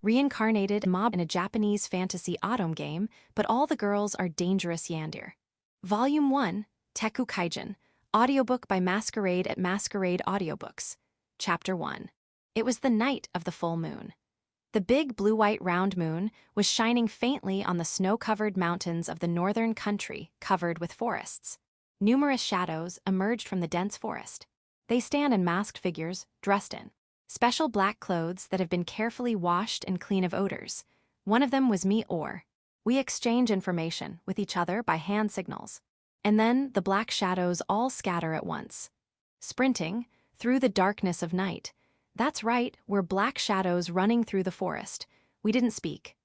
Reincarnated mob in a Japanese fantasy Otome game, but all the girls are dangerous Yandere. Volume 1, Teku Kaijin, Audiobook by Masquerade at Masquerade Audiobooks. Chapter 1. It was the night of the full moon. The big blue-white round moon was shining faintly on the snow-covered mountains of the northern country covered with forests. Numerous shadows emerged from the dense forest. They stand in masked figures, dressed in special black clothes that have been carefully washed and clean of odors. One of them was me or. We exchange information with each other by hand signals. And then the black shadows all scatter at once. Sprinting through the darkness of night. That's right, we're black shadows running through the forest. We didn't speak.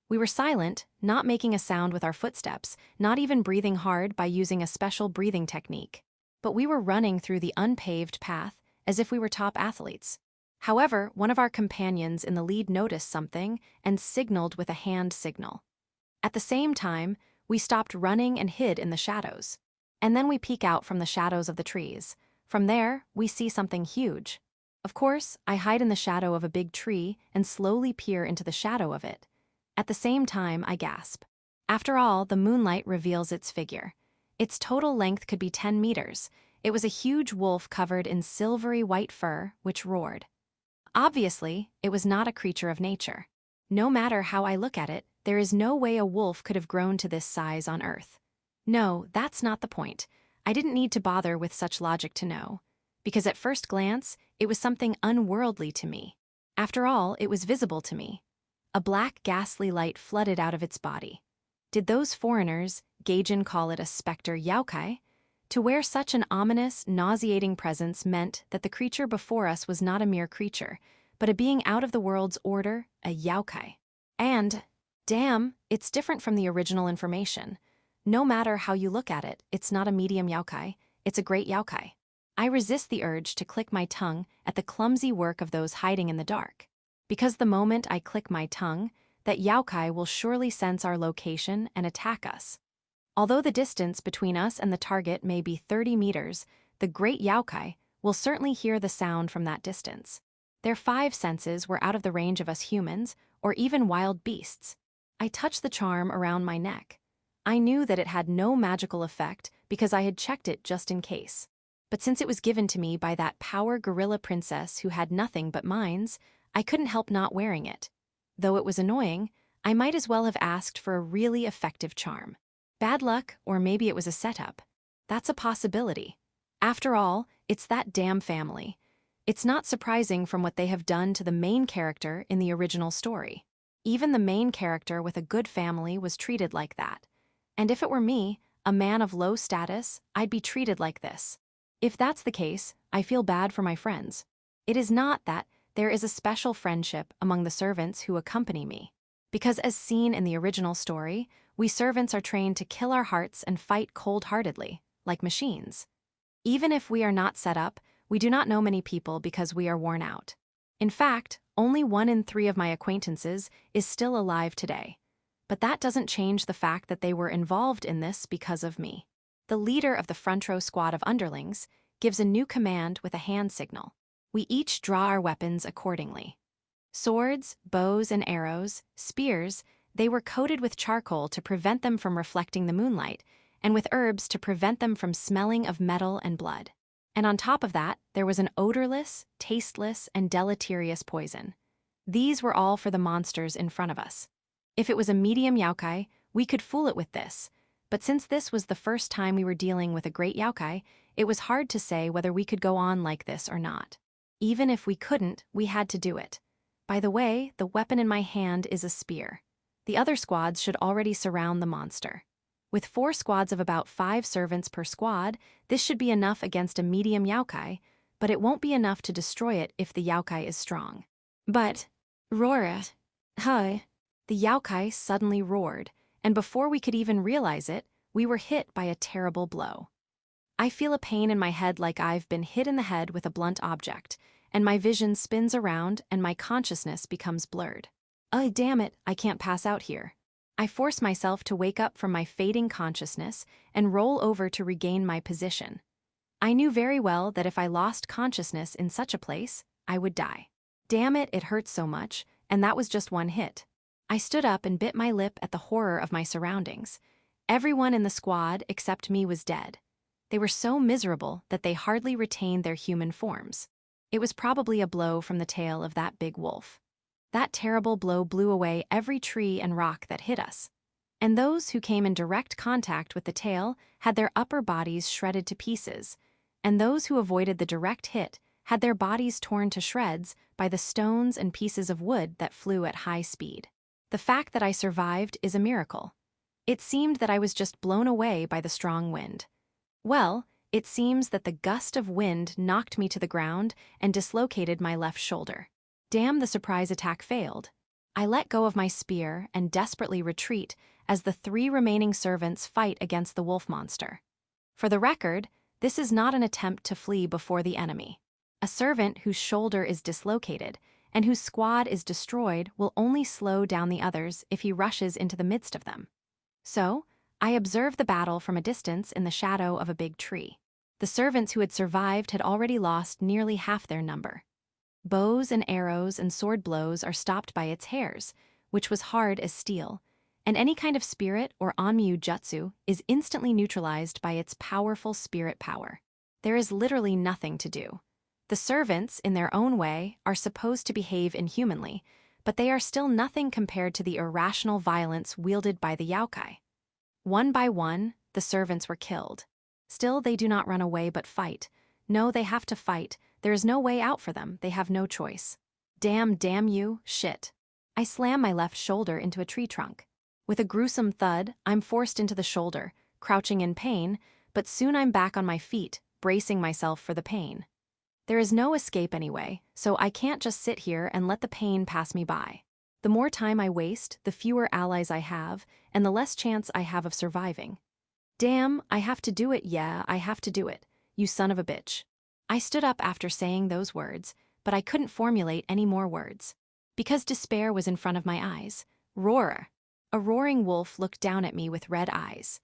We were silent, not making a sound with our footsteps, not even breathing hard by using a special breathing technique. But we were running through the unpaved path as if we were top athletes. However, one of our companions in the lead noticed something and signaled with a hand signal. At the same time, we stopped running and hid in the shadows. And then we peek out from the shadows of the trees. From there, we see something huge. Of course, I hide in the shadow of a big tree and slowly peer into the shadow of it. At the same time, I gasp. After all, the moonlight reveals its figure. Its total length could be 10 meters. It was a huge wolf covered in silvery white fur, which roared. Obviously, it was not a creature of nature. No matter how I look at it, there is no way a wolf could have grown to this size on Earth. No, that's not the point. I didn't need to bother with such logic to know. Because at first glance, it was something unworldly to me. After all, it was visible to me. A black ghastly light flooded out of its body. Did those foreigners, Gaijin call it a specter Youkai? To wear such an ominous, nauseating presence meant that the creature before us was not a mere creature, but a being out of the world's order, a Youkai. And, damn, it's different from the original information. No matter how you look at it, it's not a medium Youkai, it's a great Youkai. I resist the urge to click my tongue at the clumsy work of those hiding in the dark. Because the moment I click my tongue, that Youkai will surely sense our location and attack us. Although the distance between us and the target may be 30 meters, the great Youkai will certainly hear the sound from that distance. Their 5 senses were out of the range of us humans, or even wild beasts. I touched the charm around my neck. I knew that it had no magical effect because I had checked it just in case. But since it was given to me by that power gorilla princess who had nothing but minds, I couldn't help not wearing it. Though it was annoying, I might as well have asked for a really effective charm. Bad luck, or maybe it was a setup. That's a possibility. After all, it's that damn family. It's not surprising from what they have done to the main character in the original story. Even the main character with a good family was treated like that. And if it were me, a man of low status, I'd be treated like this. If that's the case, I feel bad for my friends. It is not that there is a special friendship among the servants who accompany me. Because as seen in the original story, we servants are trained to kill our hearts and fight cold-heartedly, like machines. Even if we are not set up, we do not know many people because we are worn out. In fact, only 1 in 3 of my acquaintances is still alive today. But that doesn't change the fact that they were involved in this because of me. The leader of the front row squad of underlings gives a new command with a hand signal. We each draw our weapons accordingly. Swords, bows and arrows, spears, they were coated with charcoal to prevent them from reflecting the moonlight, and with herbs to prevent them from smelling of metal and blood. And on top of that, there was an odorless, tasteless, and deleterious poison. These were all for the monsters in front of us. If it was a medium Youkai, we could fool it with this, but since this was the first time we were dealing with a great Youkai, it was hard to say whether we could go on like this or not. Even if we couldn't, we had to do it. By the way, the weapon in my hand is a spear. The other squads should already surround the monster. With 4 squads of about 5 servants per squad, this should be enough against a medium Youkai, but it won't be enough to destroy it if the Youkai is strong. But, roar! Hi! The Youkai suddenly roared, and before we could even realize it, we were hit by a terrible blow. I feel a pain in my head like I've been hit in the head with a blunt object, and my vision spins around and my consciousness becomes blurred. Oh, damn it, I can't pass out here. I force myself to wake up from my fading consciousness and roll over to regain my position. I knew very well that if I lost consciousness in such a place, I would die. Damn it, it hurts so much, and that was just one hit. I stood up and bit my lip at the horror of my surroundings. Everyone in the squad except me was dead. They were so miserable that they hardly retained their human forms. It was probably a blow from the tail of that big wolf. That terrible blow blew away every tree and rock that hit us. And those who came in direct contact with the tail had their upper bodies shredded to pieces, and those who avoided the direct hit had their bodies torn to shreds by the stones and pieces of wood that flew at high speed. The fact that I survived is a miracle. It seemed that I was just blown away by the strong wind. Well, it seems that the gust of wind knocked me to the ground and dislocated my left shoulder. Damn, the surprise attack failed. I let go of my spear and desperately retreat as the 3 remaining servants fight against the wolf monster. For the record, this is not an attempt to flee before the enemy. A servant whose shoulder is dislocated and whose squad is destroyed will only slow down the others if he rushes into the midst of them. So, I observed the battle from a distance in the shadow of a big tree. The servants who had survived had already lost nearly half their number. Bows and arrows and sword blows are stopped by its hairs, which was hard as steel, and any kind of spirit or onmyu jutsu is instantly neutralized by its powerful spirit power. There is literally nothing to do. The servants, in their own way, are supposed to behave inhumanly, but they are still nothing compared to the irrational violence wielded by the Youkai. One by one, the servants were killed. Still, they do not run away but fight. No, they have to fight. There is no way out for them. They have no choice. Damn you, shit. I slam my left shoulder into a tree trunk. With a gruesome thud, I'm forced into the shoulder, crouching in pain, but soon I'm back on my feet, bracing myself for the pain. There is no escape anyway, so I can't just sit here and let the pain pass me by. The more time I waste, the fewer allies I have, and the less chance I have of surviving. Damn, I have to do it, yeah, I have to do it, you son of a bitch. I stood up after saying those words, but I couldn't formulate any more words. Because despair was in front of my eyes. Roar! A roaring wolf looked down at me with red eyes.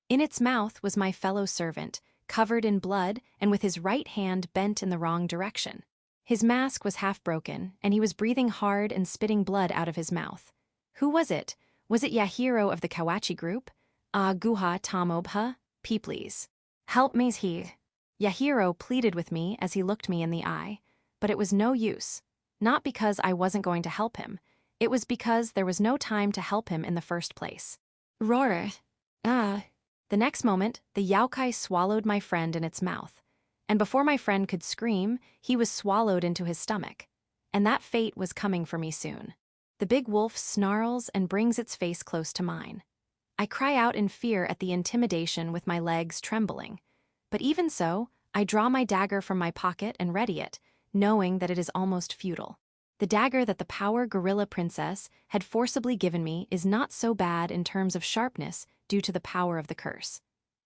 In its mouth was my fellow servant, covered in blood and with his right hand bent in the wrong direction. His mask was half broken, and he was breathing hard and spitting blood out of his mouth. Who was it? Was it Yahiro of the Kawachi group? Guha Tamobha? Please. Help me's he. Yahiro pleaded with me as he looked me in the eye, but it was no use. Not because I wasn't going to help him. It was because there was no time to help him in the first place. Roar! The next moment, the Youkai swallowed my friend in its mouth. And before my friend could scream, he was swallowed into his stomach. And that fate was coming for me soon. The big wolf snarls and brings its face close to mine. I cry out in fear at the intimidation with my legs trembling. But even so, I draw my dagger from my pocket and ready it, knowing that it is almost futile. The dagger that the power gorilla princess had forcibly given me is not so bad in terms of sharpness due to the power of the curse.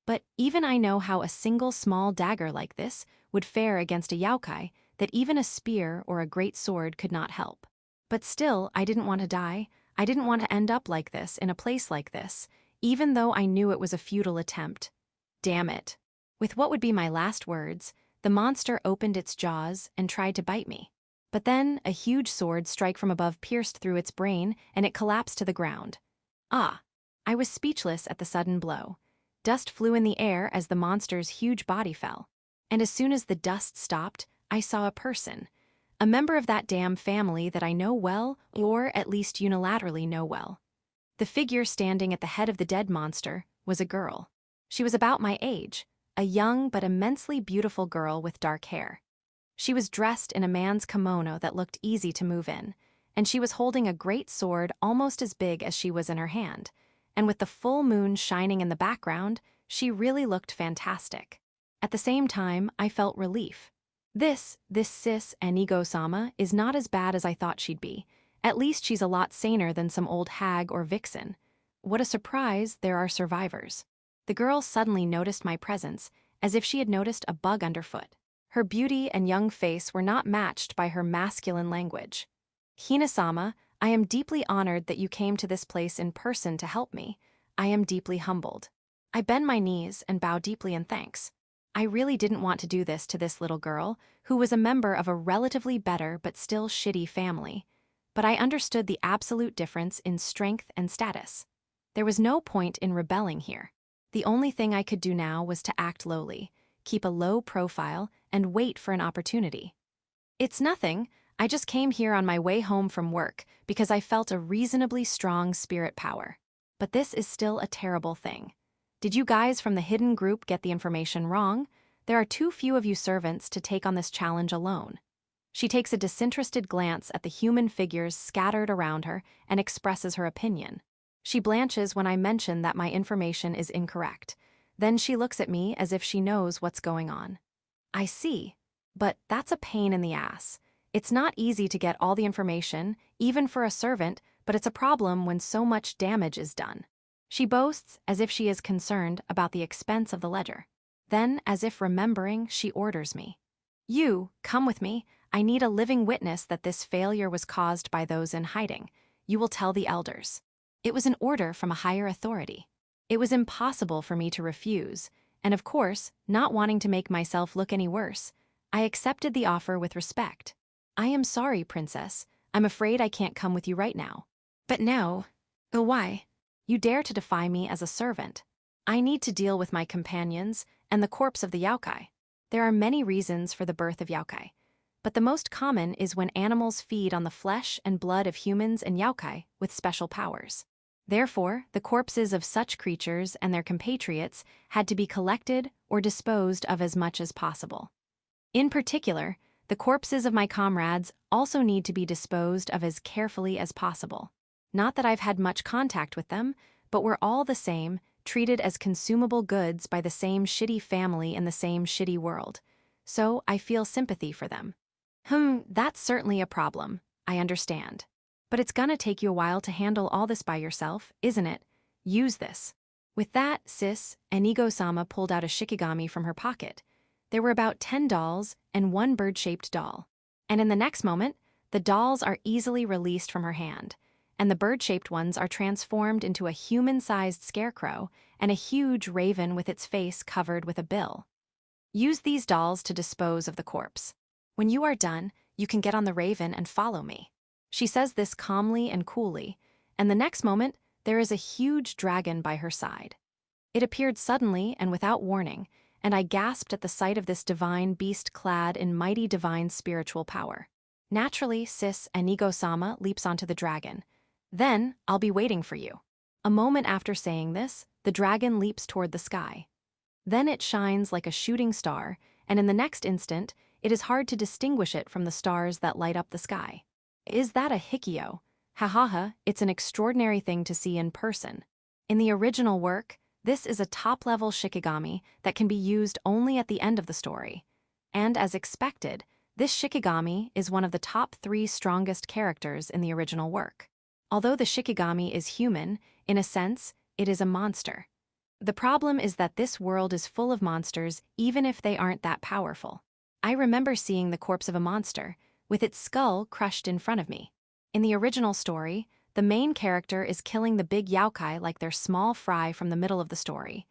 But even I know how a single small dagger like this would fare against a Youkai that even a spear or a great sword could not help. But still, I didn't want to die. I didn't want to end up like this in a place like this, even though I knew it was a futile attempt. Damn it. With what would be my last words, the monster opened its jaws and tried to bite me. But then, a huge sword strike from above pierced through its brain, and it collapsed to the ground. I was speechless at the sudden blow. Dust flew in the air as the monster's huge body fell. And as soon as the dust stopped, I saw a person. A member of that damn family that I know well, or at least unilaterally know well. The figure standing at the head of the dead monster was a girl. She was about my age, a young but immensely beautiful girl with dark hair. She was dressed in a man's kimono that looked easy to move in, and she was holding a great sword almost as big as she was in her hand, and with the full moon shining in the background, she really looked fantastic. At the same time, I felt relief. This sis Anigo-sama is not as bad as I thought she'd be. At least she's a lot saner than some old hag or vixen. What a surprise, there are survivors. The girl suddenly noticed my presence, as if she had noticed a bug underfoot. Her beauty and young face were not matched by her masculine language. Hina-sama, I am deeply honored that you came to this place in person to help me. I am deeply humbled. I bend my knees and bow deeply in thanks. I really didn't want to do this to this little girl, who was a member of a relatively better but still shitty family. but I understood the absolute difference in strength and status. There was no point in rebelling here. The only thing I could do now was to act lowly, keep a low profile, and wait for an opportunity. It's nothing. I just came here on my way home from work because I felt a reasonably strong spirit power. But this is still a terrible thing. Did you guys from the hidden group get the information wrong? There are too few of you servants to take on this challenge alone. She takes a disinterested glance at the human figures scattered around her and expresses her opinion. She blanches when I mention that my information is incorrect. Then she looks at me as if she knows what's going on. I see. But that's a pain in the ass. It's not easy to get all the information, even for a servant, but it's a problem when so much damage is done. She boasts as if she is concerned about the expense of the ledger. Then, as if remembering, she orders me. You, come with me. I need a living witness that this failure was caused by those in hiding. You will tell the elders. It was an order from a higher authority. It was impossible for me to refuse, and of course, not wanting to make myself look any worse, I accepted the offer with respect. I am sorry, Princess. I'm afraid I can't come with you right now. But no. Oh, why? You dare to defy me as a servant. I need to deal with my companions and the corpse of the Youkai. There are many reasons for the birth of Youkai, but the most common is when animals feed on the flesh and blood of humans and Youkai with special powers. Therefore, the corpses of such creatures and their compatriots had to be collected or disposed of as much as possible. In particular, the corpses of my comrades also need to be disposed of as carefully as possible. Not that I've had much contact with them, but we're all the same, treated as consumable goods by the same shitty family in the same shitty world. So I feel sympathy for them. That's certainly a problem, I understand. But it's gonna take you a while to handle all this by yourself, isn't it? Use this. With that, Sis, Enigo-sama pulled out a shikigami from her pocket. There were about 10 dolls and one bird-shaped doll. And in the next moment, the dolls are easily released from her hand, and the bird-shaped ones are transformed into a human-sized scarecrow and a huge raven with its face covered with a bill. Use these dolls to dispose of the corpse. When you are done, you can get on the raven and follow me. She says this calmly and coolly, and the next moment, there is a huge dragon by her side. It appeared suddenly and without warning, and I gasped at the sight of this divine beast clad in mighty divine spiritual power. Naturally, Sis Enigo-sama leaps onto the dragon. Then, I'll be waiting for you. A moment after saying this, the dragon leaps toward the sky. Then it shines like a shooting star, and in the next instant, it is hard to distinguish it from the stars that light up the sky. Is that a hikyo? Ha, it's an extraordinary thing to see in person. In the original work, this is a top-level shikigami that can be used only at the end of the story. And as expected, this shikigami is one of the top 3 strongest characters in the original work. Although the shikigami is human, in a sense, it is a monster. The problem is that this world is full of monsters even if they aren't that powerful. I remember seeing the corpse of a monster, with its skull crushed in front of me. In the original story, the main character is killing the big Youkai like they're small fry from the middle of the story.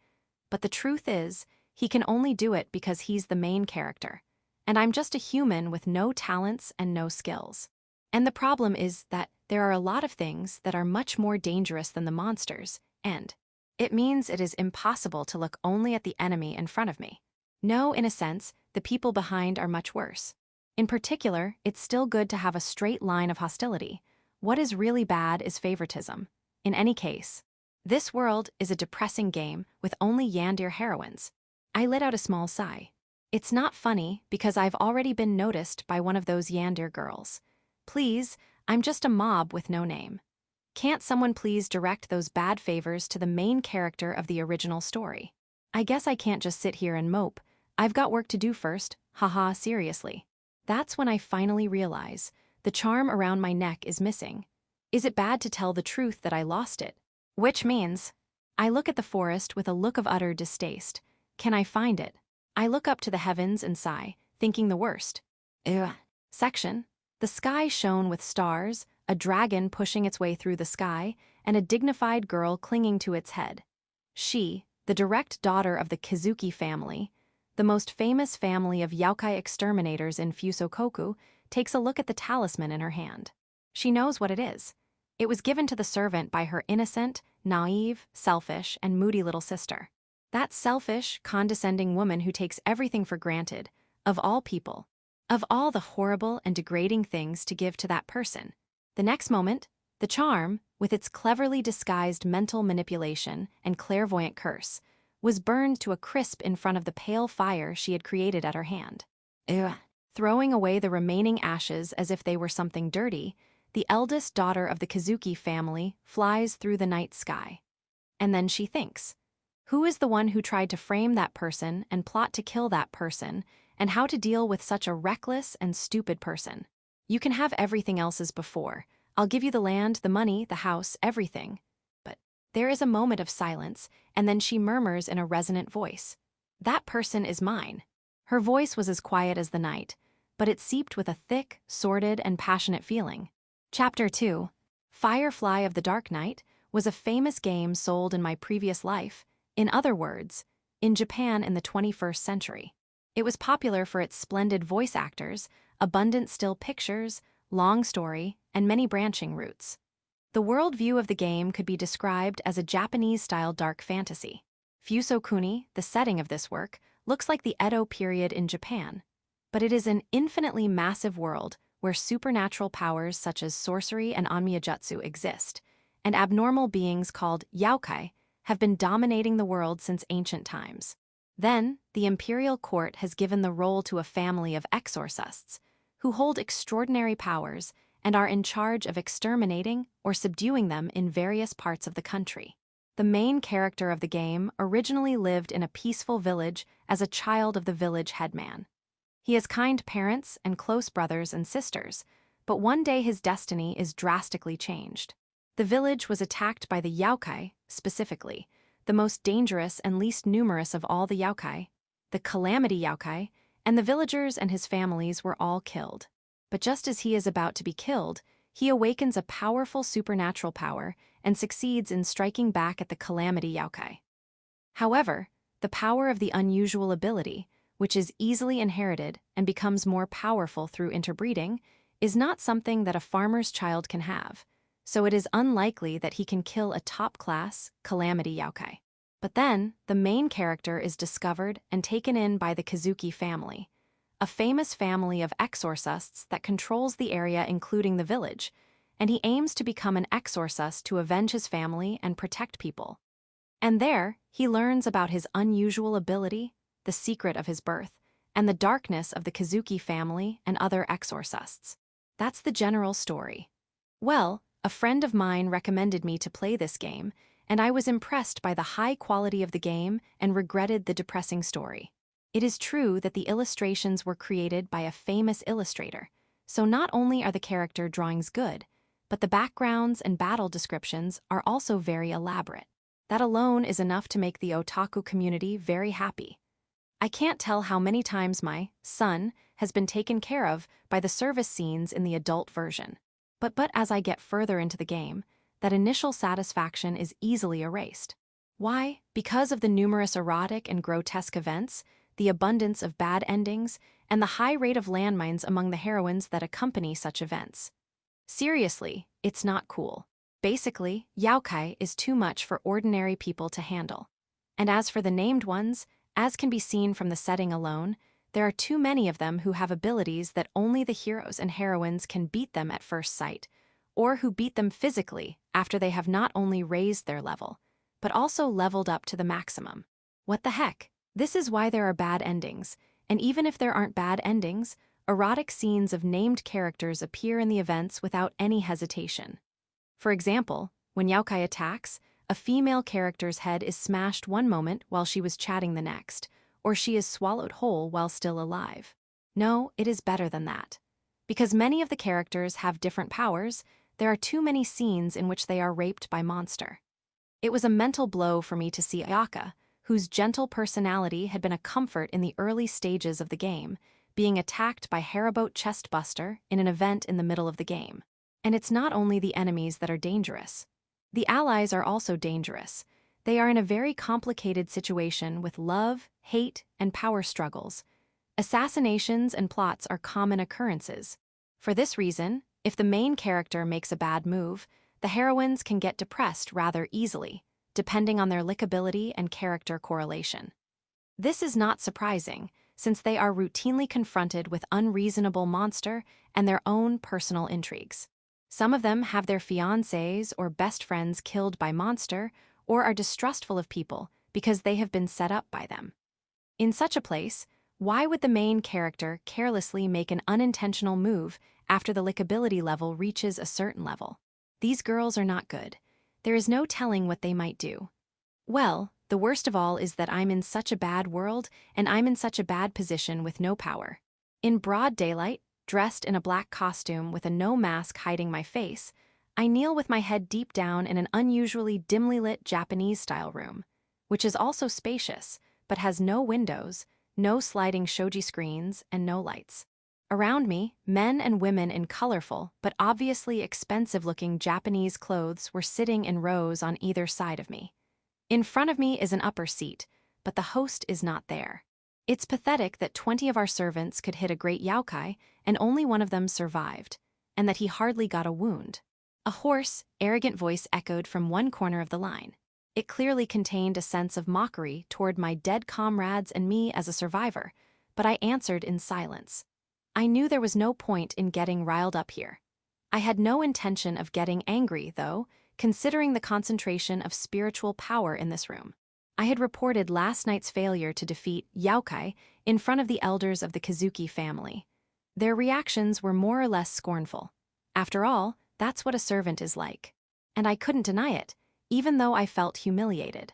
But the truth is, he can only do it because he's the main character. And I'm just a human with no talents and no skills. And the problem is that there are a lot of things that are much more dangerous than the monsters, and it means it is impossible to look only at the enemy in front of me. No, in a sense, the people behind are much worse. In particular, it's still good to have a straight line of hostility. What is really bad is favoritism. In any case, this world is a depressing game with only Yandere heroines. I let out a small sigh. It's not funny because I've already been noticed by one of those Yandere girls. Please, I'm just a mob with no name. Can't someone please direct those bad favors to the main character of the original story? I guess I can't just sit here and mope. I've got work to do first. Haha, seriously. That's when I finally realize the charm around my neck is missing. Is it bad to tell the truth that I lost it? Which means, I look at the forest with a look of utter distaste. Can I find it? I look up to the heavens and sigh, thinking the worst. Section. The sky shone with stars, a dragon pushing its way through the sky, and a dignified girl clinging to its head. She, the direct daughter of the Kizuki family, the most famous family of Youkai exterminators in Fusokoku, takes a look at the talisman in her hand. She knows what it is. It was given to the servant by her innocent, naive, selfish, and moody little sister. That selfish, condescending woman who takes everything for granted, of all people, of all the horrible and degrading things to give to that person. The next moment, the charm, with its cleverly disguised mental manipulation and clairvoyant curse, was burned to a crisp in front of the pale fire she had created at her hand. Ugh. Throwing away the remaining ashes as if they were something dirty, the eldest daughter of the Kazuki family flies through the night sky. And then she thinks, who is the one who tried to frame that person and plot to kill that person, and how to deal with such a reckless and stupid person? You can have everything else as before. I'll give you the land, the money, the house, everything. But there is a moment of silence, and then she murmurs in a resonant voice, that person is mine. Her voice was as quiet as the night, but it seeped with a thick, sordid, and passionate feeling. Chapter 2. Firefly of the Dark Night was a famous game sold in my previous life, in other words, in Japan in the 21st century. It was popular for its splendid voice actors, abundant still pictures, long story, and many branching routes. The worldview of the game could be described as a Japanese-style dark fantasy. Fusokuni, the setting of this work, looks like the Edo period in Japan, but it is an infinitely massive world where supernatural powers such as sorcery and onmyojutsu exist, and abnormal beings called Youkai have been dominating the world since ancient times. Then, the imperial court has given the role to a family of exorcists, who hold extraordinary powers and are in charge of exterminating or subduing them in various parts of the country. The main character of the game originally lived in a peaceful village as a child of the village headman. He has kind parents and close brothers and sisters, but one day his destiny is drastically changed. The village was attacked by the Youkai, specifically, the most dangerous and least numerous of all the Youkai, the Calamity Youkai, and the villagers and his families were all killed. But just as he is about to be killed, he awakens a powerful supernatural power and succeeds in striking back at the Calamity Youkai. However, the power of the unusual ability, which is easily inherited and becomes more powerful through interbreeding, is not something that a farmer's child can have, so it is unlikely that he can kill a top-class Calamity Youkai. But then, the main character is discovered and taken in by the Kazuki family, a famous family of exorcists that controls the area including the village, and he aims to become an exorcist to avenge his family and protect people. And there, he learns about his unusual ability, the secret of his birth, and the darkness of the Kazuki family and other exorcists. That's the general story. Well, a friend of mine recommended me to play this game, and I was impressed by the high quality of the game and regretted the depressing story. It is true that the illustrations were created by a famous illustrator, so not only are the character drawings good, but the backgrounds and battle descriptions are also very elaborate. That alone is enough to make the otaku community very happy. I can't tell how many times my son has been taken care of by the service scenes in the adult version. But as I get further into the game, that initial satisfaction is easily erased. Why? Because of the numerous erotic and grotesque events, the abundance of bad endings, and the high rate of landmines among the heroines that accompany such events. Seriously, it's not cool. Basically, Youkai is too much for ordinary people to handle. And as for the named ones, as can be seen from the setting alone, there are too many of them who have abilities that only the heroes and heroines can beat them at first sight, or who beat them physically after they have not only raised their level, but also leveled up to the maximum. What the heck? This is why there are bad endings, and even if there aren't bad endings, erotic scenes of named characters appear in the events without any hesitation. For example, when Youkai attacks, a female character's head is smashed one moment while she was chatting the next, or she is swallowed whole while still alive. No, it is better than that. Because many of the characters have different powers, there are too many scenes in which they are raped by monster. It was a mental blow for me to see Ayaka, whose gentle personality had been a comfort in the early stages of the game, being attacked by Haribote Chestbuster in an event in the middle of the game. And it's not only the enemies that are dangerous. The allies are also dangerous. They are in a very complicated situation with love, hate, and power struggles. Assassinations and plots are common occurrences. For this reason, If the main character makes a bad move, the heroines can get depressed rather easily, depending on their likability and character correlation. This is not surprising, since they are routinely confronted with unreasonable monster and their own personal intrigues. Some of them have their fiancés or best friends killed by monster or are distrustful of people because they have been set up by them. In such a place, why would the main character carelessly make an unintentional move after the likability level reaches a certain level? These girls are not good. There is no telling what they might do. Well, the worst of all is that I'm in such a bad world and I'm in such a bad position with no power. In broad daylight, dressed in a black costume with a no mask hiding my face, I kneel with my head deep down in an unusually dimly lit Japanese-style room, which is also spacious, but has no windows, no sliding shoji screens, and no lights. Around me, men and women in colorful but obviously expensive-looking Japanese clothes were sitting in rows on either side of me. In front of me is an upper seat, but the host is not there. It's pathetic that 20 of our servants could hit a great Youkai and only one of them survived, and that he hardly got a wound. A hoarse, arrogant voice echoed from one corner of the line. It clearly contained a sense of mockery toward my dead comrades and me as a survivor, but I answered in silence. I knew there was no point in getting riled up here. I had no intention of getting angry, though, considering the concentration of spiritual power in this room. I had reported last night's failure to defeat Youkai in front of the elders of the Kazuki family. Their reactions were more or less scornful. After all, that's what a servant is like. And I couldn't deny it, even though I felt humiliated.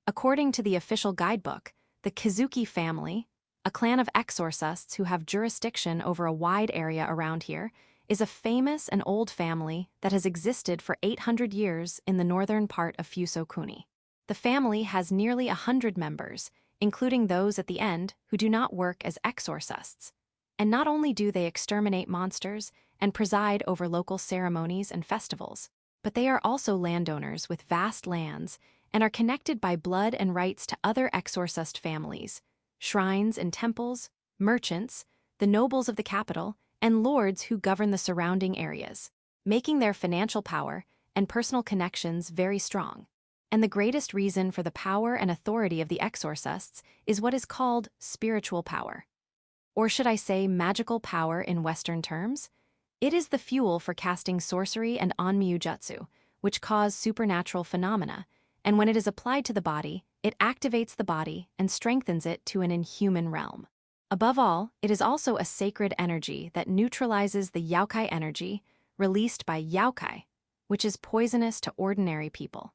According to the official guidebook, the Kazuki family, a clan of exorcists who have jurisdiction over a wide area around here, is a famous and old family that has existed for 800 years in the northern part of Fusokuni. The family has nearly 100 members, including those at the end who do not work as exorcists. And not only do they exterminate monsters and preside over local ceremonies and festivals, but they are also landowners with vast lands and are connected by blood and rights to other exorcist families, shrines and temples, merchants, the nobles of the capital, and lords who govern the surrounding areas, making their financial power and personal connections very strong. And the greatest reason for the power and authority of the exorcists is what is called spiritual power. Or should I say magical power in Western terms? It is the fuel for casting sorcery and onmyujutsu, which cause supernatural phenomena, and when it is applied to the body, it activates the body and strengthens it to an inhuman realm. Above all, it is also a sacred energy that neutralizes the Youkai energy released by Youkai, which is poisonous to ordinary people.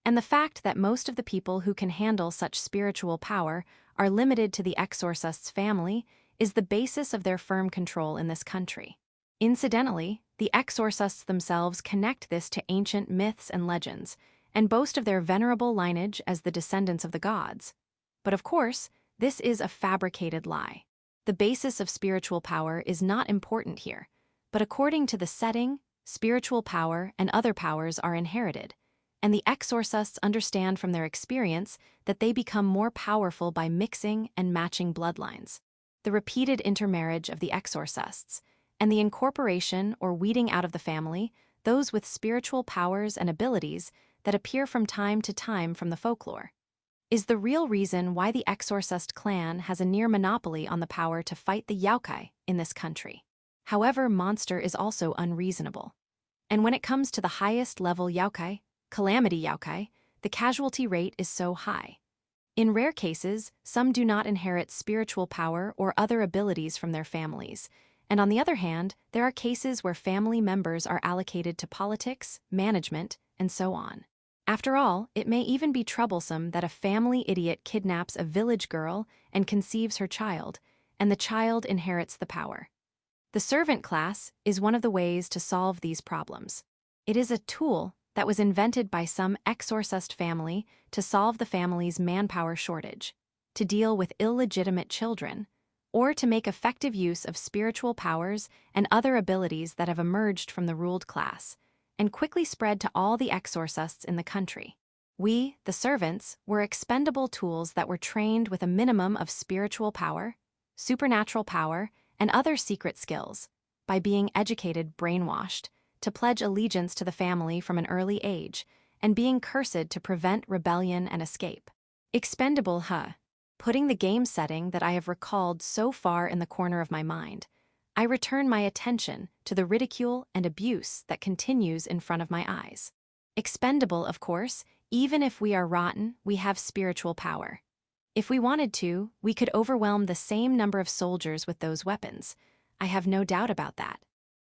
And the fact that most of the people who can handle such spiritual power are limited to the exorcist's family is the basis of their firm control in this country. Incidentally, the exorcists themselves connect this to ancient myths and legends, and boast of their venerable lineage as the descendants of the gods. But of course, this is a fabricated lie. The basis of spiritual power is not important here, but according to the setting, spiritual power and other powers are inherited, and the exorcists understand from their experience that they become more powerful by mixing and matching bloodlines. The repeated intermarriage of the exorcists, and the incorporation or weeding out of the family those with spiritual powers and abilities that appear from time to time from the folklore, is the real reason why the exorcist clan has a near monopoly on the power to fight the Youkai in this country. However, monster is also unreasonable. And when it comes to the highest level Youkai, Calamity Youkai, the casualty rate is so high. In rare cases, some do not inherit spiritual power or other abilities from their families, and on the other hand, there are cases where family members are allocated to politics, management, and so on. After all, it may even be troublesome that a family idiot kidnaps a village girl and conceives her child, and the child inherits the power. The servant class is one of the ways to solve these problems. It is a tool that was invented by some exorcist family to solve the family's manpower shortage, to deal with illegitimate children, or to make effective use of spiritual powers and other abilities that have emerged from the ruled class, and quickly spread to all the exorcists in the country. We, the servants, were expendable tools that were trained with a minimum of spiritual power, supernatural power, and other secret skills, by being educated brainwashed, to pledge allegiance to the family from an early age, and being cursed to prevent rebellion and escape. Expendable, huh? Putting the game setting that I have recalled so far in the corner of my mind, I return my attention to the ridicule and abuse that continues in front of my eyes. Expendable, of course, even if we are rotten, we have spiritual power. If we wanted to, we could overwhelm the same number of soldiers with those weapons. I have no doubt about that.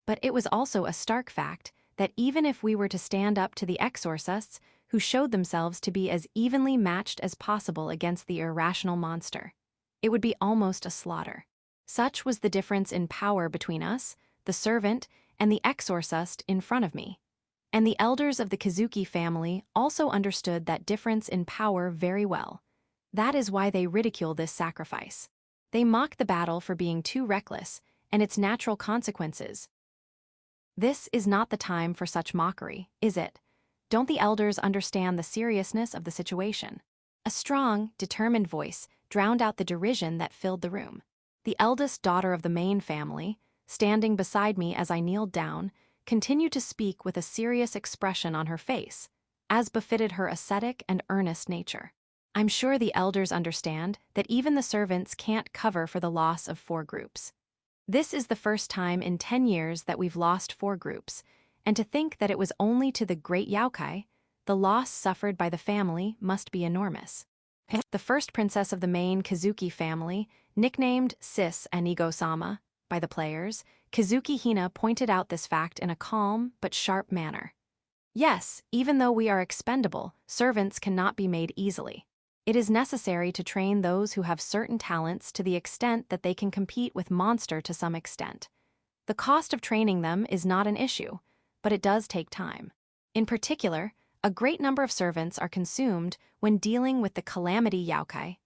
But it was also a stark fact that even if we were to stand up to the Exorcists, who showed themselves to be as evenly matched as possible against the irrational monster, it would be almost a slaughter. Such was the difference in power between us, the servant, and the exorcist in front of me. And the elders of the Kazuki family also understood that difference in power very well. That is why they ridicule this sacrifice. They mock the battle for being too reckless, and its natural consequences. This is not the time for such mockery, is it? Don't the elders understand the seriousness of the situation? A strong, determined voice drowned out the derision that filled the room. The eldest daughter of the main family, standing beside me as I kneeled down, continued to speak with a serious expression on her face, as befitted her ascetic and earnest nature. I'm sure the elders understand that even the servants can't cover for the loss of 4 groups. This is the first time in 10 years that we've lost 4 groups, and to think that it was only to the great Youkai, the loss suffered by the family must be enormous. The first princess of the main Kazuki family, nicknamed Sis Anigo-sama by the players, Kazuki Hina pointed out this fact in a calm but sharp manner. Yes, even though we are expendable, servants cannot be made easily. It is necessary to train those who have certain talents to the extent that they can compete with monster to some extent. The cost of training them is not an issue, but it does take time. In particular, a great number of servants are consumed when dealing with the calamity Youkai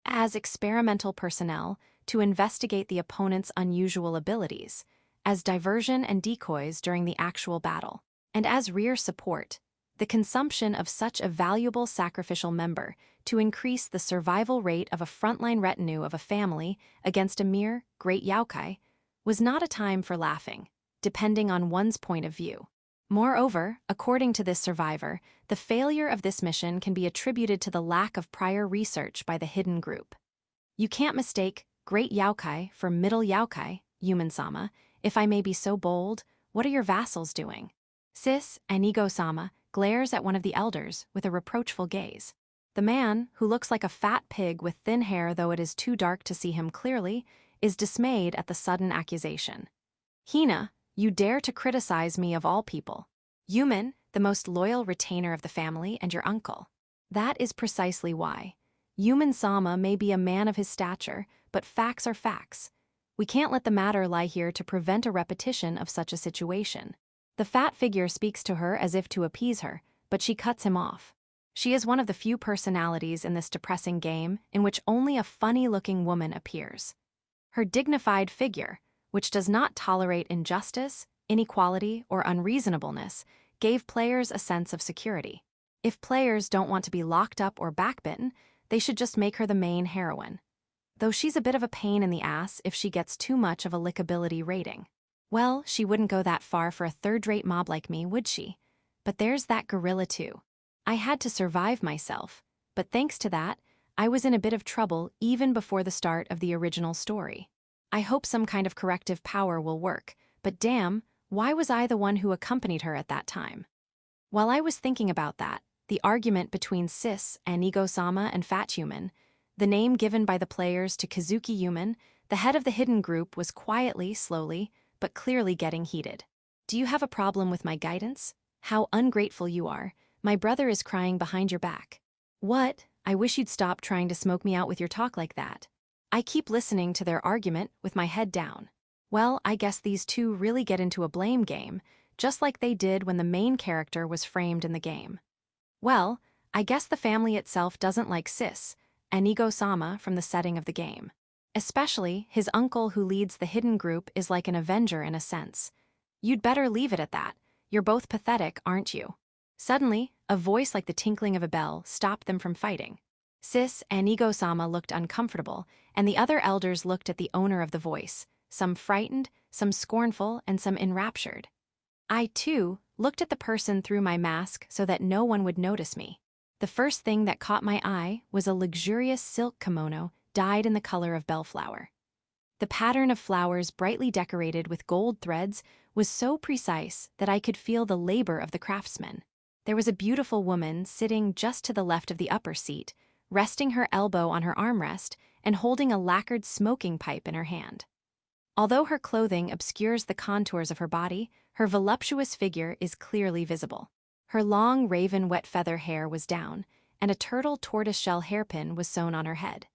as experimental personnel to investigate the opponent's unusual abilities, as diversion and decoys during the actual battle, and as rear support. The consumption of such a valuable sacrificial member to increase the survival rate of a frontline retinue of a family against a mere great Youkai was not a time for laughing, depending on one's point of view. Moreover, according to this survivor, the failure of this mission can be attributed to the lack of prior research by the hidden group. You can't mistake great Youkai for middle Youkai, Yuman-sama. If I may be so bold, what are your vassals doing? Sis Anigo-sama glares at one of the elders with a reproachful gaze. The man, who looks like a fat pig with thin hair though it is too dark to see him clearly, is dismayed at the sudden accusation. Hina, you dare to criticize me of all people. Yuman, the most loyal retainer of the family, and your uncle. That is precisely why. Yuman-sama may be a man of his stature, but facts are facts. We can't let the matter lie here to prevent a repetition of such a situation. The fat figure speaks to her as if to appease her, but she cuts him off. She is one of the few personalities in this depressing game in which only a funny-looking woman appears. Her dignified figure, which does not tolerate injustice, inequality, or unreasonableness, gave players a sense of security. If players don't want to be locked up or backbitten, they should just make her the main heroine. Though she's a bit of a pain in the ass if she gets too much of a lickability rating. Well, she wouldn't go that far for a third-rate mob like me, would she? But there's that gorilla too. I had to survive myself, but thanks to that, I was in a bit of trouble even before the start of the original story. I hope some kind of corrective power will work, but damn, why was I the one who accompanied her at that time? While I was thinking about that, the argument between Sis Anigo-sama and Fat Yuman, the name given by the players to Kazuki Yuman, the head of the hidden group, was quietly, slowly, but clearly getting heated. Do you have a problem with my guidance? How ungrateful you are. My brother is crying behind your back. What? I wish you'd stop trying to smoke me out with your talk like that. I keep listening to their argument with my head down. Well, I guess these two really get into a blame game, just like they did when the main character was framed in the game. Well, I guess the family itself doesn't like Sis Anigo-sama from the setting of the game. Especially, his uncle who leads the hidden group is like an avenger in a sense. You'd better leave it at that. You're both pathetic, aren't you? Suddenly, a voice like the tinkling of a bell stopped them from fighting. Sis Anigo-sama looked uncomfortable, and the other elders looked at the owner of the voice, some frightened, some scornful, and some enraptured. I, too, looked at the person through my mask so that no one would notice me. The first thing that caught my eye was a luxurious silk kimono dyed in the color of bellflower. The pattern of flowers brightly decorated with gold threads was so precise that I could feel the labor of the craftsman. There was a beautiful woman sitting just to the left of the upper seat, resting her elbow on her armrest and holding a lacquered smoking pipe in her hand. Although her clothing obscures the contours of her body, her voluptuous figure is clearly visible. Her long raven wet feather hair was down, and a turtle tortoiseshell hairpin was sewn on her head.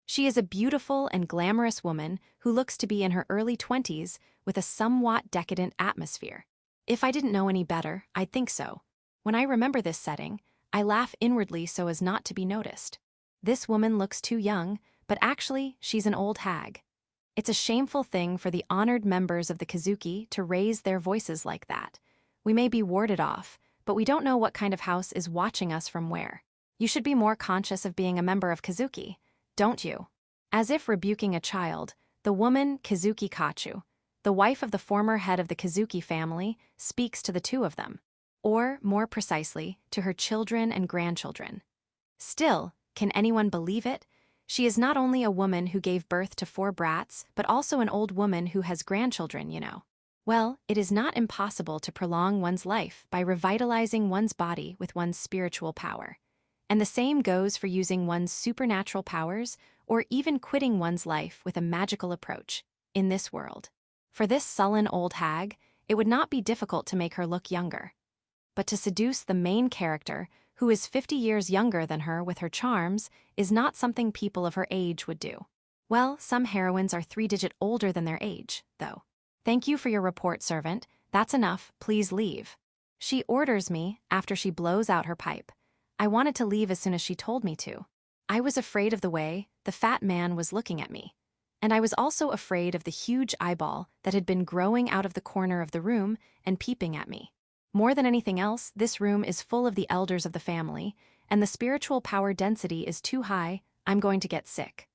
She is a beautiful and glamorous woman who looks to be in her early 20s with a somewhat decadent atmosphere. If I didn't know any better, I'd think so. When I remember this setting, I laugh inwardly so as not to be noticed. This woman looks too young, but actually, she's an old hag. It's a shameful thing for the honored members of the Kazuki to raise their voices like that. We may be warded off, but we don't know what kind of house is watching us from where. You should be more conscious of being a member of Kazuki, don't you? As if rebuking a child, the woman Kazuki Kachu, the wife of the former head of the Kazuki family, speaks to the two of them. Or, more precisely, to her children and grandchildren. Still, can anyone believe it? She is not only a woman who gave birth to 4 brats, but also an old woman who has grandchildren, you know. Well, it is not impossible to prolong one's life by revitalizing one's body with one's spiritual power. And the same goes for using one's supernatural powers or even quitting one's life with a magical approach in this world. For this sullen old hag, it would not be difficult to make her look younger. But to seduce the main character, who is 50 years younger than her with her charms, is not something people of her age would do. Well, some heroines are 3-digit older than their age, though. Thank you for your report, servant. That's enough, please leave. She orders me after she blows out her pipe. I wanted to leave as soon as she told me to. I was afraid of the way the fat man was looking at me. And I was also afraid of the huge eyeball that had been growing out of the corner of the room and peeping at me. More than anything else, this room is full of the elders of the family, and the spiritual power density is too high. I'm going to get sick.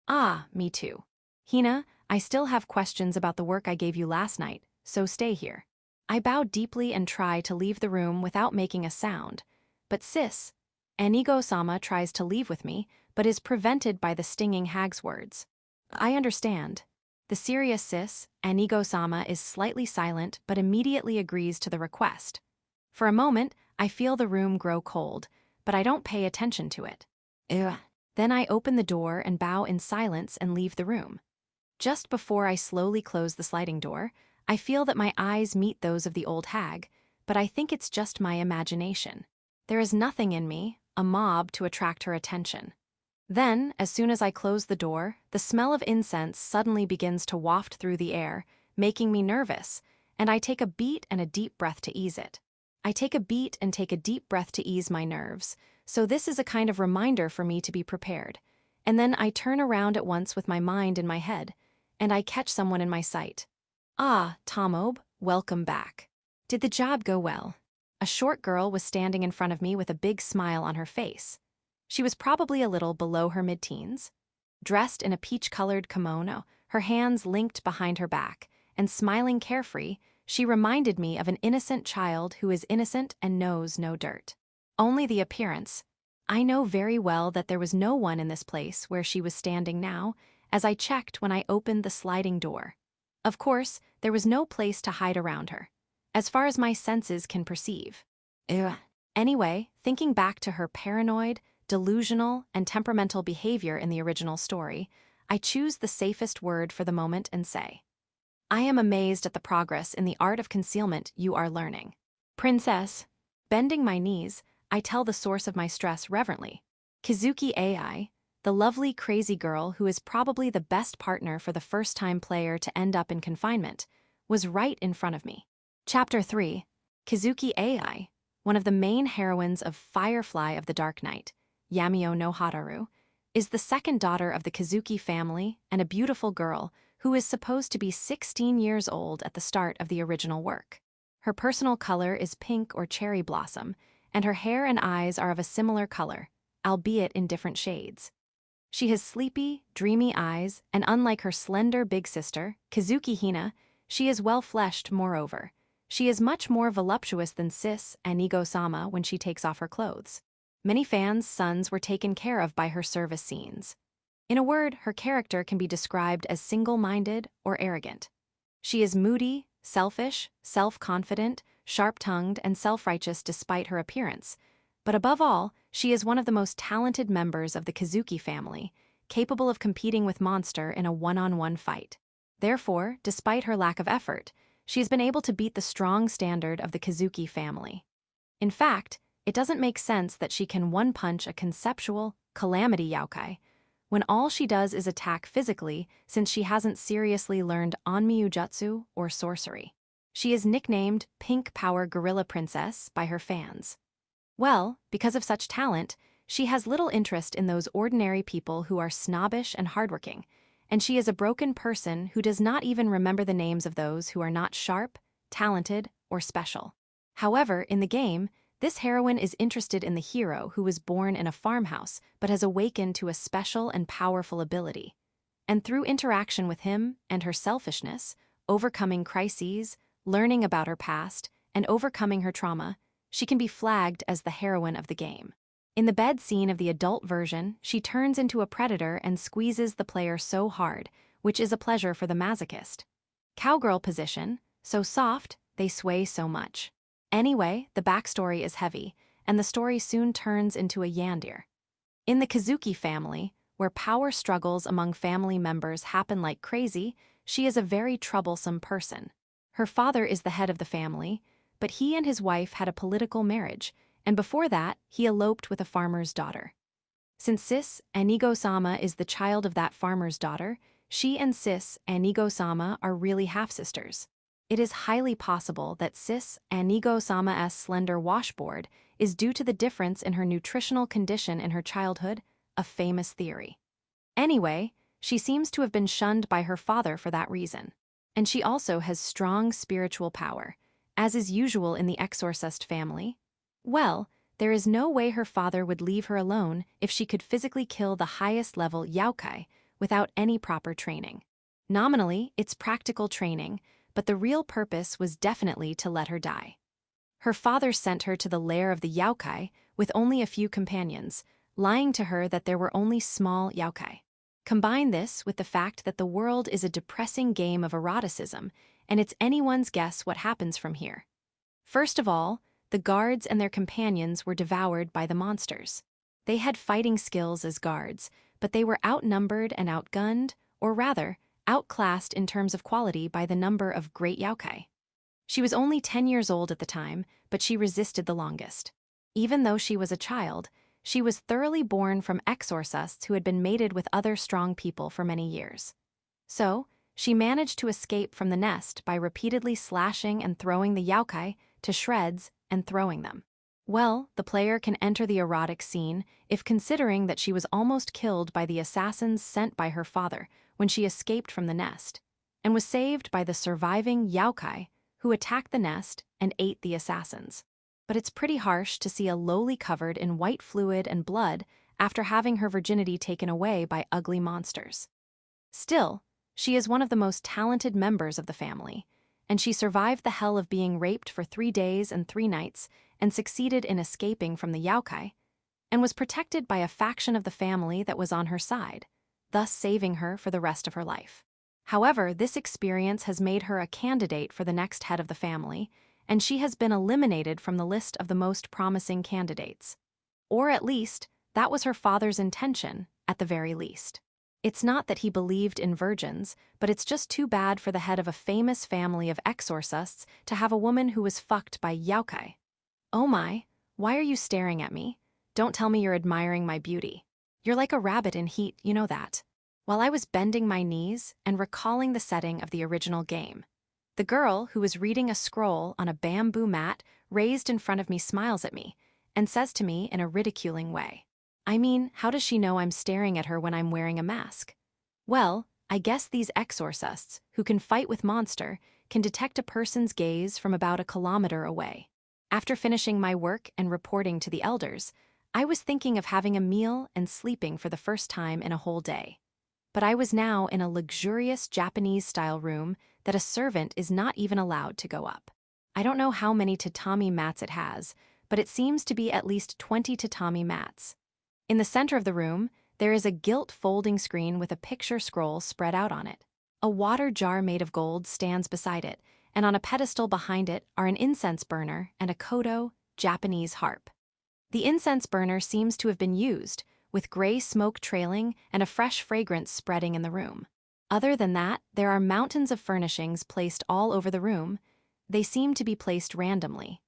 Ah, me too. Hina, I still have questions about the work I gave you last night, so stay here. I bow deeply and try to leave the room without making a sound. But sis, Enigo-sama tries to leave with me, but is prevented by the stinging hag's words. I understand. The serious sis, Enigo-sama, is slightly silent but immediately agrees to the request. For a moment, I feel the room grow cold, but I don't pay attention to it. Ugh. Then I open the door and bow in silence and leave the room. Just before I slowly close the sliding door, I feel that my eyes meet those of the old hag, but I think it's just my imagination. There is nothing in me, a mob, to attract her attention. Then, as soon as I close the door, the smell of incense suddenly begins to waft through the air, making me nervous, and I take a beat and a deep breath to ease it. I take a beat and take a deep breath to ease my nerves, so this is a kind of reminder for me to be prepared. And then I turn around at once with my mind in my head, and I catch someone in my sight. Ah, Tomobe, welcome back. Did the job go well? A short girl was standing in front of me with a big smile on her face. She was probably a little below her mid-teens. Dressed in a peach-colored kimono, her hands linked behind her back, and smiling carefree, she reminded me of an innocent child who is innocent and knows no dirt. Only the appearance. I know very well that there was no one in this place where she was standing now, as I checked when I opened the sliding door. Of course, there was no place to hide around her, as far as my senses can perceive. Ugh. Anyway, thinking back to her paranoid, delusional, and temperamental behavior in the original story, I choose the safest word for the moment and say, I am amazed at the progress in the art of concealment you are learning. Princess. Bending my knees, I tell the source of my stress reverently. Kazuki AI, the lovely crazy girl who is probably the best partner for the first-time player to end up in confinement, was right in front of me. Chapter 3. Kazuki AI, one of the main heroines of Firefly of the Dark Knight, Yamio no Hararu, is the second daughter of the Kazuki family and a beautiful girl who is supposed to be 16 years old at the start of the original work. Her personal color is pink or cherry blossom, and her hair and eyes are of a similar color, albeit in different shades. She has sleepy, dreamy eyes, and unlike her slender big sister, Kazuki Hina, she is well-fleshed moreover. She is much more voluptuous than Sis Anigo-sama when she takes off her clothes. Many fans' sons were taken care of by her service scenes. In a word, her character can be described as single-minded or arrogant. She is moody, selfish, self-confident, sharp-tongued, and self-righteous despite her appearance. But above all, she is one of the most talented members of the Kazuki family, capable of competing with Monster in a one-on-one fight. Therefore, despite her lack of effort, she has been able to beat the strong standard of the Kazuki family. In fact, it doesn't make sense that she can one-punch a conceptual, calamity Youkai, when all she does is attack physically since she hasn't seriously learned Onmyu Jutsu or sorcery. She is nicknamed Pink Power Gorilla Princess by her fans. Well, because of such talent, she has little interest in those ordinary people who are snobbish and hardworking, and she is a broken person who does not even remember the names of those who are not sharp, talented, or special. However, in the game, this heroine is interested in the hero who was born in a farmhouse but has awakened to a special and powerful ability. And through interaction with him and her selfishness, overcoming crises, learning about her past, and overcoming her trauma, she can be flagged as the heroine of the game. In the bed scene of the adult version, she turns into a predator and squeezes the player so hard, which is a pleasure for the masochist. Cowgirl position, so soft, they sway so much. Anyway, the backstory is heavy, and the story soon turns into a Yandere. In the Kazuki family, where power struggles among family members happen like crazy, she is a very troublesome person. Her father is the head of the family, but he and his wife had a political marriage, and before that, he eloped with a farmer's daughter. Since Sis Anigo-sama is the child of that farmer's daughter, she and Sis Anigo-sama are really half-sisters. It is highly possible that Sis Anigo-sama's slender washboard is due to the difference in her nutritional condition in her childhood, a famous theory. Anyway, she seems to have been shunned by her father for that reason. And she also has strong spiritual power, as is usual in the Exorcist family. Well, there is no way her father would leave her alone if she could physically kill the highest level Youkai without any proper training. Nominally, it's practical training, but the real purpose was definitely to let her die. Her father sent her to the lair of the Youkai with only a few companions, lying to her that there were only small Youkai. Combine this with the fact that the world is a depressing game of eroticism, and it's anyone's guess what happens from here. First of all, the guards and their companions were devoured by the monsters. They had fighting skills as guards, but they were outnumbered and outgunned, or rather, outclassed in terms of quality by the number of great Youkai. She was only 10 years old at the time, but she resisted the longest. Even though she was a child, she was thoroughly born from exorcists who had been mated with other strong people for many years. So, she managed to escape from the nest by repeatedly slashing and throwing the Youkai to shreds and throwing them. Well, the player can enter the erotic scene if considering that she was almost killed by the assassins sent by her father when she escaped from the nest, and was saved by the surviving Youkai who attacked the nest and ate the assassins. But it's pretty harsh to see a lowly covered in white fluid and blood after having her virginity taken away by ugly monsters. Still, she is one of the most talented members of the family, and she survived the hell of being raped for 3 days and 3 nights and succeeded in escaping from the Youkai, and was protected by a faction of the family that was on her side, thus saving her for the rest of her life. However, this experience has made her a candidate for the next head of the family, and she has been eliminated from the list of the most promising candidates. Or at least, that was her father's intention, at the very least. It's not that he believed in virgins, but it's just too bad for the head of a famous family of exorcists to have a woman who was fucked by Youkai. Oh my, why are you staring at me? Don't tell me you're admiring my beauty. You're like a rabbit in heat, you know that. While I was bending my knees and recalling the setting of the original game, the girl who was reading a scroll on a bamboo mat raised in front of me smiles at me and says to me in a ridiculing way, I mean, how does she know I'm staring at her when I'm wearing a mask? Well, I guess these exorcists, who can fight with monster, can detect a person's gaze from about 1 kilometer away. After finishing my work and reporting to the elders, I was thinking of having a meal and sleeping for the first time in a whole day. But I was now in a luxurious Japanese-style room that a servant is not even allowed to go up. I don't know how many tatami mats it has, but it seems to be at least 20 tatami mats. In the center of the room, there is a gilt folding screen with a picture scroll spread out on it. A water jar made of gold stands beside it, and on a pedestal behind it are an incense burner and a koto, Japanese harp. The incense burner seems to have been used, with gray smoke trailing and a fresh fragrance spreading in the room. Other than that, there are mountains of furnishings placed all over the room. They seem to be placed randomly.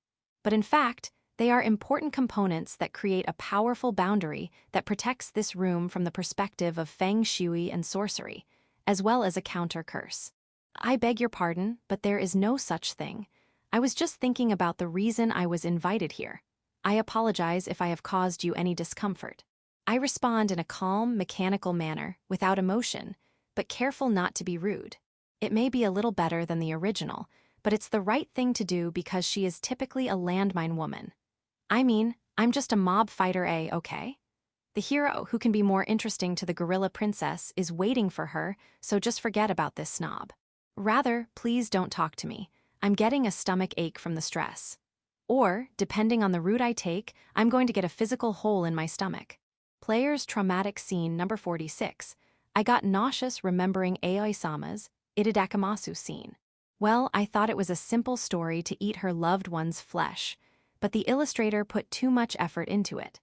But in fact, they are important components that create a powerful boundary that protects this room from the perspective of feng shui and sorcery, as well as a counter curse. I beg your pardon, but there is no such thing. I was just thinking about the reason I was invited here. I apologize if I have caused you any discomfort. I respond in a calm, mechanical manner, without emotion, but careful not to be rude. It may be a little better than the original, but it's the right thing to do because she is typically a landmine woman. I mean, I'm just a mob fighter, okay? The hero who can be more interesting to the gorilla princess is waiting for her, so just forget about this snob. Rather, please don't talk to me. I'm getting a stomach ache from the stress. Or, depending on the route I take, I'm going to get a physical hole in my stomach. Player's traumatic scene number 46. I got nauseous remembering Aoi-sama's Itadakamasu scene. Well, I thought it was a simple story to eat her loved one's flesh, but the illustrator put too much effort into it.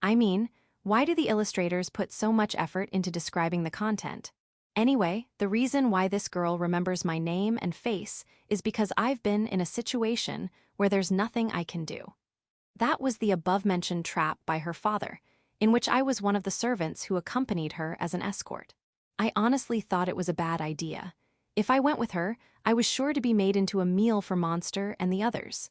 I mean, why do the illustrators put so much effort into describing the content? Anyway, the reason why this girl remembers my name and face is because I've been in a situation where there's nothing I can do. That was the above-mentioned trap by her father, in which I was one of the servants who accompanied her as an escort. I honestly thought it was a bad idea. If I went with her, I was sure to be made into a meal for Monster and the others.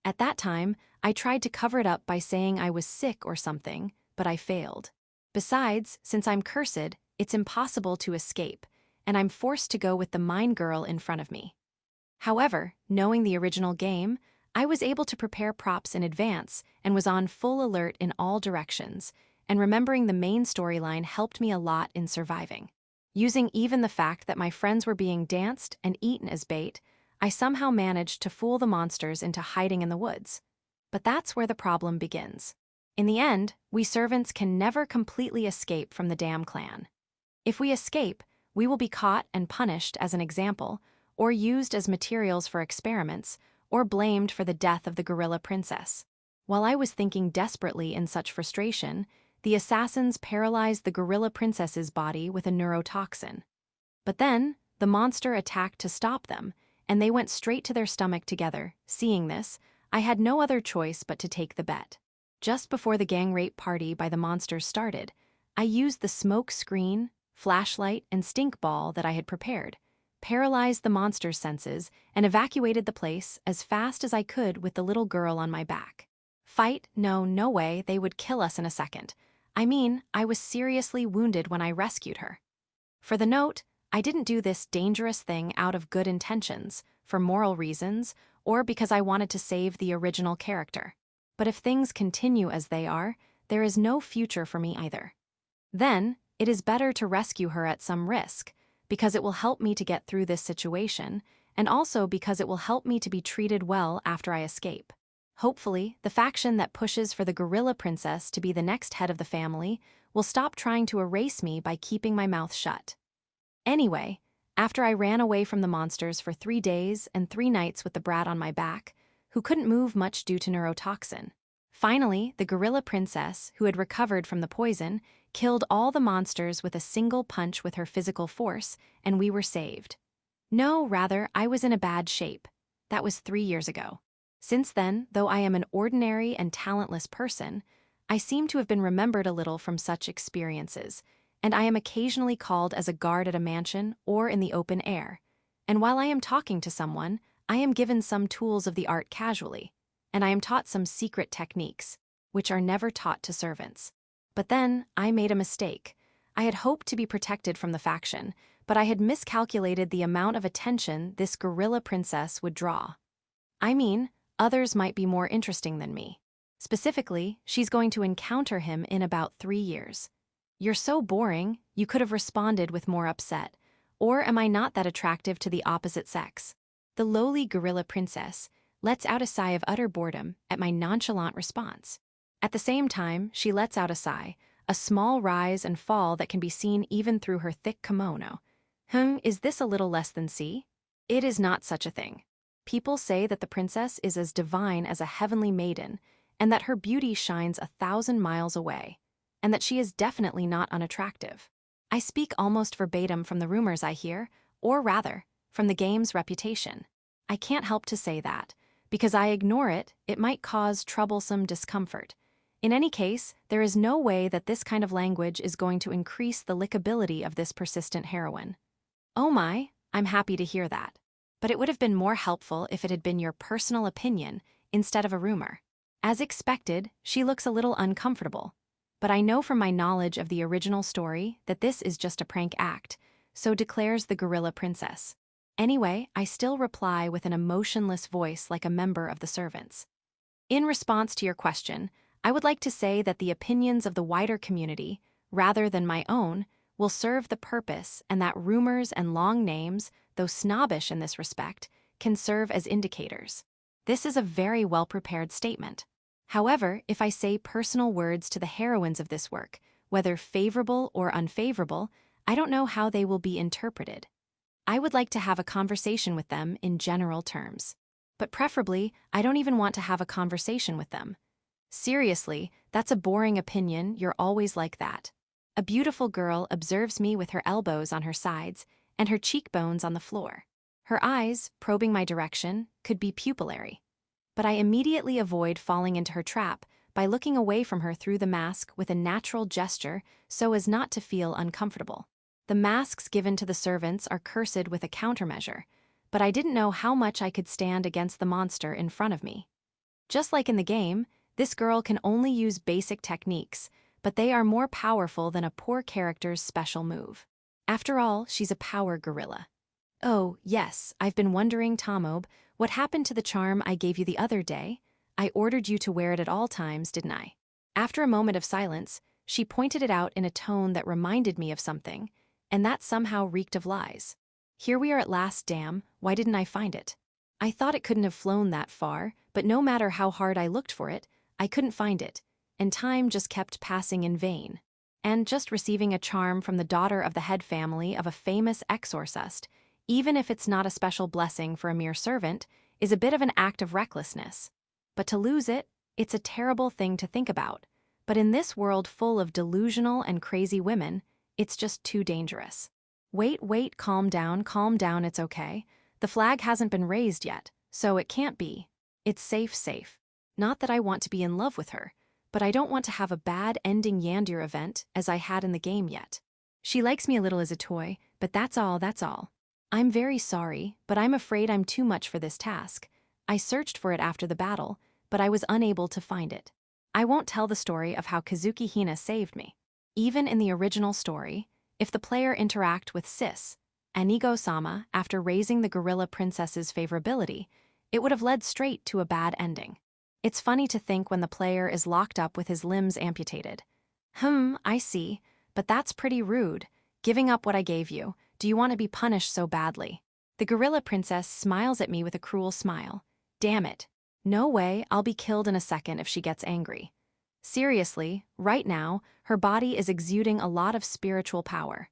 At that time, I tried to cover it up by saying I was sick or something, but I failed. Besides, since I'm cursed, it's impossible to escape, and I'm forced to go with the mine girl in front of me. However, knowing the original game, I was able to prepare props in advance and was on full alert in all directions, and remembering the main storyline helped me a lot in surviving. Using even the fact that my friends were being danced and eaten as bait, I somehow managed to fool the monsters into hiding in the woods. But that's where the problem begins. In the end, we servants can never completely escape from the damn clan. If we escape, we will be caught and punished as an example, or used as materials for experiments, or blamed for the death of the gorilla princess. While I was thinking desperately in such frustration, the assassins paralyzed the gorilla princess's body with a neurotoxin. But then, the monster attacked to stop them, and they went straight to their stomach together. Seeing this, I had no other choice but to take the bet. Just before the gang rape party by the monsters started, I used the smoke screen, flashlight, and stink ball that I had prepared, paralyzed the monster's senses, and evacuated the place as fast as I could with the little girl on my back. Fight? No way, they would kill us in a second. I mean, I was seriously wounded when I rescued her. For the note, I didn't do this dangerous thing out of good intentions, for moral reasons, or because I wanted to save the original character. But if things continue as they are, there is no future for me either. Then, it is better to rescue her at some risk, because it will help me to get through this situation, and also because it will help me to be treated well after I escape. Hopefully, the faction that pushes for the gorilla princess to be the next head of the family will stop trying to erase me by keeping my mouth shut. Anyway, after I ran away from the monsters for 3 days and 3 nights with the brat on my back, who couldn't move much due to neurotoxin, finally, the gorilla princess, who had recovered from the poison, killed all the monsters with a single punch with her physical force, and we were saved. No, rather, I was in a bad shape. That was 3 years ago. Since then, though I am an ordinary and talentless person, I seem to have been remembered a little from such experiences, and I am occasionally called as a guard at a mansion or in the open air. And while I am talking to someone, I am given some tools of the art casually, and I am taught some secret techniques, which are never taught to servants. But then, I made a mistake. I had hoped to be protected from the faction, but I had miscalculated the amount of attention this gorilla princess would draw. I mean, others might be more interesting than me. Specifically, she's going to encounter him in about 3 years. You're so boring, you could have responded with more upset. Or am I not that attractive to the opposite sex? The lowly gorilla princess lets out a sigh of utter boredom at my nonchalant response. At the same time, she lets out a sigh, a small rise and fall that can be seen even through her thick kimono. Is this a little less than C? It is not such a thing. People say that the princess is as divine as a heavenly maiden, and that her beauty shines 1,000 miles away, and that she is definitely not unattractive. I speak almost verbatim from the rumors I hear, or rather, from the game's reputation. I can't help to say that, because I ignore it, it might cause troublesome discomfort. In any case, there is no way that this kind of language is going to increase the lickability of this persistent heroine. Oh my, I'm happy to hear that. But it would have been more helpful if it had been your personal opinion instead of a rumor. As expected, she looks a little uncomfortable. But I know from my knowledge of the original story that this is just a prank act, so declares the gorilla princess. Anyway, I still reply with an emotionless voice like a member of the servants. In response to your question, I would like to say that the opinions of the wider community, rather than my own, will serve the purpose, and that rumors and long names, though snobbish in this respect, can serve as indicators. This is a very well-prepared statement. However, if I say personal words to the heroines of this work, whether favorable or unfavorable, I don't know how they will be interpreted. I would like to have a conversation with them in general terms. But preferably, I don't even want to have a conversation with them. Seriously, that's a boring opinion, you're always like that. A beautiful girl observes me with her elbows on her sides and her cheekbones on the floor. Her eyes, probing my direction, could be pupillary. But I immediately avoid falling into her trap by looking away from her through the mask with a natural gesture so as not to feel uncomfortable. The masks given to the servants are cursed with a countermeasure, but I didn't know how much I could stand against the monster in front of me. Just like in the game, this girl can only use basic techniques, but they are more powerful than a poor character's special move. After all, she's a power gorilla. Oh, yes, I've been wondering, Tomob, what happened to the charm I gave you the other day? I ordered you to wear it at all times, didn't I? After a moment of silence, she pointed it out in a tone that reminded me of something, and that somehow reeked of lies. Here we are at last, damn, why didn't I find it? I thought it couldn't have flown that far, but no matter how hard I looked for it, I couldn't find it, and time just kept passing in vain. And just receiving a charm from the daughter of the head family of a famous exorcist, even if it's not a special blessing for a mere servant, is a bit of an act of recklessness. But to lose it, it's a terrible thing to think about. But in this world full of delusional and crazy women, it's just too dangerous. Wait, calm down, it's okay. The flag hasn't been raised yet, so it can't be. It's safe. Not that I want to be in love with her, but I don't want to have a bad ending Yandere event as I had in the game yet. She likes me a little as a toy, but that's all. I'm very sorry, but I'm afraid I'm too much for this task. I searched for it after the battle, but I was unable to find it. I won't tell the story of how Kazuki Hina saved me. Even in the original story, if the player interact with Sis, Anigo-sama, after raising the gorilla princess's favorability, it would have led straight to a bad ending. It's funny to think when the player is locked up with his limbs amputated. I see, but that's pretty rude. Giving up what I gave you, do you want to be punished so badly? The gorilla princess smiles at me with a cruel smile. Damn it. No way, I'll be killed in a second if she gets angry. Seriously, right now, her body is exuding a lot of spiritual power.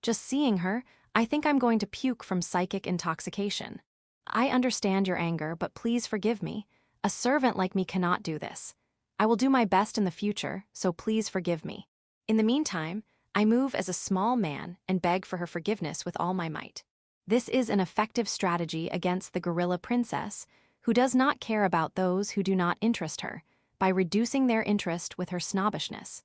Just seeing her, I think I'm going to puke from psychic intoxication. I understand your anger, but please forgive me. A servant like me cannot do this. I will do my best in the future, so please forgive me. In the meantime, I move as a small man and beg for her forgiveness with all my might. This is an effective strategy against the gorilla princess, who does not care about those who do not interest her, by reducing their interest with her snobbishness.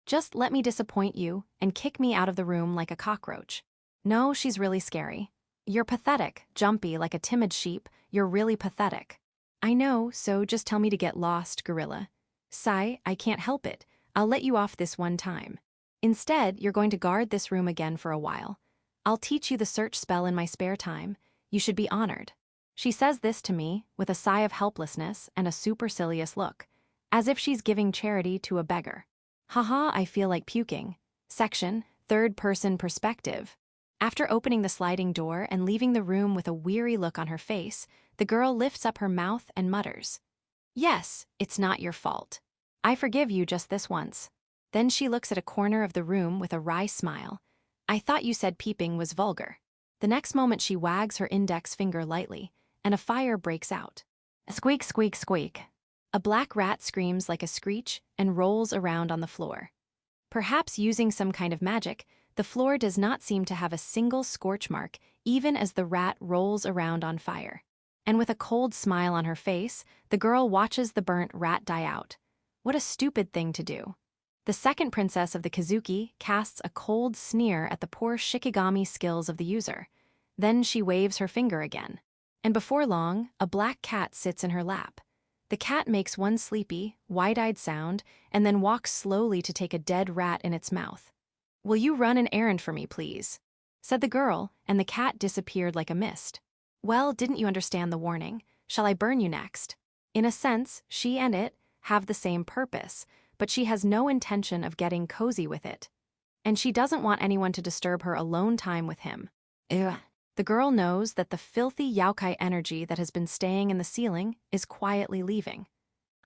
Just let me disappoint you and kick me out of the room like a cockroach. No, she's really scary. You're pathetic, jumpy like a timid sheep, you're really pathetic. I know, so just tell me to get lost, gorilla. Sigh, I can't help it. I'll let you off this one time. Instead, you're going to guard this room again for a while. I'll teach you the search spell in my spare time. You should be honored. She says this to me with a sigh of helplessness and a supercilious look. as if she's giving charity to a beggar. Haha, I feel like puking. Section, third-person perspective. After opening the sliding door and leaving the room with a weary look on her face, the girl lifts up her mouth and mutters, "Yes, it's not your fault. I forgive you just this once." Then she looks at a corner of the room with a wry smile. "I thought you said peeping was vulgar." The next moment she wags her index finger lightly, and a fire breaks out. Squeak, squeak, squeak. A black rat screams like a screech and rolls around on the floor. Perhaps using some kind of magic, the floor does not seem to have a single scorch mark, even as the rat rolls around on fire. And with a cold smile on her face, the girl watches the burnt rat die out. What a stupid thing to do. The second princess of the Kazuki casts a cold sneer at the poor Shikigami skills of the user. Then she waves her finger again. And before long, a black cat sits in her lap. The cat makes one sleepy, wide-eyed sound and then walks slowly to take a dead rat in its mouth. "Will you run an errand for me, please?" said the girl, and the cat disappeared like a mist. "Well, didn't you understand the warning? Shall I burn you next?" In a sense, she and it have the same purpose, but she has no intention of getting cozy with it. And she doesn't want anyone to disturb her alone time with him. Ugh. The girl knows that the filthy Youkai energy that has been staying in the ceiling is quietly leaving.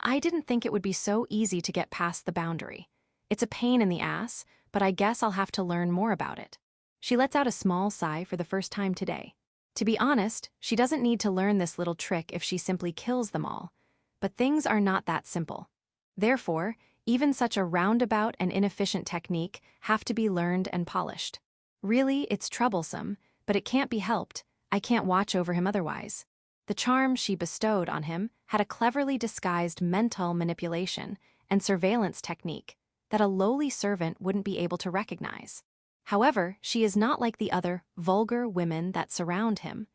I didn't think it would be so easy to get past the boundary. It's a pain in the ass, but I guess I'll have to learn more about it. She lets out a small sigh for the first time today. To be honest, she doesn't need to learn this little trick if she simply kills them all. But things are not that simple. Therefore, even such a roundabout and inefficient technique have to be learned and polished. Really, it's troublesome, but it can't be helped. I can't watch over him otherwise. The charm she bestowed on him had a cleverly disguised mental manipulation and surveillance technique that a lowly servant wouldn't be able to recognize. However, she is not like the other vulgar women that surround him.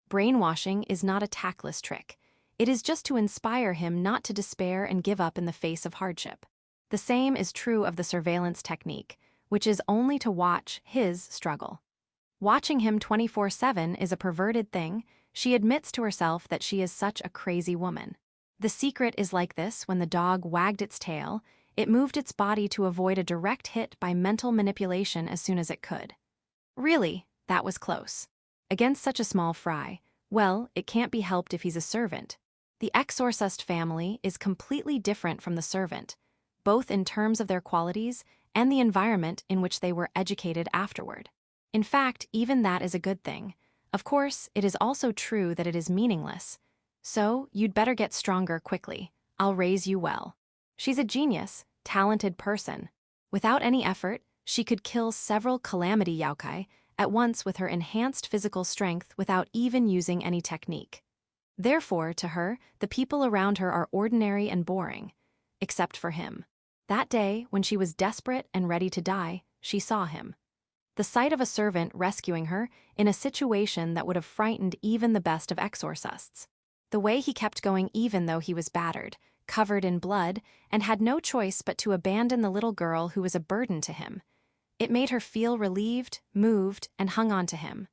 Brainwashing is not a tactless trick. It is just to inspire him not to despair and give up in the face of hardship. The same is true of the surveillance technique, which is only to watch his struggle. Watching him 24/7 is a perverted thing. She admits to herself that she is such a crazy woman. The secret is like this: when the dog wagged its tail, it moved its body to avoid a direct hit by mental manipulation as soon as it could. Really, that was close. Against such a small fry, well, it can't be helped if he's a servant. The Exorcist family is completely different from the servant, both in terms of their qualities and the environment in which they were educated afterward. In fact, even that is a good thing. Of course, it is also true that it is meaningless. So, you'd better get stronger quickly. I'll raise you well. She's a genius, talented person. Without any effort, she could kill several calamity Youkai at once with her enhanced physical strength without even using any technique. Therefore, to her, the people around her are ordinary and boring. Except for him. That day, when she was desperate and ready to die, she saw him. The sight of a servant rescuing her in a situation that would have frightened even the best of exorcists. The way he kept going even though he was battered, covered in blood, and had no choice but to abandon the little girl who was a burden to him. It made her feel relieved, moved, and hung on to him.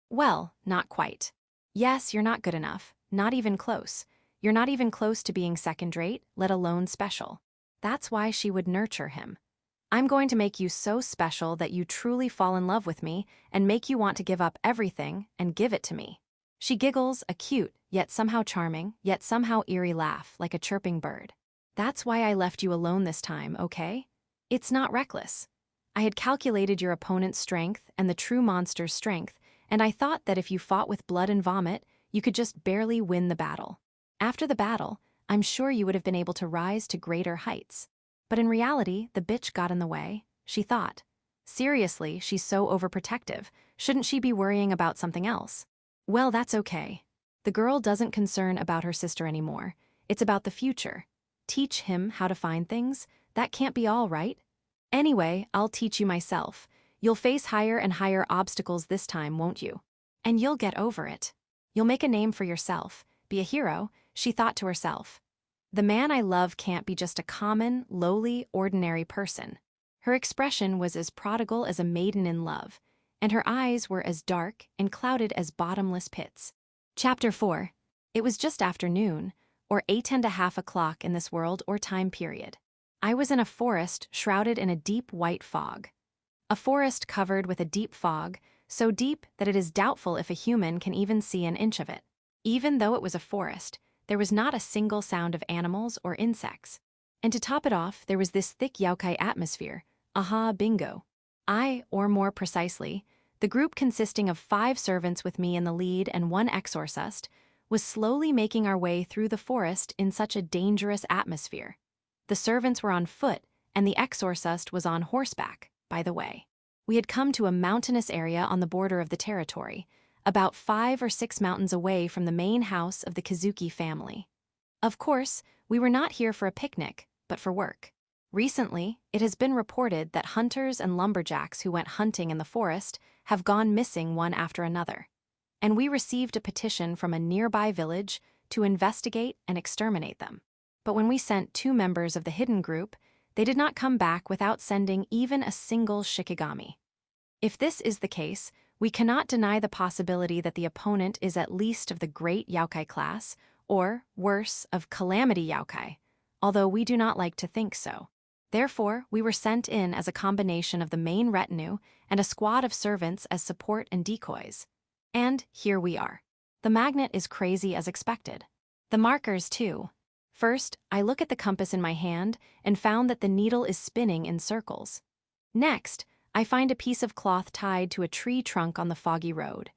Well, not quite. Yes, you're not good enough, not even close. You're not even close to being second-rate, let alone special. That's why she would nurture him. I'm going to make you so special that you truly fall in love with me and make you want to give up everything and give it to me. She giggles, a cute, yet somehow charming, yet somehow eerie laugh like a chirping bird. That's why I left you alone this time, okay? It's not reckless. I had calculated your opponent's strength and the true monster's strength, and I thought that if you fought with blood and vomit, you could just barely win the battle. After the battle, I'm sure you would have been able to rise to greater heights. But in reality, the bitch got in the way, she thought. Seriously, she's so overprotective. Shouldn't she be worrying about something else? Well, that's okay. The girl doesn't concern about her sister anymore. It's about the future. Teach him how to find things? That can't be all, right? Anyway, I'll teach you myself. You'll face higher and higher obstacles this time, won't you? And you'll get over it. You'll make a name for yourself. Be a hero, she thought to herself. The man I love can't be just a common, lowly, ordinary person. Her expression was as prodigal as a maiden in love, and her eyes were as dark and clouded as bottomless pits. Chapter 4. It was just after noon, or 8:30 in this world or time period. I was in a forest shrouded in a deep white fog. A forest covered with a deep fog, so deep that it is doubtful if a human can even see an inch of it. Even though it was a forest, there was not a single sound of animals or insects. And to top it off, there was this thick Youkai atmosphere. Aha, bingo. Or more precisely, the group consisting of 5 servants with me in the lead and 1 exorcist, was slowly making our way through the forest in such a dangerous atmosphere. The servants were on foot, and the exorcist was on horseback, by the way. We had come to a mountainous area on the border of the territory, about 5 or 6 mountains away from the main house of the Kazuki family. Of course, we were not here for a picnic, but for work. Recently, it has been reported that hunters and lumberjacks who went hunting in the forest have gone missing one after another, and we received a petition from a nearby village to investigate and exterminate them. But when we sent 2 members of the hidden group, they did not come back without sending even a single shikigami. If this is the case, we cannot deny the possibility that the opponent is at least of the great Youkai class, or, worse, of calamity Youkai, although we do not like to think so. Therefore, we were sent in as a combination of the main retinue and a squad of servants as support and decoys. And here we are. The magnet is crazy as expected. The markers, too. First, I look at the compass in my hand and found that the needle is spinning in circles. Next, I find a piece of cloth tied to a tree trunk on the foggy road.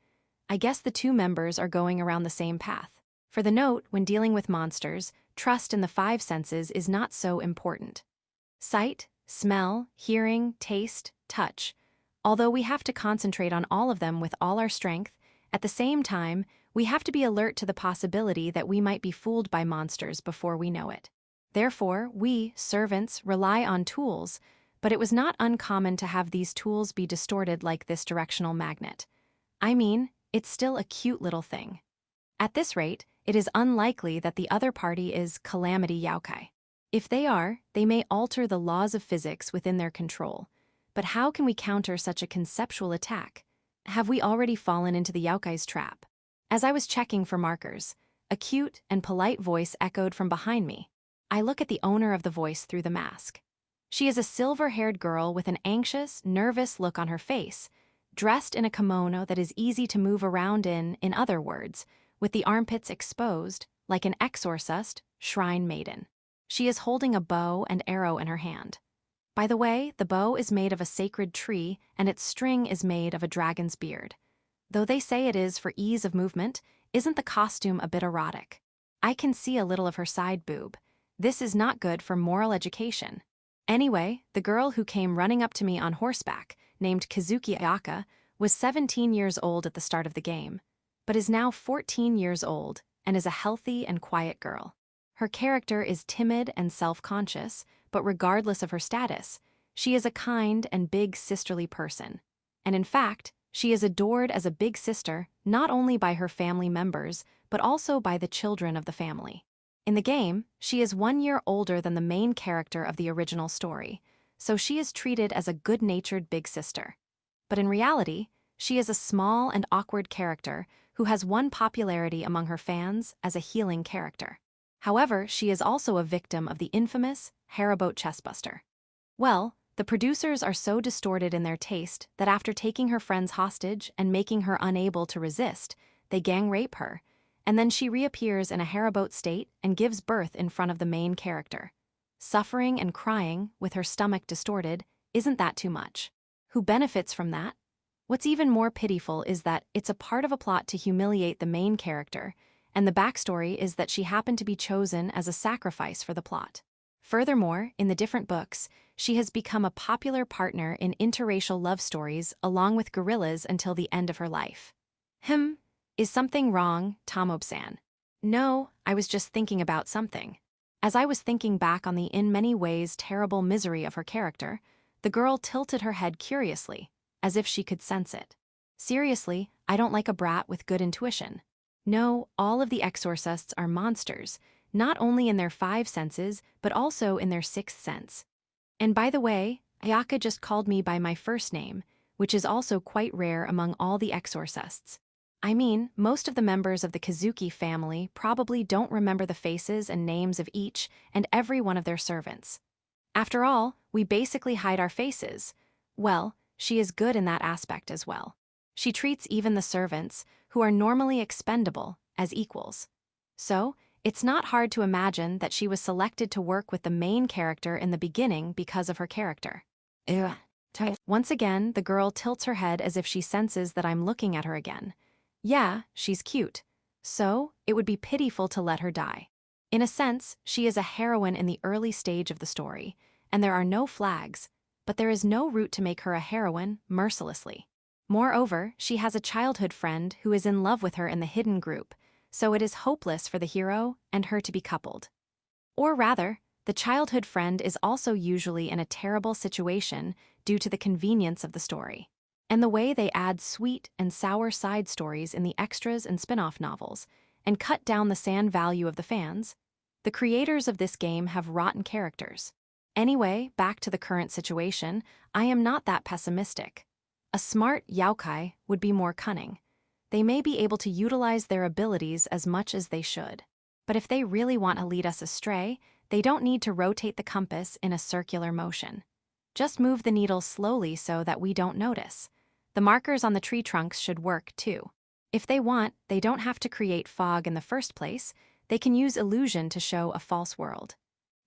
I guess the 2 members are going around the same path. For the note, when dealing with monsters, trust in the 5 senses is not so important. Sight, smell, hearing, taste, touch. Although we have to concentrate on all of them with all our strength, at the same time, we have to be alert to the possibility that we might be fooled by monsters before we know it. Therefore, we, servants, rely on tools, but it was not uncommon to have these tools be distorted like this directional magnet. I mean, it's still a cute little thing. At this rate, it is unlikely that the other party is calamity Youkai. If they are, they may alter the laws of physics within their control. But how can we counter such a conceptual attack? Have we already fallen into the Youkai's trap? As I was checking for markers, a cute and polite voice echoed from behind me. I look at the owner of the voice through the mask. She is a silver-haired girl with an anxious, nervous look on her face, dressed in a kimono that is easy to move around in other words, with the armpits exposed, like an exorcist, shrine maiden. She is holding a bow and arrow in her hand. By the way, the bow is made of a sacred tree, and its string is made of a dragon's beard. Though they say it is for ease of movement, isn't the costume a bit erotic? I can see a little of her side boob. This is not good for moral education. Anyway, the girl who came running up to me on horseback, named Kazuki Ayaka, was 17 years old at the start of the game, but is now 14 years old and is a healthy and quiet girl. Her character is timid and self-conscious, but regardless of her status, she is a kind and big sisterly person. And in fact, she is adored as a big sister not only by her family members, but also by the children of the family. In the game, she is 1 year older than the main character of the original story, so she is treated as a good-natured big sister. But in reality, she is a small and awkward character who has won popularity among her fans as a healing character. However, she is also a victim of the infamous Haribo chestbuster. Well, the producers are so distorted in their taste that after taking her friends hostage and making her unable to resist, they gang rape her, and then she reappears in a Haribo state and gives birth in front of the main character. Suffering and crying, with her stomach distorted, isn't that too much? Who benefits from that? What's even more pitiful is that it's a part of a plot to humiliate the main character, and the backstory is that she happened to be chosen as a sacrifice for the plot. Furthermore, in the different books, she has become a popular partner in interracial love stories along with gorillas until the end of her life. Is something wrong, Tomob-san? No, I was just thinking about something. As I was thinking back on the in many ways terrible misery of her character, the girl tilted her head curiously, as if she could sense it. Seriously, I don't like a brat with good intuition. No, all of the exorcists are monsters, not only in their 5 senses, but also in their 6th sense. And by the way, Ayaka just called me by my first name, which is also quite rare among all the exorcists. I mean, most of the members of the Kazuki family probably don't remember the faces and names of each and every one of their servants. After all, we basically hide our faces. Well, she is good in that aspect as well. She treats even the servants, who are normally expendable, as equals. So, it's not hard to imagine that she was selected to work with the main character in the beginning because of her character. Ugh. Once again, the girl tilts her head as if she senses that I'm looking at her again. Yeah, she's cute. So, it would be pitiful to let her die. In a sense, she is a heroine in the early stage of the story, and there are no flags, but there is no route to make her a heroine mercilessly. Moreover, she has a childhood friend who is in love with her in the hidden group, so it is hopeless for the hero and her to be coupled. Or rather, the childhood friend is also usually in a terrible situation due to the convenience of the story. And the way they add sweet and sour side stories in the extras and spin-off novels, and cut down the sand value of the fans, the creators of this game have rotten characters. Anyway, back to the current situation, I am not that pessimistic. A smart Youkai would be more cunning. They may be able to utilize their abilities as much as they should. But if they really want to lead us astray, they don't need to rotate the compass in a circular motion. Just move the needle slowly so that we don't notice. The markers on the tree trunks should work too. If they want, they don't have to create fog in the first place. They can use illusion to show a false world.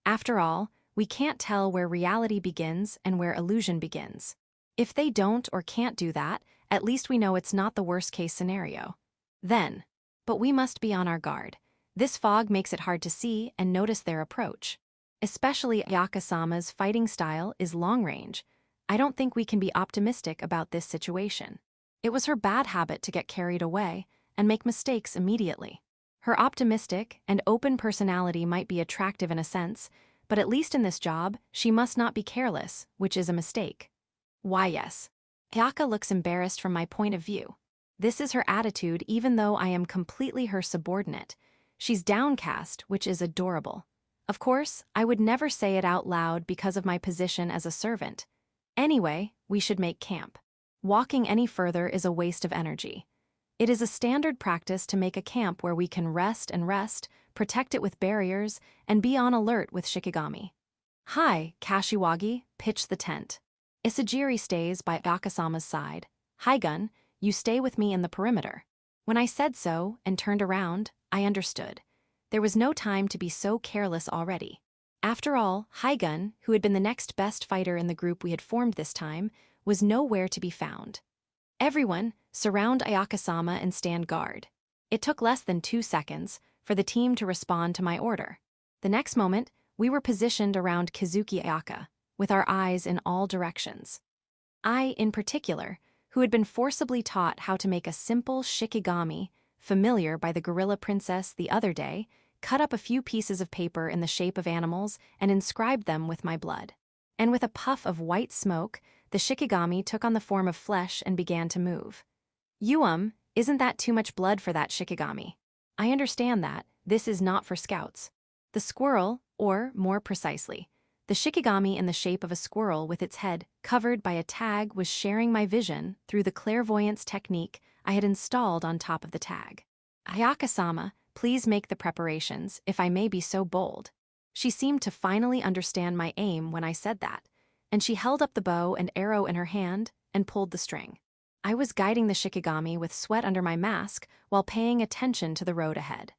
After all, we can't tell where reality begins and where illusion begins. If they don't or can't do that, at least we know it's not the worst-case scenario. But we must be on our guard. This fog makes it hard to see and notice their approach. Especially Ayaka-sama's fighting style is long-range. I don't think we can be optimistic about this situation. It was her bad habit to get carried away and make mistakes immediately. Her optimistic and open personality might be attractive in a sense, but at least in this job, she must not be careless, which is a mistake. Why yes. Ayaka looks embarrassed from my point of view. This is her attitude even though I am completely her subordinate. She's downcast, which is adorable. Of course, I would never say it out loud because of my position as a servant. Anyway, we should make camp. Walking any further is a waste of energy. It is a standard practice to make a camp where we can rest, protect it with barriers, and be on alert with Shikigami. Hi, Kashiwagi, pitch the tent. Isajiri stays by Ayaka-sama's side. Hi-gun, you stay with me in the perimeter. When I said so and turned around, I understood. There was no time to be so careless already. After all, Hi-gun, who had been the next best fighter in the group we had formed this time, was nowhere to be found. Everyone, surround Ayaka-sama and stand guard. It took less than 2 seconds for the team to respond to my order. The next moment, we were positioned around Kazuki Ayaka, with our eyes in all directions. I, in particular, who had been forcibly taught how to make a simple shikigami, familiar by the gorilla princess the other day, cut up a few pieces of paper in the shape of animals and inscribed them with my blood. And with a puff of white smoke, the shikigami took on the form of flesh and began to move. Isn't that too much blood for that shikigami? I understand that. This is not for scouts. The squirrel, or more precisely, the shikigami in the shape of a squirrel with its head covered by a tag was sharing my vision through the clairvoyance technique I had installed on top of the tag. Ayaka-sama, please make the preparations, if I may be so bold. She seemed to finally understand my aim when I said that, and she held up the bow and arrow in her hand and pulled the string. I was guiding the shikigami with sweat under my mask while paying attention to the road ahead.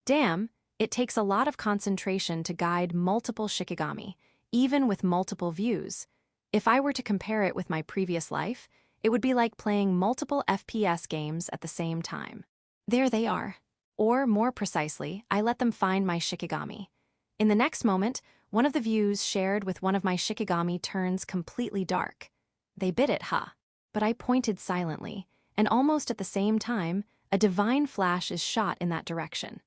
Damn, it takes a lot of concentration to guide multiple shikigami, even with multiple views. If I were to compare it with my previous life, it would be like playing multiple FPS games at the same time. There they are. Or, more precisely, I let them find my shikigami. In the next moment, one of the views shared with one of my shikigami turns completely dark. They bit it, huh? But I pointed silently, and almost at the same time, a divine flash is shot in that direction.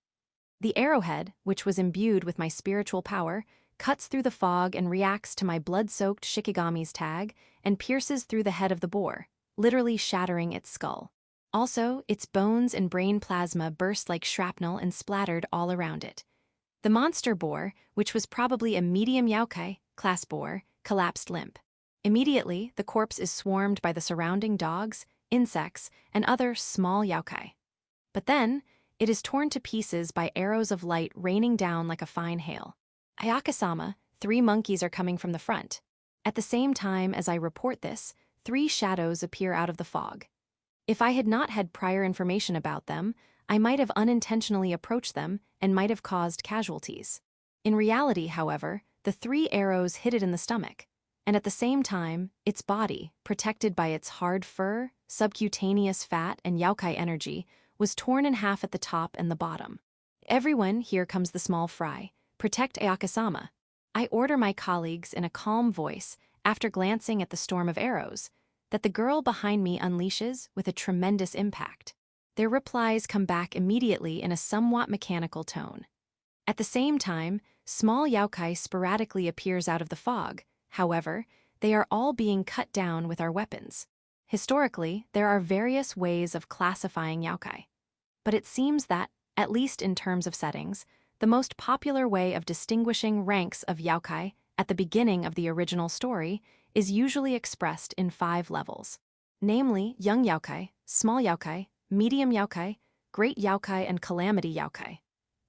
The arrowhead, which was imbued with my spiritual power, cuts through the fog and reacts to my blood-soaked shikigami's tag and pierces through the head of the boar, literally shattering its skull. Also, its bones and brain plasma burst like shrapnel and splattered all around it. The monster boar, which was probably a medium Youkai class boar, collapsed limp. Immediately, the corpse is swarmed by the surrounding dogs, insects, and other small yokai. But then, it is torn to pieces by arrows of light raining down like a fine hail. Ayaka-sama, 3 monkeys are coming from the front. At the same time as I report this, 3 shadows appear out of the fog. If I had not had prior information about them, I might have unintentionally approached them and might have caused casualties. In reality, however, the 3 arrows hit it in the stomach, and at the same time, its body, protected by its hard fur, subcutaneous fat, and yokai energy, was torn in half at the top and the bottom. Everyone, here comes the small fry. Protect Ayaka-sama. I order my colleagues in a calm voice, after glancing at the storm of arrows, that the girl behind me unleashes with a tremendous impact. Their replies come back immediately in a somewhat mechanical tone. At the same time, small yokai sporadically appears out of the fog. However, they are all being cut down with our weapons. Historically, there are various ways of classifying yokai. But it seems that, at least in terms of settings, the most popular way of distinguishing ranks of yokai at the beginning of the original story is usually expressed in 5 levels. Namely, young yokai, small yokai, medium yokai, great yokai, and calamity yokai.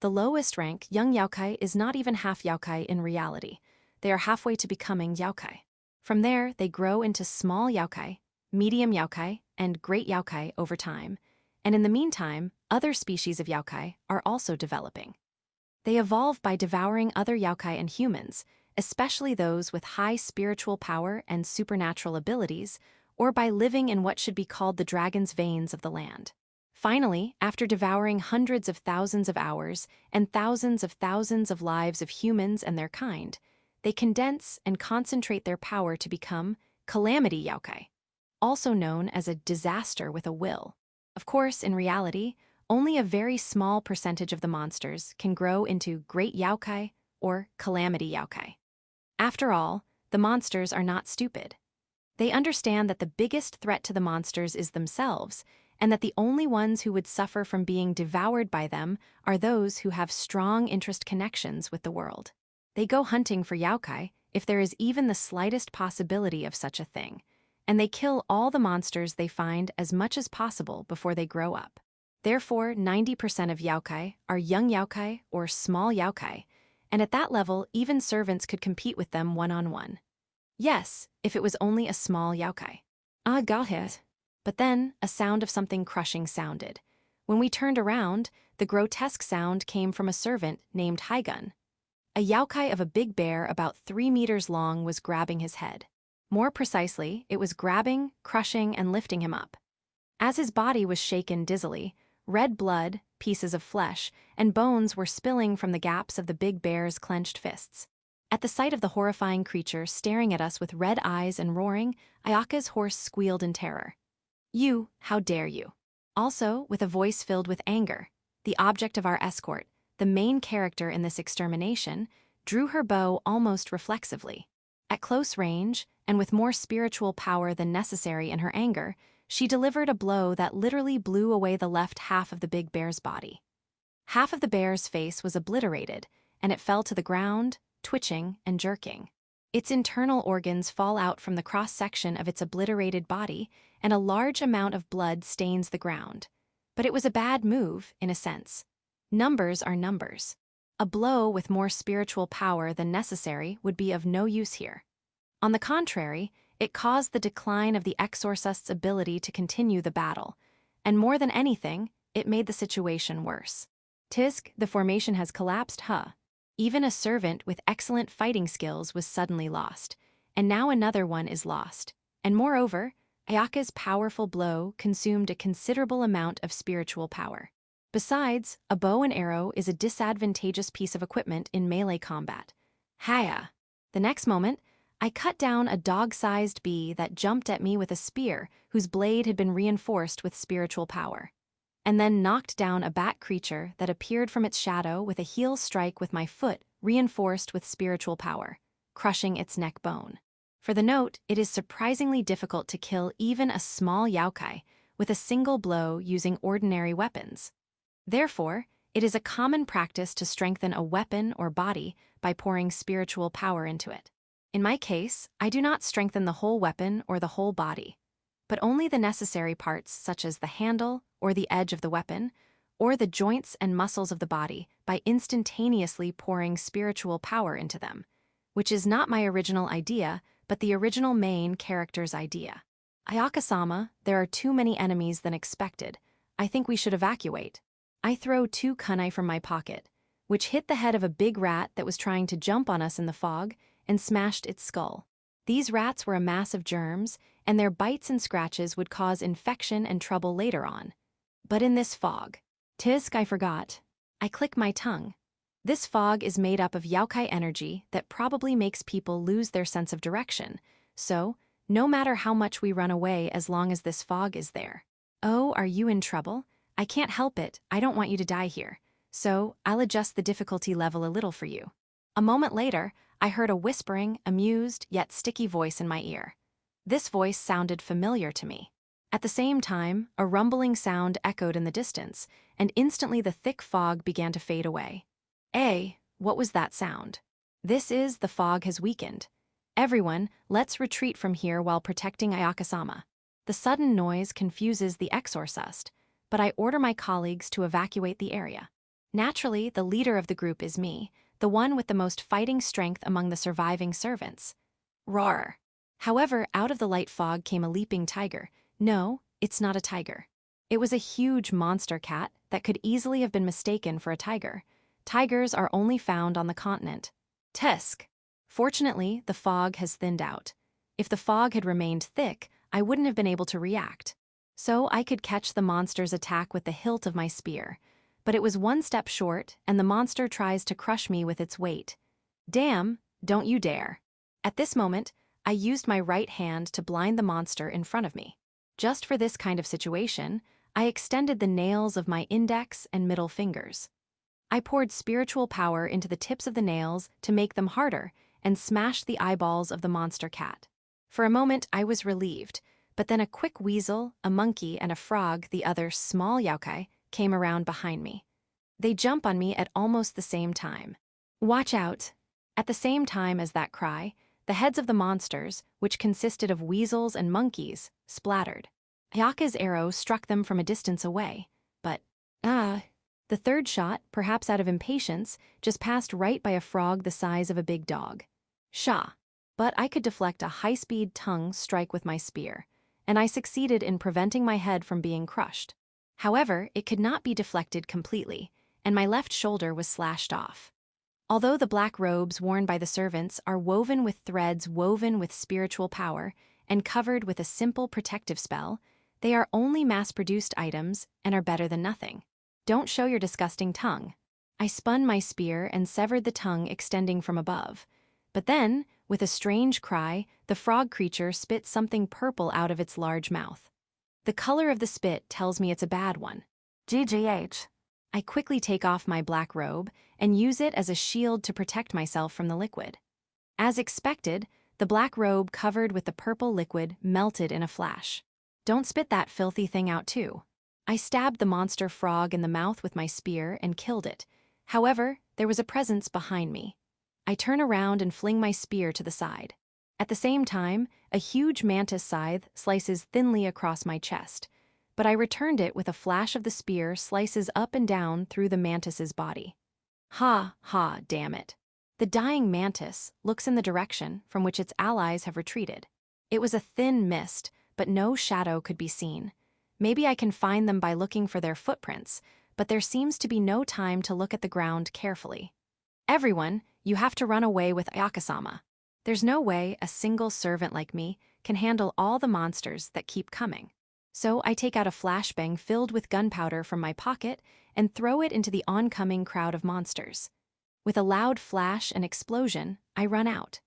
The lowest rank, young yokai, is not even half yokai in reality. They are halfway to becoming yokai. From there, they grow into small yokai, medium yokai, and great yokai over time, and in the meantime, other species of yokai are also developing. They evolve by devouring other yokai and humans, especially those with high spiritual power and supernatural abilities, or by living in what should be called the dragon's veins of the land. Finally, after devouring hundreds of thousands of hours and thousands of lives of humans and their kind, they condense and concentrate their power to become calamity yokai, also known as a disaster with a will. Of course, in reality, only a very small percentage of the monsters can grow into great yokai or calamity yokai. After all, the monsters are not stupid. They understand that the biggest threat to the monsters is themselves, and that the only ones who would suffer from being devoured by them are those who have strong interest connections with the world. They go hunting for yokai if there is even the slightest possibility of such a thing, and they kill all the monsters they find as much as possible before they grow up. Therefore, 90% of yokai are young yokai or small yokai, and at that level, even servants could compete with them one-on-one. Yes, if it was only a small yokai. Ah, got it. But then, a sound of something crushing sounded. When we turned around, the grotesque sound came from a servant named Haigun. A yokai of a big bear about 3 meters long was grabbing his head. More precisely, it was grabbing, crushing, and lifting him up. As his body was shaken dizzily, red blood, pieces of flesh, and bones were spilling from the gaps of the big bear's clenched fists. At the sight of the horrifying creature staring at us with red eyes and roaring, Ayaka's horse squealed in terror. "You, how dare you?" Also, with a voice filled with anger, the object of our escort, the main character in this extermination, drew her bow almost reflexively. At close range, and with more spiritual power than necessary in her anger, she delivered a blow that literally blew away the left half of the big bear's body. Half of the bear's face was obliterated, and it fell to the ground, twitching and jerking. Its internal organs fall out from the cross-section of its obliterated body, and a large amount of blood stains the ground. But it was a bad move, in a sense. Numbers are numbers. A blow with more spiritual power than necessary would be of no use here. On the contrary, it caused the decline of the Exorcist's ability to continue the battle, and more than anything, it made the situation worse. Tisk, the formation has collapsed, huh? Even a servant with excellent fighting skills was suddenly lost, and now another one is lost. And moreover, Ayaka's powerful blow consumed a considerable amount of spiritual power. Besides, a bow and arrow is a disadvantageous piece of equipment in melee combat. Haya! The next moment, I cut down a dog-sized bee that jumped at me with a spear whose blade had been reinforced with spiritual power, and then knocked down a bat creature that appeared from its shadow with a heel strike with my foot reinforced with spiritual power, crushing its neck bone. For the note, it is surprisingly difficult to kill even a small yokai with a single blow using ordinary weapons. Therefore, it is a common practice to strengthen a weapon or body by pouring spiritual power into it. In my case, I do not strengthen the whole weapon or the whole body. but only the necessary parts such as the handle or the edge of the weapon, or the joints and muscles of the body by instantaneously pouring spiritual power into them, which is not my original idea, but the original main character's idea. Ayaka-sama, there are too many enemies than expected. I think we should evacuate. I throw 2 kunai from my pocket, which hit the head of a big rat that was trying to jump on us in the fog and smashed its skull. These rats were a mass of germs, and their bites and scratches would cause infection and trouble later on. But in this fog, I forgot. I click my tongue. This fog is made up of Youkai energy that probably makes people lose their sense of direction, so no matter how much we run away as long as this fog is there. Oh, are you in trouble? I can't help it, I don't want you to die here, so I'll adjust the difficulty level a little for you. A moment later, I heard a whispering, amused, yet sticky voice in my ear. This voice sounded familiar to me. At the same time, a rumbling sound echoed in the distance, and instantly the thick fog began to fade away. What was that sound? This is the fog has weakened. Everyone, let's retreat from here while protecting Ayaka-sama. The sudden noise confuses the exorcist, but I order my colleagues to evacuate the area. Naturally, the leader of the group is me, the one with the most fighting strength among the surviving servants. Roar! However, out of the light fog came a leaping tiger. No, it's not a tiger. It was a huge monster cat that could easily have been mistaken for a tiger. Tigers are only found on the continent. Tisk! Fortunately, the fog has thinned out. If the fog had remained thick, I wouldn't have been able to react. So I could catch the monster's attack with the hilt of my spear. But it was 1 step short, and the monster tries to crush me with its weight. Damn, don't you dare. At this moment, I used my right hand to blind the monster in front of me. Just for this kind of situation, I extended the nails of my index and middle fingers. I poured spiritual power into the tips of the nails to make them harder and smashed the eyeballs of the monster cat. For a moment, I was relieved, but then a quick weasel, a monkey, and a frog, the other small Youkai, came around behind me. They jump on me at almost the same time. Watch out! At the same time as that cry, the heads of the monsters, which consisted of weasels and monkeys, splattered. Ayaka's arrow struck them from a distance away, but, the third shot, perhaps out of impatience, just passed right by a frog the size of a big dog. Shah! But I could deflect a high-speed tongue strike with my spear, and I succeeded in preventing my head from being crushed. However, it could not be deflected completely, and my left shoulder was slashed off. Although the black robes worn by the servants are woven with threads woven with spiritual power and covered with a simple protective spell, they are only mass-produced items and are better than nothing. Don't show your disgusting tongue. I spun my spear and severed the tongue extending from above. But then, with a strange cry, the frog creature spit something purple out of its large mouth. The color of the spit tells me it's a bad one. GGH. I quickly take off my black robe and use it as a shield to protect myself from the liquid. As expected, the black robe covered with the purple liquid melted in a flash. Don't spit that filthy thing out too. I stabbed the monster frog in the mouth with my spear and killed it. However, there was a presence behind me. I turn around and fling my spear to the side. At the same time, a huge mantis scythe slices thinly across my chest, but I returned it with a flash of the spear slices up and down through the mantis's body. Ha, damn it. The dying mantis looks in the direction from which its allies have retreated. It was a thin mist, but no shadow could be seen. Maybe I can find them by looking for their footprints, but there seems to be no time to look at the ground carefully. Everyone, you have to run away with Ayaka-sama. There's no way a single servant like me can handle all the monsters that keep coming. So I take out a flashbang filled with gunpowder from my pocket and throw it into the oncoming crowd of monsters. With a loud flash and explosion, I run out.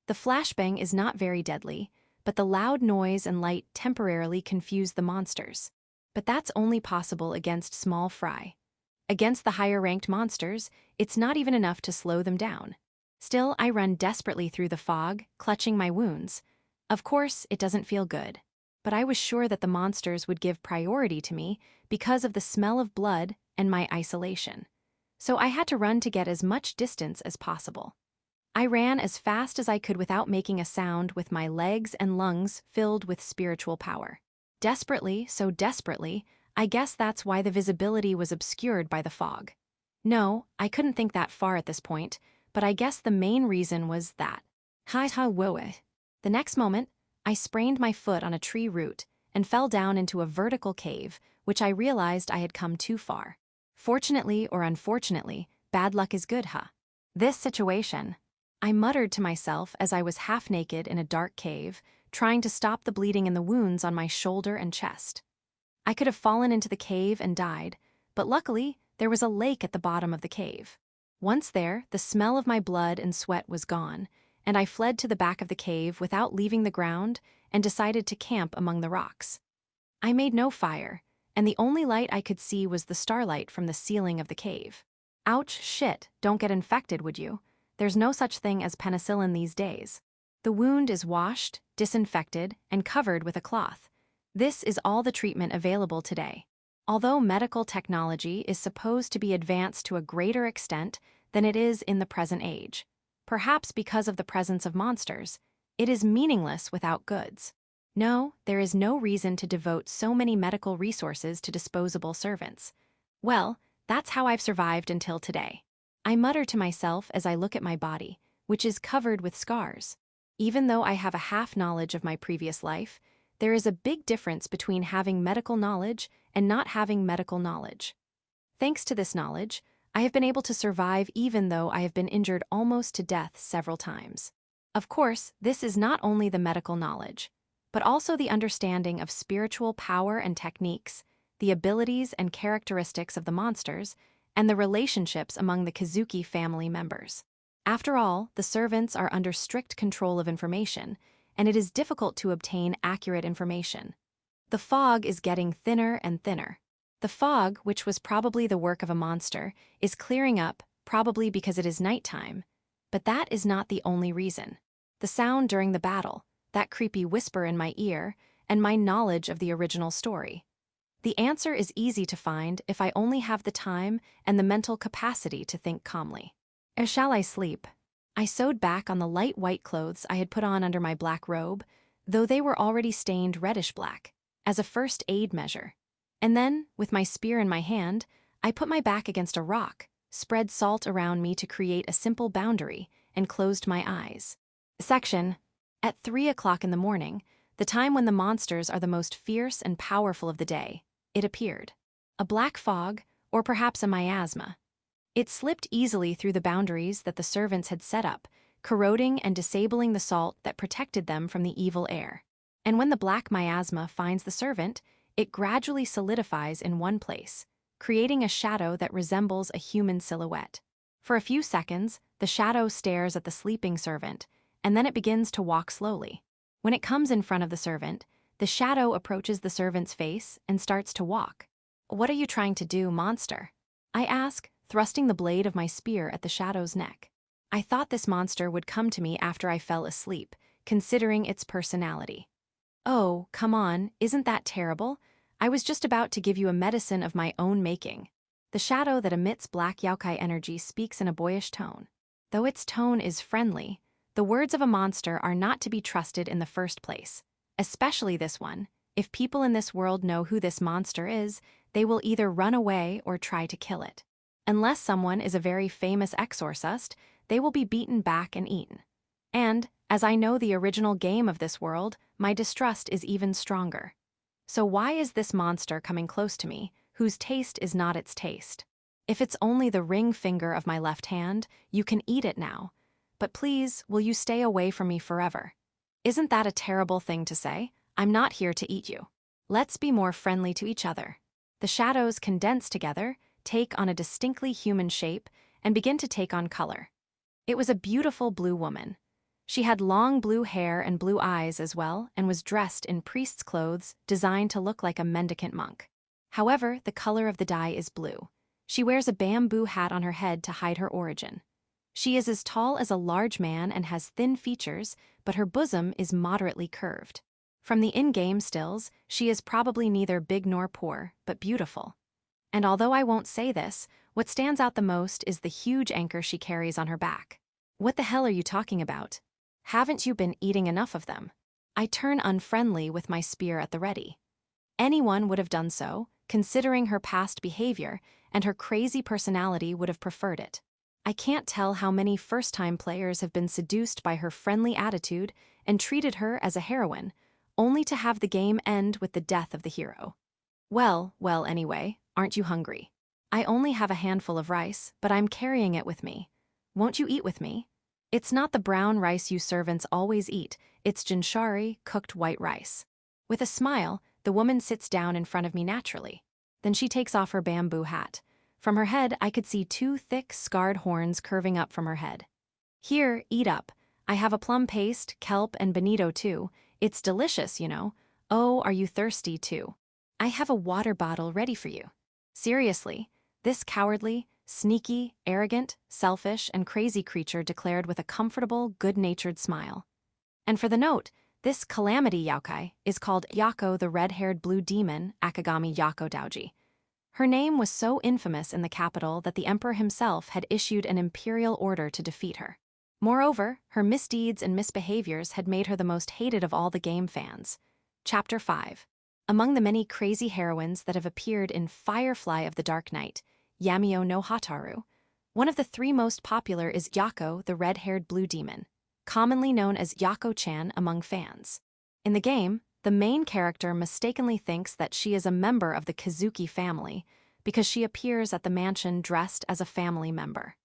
The flashbang is not very deadly, but the loud noise and light temporarily confuse the monsters. But that's only possible against small fry. Against the higher-ranked monsters, it's not even enough to slow them down. Still, I run desperately through the fog, clutching my wounds. Of course, it doesn't feel good, but I was sure that the monsters would give priority to me because of the smell of blood and my isolation. So I had to run to get as much distance as possible. I ran as fast as I could without making a sound with my legs and lungs filled with spiritual power. Desperately, so desperately, I guess that's why the visibility was obscured by the fog. No, I couldn't think that far at this point, but I guess the main reason was that. Woe. The next moment, I sprained my foot on a tree root and fell down into a vertical cave, which I realized I had come too far. Fortunately or unfortunately, bad luck is good, huh? This situation, I muttered to myself as I was half naked in a dark cave, trying to stop the bleeding in the wounds on my shoulder and chest. I could have fallen into the cave and died, but luckily, there was a lake at the bottom of the cave. Once there, the smell of my blood and sweat was gone, and I fled to the back of the cave without leaving the ground and decided to camp among the rocks. I made no fire, and the only light I could see was the starlight from the ceiling of the cave. Ouch, shit, don't get infected, would you? There's no such thing as penicillin these days. The wound is washed, disinfected, and covered with a cloth. This is all the treatment available today. Although medical technology is supposed to be advanced to a greater extent than it is in the present age, perhaps because of the presence of monsters, it is meaningless without goods. No, there is no reason to devote so many medical resources to disposable servants. Well, that's how I've survived until today. I mutter to myself as I look at my body, which is covered with scars. Even though I have a half knowledge of my previous life, there is a big difference between having medical knowledge and not having medical knowledge. Thanks to this knowledge, I have been able to survive even though I have been injured almost to death several times. Of course, this is not only the medical knowledge, but also the understanding of spiritual power and techniques, the abilities and characteristics of the monsters, and the relationships among the Kazuki family members. After all, the servants are under strict control of information, and it is difficult to obtain accurate information. The fog is getting thinner and thinner. The fog, which was probably the work of a monster, is clearing up, probably because it is nighttime. But that is not the only reason. The sound during the battle, that creepy whisper in my ear, and my knowledge of the original story. The answer is easy to find if I only have the time and the mental capacity to think calmly. Or shall I sleep? I sewed back on the light white clothes I had put on under my black robe, though they were already stained reddish black, as a first aid measure. And then, with my spear in my hand, I put my back against a rock, spread salt around me to create a simple boundary, and closed my eyes. Section. At 3 o'clock in the morning, the time when the monsters are the most fierce and powerful of the day, it appeared. A black fog, or perhaps a miasma. It slipped easily through the boundaries that the servants had set up, corroding and disabling the salt that protected them from the evil air. And when the black miasma finds the servant, it gradually solidifies in one place, creating a shadow that resembles a human silhouette. For a few seconds, the shadow stares at the sleeping servant, and then it begins to walk slowly. When it comes in front of the servant, the shadow approaches the servant's face and starts to walk. "What are you trying to do, monster?" I ask, thrusting the blade of my spear at the shadow's neck. I thought this monster would come to me after I fell asleep, considering its personality. "Oh, come on, isn't that terrible? I was just about to give you a medicine of my own making." The shadow that emits black Youkai energy speaks in a boyish tone. Though its tone is friendly, the words of a monster are not to be trusted in the first place. Especially this one. If people in this world know who this monster is, they will either run away or try to kill it. Unless someone is a very famous exorcist, they will be beaten back and eaten. And, as I know the original game of this world, my distrust is even stronger. So why is this monster coming close to me, whose taste is not its taste? If it's only the ring finger of my left hand, you can eat it now. But please, will you stay away from me forever? Isn't that a terrible thing to say? I'm not here to eat you. Let's be more friendly to each other. The shadows condense together, take on a distinctly human shape, and begin to take on color. It was a beautiful blue woman. She had long blue hair and blue eyes as well, and was dressed in priest's clothes designed to look like a mendicant monk. However, the color of the dye is blue. She wears a bamboo hat on her head to hide her origin. She is as tall as a large man and has thin features, but her bosom is moderately curved. From the in-game stills, she is probably neither big nor poor, but beautiful. And although I won't say this, what stands out the most is the huge anchor she carries on her back. What the hell are you talking about? Haven't you been eating enough of them? I turn unfriendly with my spear at the ready. Anyone would have done so, considering her past behavior, and her crazy personality would have preferred it. I can't tell how many first-time players have been seduced by her friendly attitude and treated her as a heroine, only to have the game end with the death of the hero. Well, anyway, aren't you hungry? I only have a handful of rice, but I'm carrying it with me. Won't you eat with me? It's not the brown rice you servants always eat, it's jinshari, cooked white rice. With a smile, the woman sits down in front of me naturally. Then she takes off her bamboo hat. From her head, I could see 2 thick, scarred horns curving up from her head. Here, eat up. I have a plum paste, kelp, and bonito too. It's delicious, you know. Oh, are you thirsty too? I have a water bottle ready for you. Seriously, this cowardly, sneaky, arrogant, selfish, and crazy creature declared with a comfortable, good-natured smile. And for the note, this calamity Youkai is called Yako the red-haired blue demon, Akagami Yako Daoji. Her name was so infamous in the capital that the emperor himself had issued an imperial order to defeat her. Moreover, her misdeeds and misbehaviors had made her the most hated of all the game fans. Chapter 5. Among the many crazy heroines that have appeared in Firefly of the Dark Knight, Yamio no Hataru, one of the 3 most popular is Yako the red-haired blue demon, commonly known as Yako-chan among fans. In the game, the main character mistakenly thinks that she is a member of the Kazuki family because she appears at the mansion dressed as a family member.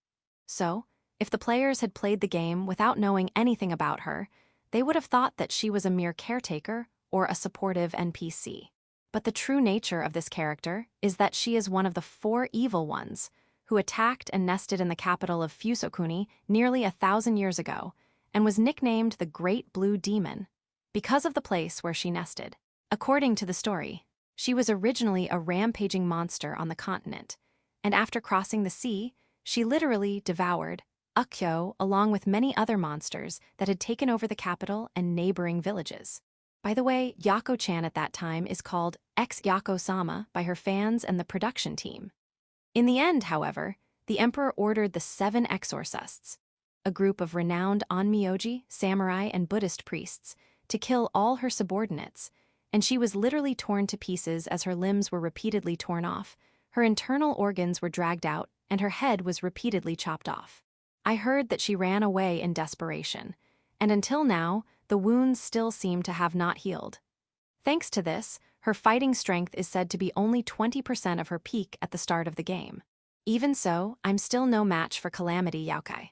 So, if the players had played the game without knowing anything about her, they would have thought that she was a mere caretaker or a supportive NPC. But the true nature of this character is that she is one of the 4 evil ones who attacked and nested in the capital of Fusokuni nearly 1,000 years ago and was nicknamed the Great Blue Demon because of the place where she nested. According to the story, she was originally a rampaging monster on the continent, and after crossing the sea, she literally devoured Ukyo along with many other monsters that had taken over the capital and neighboring villages. By the way, Yako-chan at that time is called ex-Yako-sama by her fans and the production team. In the end, however, the emperor ordered the 7 Exorcists, a group of renowned onmyoji, samurai, and Buddhist priests, to kill all her subordinates, and she was literally torn to pieces as her limbs were repeatedly torn off, her internal organs were dragged out, and her head was repeatedly chopped off. I heard that she ran away in desperation, and until now, the wounds still seem to have not healed. Thanks to this, her fighting strength is said to be only 20% of her peak at the start of the game. Even so, I'm still no match for Calamity Youkai.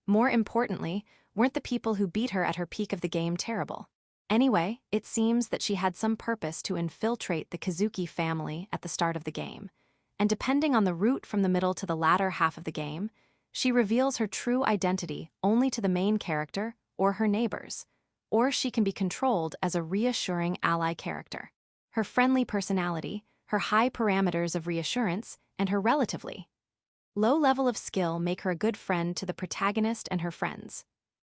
More importantly, weren't the people who beat her at her peak of the game terrible? Anyway, it seems that she had some purpose to infiltrate the Kazuki family at the start of the game, and depending on the route from the middle to the latter half of the game, she reveals her true identity only to the main character or her neighbors, or she can be controlled as a reassuring ally character. Her friendly personality, her high parameters of reassurance, and her relatively low level of skill make her a good friend to the protagonist and her friends.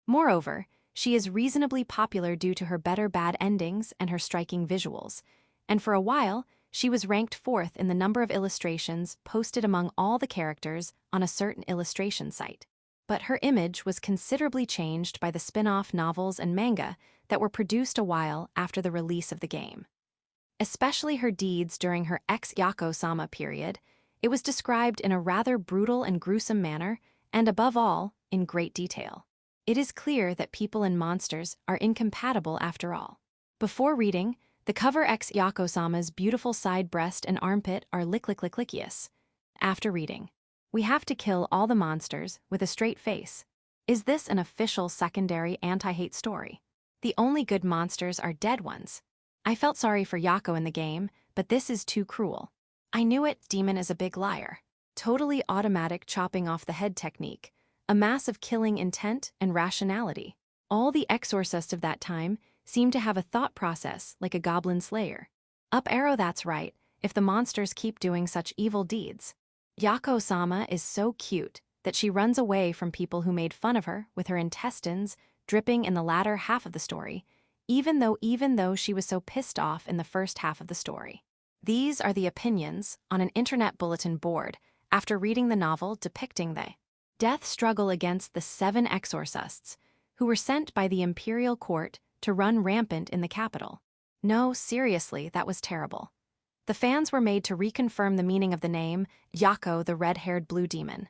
Moreover, she is reasonably popular due to her better bad endings and her striking visuals, and for a while, she was ranked 4th in the number of illustrations posted among all the characters on a certain illustration site. But her image was considerably changed by the spin-off novels and manga that were produced a while after the release of the game. Especially her deeds during her ex-Yako-sama period, it was described in a rather brutal and gruesome manner, and above all, in great detail. It is clear that people and monsters are incompatible after all. Before reading, the cover ex-Yako-sama's beautiful side breast and armpit are licklicious. After reading, we have to kill all the monsters with a straight face. Is this an official secondary anti-hate story? The only good monsters are dead ones. I felt sorry for Yako in the game, but this is too cruel. I knew it, demon is a big liar. Totally automatic chopping off the head technique, a massive killing intent and rationality. All the exorcists of that time seem to have a thought process like a goblin slayer. Up arrow, that's right, if the monsters keep doing such evil deeds. Yako-sama is so cute that she runs away from people who made fun of her with her intestines dripping in the latter half of the story, even though she was so pissed off in the first half of the story. These are the opinions on an internet bulletin board after reading the novel depicting the death struggle against the 7 exorcists who were sent by the imperial court to run rampant in the capital. No, seriously, that was terrible. The fans were made to reconfirm the meaning of the name, Yako, the red-haired blue demon.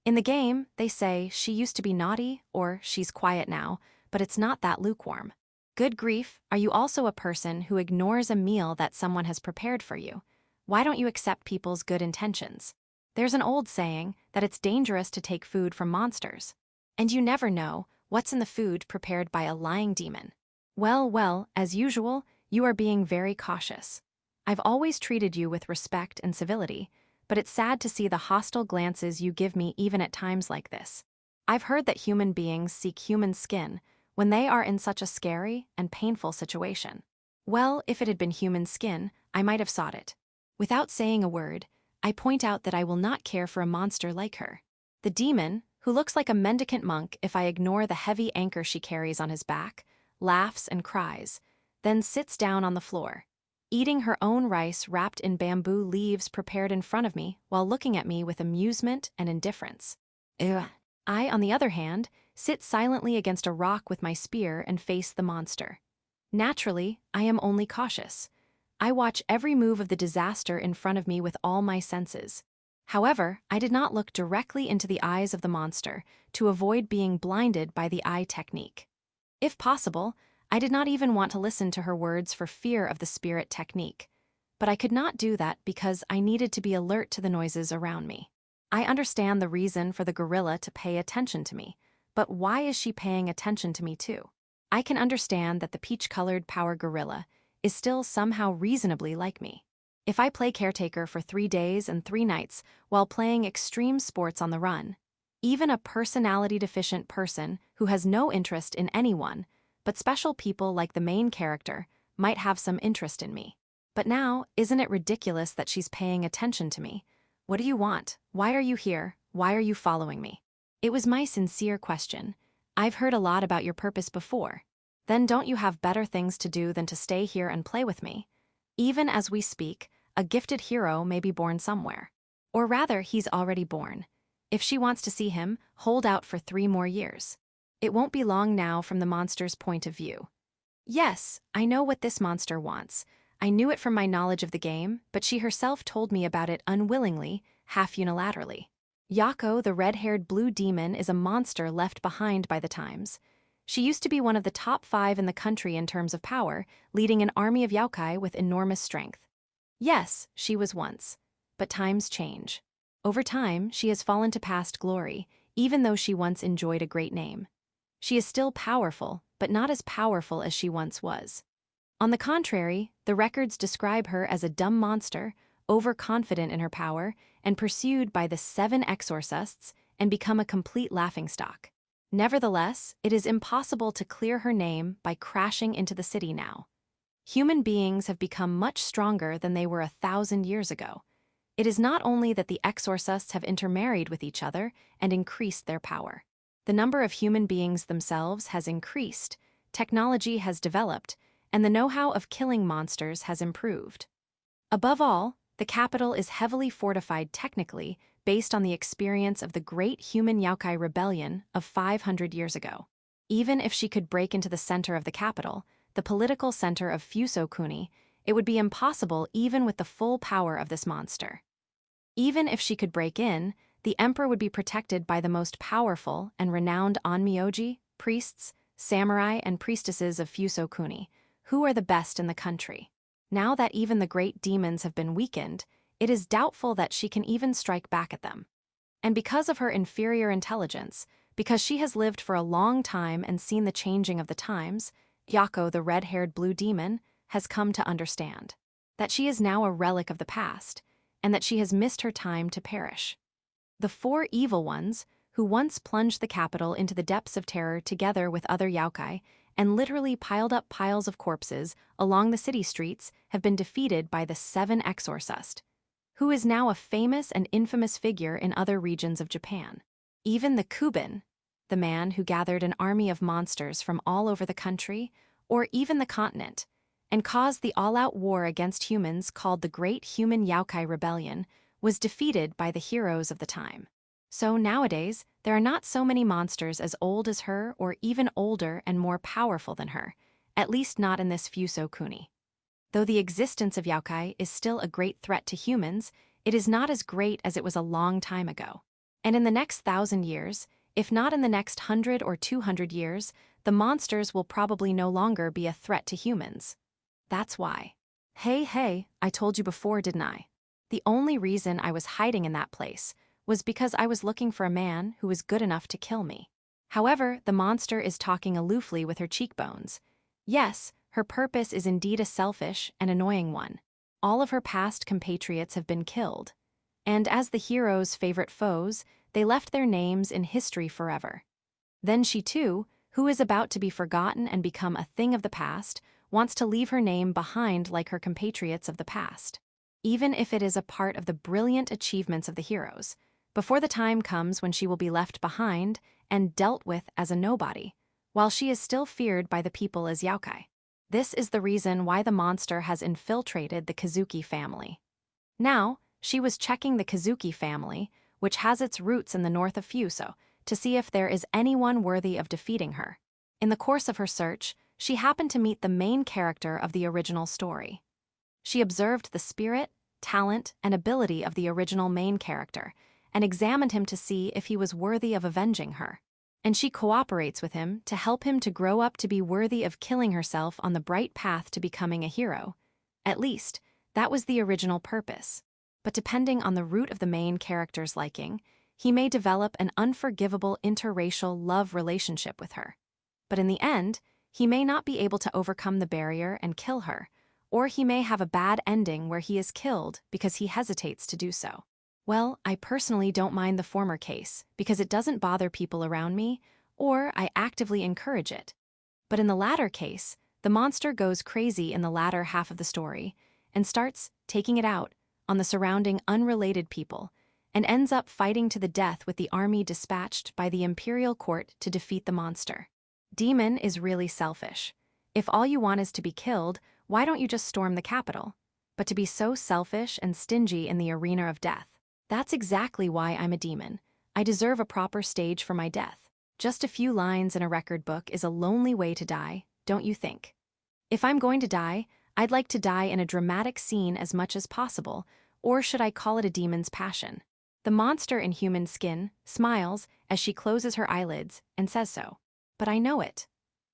In the game, they say she used to be naughty or she's quiet now, but it's not that lukewarm. Good grief, are you also a person who ignores a meal that someone has prepared for you? Why don't you accept people's good intentions? There's an old saying that it's dangerous to take food from monsters. And you never know what's in the food prepared by a lying demon. Well, as usual, you are being very cautious. I've always treated you with respect and civility, but it's sad to see the hostile glances you give me even at times like this. I've heard that human beings seek human skin when they are in such a scary and painful situation. Well, if it had been human skin, I might have sought it. Without saying a word, I point out that I will not care for a monster like her. The demon, who looks like a mendicant monk if I ignore the heavy anchor she carries on his back, laughs and cries, then sits down on the floor, eating her own rice wrapped in bamboo leaves prepared in front of me while looking at me with amusement and indifference. Ugh. I, on the other hand, sit silently against a rock with my spear and face the monster. Naturally, I am only cautious. I watch every move of the disaster in front of me with all my senses. However, I did not look directly into the eyes of the monster to avoid being blinded by the eye technique. If possible, I did not even want to listen to her words for fear of the spirit technique. But I could not do that because I needed to be alert to the noises around me. I understand the reason for the gorilla to pay attention to me, but why is she paying attention to me too? I can understand that the peach-colored power gorilla is still somehow reasonably like me. If I play caretaker for 3 days and 3 nights while playing extreme sports on the run, even a personality-deficient person who has no interest in anyone, but special people like the main character, might have some interest in me. But now, isn't it ridiculous that she's paying attention to me? What do you want? Why are you here? Why are you following me? It was my sincere question. I've heard a lot about your purpose before. Then don't you have better things to do than to stay here and play with me? Even as we speak, a gifted hero may be born somewhere. Or rather, he's already born. If she wants to see him, hold out for 3 more years. It won't be long now from the monster's point of view. Yes, I know what this monster wants. I knew it from my knowledge of the game, but she herself told me about it unwillingly, half unilaterally. Yako, the red-haired blue demon, is a monster left behind by the times. She used to be one of the top 5 in the country in terms of power, leading an army of Youkai with enormous strength. Yes, she was once. But times change. Over time, she has fallen to past glory, even though she once enjoyed a great name. She is still powerful, but not as powerful as she once was. On the contrary, the records describe her as a dumb monster, overconfident in her power, and pursued by the 7 Exorcists and become a complete laughingstock. Nevertheless, it is impossible to clear her name by crashing into the city now. Human beings have become much stronger than they were 1,000 years ago. It is not only that the Exorcists have intermarried with each other and increased their power. The number of human beings themselves has increased, technology has developed, and the know-how of killing monsters has improved. Above all, the capital is heavily fortified technically based on the experience of the great human Youkai rebellion of 500 years ago. Even if she could break into the center of the capital, the political center of Fusokuni, it would be impossible even with the full power of this monster. Even if she could break in, the emperor would be protected by the most powerful and renowned onmyoji, priests, samurai, and priestesses of Fusokuni, who are the best in the country. Now that even the great demons have been weakened, it is doubtful that she can even strike back at them. And because of her inferior intelligence, because she has lived for a long time and seen the changing of the times, Yako, the red-haired blue demon, has come to understand that she is now a relic of the past, and that she has missed her time to perish. The 4 evil ones, who once plunged the capital into the depths of terror together with other Youkai, and literally piled up piles of corpses along the city streets, have been defeated by the 7 Exorcists, who is now a famous and infamous figure in other regions of Japan. Even the Kuban, the man who gathered an army of monsters from all over the country, or even the continent, and caused the all-out war against humans called the Great Human Youkai Rebellion, was defeated by the heroes of the time. So nowadays, there are not so many monsters as old as her or even older and more powerful than her, at least not in this Fusokuni. Though the existence of Youkai is still a great threat to humans, it is not as great as it was a long time ago. And in the next 1,000 years, if not in the next 100 or 200 years, the monsters will probably no longer be a threat to humans. That's why. Hey, I told you before, didn't I? The only reason I was hiding in that place was because I was looking for a man who was good enough to kill me. However, the monster is talking aloofly with her cheekbones. Yes, her purpose is indeed a selfish and annoying one. All of her past compatriots have been killed. And as the hero's favorite foes, they left their names in history forever. Then she too, who is about to be forgotten and become a thing of the past, wants to leave her name behind like her compatriots of the past. Even if it is a part of the brilliant achievements of the heroes, before the time comes when she will be left behind and dealt with as a nobody, while she is still feared by the people as Youkai. This is the reason why the monster has infiltrated the Kazuki family. Now, she was checking the Kazuki family, which has its roots in the north of Fuso, to see if there is anyone worthy of defeating her. In the course of her search, she happened to meet the main character of the original story. She observed the spirit, talent, and ability of the original main character, and examined him to see if he was worthy of avenging her. And she cooperates with him to help him to grow up to be worthy of killing herself on the bright path to becoming a hero. At least, that was the original purpose. But depending on the root of the main character's liking, he may develop an unforgivable interracial love relationship with her. But in the end, he may not be able to overcome the barrier and kill her, or he may have a bad ending where he is killed because he hesitates to do so. Well, I personally don't mind the former case because it doesn't bother people around me, or I actively encourage it. But in the latter case, the monster goes crazy in the latter half of the story and starts taking it out on the surrounding unrelated people and ends up fighting to the death with the army dispatched by the imperial court to defeat the monster. Demon is really selfish. If all you want is to be killed, why don't you just storm the capital? But to be so selfish and stingy in the arena of death. That's exactly why I'm a demon. I deserve a proper stage for my death. Just a few lines in a record book is a lonely way to die, don't you think? If I'm going to die, I'd like to die in a dramatic scene as much as possible, or should I call it a demon's passion? The monster in human skin smiles as she closes her eyelids and says so. But I know it.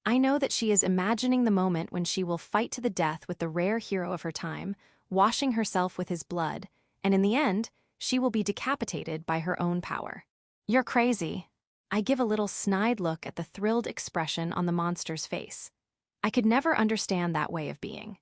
I know that she is imagining the moment when she will fight to the death with the rare hero of her time, washing herself with his blood, and in the end, she will be decapitated by her own power. You're crazy. I give a little snide look at the thrilled expression on the monster's face. I could never understand that way of being.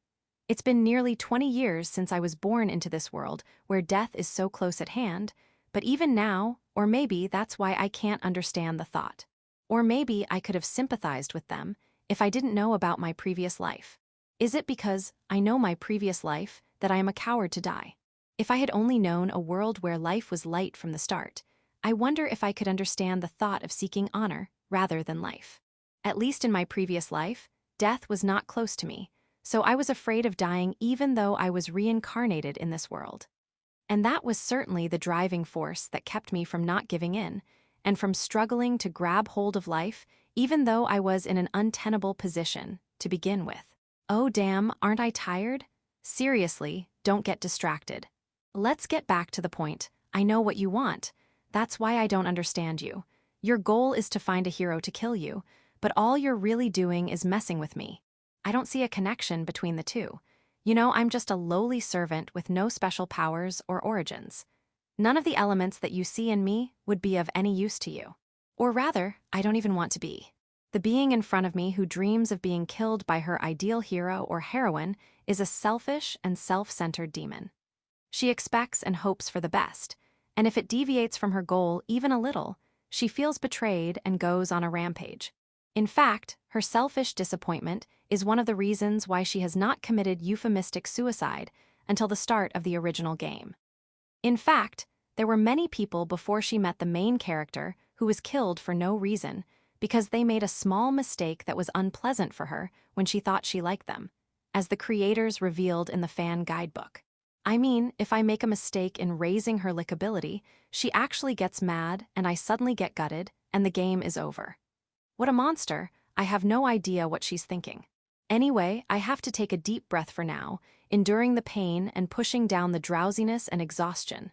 It's been nearly 20 years since I was born into this world where death is so close at hand, but even now, or maybe that's why I can't understand the thought. Or maybe I could have sympathized with them if I didn't know about my previous life. Is it because I know my previous life that I am a coward to die? If I had only known a world where life was light from the start, I wonder if I could understand the thought of seeking honor rather than life. At least in my previous life, death was not close to me, so I was afraid of dying even though I was reincarnated in this world. And that was certainly the driving force that kept me from not giving in, and from struggling to grab hold of life even though I was in an untenable position to begin with. Oh damn, aren't I tired? Seriously, don't get distracted. Let's get back to the point. I know what you want. That's why I don't understand you. Your goal is to find a hero to kill you, but all you're really doing is messing with me. I don't see a connection between the two. You know, I'm just a lowly servant with no special powers or origins. None of the elements that you see in me would be of any use to you. Or rather, I don't even want to be. The being in front of me who dreams of being killed by her ideal hero or heroine is a selfish and self-centered demon. She expects and hopes for the best, and if it deviates from her goal even a little, she feels betrayed and goes on a rampage. In fact, her selfish disappointment is one of the reasons why she has not committed euphemistic suicide until the start of the original game. In fact, there were many people before she met the main character who was killed for no reason because they made a small mistake that was unpleasant for her when she thought she liked them, as the creators revealed in the fan guidebook. I mean, if I make a mistake in raising her lickability, she actually gets mad and I suddenly get gutted and the game is over. What a monster, I have no idea what she's thinking. Anyway, I have to take a deep breath for now, enduring the pain and pushing down the drowsiness and exhaustion.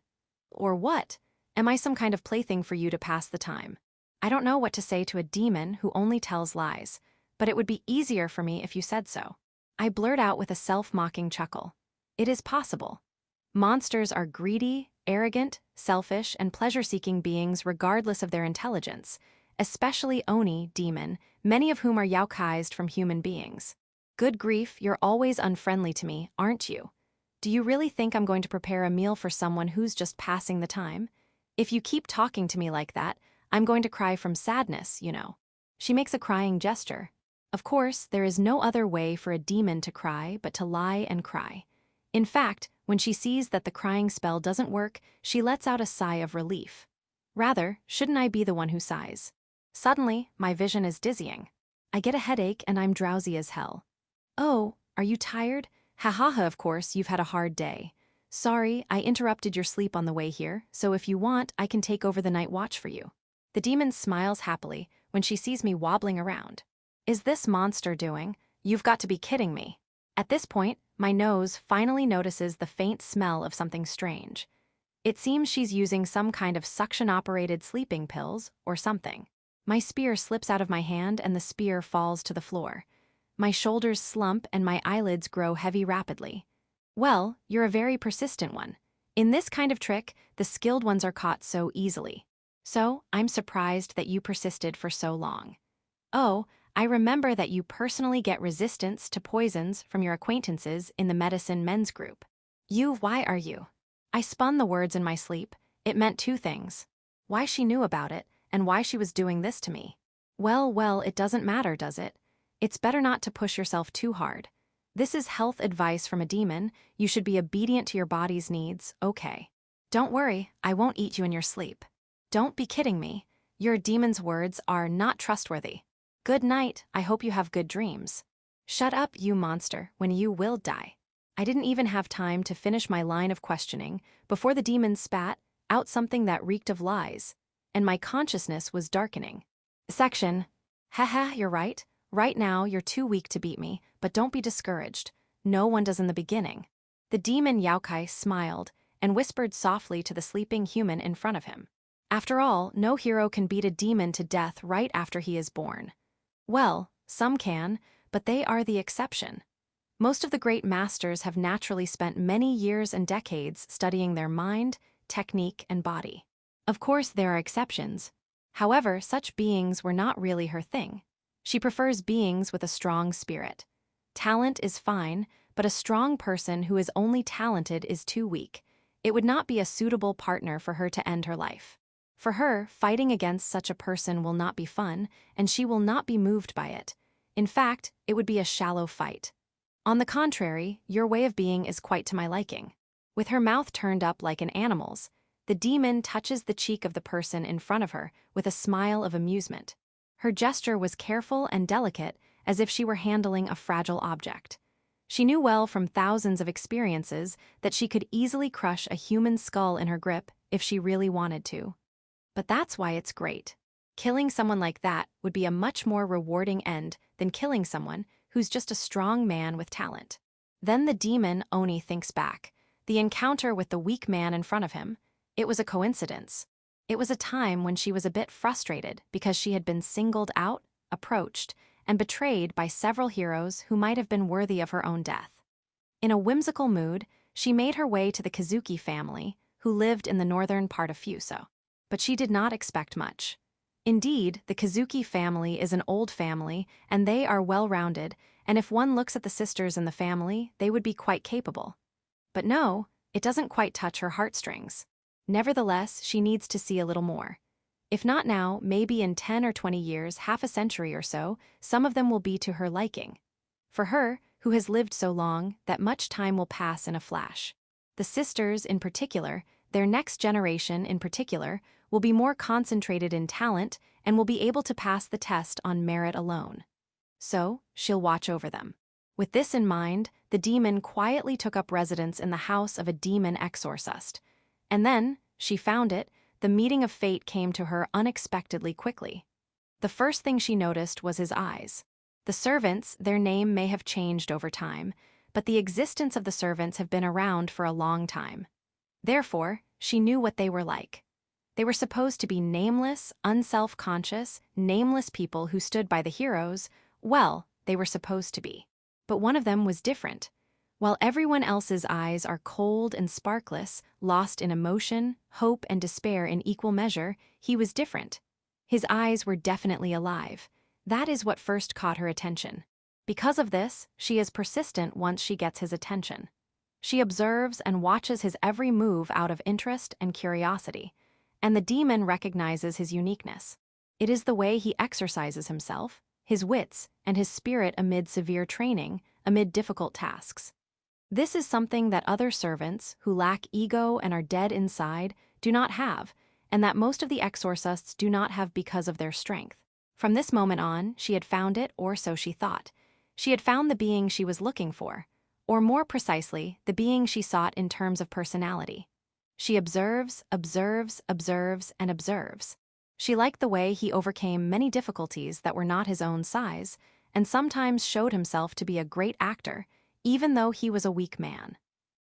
Or what? Am I some kind of plaything for you to pass the time? I don't know what to say to a demon who only tells lies, but it would be easier for me if you said so. I blurt out with a self-mocking chuckle. It is possible. Monsters are greedy, arrogant, selfish, and pleasure-seeking beings regardless of their intelligence, especially Oni, demon, many of whom are Youkaized from human beings. Good grief, you're always unfriendly to me, aren't you? Do you really think I'm going to prepare a meal for someone who's just passing the time? If you keep talking to me like that, I'm going to cry from sadness, you know. She makes a crying gesture. Of course, there is no other way for a demon to cry but to lie and cry. In fact, when she sees that the crying spell doesn't work, she lets out a sigh of relief. Rather, shouldn't I be the one who sighs? Suddenly, my vision is dizzying. I get a headache and I'm drowsy as hell. Oh, are you tired? Ha ha ha, of course, you've had a hard day. Sorry, I interrupted your sleep on the way here, so if you want, I can take over the night watch for you. The demon smiles happily when she sees me wobbling around. Is this monster doing? You've got to be kidding me. At this point, my nose finally notices the faint smell of something strange. It seems she's using some kind of suction-operated sleeping pills or something. My spear slips out of my hand and the spear falls to the floor. My shoulders slump and my eyelids grow heavy rapidly. Well, you're a very persistent one. In this kind of trick, the skilled ones are caught so easily. So, I'm surprised that you persisted for so long. Oh, I remember that you personally get resistance to poisons from your acquaintances in the medicine men's group. Why are you? I spun the words in my sleep. It meant two things. Why she knew about it, and why she was doing this to me. Well, it doesn't matter, does it? It's better not to push yourself too hard. This is health advice from a demon. You should be obedient to your body's needs, okay? Don't worry, I won't eat you in your sleep. Don't be kidding me. Your demon's words are not trustworthy. Good night, I hope you have good dreams. Shut up, you monster, when you will die. I didn't even have time to finish my line of questioning before the demon spat out something that reeked of lies, and my consciousness was darkening. Section. Haha, you're right. Right now, you're too weak to beat me, but don't be discouraged. No one does in the beginning. The demon Youkai smiled and whispered softly to the sleeping human in front of him. After all, no hero can beat a demon to death right after he is born. Well, some can, but they are the exception. Most of the great masters have naturally spent many years and decades studying their mind, technique, and body. Of course, there are exceptions. However, such beings were not really her thing. She prefers beings with a strong spirit. Talent is fine, but a strong person who is only talented is too weak. It would not be a suitable partner for her to end her life. For her, fighting against such a person will not be fun, and she will not be moved by it. In fact, it would be a shallow fight. On the contrary, your way of being is quite to my liking. With her mouth turned up like an animal's, the demon touches the cheek of the person in front of her with a smile of amusement. Her gesture was careful and delicate, as if she were handling a fragile object. She knew well from thousands of experiences that she could easily crush a human skull in her grip if she really wanted to. But that's why it's great. Killing someone like that would be a much more rewarding end than killing someone who's just a strong man with talent. Then the demon Oni thinks back. The encounter with the weak man in front of him, it was a coincidence. It was a time when she was a bit frustrated because she had been singled out, approached, and betrayed by several heroes who might have been worthy of her own death. In a whimsical mood, she made her way to the Kazuki family, who lived in the northern part of Fuso. But she did not expect much. Indeed, the Kazuki family is an old family, and they are well-rounded, and if one looks at the sisters in the family, they would be quite capable. But no, it doesn't quite touch her heartstrings. Nevertheless, she needs to see a little more. If not now, maybe in 10 or 20 years, half a century or so, some of them will be to her liking. For her, who has lived so long, that much time will pass in a flash. The sisters, in particular, their next generation in particular, will be more concentrated in talent and will be able to pass the test on merit alone. So, she'll watch over them. With this in mind, the demon quietly took up residence in the house of a demon exorcist. And then, she found it, the meeting of fate came to her unexpectedly quickly. The first thing she noticed was his eyes. The The servants, their name may have changed over time, but the existence of the servants have been around for a long time. Therefore, she knew what they were like. They were supposed to be nameless, unself-conscious, nameless people who stood by the heroes. Well, they were supposed to be. But one of them was different. While everyone else's eyes are cold and sparkless, lost in emotion, hope, and despair in equal measure, he was different. His eyes were definitely alive. That is what first caught her attention. Because of this, she is persistent once she gets his attention. She observes and watches his every move out of interest and curiosity, and the demon recognizes his uniqueness. It is the way he exercises himself, his wits, and his spirit amid severe training, amid difficult tasks. This is something that other servants, who lack ego and are dead inside, do not have, and that most of the exorcists do not have because of their strength. From this moment on, she had found it, or so she thought. She had found the being she was looking for, or more precisely, the being she sought in terms of personality. She observes, observes, observes, and observes. She liked the way he overcame many difficulties that were not his own size, and sometimes showed himself to be a great actor, even though he was a weak man.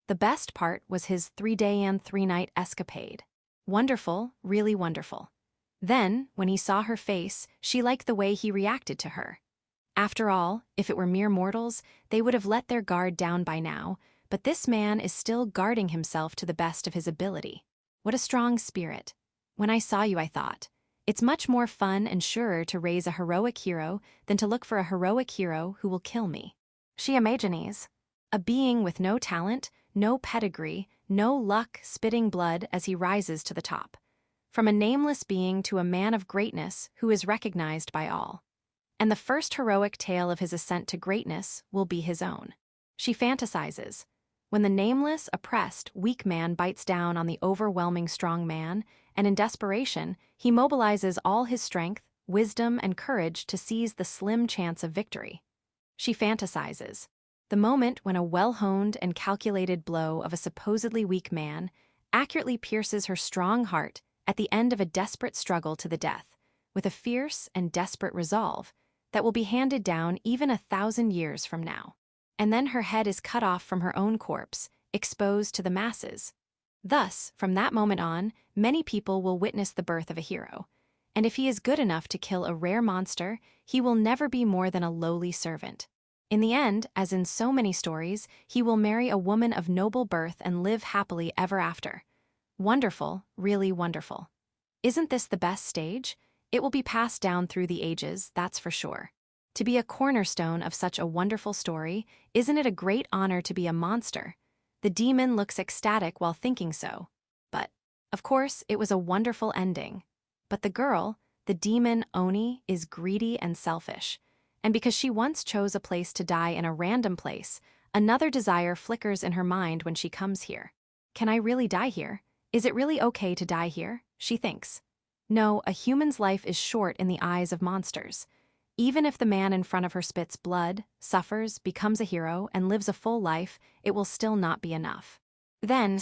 The best part was his 3-day and 3-night escapade. Wonderful, really wonderful. Then, when he saw her face, she liked the way he reacted to her. After all, if it were mere mortals, they would have let their guard down by now, but this man is still guarding himself to the best of his ability. What a strong spirit. When I saw you, I thought, it's much more fun and surer to raise a heroic hero than to look for a heroic hero who will kill me. She imagines a being with no talent, no pedigree, no luck, spitting blood as he rises to the top. From a nameless being to a man of greatness who is recognized by all. And the first heroic tale of his ascent to greatness will be his own. She fantasizes. When the nameless, oppressed, weak man bites down on the overwhelming strong man, and in desperation, he mobilizes all his strength, wisdom, and courage to seize the slim chance of victory. She fantasizes. The moment when a well-honed and calculated blow of a supposedly weak man accurately pierces her strong heart at the end of a desperate struggle to the death, with a fierce and desperate resolve that will be handed down even 1,000 years from now. And then her head is cut off from her own corpse, exposed to the masses. Thus, from that moment on, many people will witness the birth of a hero. And if he is good enough to kill a rare monster, he will never be more than a lowly servant. In the end, as in so many stories, he will marry a woman of noble birth and live happily ever after. Wonderful, really wonderful. Isn't this the best stage? It will be passed down through the ages, that's for sure. To be a cornerstone of such a wonderful story, isn't it a great honor to be a monster? The demon looks ecstatic while thinking so. But, of course, it was a wonderful ending. But the girl, the demon Oni, is greedy and selfish. And because she once chose a place to die in a random place, another desire flickers in her mind when she comes here. Can I really die here? Is it really okay to die here? She thinks. No, a human's life is short in the eyes of monsters. Even if the man in front of her spits blood, suffers, becomes a hero, and lives a full life, it will still not be enough. Then,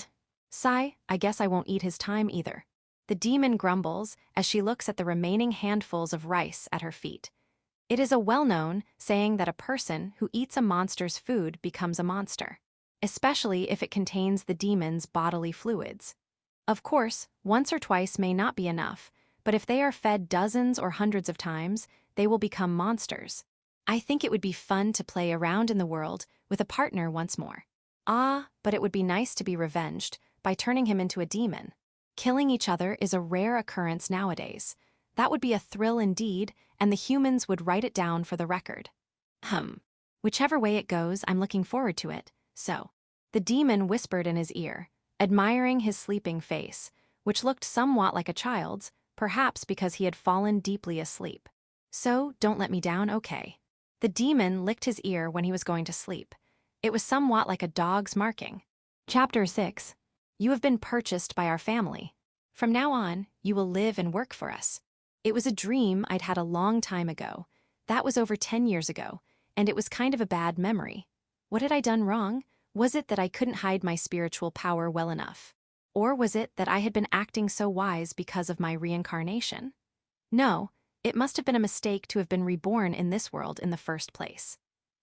sigh, I guess I won't eat his time either. The demon grumbles as she looks at the remaining handfuls of rice at her feet. It is a well-known saying that a person who eats a monster's food becomes a monster, especially if it contains the demon's bodily fluids. Of course, once or twice may not be enough, but if they are fed dozens or hundreds of times, they will become monsters. I think it would be fun to play around in the world with a partner once more. Ah, but it would be nice to be revenged by turning him into a demon. Killing each other is a rare occurrence nowadays. That would be a thrill indeed, and the humans would write it down for the record. Whichever way it goes, I'm looking forward to it, so. The demon whispered in his ear, admiring his sleeping face, which looked somewhat like a child's, perhaps because he had fallen deeply asleep. So, don't let me down, okay. The demon licked his ear when he was going to sleep. It was somewhat like a dog's marking. Chapter 6. You have been purchased by our family. From now on, you will live and work for us. It was a dream I'd had a long time ago. That was over 10 years ago, and it was kind of a bad memory. What had I done wrong? Was it that I couldn't hide my spiritual power well enough? Or was it that I had been acting so wise because of my reincarnation? No, It must have been a mistake to have been reborn in this world in the first place.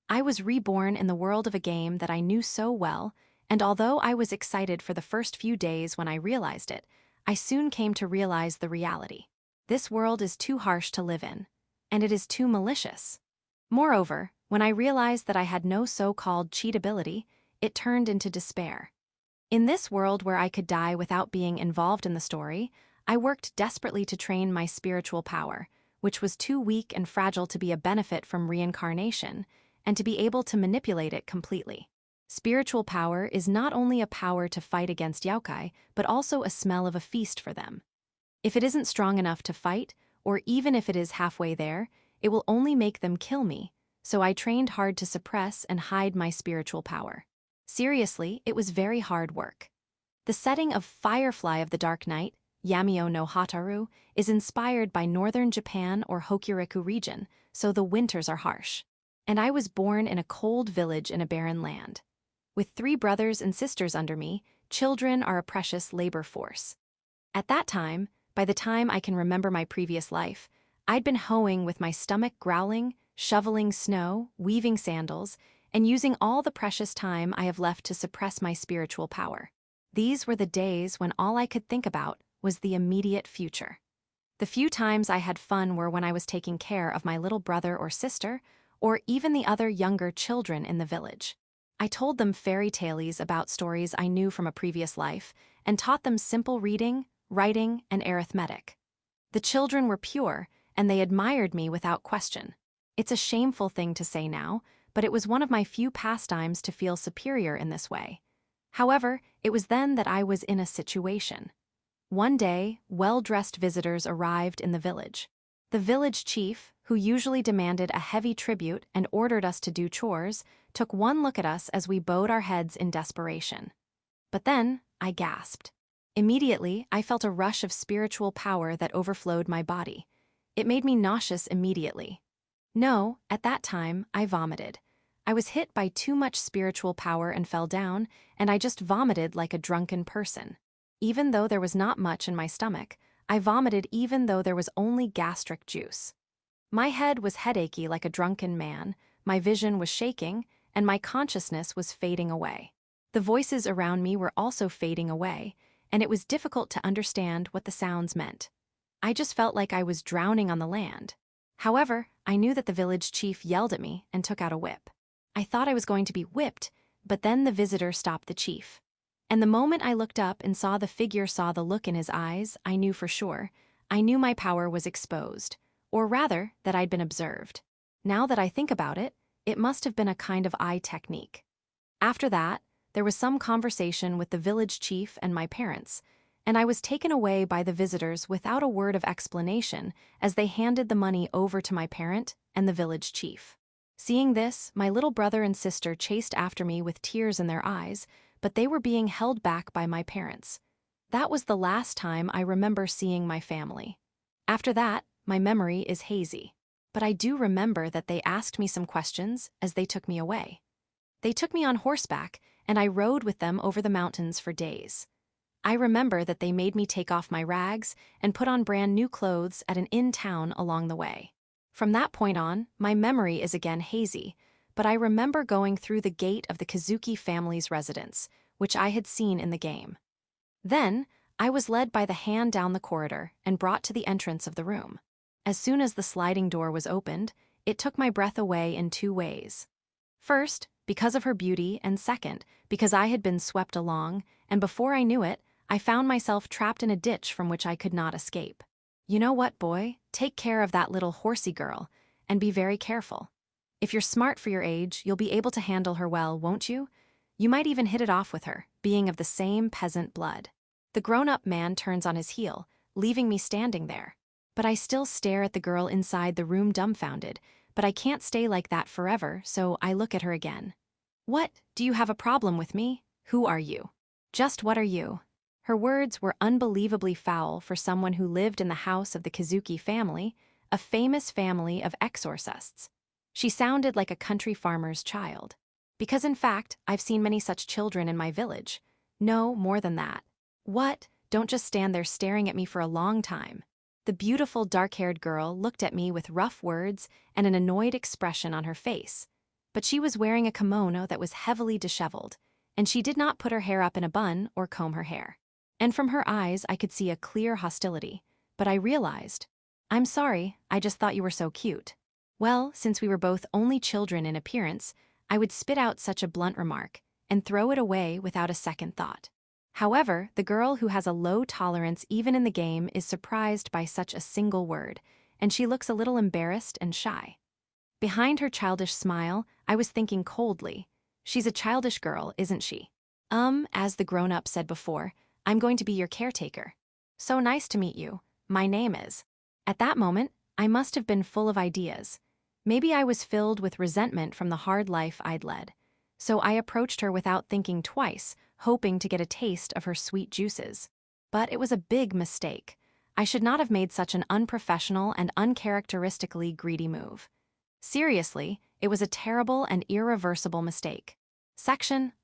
I was reborn in the world of a game that I knew so well, and although I was excited for the first few days when I realized it, I soon came to realize the reality. This world is too harsh to live in, and it is too malicious. Moreover, when I realized that I had no so-called cheat ability, it turned into despair. In this world where I could die without being involved in the story, I worked desperately to train my spiritual power, which was too weak and fragile to be a benefit from reincarnation, and to be able to manipulate it completely. Spiritual power is not only a power to fight against Youkai, but also a smell of a feast for them. If it isn't strong enough to fight, or even if it is halfway there, it will only make them kill me, so I trained hard to suppress and hide my spiritual power. Seriously, it was very hard work. The setting of Firefly of the Dark Night, Yamio no Hataru, is inspired by northern Japan or Hokuriku region, so the winters are harsh. And I was born in a cold village in a barren land. With 3 brothers and sisters under me, children are a precious labor force. At that time, by the time I can remember my previous life, I'd been hoeing with my stomach growling, shoveling snow, weaving sandals, and using all the precious time I have left to suppress my spiritual power. These were the days when all I could think about was the immediate future. The few times I had fun were when I was taking care of my little brother or sister, or even the other younger children in the village. I told them fairy tales about stories I knew from a previous life, and taught them simple reading, writing, and arithmetic. The children were pure, and they admired me without question. It's a shameful thing to say now, but it was one of my few pastimes to feel superior in this way. However, it was then that I was in a situation. One day, well-dressed visitors arrived in the village. The village chief, who usually demanded a heavy tribute and ordered us to do chores, took one look at us as we bowed our heads in desperation. But then, I gasped. Immediately, I felt a rush of spiritual power that overflowed my body. It made me nauseous immediately. No, at that time, I vomited. I was hit by too much spiritual power and fell down, and I just vomited like a drunken person. Even though there was not much in my stomach, I vomited even though there was only gastric juice. My head was headachy like a drunken man, my vision was shaking, and my consciousness was fading away. The voices around me were also fading away, and it was difficult to understand what the sounds meant. I just felt like I was drowning on the land. However, I knew that the village chief yelled at me and took out a whip. I thought I was going to be whipped, but then the visitor stopped the chief. And the moment I looked up and saw the look in his eyes, I knew for sure. I knew my power was exposed, or rather, that I'd been observed. Now that I think about it, it must have been a kind of eye technique. After that, there was some conversation with the village chief and my parents, and I was taken away by the visitors without a word of explanation as they handed the money over to my parent and the village chief. Seeing this, my little brother and sister chased after me with tears in their eyes, but they were being held back by my parents. That was the last time I remember seeing my family. After that, my memory is hazy. But I do remember that they asked me some questions as they took me away. They took me on horseback, and I rode with them over the mountains for days. I remember that they made me take off my rags and put on brand new clothes at an inn town along the way. From that point on, my memory is again hazy, but I remember going through the gate of the Kazuki family's residence, which I had seen in the game. Then, I was led by the hand down the corridor and brought to the entrance of the room. As soon as the sliding door was opened, it took my breath away in 2 ways. First, because of her beauty, and second, because I had been swept along, and before I knew it, I found myself trapped in a ditch from which I could not escape. You know what, boy? Take care of that little horsey girl, and be very careful. If you're smart for your age, you'll be able to handle her well, won't you? You might even hit it off with her, being of the same peasant blood. The grown-up man turns on his heel, leaving me standing there. But I still stare at the girl inside the room dumbfounded, but I can't stay like that forever, so I look at her again. What? Do you have a problem with me? Who are you? Just what are you? Her words were unbelievably foul for someone who lived in the house of the Kazuki family, a famous family of exorcists. She sounded like a country farmer's child. Because in fact, I've seen many such children in my village. No, more than that. What? Don't just stand there staring at me for a long time. The beautiful dark-haired girl looked at me with rough words and an annoyed expression on her face. But she was wearing a kimono that was heavily disheveled, and she did not put her hair up in a bun or comb her hair. And from her eyes I could see a clear hostility, but I realized, "I'm sorry, I just thought you were so cute." Well, since we were both only children in appearance, I would spit out such a blunt remark and throw it away without a second thought. However, the girl who has a low tolerance even in the game is surprised by such a single word, and she looks a little embarrassed and shy. Behind her childish smile, I was thinking coldly, "She's a childish girl, isn't she?" As the grown-up said before, "I'm going to be your caretaker." "So nice to meet you. My name is." At that moment, I must have been full of ideas. Maybe I was filled with resentment from the hard life I'd led. So I approached her without thinking twice, hoping to get a taste of her sweet juices. But it was a big mistake. I should not have made such an unprofessional and uncharacteristically greedy move. Seriously, it was a terrible and irreversible mistake.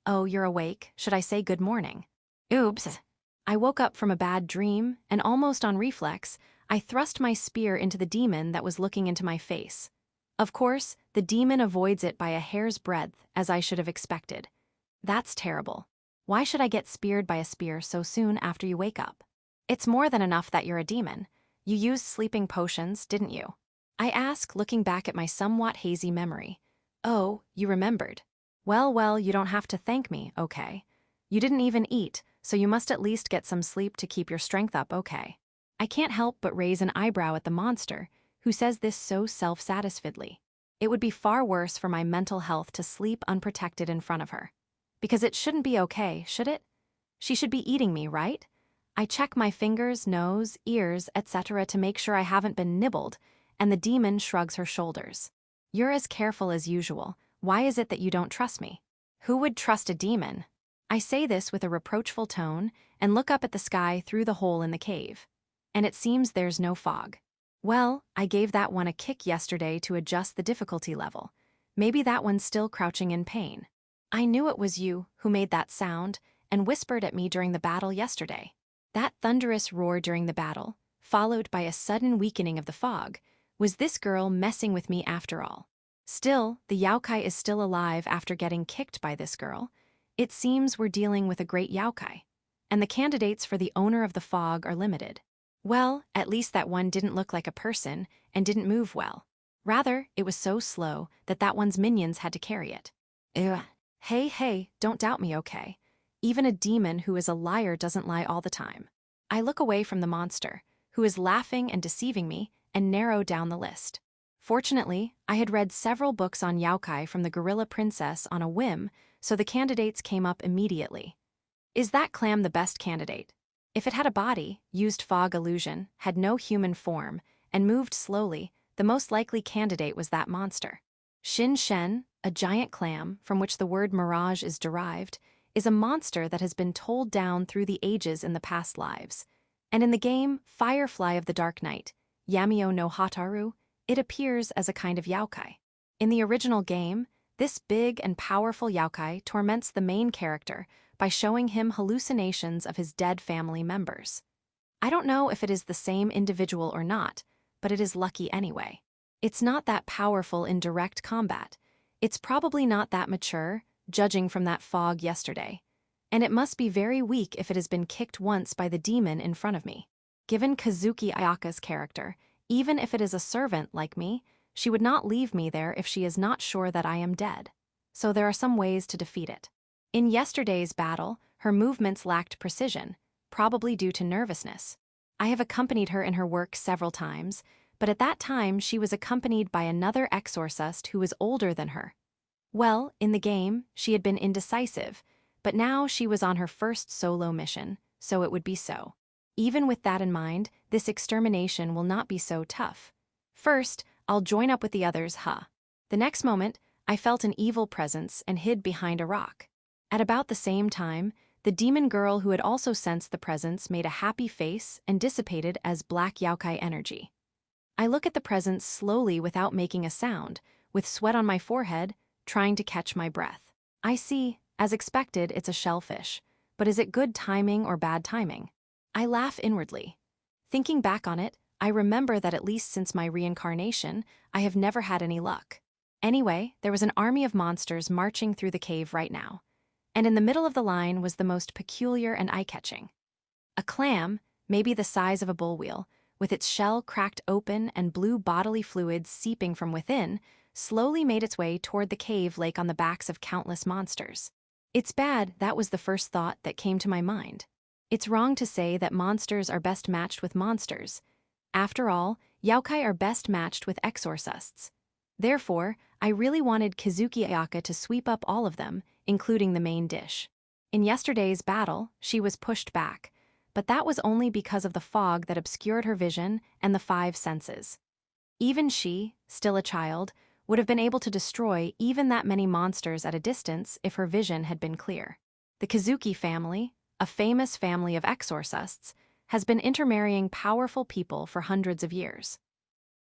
Oh, you're awake. Should I say good morning? Oops. I woke up from a bad dream, and almost on reflex, I thrust my spear into the demon that was looking into my face. Of course, the demon avoids it by a hair's breadth, as I should have expected. That's terrible. Why should I get speared by a spear so soon after you wake up? It's more than enough that you're a demon. You used sleeping potions, didn't you? I ask, looking back at my somewhat hazy memory. Oh, you remembered. Well, you don't have to thank me, okay? You didn't even eat, so you must at least get some sleep to keep your strength up, okay? I can't help but raise an eyebrow at the monster, who says this so self-satisfiedly. It would be far worse for my mental health to sleep unprotected in front of her. Because it shouldn't be okay, should it? She should be eating me, right? I check my fingers, nose, ears, etc. to make sure I haven't been nibbled, and the demon shrugs her shoulders. You're as careful as usual. Why is it that you don't trust me? Who would trust a demon? I say this with a reproachful tone and look up at the sky through the hole in the cave. And it seems there's no fog. Well, I gave that one a kick yesterday to adjust the difficulty level. Maybe that one's still crouching in pain. I knew it was you who made that sound and whispered at me during the battle yesterday. That thunderous roar during the battle, followed by a sudden weakening of the fog, was this girl messing with me after all. Still, the Youkai is still alive after getting kicked by this girl. It seems we're dealing with a great Youkai, and the candidates for the owner of the fog are limited. Well, at least that one didn't look like a person and didn't move well. Rather, it was so slow that one's minions had to carry it. Ugh. Hey, don't doubt me, okay? Even a demon who is a liar doesn't lie all the time. I look away from the monster, who is laughing and deceiving me, and narrow down the list. Fortunately, I had read several books on Youkai from the Gorilla Princess on a whim, so the candidates came up immediately. Is that clam the best candidate? If it had a body, used fog illusion, had no human form, and moved slowly, the most likely candidate was that monster. Shin Shen, a giant clam, from which the word mirage is derived, is a monster that has been told down through the ages in the past lives. And in the game Firefly of the Dark Night, Yamio no Hataru, it appears as a kind of Youkai. In the original game, this big and powerful Youkai torments the main character by showing him hallucinations of his dead family members. I don't know if it is the same individual or not, but it is lucky anyway. It's not that powerful in direct combat. It's probably not that mature, judging from that fog yesterday. And it must be very weak if it has been kicked once by the demon in front of me. Given Kazuki Ayaka's character, even if it is a servant like me, she would not leave me there if she is not sure that I am dead. So there are some ways to defeat it. In yesterday's battle, her movements lacked precision, probably due to nervousness. I have accompanied her in her work several times, but at that time she was accompanied by another exorcist who was older than her. Well, in the game, she had been indecisive, but now she was on her first solo mission, so it would be so. Even with that in mind, this extermination will not be so tough. First, I'll join up with the others, The next moment, I felt an evil presence and hid behind a rock. At about the same time, the demon girl who had also sensed the presence made a happy face and dissipated as black Youkai energy. I look at the presence slowly without making a sound, with sweat on my forehead, trying to catch my breath. I see, as expected, it's a shellfish, but is it good timing or bad timing? I laugh inwardly. Thinking back on it, I remember that at least since my reincarnation, I have never had any luck. Anyway, there was an army of monsters marching through the cave right now. And in the middle of the line was the most peculiar and eye-catching. A clam, maybe the size of a bull wheel, with its shell cracked open and blue bodily fluids seeping from within, slowly made its way toward the cave lake on the backs of countless monsters. It's bad, that was the first thought that came to my mind. It's wrong to say that monsters are best matched with monsters. After all, Youkai are best matched with Exorcists. Therefore, I really wanted Kazuki Ayaka to sweep up all of them, including the main dish. In yesterday's battle, she was pushed back, but that was only because of the fog that obscured her vision and the five senses. Even she, still a child, would have been able to destroy even that many monsters at a distance if her vision had been clear. The Kazuki family, a famous family of exorcists, has been intermarrying powerful people for hundreds of years.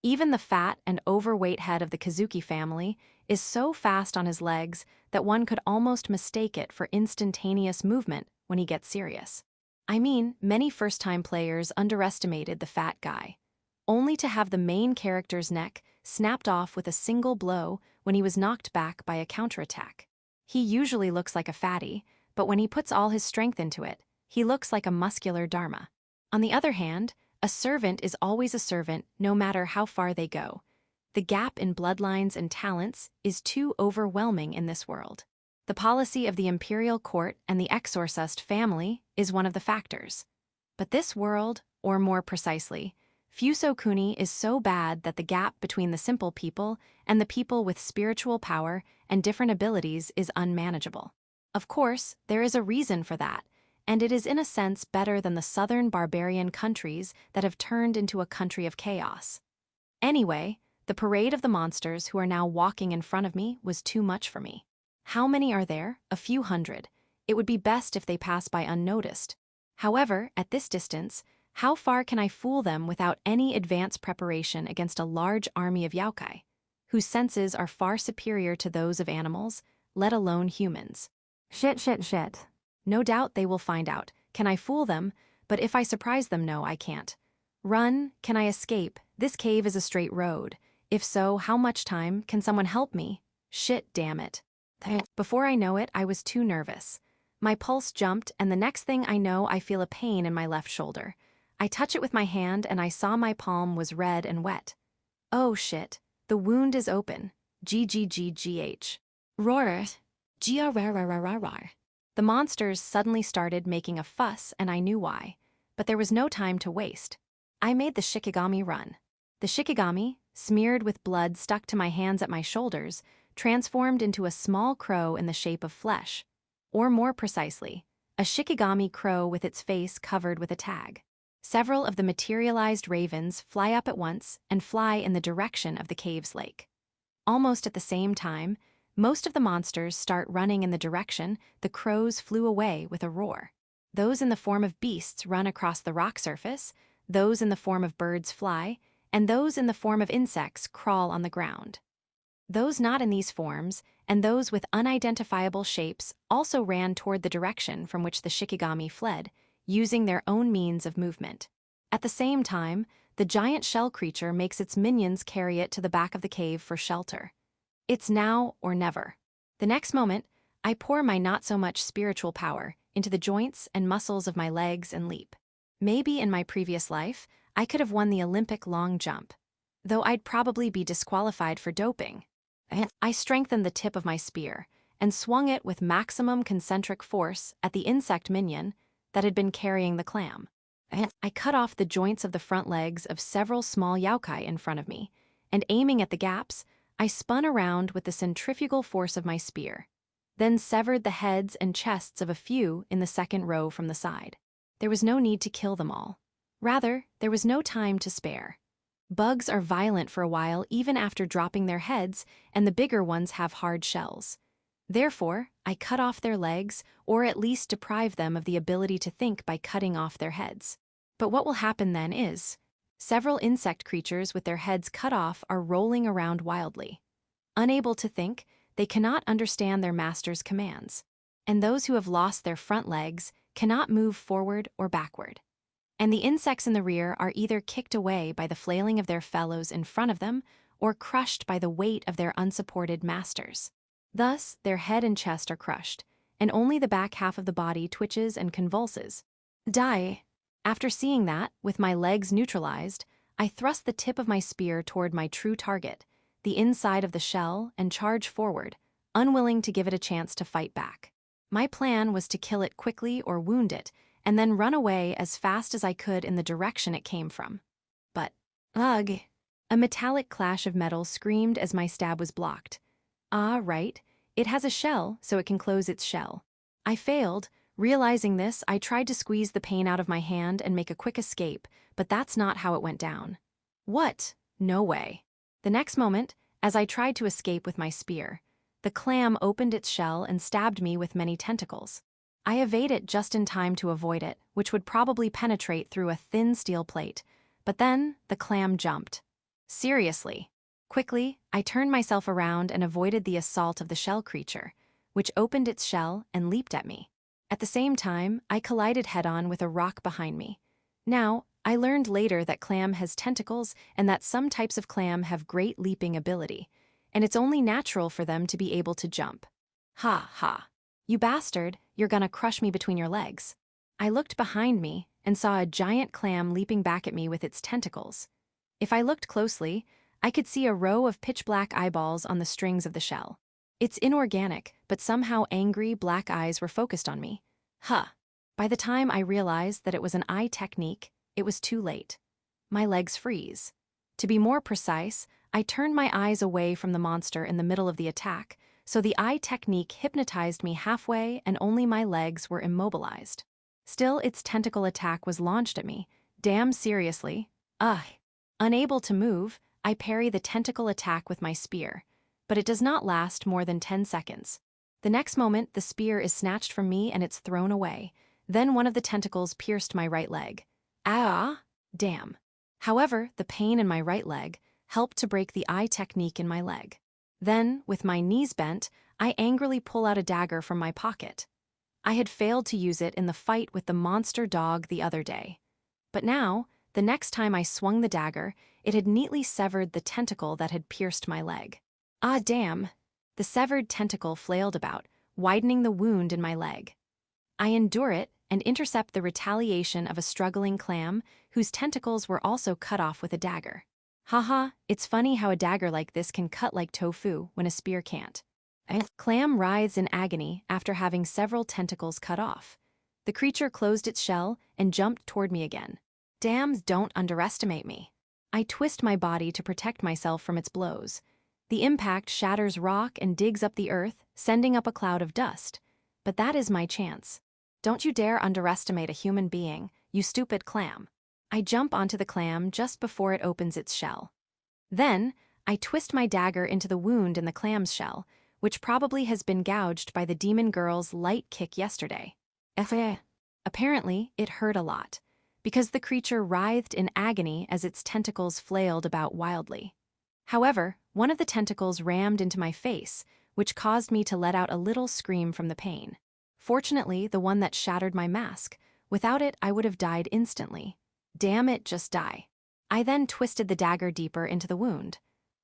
Even the fat and overweight head of the Kazuki family is so fast on his legs that one could almost mistake it for instantaneous movement when he gets serious. I mean, many first-time players underestimated the fat guy, only to have the main character's neck snapped off with a single blow when he was knocked back by a counterattack. He usually looks like a fatty, but when he puts all his strength into it, he looks like a muscular dharma. On the other hand, a servant is always a servant no matter how far they go. The gap in bloodlines and talents is too overwhelming in this world. The policy of the imperial court and the exorcist family is one of the factors. But this world, or more precisely, Fusokuni is so bad that the gap between the simple people and the people with spiritual power and different abilities is unmanageable. Of course, there is a reason for that, and it is in a sense better than the southern barbarian countries that have turned into a country of chaos. Anyway, the parade of the monsters who are now walking in front of me was too much for me. How many are there? A few hundred. It would be best if they pass by unnoticed. However, at this distance, how far can I fool them without any advance preparation against a large army of Youkai, whose senses are far superior to those of animals, let alone humans? Shit. No doubt they will find out. Can I fool them? But if I surprise them, no, I can't. Run? Can I escape? This cave is a straight road. If so, how much time? Can someone help me? Shit, damn it. Before I know it, I was too nervous. My pulse jumped, and the next thing I know, I feel a pain in my left shoulder. I touch it with my hand, and I saw my palm was red and wet. Oh shit, the wound is open. GGGGH. Roar. G-R-R-R-R-R. The monsters suddenly started making a fuss, and I knew why. But there was no time to waste. I made the Shikigami run. The Shikigami, smeared with blood stuck to my hands at my shoulders, transformed into a small crow in the shape of flesh. Or more precisely, a Shikigami crow with its face covered with a tag. Several of the materialized ravens fly up at once and fly in the direction of the cave's lake. Almost at the same time, most of the monsters start running in the direction the crows flew away with a roar. Those in the form of beasts run across the rock surface, those in the form of birds fly, and those in the form of insects crawl on the ground. Those not in these forms, and those with unidentifiable shapes also ran toward the direction from which the Shikigami fled, using their own means of movement. At the same time, the giant shell creature makes its minions carry it to the back of the cave for shelter. It's now or never. The next moment, I pour my not-so-much spiritual power into the joints and muscles of my legs and leap. Maybe in my previous life, I could have won the Olympic long jump, though I'd probably be disqualified for doping. I strengthened the tip of my spear and swung it with maximum concentric force at the insect minion that had been carrying the clam. I cut off the joints of the front legs of several small Youkai in front of me, and aiming at the gaps, I spun around with the centrifugal force of my spear, then severed the heads and chests of a few in the second row from the side. There was no need to kill them all. Rather, there was no time to spare. Bugs are violent for a while even after dropping their heads, and the bigger ones have hard shells. Therefore, I cut off their legs, or at least deprive them of the ability to think by cutting off their heads. But what will happen then is, several insect creatures with their heads cut off are rolling around wildly. Unable to think, they cannot understand their master's commands. And those who have lost their front legs cannot move forward or backward. and the insects in the rear are either kicked away by the flailing of their fellows in front of them or crushed by the weight of their unsupported masters. Thus, their head and chest are crushed, and only the back half of the body twitches and convulses. Die. After seeing that, with my legs neutralized, I thrust the tip of my spear toward my true target, the inside of the shell, and charge forward, unwilling to give it a chance to fight back. My plan was to kill it quickly or wound it, and then run away as fast as I could in the direction it came from. But, ugh! A metallic clash of metal screamed as my stab was blocked. Ah, right, it has a shell, so it can close its shell. I failed. Realizing this, I tried to squeeze the pain out of my hand and make a quick escape, but that's not how it went down. What? No way. The next moment, as I tried to escape with my spear, the clam opened its shell and stabbed me with many tentacles. I evaded just in time to avoid it, which would probably penetrate through a thin steel plate, but then the clam jumped. Seriously. Quickly, I turned myself around and avoided the assault of the shell creature, which opened its shell and leaped at me. At the same time, I collided head-on with a rock behind me. Now, I learned later that clam has tentacles and that some types of clam have great leaping ability, and it's only natural for them to be able to jump. Ha ha. You bastard, you're gonna crush me between your legs. I looked behind me and saw a giant clam leaping back at me with its tentacles. If I looked closely, I could see a row of pitch-black eyeballs on the strings of the shell. It's inorganic, but somehow angry black eyes were focused on me. Huh. By the time I realized that it was an eye technique, it was too late. My legs freeze. To be more precise, I turned my eyes away from the monster in the middle of the attack, so the eye technique hypnotized me halfway and only my legs were immobilized. Still, its tentacle attack was launched at me. Damn seriously. Ugh. Unable to move, I parry the tentacle attack with my spear, but it does not last more than 10 seconds. The next moment, the spear is snatched from me and it's thrown away. Then one of the tentacles pierced my right leg. Ah! Damn. However, the pain in my right leg helped to break the eye technique in my leg. Then, with my knees bent, I angrily pull out a dagger from my pocket. I had failed to use it in the fight with the monster dog the other day. But now, the next time I swung the dagger, it had neatly severed the tentacle that had pierced my leg. Ah, damn. The severed tentacle flailed about, widening the wound in my leg. I endure it and intercept the retaliation of a struggling clam whose tentacles were also cut off with a dagger. Haha, it's funny how a dagger like this can cut like tofu when a spear can't. A clam writhes in agony after having several tentacles cut off. The creature closed its shell and jumped toward me again. Damn, don't underestimate me. I twist my body to protect myself from its blows. The impact shatters rock and digs up the earth, sending up a cloud of dust. But that is my chance. Don't you dare underestimate a human being, you stupid clam. I jump onto the clam just before it opens its shell. Then, I twist my dagger into the wound in the clam's shell, which probably has been gouged by the demon girl's light kick yesterday. Apparently, it hurt a lot, because the creature writhed in agony as its tentacles flailed about wildly. However, one of the tentacles rammed into my face, which caused me to let out a little scream from the pain. Fortunately, the one that shattered my mask. Without it, I would have died instantly. Damn it, just die. I then twisted the dagger deeper into the wound,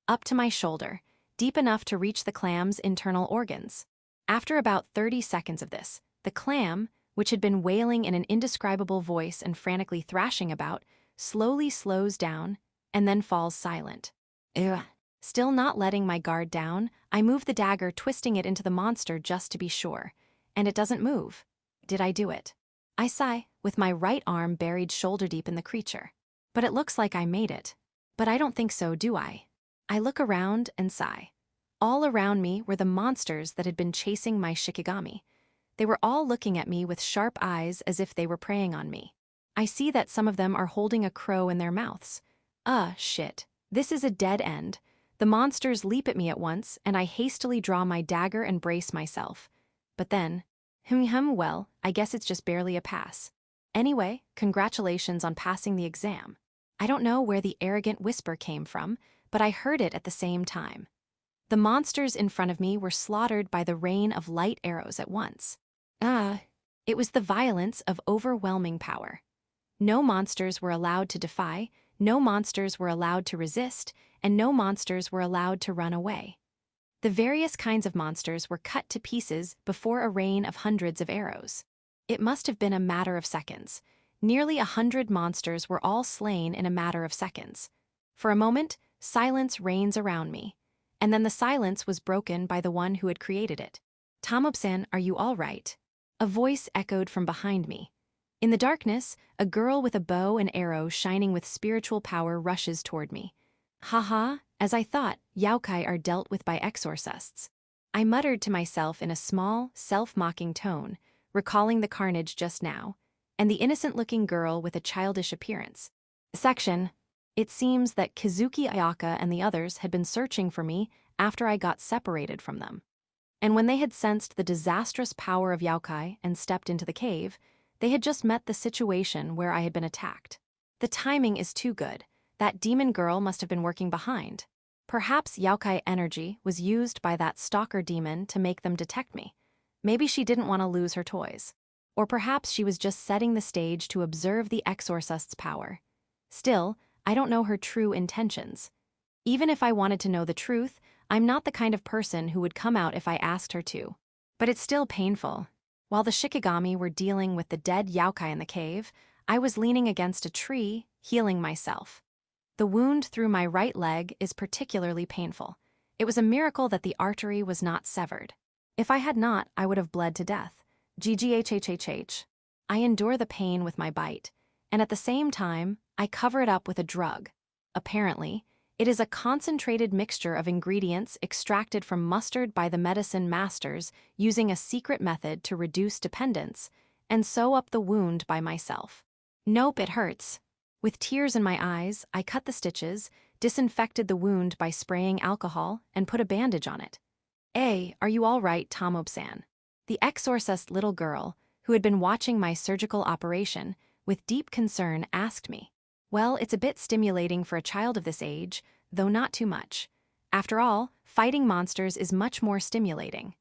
up to my shoulder, deep enough to reach the clam's internal organs. After about 30 seconds of this, the clam, which had been wailing in an indescribable voice and frantically thrashing about, slowly slows down and then falls silent. Ugh. Still not letting my guard down, I move the dagger, twisting it into the monster just to be sure, and it doesn't move. Did I do it? I sigh, with my right arm buried shoulder-deep in the creature. But it looks like I made it. But I don't think so, do I? I look around and sigh. All around me were the monsters that had been chasing my Shikigami. They were all looking at me with sharp eyes as if they were preying on me. I see that some of them are holding a crow in their mouths. Shit. This is a dead end. The monsters leap at me at once, and I hastily draw my dagger and brace myself. But then, well, I guess it's just barely a pass. Anyway, congratulations on passing the exam. I don't know where the arrogant whisper came from, but I heard it at the same time. The monsters in front of me were slaughtered by the rain of light arrows at once. It was the violence of overwhelming power. No monsters were allowed to defy, no monsters were allowed to resist, and no monsters were allowed to run away. The various kinds of monsters were cut to pieces before a rain of hundreds of arrows. It must have been a matter of seconds. Nearly 100 monsters were all slain in a matter of seconds. For a moment, silence reigns around me. And then the silence was broken by the one who had created it. "Tomoe-san, are you all right?" A voice echoed from behind me. In the darkness, a girl with a bow and arrow shining with spiritual power rushes toward me. Haha, as I thought, Youkai are dealt with by exorcists. I muttered to myself in a small, self-mocking tone, recalling the carnage just now, and the innocent-looking girl with a childish appearance. Section. It seems that Kazuki Ayaka and the others had been searching for me after I got separated from them. And when they had sensed the disastrous power of Youkai and stepped into the cave, they had just met the situation where I had been attacked. The timing is too good. That demon girl must have been working behind. Perhaps Youkai energy was used by that stalker demon to make them detect me. Maybe she didn't want to lose her toys. Or perhaps she was just setting the stage to observe the exorcist's power. Still, I don't know her true intentions. Even if I wanted to know the truth, I'm not the kind of person who would come out if I asked her to. But it's still painful. While the Shikigami were dealing with the dead Youkai in the cave, I was leaning against a tree, healing myself. The wound through my right leg is particularly painful. It was a miracle that the artery was not severed. If I had not, I would have bled to death. GGHHHH. I endure the pain with my bite, and at the same time, I cover it up with a drug. Apparently, it is a concentrated mixture of ingredients extracted from mustard by the medicine masters using a secret method to reduce dependence, and sew up the wound by myself. Nope, it hurts. With tears in my eyes, I cut the stitches, disinfected the wound by spraying alcohol, and put a bandage on it. "Hey, are you all right, Tomoe-san?" The exorcist little girl, who had been watching my surgical operation, with deep concern asked me. Well, it's a bit stimulating for a child of this age, though not too much. After all, fighting monsters is much more stimulating.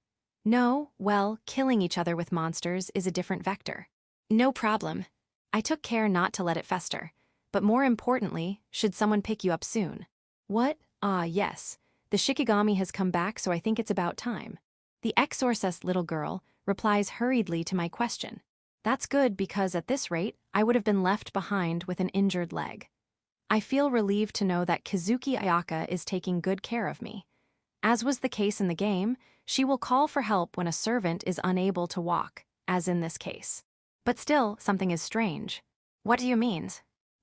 No, well, killing each other with monsters is a different vector. No problem. I took care not to let it fester. But more importantly, should someone pick you up soon? What? Ah, yes. The Shikigami has come back, so I think it's about time. The exorcist little girl replies hurriedly to my question. That's good because at this rate, I would have been left behind with an injured leg. I feel relieved to know that Kazuki Ayaka is taking good care of me. As was the case in the game, she will call for help when a servant is unable to walk, as in this case. But still, something is strange. What do you mean?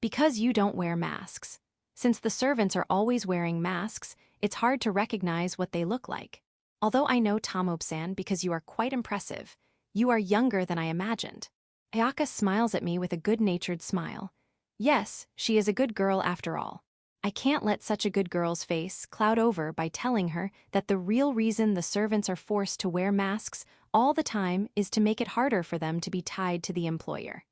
Because you don't wear masks. Since the servants are always wearing masks, it's hard to recognize what they look like. Although I know Tomoe-san because you are quite impressive, you are younger than I imagined. Ayaka smiles at me with a good-natured smile. Yes, she is a good girl after all. I can't let such a good girl's face cloud over by telling her that the real reason the servants are forced to wear masks all the time is to make it harder for them to be tied to the employer.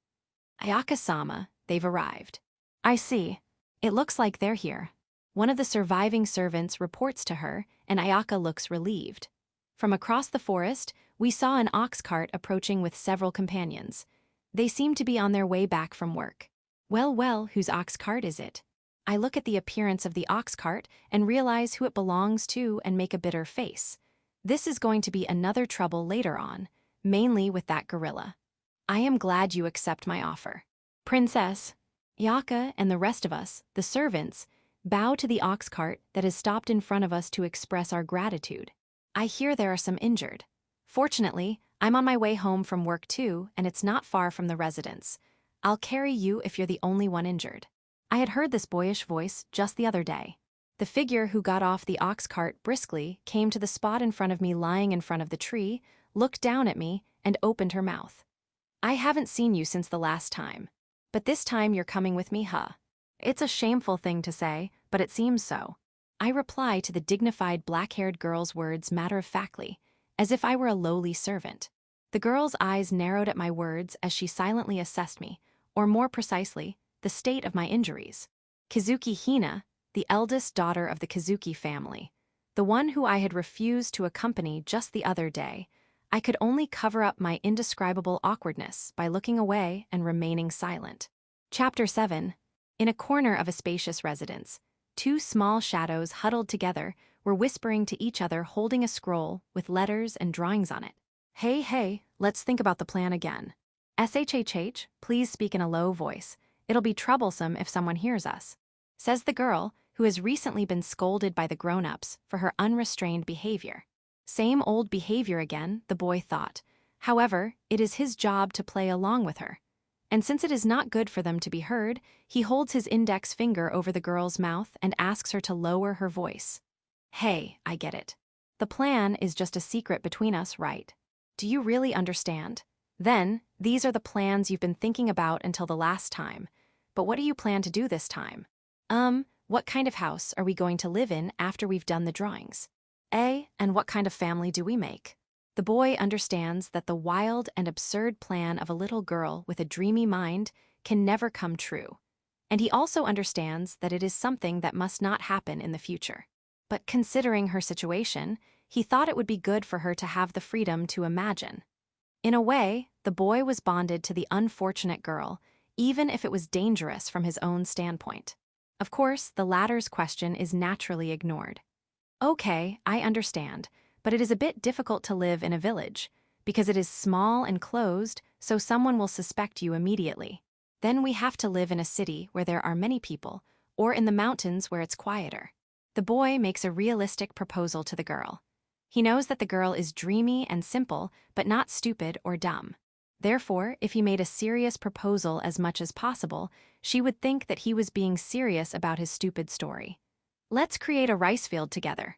Ayaka-sama, they've arrived. I see. It looks like they're here. One of the surviving servants reports to her, and Ayaka looks relieved. From across the forest, we saw an ox cart approaching with several companions. They seem to be on their way back from work. Well, whose ox cart is it? I look at the appearance of the ox cart and realize who it belongs to and make a bitter face. This is going to be another trouble later on, mainly with that gorilla. I am glad you accept my offer. Princess. Ayaka and the rest of us, the servants, bow to the ox cart that has stopped in front of us to express our gratitude. I hear there are some injured. Fortunately, I'm on my way home from work too, and it's not far from the residence. I'll carry you if you're the only one injured. I had heard this boyish voice just the other day. The figure who got off the ox cart briskly came to the spot in front of me lying in front of the tree, looked down at me, and opened her mouth. I haven't seen you since the last time. But this time you're coming with me, huh? It's a shameful thing to say, but it seems so. I reply to the dignified black-haired girl's words matter-of-factly, as if I were a lowly servant. The girl's eyes narrowed at my words as she silently assessed me, or more precisely, the state of my injuries. Kazuki Hina, the eldest daughter of the Kazuki family, the one who I had refused to accompany just the other day, I could only cover up my indescribable awkwardness by looking away and remaining silent. Chapter 7. In a corner of a spacious residence, two small shadows huddled together were whispering to each other, holding a scroll with letters and drawings on it. Hey, let's think about the plan again. SHHH, please speak in a low voice. It'll be troublesome if someone hears us, says the girl, who has recently been scolded by the grown-ups for her unrestrained behavior. Same old behavior again, the boy thought. However, it is his job to play along with her. And since it is not good for them to be heard, he holds his index finger over the girl's mouth and asks her to lower her voice. Hey, I get it. The plan is just a secret between us, right? Do you really understand? Then, these are the plans you've been thinking about until the last time. But what do you plan to do this time? What kind of house are we going to live in after we've done the drawings? And what kind of family do we make? The boy understands that the wild and absurd plan of a little girl with a dreamy mind can never come true. And he also understands that it is something that must not happen in the future. But considering her situation, he thought it would be good for her to have the freedom to imagine. In a way, the boy was bonded to the unfortunate girl, even if it was dangerous from his own standpoint. Of course, the latter's question is naturally ignored. Okay, I understand, but it is a bit difficult to live in a village, because it is small and closed, so someone will suspect you immediately. Then we have to live in a city where there are many people, or in the mountains where it's quieter. The boy makes a realistic proposal to the girl. He knows that the girl is dreamy and simple, but not stupid or dumb. Therefore, if he made a serious proposal as much as possible, she would think that he was being serious about his stupid story. Let's create a rice field together.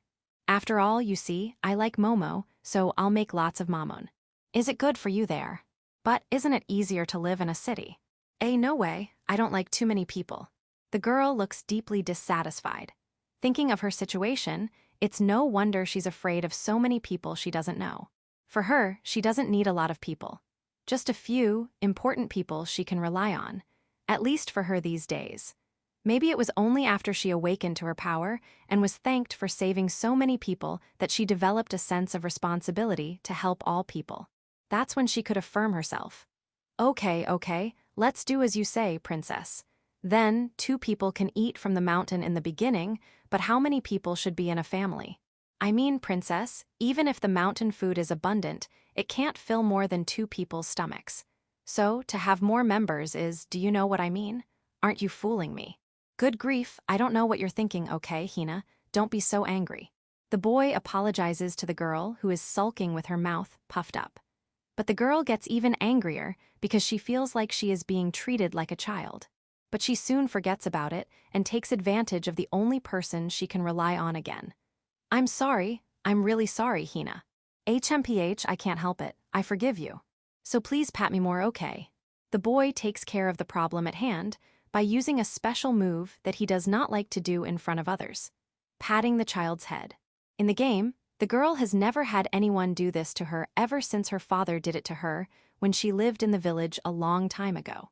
After all, you see, I like Momo, so I'll make lots of mamon. Is it good for you there? But isn't it easier to live in a city? No way, I don't like too many people. The girl looks deeply dissatisfied. Thinking of her situation, it's no wonder she's afraid of so many people she doesn't know. For her, she doesn't need a lot of people. Just a few, important people she can rely on, at least for her these days. Maybe it was only after she awakened to her power and was thanked for saving so many people that she developed a sense of responsibility to help all people. That's when she could affirm herself. Okay, let's do as you say, princess. Then, 2 people can eat from the mountain in the beginning, but how many people should be in a family? I mean, princess, even if the mountain food is abundant, it can't fill more than 2 people's stomachs. So, to have more members is, do you know what I mean? Aren't you fooling me? Good grief, I don't know what you're thinking, okay, Hina, don't be so angry. The boy apologizes to the girl, who is sulking with her mouth puffed up. But the girl gets even angrier because she feels like she is being treated like a child. But she soon forgets about it and takes advantage of the only person she can rely on again. I'm sorry, I'm really sorry, Hina. HMPH, I can't help it, I forgive you. So please pat me more, okay? The boy takes care of the problem at hand by using a special move that he does not like to do in front of others, patting the child's head. In the game, the girl has never had anyone do this to her ever since her father did it to her when she lived in the village a long time ago.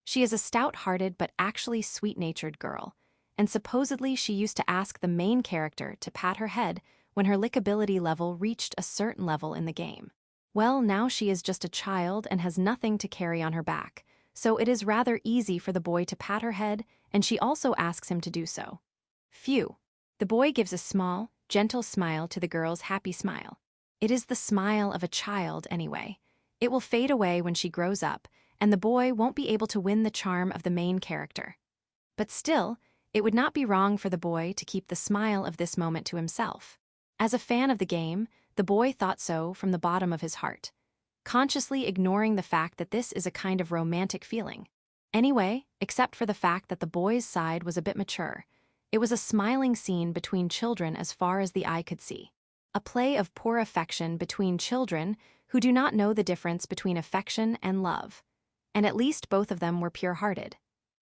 She is a stout-hearted but actually sweet-natured girl, and supposedly she used to ask the main character to pat her head when her lickability level reached a certain level in the game. Well, now she is just a child and has nothing to carry on her back, so it is rather easy for the boy to pat her head, and she also asks him to do so. Phew. The boy gives a small, gentle smile to the girl's happy smile. It is the smile of a child anyway. It will fade away when she grows up, and the boy won't be able to win the charm of the main character. But still, it would not be wrong for the boy to keep the smile of this moment to himself. As a fan of the game, the boy thought so from the bottom of his heart, consciously ignoring the fact that this is a kind of romantic feeling. Anyway, except for the fact that the boy's side was a bit mature, it was a smiling scene between children as far as the eye could see. A play of poor affection between children who do not know the difference between affection and love. And at least both of them were pure-hearted.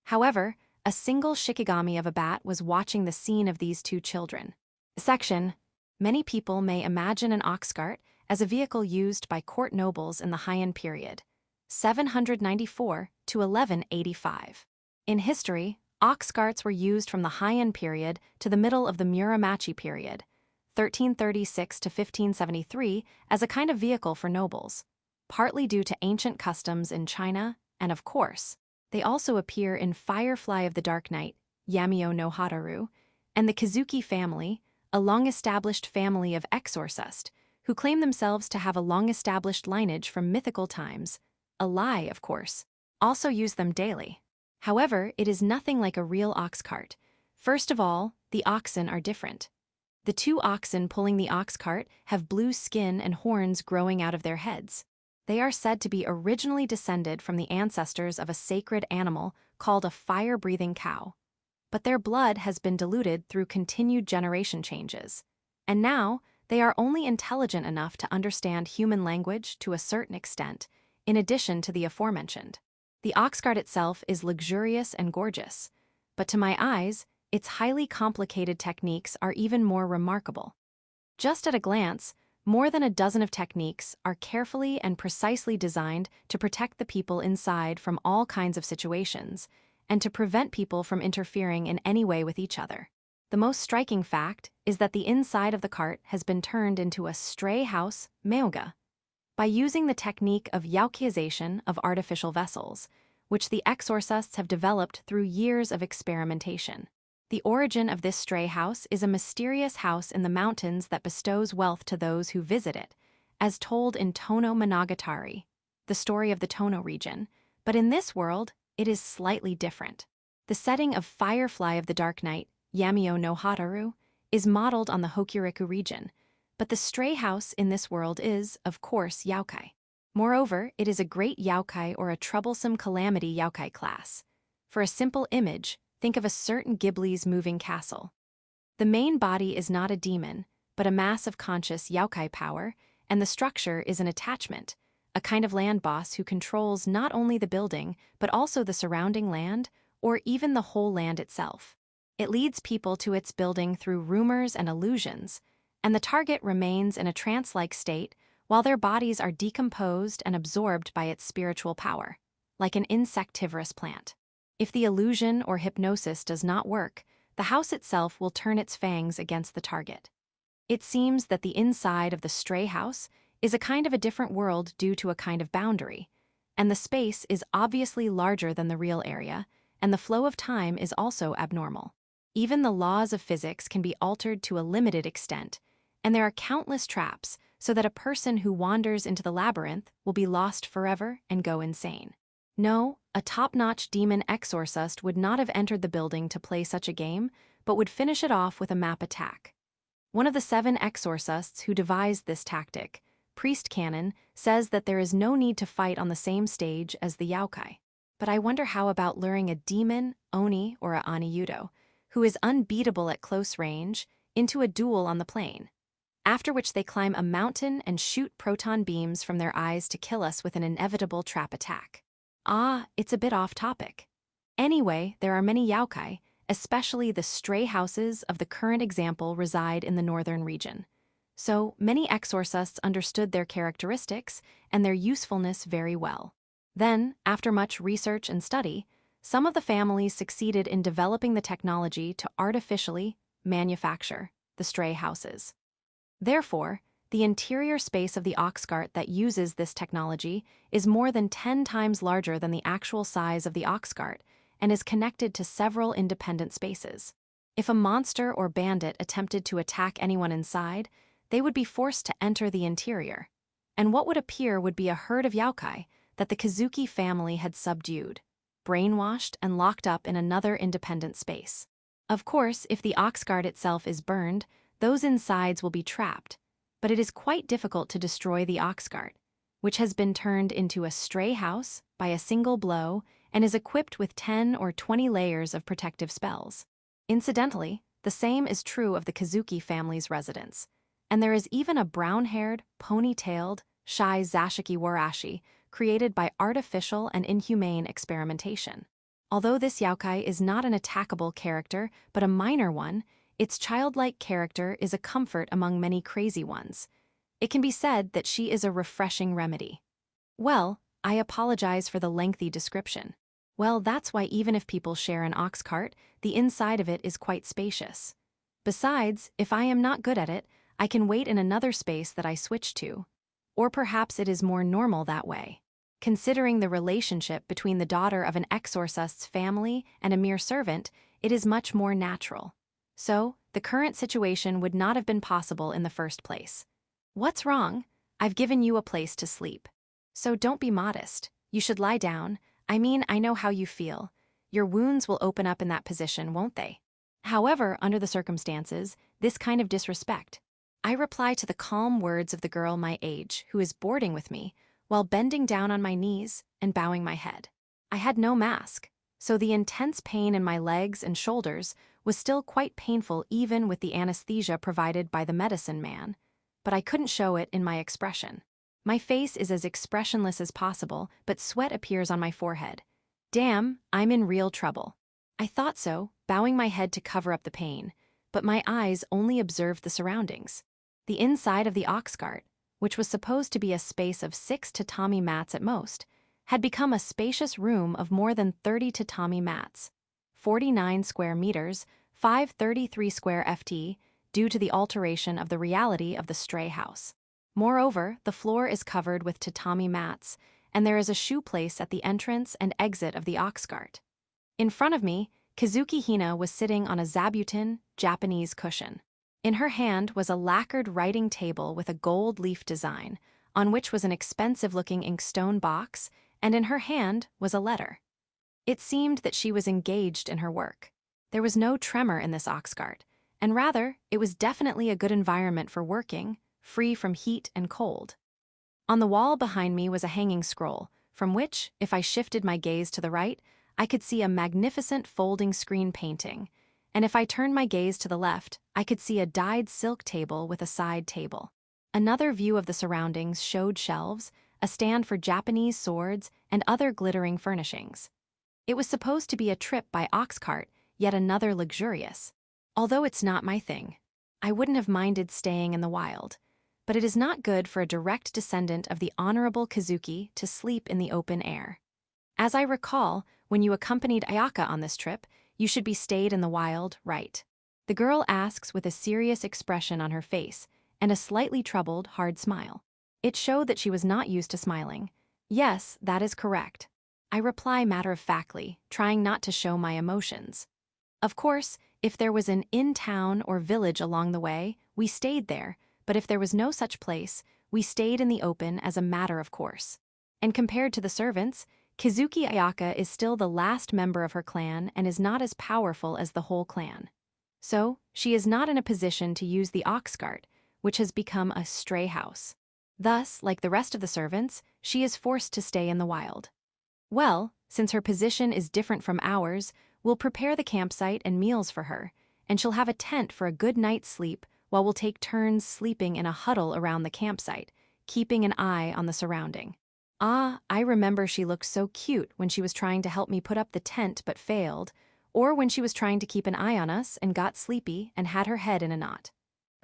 However, a single shikigami of a bat was watching the scene of these 2 children. Section. Many people may imagine an ox cart as a vehicle used by court nobles in the Heian period, 794 to 1185. In history, ox carts were used from the Heian period to the middle of the Muromachi period, 1336 to 1573, as a kind of vehicle for nobles, partly due to ancient customs in China and, of course, They also appear in Firefly of the Dark Night, Yamio no Hataru, and the Kazuki family, a long-established family of exorcists, who claim themselves to have a long-established lineage from mythical times. A lie, of course. Also use them daily. However, it is nothing like a real ox cart. First of all, the oxen are different. The two oxen pulling the ox cart have blue skin and horns growing out of their heads. They are said to be originally descended from the ancestors of a sacred animal called a fire-breathing cow. But their blood has been diluted through continued generation changes. And now, they are only intelligent enough to understand human language to a certain extent, in addition to the aforementioned. The ox cart itself is luxurious and gorgeous, but to my eyes, its highly complicated techniques are even more remarkable. Just at a glance, more than a dozen of techniques are carefully and precisely designed to protect the people inside from all kinds of situations, and to prevent people from interfering in any way with each other. The most striking fact is that the inside of the cart has been turned into a stray house, meoga, by using the technique of Youkaization of artificial vessels, which the exorcists have developed through years of experimentation. The origin of this stray house is a mysterious house in the mountains that bestows wealth to those who visit it, as told in Tono Monogatari, the story of the Tono region, but in this world, it is slightly different. The setting of Firefly of the Dark Night, Yamio no Hataru, is modeled on the Hokuriku region, but the stray house in this world is, of course, Youkai. Moreover, it is a great Youkai or a troublesome calamity Youkai class. For a simple image, think of a certain Ghibli's moving castle. The main body is not a demon, but a mass of conscious Youkai power, and the structure is an attachment, a kind of land boss who controls not only the building, but also the surrounding land, or even the whole land itself. It leads people to its building through rumors and illusions, and the target remains in a trance-like state while their bodies are decomposed and absorbed by its spiritual power, like an insectivorous plant. If the illusion or hypnosis does not work, the house itself will turn its fangs against the target. It seems that the inside of the stray house is a kind of a different world due to a kind of boundary, and the space is obviously larger than the real area, and the flow of time is also abnormal. Even the laws of physics can be altered to a limited extent, and there are countless traps so that a person who wanders into the labyrinth will be lost forever and go insane. No, a top-notch demon exorcist would not have entered the building to play such a game, but would finish it off with a map attack. One of the 7 exorcists who devised this tactic, Priest Canon, says that there is no need to fight on the same stage as the Youkai. But I wonder how about luring a demon, Oni or a Aniyudo, who is unbeatable at close range, into a duel on the plane, after which they climb a mountain and shoot proton beams from their eyes to kill us with an inevitable trap attack. Ah, it's a bit off topic. Anyway, there are many Youkai, especially the stray houses of the current example reside in the northern region. So, many exorcists understood their characteristics and their usefulness very well. Then, after much research and study, some of the families succeeded in developing the technology to artificially manufacture the stray houses. Therefore, the interior space of the ox cart that uses this technology is more than 10 times larger than the actual size of the ox cart and is connected to several independent spaces. If a monster or bandit attempted to attack anyone inside, they would be forced to enter the interior, and what would appear would be a herd of Youkai that the Kazuki family had subdued, brainwashed, and locked up in another independent space. Of course, if the ox cart itself is burned, those insides will be trapped, but it is quite difficult to destroy the ox cart, which has been turned into a stray house by a single blow and is equipped with 10 or 20 layers of protective spells. Incidentally, the same is true of the Kazuki family's residence, and there is even a brown-haired, pony-tailed, shy Zashiki Warashi created by artificial and inhumane experimentation. Although this Youkai is not an attackable character but a minor one, its childlike character is a comfort among many crazy ones. It can be said that she is a refreshing remedy. Well, I apologize for the lengthy description. Well, that's why even if people share an ox cart, the inside of it is quite spacious. Besides, if I am not good at it, I can wait in another space that I switch to. Or perhaps it is more normal that way. Considering the relationship between the daughter of an exorcist's family and a mere servant, it is much more natural. So, the current situation would not have been possible in the first place. What's wrong? I've given you a place to sleep. So don't be modest. You should lie down. I know how you feel. Your wounds will open up in that position, won't they? However, under the circumstances, this kind of disrespect. I reply to the calm words of the girl my age who is boarding with me while bending down on my knees and bowing my head. I had no mask, so the intense pain in my legs and shoulders was still quite painful even with the anesthesia provided by the medicine man, but I couldn't show it in my expression. My face is as expressionless as possible, but sweat appears on my forehead. Damn, I'm in real trouble. I thought so, bowing my head to cover up the pain, but my eyes only observed the surroundings. The inside of the ox cart, which was supposed to be a space of 6 tatami mats at most, had become a spacious room of more than 30 tatami mats, 49 square meters, 533 square ft, due to the alteration of the reality of the stray house. Moreover, the floor is covered with tatami mats, and there is a shoe place at the entrance and exit of the ox cart. In front of me, Kazuki Hina was sitting on a zabuton, Japanese cushion. In her hand was a lacquered writing table with a gold leaf design, on which was an expensive-looking inkstone box, and in her hand was a letter. It seemed that she was engaged in her work. There was no tremor in this ox cart, and rather, it was definitely a good environment for working, free from heat and cold. On the wall behind me was a hanging scroll, from which, if I shifted my gaze to the right, I could see a magnificent folding screen painting, and if I turned my gaze to the left, I could see a dyed silk table with a side table. Another view of the surroundings showed shelves, a stand for Japanese swords, and other glittering furnishings. It was supposed to be a trip by ox cart, yet another luxurious. Although it's not my thing, I wouldn't have minded staying in the wild, but it is not good for a direct descendant of the Honorable Kazuki to sleep in the open air. As I recall, when you accompanied Ayaka on this trip, you should be stayed in the wild, right? The girl asks with a serious expression on her face and a slightly troubled, hard smile. It showed that she was not used to smiling. Yes, that is correct. I reply matter-of-factly, trying not to show my emotions. Of course, if there was an inn-town or village along the way, we stayed there, but if there was no such place, we stayed in the open as a matter of course. And compared to the servants, Kazuki Ayaka is still the last member of her clan and is not as powerful as the whole clan. So, she is not in a position to use the ox cart, which has become a stray house. Thus, like the rest of the servants, she is forced to stay in the wild. Well, since her position is different from ours, we'll prepare the campsite and meals for her, and she'll have a tent for a good night's sleep while we'll take turns sleeping in a huddle around the campsite, keeping an eye on the surrounding. Ah, I remember she looked so cute when she was trying to help me put up the tent but failed, or when she was trying to keep an eye on us and got sleepy and had her head in a knot.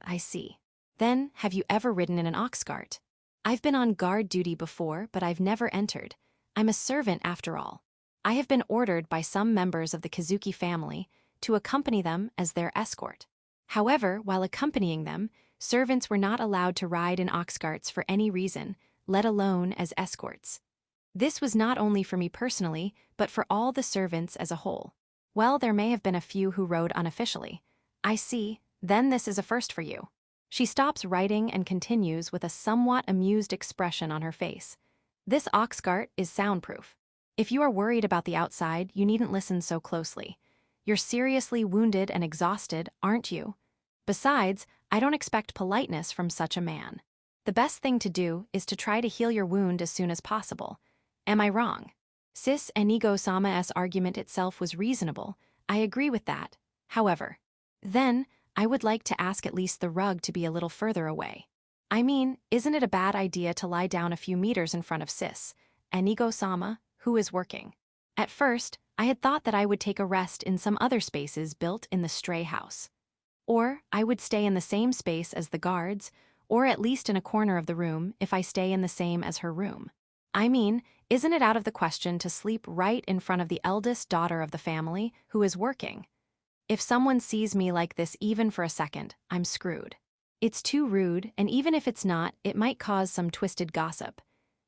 I see. Then, have you ever ridden in an ox cart? I've been on guard duty before, but I've never entered. I'm a servant after all. I have been ordered by some members of the Kazuki family to accompany them as their escort. However, while accompanying them, servants were not allowed to ride in ox carts for any reason, let alone as escorts. This was not only for me personally, but for all the servants as a whole. Well, there may have been a few who rode unofficially. I see, then this is a first for you. She stops writing and continues with a somewhat amused expression on her face. This ox cart is soundproof. If you are worried about the outside, you needn't listen so closely. You're seriously wounded and exhausted, aren't you? Besides, I don't expect politeness from such a man. The best thing to do is to try to heal your wound as soon as possible. Am I wrong? Sis Enigo-sama's argument itself was reasonable. I agree with that. However, then, I would like to ask at least the rug to be a little further away. I mean, isn't it a bad idea to lie down a few meters in front of Sis Enigo-sama, who is working? At first, I had thought that I would take a rest in some other spaces built in the stray house. Or I would stay in the same space as the guards, or at least in a corner of the room if I stay in the same as her room. I mean, isn't it out of the question to sleep right in front of the eldest daughter of the family who is working? If someone sees me like this even for a second, I'm screwed. It's too rude, and even if it's not, it might cause some twisted gossip.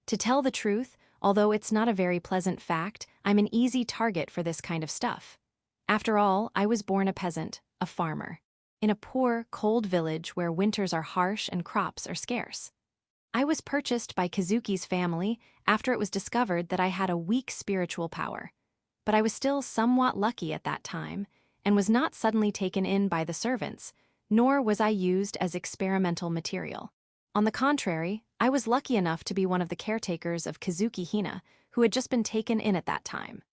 To tell the truth, Although it's not a very pleasant fact, I'm an easy target for this kind of stuff. After all, I was born a peasant, a farmer, in a poor, cold village where winters are harsh and crops are scarce. I was purchased by Kazuki's family after it was discovered that I had a weak spiritual power. But I was still somewhat lucky at that time, and was not suddenly taken in by the servants, nor was I used as experimental material. On the contrary, I was lucky enough to be one of the caretakers of Kazuki Hina, who had just been taken in at that time.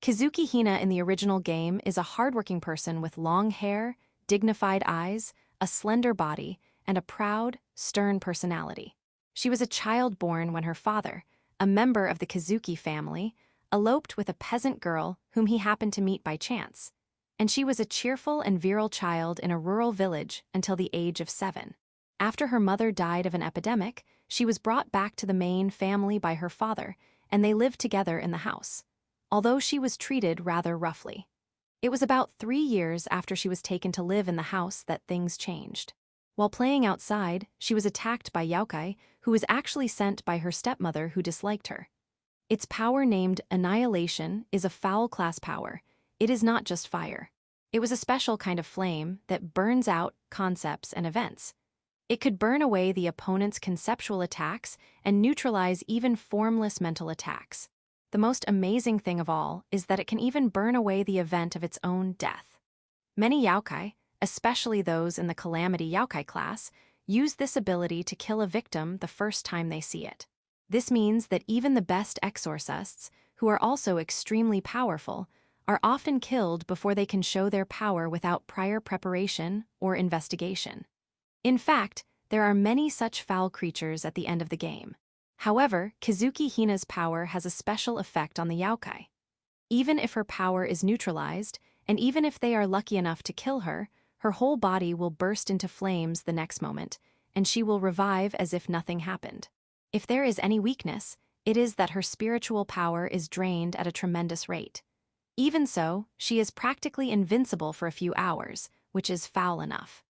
Kazuki Hina in the original game is a hardworking person with long hair, dignified eyes, a slender body, and a proud, stern personality. She was a child born when her father, a member of the Kazuki family, eloped with a peasant girl whom he happened to meet by chance, and she was a cheerful and virile child in a rural village until the age of 7. After her mother died of an epidemic, she was brought back to the main family by her father, and they lived together in the house, although she was treated rather roughly. It was about 3 years after she was taken to live in the house that things changed. While playing outside, she was attacked by Youkai, who was actually sent by her stepmother who disliked her. Its power, named Annihilation, is a foul class power. It is not just fire. It was a special kind of flame that burns out concepts and events. It could burn away the opponent's conceptual attacks and neutralize even formless mental attacks. The most amazing thing of all is that it can even burn away the event of its own death. Many Youkai, especially those in the Calamity Youkai class, use this ability to kill a victim the first time they see it. This means that even the best exorcists, who are also extremely powerful, are often killed before they can show their power without prior preparation or investigation. In fact, there are many such foul creatures at the end of the game. However, Kazuki Hina's power has a special effect on the Youkai. Even if her power is neutralized, and even if they are lucky enough to kill her, her whole body will burst into flames the next moment, and she will revive as if nothing happened. If there is any weakness, it is that her spiritual power is drained at a tremendous rate. Even so, she is practically invincible for a few hours, which is foul enough.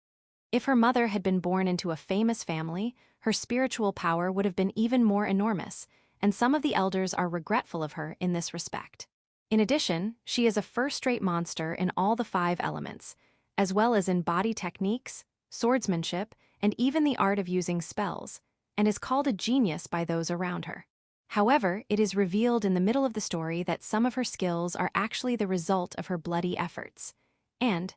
If her mother had been born into a famous family, her spiritual power would have been even more enormous, and some of the elders are regretful of her in this respect. In addition, she is a first-rate monster in all the 5 elements, as well as in body techniques, swordsmanship, and even the art of using spells, and is called a genius by those around her. However, it is revealed in the middle of the story that some of her skills are actually the result of her bloody efforts. And,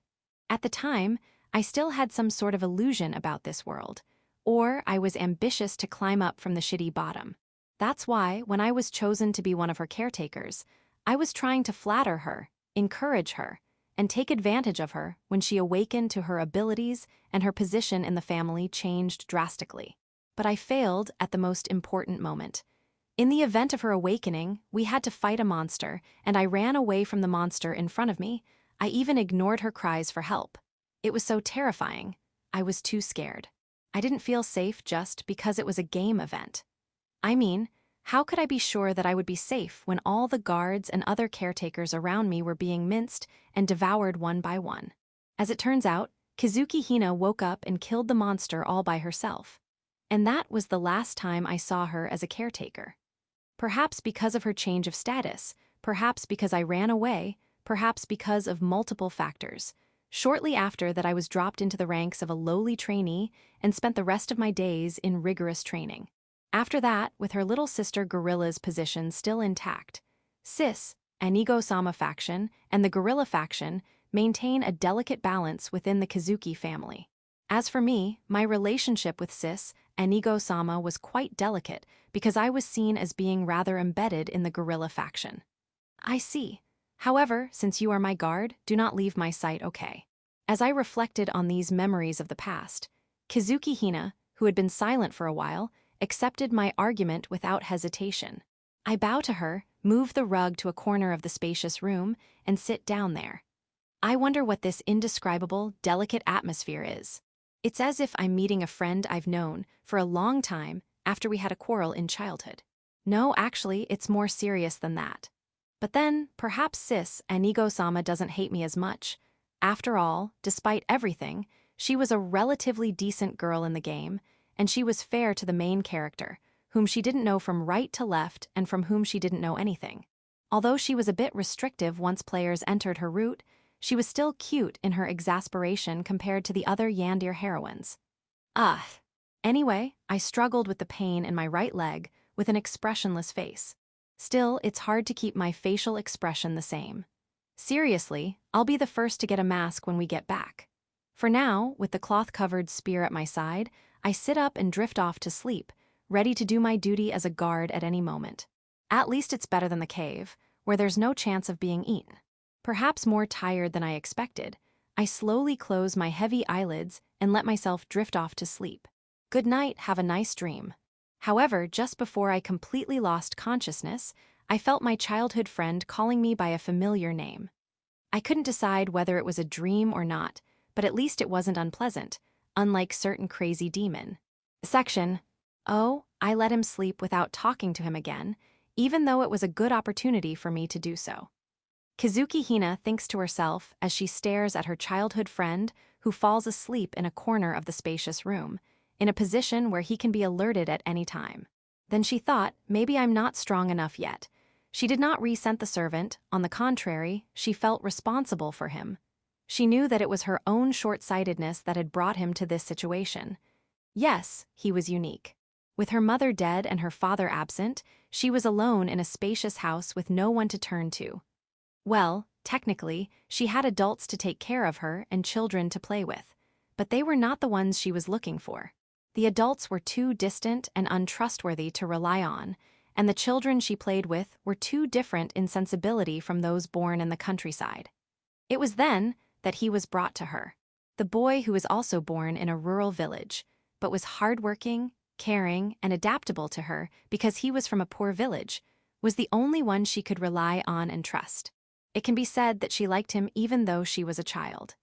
at the time, I still had some sort of illusion about this world, or I was ambitious to climb up from the shitty bottom. That's why, when I was chosen to be one of her caretakers, I was trying to flatter her, encourage her, and take advantage of her when she awakened to her abilities and her position in the family changed drastically. But I failed at the most important moment. In the event of her awakening, we had to fight a monster, and I ran away from the monster in front of me. I even ignored her cries for help. It was so terrifying. I was too scared. I didn't feel safe just because it was a game event. I mean, how could I be sure that I would be safe when all the guards and other caretakers around me were being minced and devoured one by one? As it turns out, Kazuki Hina woke up and killed the monster all by herself. And that was the last time I saw her as a caretaker. Perhaps because of her change of status, perhaps because I ran away, perhaps because of multiple factors. Shortly after that, I was dropped into the ranks of a lowly trainee and spent the rest of my days in rigorous training. After that, with her little sister Gorilla's position still intact, Sis, Anigo-sama faction, and the Gorilla faction maintain a delicate balance within the Kazuki family. As for me, my relationship with Sis, Anigo-sama, was quite delicate because I was seen as being rather embedded in the Gorilla faction. I see. However, since you are my guard, do not leave my sight, okay? As I reflected on these memories of the past, Kazuki Hina, who had been silent for a while, accepted my argument without hesitation. I bow to her, move the rug to a corner of the spacious room, and sit down there. I wonder what this indescribable, delicate atmosphere is. It's as if I'm meeting a friend I've known for a long time after we had a quarrel in childhood. No, actually, it's more serious than that. But then, perhaps Sis, Anigo-sama, doesn't hate me as much. After all, despite everything, she was a relatively decent girl in the game, and she was fair to the main character, whom she didn't know from right to left and from whom she didn't know anything. Although she was a bit restrictive once players entered her route, she was still cute in her exasperation compared to the other Yandere heroines. Ugh. Anyway, I struggled with the pain in my right leg with an expressionless face. Still, it's hard to keep my facial expression the same. Seriously, I'll be the first to get a mask when we get back. For now, with the cloth-covered spear at my side, I sit up and drift off to sleep, ready to do my duty as a guard at any moment. At least it's better than the cave, where there's no chance of being eaten. Perhaps more tired than I expected, I slowly close my heavy eyelids and let myself drift off to sleep. Good night, have a nice dream. However, just before I completely lost consciousness, I felt my childhood friend calling me by a familiar name. I couldn't decide whether it was a dream or not, but at least it wasn't unpleasant, unlike certain crazy demon. Section. Oh, I let him sleep without talking to him again, even though it was a good opportunity for me to do so. Kazuki Hina thinks to herself as she stares at her childhood friend who falls asleep in a corner of the spacious room, in a position where he can be alerted at any time. Then she thought, maybe I'm not strong enough yet. She did not resent the servant, on the contrary, she felt responsible for him. She knew that it was her own short-sightedness that had brought him to this situation. Yes, he was unique. With her mother dead and her father absent, she was alone in a spacious house with no one to turn to. Well, technically, she had adults to take care of her and children to play with, but they were not the ones she was looking for. The adults were too distant and untrustworthy to rely on, and the children she played with were too different in sensibility from those born in the countryside. It was then that he was brought to her. The boy who was also born in a rural village, but was hardworking, caring, and adaptable to her because he was from a poor village, was the only one she could rely on and trust. It can be said that she liked him even though she was a child.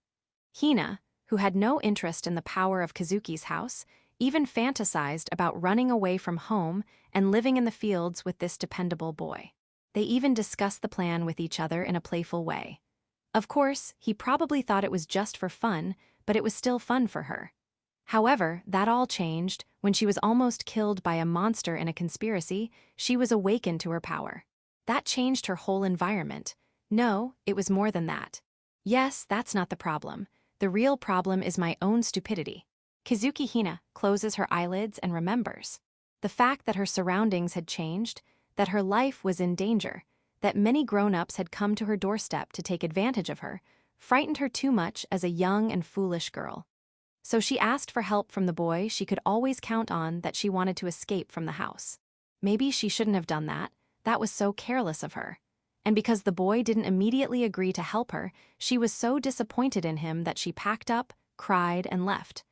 Hina, who had no interest in the power of Kazuki's house, even fantasized about running away from home and living in the fields with this dependable boy. They even discussed the plan with each other in a playful way. Of course, he probably thought it was just for fun, but it was still fun for her. However, that all changed when she was almost killed by a monster in a conspiracy. She was awakened to her power. That changed her whole environment. No, it was more than that. Yes, that's not the problem. The real problem is my own stupidity. Kazuki Hina closes her eyelids and remembers. The fact that her surroundings had changed, that her life was in danger, that many grown-ups had come to her doorstep to take advantage of her, frightened her too much as a young and foolish girl. So she asked for help from the boy she could always count on that she wanted to escape from the house. Maybe she shouldn't have done that. That was so careless of her. And because the boy didn't immediately agree to help her, she was so disappointed in him that she packed up, cried, and left.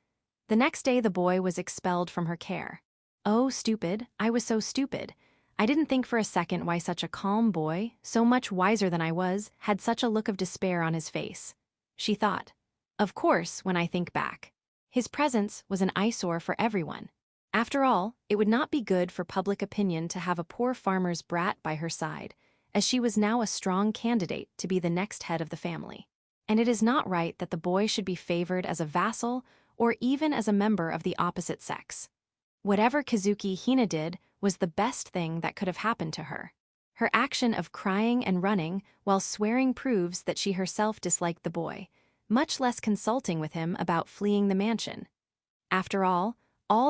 The next day the boy was expelled from her care. Oh, stupid, I was so stupid. I didn't think for a second why such a calm boy, so much wiser than I was, had such a look of despair on his face. She thought. Of course, when I think back. His presence was an eyesore for everyone. After all, it would not be good for public opinion to have a poor farmer's brat by her side, as she was now a strong candidate to be the next head of the family. And it is not right that the boy should be favored as a vassal or even as a member of the opposite sex. Whatever Kazuki Hina did was the best thing that could have happened to her. Her action of crying and running while swearing proves that she herself disliked the boy, much less consulting with him about fleeing the mansion. After all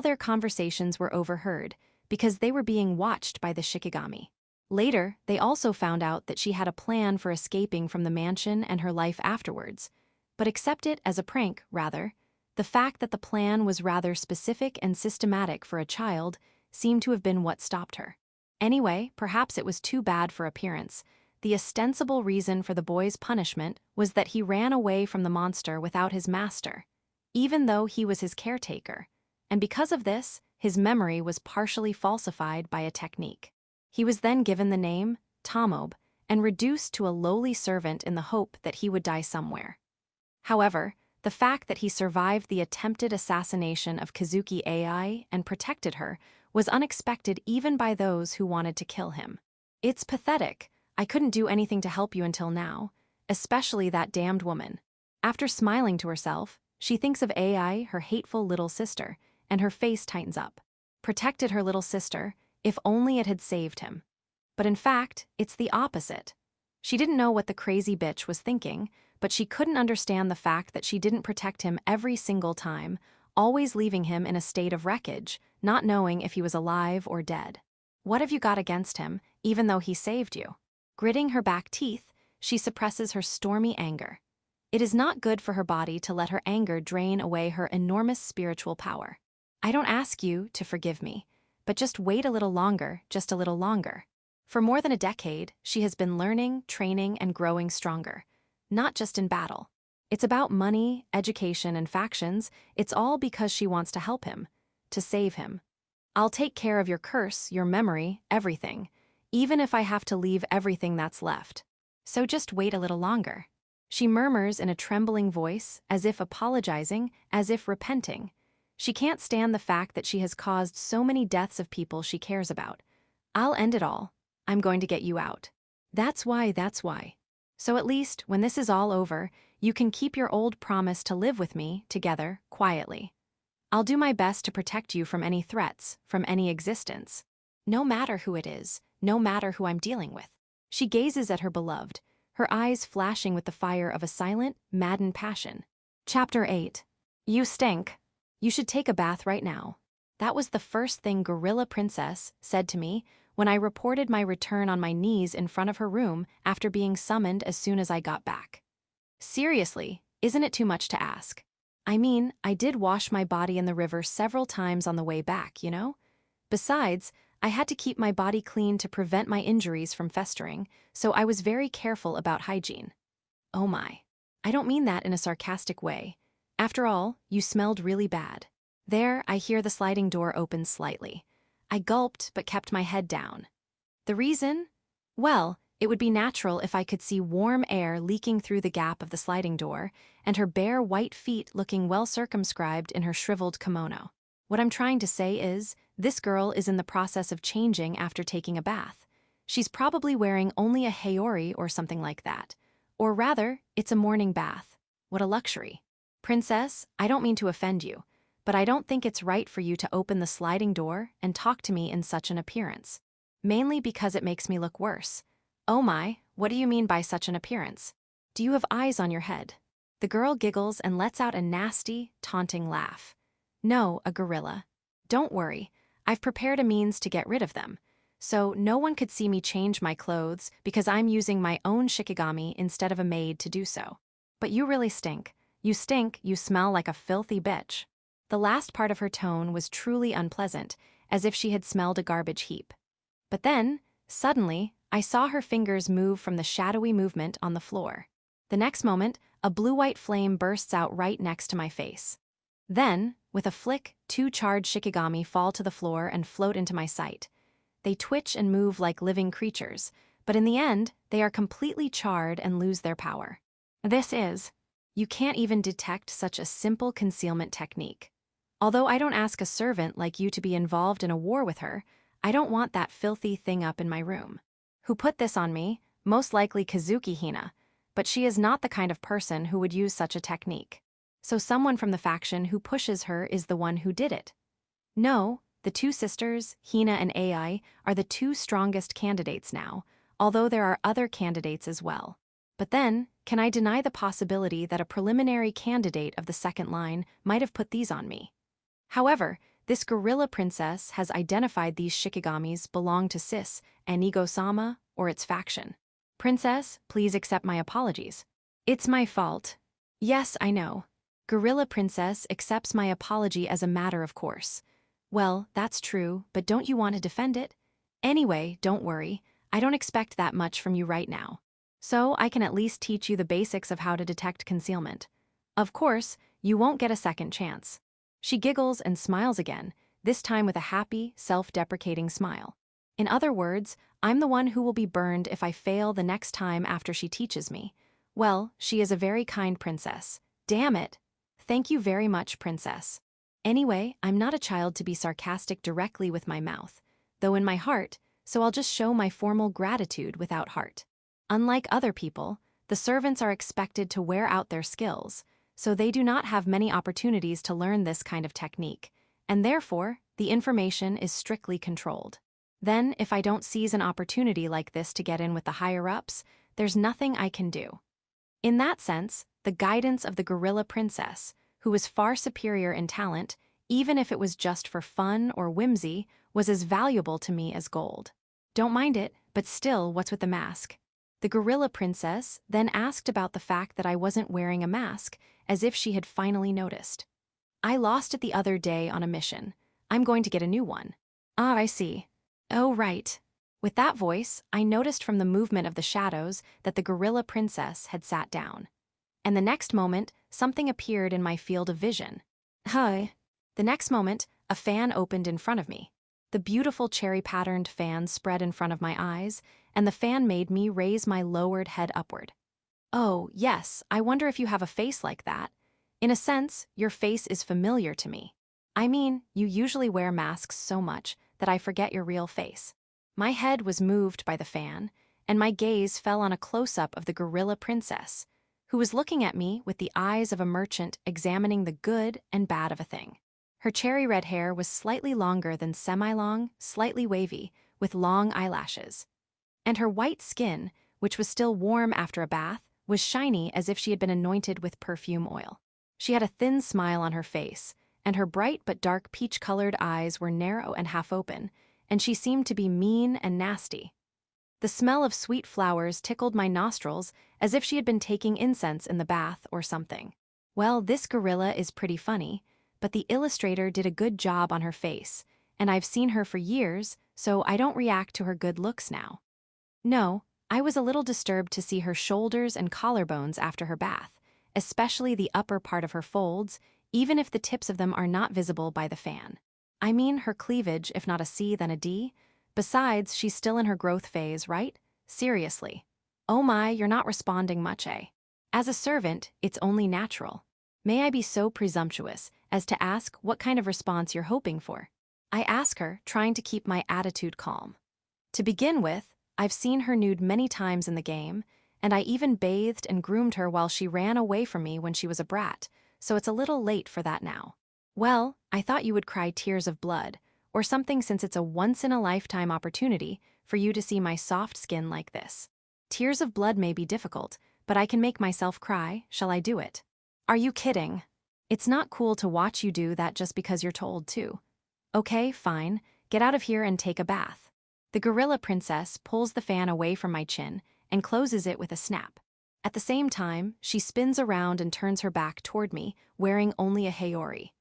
their conversations were overheard because they were being watched by the Shikigami. Later, they also found out that she had a plan for escaping from the mansion and her life afterwards, but accept it as a prank, rather. The fact that the plan was rather specific and systematic for a child seemed to have been what stopped her. Anyway, perhaps it was too bad for appearance. The ostensible reason for the boy's punishment was that he ran away from the monster without his master, even though he was his caretaker, and because of this, his memory was partially falsified by a technique. He was then given the name Tomobe and reduced to a lowly servant in the hope that he would die somewhere. However, the fact that he survived the attempted assassination of Kazuki Ai and protected her was unexpected even by those who wanted to kill him. It's pathetic. I couldn't do anything to help you until now, especially that damned woman. After smiling to herself, she thinks of Ai, her hateful little sister, and her face tightens up. protected her little sister, if only it had saved him. But in fact, it's the opposite. She didn't know what the crazy bitch was thinking, but she couldn't understand the fact that she didn't protect him every single time, always leaving him in a state of wreckage, not knowing if he was alive or dead. What have you got against him, even though he saved you? Gritting her back teeth, she suppresses her stormy anger. It is not good for her body to let her anger drain away her enormous spiritual power. I don't ask you to forgive me, but just wait a little longer, just a little longer. For more than a decade, she has been learning, training, and growing stronger. Not just in battle. It's about money, education, and factions. It's all because she wants to help him, to save him. I'll take care of your curse, your memory, everything, even if I have to leave everything that's left. So just wait a little longer. She murmurs in a trembling voice, as if apologizing, as if repenting. She can't stand the fact that she has caused so many deaths of people she cares about. I'll end it all. I'm going to get you out. That's why. So at least, when this is all over, you can keep your old promise to live with me, together, quietly. I'll do my best to protect you from any threats, from any existence. No matter who it is, no matter who I'm dealing with. She gazes at her beloved, her eyes flashing with the fire of a silent, maddened passion. Chapter 8. You stink. You should take a bath right now. That was the first thing Gorilla Princess said to me when I reported my return on my knees in front of her room after being summoned as soon as I got back. Seriously, isn't it too much to ask? I mean, I did wash my body in the river several times on the way back, you know? Besides, I had to keep my body clean to prevent my injuries from festering, so I was very careful about hygiene. Oh my. I don't mean that in a sarcastic way. After all, you smelled really bad. There, I hear the sliding door open slightly. I gulped but kept my head down. The reason? Well, it would be natural if I could see warm air leaking through the gap of the sliding door and her bare white feet looking well circumscribed in her shriveled kimono. What I'm trying to say is, this girl is in the process of changing after taking a bath. She's probably wearing only a haori or something like that. Or rather, it's a morning bath. What a luxury. Princess, I don't mean to offend you, but I don't think it's right for you to open the sliding door and talk to me in such an appearance. Mainly because it makes me look worse. Oh my, what do you mean by such an appearance? Do you have eyes on your head? The girl giggles and lets out a nasty, taunting laugh. No, a gorilla. Don't worry, I've prepared a means to get rid of them. So no one could see me change my clothes because I'm using my own shikigami instead of a maid to do so. But you really stink. You stink, you smell like a filthy bitch. The last part of her tone was truly unpleasant, as if she had smelled a garbage heap. But then, suddenly, I saw her fingers move from the shadowy movement on the floor. The next moment, a blue-white flame bursts out right next to my face. Then, with a flick, 2 charred shikigami fall to the floor and float into my sight. They twitch and move like living creatures, but in the end, they are completely charred and lose their power. You can't even detect such a simple concealment technique. Although I don't ask a servant like you to be involved in a war with her, I don't want that filthy thing up in my room. Who put this on me? Most likely Kazuki Hina, but she is not the kind of person who would use such a technique. So someone from the faction who pushes her is the one who did it. No, the 2 sisters, Hina and Ai, are the 2 strongest candidates now, although there are other candidates as well. But then, can I deny the possibility that a preliminary candidate of the second line might have put these on me? However, this gorilla princess has identified these shikigamis belong to Sis, Enigo-sama, or its faction. Princess, please accept my apologies. It's my fault. Yes, I know. Gorilla Princess accepts my apology as a matter of course. Well, that's true, but don't you want to defend it? Anyway, don't worry, I don't expect that much from you right now. So I can at least teach you the basics of how to detect concealment. Of course, you won't get a second chance. She giggles and smiles again, this time with a happy, self-deprecating smile. In other words, I'm the one who will be burned if I fail the next time after she teaches me. Well, she is a very kind princess. Damn it! Thank you very much, princess. Anyway, I'm not a child to be sarcastic directly with my mouth, though in my heart, so I'll just show my formal gratitude without heart. Unlike other people, the servants are expected to wear out their skills, so they do not have many opportunities to learn this kind of technique, and therefore, The information is strictly controlled. Then, if I don't seize an opportunity like this to get in with the higher-ups, there's nothing I can do. In that sense, the guidance of the gorilla princess, who was far superior in talent, even if it was just for fun or whimsy, was as valuable to me as gold. Don't mind it, but still, what's with the mask? The gorilla princess then asked about the fact that I wasn't wearing a mask, as if she had finally noticed. I lost it the other day on a mission. I'm going to get a new one. Ah, I see. Oh, right. With that voice, I noticed from the movement of the shadows that the gorilla princess had sat down. And the next moment, something appeared in my field of vision. Hi. The next moment, a fan opened in front of me. The beautiful cherry-patterned fan spread in front of my eyes, and the fan made me raise my lowered head upward. Oh, yes, I wonder if you have a face like that. In a sense, your face is familiar to me. I mean, you usually wear masks so much that I forget your real face. My head was moved by the fan, and my gaze fell on a close-up of the gorilla princess, who was looking at me with the eyes of a merchant examining the good and bad of a thing. Her cherry-red hair was slightly longer than semi-long, slightly wavy, with long eyelashes. And her white skin, which was still warm after a bath, was shiny as if she had been anointed with perfume oil. She had a thin smile on her face, and her bright but dark peach-colored eyes were narrow and half-open, and she seemed to be mean and nasty. The smell of sweet flowers tickled my nostrils as if she had been taking incense in the bath or something. Well, this gorilla is pretty funny, but the illustrator did a good job on her face, and I've seen her for years, so I don't react to her good looks now. No, I was a little disturbed to see her shoulders and collarbones after her bath, especially the upper part of her folds, even if the tips of them are not visible by the fan. I mean her cleavage, if not a C then a D. Besides, she's still in her growth phase, right? Seriously. Oh my, you're not responding much, eh? As a servant, it's only natural. May I be so presumptuous as to ask what kind of response you're hoping for? I ask her, trying to keep my attitude calm. To begin with, I've seen her nude many times in the game, and I even bathed and groomed her while she ran away from me when she was a brat, so it's a little late for that now. Well, I thought you would cry tears of blood, or something, since it's a once-in-a-lifetime opportunity for you to see my soft skin like this. Tears of blood may be difficult, but I can make myself cry. Shall I do it? Are you kidding? It's not cool to watch you do that just because you're told to. Okay, fine. Get out of here and take a bath. The gorilla princess pulls the fan away from my chin and closes it with a snap. At the same time, she spins around and turns her back toward me, wearing only a haori.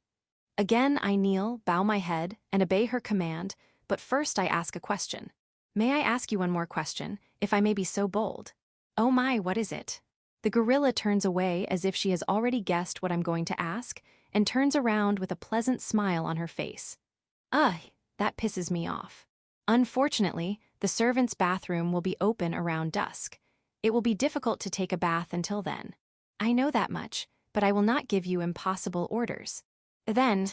Again, I kneel, bow my head, and obey her command, but first I ask a question. May I ask you one more question, if I may be so bold? Oh my, what is it? The gorilla turns away as if she has already guessed what I'm going to ask, and turns around with a pleasant smile on her face. Ugh, that pisses me off. Unfortunately, the servants' bathroom will be open around dusk. It will be difficult to take a bath until then. I know that much, but I will not give you impossible orders. Then,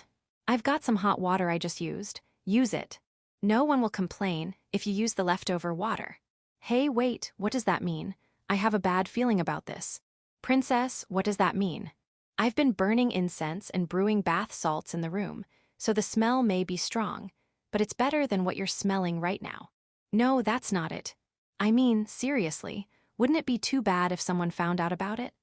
I've got some hot water I just used. Use it. No one will complain if you use the leftover water. Hey, wait, what does that mean? I have a bad feeling about this. Princess, what does that mean? I've been burning incense and brewing bath salts in the room, so the smell may be strong, but it's better than what you're smelling right now. No, that's not it. I mean, seriously, wouldn't it be too bad if someone found out about it?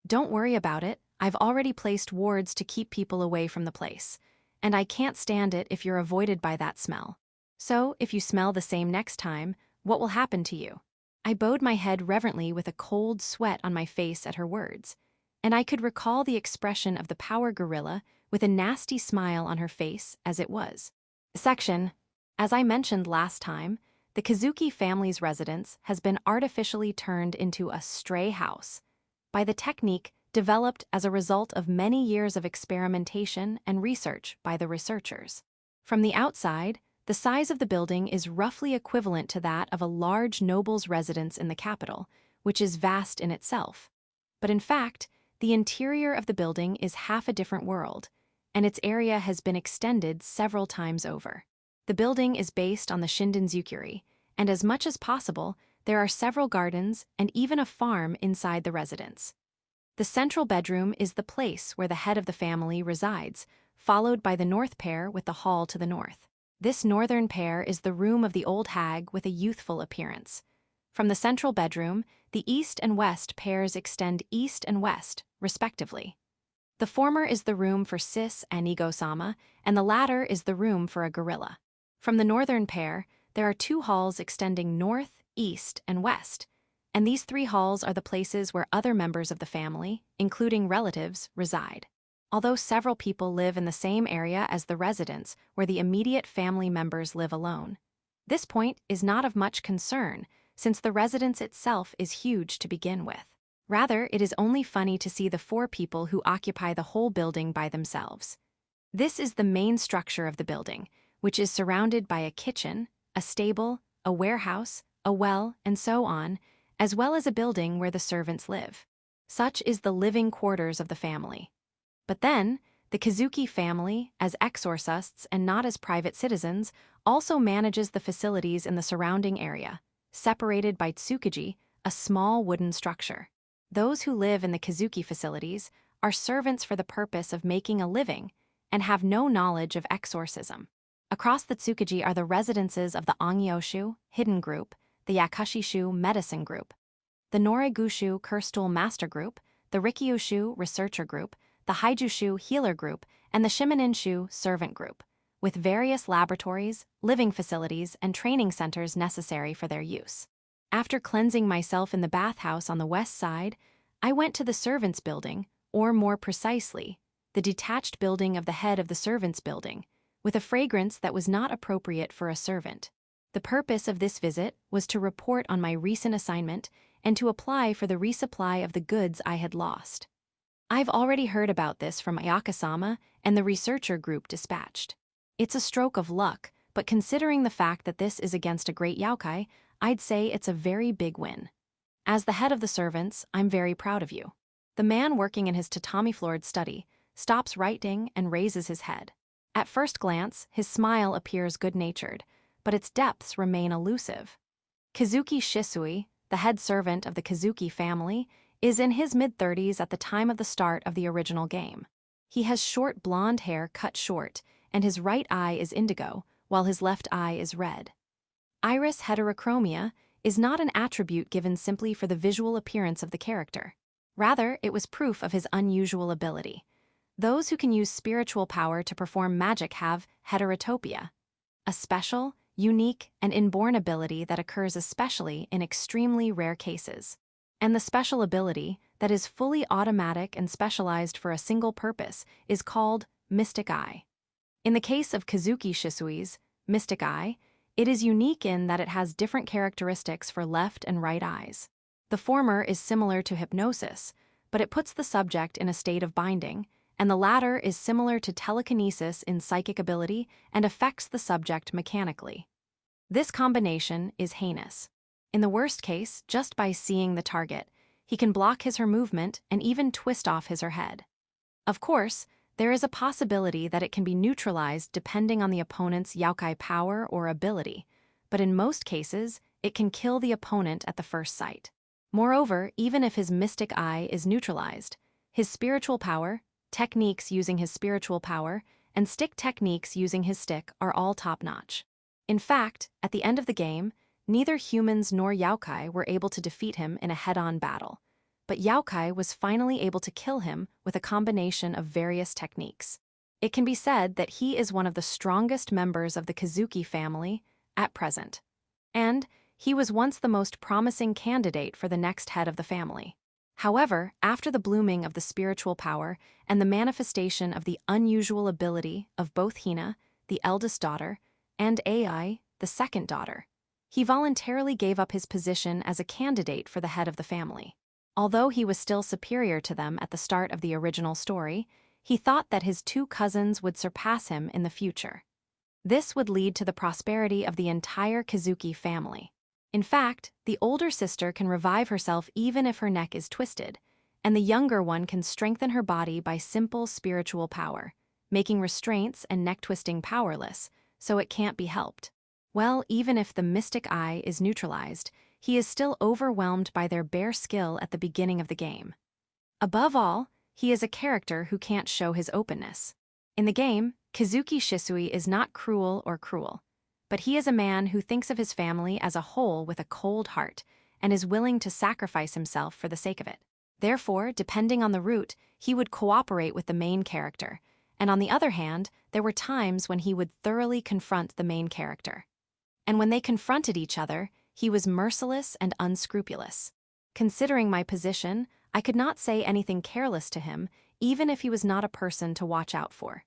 Don't worry about it. I've already placed wards to keep people away from the place, and I can't stand it if you're avoided by that smell. So, if you smell the same next time, what will happen to you? I bowed my head reverently with a cold sweat on my face at her words, and I could recall the expression of the power gorilla with a nasty smile on her face as it was. Section. As I mentioned last time, the Kazuki family's residence has been artificially turned into a stray house by the technique developed as a result of many years of experimentation and research by the researchers. From the outside, the size of the building is roughly equivalent to that of a large noble's residence in the capital, which is vast in itself. But in fact, the interior of the building is half a different world, and its area has been extended several times over. The building is based on the Shindanzukuri, and as much as possible, there are several gardens and even a farm inside the residence. The central bedroom is the place where the head of the family resides, followed by the north pair with the hall to the north. This northern pair is the room of the old hag with a youthful appearance. From the central bedroom, the east and west pairs extend east and west, respectively. The former is the room for Sis and Ego-sama, and the latter is the room for a gorilla. From the northern pair, there are 2 halls extending north, east, and west, and these 3 halls are the places where other members of the family, including relatives, reside. Although several people live in the same area as the residence where the immediate family members live alone. This point is not of much concern, since the residence itself is huge to begin with. Rather, it is only funny to see the 4 people who occupy the whole building by themselves. This is the main structure of the building, which is surrounded by a kitchen, a stable, a warehouse, a well, and so on, as well as a building where the servants live. Such is the living quarters of the family. But then, the Kazuki family, as exorcists and not as private citizens, also manages the facilities in the surrounding area, separated by tsukuji, a small wooden structure. Those who live in the Kazuki facilities are servants for the purpose of making a living and have no knowledge of exorcism. Across the tsukuji are the residences of the Ongyoshu, hidden group, the Yakushishu, medicine group, the Noregushu, curstool master group, the Rikyushu, researcher group, the Haijushu, healer group, and the Shimoninshu, servant group, with various laboratories, living facilities, and training centers necessary for their use. After cleansing myself in the bathhouse on the west side, I went to the servants' building, or more precisely, the detached building of the head of the servants' building, with a fragrance that was not appropriate for a servant. The purpose of this visit was to report on my recent assignment and to apply for the resupply of the goods I had lost. I've already heard about this from Ayaka-sama and the researcher group dispatched. It's a stroke of luck, but considering the fact that this is against a great Youkai, I'd say it's a very big win. As the head of the servants, I'm very proud of you. The man working in his tatami-floored study stops writing and raises his head. At first glance, his smile appears good-natured, but its depths remain elusive. Kazuki Shisui, the head servant of the Kazuki family, is in his mid-30s at the time of the start of the original game. He has short blonde hair cut short, and his right eye is indigo, while his left eye is red. Iris heterochromia is not an attribute given simply for the visual appearance of the character. Rather, it was proof of his unusual ability. Those who can use spiritual power to perform magic have heterotopia, a special, unique, and inborn ability that occurs especially in extremely rare cases. And the special ability, that is fully automatic and specialized for a single purpose, is called Mystic Eye. In the case of Kazuki Shisui's Mystic Eye, it is unique in that it has different characteristics for left and right eyes. The former is similar to hypnosis, but it puts the subject in a state of binding, and the latter is similar to telekinesis in psychic ability and affects the subject mechanically. This combination is heinous. In the worst case, just by seeing the target, he can block his/her movement and even twist off his/her head. Of course, there is a possibility that it can be neutralized depending on the opponent's Youkai power or ability, but in most cases, it can kill the opponent at the first sight. Moreover, even if his mystic eye is neutralized, his spiritual power, techniques using his spiritual power, and stick techniques using his stick are all top-notch. In fact, at the end of the game, neither humans nor Youkai were able to defeat him in a head-on battle, but Youkai was finally able to kill him with a combination of various techniques. It can be said that he is one of the strongest members of the Kazuki family at present. And he was once the most promising candidate for the next head of the family. However, after the blooming of the spiritual power and the manifestation of the unusual ability of both Hina, the eldest daughter, and Ai, the second daughter, he voluntarily gave up his position as a candidate for the head of the family. Although he was still superior to them at the start of the original story, he thought that his 2 cousins would surpass him in the future. This would lead to the prosperity of the entire Kazuki family. In fact, the older sister can revive herself even if her neck is twisted, and the younger one can strengthen her body by simple spiritual power, making restraints and neck-twisting powerless, so it can't be helped. Well, even if the mystic eye is neutralized, he is still overwhelmed by their bare skill at the beginning of the game. Above all, he is a character who can't show his openness. In the game, Kazuki Shisui is not cruel or cruel, but he is a man who thinks of his family as a whole with a cold heart and is willing to sacrifice himself for the sake of it. Therefore, depending on the route, he would cooperate with the main character, and on the other hand, there were times when he would thoroughly confront the main character. And when they confronted each other, he was merciless and unscrupulous. Considering my position, I could not say anything careless to him, even if he was not a person to watch out for.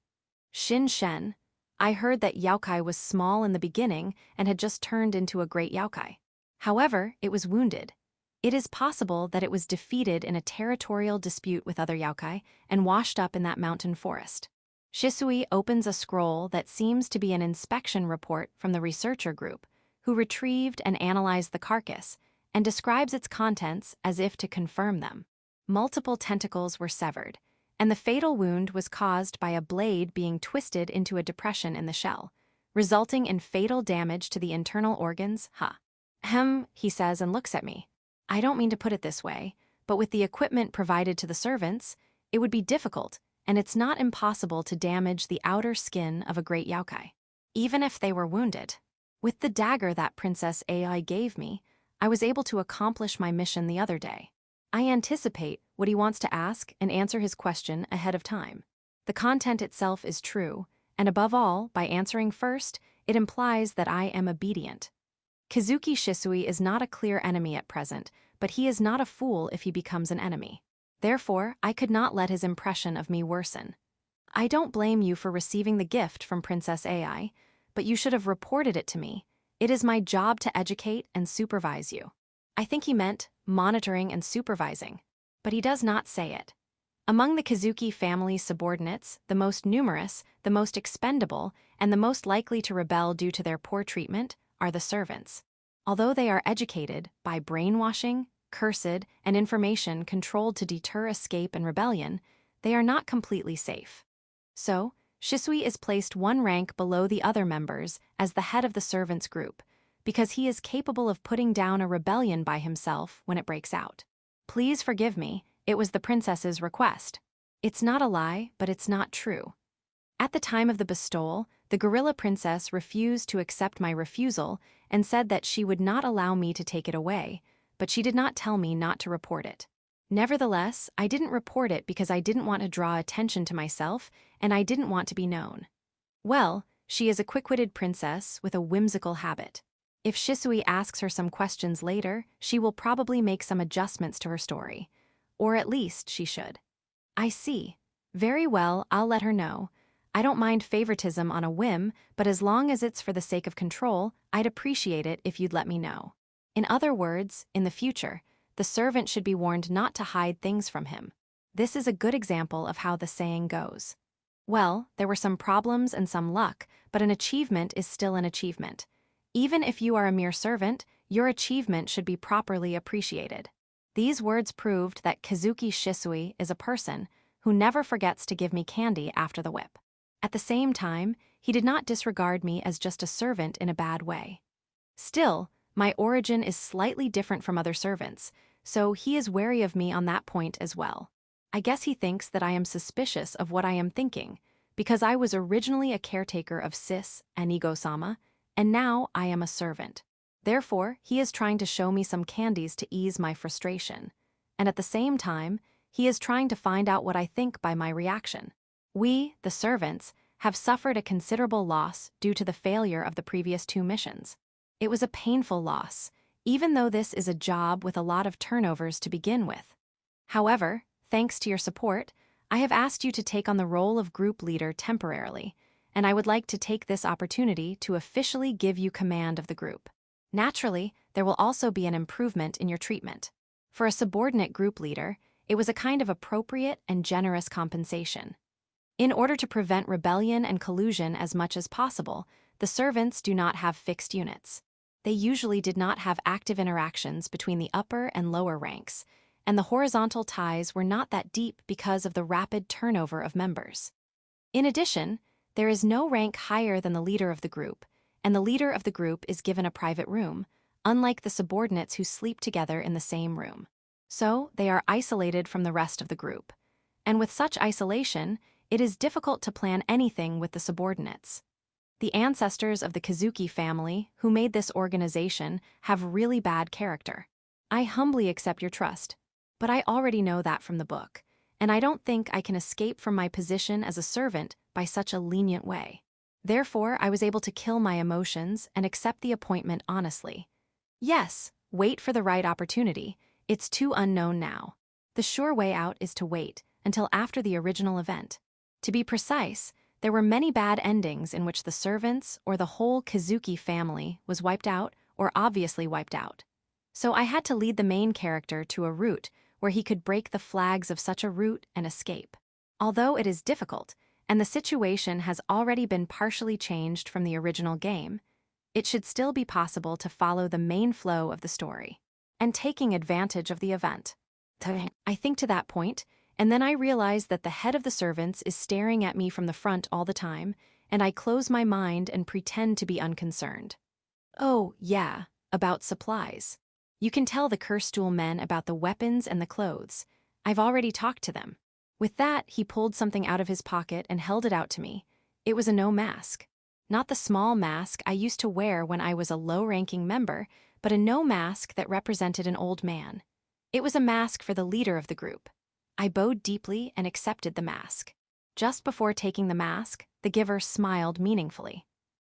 Shin Shen, I heard that Youkai was small in the beginning and had just turned into a great Youkai. However, it was wounded. It is possible that it was defeated in a territorial dispute with other Youkai and washed up in that mountain forest. Shisui opens a scroll that seems to be an inspection report from the researcher group, who retrieved and analyzed the carcass, and describes its contents as if to confirm them. Multiple tentacles were severed, and the fatal wound was caused by a blade being twisted into a depression in the shell, resulting in fatal damage to the internal organs. He says and looks at me. I don't mean to put it this way, but with the equipment provided to the servants, it would be difficult, and it's not impossible to damage the outer skin of a great Youkai, even if they were wounded. With the dagger that Princess AI gave me, I was able to accomplish my mission the other day. I anticipate what he wants to ask and answer his question ahead of time. The content itself is true, and above all, by answering first, it implies that I am obedient. Kazuki Shisui is not a clear enemy at present, but he is not a fool if he becomes an enemy. Therefore, I could not let his impression of me worsen. I don't blame you for receiving the gift from Princess AI, but you should have reported it to me. It is my job to educate and supervise you. I think he meant monitoring and supervising, but he does not say it. Among the Kazuki family's subordinates, the most numerous, the most expendable, and the most likely to rebel due to their poor treatment are the servants. Although they are educated by brainwashing, cursed, and information controlled to deter escape and rebellion, they are not completely safe. So, Shisui is placed one rank below the other members as the head of the servants group, because he is capable of putting down a rebellion by himself when it breaks out. Please forgive me, it was the princess's request. It's not a lie, but it's not true. At the time of the bestowal, the gorilla princess refused to accept my refusal and said that she would not allow me to take it away, but she did not tell me not to report it. Nevertheless, I didn't report it because I didn't want to draw attention to myself and I didn't want to be known. Well, she is a quick-witted princess with a whimsical habit. If Shisui asks her some questions later, she will probably make some adjustments to her story. Or at least she should. I see. Very well, I'll let her know. I don't mind favoritism on a whim, but as long as it's for the sake of control, I'd appreciate it if you'd let me know. In other words, in the future, the servant should be warned not to hide things from him. This is a good example of how the saying goes. Well, there were some problems and some luck, but an achievement is still an achievement. Even if you are a mere servant, your achievement should be properly appreciated. These words proved that Kazuki Shisui is a person who never forgets to give me candy after the whip. At the same time, he did not disregard me as just a servant in a bad way. Still, my origin is slightly different from other servants, so he is wary of me on that point as well. I guess he thinks that I am suspicious of what I am thinking, because I was originally a caretaker of Sis and Anigo-sama, and now I am a servant. Therefore, he is trying to show me some candies to ease my frustration, and at the same time, he is trying to find out what I think by my reaction. We, the servants, have suffered a considerable loss due to the failure of the previous 2 missions. It was a painful loss, even though this is a job with a lot of turnovers to begin with. However, thanks to your support, I have asked you to take on the role of group leader temporarily, and I would like to take this opportunity to officially give you command of the group. Naturally, there will also be an improvement in your treatment. For a subordinate group leader, it was a kind of appropriate and generous compensation. In order to prevent rebellion and collusion as much as possible, the servants do not have fixed units. They usually did not have active interactions between the upper and lower ranks, and the horizontal ties were not that deep because of the rapid turnover of members. In addition, there is no rank higher than the leader of the group, and the leader of the group is given a private room, unlike the subordinates who sleep together in the same room. So, they are isolated from the rest of the group. And with such isolation, it is difficult to plan anything with the subordinates. The ancestors of the Kazuki family, who made this organization, have really bad character. I humbly accept your trust, but I already know that from the book, and I don't think I can escape from my position as a servant by such a lenient way. Therefore, I was able to kill my emotions and accept the appointment honestly. Yes, wait for the right opportunity. It's too unknown now. The sure way out is to wait until after the original event. To be precise, there were many bad endings in which the servants or the whole Kazuki family was wiped out or obviously wiped out. So I had to lead the main character to a route where he could break the flags of such a route and escape. Although it is difficult, and the situation has already been partially changed from the original game, it should still be possible to follow the main flow of the story and taking advantage of the event. I think to that point, and then I realize that the head of the servants is staring at me from the front all the time, and I close my mind and pretend to be unconcerned. Oh, yeah, about supplies. You can tell the Curstool men about the weapons and the clothes. I've already talked to them. With that, he pulled something out of his pocket and held it out to me. It was a no mask. Not the small mask I used to wear when I was a low-ranking member, but a no mask that represented an old man. It was a mask for the leader of the group. I bowed deeply and accepted the mask. Just before taking the mask, the giver smiled meaningfully.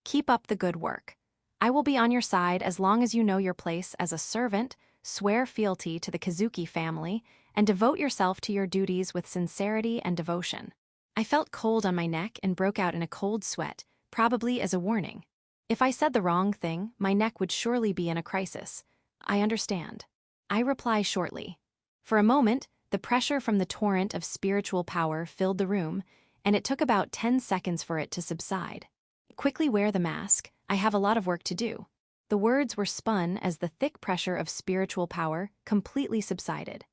Keep up the good work. I will be on your side as long as you know your place as a servant, swear fealty to the Kazuki family, and devote yourself to your duties with sincerity and devotion. I felt cold on my neck and broke out in a cold sweat, probably as a warning. If I said the wrong thing, my neck would surely be in a crisis. I understand. I reply shortly. For a moment, the pressure from the torrent of spiritual power filled the room, and it took about 10 seconds for it to subside. Quickly wear the mask, I have a lot of work to do. The words were spun as the thick pressure of spiritual power completely subsided.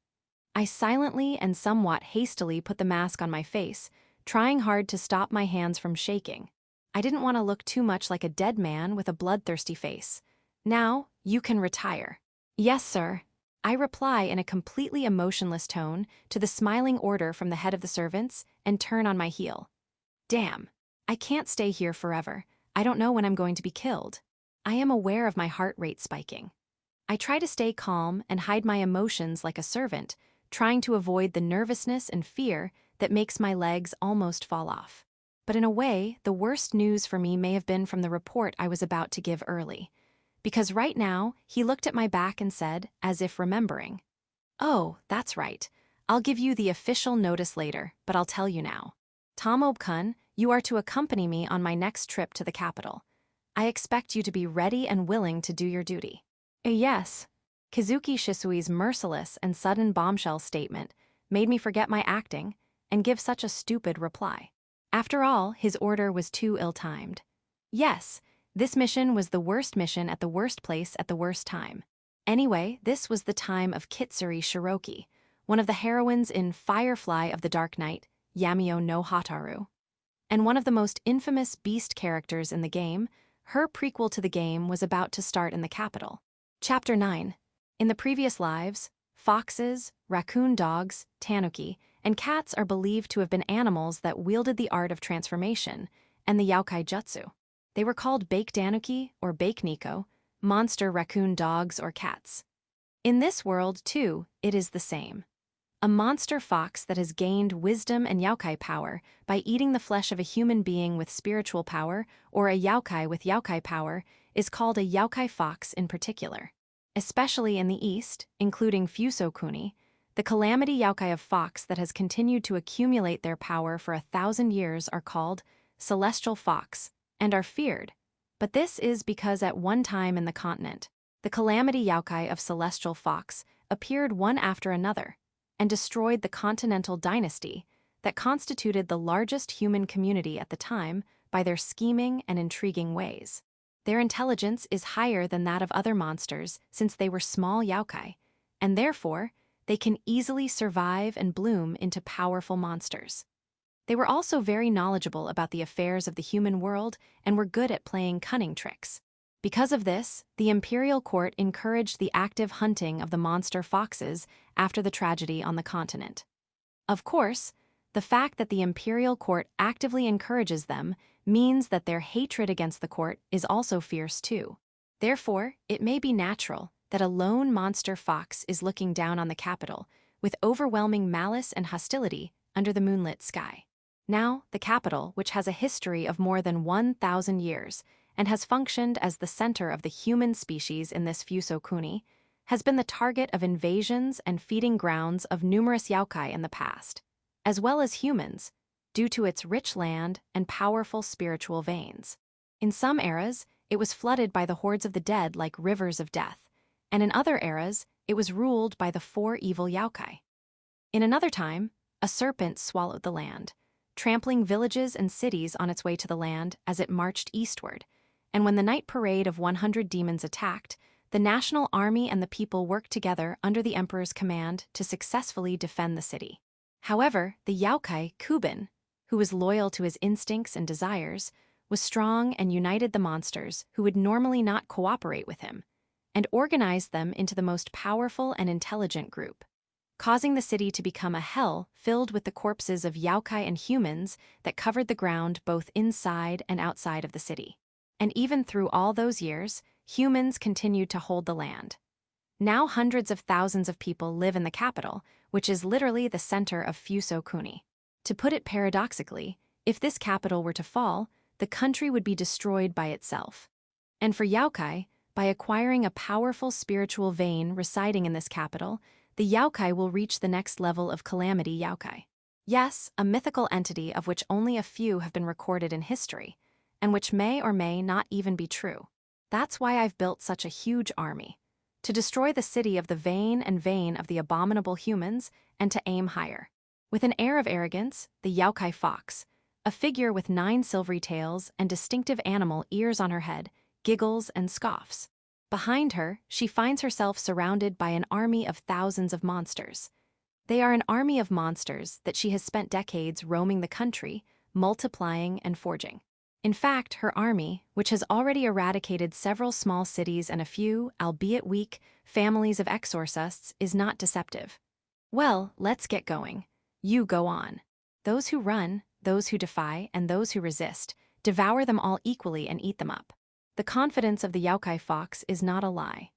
I silently and somewhat hastily put the mask on my face, trying hard to stop my hands from shaking. I didn't want to look too much like a dead man with a bloodthirsty face. Now, you can retire. Yes, sir. I reply in a completely emotionless tone to the smiling order from the head of the servants and turn on my heel. Damn. I can't stay here forever. I don't know when I'm going to be killed. I am aware of my heart rate spiking. I try to stay calm and hide my emotions like a servant, trying to avoid the nervousness and fear that makes my legs almost fall off. But in a way, the worst news for me may have been from the report I was about to give early. Because right now, he looked at my back and said, as if remembering, "Oh, that's right. I'll give you the official notice later, but I'll tell you now. Tomob-kun, you are to accompany me on my next trip to the capital. I expect you to be ready and willing to do your duty." Yes. Kazuki Shisui's merciless and sudden bombshell statement made me forget my acting and give such a stupid reply. After all, his order was too ill-timed. Yes, this mission was the worst mission at the worst place at the worst time. Anyway, this was the time of Kitsuri Shiroki, one of the heroines in Firefly of the Dark Knight, Yamio no Hataru. And one of the most infamous beast characters in the game, her prequel to the game was about to start in the capital. Chapter 9. In the previous lives, foxes, raccoon dogs, tanuki, and cats are believed to have been animals that wielded the art of transformation and the Youkai jutsu. They were called Bake Danuki or Bake Niko, monster raccoon dogs or cats. In this world, too, it is the same. A monster fox that has gained wisdom and Youkai power by eating the flesh of a human being with spiritual power or a Youkai with Youkai power is called a Youkai fox in particular. Especially in the East, including Fusokuni, the calamity Youkai of fox that has continued to accumulate their power for 1,000 years are called celestial fox and are feared. But this is because at one time in the continent, the calamity Youkai of celestial fox appeared one after another and destroyed the continental dynasty that constituted the largest human community at the time by their scheming and intriguing ways. Their intelligence is higher than that of other monsters since they were small Youkai, and therefore, they can easily survive and bloom into powerful monsters. They were also very knowledgeable about the affairs of the human world and were good at playing cunning tricks. Because of this, the imperial court encouraged the active hunting of the monster foxes after the tragedy on the continent. Of course, The fact that the imperial court actively encourages them means that their hatred against the court is also fierce too. Therefore, it may be natural that a lone monster fox is looking down on the capital with overwhelming malice and hostility under the moonlit sky. Now, the capital, which has a history of more than 1,000 years and has functioned as the center of the human species in this Fusokuni, has been the target of invasions and feeding grounds of numerous yokai in the past, as well as humans, due to its rich land and powerful spiritual veins. In some eras, it was flooded by the hordes of the dead like rivers of death, and in other eras, it was ruled by the 4 evil yokai. In another time, a serpent swallowed the land, trampling villages and cities on its way to the land as it marched eastward, and when the night parade of 100 demons attacked, the national army and the people worked together under the emperor's command to successfully defend the city. However, the yokai Kubin, who was loyal to his instincts and desires, was strong and united the monsters who would normally not cooperate with him, and organized them into the most powerful and intelligent group, causing the city to become a hell filled with the corpses of yokai and humans that covered the ground both inside and outside of the city. And even through all those years, humans continued to hold the land. Now hundreds of thousands of people live in the capital, which is literally the center of Fusokuni. To put it paradoxically, if this capital were to fall, the country would be destroyed by itself. And for yokai, by acquiring a powerful spiritual vein residing in this capital, the yokai will reach the next level of calamity yokai. Yes, a mythical entity of which only a few have been recorded in history, and which may or may not even be true. That's why I've built such a huge army, to destroy the city of the vain and vain of the abominable humans and to aim higher. With an air of arrogance, the yokai fox, a figure with 9 silvery tails and distinctive animal ears on her head, giggles and scoffs. Behind her, she finds herself surrounded by an army of thousands of monsters. They are an army of monsters that she has spent decades roaming the country, multiplying and forging. In fact, her army, which has already eradicated several small cities and a few, albeit weak, families of exorcists, is not deceptive. Well, let's get going. You go on. Those who run, those who defy, and those who resist, devour them all equally and eat them up. The confidence of the yokai fox is not a lie.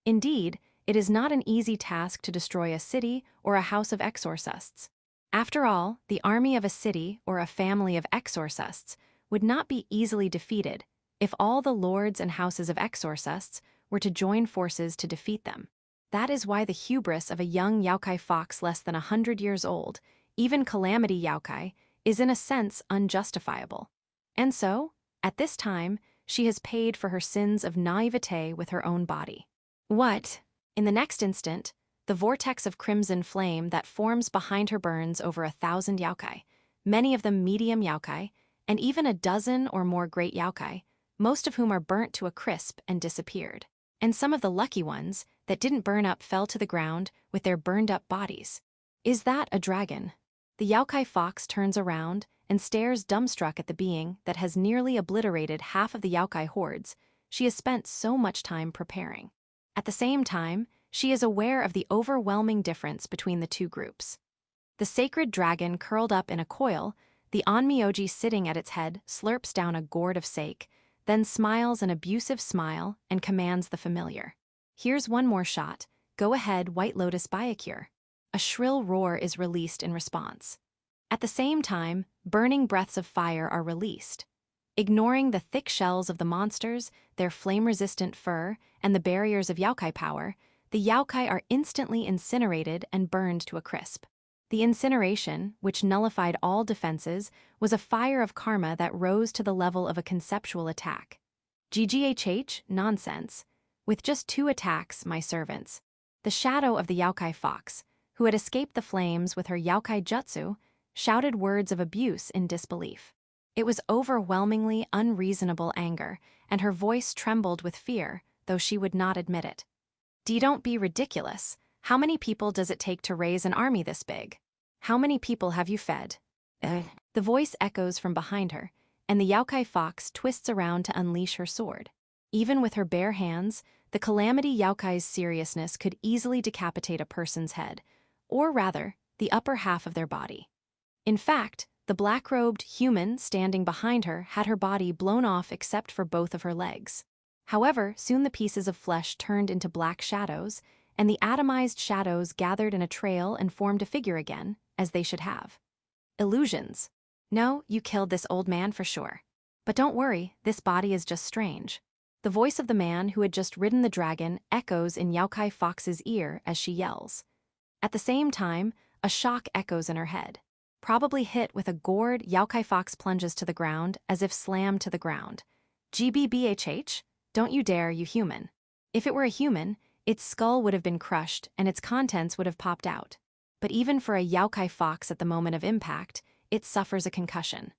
Indeed, it is not an easy task to destroy a city or a house of exorcists. After all, the army of a city or a family of exorcists would not be easily defeated if all the lords and houses of exorcists were to join forces to defeat them. That is why the hubris of a young yokai fox less than 100 years old, even calamity yokai, is in a sense unjustifiable. And so, at this time, she has paid for her sins of naivete with her own body. What? In the next instant, the vortex of crimson flame that forms behind her burns over 1,000 yokai, many of them medium yokai, and even a dozen or more great yokai, most of whom are burnt to a crisp and disappeared. And some of the lucky ones that didn't burn up fell to the ground with their burned-up bodies. Is that a dragon? The yokai fox turns around and stares dumbstruck at the being that has nearly obliterated half of the yokai hordes she has spent so much time preparing. At the same time, she is aware of the overwhelming difference between the two groups. The sacred dragon curled up in a coil, the onmyoji sitting at its head slurps down a gourd of sake, then smiles an abusive smile and commands the familiar. Here's one more shot. Go ahead, White Lotus Byakuren. A shrill roar is released in response. At the same time, burning breaths of fire are released. Ignoring the thick shells of the monsters, their flame-resistant fur, and the barriers of yokai power, the yokai are instantly incinerated and burned to a crisp. The incineration, which nullified all defenses, was a fire of karma that rose to the level of a conceptual attack. GGHH, nonsense. With just 2 attacks, my servants. The shadow of the yokai fox, who had escaped the flames with her yokai jutsu, shouted words of abuse in disbelief. It was overwhelmingly unreasonable anger, and her voice trembled with fear, though she would not admit it. Don't be ridiculous. How many people does it take to raise an army this big? How many people have you fed? The voice echoes from behind her, and the yokai fox twists around to unleash her sword. Even with her bare hands, the calamity yokai's seriousness could easily decapitate a person's head, or rather, the upper half of their body. In fact, the black-robed human standing behind her had her body blown off except for both of her legs. However, soon the pieces of flesh turned into black shadows, and the atomized shadows gathered in a trail and formed a figure again, as they should have. Illusions. No, you killed this old man for sure. But don't worry, this body is just strange. The voice of the man who had just ridden the dragon echoes in Youkai Fox's ear as she yells. At the same time, a shock echoes in her head. Probably hit with a gourd, Youkai Fox plunges to the ground as if slammed to the ground. GBBHH? Don't you dare, you human. If it were a human, its skull would have been crushed and its contents would have popped out. But even for a Youkai Fox at the moment of impact, it suffers a concussion.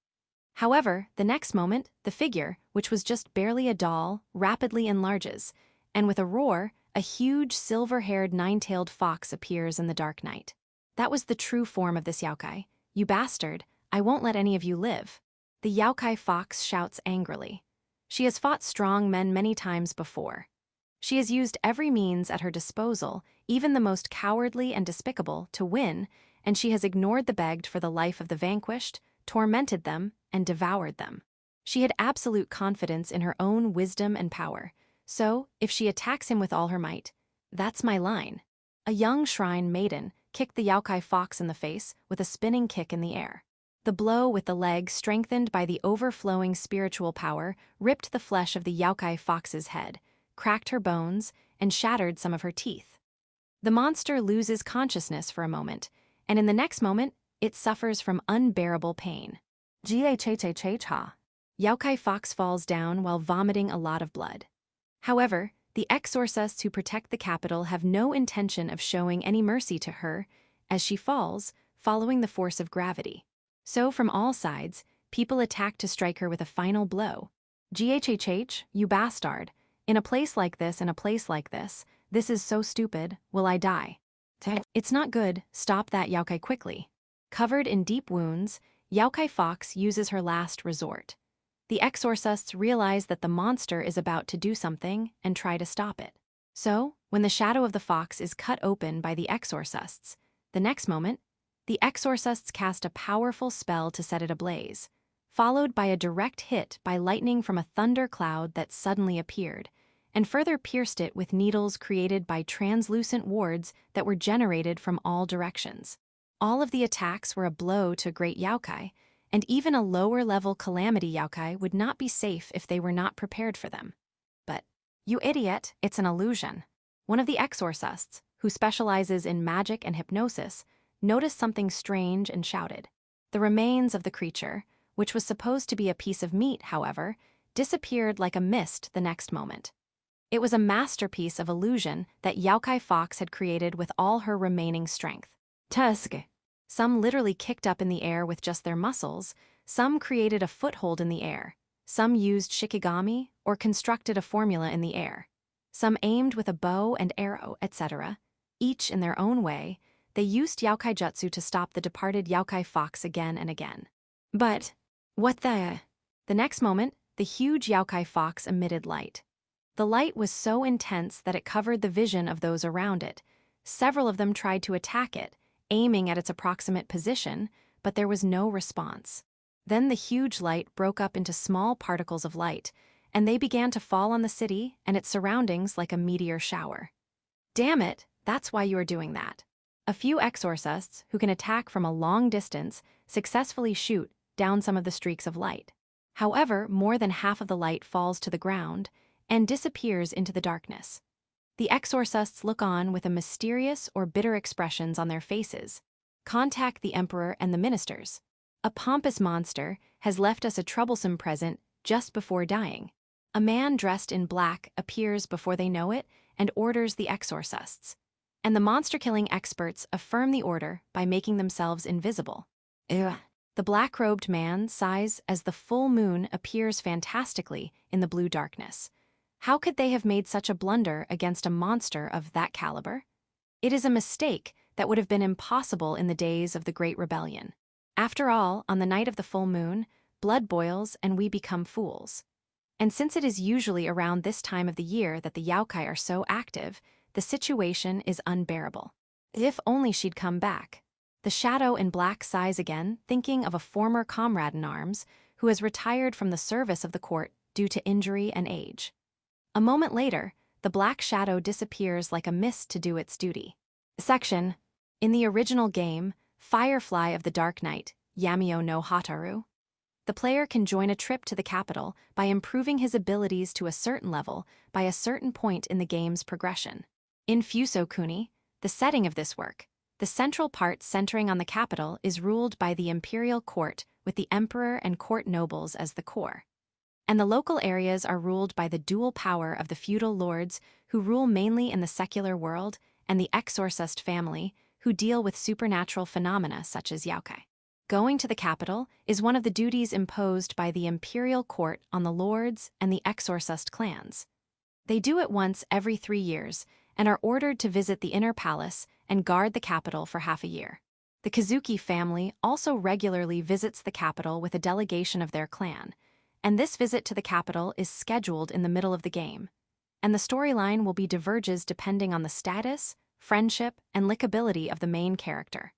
However, the next moment, the figure, which was just barely a doll, rapidly enlarges, and with a roar, a huge silver-haired nine-tailed fox appears in the dark night. That was the true form of this Youkai. You bastard, I won't let any of you live. The Youkai Fox shouts angrily. She has fought strong men many times before. She has used every means at her disposal, even the most cowardly and despicable, to win, and she has ignored the begged for the life of the vanquished, tormented them, and devoured them. She had absolute confidence in her own wisdom and power, so if she attacks him with all her might, that's my line. A young shrine maiden kicked the Youkai Fox in the face with a spinning kick in the air. The blow with the leg, strengthened by the overflowing spiritual power, ripped the flesh of the Youkai Fox's head, cracked her bones, and shattered some of her teeth. The monster loses consciousness for a moment, and in the next moment, it suffers from unbearable pain. Ghhhhha. Youkai Fox falls down while vomiting a lot of blood. However, the exorcists who protect the capital have no intention of showing any mercy to her as she falls, following the force of gravity. So from all sides, people attack to strike her with a final blow. Ghhhh, you bastard. In a place like this, this is so stupid, will I die? It's not good, stop that Youkai quickly. Covered in deep wounds, Youkai Fox uses her last resort. The exorcists realize that the monster is about to do something and try to stop it. So, when the shadow of the fox is cut open by the exorcists, the next moment, the exorcists cast a powerful spell to set it ablaze, followed by a direct hit by lightning from a thunder cloud that suddenly appeared, and further pierced it with needles created by translucent wards that were generated from all directions. All of the attacks were a blow to great Youkai, and even a lower-level calamity Youkai would not be safe if they were not prepared for them. But, you idiot, it's an illusion. One of the exorcists, who specializes in magic and hypnosis, noticed something strange and shouted. The remains of the creature, which was supposed to be a piece of meat, however, disappeared like a mist the next moment. It was a masterpiece of illusion that Youkai Fox had created with all her remaining strength. Tusk. Some literally kicked up in the air with just their muscles, some created a foothold in the air, some used shikigami or constructed a formula in the air. Some aimed with a bow and arrow, etc. Each in their own way, they used Youkai Jutsu to stop the departed Youkai Fox again and again. But, what the? The next moment, the huge Youkai Fox emitted light. The light was so intense that it covered the vision of those around it. Several of them tried to attack it, aiming at its approximate position, but there was no response. Then the huge light broke up into small particles of light, and they began to fall on the city and its surroundings like a meteor shower. Damn it, that's why you are doing that. A few exorcists, who can attack from a long distance, successfully shoot down some of the streaks of light. However, more than half of the light falls to the ground and disappears into the darkness. The exorcists look on with a mysterious or bitter expressions on their faces. Contact the emperor and the ministers. A pompous monster has left us a troublesome present just before dying. A man dressed in black appears before they know it and orders the exorcists. And the monster-killing experts affirm the order by making themselves invisible. Ugh. The black-robed man sighs as the full moon appears fantastically in the blue darkness. How could they have made such a blunder against a monster of that caliber? It is a mistake that would have been impossible in the days of the Great Rebellion. After all, on the night of the full moon, blood boils and we become fools. And since it is usually around this time of the year that the Youkai are so active, the situation is unbearable. If only she'd come back. The shadow in black sighs again, thinking of a former comrade in arms who has retired from the service of the court due to injury and age. A moment later, the black shadow disappears like a mist to do its duty. Section. In the original game, Firefly of the Dark Knight, Yamio no Hataru, the player can join a trip to the capital by improving his abilities to a certain level by a certain point in the game's progression. In Fusokuni, the setting of this work, the central part centering on the capital is ruled by the imperial court with the emperor and court nobles as the core. And the local areas are ruled by the dual power of the feudal lords who rule mainly in the secular world and the exorcist family who deal with supernatural phenomena such as Youkai. Going to the capital is one of the duties imposed by the imperial court on the lords and the exorcist clans. They do it once every 3 years and are ordered to visit the inner palace and guard the capital for half a year. The Kazuki family also regularly visits the capital with a delegation of their clan, and this visit to the capital is scheduled in the middle of the game, and the storyline will be diverges depending on the status, friendship, and likability of the main character,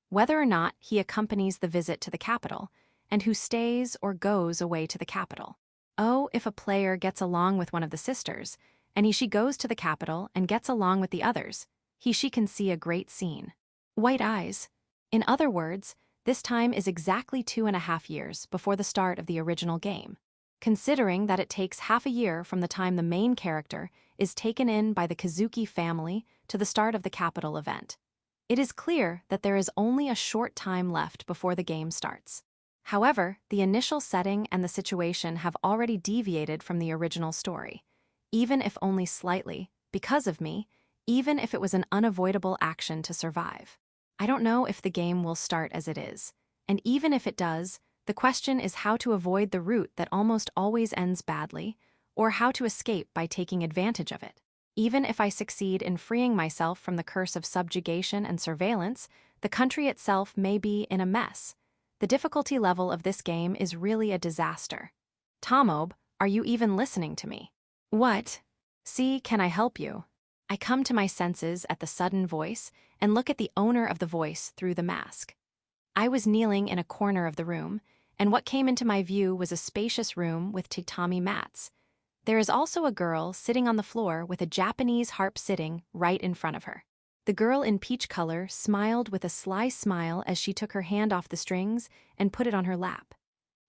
whether or not he accompanies the visit to the capital, and who stays or goes away to the capital. Oh, if a player gets along with one of the sisters, and he/she goes to the capital and gets along with the others, he/she can see a great scene. White eyes. In other words, this time is exactly 2.5 years before the start of the original game, considering that it takes half a year from the time the main character is taken in by the Kazuki family to the start of the capital event. It is clear that there is only a short time left before the game starts. However, the initial setting and the situation have already deviated from the original story, even if only slightly, because of me, even if it was an unavoidable action to survive. I don't know if the game will start as it is, and even if it does, the question is how to avoid the route that almost always ends badly, or how to escape by taking advantage of it. Even if I succeed in freeing myself from the curse of subjugation and surveillance, the country itself may be in a mess. The difficulty level of this game is really a disaster. Tomob, are you even listening to me? What? See, can I help you? I come to my senses at the sudden voice and look at the owner of the voice through the mask. I was kneeling in a corner of the room, and what came into my view was a spacious room with tatami mats. There is also a girl sitting on the floor with a Japanese harp sitting right in front of her. The girl in peach color smiled with a sly smile as she took her hand off the strings and put it on her lap.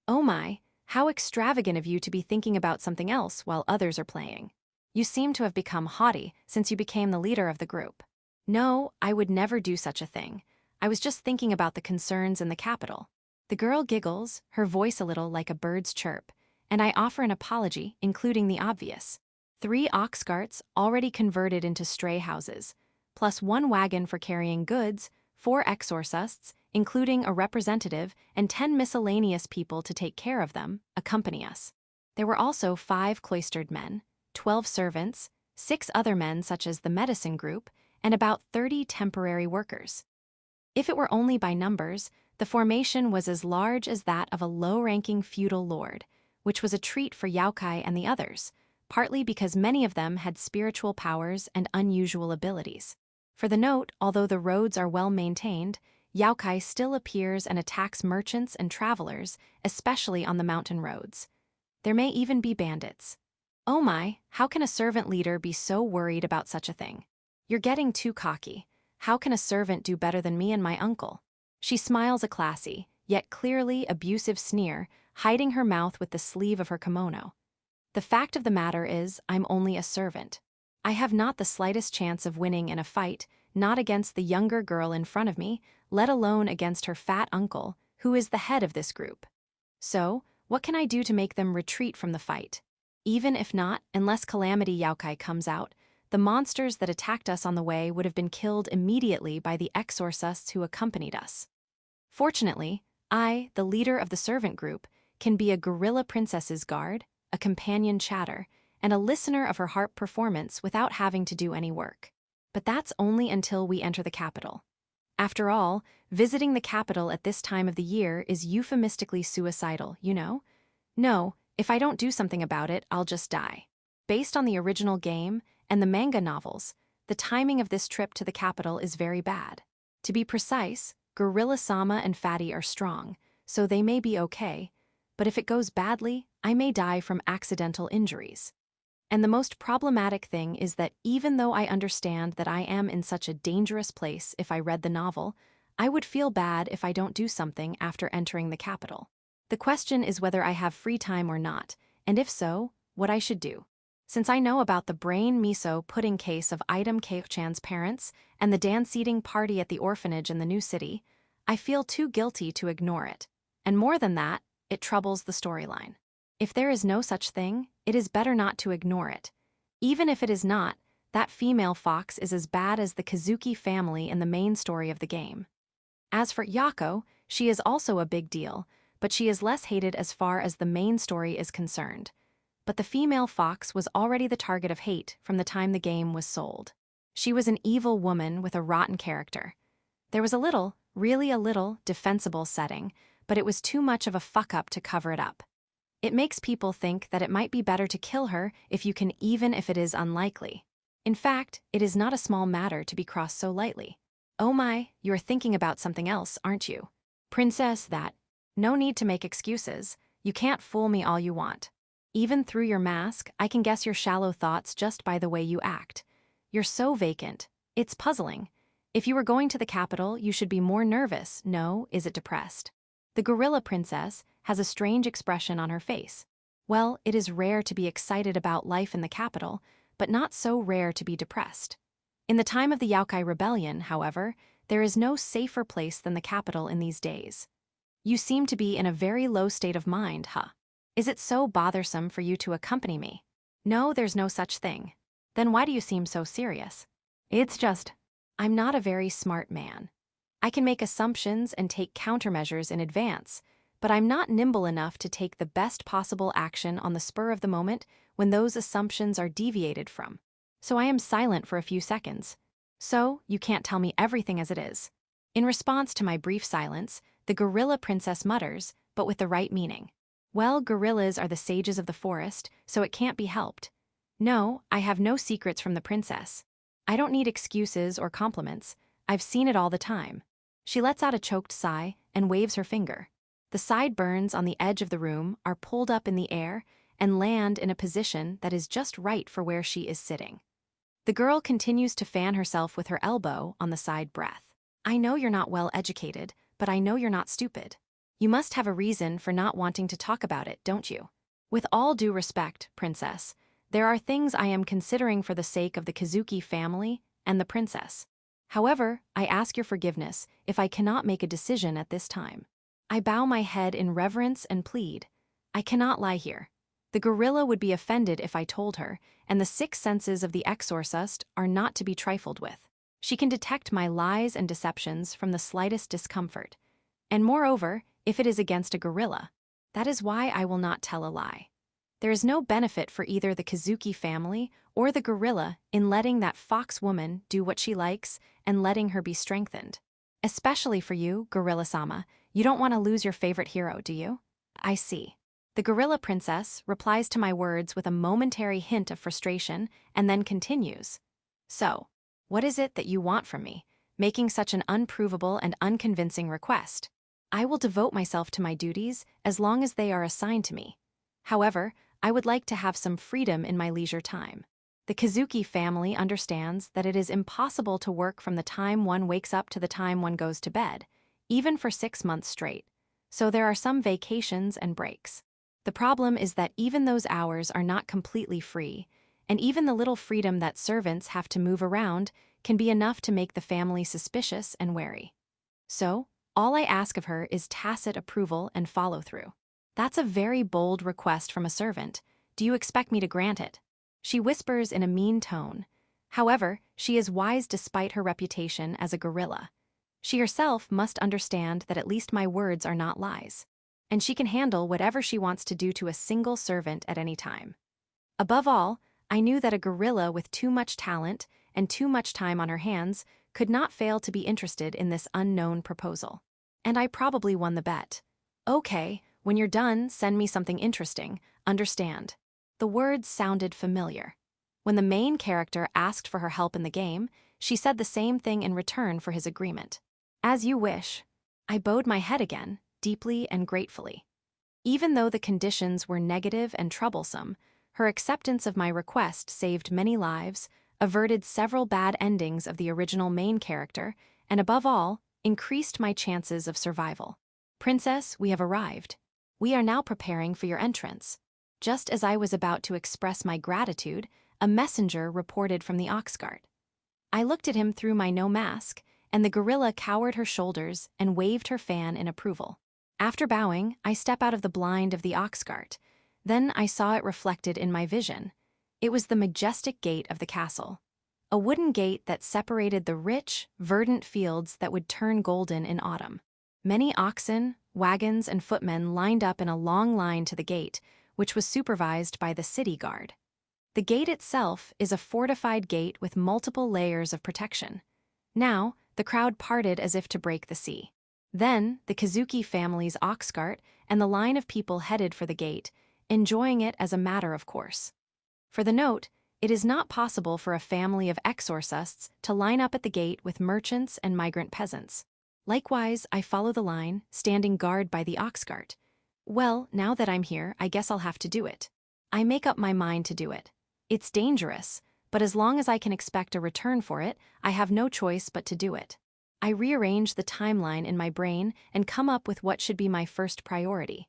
Oh my, how extravagant of you to be thinking about something else while others are playing. You seem to have become haughty since you became the leader of the group. No, I would never do such a thing. I was just thinking about the concerns in the capital. The girl giggles, her voice a little like a bird's chirp, and I offer an apology, including the obvious. 3 ox carts already converted into stray houses, plus 1 wagon for carrying goods, 4 exorcists, including a representative, and 10 miscellaneous people to take care of them, accompany us. There were also 5 cloistered men, 12 servants, 6 other men such as the medicine group, and about 30 temporary workers. If it were only by numbers, the formation was as large as that of a low-ranking feudal lord, which was a treat for Youkai and the others, partly because many of them had spiritual powers and unusual abilities. For the note, although the roads are well maintained, Youkai still appears and attacks merchants and travelers, especially on the mountain roads. There may even be bandits. Oh my, how can a servant leader be so worried about such a thing? You're getting too cocky. How can a servant do better than me and my uncle? She smiles a classy, yet clearly abusive sneer, hiding her mouth with the sleeve of her kimono. The fact of the matter is, I'm only a servant. I have not the slightest chance of winning in a fight, not against the younger girl in front of me, let alone against her fat uncle, who is the head of this group. So, what can I do to make them retreat from the fight? Even if not, unless Calamity Youkai comes out, the monsters that attacked us on the way would have been killed immediately by the exorcists who accompanied us. Fortunately, I, the leader of the servant group, can be a gorilla princess's guard, a companion chatter, and a listener of her harp performance without having to do any work. But that's only until we enter the capital. After all, visiting the capital at this time of the year is euphemistically suicidal, you know? No, if I don't do something about it, I'll just die. Based on the original game and the manga novels, the timing of this trip to the capital is very bad. To be precise, Gorilla-sama and Fatty are strong, so they may be okay, but if it goes badly, I may die from accidental injuries. And the most problematic thing is that even though I understand that I am in such a dangerous place if I read the novel, I would feel bad if I don't do something after entering the capital. The question is whether I have free time or not, and if so, what I should do. Since I know about the brain miso pudding case of Item Keichan's parents and the dance-eating party at the orphanage in the new city, I feel too guilty to ignore it. And more than that, it troubles the storyline. If there is no such thing, it is better not to ignore it. Even if it is not, that female fox is as bad as the Kazuki family in the main story of the game. As for Yako, she is also a big deal, but she is less hated as far as the main story is concerned. But the female fox was already the target of hate from the time the game was sold. She was an evil woman with a rotten character. There was a little, really a little, defensible setting, but it was too much of a fuck-up to cover it up. It makes people think that it might be better to kill her if you can, even if it is unlikely. In fact, it is not a small matter to be crossed so lightly. Oh my, you're thinking about something else, aren't you? Princess, that. No need to make excuses. You can't fool me all you want. Even through your mask, I can guess your shallow thoughts just by the way you act. You're so vacant. It's puzzling. If you were going to the capital, you should be more nervous. No, is it depressed? The gorilla princess has a strange expression on her face. Well, it is rare to be excited about life in the capital, but not so rare to be depressed. In the time of the Youkai rebellion, however, there is no safer place than the capital in these days. You seem to be in a very low state of mind, huh? Is it so bothersome for you to accompany me? No, there's no such thing. Then why do you seem so serious? It's just, I'm not a very smart man. I can make assumptions and take countermeasures in advance, but I'm not nimble enough to take the best possible action on the spur of the moment when those assumptions are deviated from. So I am silent for a few seconds. So, you can't tell me everything as it is. In response to my brief silence, the gorilla princess mutters, but with the right meaning. Well, gorillas are the sages of the forest, so it can't be helped. No, I have no secrets from the princess. I don't need excuses or compliments. I've seen it all the time. She lets out a choked sigh and waves her finger. The sideburns on the edge of the room are pulled up in the air and land in a position that is just right for where she is sitting. The girl continues to fan herself with her elbow on the side breath. I know you're not well educated, but I know you're not stupid. You must have a reason for not wanting to talk about it, don't you? With all due respect, princess, there are things I am considering for the sake of the Kazuki family and the princess. However, I ask your forgiveness if I cannot make a decision at this time. I bow my head in reverence and plead. I cannot lie here. The gorilla would be offended if I told her, and the 6 senses of the exorcist are not to be trifled with. She can detect my lies and deceptions from the slightest discomfort. And moreover, if it is against a gorilla, that is why I will not tell a lie. There is no benefit for either the Kazuki family or the gorilla in letting that fox woman do what she likes and letting her be strengthened. Especially for you, Gorilla-sama, you don't want to lose your favorite hero, do you? I see. The gorilla princess replies to my words with a momentary hint of frustration and then continues. So, what is it that you want from me, making such an unprovable and unconvincing request? I will devote myself to my duties as long as they are assigned to me. However, I would like to have some freedom in my leisure time. The Kazuki family understands that it is impossible to work from the time one wakes up to the time one goes to bed, even for 6 months straight, so there are some vacations and breaks. The problem is that even those hours are not completely free, and even the little freedom that servants have to move around can be enough to make the family suspicious and wary. So, all I ask of her is tacit approval and follow-through. That's a very bold request from a servant. Do you expect me to grant it? She whispers in a mean tone. However, she is wise despite her reputation as a gorilla. She herself must understand that at least my words are not lies, and she can handle whatever she wants to do to a single servant at any time. Above all, I knew that a gorilla with too much talent and too much time on her hands could not fail to be interested in this unknown proposal. And I probably won the bet. Okay, when you're done, send me something interesting, understand. The words sounded familiar. When the main character asked for her help in the game, she said the same thing in return for his agreement. As you wish. I bowed my head again, deeply and gratefully. Even though the conditions were negative and troublesome, her acceptance of my request saved many lives, averted several bad endings of the original main character, and above all, increased my chances of survival. Princess, we have arrived. We are now preparing for your entrance. Just as I was about to express my gratitude, a messenger reported from the ox cart. I looked at him through my no mask, and the gorilla cowered her shoulders and waved her fan in approval. After bowing, I step out of the blind of the ox cart. Then I saw it reflected in my vision. It was the majestic gate of the castle. A wooden gate that separated the rich, verdant fields that would turn golden in autumn. Many oxen, wagons, and footmen lined up in a long line to the gate, which was supervised by the city guard. The gate itself is a fortified gate with multiple layers of protection. Now, the crowd parted as if to break the sea. Then, the Kazuki family's ox cart and the line of people headed for the gate, enjoying it as a matter of course. For the note, it is not possible for a family of exorcists to line up at the gate with merchants and migrant peasants. Likewise, I follow the line, standing guard by the ox cart. Well, now that I'm here, I guess I'll have to do it. I make up my mind to do it. It's dangerous, but as long as I can expect a return for it, I have no choice but to do it. I rearrange the timeline in my brain and come up with what should be my first priority.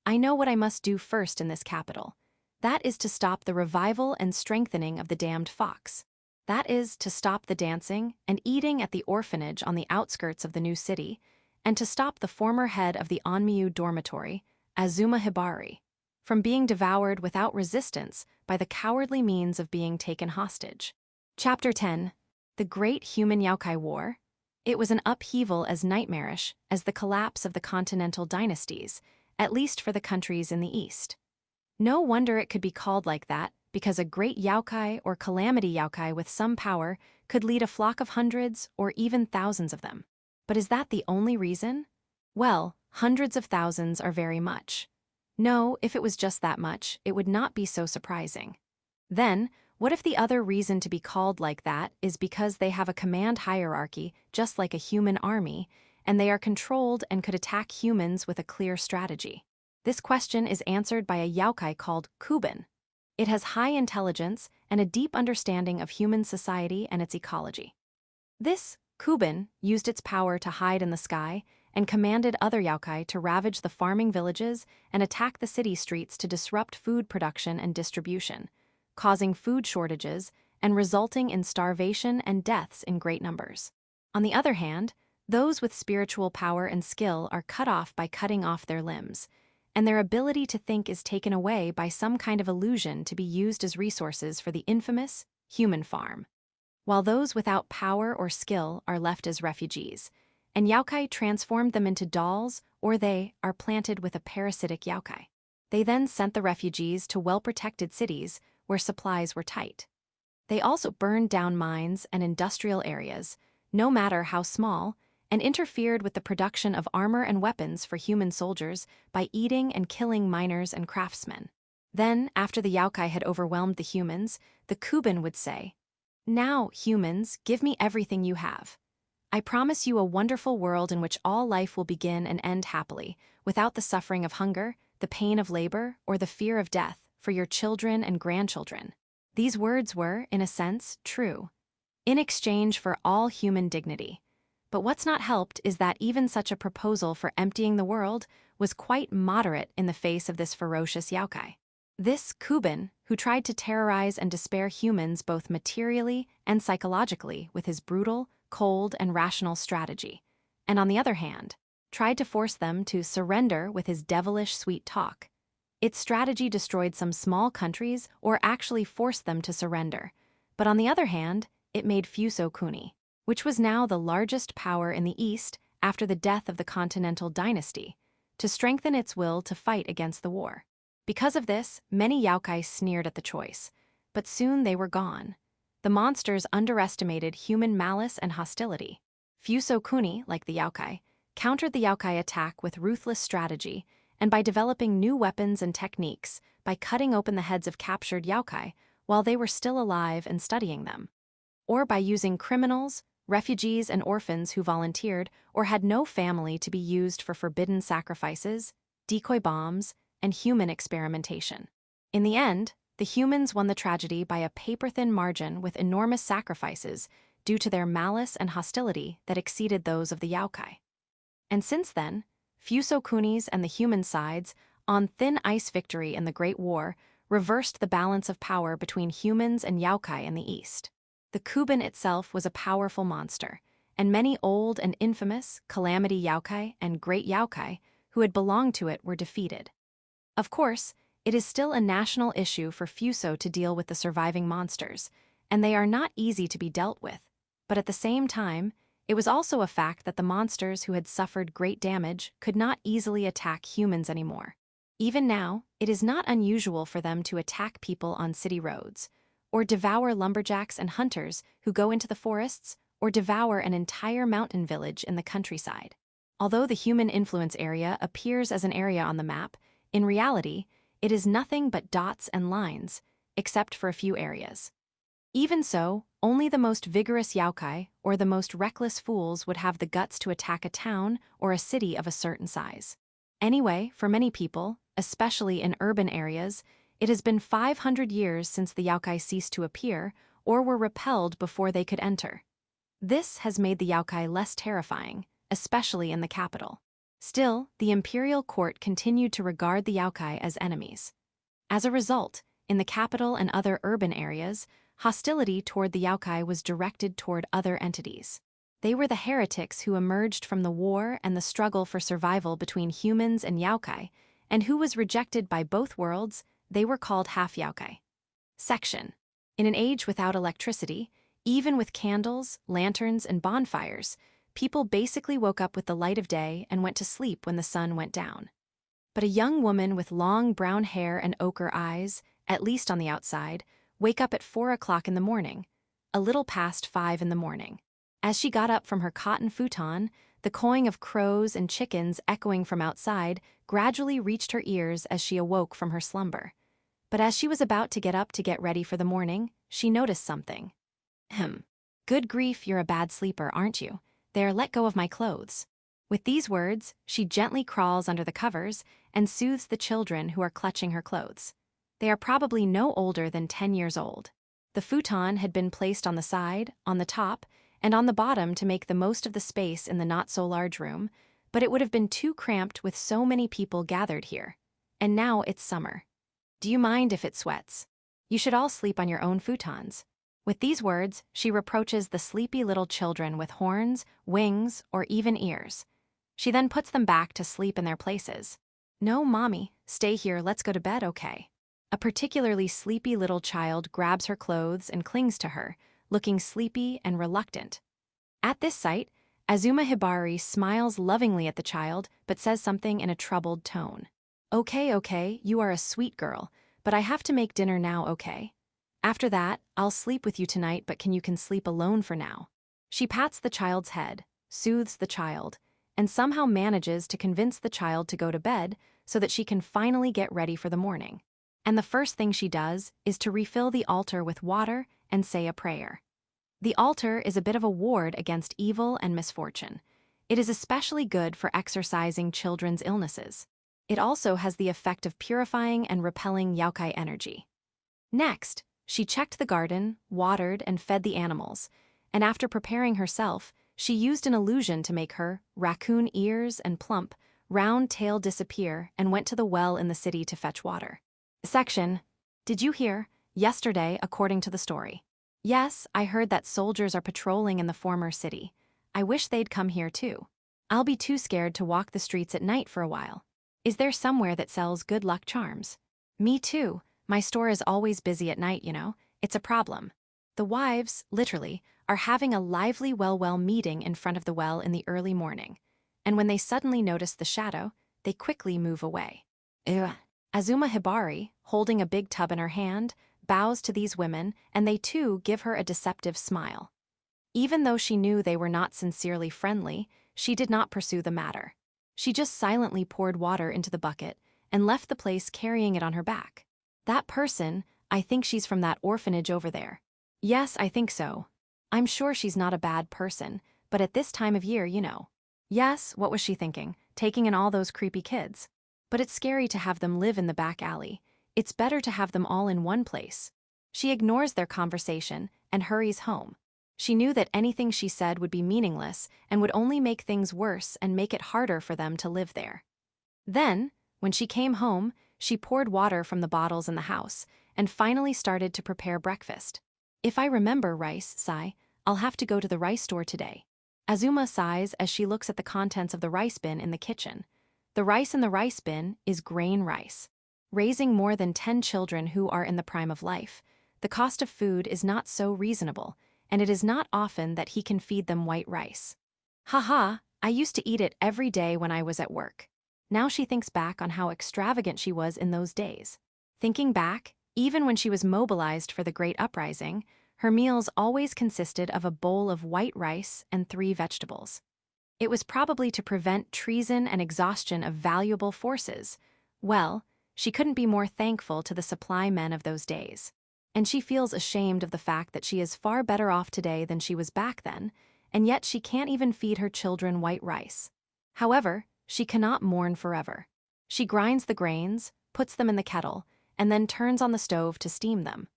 I know what I must do first in this capital. That is to stop the revival and strengthening of the damned fox. That is to stop the dancing and eating at the orphanage on the outskirts of the new city, and to stop the former head of the Onmyu dormitory, Azuma Hibari, from being devoured without resistance by the cowardly means of being taken hostage. Chapter 10. The Great Human Youkai War. It was an upheaval as nightmarish as the collapse of the continental dynasties, at least for the countries in the east. No wonder it could be called like that, because a great Youkai or calamity Youkai with some power could lead a flock of hundreds or even thousands of them. But is that the only reason? Well, hundreds of thousands are very much. No, if it was just that much, it would not be so surprising. Then, what if the other reason to be called like that is because they have a command hierarchy just like a human army, and they are controlled and could attack humans with a clear strategy? This question is answered by a Youkai called Kuben. It has high intelligence and a deep understanding of human society and its ecology. This Kuben used its power to hide in the sky and commanded other Youkai to ravage the farming villages and attack the city streets to disrupt food production and distribution, causing food shortages and resulting in starvation and deaths in great numbers. On the other hand, those with spiritual power and skill are cut off by cutting off their limbs, and their ability to think is taken away by some kind of illusion to be used as resources for the infamous human farm, while those without power or skill are left as refugees, and Youkai transformed them into dolls, or they are planted with a parasitic Youkai. They then sent the refugees to well-protected cities where supplies were tight. They also burned down mines and industrial areas, no matter how small, and interfered with the production of armor and weapons for human soldiers by eating and killing miners and craftsmen. Then, after the Youkai had overwhelmed the humans, the Kuben would say, "Now, humans, give me everything you have. I promise you a wonderful world in which all life will begin and end happily, without the suffering of hunger, the pain of labor, or the fear of death, for your children and grandchildren." These words were, in a sense, true, in exchange for all human dignity. But what's not helped is that even such a proposal for emptying the world was quite moderate in the face of this ferocious Youkai. This Kuben, who tried to terrorize and despair humans both materially and psychologically with his brutal, cold, and rational strategy, and on the other hand, tried to force them to surrender with his devilish sweet talk. Its strategy destroyed some small countries or actually forced them to surrender, but on the other hand, it made Fuso Kuni, which was now the largest power in the East after the death of the Continental Dynasty, to strengthen its will to fight against the war. Because of this, many Youkai sneered at the choice, but soon they were gone. The monsters underestimated human malice and hostility. Fuso Kuni, like the Youkai, countered the Youkai attack with ruthless strategy and by developing new weapons and techniques by cutting open the heads of captured Youkai while they were still alive and studying them, or by using criminals, refugees and orphans who volunteered or had no family to be used for forbidden sacrifices, decoy bombs, and human experimentation. In the end, the humans won the tragedy by a paper-thin margin with enormous sacrifices due to their malice and hostility that exceeded those of the Youkai. And since then, Fusokunis and the human sides, on thin ice victory in the Great War, reversed the balance of power between humans and Youkai in the east. The Kuban itself was a powerful monster, and many old and infamous Calamity Youkai and Great Youkai who had belonged to it were defeated. Of course, it is still a national issue for Fuso to deal with the surviving monsters, and they are not easy to be dealt with, but at the same time, it was also a fact that the monsters who had suffered great damage could not easily attack humans anymore. Even now, it is not unusual for them to attack people on city roads, or devour lumberjacks and hunters who go into the forests, or devour an entire mountain village in the countryside. Although the human influence area appears as an area on the map, in reality, it is nothing but dots and lines, except for a few areas. Even so, only the most vigorous Youkai or the most reckless fools would have the guts to attack a town or a city of a certain size. Anyway, for many people, especially in urban areas, it has been 500 years since the Youkai ceased to appear or were repelled before they could enter. This has made the Youkai less terrifying, especially in the capital. Still, the imperial court continued to regard the Youkai as enemies. As a result, in the capital and other urban areas, hostility toward the Youkai was directed toward other entities. They were the heretics who emerged from the war and the struggle for survival between humans and Youkai, and who was rejected by both worlds. They were called half-Youkai. Section. In an age without electricity, even with candles, lanterns, and bonfires, people basically woke up with the light of day and went to sleep when the sun went down. But a young woman with long brown hair and ochre eyes, at least on the outside, wake up at 4 o'clock in the morning, a little past 5 in the morning. As she got up from her cotton futon, the cawing of crows and chickens echoing from outside gradually reached her ears as she awoke from her slumber. But as she was about to get up to get ready for the morning, she noticed something. Good grief, you're a bad sleeper, aren't you? There, let go of my clothes. With these words, she gently crawls under the covers and soothes the children who are clutching her clothes. They are probably no older than 10 years old. The futon had been placed on the side, on the top, and on the bottom to make the most of the space in the not-so-large room, but it would have been too cramped with so many people gathered here. And now it's summer. Do you mind if it sweats? You should all sleep on your own futons. With these words, she reproaches the sleepy little children with horns, wings, or even ears. She then puts them back to sleep in their places. No, Mommy, stay here, let's go to bed, okay? A particularly sleepy little child grabs her clothes and clings to her, looking sleepy and reluctant. At this sight, Azuma Hibari smiles lovingly at the child but says something in a troubled tone. Okay, you are a sweet girl, but I have to make dinner now, okay? After that, I'll sleep with you tonight, but you can sleep alone for now. She pats the child's head, soothes the child, and somehow manages to convince the child to go to bed so that she can finally get ready for the morning. And the first thing she does is to refill the altar with water and say a prayer. The altar is a bit of a ward against evil and misfortune. It is especially good for exorcising children's illnesses. It also has the effect of purifying and repelling Youkai energy. Next, she checked the garden, watered, and fed the animals, and after preparing herself, she used an illusion to make her raccoon ears and plump, round tail disappear and went to the well in the city to fetch water. Section. Did you hear? Yesterday, according to the story. Yes, I heard that soldiers are patrolling in the former city. I wish they'd come here too. I'll be too scared to walk the streets at night for a while. Is there somewhere that sells good luck charms? Me too. My store is always busy at night, you know. It's a problem. The wives, literally, are having a lively well meeting in front of the well in the early morning. And when they suddenly notice the shadow, they quickly move away. Ugh. Azuma Hibari, holding a big tub in her hand, bows to these women, and they too give her a deceptive smile. Even though she knew they were not sincerely friendly, she did not pursue the matter. She just silently poured water into the bucket and left the place carrying it on her back. That person, I think she's from that orphanage over there. Yes, I think so. I'm sure she's not a bad person, but at this time of year, Yes, what was she thinking? Taking in all those creepy kids. But it's scary to have them live in the back alley. It's better to have them all in one place. She ignores their conversation and hurries home. She knew that anything she said would be meaningless and would only make things worse and make it harder for them to live there. Then, when she came home, she poured water from the bottles in the house and finally started to prepare breakfast. If I remember rice, sigh, I'll have to go to the rice store today. Azuma sighs as she looks at the contents of the rice bin in the kitchen. The rice in the rice bin is grain rice. Raising more than 10 children who are in the prime of life, the cost of food is not so reasonable, and it is not often that he can feed them white rice. Haha, I used to eat it every day when I was at work. Now she thinks back on how extravagant she was in those days. Thinking back, even when she was mobilized for the Great Uprising, her meals always consisted of a bowl of white rice and 3 vegetables. It was probably to prevent treason and exhaustion of valuable forces. Well, she couldn't be more thankful to the supply men of those days. And she feels ashamed of the fact that she is far better off today than she was back then, and yet she can't even feed her children white rice. However, she cannot mourn forever. She grinds the grains, puts them in the kettle, and then turns on the stove to steam them.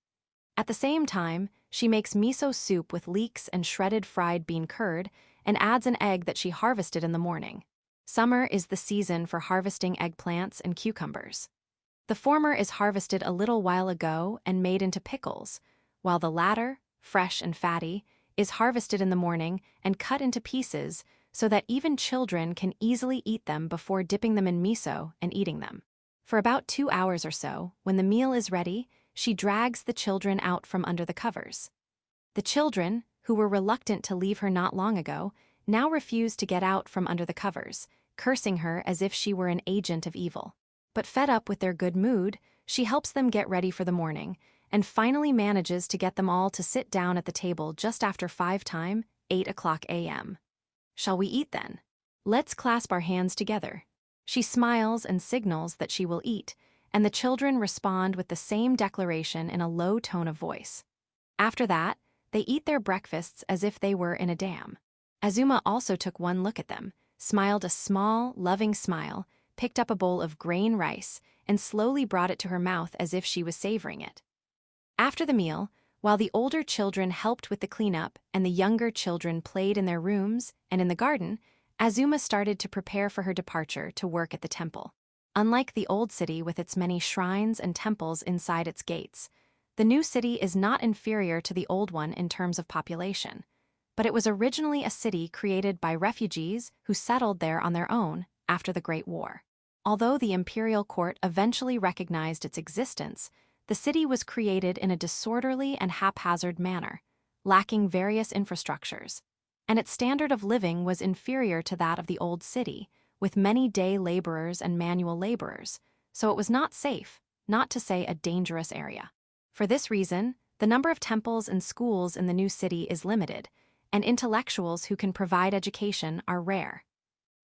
At the same time, she makes miso soup with leeks and shredded fried bean curd and adds an egg that she harvested in the morning. Summer is the season for harvesting eggplants and cucumbers. The former is harvested a little while ago and made into pickles, while the latter, fresh and fatty, is harvested in the morning and cut into pieces so that even children can easily eat them before dipping them in miso and eating them. For about 2 hours or so, when the meal is ready, she drags the children out from under the covers. The children, who were reluctant to leave her not long ago, now refuse to get out from under the covers, cursing her as if she were an agent of evil. But fed up with their good mood, she helps them get ready for the morning, and finally manages to get them all to sit down at the table just after 5 time, 8 a.m. Shall we eat then? Let's clasp our hands together. She smiles and signals that she will eat, and the children respond with the same declaration in a low tone of voice. After that, they eat their breakfasts as if they were in a dam. Azuma also took one look at them, smiled a small, loving smile, picked up a bowl of grain rice, and slowly brought it to her mouth as if she was savoring it. After the meal, while the older children helped with the cleanup and the younger children played in their rooms and in the garden, Azuma started to prepare for her departure to work at the temple. Unlike the old city with its many shrines and temples inside its gates, the new city is not inferior to the old one in terms of population, but it was originally a city created by refugees who settled there on their own after the Great War. Although the imperial court eventually recognized its existence, the city was created in a disorderly and haphazard manner, lacking various infrastructures, and its standard of living was inferior to that of the old city, with many day laborers and manual laborers, so it was not safe, not to say a dangerous area. For this reason, the number of temples and schools in the new city is limited, and intellectuals who can provide education are rare.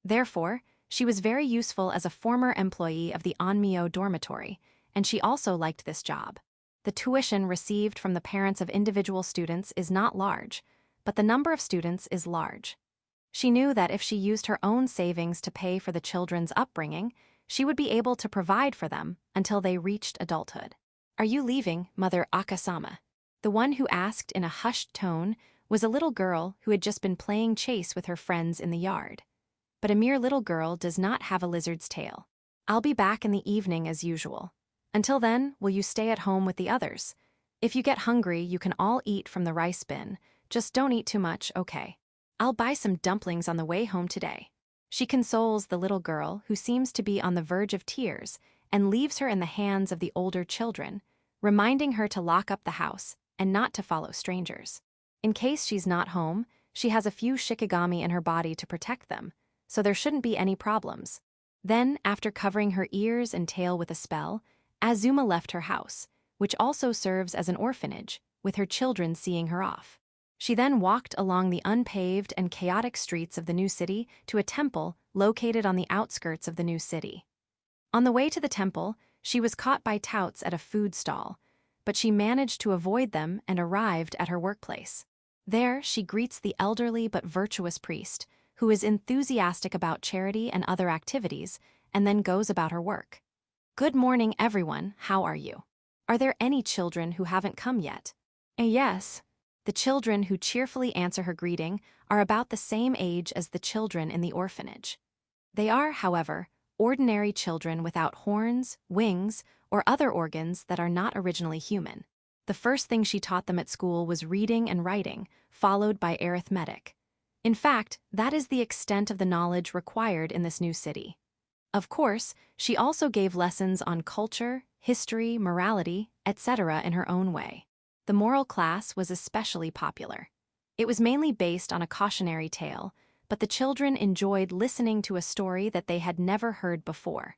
Therefore, she was very useful as a former employee of the Onmyo dormitory, and she also liked this job. The tuition received from the parents of individual students is not large, but the number of students is large. She knew that if she used her own savings to pay for the children's upbringing, she would be able to provide for them until they reached adulthood. "Are you leaving, Mother Akasama?" The one who asked in a hushed tone was a little girl who had just been playing chase with her friends in the yard. But a mere little girl does not have a lizard's tail. "I'll be back in the evening as usual. Until then, will you stay at home with the others? If you get hungry, you can all eat from the rice bin. Just don't eat too much, okay? I'll buy some dumplings on the way home today." She consoles the little girl, who seems to be on the verge of tears, and leaves her in the hands of the older children, reminding her to lock up the house and not to follow strangers. In case she's not home, she has a few shikigami in her body to protect them, so there shouldn't be any problems. Then, after covering her ears and tail with a spell, Azuma left her house, which also serves as an orphanage, with her children seeing her off. She then walked along the unpaved and chaotic streets of the new city to a temple located on the outskirts of the new city. On the way to the temple, she was caught by touts at a food stall, but she managed to avoid them and arrived at her workplace. There, she greets the elderly but virtuous priest, who is enthusiastic about charity and other activities, and then goes about her work. Good morning, everyone. How are you? Are there any children who haven't come yet? Yes. The children who cheerfully answer her greeting are about the same age as the children in the orphanage. They are, however, ordinary children without horns, wings, or other organs that are not originally human. The first thing she taught them at school was reading and writing, followed by arithmetic. In fact, that is the extent of the knowledge required in this new city. Of course, she also gave lessons on culture, history, morality, etc. in her own way. The moral class was especially popular. It was mainly based on a cautionary tale, but the children enjoyed listening to a story that they had never heard before.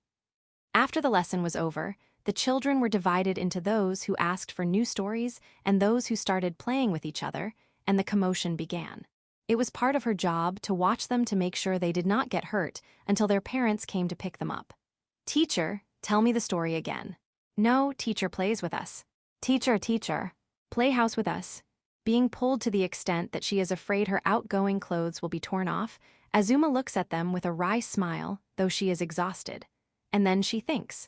After the lesson was over, the children were divided into those who asked for new stories and those who started playing with each other, and the commotion began. It was part of her job to watch them to make sure they did not get hurt until their parents came to pick them up. Teacher, tell me the story again. No, teacher plays with us. Teacher, play house with us. Being pulled to the extent that she is afraid her outgoing clothes will be torn off, Azuma looks at them with a wry smile, though she is exhausted. And then she thinks.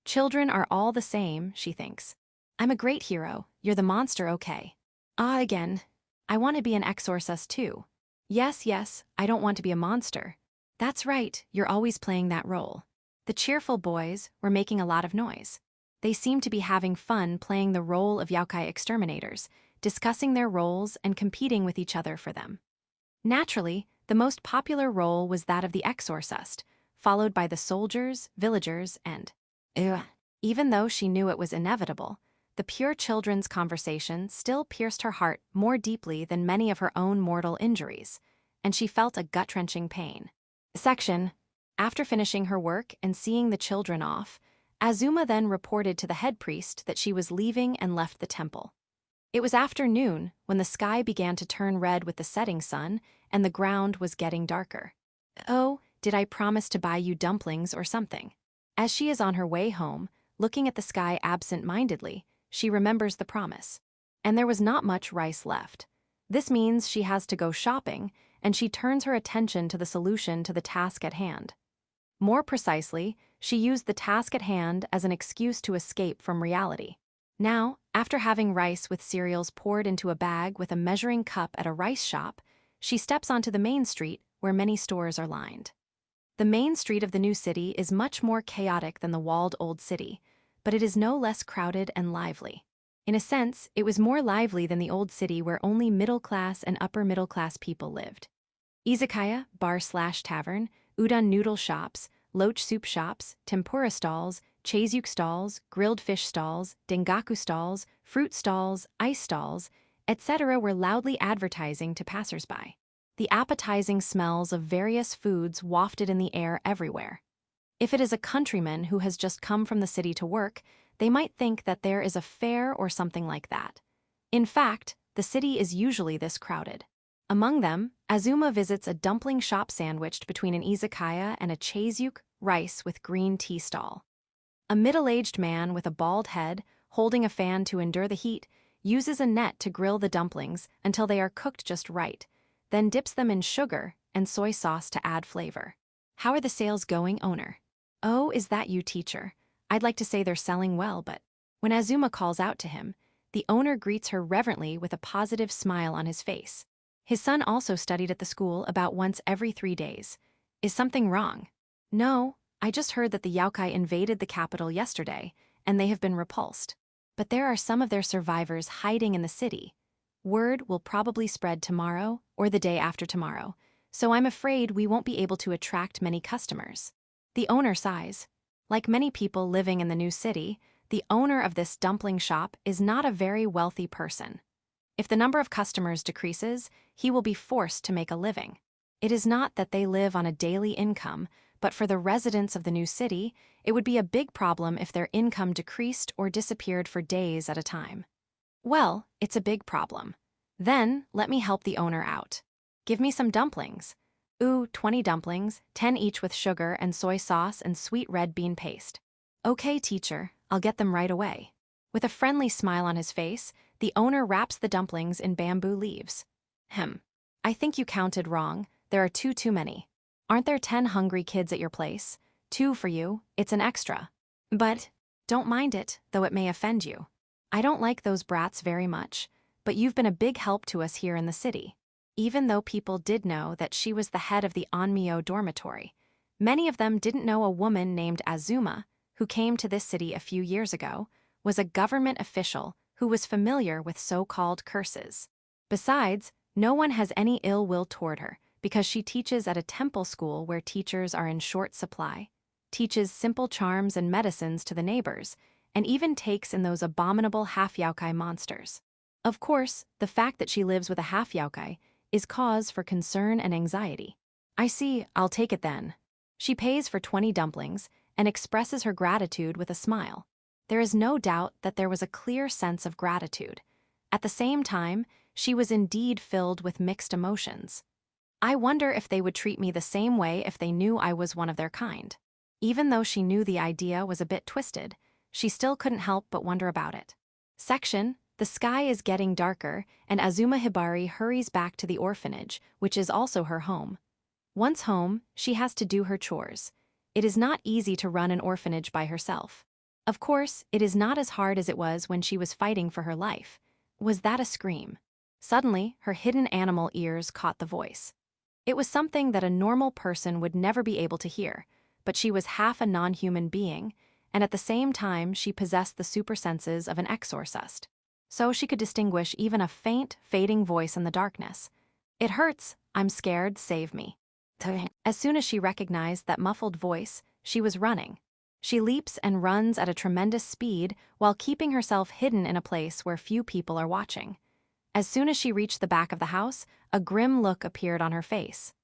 Children are all the same, she thinks. I'm a great hero, you're the monster, okay. Again. I want to be an exorcist too. Yes, I don't want to be a monster. That's right, you're always playing that role. The cheerful boys were making a lot of noise. They seemed to be having fun playing the role of Youkai exterminators, discussing their roles and competing with each other for them. Naturally, the most popular role was that of the exorcist, followed by the soldiers, villagers, and even though she knew it was inevitable, the pure children's conversation still pierced her heart more deeply than many of her own mortal injuries, and she felt a gut-wrenching pain. After finishing her work and seeing the children off, Azuma then reported to the head priest that she was leaving and left the temple. It was afternoon when the sky began to turn red with the setting sun and the ground was getting darker. Oh, did I promise to buy you dumplings or something? As she is on her way home, looking at the sky absent-mindedly, she remembers the promise. And there was not much rice left. This means she has to go shopping, and she turns her attention to the solution to the task at hand. More precisely, she used the task at hand as an excuse to escape from reality. Now, after having rice with cereals poured into a bag with a measuring cup at a rice shop, she steps onto the main street where many stores are lined. The main street of the new city is much more chaotic than the walled old city, but it is no less crowded and lively. In a sense, it was more lively than the old city where only middle-class and upper-middle-class people lived. Izakaya, bar/tavern, udon noodle shops, loach soup shops, tempura stalls, chazyuk stalls, grilled fish stalls, dengaku stalls, fruit stalls, ice stalls, etc. were loudly advertising to passersby. The appetizing smells of various foods wafted in the air everywhere. If it is a countryman who has just come from the city to work, they might think that there is a fair or something like that. In fact, the city is usually this crowded. Among them, Azuma visits a dumpling shop sandwiched between an izakaya and a chazyuk, rice with green tea stall. A middle-aged man with a bald head, holding a fan to endure the heat, uses a net to grill the dumplings until they are cooked just right, then dips them in sugar and soy sauce to add flavor. How are the sales going, owner? Oh, is that you, teacher? I'd like to say they're selling well, but when Azuma calls out to him, the owner greets her reverently with a positive smile on his face. His son also studied at the school about once every 3 days. Is something wrong? No, I just heard that the Youkai invaded the capital yesterday, and they have been repulsed. But there are some of their survivors hiding in the city. Word will probably spread tomorrow or the day after tomorrow, so I'm afraid we won't be able to attract many customers. The owner sighs. Like many people living in the new city, the owner of this dumpling shop is not a very wealthy person. If the number of customers decreases, he will be forced to make a living. It is not that they live on a daily income, but for the residents of the new city, it would be a big problem if their income decreased or disappeared for days at a time. Well, it's a big problem. Then, let me help the owner out. Give me some dumplings. Ooh, 20 dumplings, 10 each with sugar and soy sauce and sweet red bean paste. Okay, teacher, I'll get them right away. With a friendly smile on his face, the owner wraps the dumplings in bamboo leaves. I think you counted wrong. There are too many. Aren't there 10 hungry kids at your place? 2 for you, it's an extra. But don't mind it, though it may offend you. I don't like those brats very much, but you've been a big help to us here in the city. Even though people did know that she was the head of the Onmyo dormitory, many of them didn't know a woman named Azuma, who came to this city a few years ago, was a government official who was familiar with so-called curses. Besides, no one has any ill will toward her, because she teaches at a temple school where teachers are in short supply, teaches simple charms and medicines to the neighbors, and even takes in those abominable half-Youkai monsters. Of course, the fact that she lives with a half-Youkai is cause for concern and anxiety. I see, I'll take it then. She pays for 20 dumplings and expresses her gratitude with a smile. There is no doubt that there was a clear sense of gratitude. At the same time, she was indeed filled with mixed emotions. I wonder if they would treat me the same way if they knew I was one of their kind. Even though she knew the idea was a bit twisted, she still couldn't help but wonder about it. Section: The sky is getting darker, and Azuma Hibari hurries back to the orphanage, which is also her home. Once home, she has to do her chores. It is not easy to run an orphanage by herself. Of course, it is not as hard as it was when she was fighting for her life. Was that a scream? Suddenly, her hidden animal ears caught the voice. It was something that a normal person would never be able to hear, but she was half a non-human being, and at the same time she possessed the super senses of an exorcist. So she could distinguish even a faint, fading voice in the darkness. It hurts, I'm scared, save me. As soon as she recognized that muffled voice, she was running. She leaps and runs at a tremendous speed while keeping herself hidden in a place where few people are watching. As soon as she reached the back of the house, a grim look appeared on her face.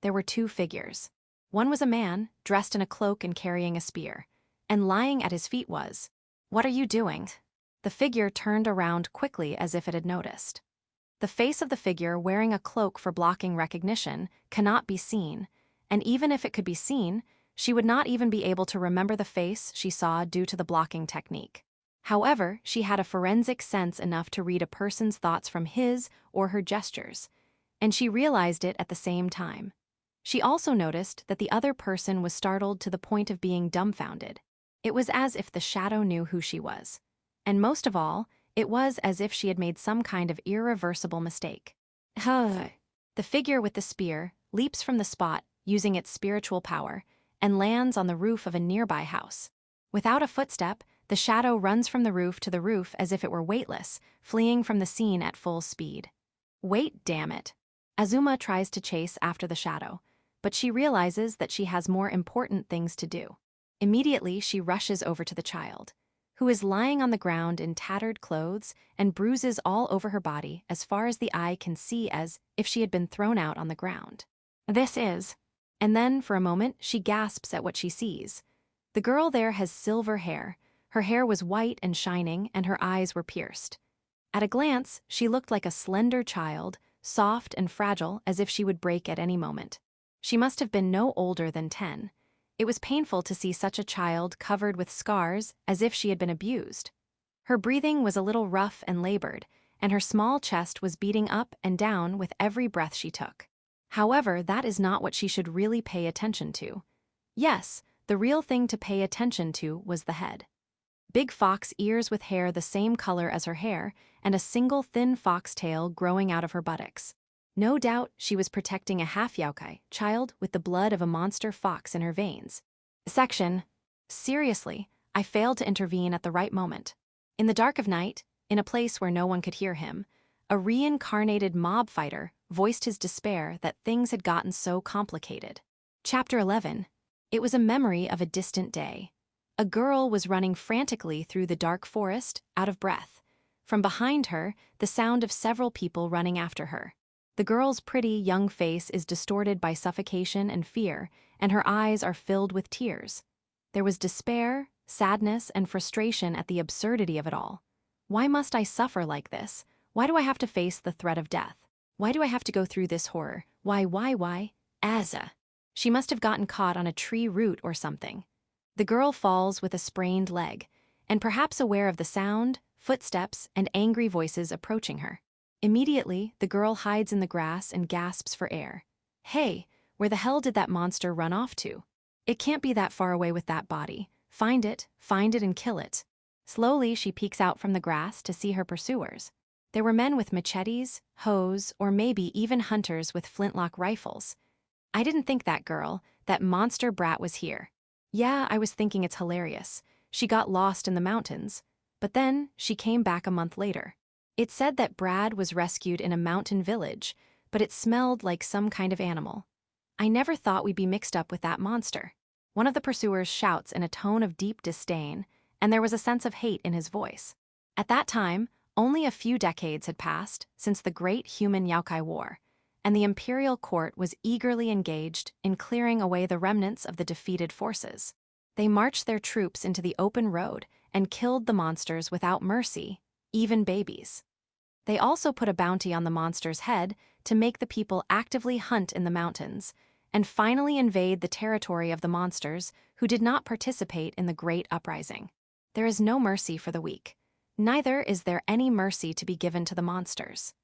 There were 2 figures. One was a man, dressed in a cloak and carrying a spear, and lying at his feet was, "What are you doing?" The figure turned around quickly as if it had noticed. The face of the figure wearing a cloak for blocking recognition cannot be seen, and even if it could be seen, she would not even be able to remember the face she saw due to the blocking technique. However, she had a forensic sense enough to read a person's thoughts from his or her gestures, and she realized it at the same time. She also noticed that the other person was startled to the point of being dumbfounded. It was as if the shadow knew who she was. And most of all, it was as if she had made some kind of irreversible mistake. The figure with the spear leaps from the spot using its spiritual power and lands on the roof of a nearby house. Without a footstep, the shadow runs from the roof to the roof as if it were weightless, fleeing from the scene at full speed. Wait, damn it. Azuma tries to chase after the shadow, but she realizes that she has more important things to do. Immediately, she rushes over to the child, who is lying on the ground in tattered clothes and bruises all over her body as far as the eye can see, as if she had been thrown out on the ground. This is... And then, for a moment, she gasps at what she sees. The girl there has silver hair. Her hair was white and shining, and her eyes were pierced. At a glance, she looked like a slender child, soft and fragile as if she would break at any moment. She must have been no older than 10. It was painful to see such a child covered with scars as if she had been abused. Her breathing was a little rough and labored, and her small chest was beating up and down with every breath she took. However, that is not what she should really pay attention to. Yes, the real thing to pay attention to was the head. Big fox ears with hair the same color as her hair, and a single thin fox tail growing out of her buttocks. No doubt she was protecting a half-Youkai child with the blood of a monster fox in her veins. Section: Seriously, I failed to intervene at the right moment. In the dark of night, in a place where no one could hear him, a reincarnated mob fighter voiced his despair that things had gotten so complicated. Chapter 11. It was a memory of a distant day. A girl was running frantically through the dark forest, out of breath. From behind her, the sound of several people running after her. The girl's pretty, young face is distorted by suffocation and fear, and her eyes are filled with tears. There was despair, sadness, and frustration at the absurdity of it all. Why must I suffer like this? Why do I have to face the threat of death? Why do I have to go through this horror? Why? Asa. She must have gotten caught on a tree root or something. The girl falls with a sprained leg, and perhaps aware of the sound, footsteps, and angry voices approaching her. Immediately, the girl hides in the grass and gasps for air. Hey, where the hell did that monster run off to? It can't be that far away with that body. Find it and kill it. Slowly, she peeks out from the grass to see her pursuers. There were men with machetes, hoes, or maybe even hunters with flintlock rifles. I didn't think that monster brat was here. Yeah, I was thinking it's hilarious. She got lost in the mountains. But then, she came back a month later. It said that Brad was rescued in a mountain village, but it smelled like some kind of animal. I never thought we'd be mixed up with that monster. One of the pursuers shouts in a tone of deep disdain, and there was a sense of hate in his voice. At that time, only a few decades had passed since the Great Human Youkai War, and the imperial court was eagerly engaged in clearing away the remnants of the defeated forces. They marched their troops into the open road and killed the monsters without mercy, even babies. They also put a bounty on the monster's head to make the people actively hunt in the mountains, and finally invade the territory of the monsters who did not participate in the Great Uprising. There is no mercy for the weak. Neither is there any mercy to be given to the monsters.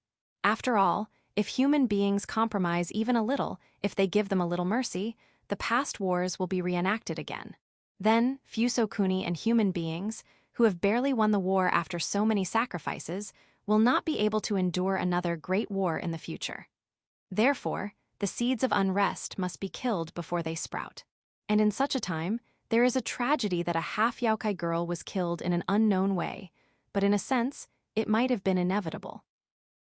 After all, if human beings compromise even a little, if they give them a little mercy, the past wars will be reenacted again. Then, Fusokuni and human beings, who have barely won the war after so many sacrifices, will not be able to endure another great war in the future. Therefore, the seeds of unrest must be killed before they sprout. And in such a time, there is a tragedy that a half-Youkai girl was killed in an unknown way, but in a sense, it might have been inevitable.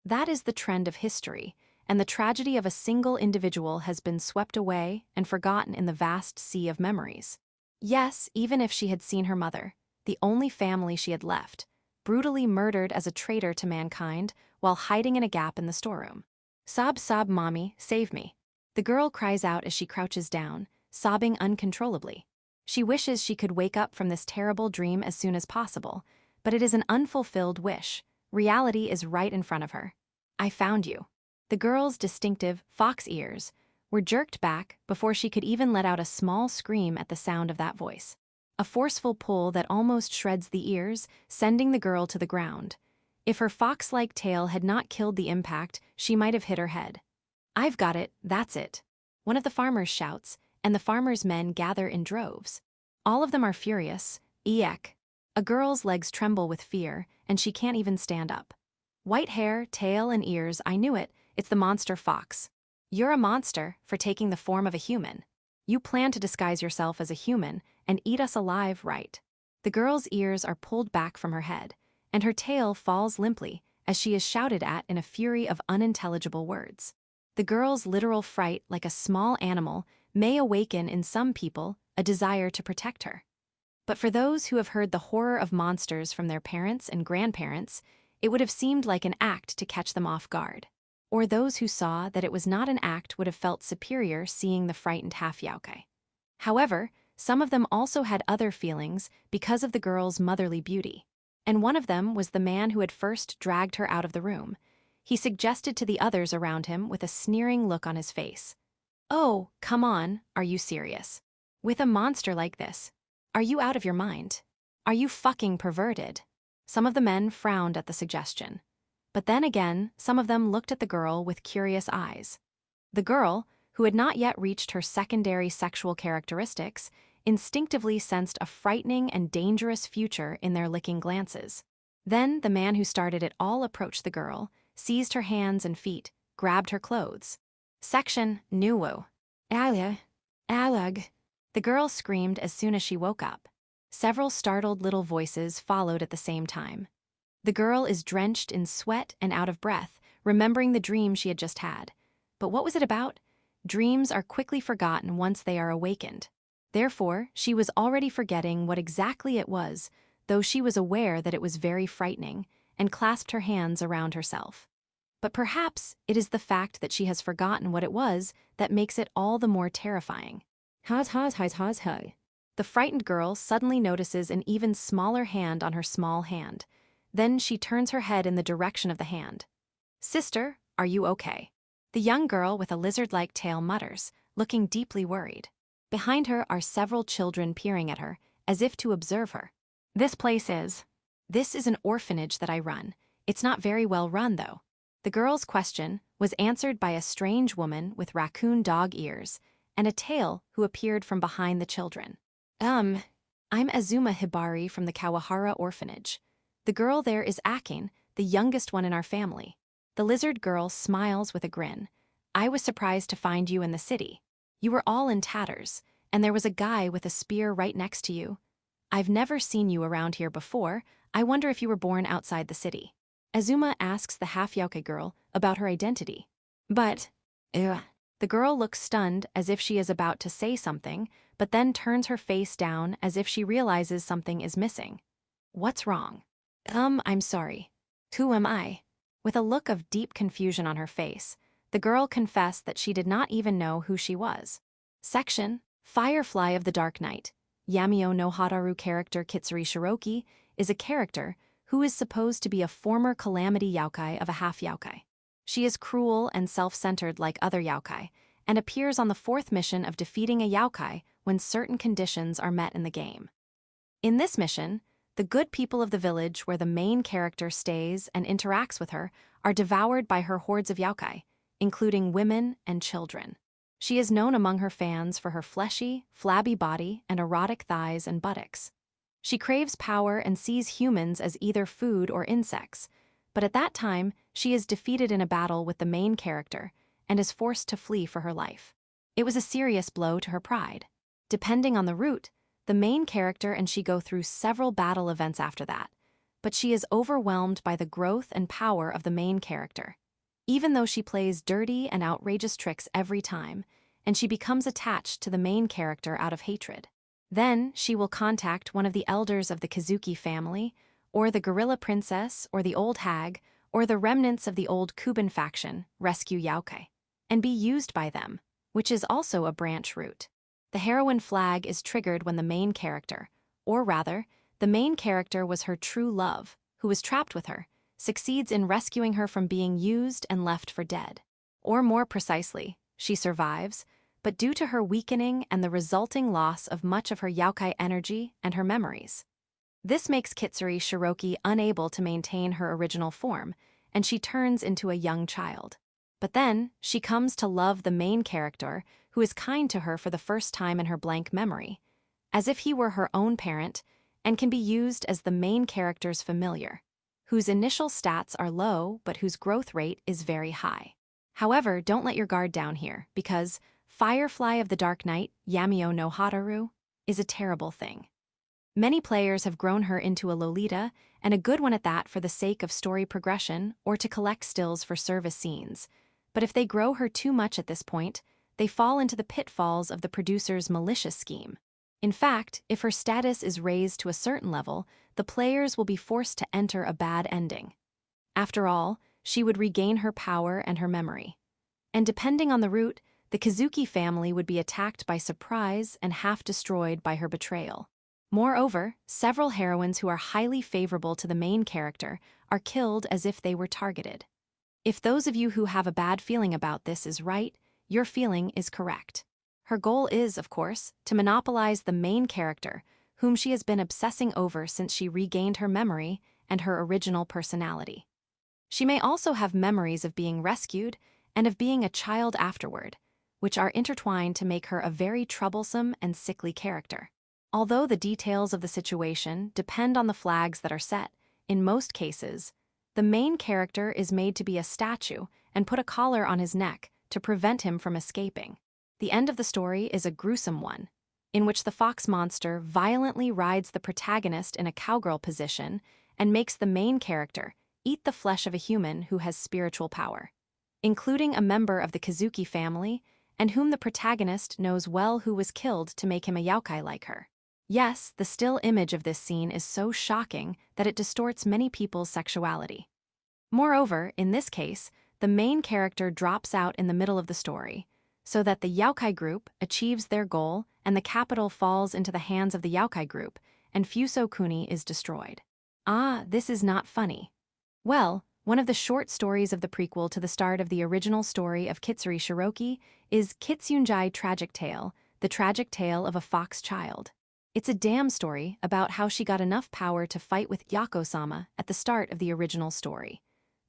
That is the trend of history, and the tragedy of a single individual has been swept away and forgotten in the vast sea of memories. Yes, even if she had seen her mother, the only family she had left, brutally murdered as a traitor to mankind while hiding in a gap in the storeroom. Sob, sob, mommy, save me. The girl cries out as she crouches down, sobbing uncontrollably. She wishes she could wake up from this terrible dream as soon as possible, but it is an unfulfilled wish. Reality is right in front of her. I found you. The girl's distinctive fox ears were jerked back before she could even let out a small scream at the sound of that voice. A forceful pull that almost shreds the ears, sending the girl to the ground. If her fox-like tail had not killed the impact, she might have hit her head. I've got it, that's it. One of the farmers shouts, and the farmers' men gather in droves. All of them are furious. Eek. A girl's legs tremble with fear, and she can't even stand up. White hair, tail, and ears, I knew it, it's the monster fox. You're a monster for taking the form of a human. You plan to disguise yourself as a human and eat us alive, right? The girl's ears are pulled back from her head, and her tail falls limply as she is shouted at in a fury of unintelligible words. The girl's literal fright, like a small animal, may awaken in some people a desire to protect her. But for those who have heard the horror of monsters from their parents and grandparents, it would have seemed like an act to catch them off guard. Or those who saw that it was not an act would have felt superior seeing the frightened half-Youkai. However, some of them also had other feelings because of the girl's motherly beauty. And one of them was the man who had first dragged her out of the room. He suggested to the others around him with a sneering look on his face. Oh, come on, are you serious? With a monster like this? Are you out of your mind? Are you fucking perverted? Some of the men frowned at the suggestion. But then again, some of them looked at the girl with curious eyes. The girl, who had not yet reached her secondary sexual characteristics, instinctively sensed a frightening and dangerous future in their licking glances. Then the man who started it all approached the girl, seized her hands and feet, grabbed her clothes. Section Nuwo. Alia. Alag. The girl screamed as soon as she woke up. Several startled little voices followed at the same time. The girl is drenched in sweat and out of breath, remembering the dream she had just had. But what was it about? Dreams are quickly forgotten once they are awakened. Therefore, she was already forgetting what exactly it was, though she was aware that it was very frightening, and clasped her hands around herself. But perhaps it is the fact that she has forgotten what it was that makes it all the more terrifying. The frightened girl suddenly notices an even smaller hand on her small hand. Then she turns her head in the direction of the hand. Sister, are you okay? The young girl with a lizard-like tail mutters, looking deeply worried. Behind her are several children peering at her, as if to observe her. This is an orphanage that I run. It's not very well run, though. The girl's question was answered by a strange woman with raccoon dog ears and a tail who appeared from behind the children. I'm Azuma Hibari from the Kawahara orphanage. The girl there is Akin, the youngest one in our family. The lizard girl smiles with a grin. I was surprised to find you in the city. You were all in tatters, and there was a guy with a spear right next to you. I've never seen you around here before. I wonder if you were born outside the city. Azuma asks the half-yokai girl about her identity. But, the girl looks stunned as if she is about to say something, but then turns her face down as if she realizes something is missing. What's wrong? I'm sorry. Who am I? With a look of deep confusion on her face, the girl confessed that she did not even know who she was. Section: Firefly of the Dark Night. Yamio no Hararu character Kitsuri Shiroki is a character who is supposed to be a former calamity yokai of a half-yokai. She is cruel and self-centered like other yokai, and appears on the 4th mission of defeating a yokai when certain conditions are met in the game. In this mission, the good people of the village where the main character stays and interacts with her are devoured by her hordes of yokai, including women and children. She is known among her fans for her fleshy, flabby body and erotic thighs and buttocks. She craves power and sees humans as either food or insects, but at that time, she is defeated in a battle with the main character and is forced to flee for her life. It was a serious blow to her pride. Depending on the route, the main character and she go through several battle events after that, but she is overwhelmed by the growth and power of the main character. Even though she plays dirty and outrageous tricks every time, and she becomes attached to the main character out of hatred. Then she will contact one of the elders of the Kazuki family, or the Gorilla Princess, or the Old Hag, or the remnants of the old Kuban faction, rescue Youkai, and be used by them, which is also a branch route. The heroine flag is triggered when the main character, or rather, the main character was her true love, who was trapped with her, succeeds in rescuing her from being used and left for dead. Or more precisely, she survives, but due to her weakening and the resulting loss of much of her Youkai energy and her memories. This makes Kitsuri Shiroki unable to maintain her original form, and she turns into a young child. But then, she comes to love the main character, who is kind to her for the first time in her blank memory, as if he were her own parent, and can be used as the main character's familiar, whose initial stats are low but whose growth rate is very high. However, don't let your guard down here, because Firefly of the Dark Night, Yamio no Hararu, is a terrible thing. Many players have grown her into a Lolita, and a good one at that for the sake of story progression or to collect stills for service scenes. But if they grow her too much at this point, they fall into the pitfalls of the producer's malicious scheme. In fact, if her status is raised to a certain level, the players will be forced to enter a bad ending. After all, she would regain her power and her memory. And depending on the route, the Kazuki family would be attacked by surprise and half destroyed by her betrayal. Moreover, several heroines who are highly favorable to the main character are killed as if they were targeted. If those of you who have a bad feeling about this is right, your feeling is correct. Her goal is, of course, to monopolize the main character, whom she has been obsessing over since she regained her memory and her original personality. She may also have memories of being rescued and of being a child afterward, which are intertwined to make her a very troublesome and sickly character. Although the details of the situation depend on the flags that are set, in most cases, the main character is made to be a statue and put a collar on his neck to prevent him from escaping. The end of the story is a gruesome one, in which the fox monster violently rides the protagonist in a cowgirl position and makes the main character eat the flesh of a human who has spiritual power, including a member of the Kazuki family and whom the protagonist knows well who was killed to make him a Youkai like her. Yes, the still image of this scene is so shocking that it distorts many people's sexuality. Moreover, in this case, the main character drops out in the middle of the story, so that the Youkai group achieves their goal and the capital falls into the hands of the Youkai group, and Fuso Kuni is destroyed. Ah, this is not funny. Well, one of the short stories of the prequel to the start of the original story of Kitsuri Shiroki is Kitsunjai Tragic Tale, the tragic tale of a fox child. It's a damn story about how she got enough power to fight with Yako-sama at the start of the original story.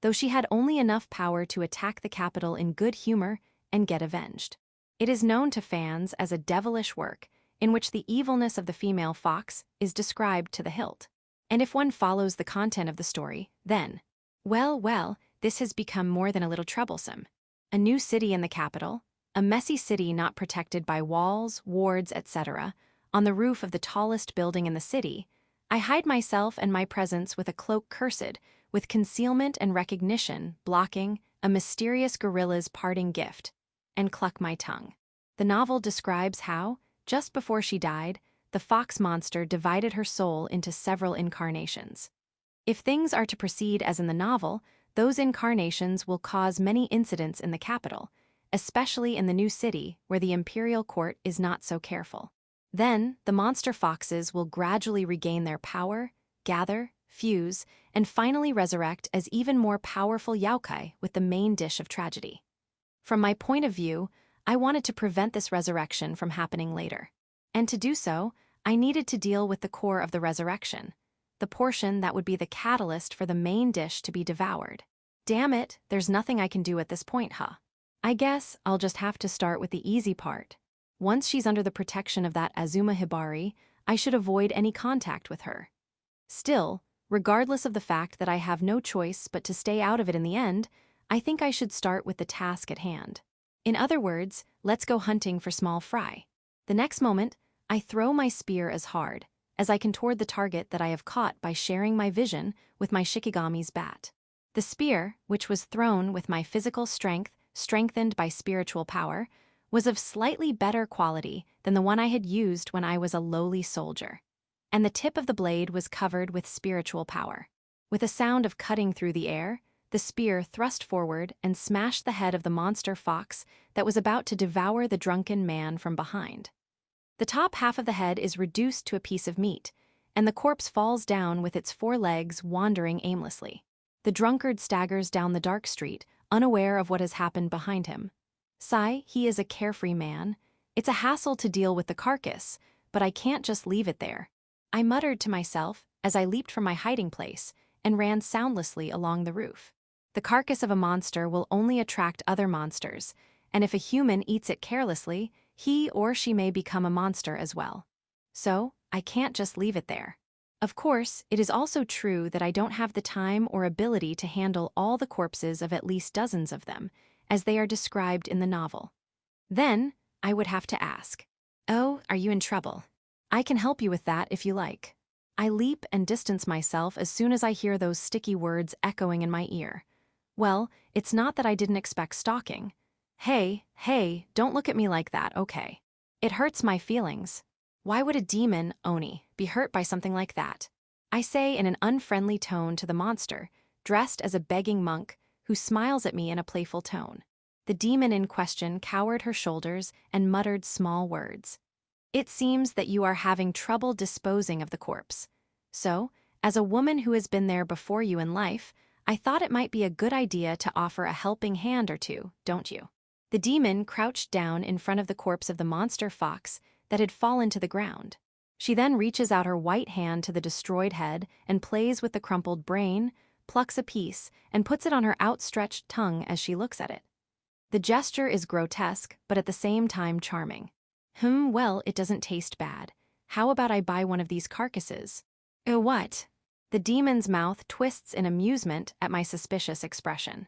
though she had only enough power to attack the capital in good humor and get avenged. It is known to fans as a devilish work, in which the evilness of the female fox is described to the hilt. And if one follows the content of the story, then, well, this has become more than a little troublesome. A new city in the capital, a messy city not protected by walls, wards, etc., on the roof of the tallest building in the city, I hide myself and my presence with a cloak cursed, with concealment and recognition blocking a mysterious gorilla's parting gift, and cluck my tongue. The novel describes how, just before she died, the fox monster divided her soul into several incarnations. If things are to proceed as in the novel, those incarnations will cause many incidents in the capital, especially in the new city where the imperial court is not so careful. Then, the monster foxes will gradually regain their power, gather, fuse, and finally resurrect as even more powerful Youkai with the main dish of tragedy. From my point of view, I wanted to prevent this resurrection from happening later. And to do so, I needed to deal with the core of the resurrection, the portion that would be the catalyst for the main dish to be devoured. Damn it, there's nothing I can do at this point, huh? I guess I'll just have to start with the easy part. Once she's under the protection of that Azuma Hibari, I should avoid any contact with her. Still, regardless of the fact that I have no choice but to stay out of it in the end, I think I should start with the task at hand. In other words, let's go hunting for small fry. The next moment, I throw my spear as hard as I can toward the target that I have caught by sharing my vision with my Shikigami's bat. The spear, which was thrown with my physical strength strengthened by spiritual power, was of slightly better quality than the one I had used when I was a lowly soldier. And the tip of the blade was covered with spiritual power. With a sound of cutting through the air, the spear thrust forward and smashed the head of the monster fox that was about to devour the drunken man from behind. The top half of the head is reduced to a piece of meat, and the corpse falls down with its 4 legs wandering aimlessly. The drunkard staggers down the dark street, unaware of what has happened behind him. He is a carefree man. It's a hassle to deal with the carcass, but I can't just leave it there. I muttered to myself as I leaped from my hiding place and ran soundlessly along the roof. The carcass of a monster will only attract other monsters, and if a human eats it carelessly, he or she may become a monster as well. So, I can't just leave it there. Of course, it is also true that I don't have the time or ability to handle all the corpses of at least dozens of them, as they are described in the novel. Then, I would have to ask, "Oh, are you in trouble? I can help you with that if you like." I leap and distance myself as soon as I hear those sticky words echoing in my ear. Well, it's not that I didn't expect stalking. Hey, don't look at me like that, okay? It hurts my feelings. Why would a demon, Oni, be hurt by something like that? I say in an unfriendly tone to the monster, dressed as a begging monk, who smiles at me in a playful tone. The demon in question cowered her shoulders and muttered small words. "It seems that you are having trouble disposing of the corpse. So, as a woman who has been there before you in life, I thought it might be a good idea to offer a helping hand or two, don't you?" The demon crouched down in front of the corpse of the monster fox that had fallen to the ground. She then reaches out her white hand to the destroyed head and plays with the crumpled brain, plucks a piece, and puts it on her outstretched tongue as she looks at it. The gesture is grotesque, but at the same time charming. Well, it doesn't taste bad. How about I buy one of these carcasses? What? The demon's mouth twists in amusement at my suspicious expression.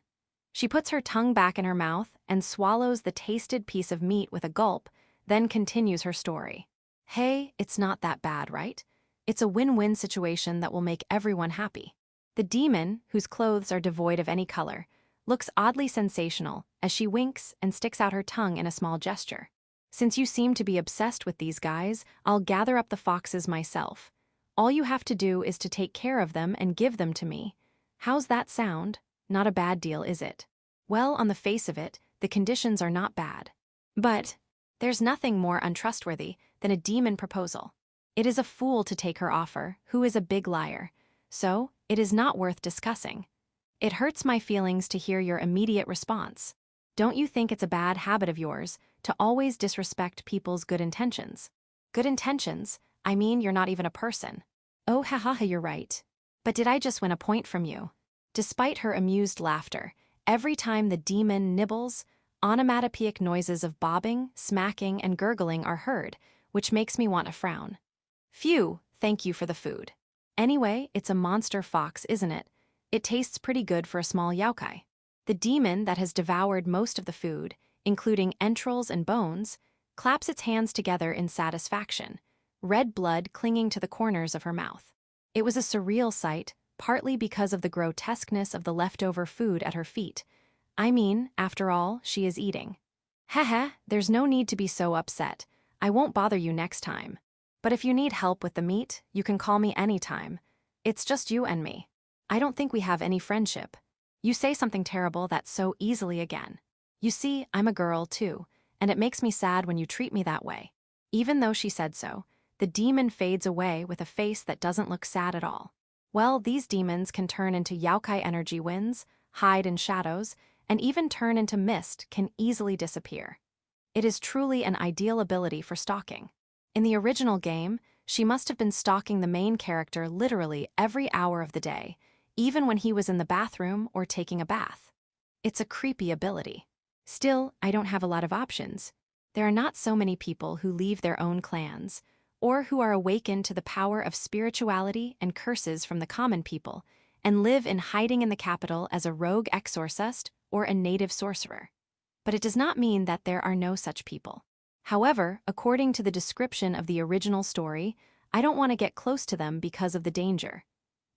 She puts her tongue back in her mouth and swallows the tasted piece of meat with a gulp, then continues her story. Hey, it's not that bad, right? It's a win-win situation that will make everyone happy. The demon, whose clothes are devoid of any color, looks oddly sensational as she winks and sticks out her tongue in a small gesture. Since you seem to be obsessed with these guys, I'll gather up the foxes myself. All you have to do is to take care of them and give them to me. How's that sound? Not a bad deal, is it? Well, on the face of it, the conditions are not bad. But there's nothing more untrustworthy than a demon proposal. It is a fool to take her offer, who is a big liar. So, it is not worth discussing. It hurts my feelings to hear your immediate response. Don't you think it's a bad habit of yours to always disrespect people's good intentions? Good intentions? I mean, you're not even a person. Oh, haha, you're right. But did I just win a point from you? despite her amused laughter. Every time the demon nibbles, onomatopoeic noises of bobbing, smacking, and gurgling are heard, which makes me want to frown. Phew, thank you for the food. Anyway, it's a monster fox, isn't it? It tastes pretty good for a small yokai. The demon that has devoured most of the food, including entrails and bones, claps its hands together in satisfaction, red blood clinging to the corners of her mouth. It was a surreal sight, partly because of the grotesqueness of the leftover food at her feet. I mean, after all, she is eating. Heh, there's no need to be so upset. I won't bother you next time. But if you need help with the meat, you can call me anytime. It's just you and me. I don't think we have any friendship. You say something terrible that's so easily again. You see, I'm a girl too, and it makes me sad when you treat me that way. Even though she said so, the demon fades away with a face that doesn't look sad at all. Well, these demons can turn into Youkai energy winds, hide in shadows, and even turn into mist can easily disappear. It is truly an ideal ability for stalking. In the original game, she must have been stalking the main character literally every hour of the day, even when he was in the bathroom or taking a bath. It's a creepy ability. Still, I don't have a lot of options. There are not so many people who leave their own clans, or who are awakened to the power of spirituality and curses from the common people, and live in hiding in the capital as a rogue exorcist or a native sorcerer. But it does not mean that there are no such people. However, according to the description of the original story, I don't want to get close to them because of the danger.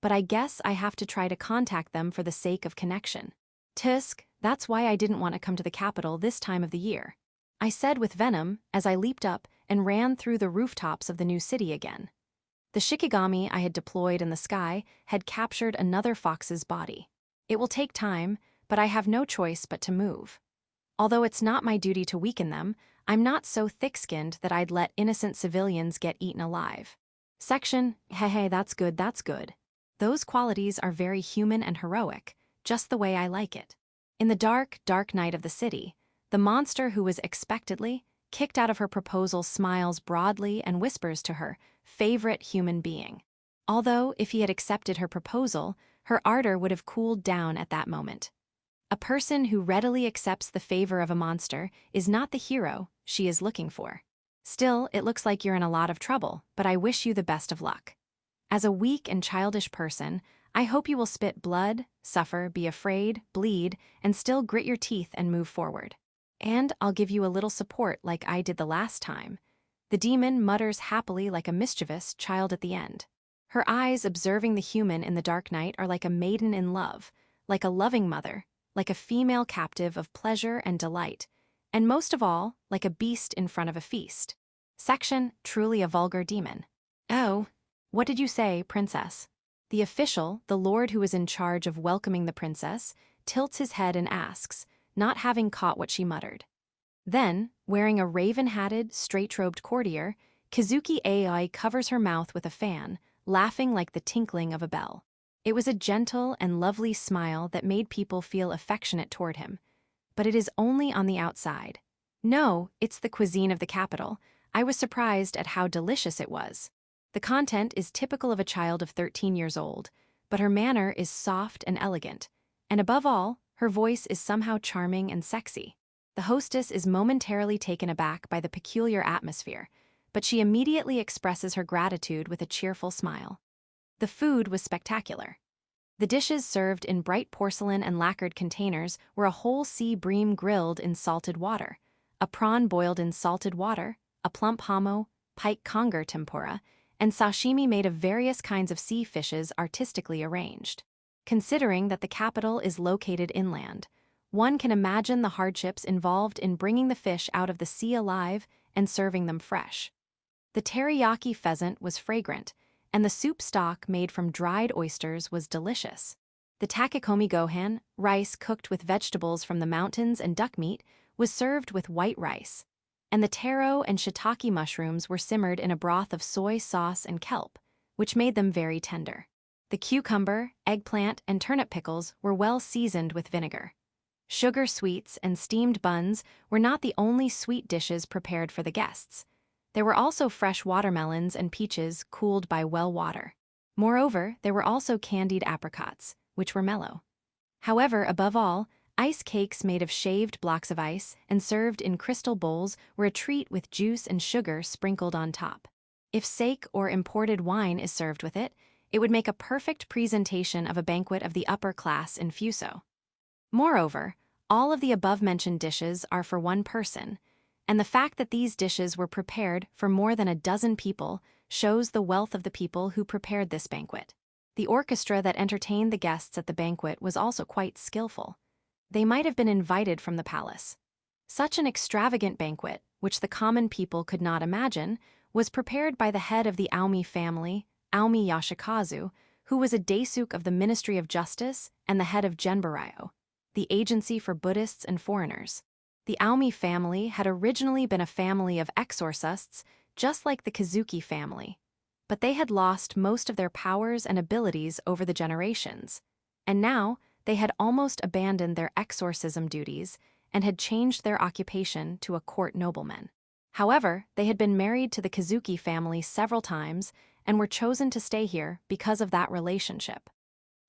But I guess I have to try to contact them for the sake of connection. Tisk, that's why I didn't want to come to the capital this time of the year. I said with venom as I leaped up and ran through the rooftops of the new city again. The Shikigami I had deployed in the sky had captured another fox's body. It will take time, but I have no choice but to move. Although it's not my duty to weaken them, I'm not so thick-skinned that I'd let innocent civilians get eaten alive. Section, hey, that's good. Those qualities are very human and heroic, just the way I like it. In the dark night of the city, the monster who was expectedly kicked out of her proposal smiles broadly and whispers to her favorite human being. Although, if he had accepted her proposal, her ardor would have cooled down at that moment. A person who readily accepts the favor of a monster is not the hero she is looking for. Still, it looks like you're in a lot of trouble, but I wish you the best of luck. As a weak and childish person, I hope you will spit blood, suffer, be afraid, bleed, and still grit your teeth and move forward. And I'll give you a little support like I did the last time. The demon mutters happily like a mischievous child at the end. Her eyes observing the human in the dark night are like a maiden in love, like a loving mother, like a female captive of pleasure and delight, and most of all, like a beast in front of a feast. Section, truly a vulgar demon. Oh, what did you say, princess? The official, the lord who is in charge of welcoming the princess, tilts his head and asks, not having caught what she muttered. Then, wearing a raven-hatted, straight-robed courtier, Kazuki Ai covers her mouth with a fan, laughing like the tinkling of a bell. It was a gentle and lovely smile that made people feel affectionate toward him. But it is only on the outside. No, it's the cuisine of the capital. I was surprised at how delicious it was. The content is typical of a child of 13 years old, but her manner is soft and elegant. And above all, her voice is somehow charming and sexy. The hostess is momentarily taken aback by the peculiar atmosphere, but she immediately expresses her gratitude with a cheerful smile. The food was spectacular. The dishes served in bright porcelain and lacquered containers were a whole sea bream grilled in salted water, a prawn boiled in salted water, a plump hamo, pike conger tempura, and sashimi made of various kinds of sea fishes artistically arranged. Considering that the capital is located inland, one can imagine the hardships involved in bringing the fish out of the sea alive and serving them fresh. The teriyaki pheasant was fragrant, and the soup stock made from dried oysters was delicious. The takikomi gohan, rice cooked with vegetables from the mountains and duck meat, was served with white rice, and the taro and shiitake mushrooms were simmered in a broth of soy sauce and kelp, which made them very tender. The cucumber, eggplant, and turnip pickles were well seasoned with vinegar. Sugar sweets and steamed buns were not the only sweet dishes prepared for the guests. There were also fresh watermelons and peaches cooled by well water. Moreover, there were also candied apricots, which were mellow. However, above all, ice cakes made of shaved blocks of ice and served in crystal bowls were a treat with juice and sugar sprinkled on top. If sake or imported wine is served with it, it would make a perfect presentation of a banquet of the upper class in Fuso. Moreover, all of the above-mentioned dishes are for one person, and the fact that these dishes were prepared for more than a dozen people shows the wealth of the people who prepared this banquet. The orchestra that entertained the guests at the banquet was also quite skillful. They might have been invited from the palace. Such an extravagant banquet, which the common people could not imagine, was prepared by the head of the Aomi family, Aomi Yashikazu, who was a daisuke of the Ministry of Justice and the head of Genbarayo, the agency for Buddhists and foreigners. The Aomi family had originally been a family of exorcists, just like the Kazuki family, but they had lost most of their powers and abilities over the generations, and now they had almost abandoned their exorcism duties and had changed their occupation to a court nobleman. However, they had been married to the Kazuki family several times and were chosen to stay here because of that relationship.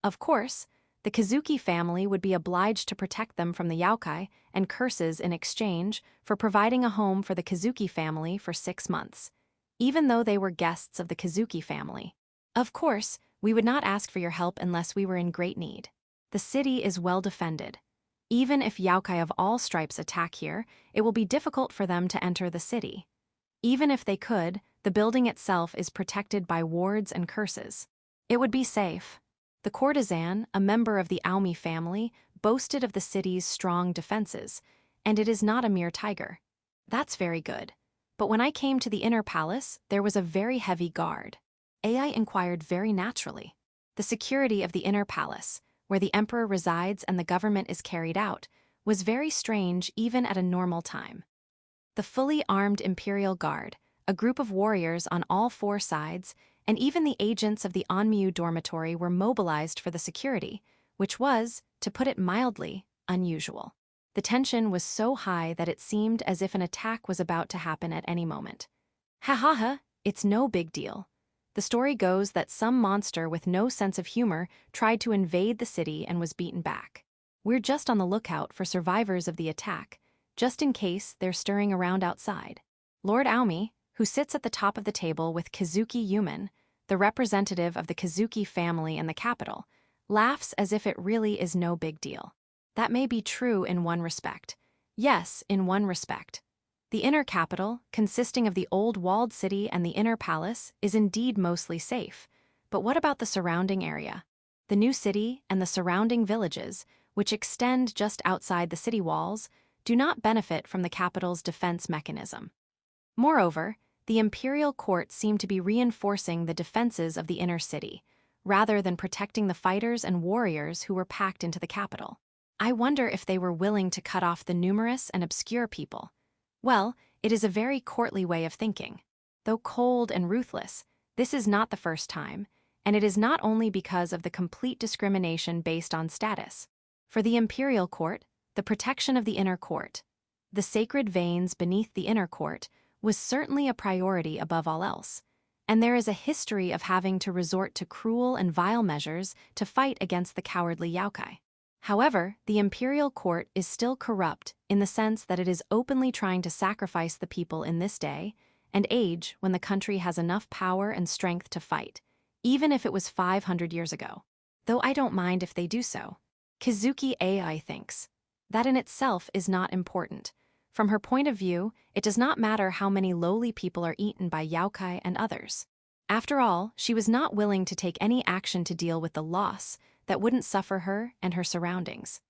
Of course, the Kazuki family would be obliged to protect them from the Youkai and curses in exchange for providing a home for the Kazuki family for 6 months, even though they were guests of the Kazuki family. Of course, we would not ask for your help unless we were in great need. The city is well defended. Even if Youkai of all stripes attack here, it will be difficult for them to enter the city. Even if they could, the building itself is protected by wards and curses. It would be safe. The courtesan, a member of the Aomi family, boasted of the city's strong defenses, and it is not a mere tiger. That's very good. But when I came to the inner palace, there was a very heavy guard. Ai inquired very naturally. The security of the inner palace, where the emperor resides and the government is carried out, was very strange even at a normal time. The fully armed imperial guard, a group of warriors on all 4 sides, and even the agents of the Onmyu dormitory were mobilized for the security, which was, to put it mildly, unusual. The tension was so high that it seemed as if an attack was about to happen at any moment. Ha ha ha, it's no big deal. The story goes that some monster with no sense of humor tried to invade the city and was beaten back. We're just on the lookout for survivors of the attack, just in case they're stirring around outside. Lord Aomi, who sits at the top of the table with Kazuki Yuman, the representative of the Kazuki family in the capital, laughs as if it really is no big deal. That may be true in one respect. Yes, in one respect. The inner capital, consisting of the old walled city and the inner palace, is indeed mostly safe. But what about the surrounding area? The new city and the surrounding villages, which extend just outside the city walls, do not benefit from the capital's defense mechanism. Moreover, the imperial court seemed to be reinforcing the defenses of the inner city, rather than protecting the fighters and warriors who were packed into the capital. I wonder if they were willing to cut off the numerous and obscure people. Well, it is a very courtly way of thinking. Though cold and ruthless, this is not the first time, and it is not only because of the complete discrimination based on status. For the imperial court, the protection of the inner court, the sacred veins beneath the inner court, was certainly a priority above all else, and there is a history of having to resort to cruel and vile measures to fight against the cowardly Youkai. However, the imperial court is still corrupt in the sense that it is openly trying to sacrifice the people in this day and age when the country has enough power and strength to fight, even if it was 500 years ago. Though I don't mind if they do so. Kazuki Ai thinks. That in itself is not important. From her point of view, it does not matter how many lowly people are eaten by Youkai and others. After all, she was not willing to take any action to deal with the loss that wouldn't suffer her and her surroundings.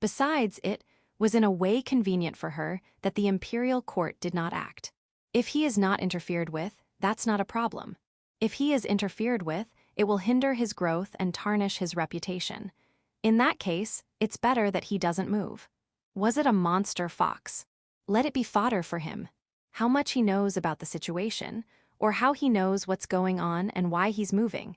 Besides, it was in a way convenient for her that the imperial court did not act. If he is not interfered with, that's not a problem. If he is interfered with, it will hinder his growth and tarnish his reputation. In that case, it's better that he doesn't move. Was it a monster fox? Let it be fodder for him. How much he knows about the situation, or how he knows what's going on and why he's moving.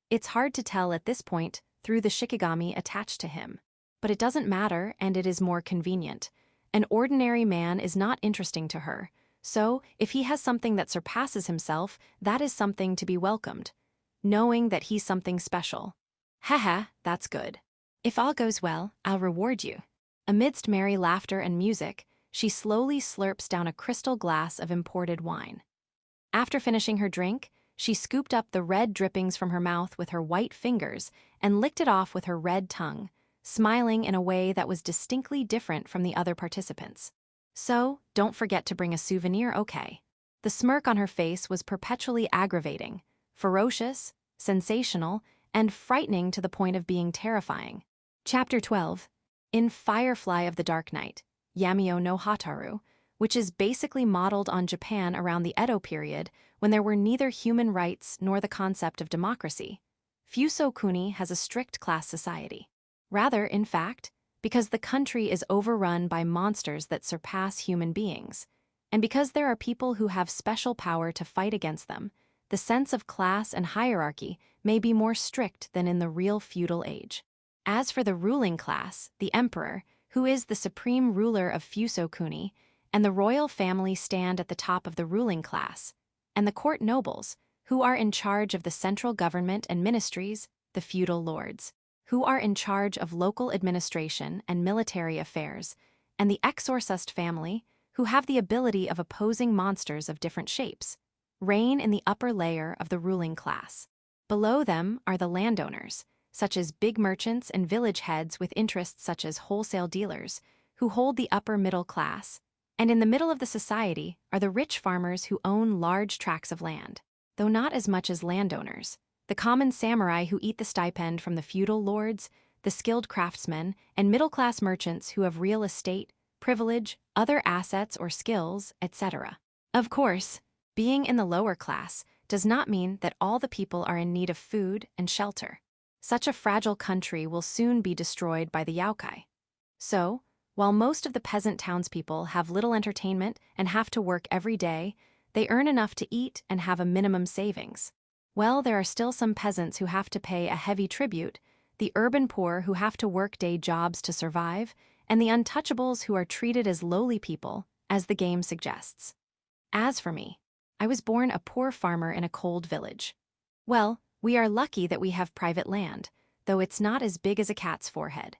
It's hard to tell at this point through the shikigami attached to him. But it doesn't matter, and it is more convenient. An ordinary man is not interesting to her, so if he has something that surpasses himself, that is something to be welcomed. Knowing that he's something special. Haha, that's good. If all goes well, I'll reward you. Amidst merry laughter and music, she slowly slurps down a crystal glass of imported wine. After finishing her drink, she scooped up the red drippings from her mouth with her white fingers and licked it off with her red tongue, smiling in a way that was distinctly different from the other participants. So, don't forget to bring a souvenir, okay? The smirk on her face was perpetually aggravating, ferocious, sensational, and frightening to the point of being terrifying. Chapter 12. In Firefly of the Dark Night, Yamio no Hataru, which is basically modeled on Japan around the Edo period when there were neither human rights nor the concept of democracy, Fusokuni has a strict class society. Rather, in fact, because the country is overrun by monsters that surpass human beings, and because there are people who have special power to fight against them, the sense of class and hierarchy may be more strict than in the real feudal age. As for the ruling class, the emperor, who is the supreme ruler of Fusokuni, and the royal family stand at the top of the ruling class, and the court nobles, who are in charge of the central government and ministries, the feudal lords, who are in charge of local administration and military affairs, and the Exorcist family, who have the ability of opposing monsters of different shapes, reign in the upper layer of the ruling class. Below them are the landowners, such as big merchants and village heads with interests such as wholesale dealers, who hold the upper middle class, and in the middle of the society are the rich farmers who own large tracts of land. Though not as much as landowners, the common samurai who eat the stipend from the feudal lords, the skilled craftsmen, and middle-class merchants who have real estate, privilege, other assets or skills, etc. Of course, being in the lower class does not mean that all the people are in need of food and shelter. Such a fragile country will soon be destroyed by the Youkai. So, while most of the peasant townspeople have little entertainment and have to work every day, they earn enough to eat and have a minimum savings. Well, there are still some peasants who have to pay a heavy tribute, the urban poor who have to work day jobs to survive, and the untouchables who are treated as lowly people, as the game suggests. As for me, I was born a poor farmer in a cold village. Well, we are lucky that we have private land, though it's not as big as a cat's forehead.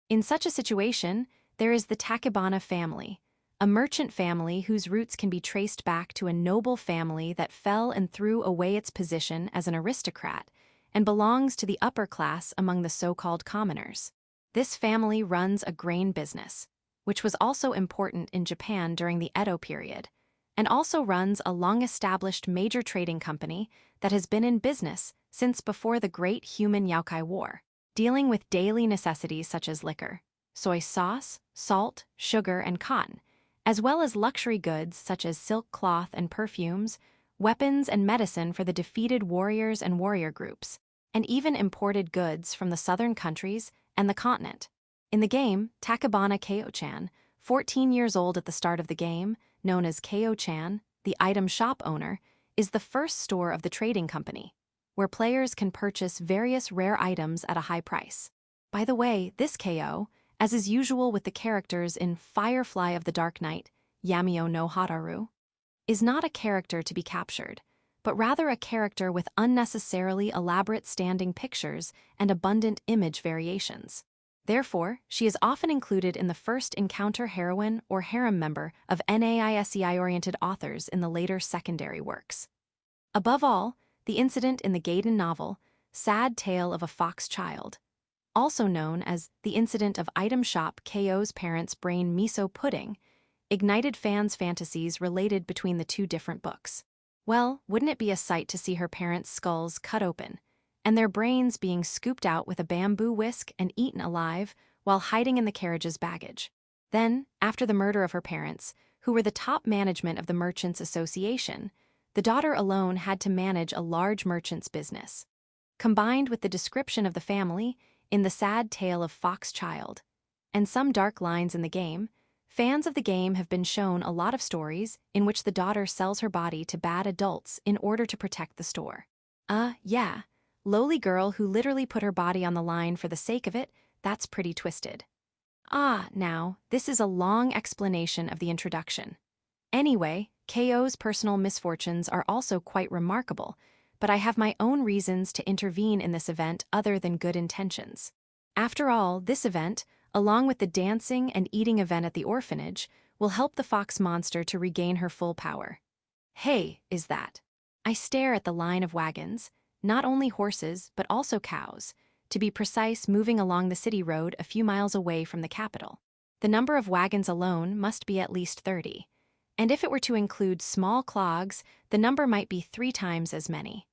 In such a situation, there is the Takebana family, a merchant family whose roots can be traced back to a noble family that fell and threw away its position as an aristocrat and belongs to the upper class among the so-called commoners. This family runs a grain business, which was also important in Japan during the Edo period, and also runs a long-established major trading company that has been in business since before the Great Human Youkai War, dealing with daily necessities such as liquor, soy sauce, salt, sugar, and cotton, as well as luxury goods such as silk cloth and perfumes, weapons and medicine for the defeated warriors and warrior groups, and even imported goods from the southern countries and the continent. In the game, Takebana Keo-chan, 14 years old at the start of the game, known as Keo-chan, the item shop owner, is the first store of the trading company, where players can purchase various rare items at a high price. By the way, this Keo, as is usual with the characters in Firefly of the Dark Night, Yamio no Hataru, is not a character to be captured, but rather a character with unnecessarily elaborate standing pictures and abundant image variations. Therefore, she is often included in the first encounter heroine or harem member of NAISEI-oriented authors in the later secondary works. Above all, the incident in the Gaiden novel, Sad Tale of a Fox Child, also known as the incident of item shop KO's parents' brain miso pudding, ignited fans' fantasies related between the two different books. Well, wouldn't it be a sight to see her parents' skulls cut open, and their brains being scooped out with a bamboo whisk and eaten alive while hiding in the carriage's baggage. Then, after the murder of her parents, who were the top management of the Merchants' Association, the daughter alone had to manage a large merchant's business. Combined with the description of the family in the Sad Tale of Fox Child, and some dark lines in the game, fans of the game have been shown a lot of stories in which the daughter sells her body to bad adults in order to protect the store. Yeah, lowly girl who literally put her body on the line for the sake of it, that's pretty twisted. Now, this is a long explanation of the introduction. Anyway, KO's personal misfortunes are also quite remarkable, but I have my own reasons to intervene in this event other than good intentions. After all, this event, along with the dancing and eating event at the orphanage, will help the fox monster to regain her full power. Hey, is that? I stare at the line of wagons, not only horses but also cows, to be precise, moving along the city road a few miles away from the capital. The number of wagons alone must be at least 30. And if it were to include small clogs, the number might be 3 times as many.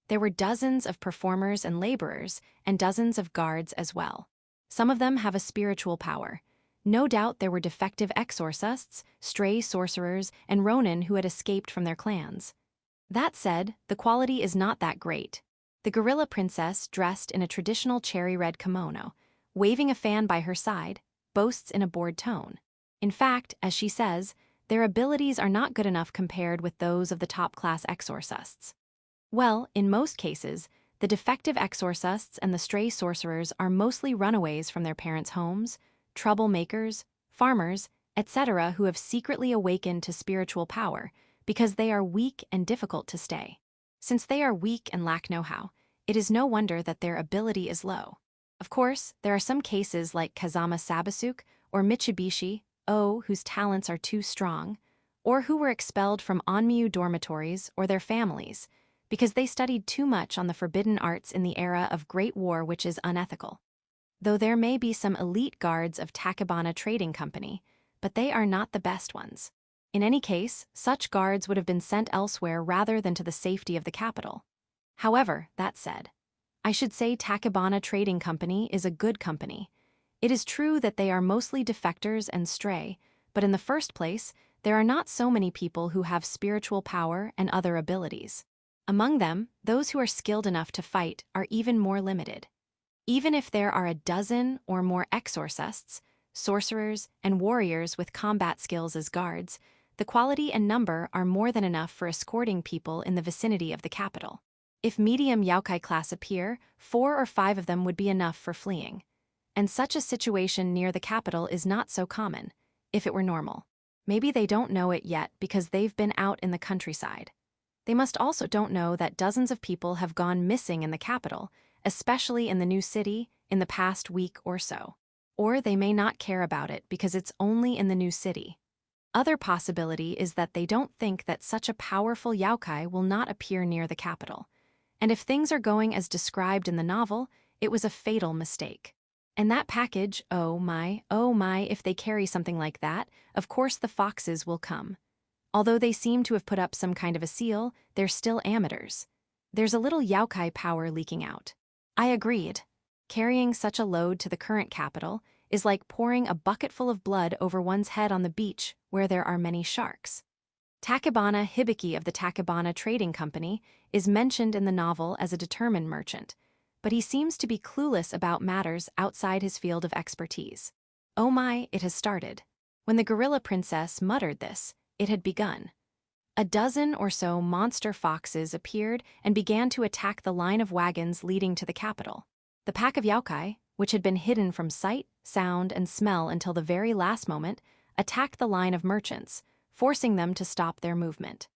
There were dozens of performers and laborers, and dozens of guards as well. Some of them have a spiritual power. No doubt there were defective exorcists, stray sorcerers, and ronin who had escaped from their clans. That said, the quality is not that great. The gorilla princess, dressed in a traditional cherry-red kimono, waving a fan by her side, boasts in a bored tone. In fact, as she says, their abilities are not good enough compared with those of the top-class exorcists. Well, in most cases, the defective exorcists and the stray sorcerers are mostly runaways from their parents' homes, troublemakers, farmers, etc. who have secretly awakened to spiritual power because they are weak and difficult to stay. Since they are weak and lack know-how, it is no wonder that their ability is low. Of course, there are some cases like Kazama Sabasuke or Mitsubishi O whose talents are too strong, or who were expelled from Onmyu dormitories or their families, because they studied too much on the forbidden arts in the era of Great War, which is unethical. Though there may be some elite guards of Takebana Trading Company, but they are not the best ones. In any case, such guards would have been sent elsewhere rather than to the safety of the capital. However, that said, I should say Takebana Trading Company is a good company. It is true that they are mostly defectors and stray, but in the first place, there are not so many people who have spiritual power and other abilities. Among them, those who are skilled enough to fight are even more limited. Even if there are a dozen or more exorcists, sorcerers, and warriors with combat skills as guards, the quality and number are more than enough for escorting people in the vicinity of the capital. If medium Youkai class appear, 4 or 5 of them would be enough for fleeing. And such a situation near the capital is not so common, if it were normal. Maybe they don't know it yet because they've been out in the countryside. They must also don't know that dozens of people have gone missing in the capital, especially in the new city, in the past week or so. Or they may not care about it because it's only in the new city. Other possibility is that they don't think that such a powerful Youkai will not appear near the capital. And if things are going as described in the novel, it was a fatal mistake. And that package, oh my, if they carry something like that, of course the foxes will come. Although they seem to have put up some kind of a seal, they're still amateurs. There's a little Youkai power leaking out. I agreed. Carrying such a load to the current capital is like pouring a bucketful of blood over one's head on the beach where there are many sharks. Takebana Hibiki of the Takebana Trading Company is mentioned in the novel as a determined merchant, but he seems to be clueless about matters outside his field of expertise. Oh my, it has started. When the gorilla princess muttered this, it had begun. A dozen or so monster foxes appeared and began to attack the line of wagons leading to the capital. The pack of Youkai, which had been hidden from sight, sound, and smell until the very last moment, attacked the line of merchants, forcing them to stop their movement.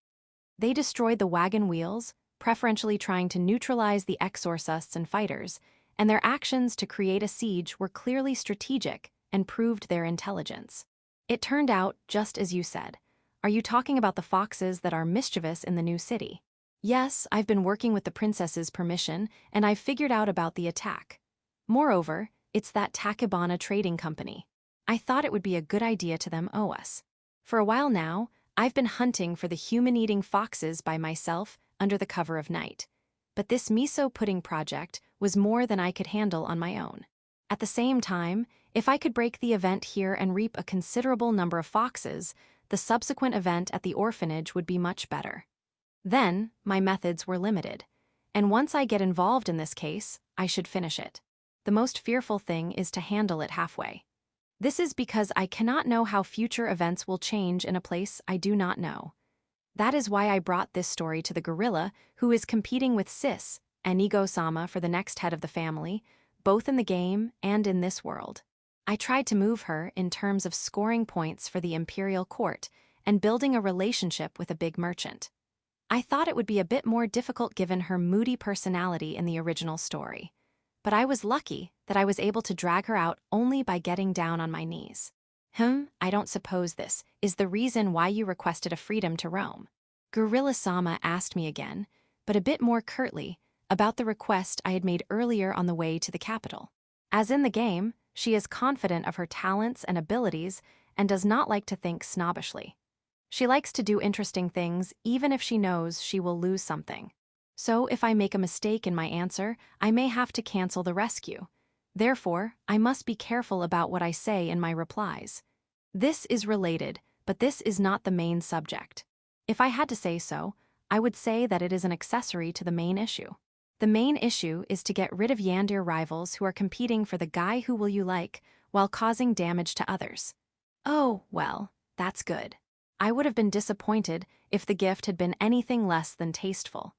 They destroyed the wagon wheels, preferentially trying to neutralize the exorcists and fighters, and their actions to create a siege were clearly strategic and proved their intelligence. It turned out just as you said. Are you talking about the foxes that are mischievous in the new city? Yes, I've been working with the princess's permission, and I've figured out about the attack. Moreover, it's that Takebana Trading Company. I thought it would be a good idea to them owe us. For a while now, I've been hunting for the human-eating foxes by myself under the cover of night. But this miso pudding project was more than I could handle on my own. At the same time, if I could break the event here and reap a considerable number of foxes, the subsequent event at the orphanage would be much better. Then, my methods were limited, and once I get involved in this case, I should finish it. The most fearful thing is to handle it halfway. This is because I cannot know how future events will change in a place I do not know. That is why I brought this story to the gorilla, who is competing with Sis, Anigo-sama, for the next head of the family, both in the game and in this world. I tried to move her in terms of scoring points for the imperial court and building a relationship with a big merchant. I thought it would be a bit more difficult given her moody personality in the original story. But I was lucky that I was able to drag her out only by getting down on my knees. I don't suppose this is the reason why you requested a freedom to roam. Gorilla-sama asked me again, but a bit more curtly, about the request I had made earlier on the way to the capital. As in the game, she is confident of her talents and abilities and does not like to think snobbishly. She likes to do interesting things even if she knows she will lose something. So if I make a mistake in my answer, I may have to cancel the rescue. Therefore, I must be careful about what I say in my replies. This is related, but this is not the main subject. If I had to say so, I would say that it is an accessory to the main issue. The main issue is to get rid of Yandere rivals who are competing for the guy who will you like while causing damage to others. Oh, well, that's good. I would have been disappointed if the gift had been anything less than tasteful.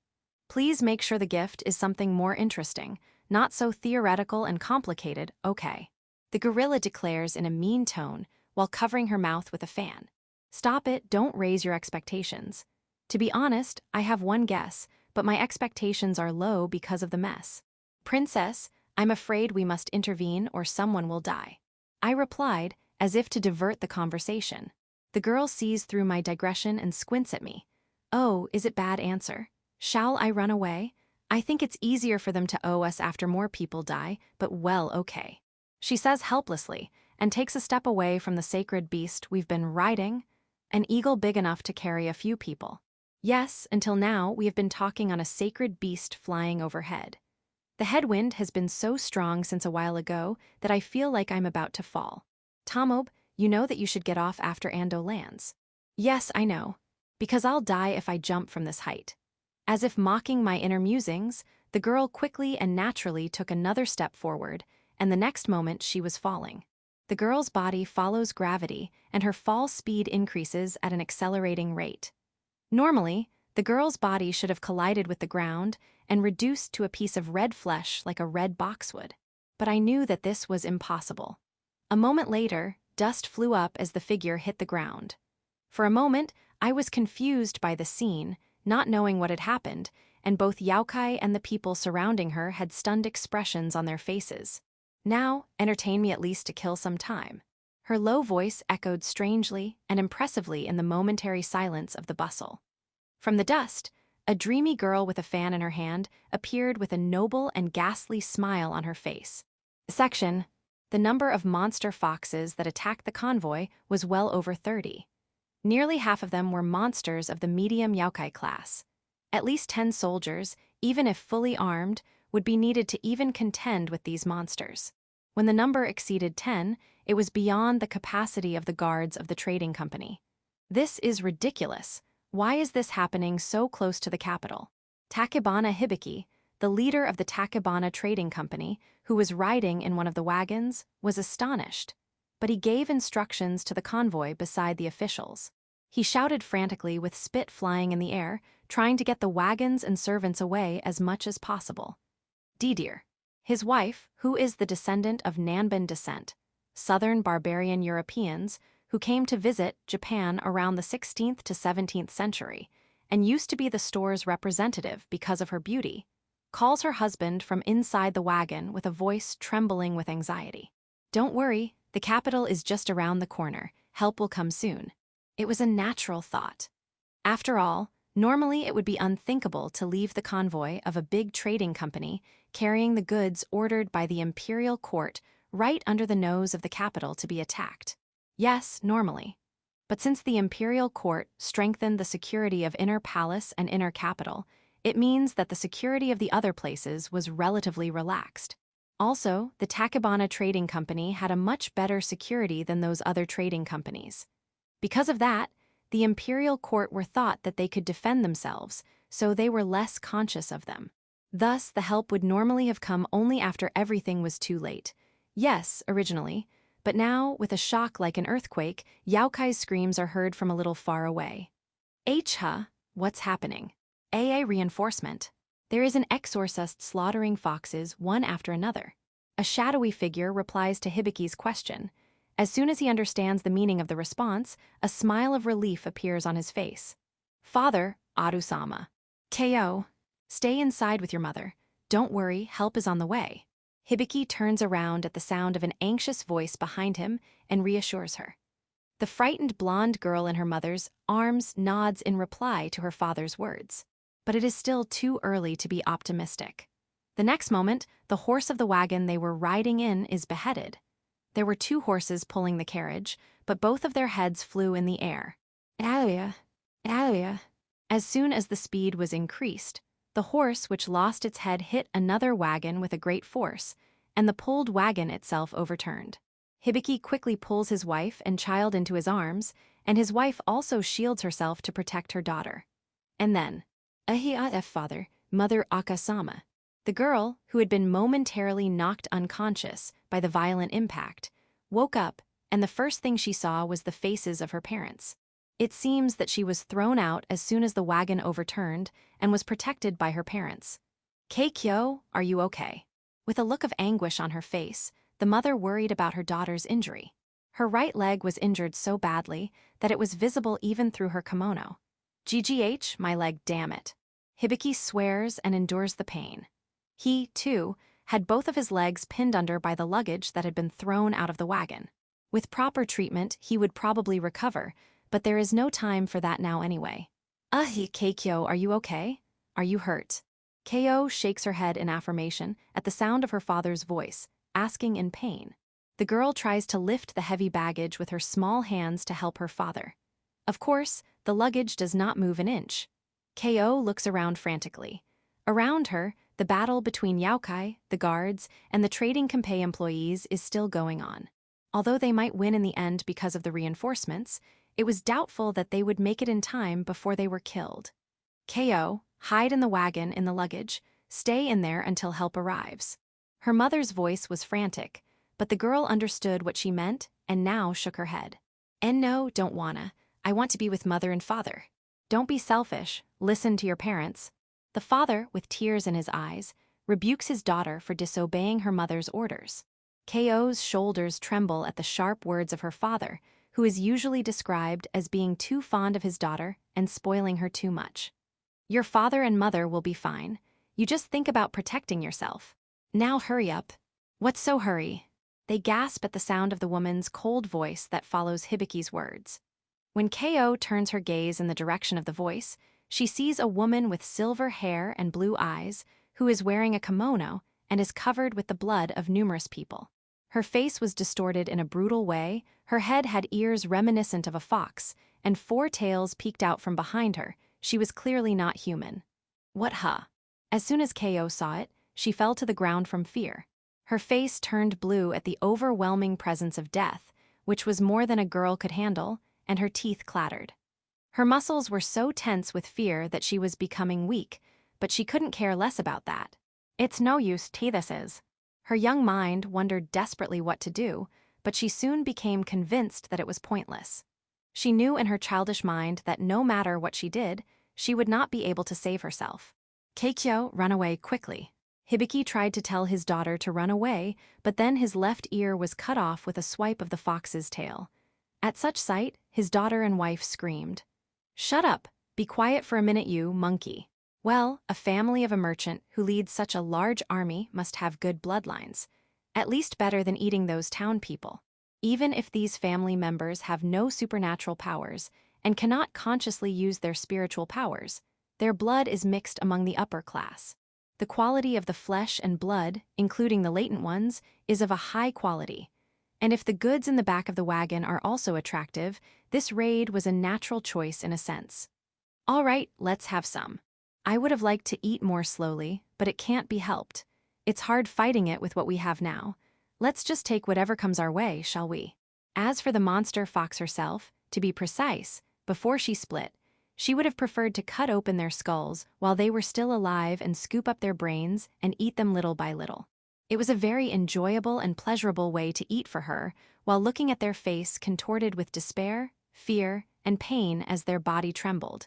Please make sure the gift is something more interesting, not so theoretical and complicated, okay? The gorilla declares in a mean tone while covering her mouth with a fan. Stop it, don't raise your expectations. To be honest, I have one guess, but my expectations are low because of the mess. Princess, I'm afraid we must intervene or someone will die. I replied, as if to divert the conversation. The girl sees through my digression and squints at me. Oh, is it bad answer? Shall I run away? I think it's easier for them to owe us after more people die, but well, okay. She says helplessly, and takes a step away from the sacred beast we've been riding, an eagle big enough to carry a few people. Yes, until now we have been talking on a sacred beast flying overhead. The headwind has been so strong since a while ago that I feel like I'm about to fall. Tomob, you know that you should get off after Ando lands. Yes, I know. Because I'll die if I jump from this height. As if mocking my inner musings, the girl quickly and naturally took another step forward, and the next moment she was falling. The girl's body follows gravity, and her fall speed increases at an accelerating rate. Normally, the girl's body should have collided with the ground and reduced to a piece of red flesh like a red boxwood. But I knew that this was impossible. A moment later, dust flew up as the figure hit the ground. For a moment, I was confused by the scene, not knowing what had happened, and both Youkai and the people surrounding her had stunned expressions on their faces. Now, entertain me at least to kill some time. Her low voice echoed strangely and impressively in the momentary silence of the bustle. From the dust, a dreamy girl with a fan in her hand appeared with a noble and ghastly smile on her face. Section: the number of monster foxes that attacked the convoy was well over 30. Nearly half of them were monsters of the medium Youkai class. At least 10 soldiers, even if fully armed, would be needed to even contend with these monsters. When the number exceeded 10, it was beyond the capacity of the guards of the trading company. This is ridiculous. Why is this happening so close to the capital? Takebana Hibiki, the leader of the Takebana Trading Company, who was riding in one of the wagons, was astonished. But he gave instructions to the convoy beside the officials. He shouted frantically with spit flying in the air, trying to get the wagons and servants away as much as possible. Didir, his wife, who is the descendant of Nanban descent, southern barbarian Europeans who came to visit Japan around the 16th to 17th century, and used to be the store's representative because of her beauty, calls her husband from inside the wagon with a voice trembling with anxiety. Don't worry, the capital is just around the corner. Help will come soon. It was a natural thought. After all, normally it would be unthinkable to leave the convoy of a big trading company carrying the goods ordered by the imperial court right under the nose of the capital to be attacked. Yes, normally. But since the imperial court strengthened the security of inner palace and inner capital, it means that the security of the other places was relatively relaxed. Also, the Takebana Trading Company had a much better security than those other trading companies. Because of that, the imperial court were thought that they could defend themselves, so they were less conscious of them. Thus, the help would normally have come only after everything was too late. Yes, originally, but now, with a shock like an earthquake, Youkai's screams are heard from a little far away. What's happening? AA reinforcement. There is an exorcist slaughtering foxes one after another. A shadowy figure replies to Hibiki's question. As soon as he understands the meaning of the response, a smile of relief appears on his face. Father, Arusama. KO. Stay inside with your mother. Don't worry, help is on the way. Hibiki turns around at the sound of an anxious voice behind him and reassures her. The frightened blonde girl in her mother's arms nods in reply to her father's words. But it is still too early to be optimistic. The next moment, the horse of the wagon they were riding in is beheaded. There were 2 horses pulling the carriage, but both of their heads flew in the air. Alia, Alia. As soon as the speed was increased, the horse which lost its head hit another wagon with a great force, and the pulled wagon itself overturned. Hibiki quickly pulls his wife and child into his arms, and his wife also shields herself to protect her daughter. And then, Ahia father, mother Akasama. The girl, who had been momentarily knocked unconscious by the violent impact, woke up, and the first thing she saw was the faces of her parents. It seems that she was thrown out as soon as the wagon overturned and was protected by her parents. Keikyo, are you okay? With a look of anguish on her face, the mother worried about her daughter's injury. Her right leg was injured so badly that it was visible even through her kimono. GGH, my leg, damn it. Hibiki swears and endures the pain. He, too, had both of his legs pinned under by the luggage that had been thrown out of the wagon. With proper treatment, he would probably recover, but there is no time for that now anyway. Keikyo, are you okay? Are you hurt? Ko shakes her head in affirmation at the sound of her father's voice, asking in pain. The girl tries to lift the heavy baggage with her small hands to help her father. Of course, the luggage does not move an inch. Ko looks around frantically. Around her, the battle between Youkai, the guards, and the trading compay employees is still going on. Although they might win in the end because of the reinforcements, it was doubtful that they would make it in time before they were killed. Ko, hide in the wagon in the luggage, stay in there until help arrives. Her mother's voice was frantic, but the girl understood what she meant and now shook her head. No, don't wanna. I want to be with mother and father. Don't be selfish, listen to your parents. The father, with tears in his eyes, rebukes his daughter for disobeying her mother's orders. Ko's shoulders tremble at the sharp words of her father, who is usually described as being too fond of his daughter and spoiling her too much. Your father and mother will be fine. You just think about protecting yourself. Now hurry up. What's so hurry? They gasp at the sound of the woman's cold voice that follows Hibiki's words. When Ko turns her gaze in the direction of the voice, she sees a woman with silver hair and blue eyes who is wearing a kimono and is covered with the blood of numerous people. Her face was distorted in a brutal way, her head had ears reminiscent of a fox, and 4 tails peeked out from behind her. She was clearly not human. What huh? As soon as Ko saw it, she fell to the ground from fear. Her face turned blue at the overwhelming presence of death, which was more than a girl could handle, and her teeth clattered. Her muscles were so tense with fear that she was becoming weak, but she couldn't care less about that. It's no use, this is. Her young mind wondered desperately what to do, but she soon became convinced that it was pointless. She knew in her childish mind that no matter what she did, she would not be able to save herself. Keikyo, run away quickly. Hibiki tried to tell his daughter to run away, but then his left ear was cut off with a swipe of the fox's tail. At such sight, his daughter and wife screamed. Shut up! Be quiet for a minute, you monkey. Well, a family of a merchant who leads such a large army must have good bloodlines. At least better than eating those town people. Even if these family members have no supernatural powers and cannot consciously use their spiritual powers, their blood is mixed among the upper class. The quality of the flesh and blood, including the latent ones, is of a high quality. And if the goods in the back of the wagon are also attractive, this raid was a natural choice in a sense. All right, let's have some. I would have liked to eat more slowly, but it can't be helped. It's hard fighting it with what we have now. Let's just take whatever comes our way, shall we? As for the monster fox herself, to be precise, before she split, she would have preferred to cut open their skulls while they were still alive and scoop up their brains and eat them little by little. It was a very enjoyable and pleasurable way to eat for her, while looking at their face contorted with despair, fear, and pain as their body trembled.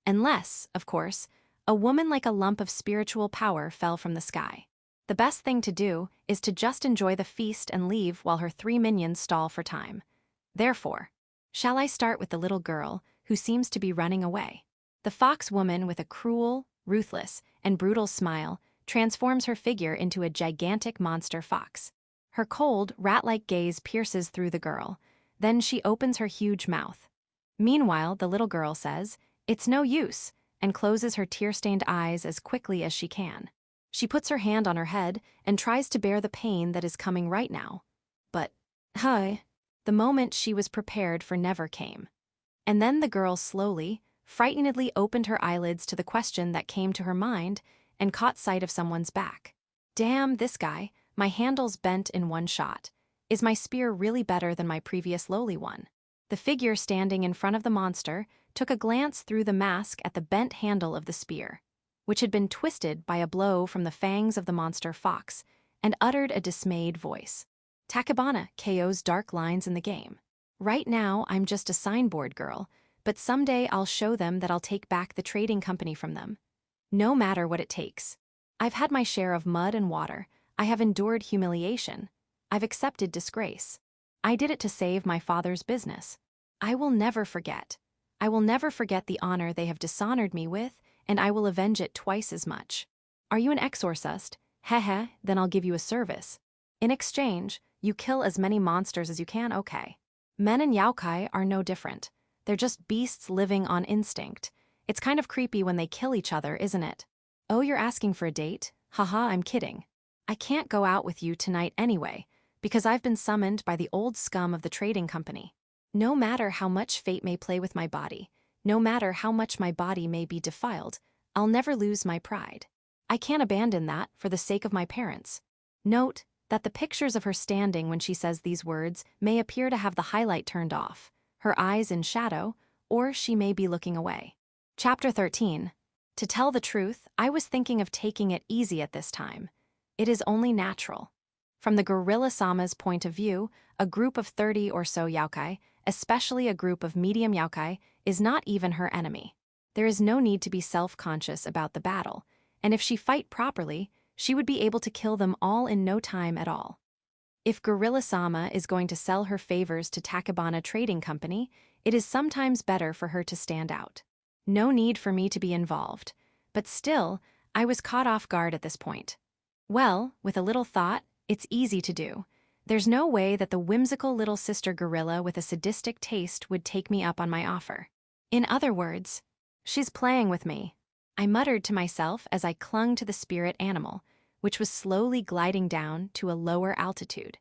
Unless, of course, a woman like a lump of spiritual power fell from the sky. The best thing to do is to just enjoy the feast and leave while her 3 minions stall for time. Therefore, shall I start with the little girl who seems to be running away? The fox woman with a cruel, ruthless, and brutal smile transforms her figure into a gigantic monster fox. Her cold, rat-like gaze pierces through the girl. Then she opens her huge mouth. Meanwhile, the little girl says, "It's no use," and closes her tear-stained eyes as quickly as she can. She puts her hand on her head and tries to bear the pain that is coming right now. But, the moment she was prepared for never came. And then the girl slowly, frightenedly opened her eyelids to the question that came to her mind and caught sight of someone's back. Damn, this guy, my handle's bent in one shot. Is my spear really better than my previous lowly one? The figure standing in front of the monster took a glance through the mask at the bent handle of the spear, which had been twisted by a blow from the fangs of the monster fox, and uttered a dismayed voice. Takebana KOs dark lines in the game. Right now, I'm just a signboard girl, but someday I'll show them that I'll take back the trading company from them. No matter what it takes. I've had my share of mud and water. I have endured humiliation. I've accepted disgrace. I did it to save my father's business. I will never forget. I will never forget the honor they have dishonored me with, and I will avenge it twice as much. Are you an exorcist? Hehe, then I'll give you a service. In exchange, you kill as many monsters as you can, okay. Men and Youkai are no different. They're just beasts living on instinct. It's kind of creepy when they kill each other, isn't it? Oh, you're asking for a date? Haha, I'm kidding. I can't go out with you tonight anyway, because I've been summoned by the old scum of the trading company. No matter how much fate may play with my body, no matter how much my body may be defiled, I'll never lose my pride. I can't abandon that for the sake of my parents. Note that the pictures of her standing when she says these words may appear to have the highlight turned off, her eyes in shadow, or she may be looking away. Chapter 13. To tell the truth, I was thinking of taking it easy at this time. It is only natural. From the Gorilla-sama's point of view, a group of 30 or so Youkai, especially a group of medium Youkai, is not even her enemy. There is no need to be self-conscious about the battle, and if she fight properly, she would be able to kill them all in no time at all. If Gorilla-sama is going to sell her favors to Takebana Trading Company, it is sometimes better for her to stand out. No need for me to be involved, but still, I was caught off guard at this point. Well, with a little thought, it's easy to do. There's no way that the whimsical little sister gorilla with a sadistic taste would take me up on my offer. In other words, she's playing with me. I muttered to myself as I clung to the spirit animal, which was slowly gliding down to a lower altitude.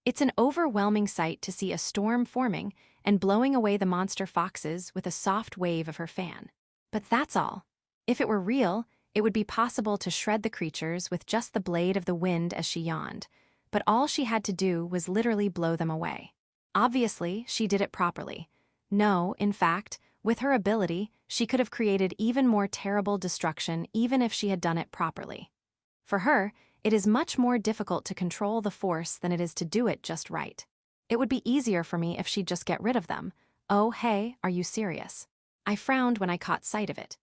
It's an overwhelming sight to see a storm forming and blowing away the monster foxes with a soft wave of her fan. But that's all. If it were real, it would be possible to shred the creatures with just the blade of the wind as she yawned, but all she had to do was literally blow them away. Obviously, she did it properly. No, in fact, with her ability, she could have created even more terrible destruction even if she had done it properly. For her, it is much more difficult to control the force than it is to do it just right. It would be easier for me if she'd just get rid of them. Oh, hey, are you serious? I frowned when I caught sight of it.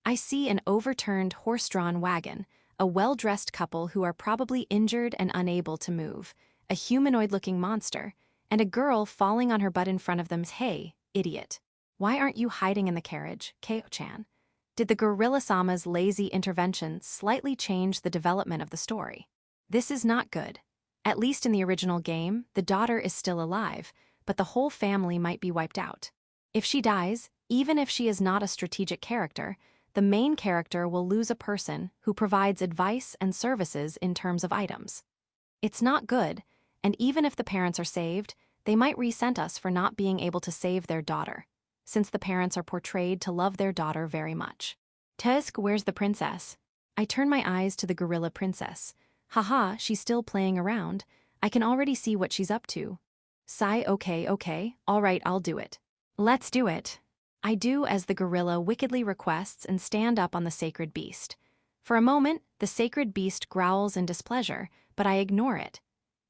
I see an overturned horse-drawn wagon, a well-dressed couple who are probably injured and unable to move, a humanoid-looking monster, and a girl falling on her butt in front of them. Hey, idiot. Why aren't you hiding in the carriage, Keo-chan? Did the Gorilla-sama's lazy intervention slightly change the development of the story? This is not good. At least in the original game, the daughter is still alive, but the whole family might be wiped out. If she dies, even if she is not a strategic character, the main character will lose a person who provides advice and services in terms of items. It's not good, and even if the parents are saved, they might resent us for not being able to save their daughter, since the parents are portrayed to love their daughter very much. Tusk, where's the princess? I turn my eyes to the gorilla princess. Haha, she's still playing around. I can already see what she's up to. Sigh, okay, alright, I'll do it. Let's do it. I do as the gorilla wickedly requests and stand up on the sacred beast. For a moment, the sacred beast growls in displeasure, but I ignore it.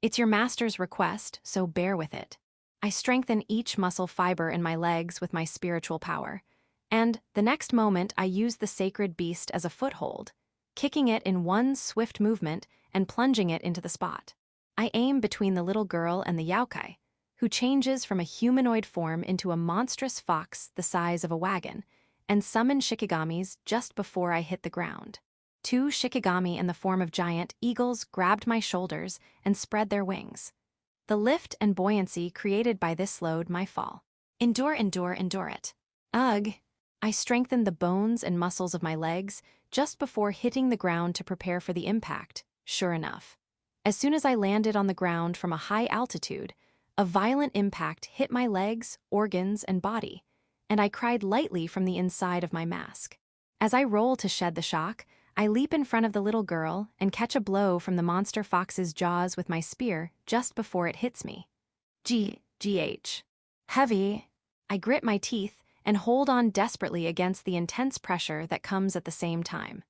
It's your master's request, so bear with it. I strengthen each muscle fiber in my legs with my spiritual power, and the next moment I use the sacred beast as a foothold, kicking it in one swift movement and plunging it into the spot. I aim between the little girl and the Youkai, who changes from a humanoid form into a monstrous fox the size of a wagon, and summon Shikigamis just before I hit the ground. 2 shikigami in the form of giant eagles grabbed my shoulders and spread their wings. The lift and buoyancy created by this slowed my fall. Endure, endure, endure it. Ugh! I strengthened the bones and muscles of my legs just before hitting the ground to prepare for the impact, sure enough. As soon as I landed on the ground from a high altitude, a violent impact hit my legs, organs, and body, and I cried lightly from the inside of my mask. As I roll to shed the shock, I leap in front of the little girl and catch a blow from the monster fox's jaws with my spear just before it hits me. GH. Heavy. I grit my teeth and hold on desperately against the intense pressure that comes at the same time.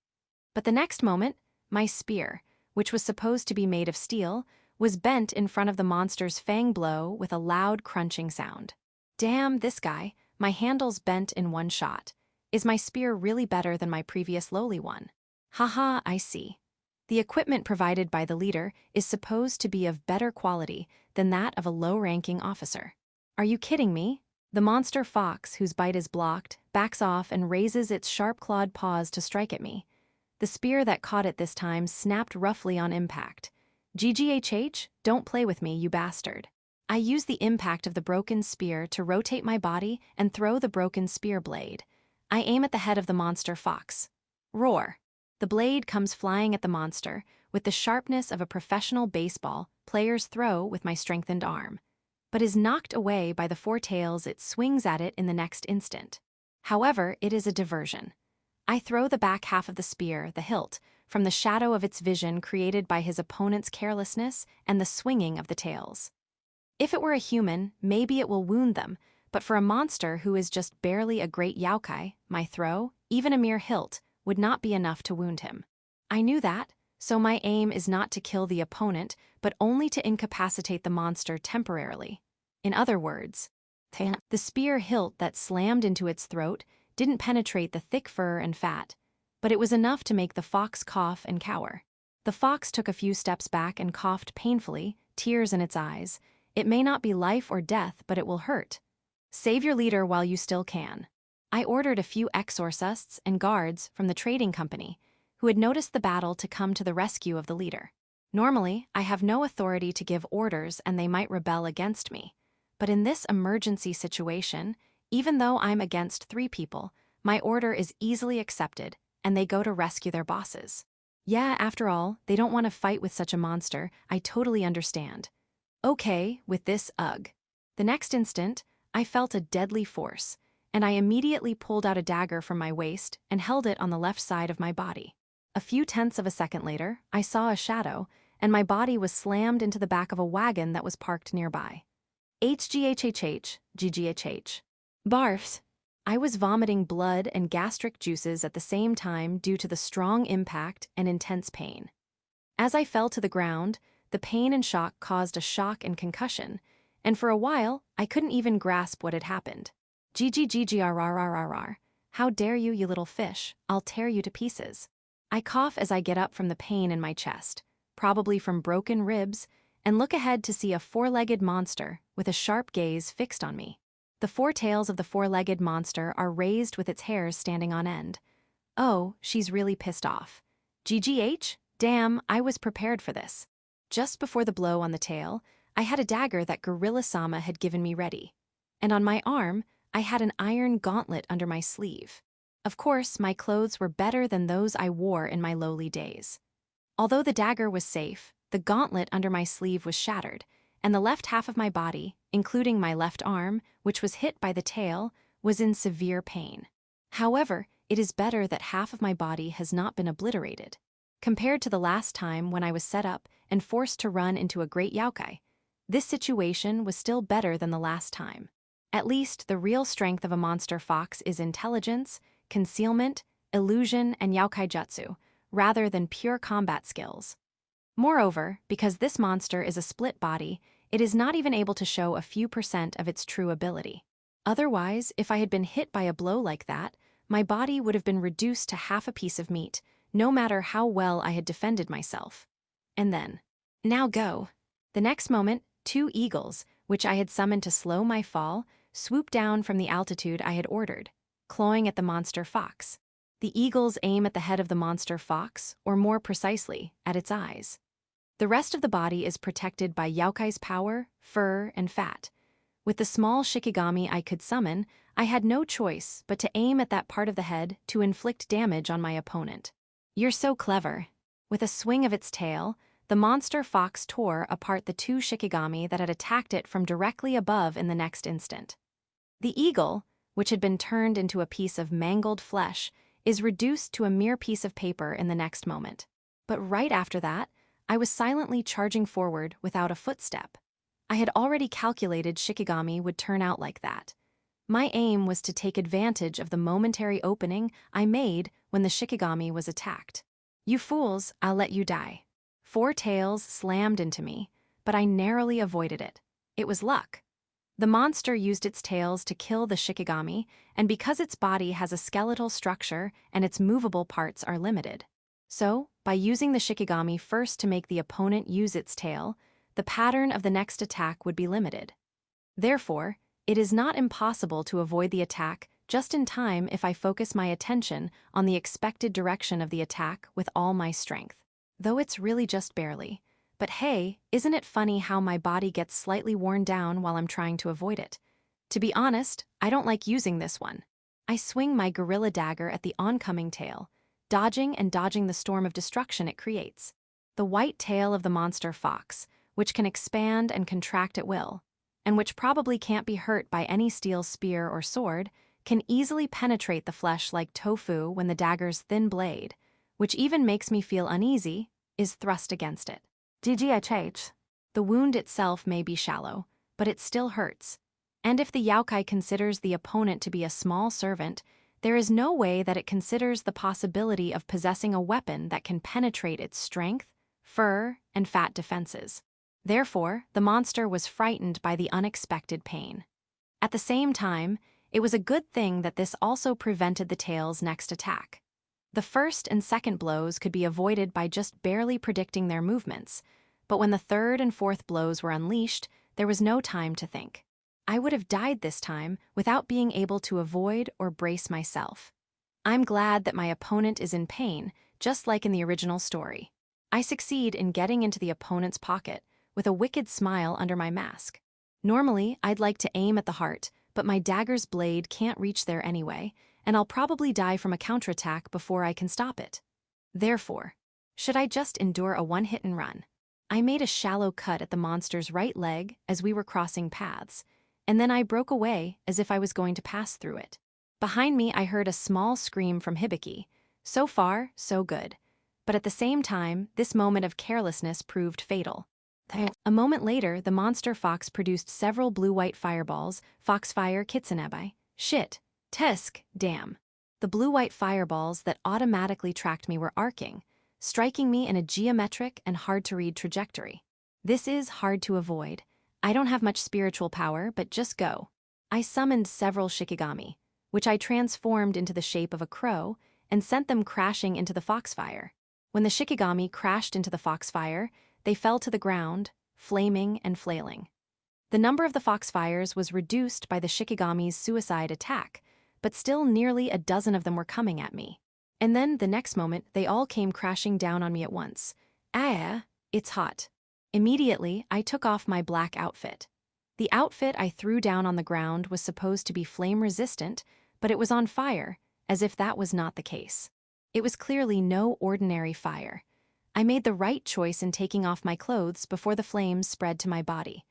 But the next moment, my spear, which was supposed to be made of steel, was bent in front of the monster's fang blow with a loud crunching sound. Damn this guy, my handle's bent in one shot. Is my spear really better than my previous lowly one? Haha, I see. The equipment provided by the leader is supposed to be of better quality than that of a low-ranking officer. Are you kidding me? The monster fox, whose bite is blocked, backs off and raises its sharp-clawed paws to strike at me. The spear that caught it this time snapped roughly on impact. GGHH, don't play with me, you bastard. I use the impact of the broken spear to rotate my body and throw the broken spear blade. I aim at the head of the monster fox. Roar. The blade comes flying at the monster with the sharpness of a professional baseball player's throw with my strengthened arm, but is knocked away by the 4 tails it swings at it in the next instant. However, it is a diversion. I throw the back half of the spear, the hilt, from the shadow of its vision created by his opponent's carelessness and the swinging of the tails. If it were a human, maybe it will wound them, but for a monster who is just barely a great Youkai, my throw, even a mere hilt, would not be enough to wound him. I knew that, so my aim is not to kill the opponent, but only to incapacitate the monster temporarily. In other words, the spear hilt that slammed into its throat didn't penetrate the thick fur and fat, but it was enough to make the fox cough and cower. The fox took a few steps back and coughed painfully, tears in its eyes. It may not be life or death, but it will hurt. Save your leader while you still can. I ordered a few exorcists and guards from the trading company, who had noticed the battle to come to the rescue of the leader. Normally, I have no authority to give orders and they might rebel against me. But in this emergency situation, even though I'm against 3 people, my order is easily accepted and they go to rescue their bosses. Yeah, after all, they don't want to fight with such a monster, I totally understand. Okay, with this, ugh. The next instant, I felt a deadly force, and I immediately pulled out a dagger from my waist and held it on the left side of my body. A few tenths of a second later, I saw a shadow, and my body was slammed into the back of a wagon that was parked nearby. HGHHH, GGHH. Barfs. I was vomiting blood and gastric juices at the same time due to the strong impact and intense pain. As I fell to the ground, the pain and shock caused a shock and concussion, and for a while, I couldn't even grasp what had happened. GGGGRRRRR. How dare you, you little fish, I'll tear you to pieces. I cough as I get up from the pain in my chest, probably from broken ribs, and look ahead to see a 4-legged monster with a sharp gaze fixed on me. The 4 tails of the 4-legged monster are raised with its hairs standing on end. Oh, she's really pissed off. GGH? Damn, I was prepared for this. Just before the blow on the tail, I had a dagger that Gorilla-sama had given me ready. And on my arm, I had an iron gauntlet under my sleeve. Of course, my clothes were better than those I wore in my lowly days. Although the dagger was safe, the gauntlet under my sleeve was shattered, and the left half of my body, including my left arm, which was hit by the tail, was in severe pain. However, it is better that half of my body has not been obliterated. Compared to the last time when I was set up and forced to run into a great Youkai, this situation was still better than the last time. At least, the real strength of a monster fox is intelligence, concealment, illusion, and Youkai jutsu, rather than pure combat skills. Moreover, because this monster is a split body, it is not even able to show a few % of its true ability. Otherwise, if I had been hit by a blow like that, my body would have been reduced to half a piece of meat, no matter how well I had defended myself. And then, now go. The next moment, 2 eagles, which I had summoned to slow my fall, swooped down from the altitude I had ordered, clawing at the monster fox. The eagles aim at the head of the monster fox, or more precisely, at its eyes. The rest of the body is protected by Youkai's power, fur, and fat. With the small Shikigami I could summon, I had no choice but to aim at that part of the head to inflict damage on my opponent. You're so clever. With a swing of its tail, the monster fox tore apart the two Shikigami that had attacked it from directly above in the next instant. The eagle, which had been turned into a piece of mangled flesh, is reduced to a mere piece of paper in the next moment. But right after that, I was silently charging forward without a footstep. I had already calculated Shikigami would turn out like that. My aim was to take advantage of the momentary opening I made when the Shikigami was attacked. You fools, I'll let you die. 4 tails slammed into me, but I narrowly avoided it. It was luck. The monster used its tails to kill the Shikigami, and because its body has a skeletal structure and its movable parts are limited. So, by using the Shikigami first to make the opponent use its tail, the pattern of the next attack would be limited. Therefore, it is not impossible to avoid the attack just in time if I focus my attention on the expected direction of the attack with all my strength. Though it's really just barely. But hey, isn't it funny how my body gets slightly worn down while I'm trying to avoid it? To be honest, I don't like using this one. I swing my gorilla dagger at the oncoming tail, dodging and dodging the storm of destruction it creates. The white tail of the monster fox, which can expand and contract at will, and which probably can't be hurt by any steel spear or sword, can easily penetrate the flesh like tofu when the dagger's thin blade, which even makes me feel uneasy, is thrust against it. GGHH. The wound itself may be shallow, but it still hurts. And if the Youkai considers the opponent to be a small servant, there is no way that it considers the possibility of possessing a weapon that can penetrate its strength, fur, and fat defenses. Therefore, the monster was frightened by the unexpected pain. At the same time, it was a good thing that this also prevented the tail's next attack. The first and second blows could be avoided by just barely predicting their movements, but when the third and fourth blows were unleashed, there was no time to think. I would have died this time without being able to avoid or brace myself. I'm glad that my opponent is in pain, just like in the original story. I succeed in getting into the opponent's pocket with a wicked smile under my mask. Normally, I'd like to aim at the heart, but my dagger's blade can't reach there anyway, and I'll probably die from a counterattack before I can stop it. Therefore, should I just endure a one-hit and run? I made a shallow cut at the monster's right leg as we were crossing paths, and then I broke away as if I was going to pass through it. Behind me, I heard a small scream from Hibiki. So far, so good. But at the same time, this moment of carelessness proved fatal. A moment later, the monster fox produced several blue-white fireballs, foxfire kitsunebai. Shit. Tisk, damn. The blue-white fireballs that automatically tracked me were arcing, striking me in a geometric and hard-to-read trajectory. This is hard to avoid. I don't have much spiritual power, but just go. I summoned several Shikigami, which I transformed into the shape of a crow and sent them crashing into the foxfire. When the Shikigami crashed into the foxfire, they fell to the ground, flaming and flailing. The number of the foxfires was reduced by the Shikigami's suicide attack, but still nearly a dozen of them were coming at me. And then, the next moment, they all came crashing down on me at once. Ah, it's hot. Immediately, I took off my black outfit. The outfit I threw down on the ground was supposed to be flame-resistant, but it was on fire, as if that was not the case. It was clearly no ordinary fire. I made the right choice in taking off my clothes before the flames spread to my body.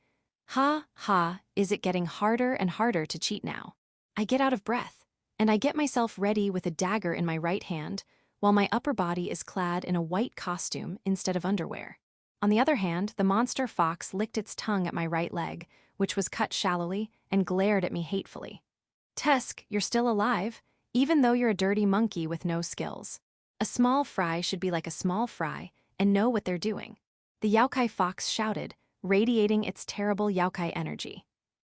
Ha, ha, is it getting harder and harder to cheat now? I get out of breath, and I get myself ready with a dagger in my right hand, while my upper body is clad in a white costume instead of underwear. On the other hand, the monster fox licked its tongue at my right leg, which was cut shallowly, and glared at me hatefully. Tusk, you're still alive, even though you're a dirty monkey with no skills. A small fry should be like a small fry and know what they're doing. The Youkai fox shouted, radiating its terrible Youkai energy.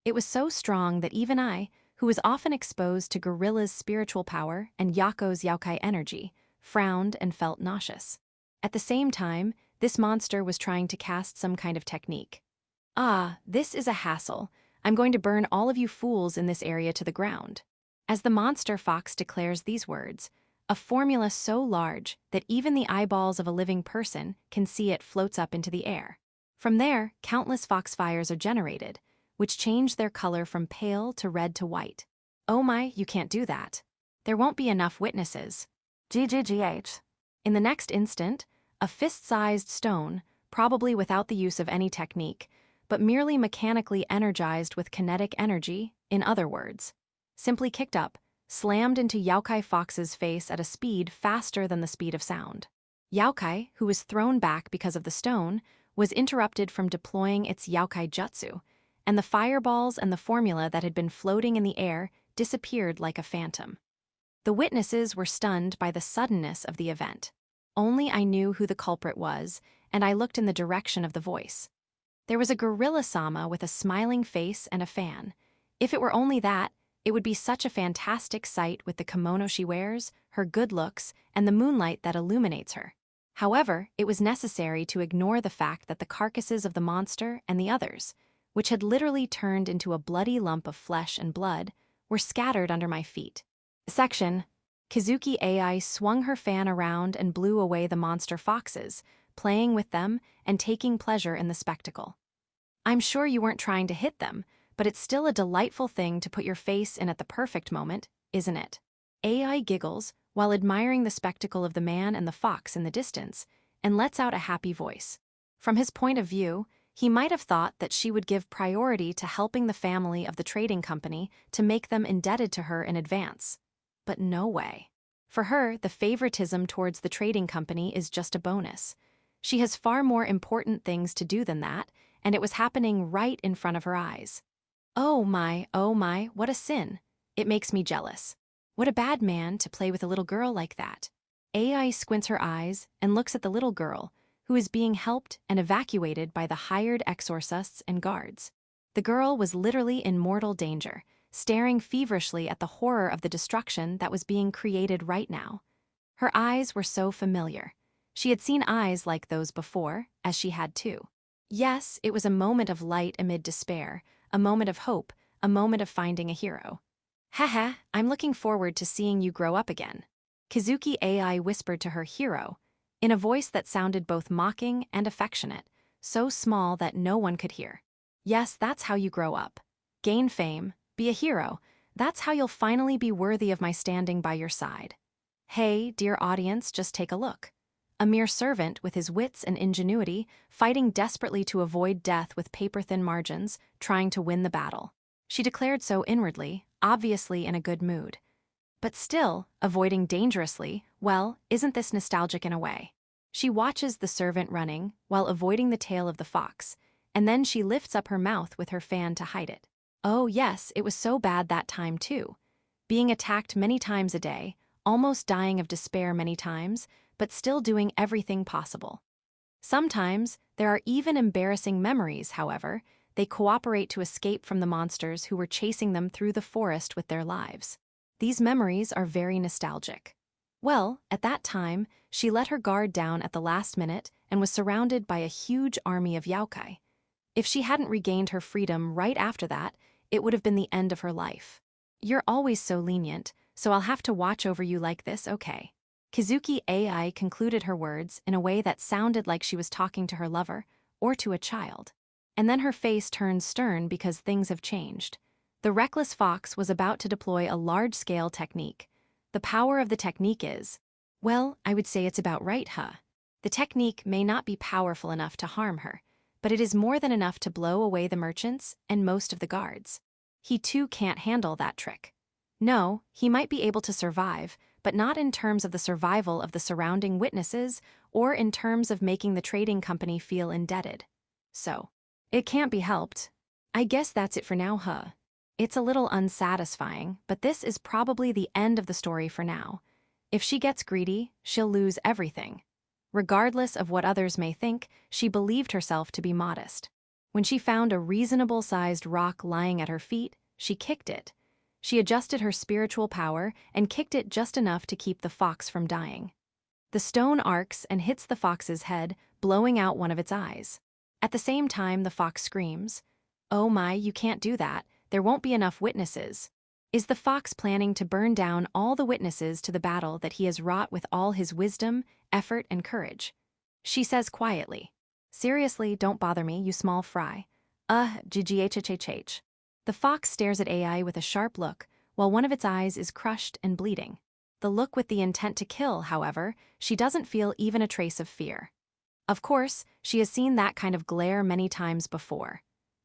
It was so strong that even I, who was often exposed to Gorilla's spiritual power and Yako's Youkai energy, frowned and felt nauseous. At the same time, this monster was trying to cast some kind of technique. Ah, this is a hassle. I'm going to burn all of you fools in this area to the ground. As the monster fox declares these words, a formula so large that even the eyeballs of a living person can see it floats up into the air. From there, countless foxfires are generated, which change their color from pale to red to white. Oh my, you can't do that. There won't be enough witnesses. GGGH. In the next instant, a fist-sized stone, probably without the use of any technique, but merely mechanically energized with kinetic energy, in other words, simply kicked up, slammed into Youkai Fox's face at a speed faster than the speed of sound. Youkai, who was thrown back because of the stone, was interrupted from deploying its Youkai jutsu, and the fireballs and the formula that had been floating in the air disappeared like a phantom. The witnesses were stunned by the suddenness of the event. Only I knew who the culprit was, and I looked in the direction of the voice. There was a gorilla-sama with a smiling face and a fan. If it were only that, it would be such a fantastic sight with the kimono she wears, her good looks, and the moonlight that illuminates her. However, it was necessary to ignore the fact that the carcasses of the monster and the others, which had literally turned into a bloody lump of flesh and blood, were scattered under my feet. Section. Kizuki AI swung her fan around and blew away the monster foxes, playing with them and taking pleasure in the spectacle. I'm sure you weren't trying to hit them, but it's still a delightful thing to put your face in at the perfect moment, isn't it? AI giggles while admiring the spectacle of the man and the fox in the distance, and lets out a happy voice. From his point of view, he might have thought that she would give priority to helping the family of the trading company to make them indebted to her in advance. But no way. For her, the favoritism towards the trading company is just a bonus. She has far more important things to do than that, and it was happening right in front of her eyes. Oh my, what a sin. It makes me jealous. What a bad man to play with a little girl like that. AI squints her eyes and looks at the little girl, who is being helped and evacuated by the hired exorcists and guards. The girl was literally in mortal danger, staring feverishly at the horror of the destruction that was being created right now. Her eyes were so familiar. She had seen eyes like those before, as she had too. Yes, it was a moment of light amid despair, a moment of hope, a moment of finding a hero. Haha, I'm looking forward to seeing you grow up again. Kizuki AI whispered to her hero, in a voice that sounded both mocking and affectionate, so small that no one could hear. Yes, that's how you grow up. Gain fame, be a hero. That's how you'll finally be worthy of my standing by your side. Hey, dear audience, just take a look. A mere servant with his wits and ingenuity, fighting desperately to avoid death with paper-thin margins, trying to win the battle. She declared so inwardly, obviously in a good mood. But still, avoiding dangerously, well, isn't this nostalgic in a way? She watches the servant running while avoiding the tail of the fox, and then she lifts up her mouth with her fan to hide it. Oh yes, it was so bad that time too. Being attacked many times a day, almost dying of despair many times, but still doing everything possible. Sometimes, there are even embarrassing memories, however. They cooperate to escape from the monsters who were chasing them through the forest with their lives. These memories are very nostalgic. Well, at that time, she let her guard down at the last minute and was surrounded by a huge army of Youkai. If she hadn't regained her freedom right after that, it would have been the end of her life. You're always so lenient, so I'll have to watch over you like this, okay? Kizuki AI concluded her words in a way that sounded like she was talking to her lover or to a child. And then her face turned stern because things have changed. The reckless fox was about to deploy a large-scale technique. The power of the technique is, well, I would say it's about right, huh? The technique may not be powerful enough to harm her, but it is more than enough to blow away the merchants and most of the guards. He too can't handle that trick. No, he might be able to survive, but not in terms of the survival of the surrounding witnesses or in terms of making the trading company feel indebted. So, it can't be helped. I guess that's it for now, huh? It's a little unsatisfying, but this is probably the end of the story for now. If she gets greedy, she'll lose everything. Regardless of what others may think, she believed herself to be modest. When she found a reasonable-sized rock lying at her feet, she kicked it. She adjusted her spiritual power and kicked it just enough to keep the fox from dying. The stone arcs and hits the fox's head, blowing out one of its eyes. At the same time, the fox screams, "Oh my, you can't do that. There won't be enough witnesses." Is the fox planning to burn down all the witnesses to the battle that he has wrought with all his wisdom, effort, and courage? She says quietly, "Seriously, don't bother me, you small fry. GGHHHH. The fox stares at AI with a sharp look, while one of its eyes is crushed and bleeding. The look with the intent to kill, however, she doesn't feel even a trace of fear. Of course, she has seen that kind of glare many times before.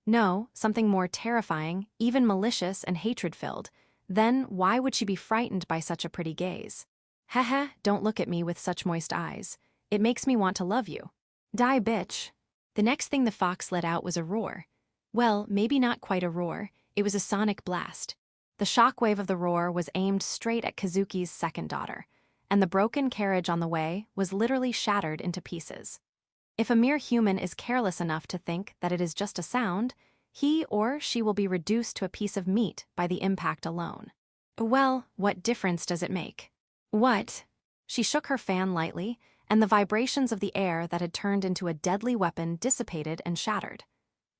No, something more terrifying, even malicious and hatred-filled. Then why would she be frightened by such a pretty gaze? Haha, don't look at me with such moist eyes. It makes me want to love you. Die, bitch." The next thing the fox let out was a roar. Well, maybe not quite a roar, it was a sonic blast. The shockwave of the roar was aimed straight at Kazuki's second daughter, and the broken carriage on the way was literally shattered into pieces. If a mere human is careless enough to think that it is just a sound, he or she will be reduced to a piece of meat by the impact alone. Well, what difference does it make? What? She shook her fan lightly, and the vibrations of the air that had turned into a deadly weapon dissipated and shattered.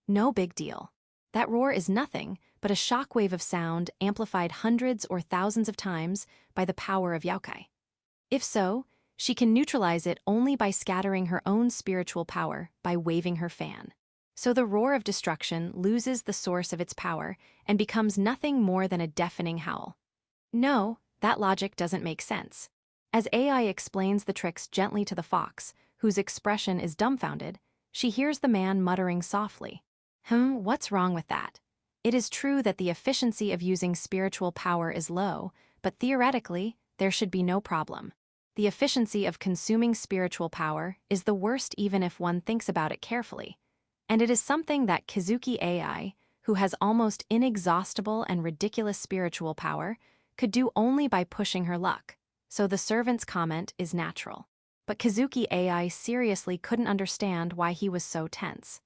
No big deal. That roar is nothing but a shockwave of sound amplified hundreds or thousands of times by the power of Youkai. If so, she can neutralize it only by scattering her own spiritual power by waving her fan. So the roar of destruction loses the source of its power and becomes nothing more than a deafening howl. No, that logic doesn't make sense. As AI explains the tricks gently to the fox, whose expression is dumbfounded, she hears the man muttering softly, "What's wrong with that? It is true that the efficiency of using spiritual power is low, but theoretically, there should be no problem. The efficiency of consuming spiritual power is the worst even if one thinks about it carefully. And it is something that Kazuki AI, who has almost inexhaustible and ridiculous spiritual power, could do only by pushing her luck. So the servant's comment is natural. But Kazuki AI seriously couldn't understand why he was so tense.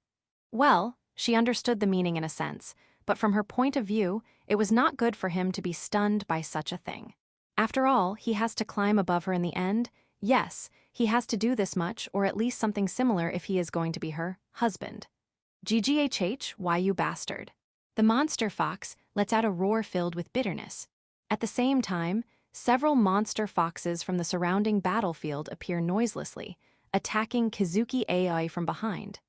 Well, she understood the meaning in a sense, but from her point of view, it was not good for him to be stunned by such a thing. After all, he has to climb above her in the end. Yes, he has to do this much, or at least something similar if he is going to be her husband. GGHH, why you bastard. The monster fox lets out a roar filled with bitterness. At the same time, several monster foxes from the surrounding battlefield appear noiselessly, attacking Kazuki AI from behind.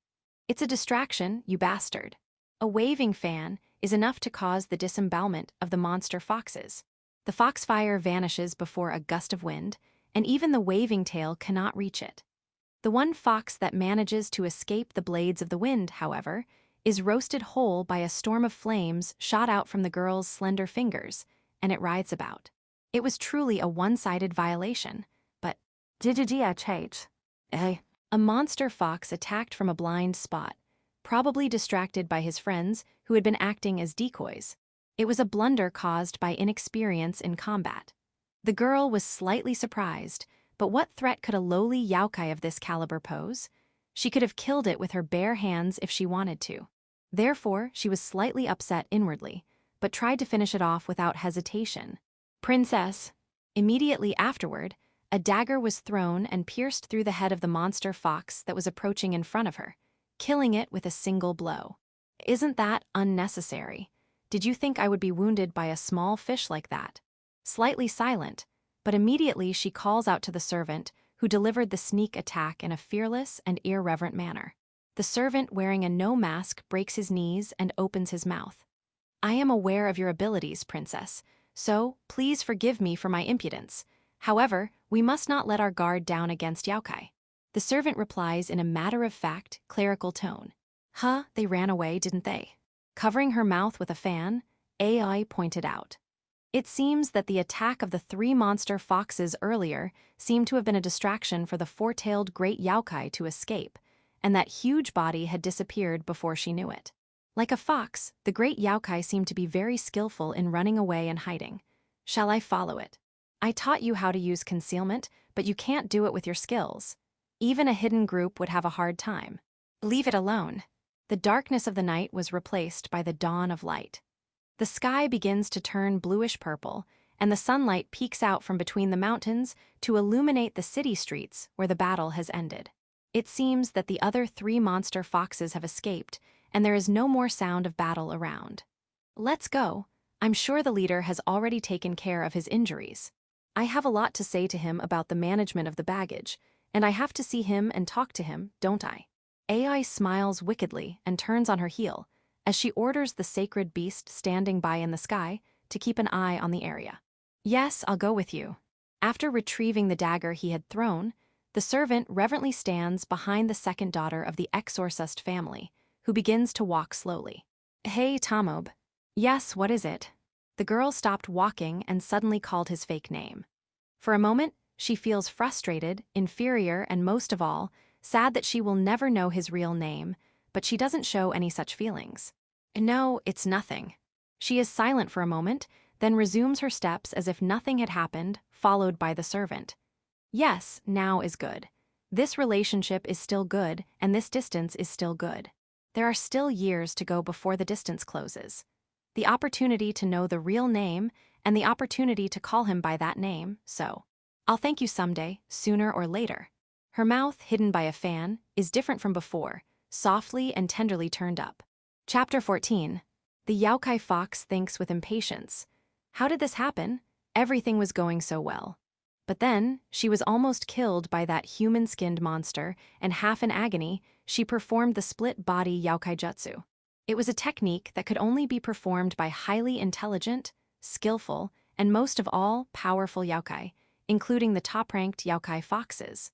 It's a distraction, you bastard. A waving fan is enough to cause the disembowelment of the monster foxes. The foxfire vanishes before a gust of wind, and even the waving tail cannot reach it. The one fox that manages to escape the blades of the wind, however, is roasted whole by a storm of flames shot out from the girl's slender fingers, and it writhes about. It was truly a one-sided violation, but a monster fox attacked from a blind spot, probably distracted by his friends who had been acting as decoys. It was a blunder caused by inexperience in combat. The girl was slightly surprised, but what threat could a lowly Youkai of this caliber pose? She could have killed it with her bare hands if she wanted to. Therefore, she was slightly upset inwardly, but tried to finish it off without hesitation. "Princess." Immediately afterward, a dagger was thrown and pierced through the head of the monster fox that was approaching in front of her, killing it with a single blow. Isn't that unnecessary? Did you think I would be wounded by a small fish like that? Slightly silent, but immediately she calls out to the servant, who delivered the sneak attack in a fearless and irreverent manner. The servant wearing a no mask breaks his knees and opens his mouth. "I am aware of your abilities, princess, so please forgive me for my impudence. However, we must not let our guard down against Youkai." The servant replies in a matter-of-fact, clerical tone. They ran away, didn't they? Covering her mouth with a fan, AI pointed out. It seems that the attack of the 3 monster foxes earlier seemed to have been a distraction for the 4-tailed great Youkai to escape, and that huge body had disappeared before she knew it. Like a fox, the great Youkai seemed to be very skillful in running away and hiding. Shall I follow it? I taught you how to use concealment, but you can't do it with your skills. Even a hidden group would have a hard time. Leave it alone. The darkness of the night was replaced by the dawn of light. The sky begins to turn bluish-purple, and the sunlight peeks out from between the mountains to illuminate the city streets where the battle has ended. It seems that the other 3 monster foxes have escaped, and there is no more sound of battle around. "Let's go. I'm sure the leader has already taken care of his injuries. I have a lot to say to him about the management of the baggage, and I have to see him and talk to him, don't I? AI smiles wickedly and turns on her heel, as she orders the sacred beast standing by in the sky to keep an eye on the area. Yes, I'll go with you. After retrieving the dagger he had thrown, the servant reverently stands behind the second daughter of the Exorcist family, who begins to walk slowly. Hey, Tamob. Yes, what is it? The girl stopped walking and suddenly called his fake name. For a moment, she feels frustrated, inferior, and most of all, sad that she will never know his real name, but she doesn't show any such feelings. No, it's nothing. She is silent for a moment, then resumes her steps as if nothing had happened, followed by the servant. Yes, now is good. This relationship is still good, and this distance is still good. There are still years to go before the distance closes. The opportunity to know the real name, and the opportunity to call him by that name, so. I'll thank you someday, sooner or later. Her mouth, hidden by a fan, is different from before, softly and tenderly turned up. Chapter 14. The Youkai fox thinks with impatience. How did this happen? Everything was going so well. But then, she was almost killed by that human-skinned monster, and half in agony, she performed the split-body Youkai jutsu. It was a technique that could only be performed by highly intelligent, skillful, and most of all, powerful Youkai, including the top-ranked Youkai foxes.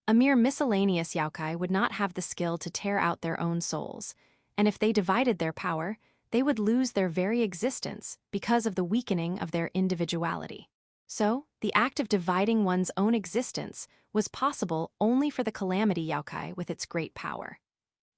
A mere miscellaneous Youkai would not have the skill to tear out their own souls, and if they divided their power, they would lose their very existence because of the weakening of their individuality. So, the act of dividing one's own existence was possible only for the Calamity Youkai with its great power.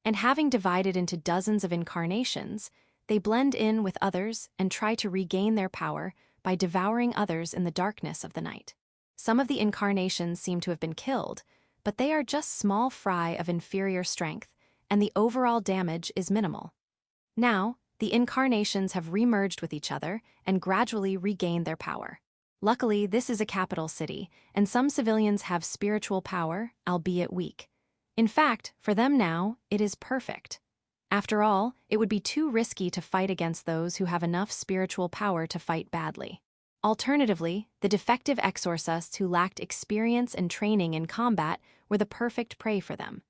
And having divided into dozens of incarnations, they blend in with others and try to regain their power by devouring others in the darkness of the night. Some of the incarnations seem to have been killed, but they are just small fry of inferior strength, and the overall damage is minimal. Now, the incarnations have remerged with each other and gradually regained their power. Luckily, this is a capital city, and some civilians have spiritual power, albeit weak. In fact, for them now, it is perfect. After all, it would be too risky to fight against those who have enough spiritual power to fight badly. Alternatively, the defective exorcists who lacked experience and training in combat were the perfect prey for them.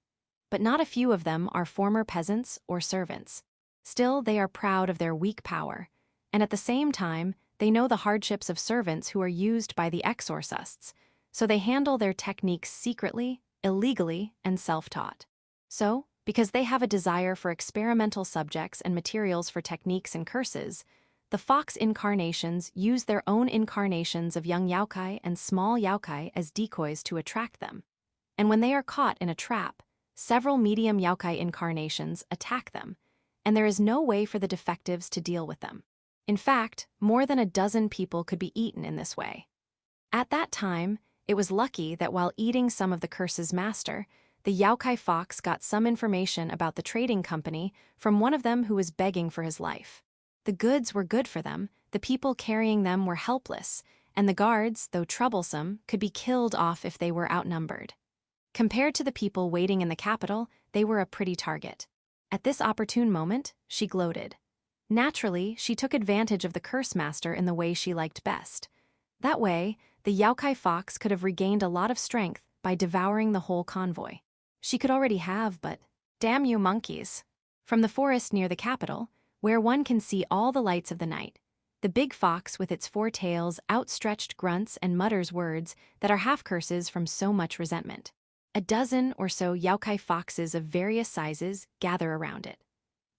But not a few of them are former peasants or servants. Still, they are proud of their weak power, and at the same time, they know the hardships of servants who are used by the exorcists, so they handle their techniques secretly, illegally, and self-taught. So, because they have a desire for experimental subjects and materials for techniques and curses, the fox incarnations use their own incarnations of young Youkai and small Youkai as decoys to attract them. And when they are caught in a trap, several medium Youkai incarnations attack them, and there is no way for the defectives to deal with them. In fact, more than a dozen people could be eaten in this way. At that time, it was lucky that while eating some of the curse's master, the Youkai fox got some information about the trading company from one of them who was begging for his life. The goods were good for them, the people carrying them were helpless, and the guards, though troublesome, could be killed off if they were outnumbered. Compared to the people waiting in the capital, they were a pretty target. At this opportune moment, she gloated. Naturally, she took advantage of the curse master in the way she liked best. That way, the Youkai fox could have regained a lot of strength by devouring the whole convoy. She could already have, but damn you monkeys. From the forest near the capital, where one can see all the lights of the night, the big fox with its 4 tails outstretched grunts and mutters words that are half curses from so much resentment. A dozen or so Youkai foxes of various sizes gather around it.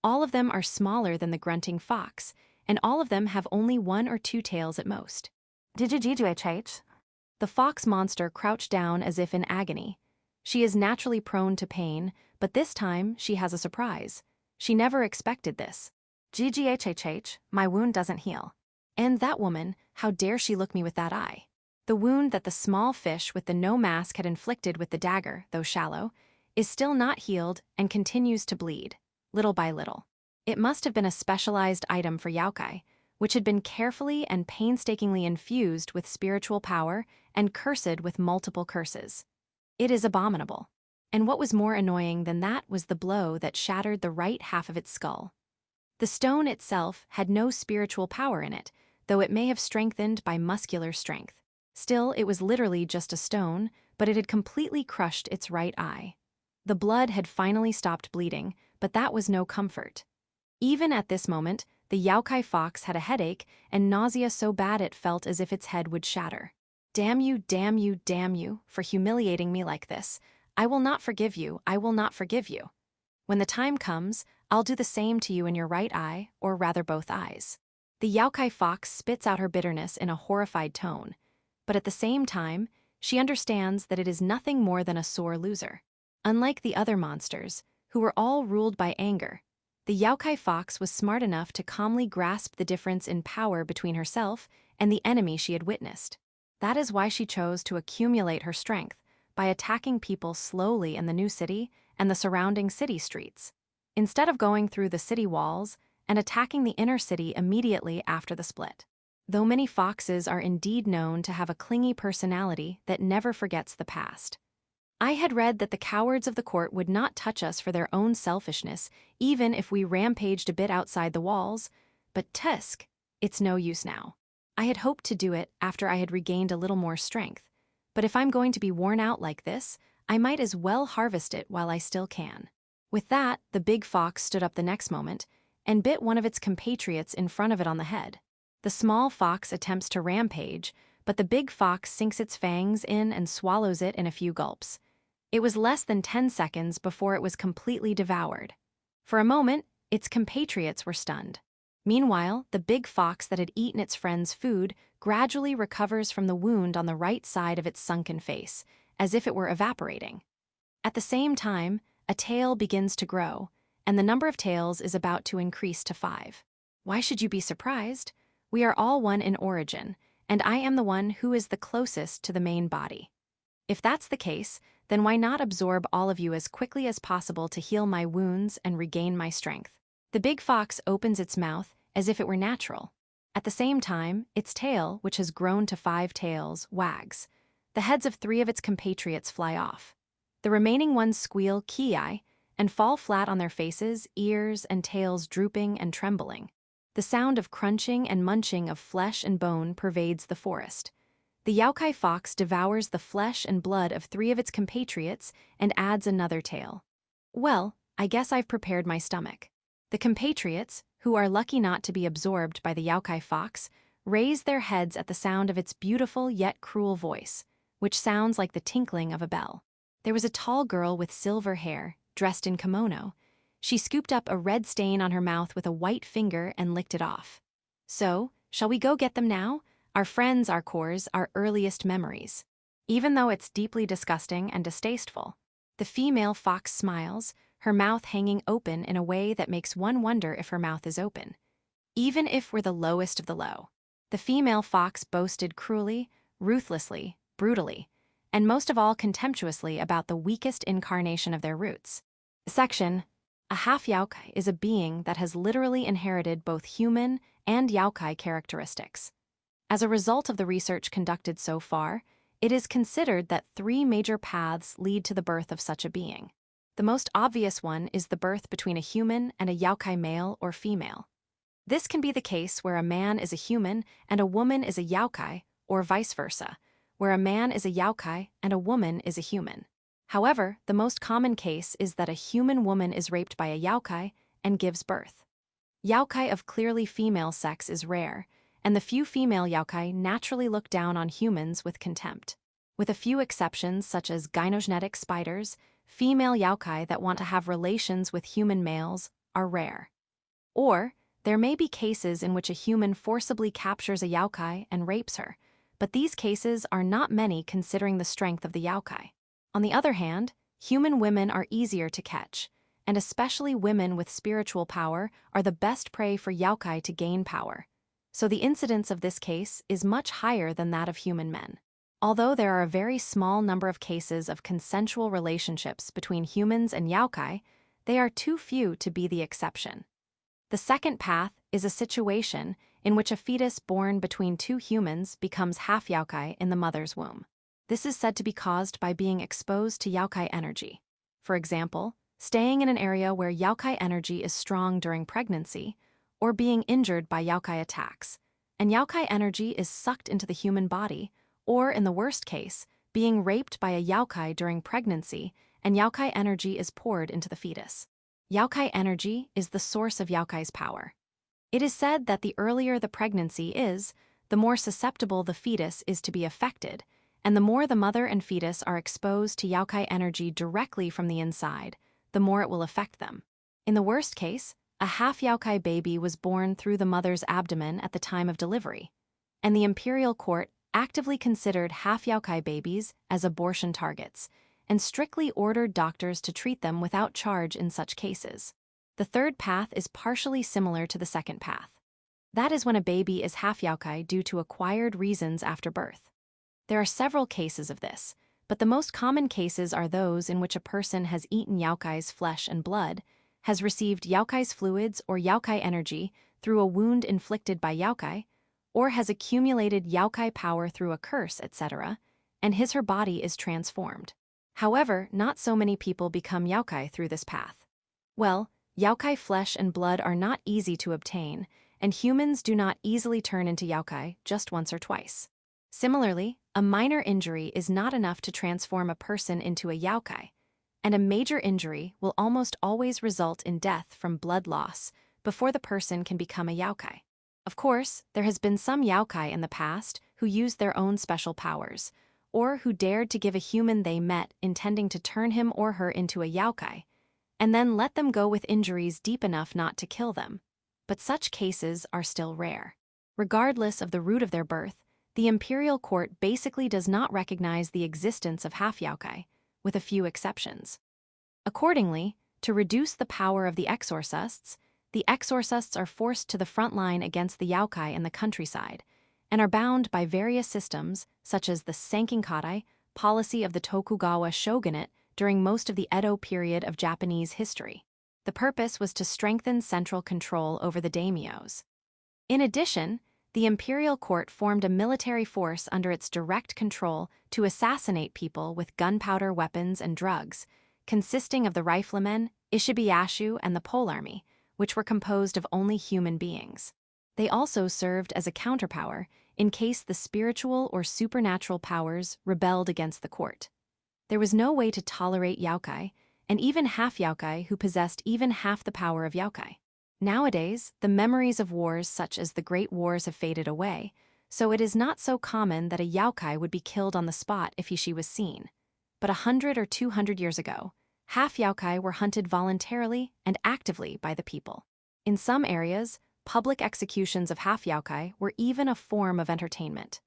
All of them are smaller than the grunting fox, and all of them have only 1 or 2 tails at most. The fox monster crouched down as if in agony. She is naturally prone to pain, but this time she has a surprise. She never expected this. My wound doesn't heal. And that woman, how dare she look me with that eye? The wound that the small fish with the no mask had inflicted with the dagger, though shallow, is still not healed and continues to bleed, little by little. It must have been a specialized item for Youkai, which had been carefully and painstakingly infused with spiritual power and cursed with multiple curses. It is abominable. And what was more annoying than that was the blow that shattered the right half of its skull. The stone itself had no spiritual power in it, though it may have strengthened by muscular strength. Still, it was literally just a stone, but it had completely crushed its right eye. The blood had finally stopped bleeding, but that was no comfort. Even at this moment, the Youkai fox had a headache and nausea so bad it felt as if its head would shatter. Damn you, damn you, damn you, for humiliating me like this. I will not forgive you, I will not forgive you. When the time comes, I'll do the same to you in your right eye, or rather both eyes. The Youkai fox spits out her bitterness in a horrified tone, but at the same time, she understands that it is nothing more than a sore loser. Unlike the other monsters, who were all ruled by anger, the Youkai fox was smart enough to calmly grasp the difference in power between herself and the enemy she had witnessed. That is why she chose to accumulate her strength by attacking people slowly in the new city and the surrounding city streets, instead of going through the city walls and attacking the inner city immediately after the split. Though many foxes are indeed known to have a clingy personality that never forgets the past, I had read that the cowards of the court would not touch us for their own selfishness, even if we rampaged a bit outside the walls, but tusk, it's no use now. I had hoped to do it after I had regained a little more strength, but if I'm going to be worn out like this, I might as well harvest it while I still can. With that, the big fox stood up the next moment and bit one of its compatriots in front of it on the head. The small fox attempts to rampage, but the big fox sinks its fangs in and swallows it in a few gulps. It was less than 10 seconds before it was completely devoured. For a moment, its compatriots were stunned. Meanwhile, the big fox that had eaten its friend's food gradually recovers from the wound on the right side of its sunken face, as if it were evaporating. At the same time, a tail begins to grow, and the number of tails is about to increase to 5. Why should you be surprised? We are all one in origin, and I am the one who is the closest to the main body. If that's the case, then why not absorb all of you as quickly as possible to heal my wounds and regain my strength? The big fox opens its mouth as if it were natural. At the same time, its tail, which has grown to 5 tails, wags. The heads of 3 of its compatriots fly off. The remaining ones squeal ki and fall flat on their faces, ears and tails drooping and trembling. The sound of crunching and munching of flesh and bone pervades the forest. The Youkai fox devours the flesh and blood of 3 of its compatriots and adds another tail. Well, I guess I've prepared my stomach. The compatriots, who are lucky not to be absorbed by the Youkai fox, raise their heads at the sound of its beautiful yet cruel voice, which sounds like the tinkling of a bell. There was a tall girl with silver hair, dressed in kimono. She scooped up a red stain on her mouth with a white finger and licked it off. So, shall we go get them now? Our friends, our cores, our earliest memories. Even though it's deeply disgusting and distasteful, the female fox smiles, her mouth hanging open in a way that makes one wonder if her mouth is open. Even if we're the lowest of the low. The female fox boasted cruelly, ruthlessly, brutally, and most of all contemptuously about the weakest incarnation of their roots. Section: a half-Youkai is a being that has literally inherited both human and Youkai characteristics. As a result of the research conducted so far, it is considered that 3 major paths lead to the birth of such a being. The most obvious one is the birth between a human and a Youkai male or female. This can be the case where a man is a human and a woman is a Youkai, or vice versa, where a man is a Youkai and a woman is a human. However, the most common case is that a human woman is raped by a Youkai and gives birth. Youkai of clearly female sex is rare, and the few female Youkai naturally look down on humans with contempt. With a few exceptions such as gynogenetic spiders, female Youkai that want to have relations with human males are rare. Or, there may be cases in which a human forcibly captures a Youkai and rapes her, but these cases are not many considering the strength of the Youkai. On the other hand, human women are easier to catch, and especially women with spiritual power are the best prey for Youkai to gain power. So the incidence of this case is much higher than that of human men. Although there are a very small number of cases of consensual relationships between humans and Youkai, they are too few to be the exception. The second path is a situation in which a fetus born between 2 humans becomes half Youkai in the mother's womb. This is said to be caused by being exposed to Youkai energy. For example, staying in an area where Youkai energy is strong during pregnancy, or being injured by Youkai attacks, and Youkai energy is sucked into the human body, or in the worst case, being raped by a Youkai during pregnancy, and Youkai energy is poured into the fetus. Youkai energy is the source of Youkai's power. It is said that the earlier the pregnancy is, the more susceptible the fetus is to be affected, and the more the mother and fetus are exposed to Youkai energy directly from the inside, the more it will affect them. In the worst case, a half-Youkai baby was born through the mother's abdomen at the time of delivery, and the imperial court actively considered half-Youkai babies as abortion targets and strictly ordered doctors to treat them without charge in such cases. The third path is partially similar to the second path. That is when a baby is half-Youkai due to acquired reasons after birth. There are several cases of this, but the most common cases are those in which a person has eaten Youkai's flesh and blood, has received Youkai's fluids or Youkai energy through a wound inflicted by Youkai, or has accumulated Youkai power through a curse, etc., and his/her body is transformed. However, not so many people become Youkai through this path. Well, Youkai flesh and blood are not easy to obtain, and humans do not easily turn into Youkai just once or twice. Similarly, a minor injury is not enough to transform a person into a Youkai, and a major injury will almost always result in death from blood loss before the person can become a Youkai. Of course, there has been some Youkai in the past who used their own special powers, or who dared to give a human they met intending to turn him or her into a Youkai, and then let them go with injuries deep enough not to kill them. But such cases are still rare. Regardless of the root of their birth, the imperial court basically does not recognize the existence of half-Youkai, with a few exceptions. Accordingly, to reduce the power of the Exorcists are forced to the front line against the Youkai in the countryside, and are bound by various systems such as the Sankinkadai policy of the Tokugawa shogunate during most of the Edo period of Japanese history. The purpose was to strengthen central control over the daimyos. In addition, the imperial court formed a military force under its direct control to assassinate people with gunpowder weapons and drugs, consisting of the riflemen, Ishibiyashu, and the polearmy, which were composed of only human beings. They also served as a counterpower in case the spiritual or supernatural powers rebelled against the court. There was no way to tolerate Youkai, and even half-Youkai who possessed even half the power of Youkai. Nowadays, the memories of wars such as the Great Wars have faded away, so it is not so common that a Youkai would be killed on the spot if she was seen. But 100 or 200 years ago, half-Youkai were hunted voluntarily and actively by the people. In some areas, public executions of half-Youkai were even a form of entertainment.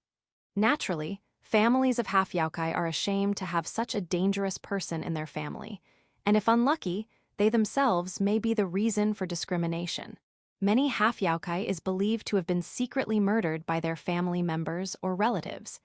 Naturally, families of half-Youkai are ashamed to have such a dangerous person in their family, and if unlucky, they themselves may be the reason for discrimination. Many half-Youkai is believed to have been secretly murdered by their family members or relatives,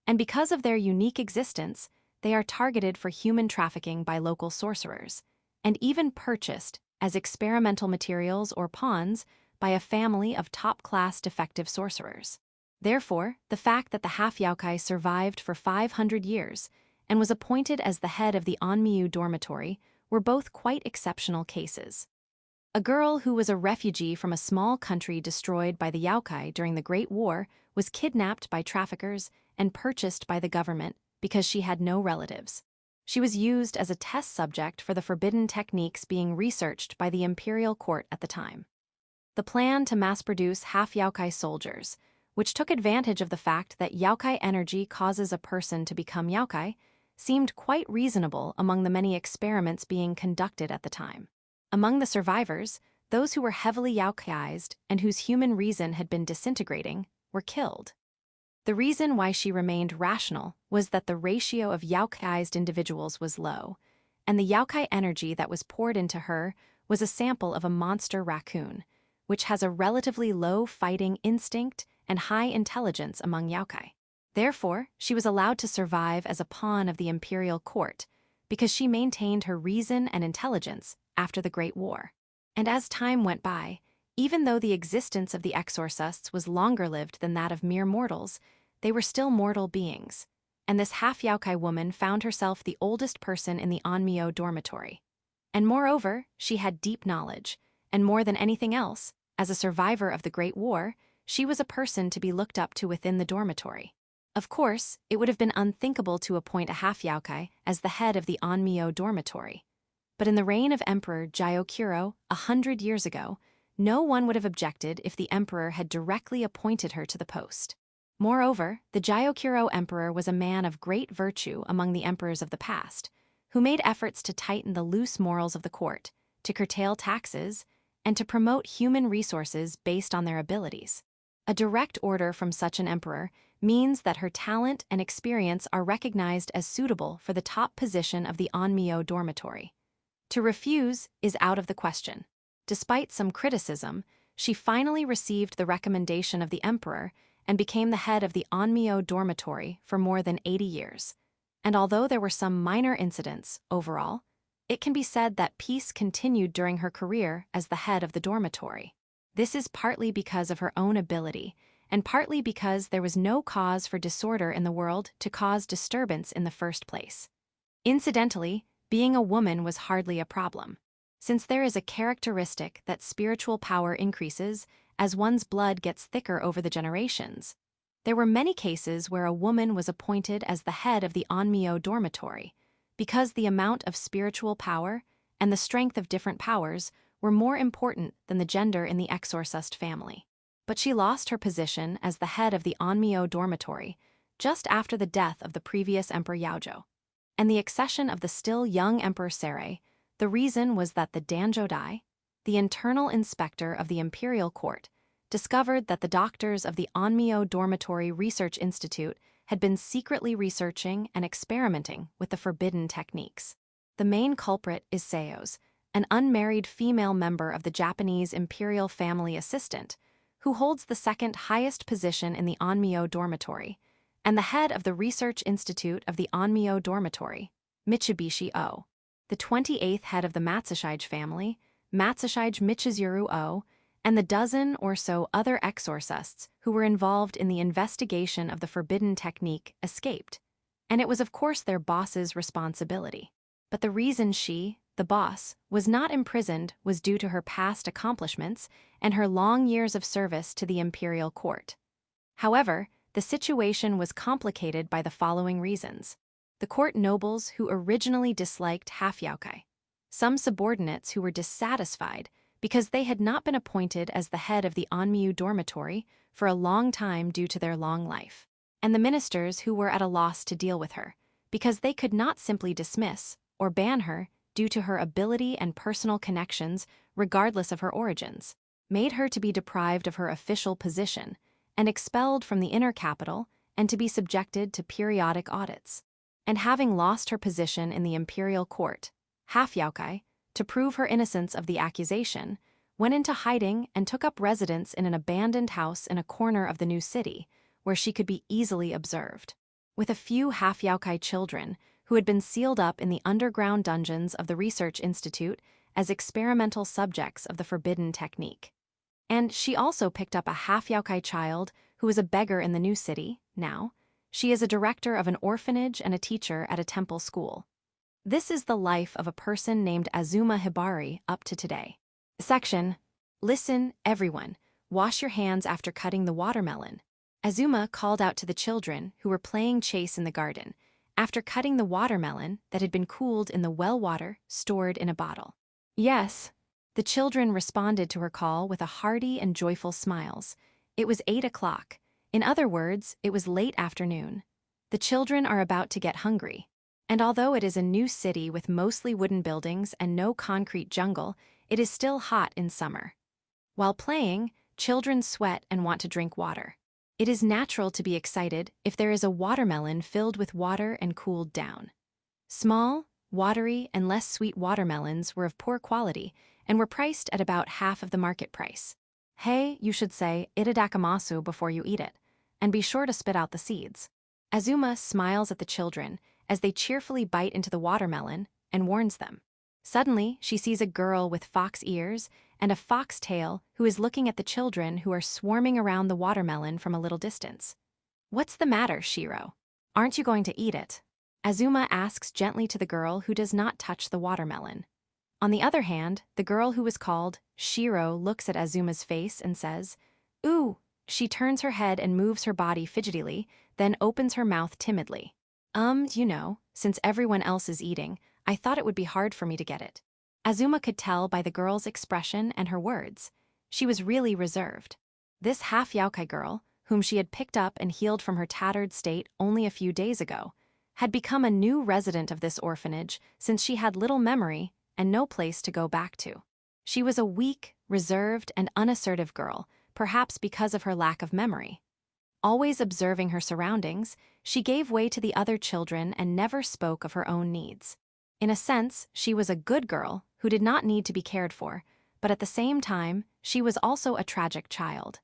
and because of their unique existence, they are targeted for human trafficking by local sorcerers, and even purchased as experimental materials or pawns by a family of top-class defective sorcerers. Therefore, the fact that the half-Youkai survived for 500 years and was appointed as the head of the Onmyu dormitory were both quite exceptional cases. A girl who was a refugee from a small country destroyed by the Youkai during the Great War was kidnapped by traffickers and purchased by the government because she had no relatives. She was used as a test subject for the forbidden techniques being researched by the imperial court at the time. The plan to mass-produce half-Youkai soldiers, which took advantage of the fact that Youkai energy causes a person to become Youkai, seemed quite reasonable among the many experiments being conducted at the time. Among the survivors, those who were heavily Youkaized and whose human reason had been disintegrating were killed. The reason why she remained rational was that the ratio of Youkaized individuals was low, and the Youkai energy that was poured into her was a sample of a monster raccoon, which has a relatively low fighting instinct and high intelligence among Youkai. Therefore, she was allowed to survive as a pawn of the imperial court because she maintained her reason and intelligence after the Great War. And as time went by, even though the existence of the Exorcists was longer-lived than that of mere mortals, they were still mortal beings, and this half-Youkai woman found herself the oldest person in the Onmyo dormitory. And moreover, she had deep knowledge, and more than anything else, As a survivor of the Great War, she was a person to be looked up to within the dormitory. Of course, it would have been unthinkable to appoint a half-Youkai as the head of the Onmyo dormitory. But in the reign of Emperor Gyokuro 100 years ago, no one would have objected if the emperor had directly appointed her to the post. Moreover, the Gyokuro emperor was a man of great virtue among the emperors of the past, who made efforts to tighten the loose morals of the court, to curtail taxes, and to promote human resources based on their abilities. A direct order from such an emperor means that her talent and experience are recognized as suitable for the top position of the Onmyo dormitory. To refuse is out of the question. Despite some criticism, she finally received the recommendation of the emperor and became the head of the Onmyo dormitory for more than 80 years. And although there were some minor incidents overall, it can be said that peace continued during her career as the head of the dormitory. This is partly because of her own ability, and partly because there was no cause for disorder in the world to cause disturbance in the first place. Incidentally, being a woman was hardly a problem, since there is a characteristic that spiritual power increases as one's blood gets thicker over the generations. There were many cases where a woman was appointed as the head of the Onmyo dormitory, because the amount of spiritual power and the strength of different powers were more important than the gender in the Exorcist family. But she lost her position as the head of the Onmyo dormitory just after the death of the previous Emperor Yaojo, and the accession of the still young Emperor Serei. The reason was that the Danjodai, the internal inspector of the imperial court, discovered that the doctors of the Onmyo Dormitory Research Institute had been secretly researching and experimenting with the forbidden techniques. The main culprit is Seiyos, an unmarried female member of the Japanese imperial family assistant, who holds the second highest position in the Onmyo dormitory, and the head of the Research Institute of the Onmyo dormitory, Mitsubishi O. The 28th head of the Matsushige family, Matsushige Michizuru O, and the dozen or so other exorcists who were involved in the investigation of the forbidden technique escaped, and it was of course their boss's responsibility. But the reason she, the boss, was not imprisoned was due to her past accomplishments and her long years of service to the imperial court. However, the situation was complicated by the following reasons. The court nobles who originally disliked half-Youkai, some subordinates who were dissatisfied because they had not been appointed as the head of the Onmyo dormitory for a long time due to their long life, and the ministers who were at a loss to deal with her, because they could not simply dismiss or ban her due to her ability and personal connections regardless of her origins, made her to be deprived of her official position and expelled from the inner capital and to be subjected to periodic audits. And having lost her position in the imperial court, half-Youkai, to prove her innocence of the accusation, went into hiding and took up residence in an abandoned house in a corner of the new city, where she could be easily observed. With a few half-Youkai children who had been sealed up in the underground dungeons of the Research Institute as experimental subjects of the forbidden technique. And she also picked up a half-Youkai child who is a beggar in the new city, now. She is a director of an orphanage and a teacher at a temple school. This is the life of a person named Azuma Hibari up to today. Section: Listen, everyone, wash your hands after cutting the watermelon. Azuma called out to the children who were playing chase in the garden after cutting the watermelon that had been cooled in the well water stored in a bottle. Yes. The children responded to her call with a hearty and joyful smiles. It was 8 o'clock. In other words, it was late afternoon. The children are about to get hungry. And although it is a new city with mostly wooden buildings and no concrete jungle, it is still hot in summer. While playing, children sweat and want to drink water. It is natural to be excited if there is a watermelon filled with water and cooled down. Small, watery, and less sweet watermelons were of poor quality and were priced at about half of the market price. Hey, you should say itadakamasu before you eat it, and be sure to spit out the seeds. Azuma smiles at the children as they cheerfully bite into the watermelon and warns them. Suddenly, she sees a girl with fox ears and a fox tail who is looking at the children who are swarming around the watermelon from a little distance. What's the matter, Shiro? Aren't you going to eat it? Azuma asks gently to the girl who does not touch the watermelon. On the other hand, the girl who was called Shiro looks at Azuma's face and says, "Ooh." She turns her head and moves her body fidgetily, then opens her mouth timidly. Since everyone else is eating, I thought it would be hard for me to get it." Azuma could tell by the girl's expression and her words. She was really reserved. This half-yokai girl, whom she had picked up and healed from her tattered state only a few days ago, had become a new resident of this orphanage since she had little memory and no place to go back to. She was a weak, reserved, and unassertive girl, perhaps because of her lack of memory. Always observing her surroundings, she gave way to the other children and never spoke of her own needs. In a sense, she was a good girl who did not need to be cared for, but at the same time, she was also a tragic child.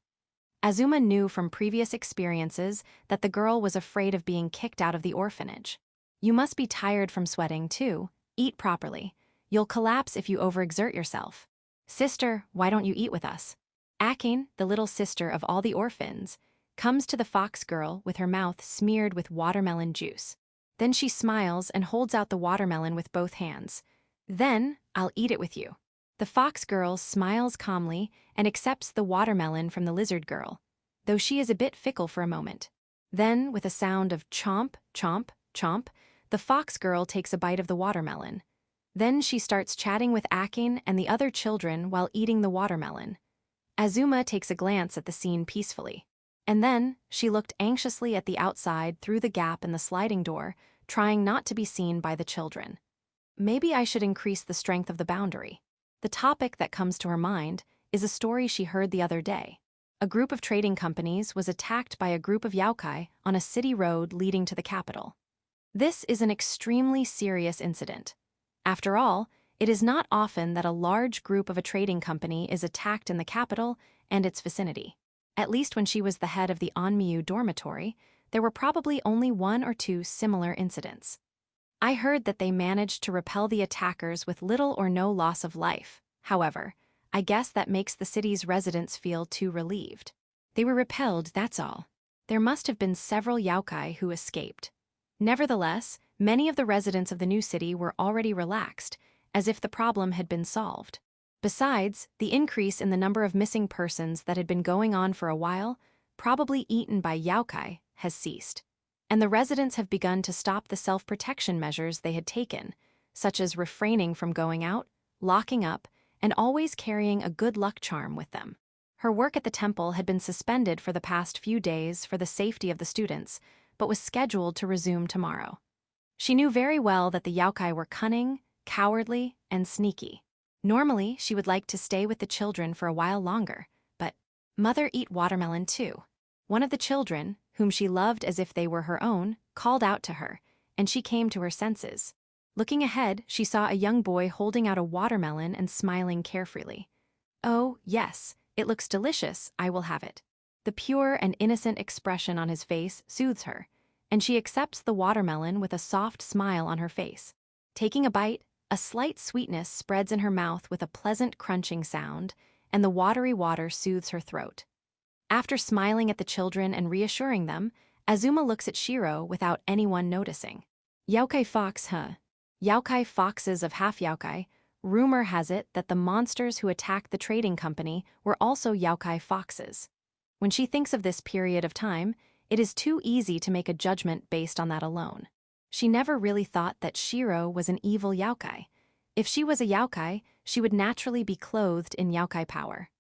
Azuma knew from previous experiences that the girl was afraid of being kicked out of the orphanage. "You must be tired from sweating, too. Eat properly. You'll collapse if you overexert yourself. Sister, why don't you eat with us?" Akin, the little sister of all the orphans, comes to the fox girl with her mouth smeared with watermelon juice. Then she smiles and holds out the watermelon with both hands. "Then, I'll eat it with you." The fox girl smiles calmly and accepts the watermelon from the lizard girl, though she is a bit fickle for a moment. Then, with a sound of chomp, chomp, chomp, the fox girl takes a bite of the watermelon. Then she starts chatting with Akin and the other children while eating the watermelon. Azuma takes a glance at the scene peacefully. And then, she looked anxiously at the outside through the gap in the sliding door, trying not to be seen by the children. Maybe I should increase the strength of the boundary. The topic that comes to her mind is a story she heard the other day. A group of trading companies was attacked by a group of Youkai on a city road leading to the capital. This is an extremely serious incident. After all, it is not often that a large group of a trading company is attacked in the capital and its vicinity. At least when she was the head of the Onmyu dormitory, there were probably only 1 or 2 similar incidents. I heard that they managed to repel the attackers with little or no loss of life. However, I guess that makes the city's residents feel too relieved. They were repelled, that's all. There must have been several Youkai who escaped. Nevertheless, many of the residents of the new city were already relaxed, as if the problem had been solved. Besides, the increase in the number of missing persons that had been going on for a while, probably eaten by Youkai, has ceased. And the residents have begun to stop the self-protection measures they had taken, such as refraining from going out, locking up, and always carrying a good luck charm with them. Her work at the temple had been suspended for the past few days for the safety of the students, but was scheduled to resume tomorrow. She knew very well that the Youkai were cunning, cowardly, and sneaky. Normally, she would like to stay with the children for a while longer, but "Mother, eat watermelon too." One of the children, whom she loved as if they were her own, called out to her, and she came to her senses. Looking ahead, she saw a young boy holding out a watermelon and smiling carefreely. "Oh, yes, it looks delicious, I will have it." The pure and innocent expression on his face soothes her, and she accepts the watermelon with a soft smile on her face. Taking a bite, a slight sweetness spreads in her mouth with a pleasant crunching sound, and the watery water soothes her throat. After smiling at the children and reassuring them, Azuma looks at Shiro without anyone noticing. "Youkai fox, huh? Youkai foxes of half-Youkai. Rumor has it that the monsters who attacked the trading company were also Youkai foxes." When she thinks of this period of time, it is too easy to make a judgment based on that alone. She never really thought that Shiro was an evil Youkai. If she was a Youkai, she would naturally be clothed in Youkai power.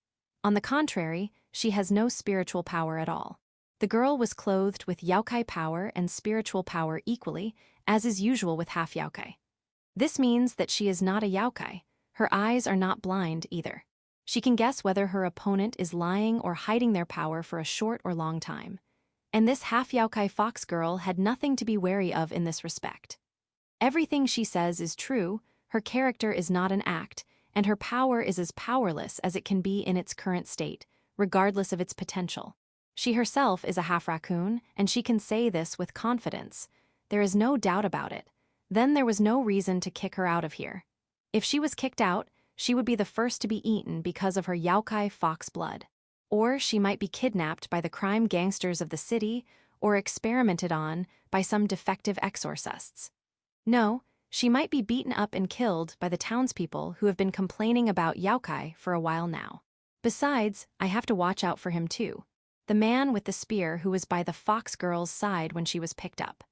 On the contrary, she has no spiritual power at all. The girl was clothed with Youkai power and spiritual power equally, as is usual with half-Youkai. This means that she is not a Youkai. Her eyes are not blind either. She can guess whether her opponent is lying or hiding their power for a short or long time. And this half-Youkai fox girl had nothing to be wary of in this respect. Everything she says is true, her character is not an act, and her power is as powerless as it can be in its current state, regardless of its potential. She herself is a half-raccoon, and she can say this with confidence. There is no doubt about it. Then there was no reason to kick her out of here. If she was kicked out, she would be the first to be eaten because of her Youkai fox blood. Or she might be kidnapped by the crime gangsters of the city or experimented on by some defective exorcists. No, she might be beaten up and killed by the townspeople who have been complaining about Youkai for a while now. Besides, I have to watch out for him too. The man with the spear who was by the fox girl's side when she was picked up.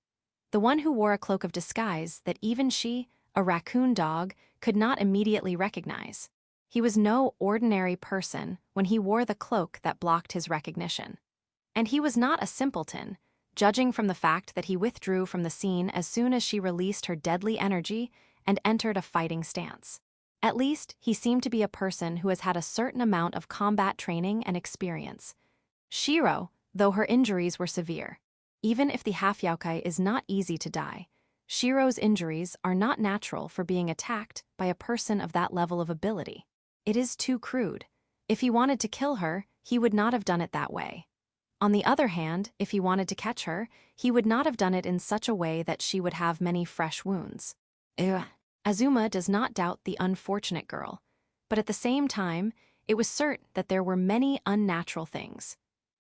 The one who wore a cloak of disguise that even she, a raccoon dog, could not immediately recognize. He was no ordinary person when he wore the cloak that blocked his recognition. And he was not a simpleton, judging from the fact that he withdrew from the scene as soon as she released her deadly energy and entered a fighting stance. At least, he seemed to be a person who has had a certain amount of combat training and experience. Shiro, though her injuries were severe. Even if the half-Youkai is not easy to die, Shiro's injuries are not natural for being attacked by a person of that level of ability. It is too crude. If he wanted to kill her, he would not have done it that way. On the other hand, if he wanted to catch her, he would not have done it in such a way that she would have many fresh wounds. Azuma does not doubt the unfortunate girl, but at the same time, it was certain that there were many unnatural things.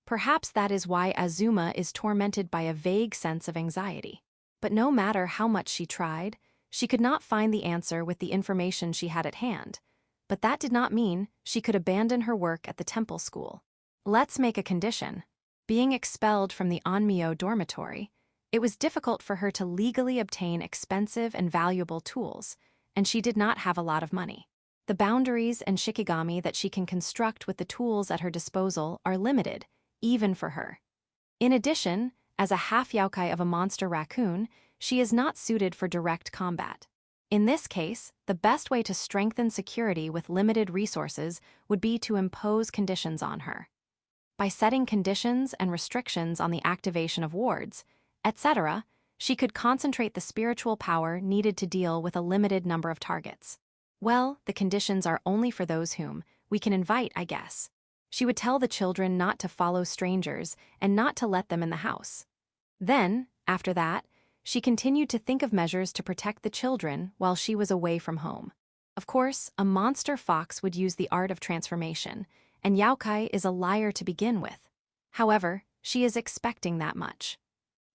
Perhaps that is why Azuma is tormented by a vague sense of anxiety. But no matter how much she tried, she could not find the answer with the information she had at hand. But that did not mean she could abandon her work at the temple school. Let's make a condition. Being expelled from the Onmyo dormitory, it was difficult for her to legally obtain expensive and valuable tools, and she did not have a lot of money. The boundaries and shikigami that she can construct with the tools at her disposal are limited, even for her. In addition, as a half-Youkai of a monster raccoon, she is not suited for direct combat. In this case, the best way to strengthen security with limited resources would be to impose conditions on her. By setting conditions and restrictions on the activation of wards, etc., she could concentrate the spiritual power needed to deal with a limited number of targets. Well, the conditions are only for those whom we can invite, I guess. She would tell the children not to follow strangers and not to let them in the house. Then, after that, she continued to think of measures to protect the children while she was away from home. Of course, a monster fox would use the art of transformation, and Youkai is a liar to begin with. However, she is expecting that much.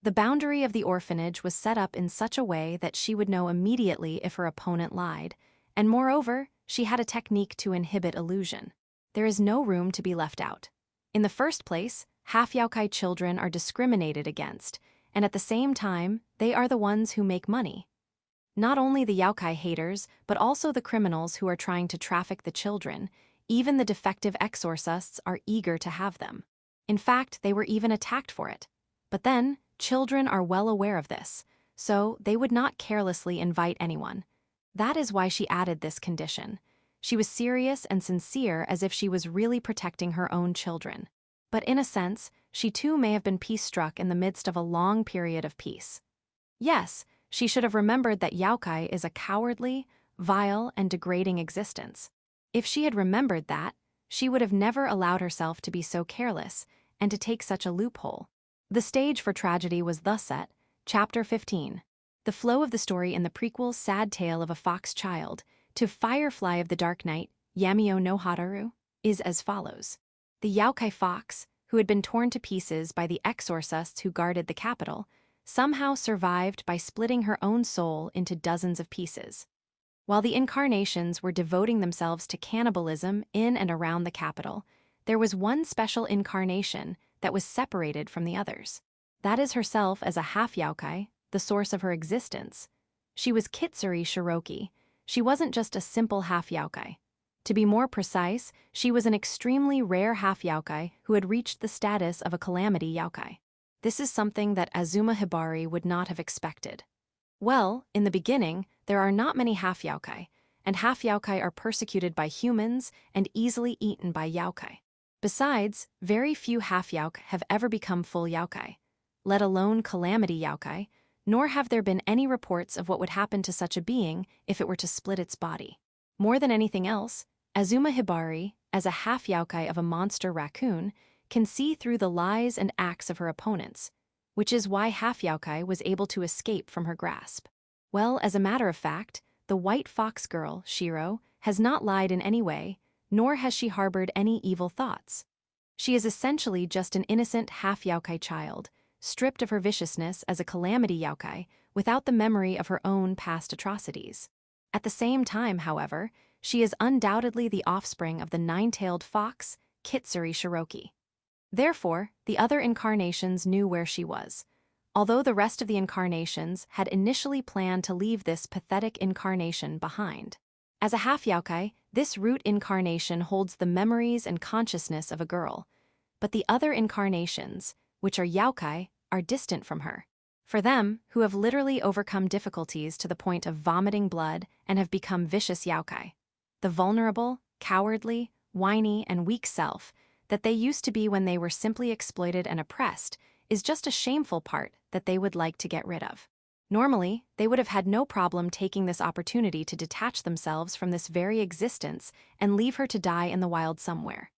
The boundary of the orphanage was set up in such a way that she would know immediately if her opponent lied, and moreover, she had a technique to inhibit illusion. There is no room to be left out. In the first place, half-Youkai children are discriminated against, and at the same time, they are the ones who make money. Not only the Youkai haters, but also the criminals who are trying to traffic the children, even the defective exorcists are eager to have them. In fact, they were even attacked for it. But then, children are well aware of this, so they would not carelessly invite anyone. That is why she added this condition. She was serious and sincere as if she was really protecting her own children. But in a sense, she too may have been peace-struck in the midst of a long period of peace. Yes, she should have remembered that Youkai is a cowardly, vile, and degrading existence. If she had remembered that, she would have never allowed herself to be so careless and to take such a loophole. The stage for tragedy was thus set. Chapter 15. The flow of the story in the prequel Sad Tale of a Fox Child to Firefly of the Dark Night, Yamio no Hararu, is as follows. The Youkai fox, who had been torn to pieces by the exorcists who guarded the capital, somehow survived by splitting her own soul into dozens of pieces. While the incarnations were devoting themselves to cannibalism in and around the capital, there was one special incarnation that was separated from the others. That is herself as a half-Youkai, the source of her existence. She was Kitsuri Shiroki. She wasn't just a simple half-Youkai. To be more precise, she was an extremely rare half-Youkai who had reached the status of a calamity Youkai. This is something that Azuma Hibari would not have expected. Well, in the beginning, there are not many half-Youkai, and half-Youkai are persecuted by humans and easily eaten by Youkai. Besides, very few half-Youkai have ever become full Youkai, let alone calamity Youkai, nor have there been any reports of what would happen to such a being if it were to split its body. More than anything else, Azuma Hibari, as a half-Youkai of a monster raccoon, can see through the lies and acts of her opponents, which is why half-Youkai was able to escape from her grasp. Well, as a matter of fact, the white fox girl, Shiro, has not lied in any way, nor has she harbored any evil thoughts. She is essentially just an innocent half-Youkai child, stripped of her viciousness as a calamity Youkai, without the memory of her own past atrocities. At the same time, however, she is undoubtedly the offspring of the nine-tailed fox, Kitsuri Shiroki. Therefore, the other incarnations knew where she was, although the rest of the incarnations had initially planned to leave this pathetic incarnation behind. As a half-Youkai, this root incarnation holds the memories and consciousness of a girl, but the other incarnations, which are Youkai, are distant from her. For them, who have literally overcome difficulties to the point of vomiting blood and have become vicious Youkai, the vulnerable, cowardly, whiny, and weak self that they used to be when they were simply exploited and oppressed is just a shameful part that they would like to get rid of. Normally, they would have had no problem taking this opportunity to detach themselves from this very existence and leave her to die in the wild somewhere.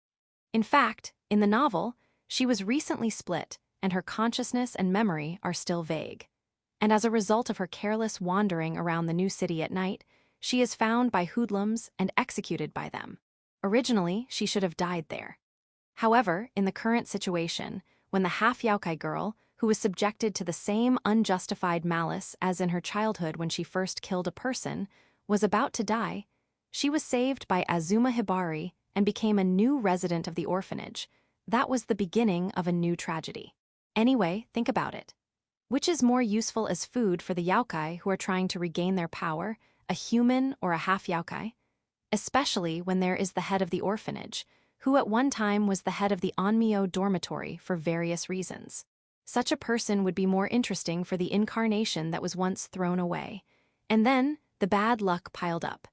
In fact, in the novel, she was recently split, and her consciousness and memory are still vague. And as a result of her careless wandering around the new city at night, she is found by hoodlums and executed by them. Originally, she should have died there. However, in the current situation, when the half-Youkai girl, who was subjected to the same unjustified malice as in her childhood when she first killed a person, was about to die, she was saved by Azuma Hibari and became a new resident of the orphanage. That was the beginning of a new tragedy. Anyway, think about it. Which is more useful as food for the Youkai who are trying to regain their power, a human or a half-Youkai? Especially when there is the head of the orphanage, who at one time was the head of the Onmyo dormitory for various reasons. Such a person would be more interesting for the incarnation that was once thrown away. And then, the bad luck piled up.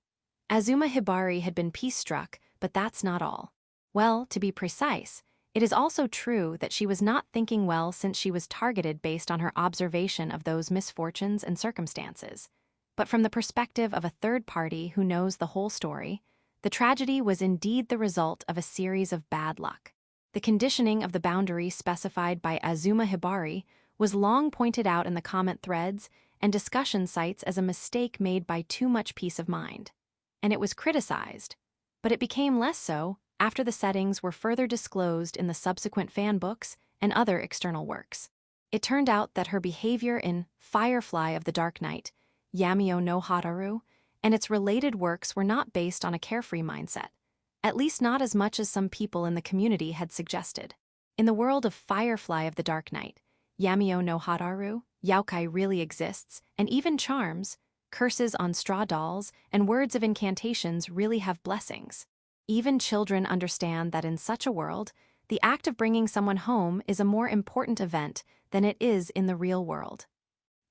Azuma Hibari had been peace-struck, but that's not all. Well, to be precise, it is also true that she was not thinking well since she was targeted based on her observation of those misfortunes and circumstances. But from the perspective of a third party who knows the whole story, the tragedy was indeed the result of a series of bad luck. The conditioning of the boundary specified by Azuma Hibari was long pointed out in the comment threads and discussion sites as a mistake made by too much peace of mind. And it was criticized, but it became less so after the settings were further disclosed in the subsequent fan books and other external works. It turned out that her behavior in Firefly of the Dark Knight, Yamio no Hararu, and its related works were not based on a carefree mindset, at least not as much as some people in the community had suggested. In the world of Firefly of the Dark Knight, Yamio no Hararu, Youkai really exists, and even charms, curses on straw dolls, and words of incantations really have blessings. Even children understand that in such a world, the act of bringing someone home is a more important event than it is in the real world.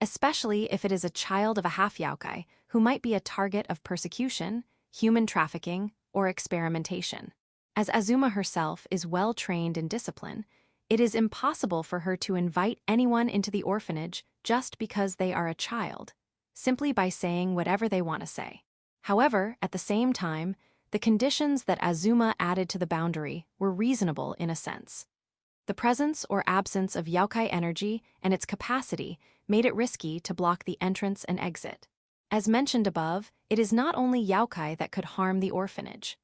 Especially if it is a child of a half-Youkai who might be a target of persecution, human trafficking, or experimentation. As Azuma herself is well trained in discipline, it is impossible for her to invite anyone into the orphanage just because they are a child, simply by saying whatever they want to say. However, at the same time, the conditions that Azuma added to the boundary were reasonable in a sense. The presence or absence of Youkai energy and its capacity made it risky to block the entrance and exit. As mentioned above, it is not only Youkai that could harm the orphanage.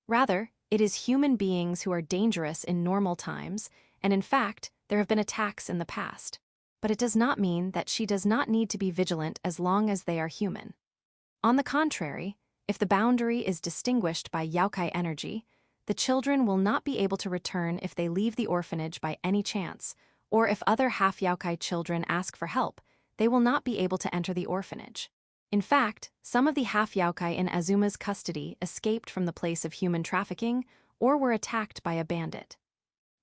Rather, it is human beings who are dangerous in normal times, and in fact, there have been attacks in the past. But it does not mean that she does not need to be vigilant as long as they are human. On the contrary, if the boundary is distinguished by Youkai energy, the children will not be able to return if they leave the orphanage by any chance, or if other half-Youkai children ask for help, they will not be able to enter the orphanage. In fact, some of the half-Youkai in Azuma's custody escaped from the place of human trafficking or were attacked by a bandit.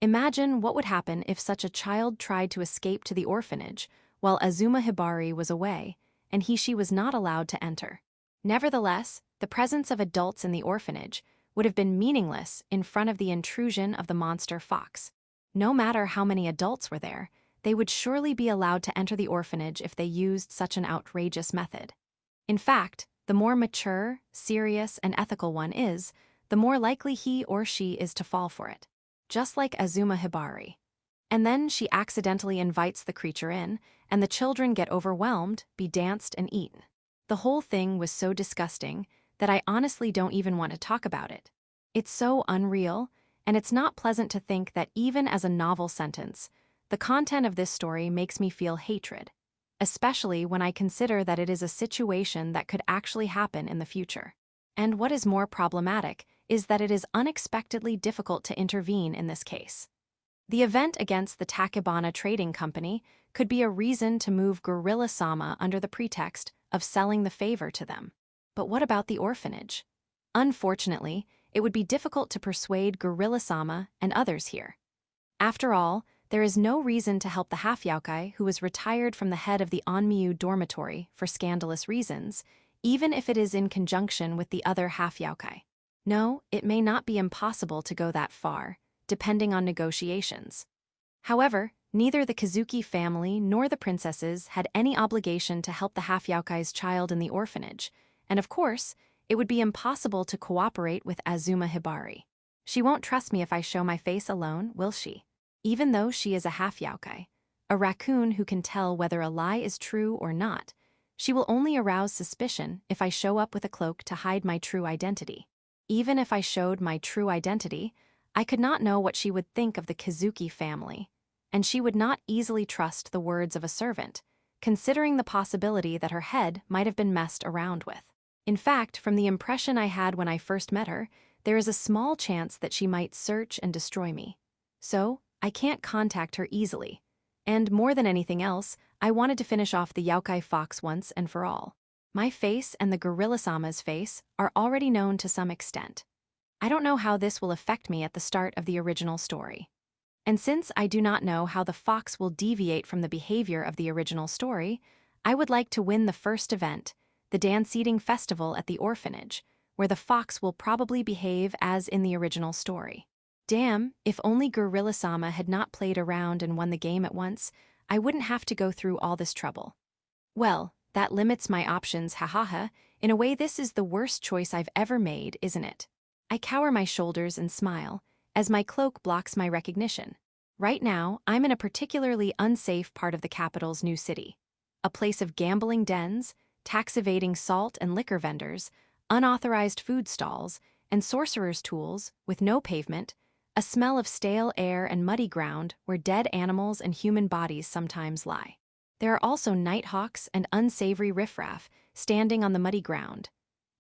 Imagine what would happen if such a child tried to escape to the orphanage while Azuma Hibari was away and she was not allowed to enter. Nevertheless, the presence of adults in the orphanage would have been meaningless in front of the intrusion of the monster fox. No matter how many adults were there, they would surely be allowed to enter the orphanage if they used such an outrageous method. In fact, the more mature, serious, and ethical one is, the more likely he or she is to fall for it. Just like Azuma Hibari. And then she accidentally invites the creature in, and the children get overwhelmed, be danced and eaten. The whole thing was so disgusting that I honestly don't even want to talk about it. It's so unreal, and it's not pleasant to think that even as a novel sentence, the content of this story makes me feel hatred, especially when I consider that it is a situation that could actually happen in the future. And what is more problematic is that it is unexpectedly difficult to intervene in this case. The event against the Takebana Trading Company could be a reason to move Gorilla-sama under the pretext of selling the favor to them. But what about the orphanage? Unfortunately, it would be difficult to persuade Gorilla-sama and others here. After all, there is no reason to help the half-yokai who was retired from the head of the Onmyu dormitory for scandalous reasons, even if it is in conjunction with the other half-yokai. No, it may not be impossible to go that far, depending on negotiations. However, neither the Kazuki family nor the princesses had any obligation to help the half-yokai's child in the orphanage, and of course, it would be impossible to cooperate with Azuma Hibari. She won't trust me if I show my face alone, will she? Even though she is a half-yokai, a raccoon who can tell whether a lie is true or not, she will only arouse suspicion if I show up with a cloak to hide my true identity. Even if I showed my true identity, I could not know what she would think of the Kazuki family, and she would not easily trust the words of a servant, considering the possibility that her head might have been messed around with. In fact, from the impression I had when I first met her, there is a small chance that she might search and destroy me. So, I can't contact her easily. And more than anything else, I wanted to finish off the Youkai Fox once and for all. My face and the Gorilla-sama's face are already known to some extent. I don't know how this will affect me at the start of the original story. And since I do not know how the fox will deviate from the behavior of the original story, I would like to win the first event, the dance-eating festival at the orphanage, where the fox will probably behave as in the original story. Damn, if only Gorilla-sama had not played around and won the game at once, I wouldn't have to go through all this trouble. Well, that limits my options, hahaha. In a way, this is the worst choice I've ever made, isn't it? I cower my shoulders and smile, as my cloak blocks my recognition. Right now, I'm in a particularly unsafe part of the capital's new city. A place of gambling dens, tax-evading salt and liquor vendors, unauthorized food stalls, and sorcerer's tools, with no pavement, a smell of stale air and muddy ground where dead animals and human bodies sometimes lie. There are also nighthawks and unsavory riffraff standing on the muddy ground.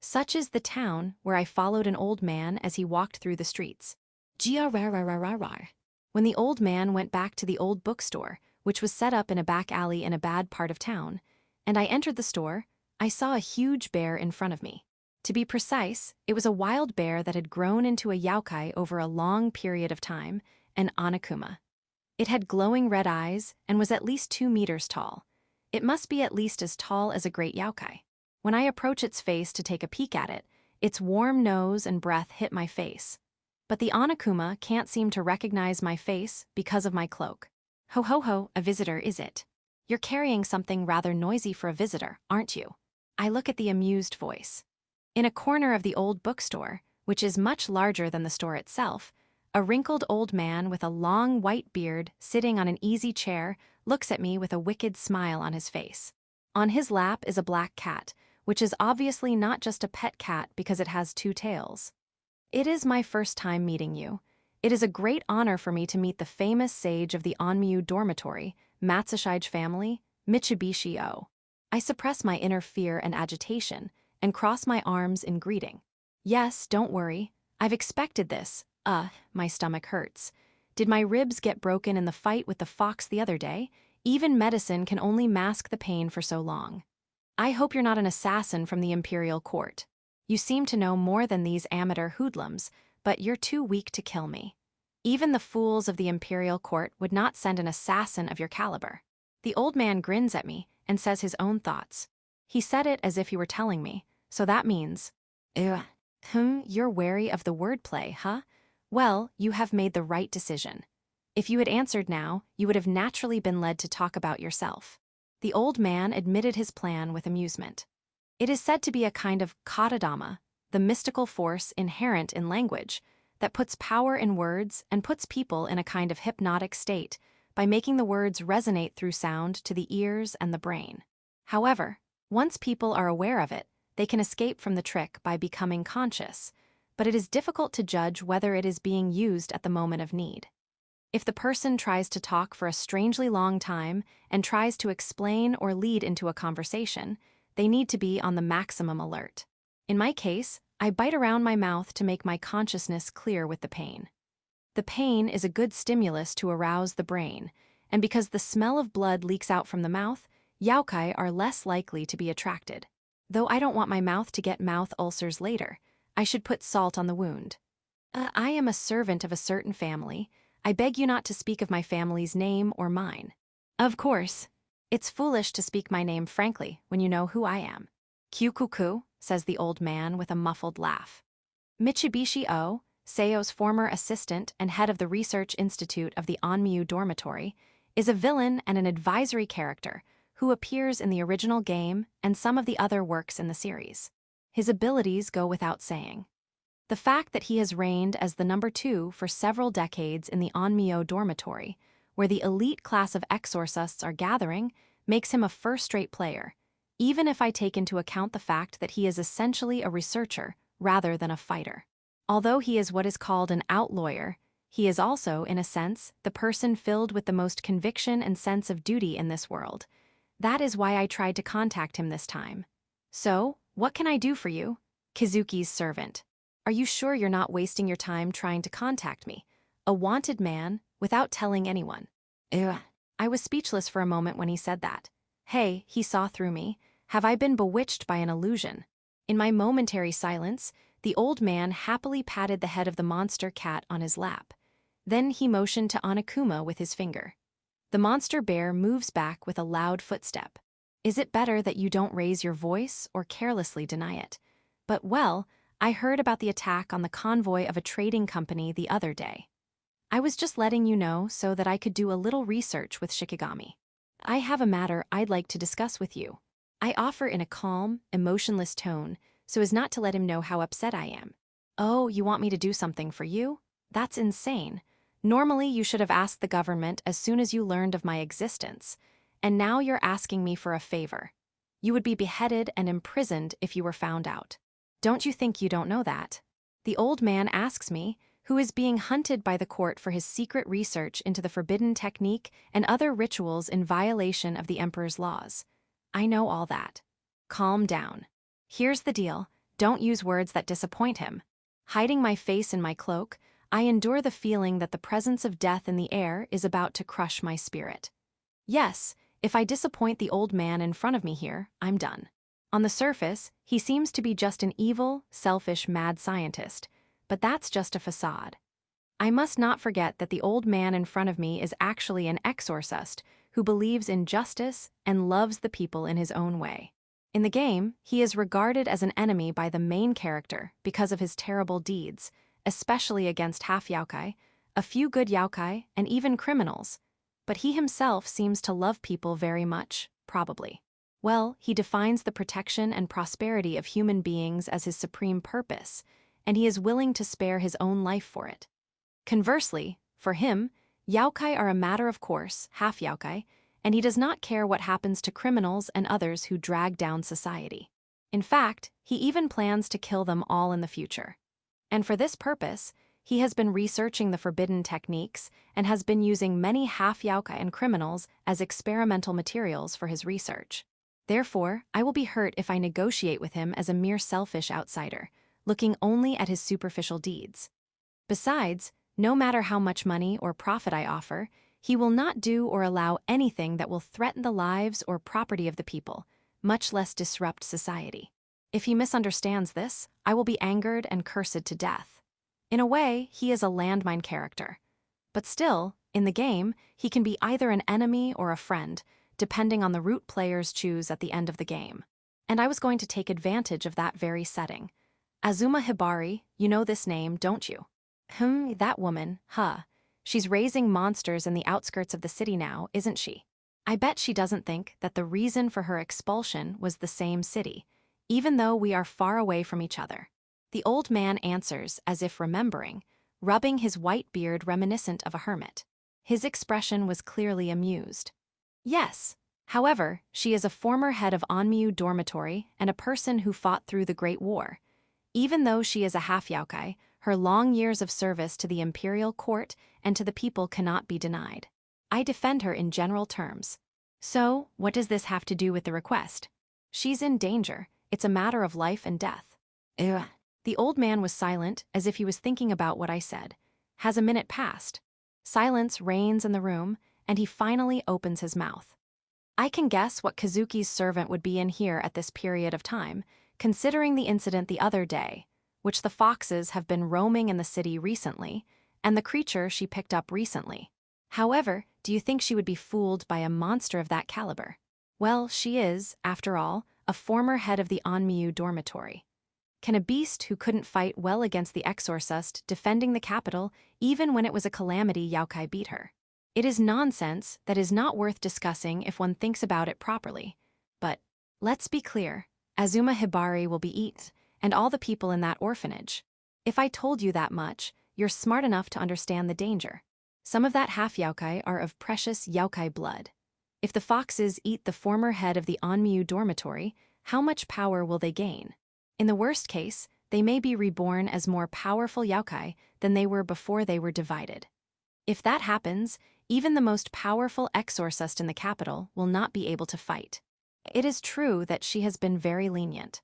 Such is the town where I followed an old man as he walked through the streets. When the old man went back to the old bookstore, which was set up in a back alley in a bad part of town, and I entered the store, I saw a huge bear in front of me. To be precise, it was a wild bear that had grown into a Youkai over a long period of time, an Onokuma. It had glowing red eyes and was at least 2 meters tall. It must be at least as tall as a great Youkai. When I approach its face to take a peek at it, its warm nose and breath hit my face. But the Onokuma can't seem to recognize my face because of my cloak. Ho ho ho, a visitor is it? You're carrying something rather noisy for a visitor, aren't you? I look at the amused voice. In a corner of the old bookstore, which is much larger than the store itself, a wrinkled old man with a long white beard sitting on an easy chair looks at me with a wicked smile on his face. On his lap is a black cat, which is obviously not just a pet cat because it has 2 tails. It is my first time meeting you. It is a great honor for me to meet the famous sage of the Onmyu dormitory, Matsushige family, Mitsubishi O. I suppress my inner fear and agitation and cross my arms in greeting. Yes, don't worry. I've expected this. My stomach hurts. Did my ribs get broken in the fight with the fox the other day? Even medicine can only mask the pain for so long. I hope you're not an assassin from the imperial court. You seem to know more than these amateur hoodlums, but you're too weak to kill me. Even the fools of the imperial court would not send an assassin of your caliber. The old man grins at me and says his own thoughts. He said it as if he were telling me, so that means, you're wary of the wordplay, huh? Well, you have made the right decision. If you had answered now, you would have naturally been led to talk about yourself. The old man admitted his plan with amusement. It is said to be a kind of katadama, the mystical force inherent in language, that puts power in words and puts people in a kind of hypnotic state by making the words resonate through sound to the ears and the brain. However, once people are aware of it, they can escape from the trick by becoming conscious, but it is difficult to judge whether it is being used at the moment of need. If the person tries to talk for a strangely long time and tries to explain or lead into a conversation, they need to be on the maximum alert. In my case, I bite around my mouth to make my consciousness clear with the pain. The pain is a good stimulus to arouse the brain, and because the smell of blood leaks out from the mouth, Youkai are less likely to be attracted. Though I don't want my mouth to get mouth ulcers later, I should put salt on the wound. I am a servant of a certain family. I beg you not to speak of my family's name or mine. Of course. It's foolish to speak my name frankly when you know who I am. Kyukuku, says the old man with a muffled laugh. Mitsubishi O, Seo's former assistant and head of the Research Institute of the Onmyu Dormitory, is a villain and an advisory character who appears in the original game and some of the other works in the series. His abilities go without saying. The fact that he has reigned as the number 2 for several decades in the Onmyo Dormitory, where the elite class of exorcists are gathering, makes him a first-rate player, even if I take into account the fact that he is essentially a researcher rather than a fighter. Although he is what is called an outlawyer, he is also, in a sense, the person filled with the most conviction and sense of duty in this world. That is why I tried to contact him this time. So, what can I do for you? Kizuki's servant. Are you sure you're not wasting your time trying to contact me, a wanted man, without telling anyone? Ugh. I was speechless for a moment when he said that. Hey, he saw through me. Have I been bewitched by an illusion? In my momentary silence, the old man happily patted the head of the monster cat on his lap. Then he motioned to Onokuma with his finger. The monster bear moves back with a loud footstep. Is it better that you don't raise your voice or carelessly deny it? But well, I heard about the attack on the convoy of a trading company the other day. I was just letting you know so that I could do a little research with Shikigami. I have a matter I'd like to discuss with you. I offer in a calm, emotionless tone so as not to let him know how upset I am. Oh, you want me to do something for you? That's insane. Normally, you should have asked the government as soon as you learned of my existence, and now you're asking me for a favor. You would be beheaded and imprisoned if you were found out. Don't you think you don't know that? The old man asks me, who is being hunted by the court for his secret research into the forbidden technique and other rituals in violation of the emperor's laws. I know all that. Calm down. Here's the deal, don't use words that disappoint him. Hiding my face in my cloak, I endure the feeling that the presence of death in the air is about to crush my spirit. Yes, if I disappoint the old man in front of me here, I'm done. On the surface, he seems to be just an evil, selfish, mad scientist, but that's just a facade. I must not forget that the old man in front of me is actually an exorcist who believes in justice and loves the people in his own way. In the game, he is regarded as an enemy by the main character because of his terrible deeds, especially against half-Youkai, a few good Youkai, and even criminals. But he himself seems to love people very much, probably. Well, he defines the protection and prosperity of human beings as his supreme purpose, and he is willing to spare his own life for it. Conversely, for him, Youkai are a matter of course, half-Youkai, and he does not care what happens to criminals and others who drag down society. In fact, he even plans to kill them all in the future. And for this purpose, he has been researching the forbidden techniques and has been using many half-Youkai and criminals as experimental materials for his research. Therefore, I will be hurt if I negotiate with him as a mere selfish outsider, looking only at his superficial deeds. Besides, no matter how much money or profit I offer, he will not do or allow anything that will threaten the lives or property of the people, much less disrupt society. If he misunderstands this, I will be angered and cursed to death. In a way, he is a landmine character. But still, in the game, he can be either an enemy or a friend, depending on the route players choose at the end of the game. And I was going to take advantage of that very setting. Azuma Hibari, you know this name, don't you? That woman, huh? She's raising monsters in the outskirts of the city now, isn't she? I bet she doesn't think that the reason for her expulsion was the same city, even though we are far away from each other. The old man answers as if remembering, rubbing his white beard reminiscent of a hermit. His expression was clearly amused. Yes. However, she is a former head of Onmyu Dormitory and a person who fought through the Great War. Even though she is a half-Youkai, Her long years of service to the imperial court and to the people cannot be denied. I defend her in general terms. So, what does this have to do with the request? She's in danger. It's a matter of life and death. Ugh. The old man was silent, as if he was thinking about what I said. Has a minute passed? Silence reigns in the room, and he finally opens his mouth. I can guess what Kazuki's servant would be in here at this period of time, considering the incident the other day, which the foxes have been roaming in the city recently, and the creature she picked up recently. However, do you think she would be fooled by a monster of that caliber? Well, she is, after all, a former head of the Onmyu dormitory. Can a beast who couldn't fight well against the Exorcist defending the capital even when it was a calamity Youkai beat her? It is nonsense that is not worth discussing if one thinks about it properly. But, let's be clear, Azuma Hibari will be eaten, and all the people in that orphanage. If I told you that much, you're smart enough to understand the danger. Some of that half-Youkai are of precious Youkai blood. If the foxes eat the former head of the Onmyu dormitory, how much power will they gain? In the worst case, they may be reborn as more powerful Youkai than they were before they were divided. If that happens, even the most powerful exorcist in the capital will not be able to fight. It is true that she has been very lenient.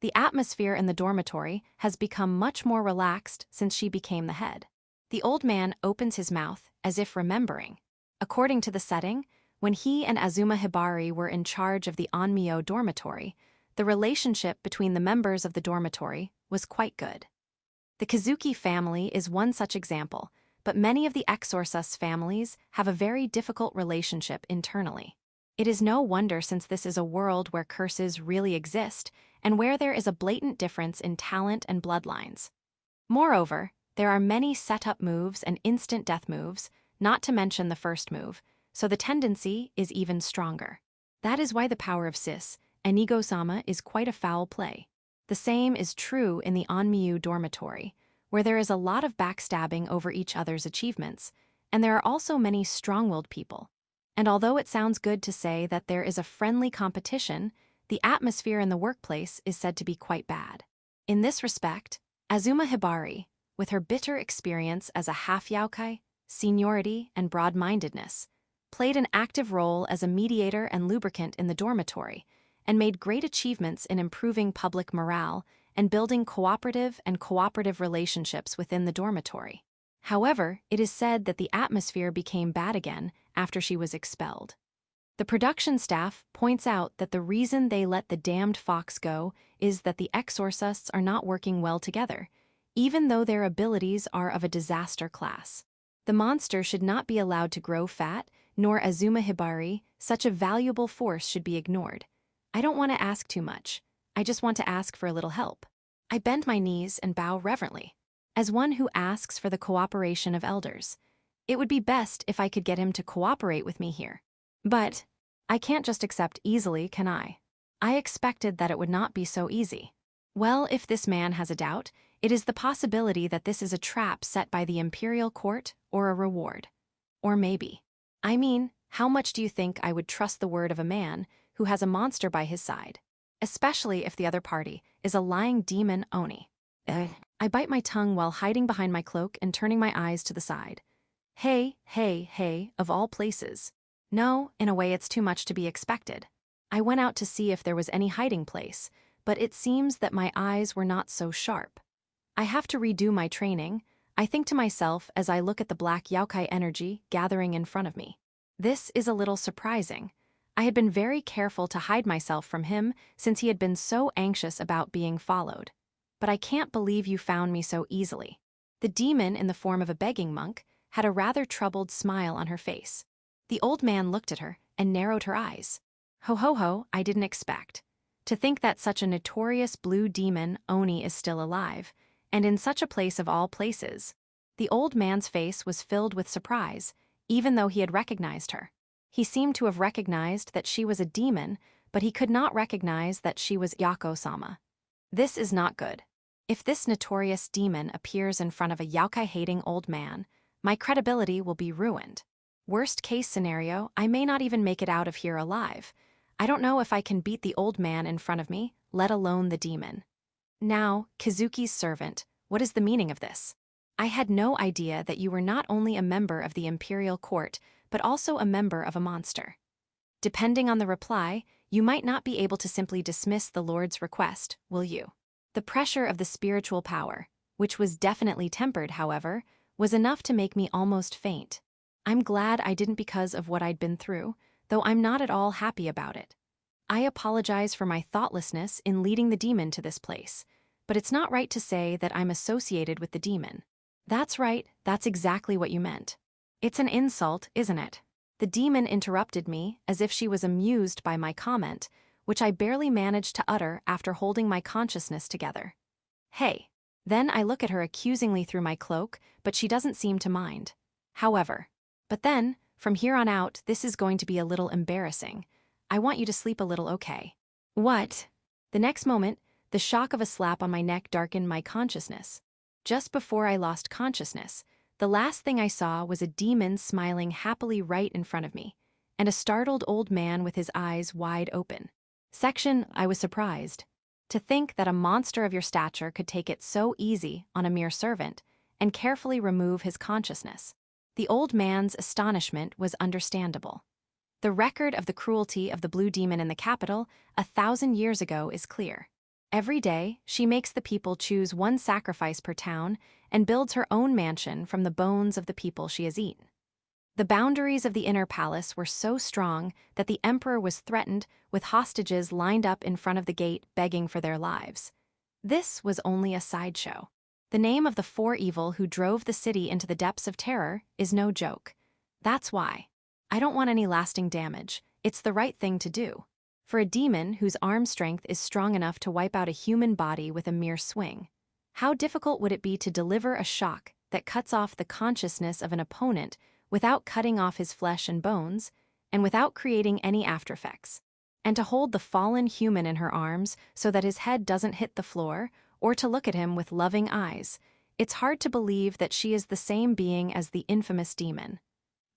The atmosphere in the dormitory has become much more relaxed since she became the head. The old man opens his mouth, as if remembering. According to the setting, when he and Azuma Hibari were in charge of the Onmyo dormitory, the relationship between the members of the dormitory was quite good. The Kazuki family is one such example, but many of the Exorcists families have a very difficult relationship internally. It is no wonder since this is a world where curses really exist and where there is a blatant difference in talent and bloodlines. Moreover, there are many set-up moves and instant death moves, not to mention the first move, so the tendency is even stronger. That is why the power of Sis, Enigo-sama, is quite a foul play. The same is true in the Onmyu dormitory, where there is a lot of backstabbing over each other's achievements, and there are also many strong-willed people. And although it sounds good to say that there is a friendly competition, the atmosphere in the workplace is said to be quite bad. In this respect, Azuma Hibari, with her bitter experience as a half-Youkai, seniority, and broad-mindedness, played an active role as a mediator and lubricant in the dormitory, and made great achievements in improving public morale and building cooperative relationships within the dormitory. However, it is said that the atmosphere became bad again after she was expelled. The production staff points out that the reason they let the damned fox go is that the exorcists are not working well together, even though their abilities are of a disaster class. The monster should not be allowed to grow fat, nor Azuma Hibari, such a valuable force should be ignored. I don't want to ask too much. I just want to ask for a little help. I bend my knees and bow reverently, as one who asks for the cooperation of elders. It would be best if I could get him to cooperate with me here. But I can't just accept easily, can I? I expected that it would not be so easy. Well, if this man has a doubt, it is the possibility that this is a trap set by the imperial court or a reward. Or maybe. I mean, how much do you think I would trust the word of a man who has a monster by his side? Especially if the other party is a lying demon Oni. I bite my tongue while hiding behind my cloak and turning my eyes to the side. Hey, of all places. No, in a way it's too much to be expected. I went out to see if there was any hiding place, but it seems that my eyes were not so sharp. I have to redo my training, I think to myself as I look at the black Youkai energy gathering in front of me. This is a little surprising. I had been very careful to hide myself from him since he had been so anxious about being followed. But I can't believe you found me so easily. The demon in the form of a begging monk had a rather troubled smile on her face. The old man looked at her and narrowed her eyes. Ho, I didn't expect. To think that such a notorious blue demon Oni is still alive, and in such a place of all places. The old man's face was filled with surprise, even though he had recognized her. He seemed to have recognized that she was a demon, but he could not recognize that she was Yako-sama. This is not good. If this notorious demon appears in front of a Youkai-hating old man, my credibility will be ruined. Worst case scenario, I may not even make it out of here alive. I don't know if I can beat the old man in front of me, let alone the demon. Now, Kazuki's servant, What is the meaning of this? I had no idea that you were not only a member of the imperial court, but also a member of a monster. Depending on the reply, you might not be able to simply dismiss the Lord's request, will you? The pressure of the spiritual power, which was definitely tempered, however, was enough to make me almost faint. I'm glad I didn't because of what I'd been through, though I'm not at all happy about it. I apologize for my thoughtlessness in leading the demon to this place, but it's not right to say that I'm associated with the demon. That's right, that's exactly what you meant. It's an insult, isn't it? The demon interrupted me as if she was amused by my comment, which I barely managed to utter after holding my consciousness together. Hey. Then I look at her accusingly through my cloak, but she doesn't seem to mind. However, but then, from here on out, this is going to be a little embarrassing. I want you to sleep a little, okay? What? The next moment, the shock of a slap on my neck darkened my consciousness. Just before I lost consciousness, the last thing I saw was a demon smiling happily right in front of me, and a startled old man with his eyes wide open. I was surprised. To think that a monster of your stature could take it so easy on a mere servant and carefully remove his consciousness. The old man's astonishment was understandable. The record of the cruelty of the blue demon in the capital 1,000 years ago is clear. Every day, she makes the people choose one sacrifice per town and builds her own mansion from the bones of the people she has eaten. The boundaries of the inner palace were so strong that the emperor was threatened with hostages lined up in front of the gate begging for their lives. This was only a sideshow. The name of the four evil who drove the city into the depths of terror is no joke. That's why. I don't want any lasting damage. It's the right thing to do. For a demon whose arm strength is strong enough to wipe out a human body with a mere swing. How difficult would it be to deliver a shock that cuts off the consciousness of an opponent without cutting off his flesh and bones, and without creating any aftereffects? And to hold the fallen human in her arms so that his head doesn't hit the floor, or to look at him with loving eyes. It's hard to believe that she is the same being as the infamous demon.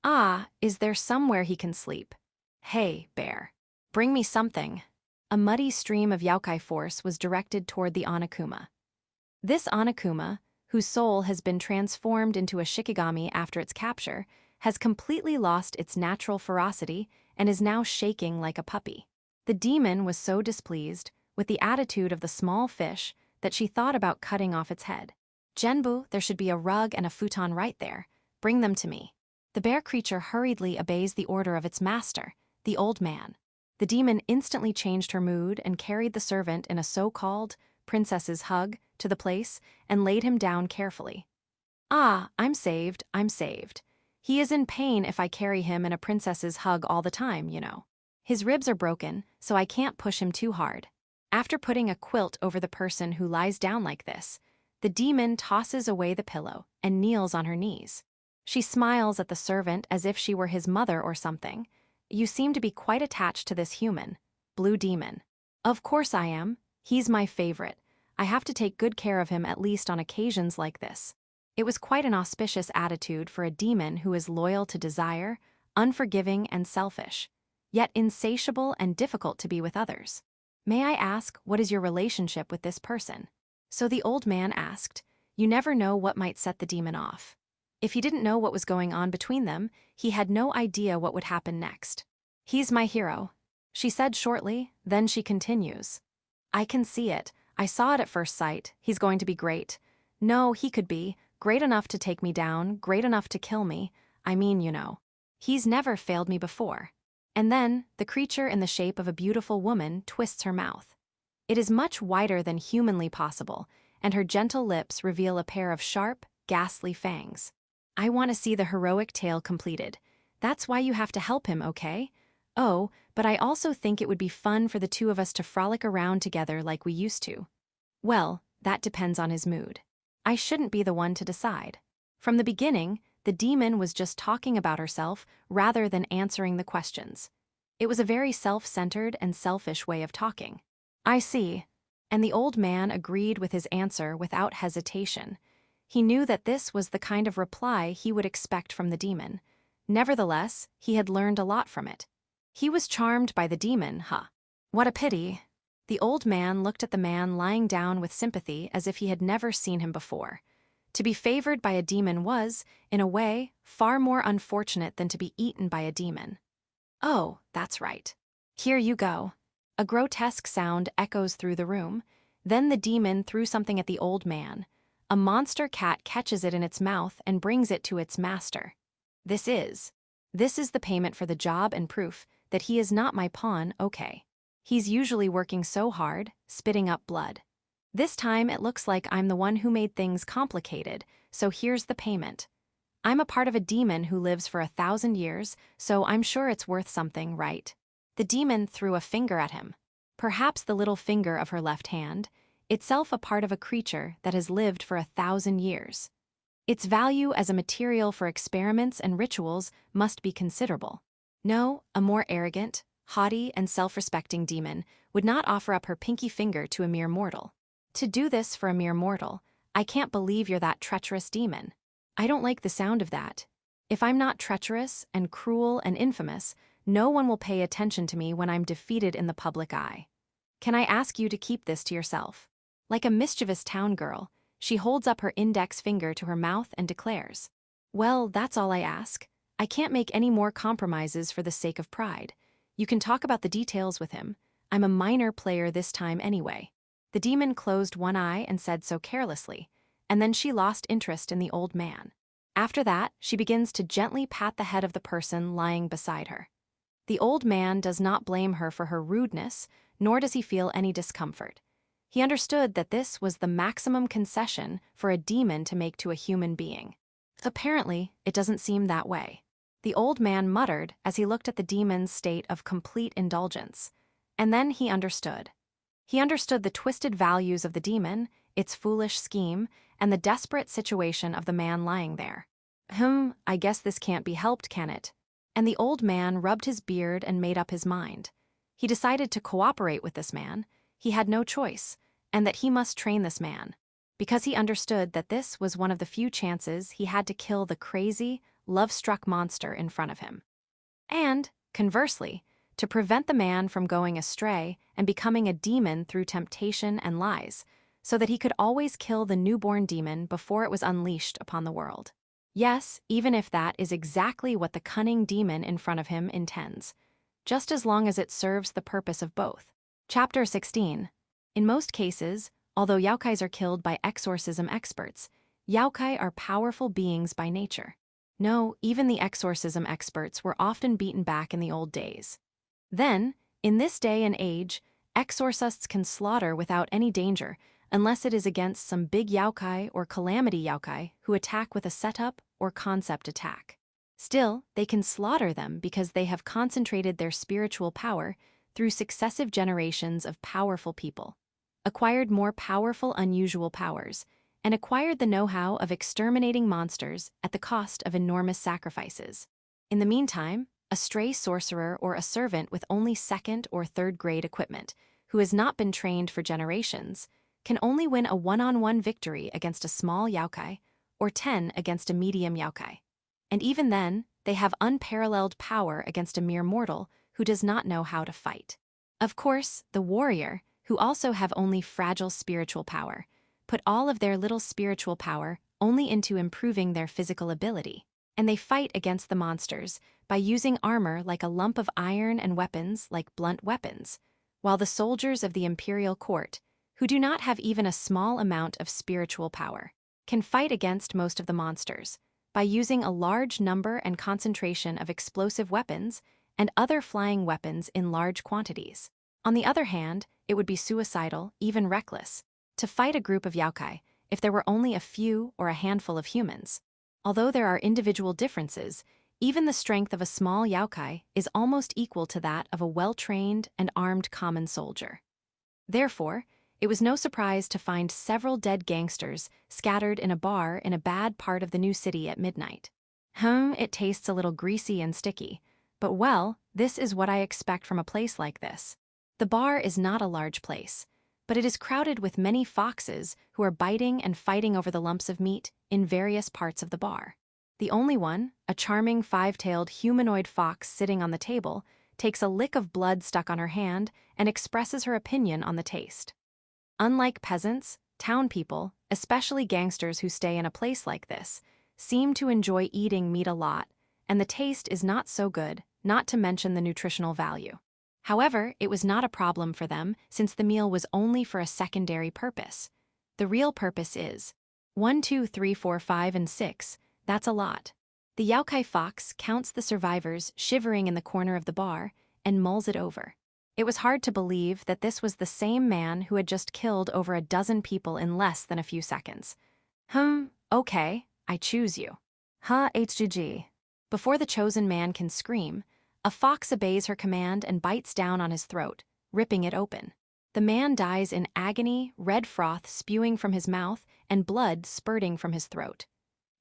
Ah, is there somewhere he can sleep? Hey, bear. Bring me something. A muddy stream of Youkai force was directed toward the Onokuma. This Onokuma, whose soul has been transformed into a shikigami after its capture, has completely lost its natural ferocity and is now shaking like a puppy. The demon was so displeased with the attitude of the small fish that she thought about cutting off its head. Genbu, there should be a rug and a futon right there. Bring them to me. The bear creature hurriedly obeys the order of its master, the old man. The demon instantly changed her mood and carried the servant in a so-called princess's hug to the place and laid him down carefully. Ah, I'm saved, I'm saved. He is in pain if I carry him in a princess's hug all the time, you know. His ribs are broken, so I can't push him too hard. After putting a quilt over the person who lies down like this, the demon tosses away the pillow and kneels on her knees. She smiles at the servant as if she were his mother or something. You seem to be quite attached to this human, blue demon. Of course I am. He's my favorite. I have to take good care of him at least on occasions like this. It was quite an auspicious attitude for a demon who is loyal to desire, unforgiving and selfish, yet insatiable and difficult to be with others. May I ask, what is your relationship with this person? So the old man asked. You never know what might set the demon off. If he didn't know what was going on between them, he had no idea what would happen next. He's my hero, she said shortly, then she continues. I can see it. I saw it at first sight. He's going to be great. No, he could be. Great enough to take me down, great enough to kill me. I mean, you know. He's never failed me before. And then, the creature in the shape of a beautiful woman twists her mouth. It is much wider than humanly possible, and her gentle lips reveal a pair of sharp, ghastly fangs. I want to see the heroic tale completed. That's why you have to help him, okay? Oh, but I also think it would be fun for the two of us to frolic around together like we used to. Well, that depends on his mood. I shouldn't be the one to decide. From the beginning, the demon was just talking about herself rather than answering the questions. It was a very self-centered and selfish way of talking. I see. And the old man agreed with his answer without hesitation. He knew that this was the kind of reply he would expect from the demon. Nevertheless, he had learned a lot from it. He was charmed by the demon, huh? What a pity. The old man looked at the man lying down with sympathy as if he had never seen him before. To be favored by a demon was, in a way, far more unfortunate than to be eaten by a demon. Oh, that's right. Here you go. A grotesque sound echoes through the room. Then the demon threw something at the old man. A monster cat catches it in its mouth and brings it to its master. This is the payment for the job and proof that he is not my pawn, okay. He's usually working so hard, spitting up blood. This time it looks like I'm the one who made things complicated, so here's the payment. I'm a part of a demon who lives for 1,000 years, so I'm sure it's worth something, right? The demon threw a finger at him. Perhaps the little finger of her left hand, itself a part of a creature that has lived for 1,000 years. Its value as a material for experiments and rituals must be considerable. No, a more arrogant, haughty, and self-respecting demon would not offer up her pinky finger to a mere mortal. To do this for a mere mortal, I can't believe you're that treacherous demon. I don't like the sound of that. If I'm not treacherous and cruel and infamous, no one will pay attention to me when I'm defeated in the public eye. Can I ask you to keep this to yourself? Like a mischievous town girl, she holds up her index finger to her mouth and declares, "Well, that's all I ask. I can't make any more compromises for the sake of pride. You can talk about the details with him. I'm a minor player this time anyway." The demon closed one eye and said so carelessly, and then she lost interest in the old man. After that, she begins to gently pat the head of the person lying beside her. The old man does not blame her for her rudeness, nor does he feel any discomfort. He understood that this was the maximum concession for a demon to make to a human being. Apparently, it doesn't seem that way. The old man muttered as he looked at the demon's state of complete indulgence. And then he understood. He understood the twisted values of the demon, its foolish scheme, and the desperate situation of the man lying there. I guess this can't be helped, can it? And the old man rubbed his beard and made up his mind. He decided to cooperate with this man. He had no choice, and that he must train this man, because he understood that this was one of the few chances he had to kill the crazy, love-struck monster in front of him. And, conversely, to prevent the man from going astray and becoming a demon through temptation and lies, so that he could always kill the newborn demon before it was unleashed upon the world. Yes, even if that is exactly what the cunning demon in front of him intends, just as long as it serves the purpose of both. Chapter 16. In most cases, although Youkais are killed by exorcism experts, Youkai are powerful beings by nature. No, even the exorcism experts were often beaten back in the old days. Then, in this day and age, exorcists can slaughter without any danger unless it is against some big Youkai or calamity Youkai who attack with a setup or concept attack. Still, they can slaughter them because they have concentrated their spiritual power through successive generations of powerful people, acquired more powerful unusual powers, and acquired the know-how of exterminating monsters at the cost of enormous sacrifices. In the meantime, a stray sorcerer or a servant with only second or third grade equipment, who has not been trained for generations, can only win a one-on-one victory against a small Youkai or 10 against a medium Youkai. And even then, they have unparalleled power against a mere mortal who does not know how to fight. Of course, the warrior, who also have only fragile spiritual power, put all of their little spiritual power only into improving their physical ability, and they fight against the monsters by using armor like a lump of iron and weapons like blunt weapons, while the soldiers of the imperial court, who do not have even a small amount of spiritual power, can fight against most of the monsters by using a large number and concentration of explosive weapons and other flying weapons in large quantities. On the other hand, it would be suicidal, even reckless, to fight a group of Youkai if there were only a few or a handful of humans. Although there are individual differences, even the strength of a small Youkai is almost equal to that of a well-trained and armed common soldier. Therefore, it was no surprise to find several dead gangsters scattered in a bar in a bad part of the new city at midnight. It tastes a little greasy and sticky, but well, this is what I expect from a place like this. The bar is not a large place, but it is crowded with many foxes who are biting and fighting over the lumps of meat in various parts of the bar. The only one, a charming five-tailed humanoid fox sitting on the table, takes a lick of blood stuck on her hand, and expresses her opinion on the taste. Unlike peasants, town people, especially gangsters who stay in a place like this, seem to enjoy eating meat a lot, and the taste is not so good, not to mention the nutritional value. However, it was not a problem for them since the meal was only for a secondary purpose. The real purpose is 1, 2, 3, 4, 5, and 6. That's a lot. The Youkai fox counts the survivors shivering in the corner of the bar and mulls it over. It was hard to believe that this was the same man who had just killed over a dozen people in less than a few seconds. Okay, I choose you. HGG. Before the chosen man can scream, a fox obeys her command and bites down on his throat, ripping it open. The man dies in agony, red froth spewing from his mouth and blood spurting from his throat.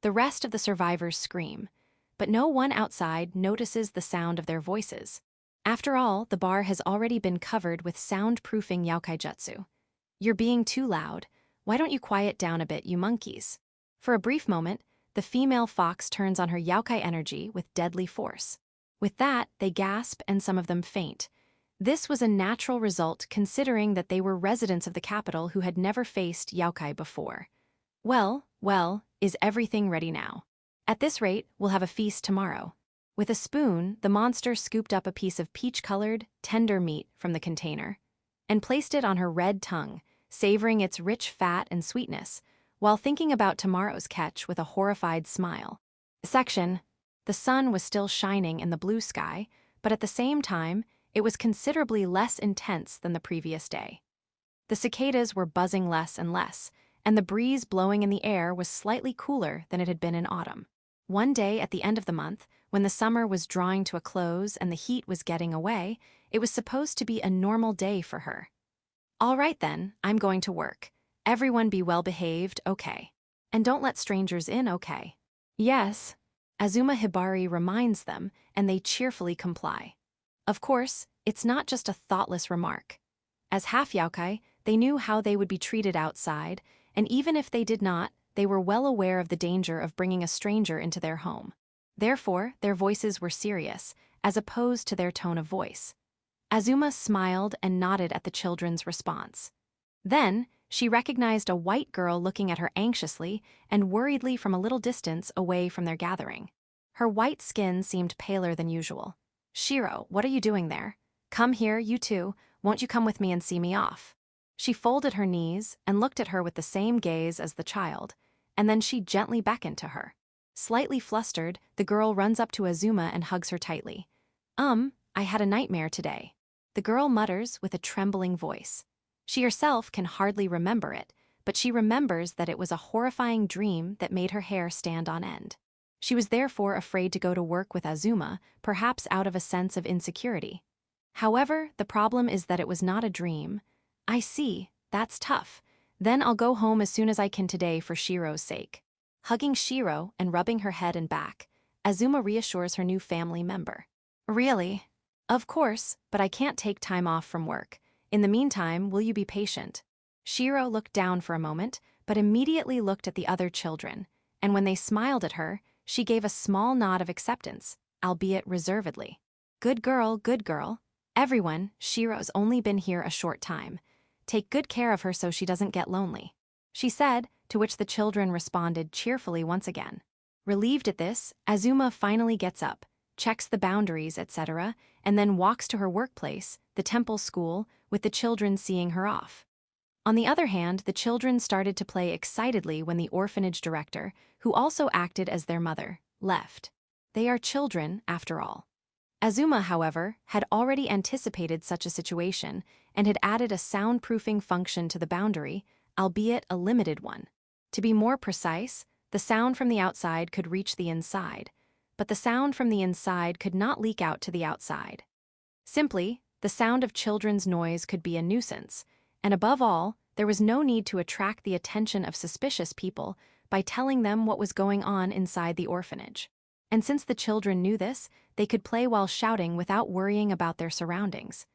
The rest of the survivors scream, but no one outside notices the sound of their voices. After all, the bar has already been covered with soundproofing Youkai jutsu. You're being too loud. Why don't you quiet down a bit, you monkeys? For a brief moment, the female fox turns on her Youkai energy with deadly force. With that, they gasp and some of them faint. This was a natural result considering that they were residents of the capital who had never faced Youkai before. Well, is everything ready now? At this rate, we'll have a feast tomorrow. With a spoon, the monster scooped up a piece of peach-colored, tender meat from the container and placed it on her red tongue, savoring its rich fat and sweetness, while thinking about tomorrow's catch with a horrified smile. Section. The sun was still shining in the blue sky, but at the same time, it was considerably less intense than the previous day. The cicadas were buzzing less and less, and the breeze blowing in the air was slightly cooler than it had been in autumn. One day at the end of the month, when the summer was drawing to a close and the heat was getting away, it was supposed to be a normal day for her. All right then, I'm going to work. Everyone be well behaved, okay? And don't let strangers in, okay? Yes. Azuma Hibari reminds them, and they cheerfully comply. Of course, it's not just a thoughtless remark. As half-Youkai, they knew how they would be treated outside, and even if they did not, they were well aware of the danger of bringing a stranger into their home. Therefore, their voices were serious, as opposed to their tone of voice. Azuma smiled and nodded at the children's response. Then, she recognized a white girl looking at her anxiously and worriedly from a little distance away from their gathering. Her white skin seemed paler than usual. "Shiro, what are you doing there? Come here, you two. Won't you come with me and see me off?" She folded her knees and looked at her with the same gaze as the child, and then she gently beckoned to her. Slightly flustered, the girl runs up to Azuma and hugs her tightly. I had a nightmare today," the girl mutters with a trembling voice. She herself can hardly remember it, but she remembers that it was a horrifying dream that made her hair stand on end. She was therefore afraid to go to work with Azuma, perhaps out of a sense of insecurity. However, the problem is that it was not a dream. "I see, that's tough. Then I'll go home as soon as I can today for Shiro's sake." Hugging Shiro and rubbing her head and back, Azuma reassures her new family member. "Really?" "Of course, but I can't take time off from work. In the meantime, will you be patient?" Shiro looked down for a moment, but immediately looked at the other children, and when they smiled at her, she gave a small nod of acceptance, albeit reservedly. Good girl, good girl. Everyone, Shiro's only been here a short time. Take good care of her so she doesn't get lonely," she said, to which the children responded cheerfully once again. Relieved at this, Azuma finally gets up, checks the boundaries, etc., and then walks to her workplace, the temple school, with the children seeing her off. On the other hand, the children started to play excitedly when the orphanage director, who also acted as their mother, left. They are children, after all. Azuma, however, had already anticipated such a situation and had added a soundproofing function to the boundary, albeit a limited one. To be more precise, the sound from the outside could reach the inside, but the sound from the inside could not leak out to the outside. Simply, the sound of children's noise could be a nuisance, and above all, there was no need to attract the attention of suspicious people by telling them what was going on inside the orphanage. And since the children knew this, they could play while shouting without worrying about their surroundings.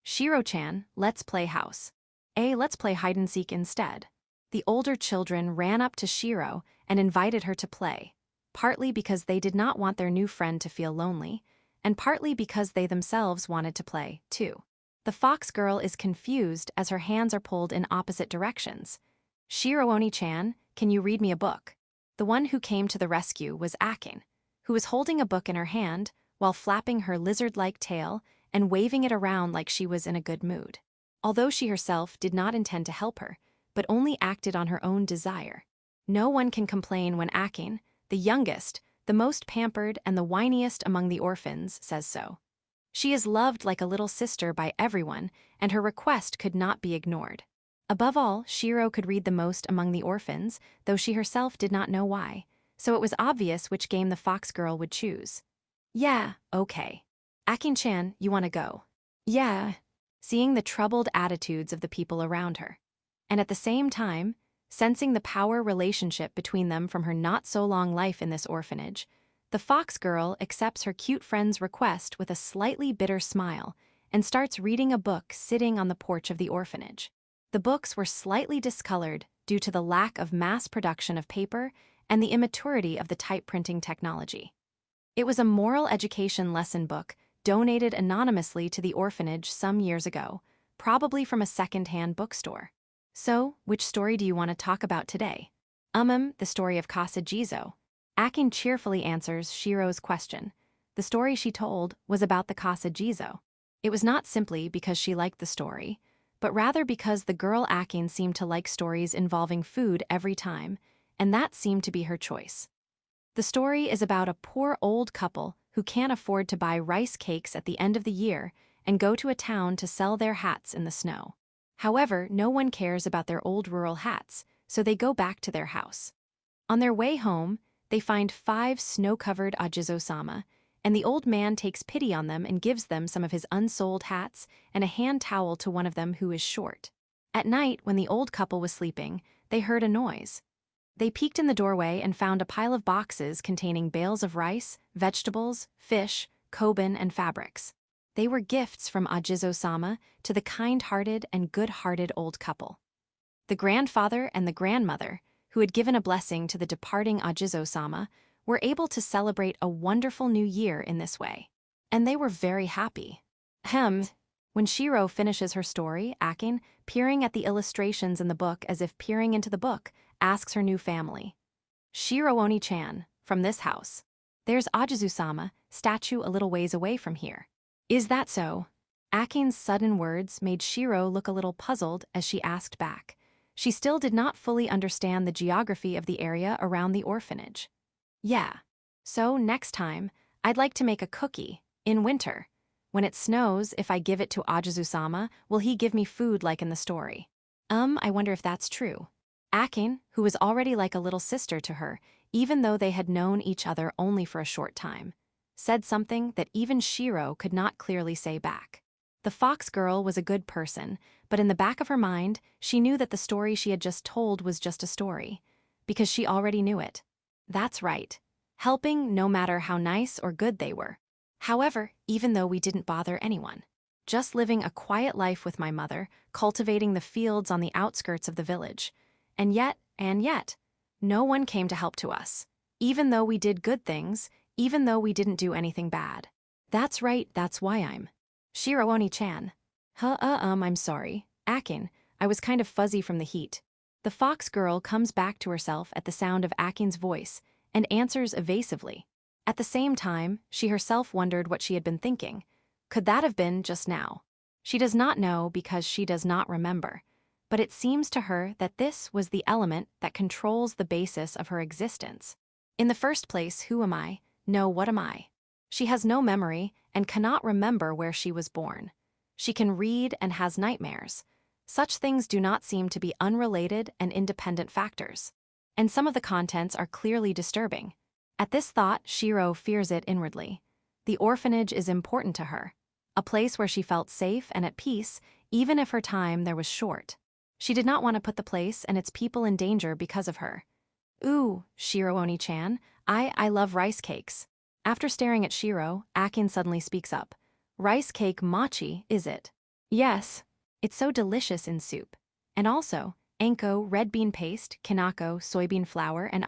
"Shiro-chan, let's play house. Let's play hide-and-seek instead." The older children ran up to Shiro and invited her to play, partly because they did not want their new friend to feel lonely, and partly because they themselves wanted to play, too. The fox girl is confused as her hands are pulled in opposite directions. Shiro-oni-chan, can you read me a book? The one who came to the rescue was Akin, who was holding a book in her hand while flapping her lizard-like tail and waving it around like she was in a good mood. Although she herself did not intend to help her, but only acted on her own desire. No one can complain when Akin, the youngest, the most pampered and the whiniest among the orphans, says so. She is loved like a little sister by everyone, and her request could not be ignored. Above all, Shiro could read the most among the orphans, though she herself did not know why, so it was obvious which game the fox girl would choose. Yeah, okay. Akin-chan, you want to go? Yeah. Seeing the troubled attitudes of the people around her. And at the same time, sensing the power relationship between them from her not-so-long life in this orphanage, the fox girl accepts her cute friend's request with a slightly bitter smile and starts reading a book sitting on the porch of the orphanage. The books were slightly discolored due to the lack of mass production of paper and the immaturity of the type printing technology. It was a moral education lesson book donated anonymously to the orphanage some years ago, probably from a second-hand bookstore. So, which story do you want to talk about today? The story of Kasajizo. Akin cheerfully answers Shiro's question. The story she told was about the Kasajizo. It was not simply because she liked the story, but rather because the girl Akin seemed to like stories involving food every time, and that seemed to be her choice. The story is about a poor old couple who can't afford to buy rice cakes at the end of the year and go to a town to sell their hats in the snow. However, no one cares about their old rural hats, so they go back to their house. On their way home, they find 5 snow-covered Ajizo-sama, and the old man takes pity on them and gives them some of his unsold hats and a hand towel to one of them who is short. At night, when the old couple was sleeping, they heard a noise. They peeked in the doorway and found a pile of boxes containing bales of rice, vegetables, fish, koban, and fabrics. They were gifts from Ajizo-sama to the kind-hearted and good-hearted old couple. The grandfather and the grandmother, who had given a blessing to the departing Ajizo-sama, were able to celebrate a wonderful new year in this way. And they were very happy. When Shiro finishes her story, Akin, peering at the illustrations in the book as if peering into the book, asks her new family. Shiro-oni-chan, from this house. There's Ajizu-sama, statue a little ways away from here. Is that so? Akin's sudden words made Shiro look a little puzzled as she asked back. She still did not fully understand the geography of the area around the orphanage. Yeah. So next time, I'd like to make a cookie, in winter. When it snows, if I give it to Ajizu-sama, will he give me food like in the story? I wonder if that's true. Akin, who was already like a little sister to her, even though they had known each other only for a short time, said something that even Shiro could not clearly say back. The fox girl was a good person, but in the back of her mind, she knew that the story she had just told was just a story, because she already knew it. That's right. Helping no matter how nice or good they were. However, even though we didn't bother anyone. Just living a quiet life with my mother, cultivating the fields on the outskirts of the village. And yet, no one came to help to us. Even though we did good things, even though we didn't do anything bad. That's right, that's why I'm Shiro-oni-chan. I'm sorry. Akin, I was kind of fuzzy from the heat. The fox girl comes back to herself at the sound of Akin's voice and answers evasively. At the same time, she herself wondered what she had been thinking. Could that have been just now? She does not know because she does not remember. But it seems to her that this was the element that controls the basis of her existence. In the first place, who am I? No, what am I? She has no memory and cannot remember where she was born. She can read and has nightmares. Such things do not seem to be unrelated and independent factors. And some of the contents are clearly disturbing. At this thought, Shiro fears it inwardly. The orphanage is important to her. A place where she felt safe and at peace, even if her time there was short. She did not want to put the place and its people in danger because of her. Ooh, Shiro-oni-chan, I love rice cakes. After staring at Shiro, Akin suddenly speaks up. Rice cake mochi, is it? Yes. It's so delicious in soup. And also, enko, red bean paste, kinako, soybean flour, and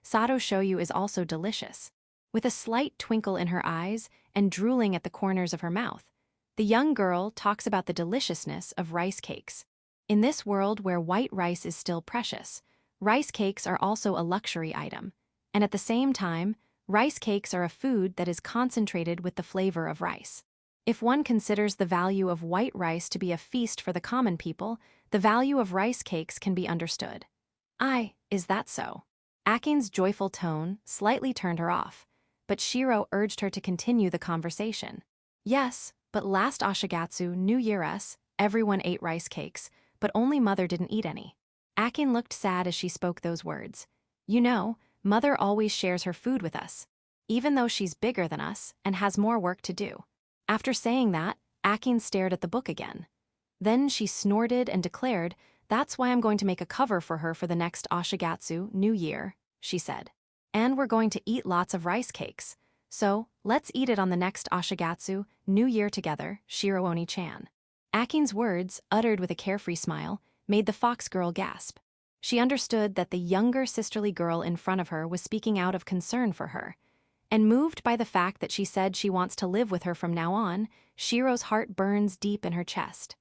sato shoyu is also delicious. With a slight twinkle in her eyes and drooling at the corners of her mouth. The young girl talks about the deliciousness of rice cakes. In this world where white rice is still precious, rice cakes are also a luxury item. And at the same time, rice cakes are a food that is concentrated with the flavor of rice. If one considers the value of white rice to be a feast for the common people, the value of rice cakes can be understood. Is that so? Akin's joyful tone slightly turned her off, but Shiro urged her to continue the conversation. Yes, but last Ashigatsu, New Year's, everyone ate rice cakes, but only Mother didn't eat any. Akin looked sad as she spoke those words. You know, Mother always shares her food with us, even though she's bigger than us and has more work to do. After saying that, Akin stared at the book again. Then she snorted and declared, "That's why I'm going to make a cover for her for the next Ashigatsu, New Year," she said. "And we're going to eat lots of rice cakes. So, let's eat it on the next Ashigatsu, New Year together, Shiro Oni-chan." Akin's words, uttered with a carefree smile, made the fox girl gasp. She understood that the younger sisterly girl in front of her was speaking out of concern for her. And moved by the fact that she said she wants to live with her from now on, Shiro's heart burns deep in her chest.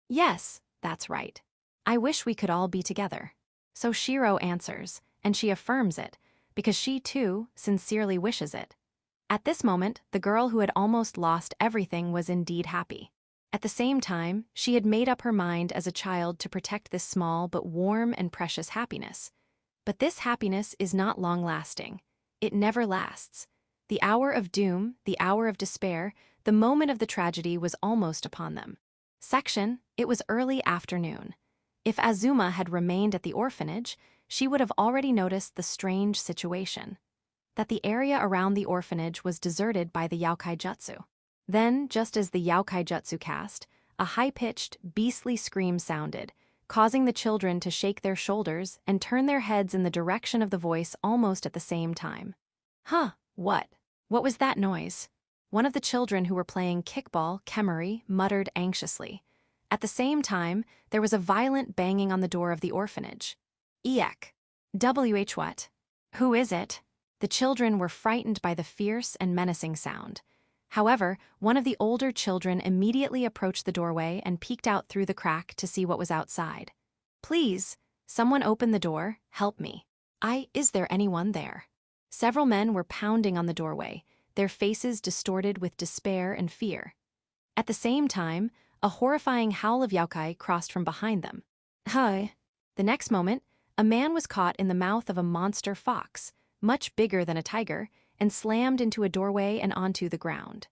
Yes, that's right. I wish we could all be together. So Shiro answers, and she affirms it, because she too sincerely wishes it. At this moment, the girl who had almost lost everything was indeed happy. At the same time, she had made up her mind as a child to protect this small but warm and precious happiness. But this happiness is not long-lasting. It never lasts. The hour of doom, the hour of despair, the moment of the tragedy was almost upon them. It was early afternoon. If Azuma had remained at the orphanage, she would have already noticed the strange situation. That the area around the orphanage was deserted by the Youkai Jutsu. Then, just as the Youkai Jutsu cast, a high-pitched, beastly scream sounded, causing the children to shake their shoulders and turn their heads in the direction of the voice almost at the same time. What? What was that noise? One of the children who were playing kickball, Kemari, muttered anxiously. At the same time, there was a violent banging on the door of the orphanage. Eek. What? Who is it? The children were frightened by the fierce and menacing sound. However, one of the older children immediately approached the doorway and peeked out through the crack to see what was outside. Please, someone open the door, help me. Is there anyone there? Several men were pounding on the doorway, their faces distorted with despair and fear. At the same time, a horrifying howl of Youkai crossed from behind them. Hi. The next moment, a man was caught in the mouth of a monster fox, much bigger than a tiger, and slammed into a doorway and onto the ground.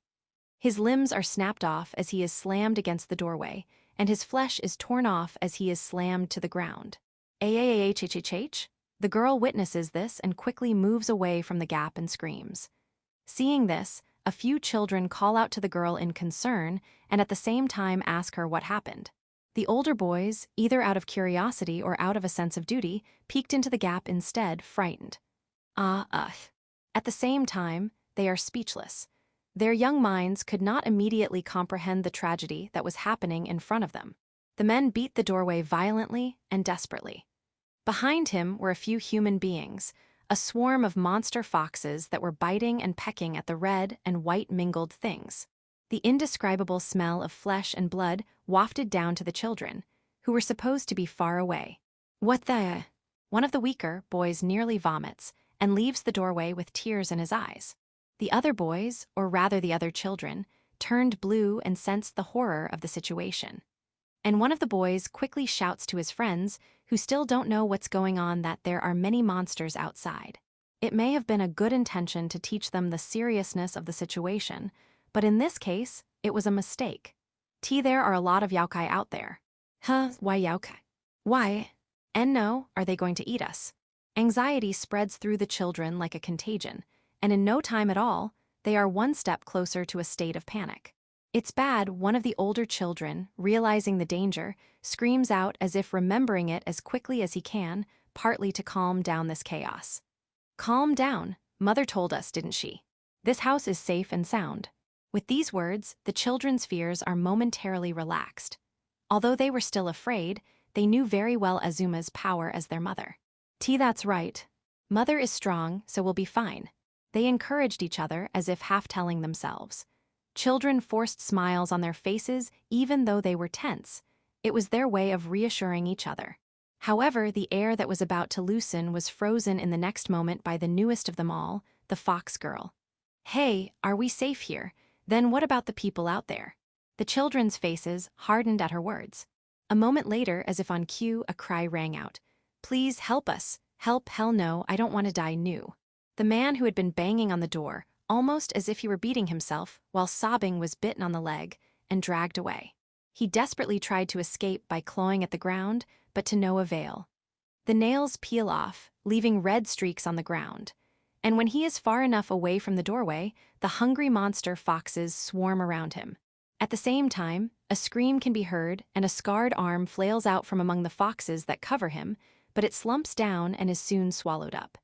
His limbs are snapped off as he is slammed against the doorway, and his flesh is torn off as he is slammed to the ground. The girl witnesses this and quickly moves away from the gap and screams. Seeing this, a few children call out to the girl in concern and at the same time ask her what happened. The older boys, either out of curiosity or out of a sense of duty, peeked into the gap instead, frightened. At the same time, they are speechless. Their young minds could not immediately comprehend the tragedy that was happening in front of them. The men beat the doorway violently and desperately. Behind him were a few human beings, a swarm of monster foxes that were biting and pecking at the red and white mingled things. The indescribable smell of flesh and blood wafted down to the children, who were supposed to be far away. What the? One of the weaker boys nearly vomits and leaves the doorway with tears in his eyes. The other boys, or rather the other children, turned blue and sensed the horror of the situation. And one of the boys quickly shouts to his friends, who still don't know what's going on, that there are many monsters outside. It may have been a good intention to teach them the seriousness of the situation, but in this case, it was a mistake. There are a lot of Youkai out there. Why Youkai? Why? And no, are they going to eat us? Anxiety spreads through the children like a contagion, and in no time at all, they are one step closer to a state of panic. It's bad. One of the older children, realizing the danger, screams out as if remembering it as quickly as he can, partly to calm down this chaos. Calm down, Mother told us, didn't she? This house is safe and sound. With these words, the children's fears are momentarily relaxed. Although they were still afraid, they knew very well Azuma's power as their mother. That's right. Mother is strong, so we'll be fine. They encouraged each other as if half telling themselves. Children forced smiles on their faces even though they were tense. It was their way of reassuring each other. However, the air that was about to loosen was frozen in the next moment by the newest of them all, the fox girl. "Hey, are we safe here? Then what about the people out there?" The children's faces hardened at her words. A moment later, as if on cue, a cry rang out. "Please help us. Help, hell no, I don't want to die new." The man who had been banging on the door, almost as if he were beating himself, while sobbing, was bitten on the leg and dragged away. He desperately tried to escape by clawing at the ground, but to no avail. The nails peel off, leaving red streaks on the ground. And when he is far enough away from the doorway, the hungry monster foxes swarm around him. At the same time, a scream can be heard and a scarred arm flails out from among the foxes that cover him, but it slumps down and is soon swallowed up.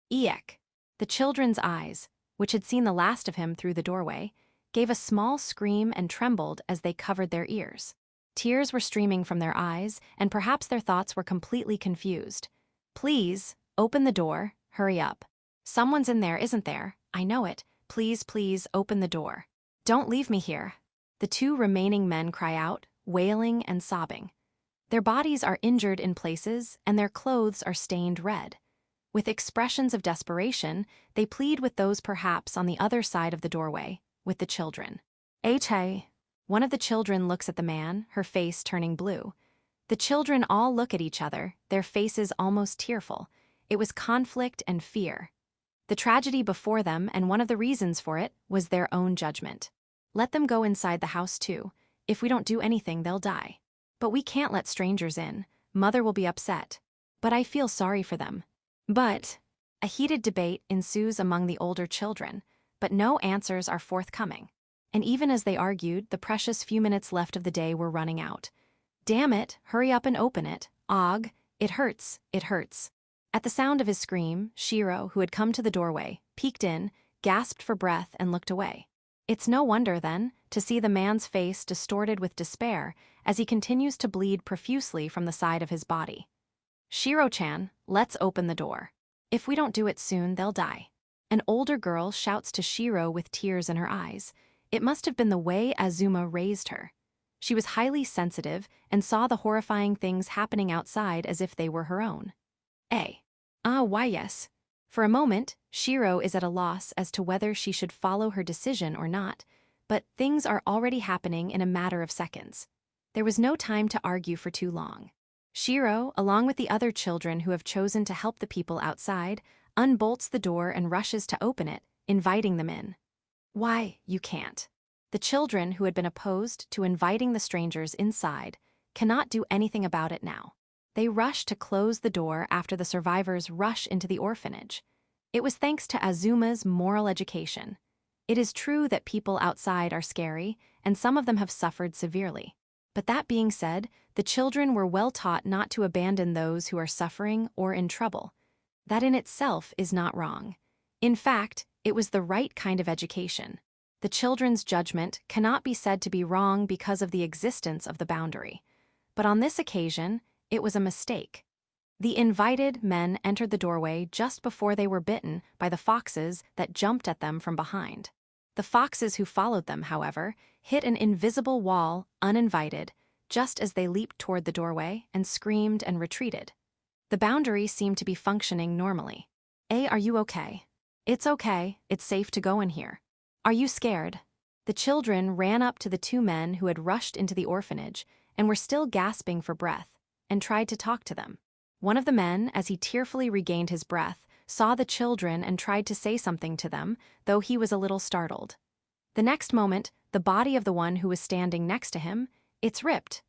Eek! The children's eyes, which had seen the last of him through the doorway, gave a small scream and trembled as they covered their ears. Tears were streaming from their eyes, and perhaps their thoughts were completely confused. "Please, open the door, hurry up. Someone's in there, isn't there? I know it. Please, please, open the door. Don't leave me here." The two remaining men cry out, wailing and sobbing. Their bodies are injured in places, and their clothes are stained red. With expressions of desperation, they plead with those perhaps on the other side of the doorway, with the children. "Hey." One of the children looks at the man, her face turning blue. The children all look at each other, their faces almost tearful. It was conflict and fear. The tragedy before them, and one of the reasons for it, was their own judgment. "Let them go inside the house too. If we don't do anything, they'll die. But we can't let strangers in. Mother will be upset. But I feel sorry for them." But a heated debate ensues among the older children, but no answers are forthcoming. And even as they argued, the precious few minutes left of the day were running out. "Damn it, hurry up and open it. Og, it hurts, it hurts." At the sound of his scream, Shiro, who had come to the doorway, peeked in, gasped for breath, and looked away. It's no wonder, then, to see the man's face distorted with despair as he continues to bleed profusely from the side of his body. "Shiro-chan, let's open the door. If we don't do it soon, they'll die." An older girl shouts to Shiro with tears in her eyes. It must have been the way Azuma raised her. She was highly sensitive and saw the horrifying things happening outside as if they were her own. Why yes. For a moment, Shiro is at a loss as to whether she should follow her decision or not, but things are already happening in a matter of seconds. There was no time to argue for too long. Shiro, along with the other children who have chosen to help the people outside, unbolts the door and rushes to open it, inviting them in. "Why, you can't." The children who had been opposed to inviting the strangers inside cannot do anything about it now. They rush to close the door after the survivors rush into the orphanage. It was thanks to Azuma's moral education. It is true that people outside are scary, and some of them have suffered severely. But that being said, the children were well taught not to abandon those who are suffering or in trouble. That in itself is not wrong. In fact, it was the right kind of education. The children's judgment cannot be said to be wrong because of the existence of the boundary. But on this occasion, it was a mistake. The invited men entered the doorway just before they were bitten by the foxes that jumped at them from behind. The foxes who followed them, however, hit an invisible wall, uninvited, just as they leaped toward the doorway and screamed and retreated. The boundary seemed to be functioning normally. Are you okay?" "It's okay, it's safe to go in here." "Are you scared?" The children ran up to the two men who had rushed into the orphanage and were still gasping for breath, and tried to talk to them. One of the men, as he tearfully regained his breath, saw the children and tried to say something to them, though he was a little startled. The next moment, the body of the one who was standing next to him, it's ripped.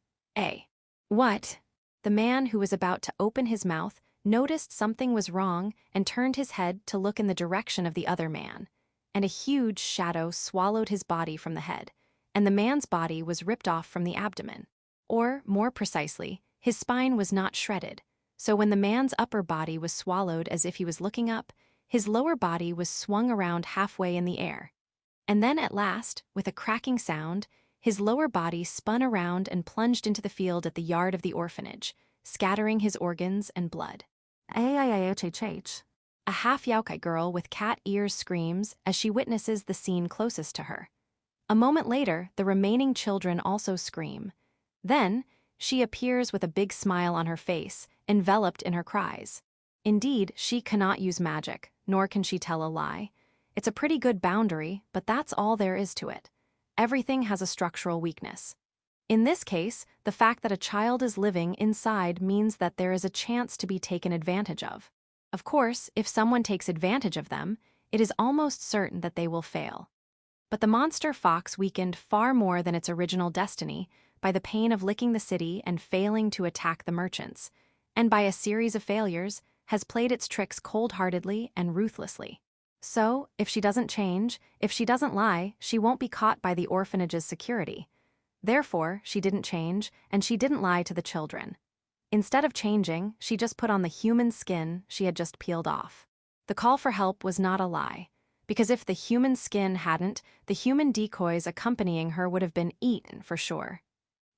What? The man who was about to open his mouth noticed something was wrong and turned his head to look in the direction of the other man, and a huge shadow swallowed his body from the head, and the man's body was ripped off from the abdomen. Or, more precisely, his spine was not shredded, so when the man's upper body was swallowed as if he was looking up, his lower body was swung around halfway in the air. And then at last, with a cracking sound, his lower body spun around and plunged into the field at the yard of the orphanage, scattering his organs and blood. A half-Youkai girl with cat ears screams as she witnesses the scene closest to her. A moment later, the remaining children also scream. Then, she appears with a big smile on her face, enveloped in her cries. Indeed, she cannot use magic, nor can she tell a lie. It's a pretty good boundary, but that's all there is to it. Everything has a structural weakness. In this case, the fact that a child is living inside means that there is a chance to be taken advantage of. Of course, if someone takes advantage of them, it is almost certain that they will fail. But the monster fox weakened far more than its original destiny by the pain of licking the city and failing to attack the merchants, and by a series of failures, has played its tricks cold-heartedly and ruthlessly. So, if she doesn't change, if she doesn't lie, she won't be caught by the orphanage's security. Therefore, she didn't change, and she didn't lie to the children. Instead of changing, she just put on the human skin she had just peeled off. The call for help was not a lie, because if the human skin hadn't, the human decoys accompanying her would have been eaten for sure.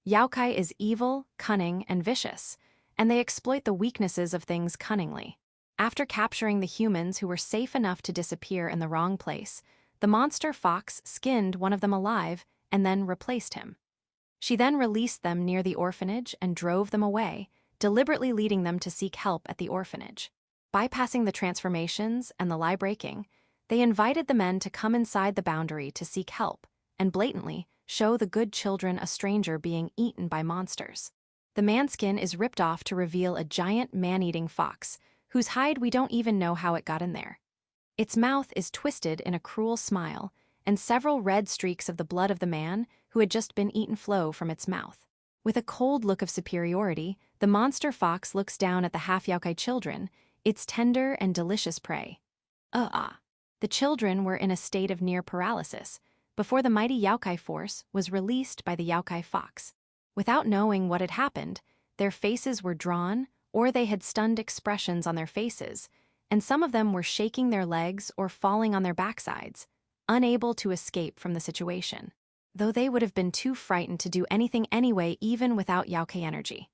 Youkai is evil, cunning, and vicious, and they exploit the weaknesses of things cunningly. After capturing the humans who were safe enough to disappear in the wrong place, the monster fox skinned one of them alive and then replaced him. She then released them near the orphanage and drove them away, deliberately leading them to seek help at the orphanage. Bypassing the transformations and the lie breaking, they invited the men to come inside the boundary to seek help and blatantly show the good children a stranger being eaten by monsters. The manskin is ripped off to reveal a giant man-eating fox, whose hide we don't even know how it got in there. Its mouth is twisted in a cruel smile, and several red streaks of the blood of the man who had just been eaten flow from its mouth. With a cold look of superiority, the monster fox looks down at the half-Youkai children, its tender and delicious prey. The children were in a state of near paralysis before the mighty Youkai force was released by the Youkai fox. Without knowing what had happened, their faces were drawn, or they had stunned expressions on their faces, and some of them were shaking their legs or falling on their backsides, unable to escape from the situation, though they would have been too frightened to do anything anyway even without Youkai energy.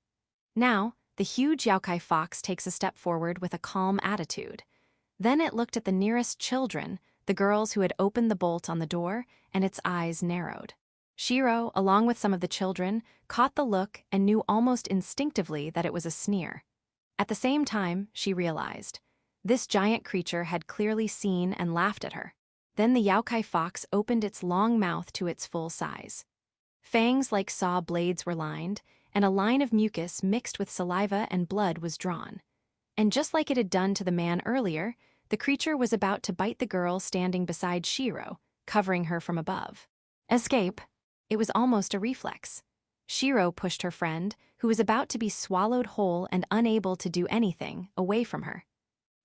Now, the huge Youkai fox takes a step forward with a calm attitude. Then it looked at the nearest children, the girls who had opened the bolt on the door, and its eyes narrowed. Shiro, along with some of the children, caught the look and knew almost instinctively that it was a sneer. At the same time, she realized. This giant creature had clearly seen and laughed at her. Then the Youkai fox opened its long mouth to its full size. Fangs like saw blades were lined, and a line of mucus mixed with saliva and blood was drawn. And just like it had done to the man earlier, the creature was about to bite the girl standing beside Shiro, covering her from above. Escape! It was almost a reflex. Shiro pushed her friend, who was about to be swallowed whole and unable to do anything, away from her.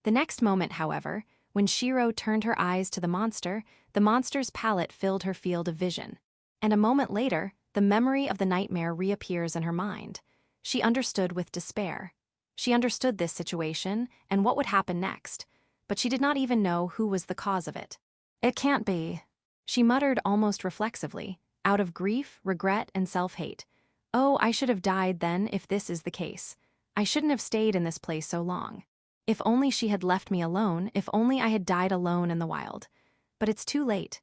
The next moment, however, when Shiro turned her eyes to the monster's palate filled her field of vision. And a moment later, the memory of the nightmare reappears in her mind. She understood with despair. She understood this situation and what would happen next, but she did not even know who was the cause of it. It can't be, she muttered almost reflexively, out of grief, regret, and self-hate. Oh, I should have died then if this is the case. I shouldn't have stayed in this place so long. If only she had left me alone, if only I had died alone in the wild. But it's too late,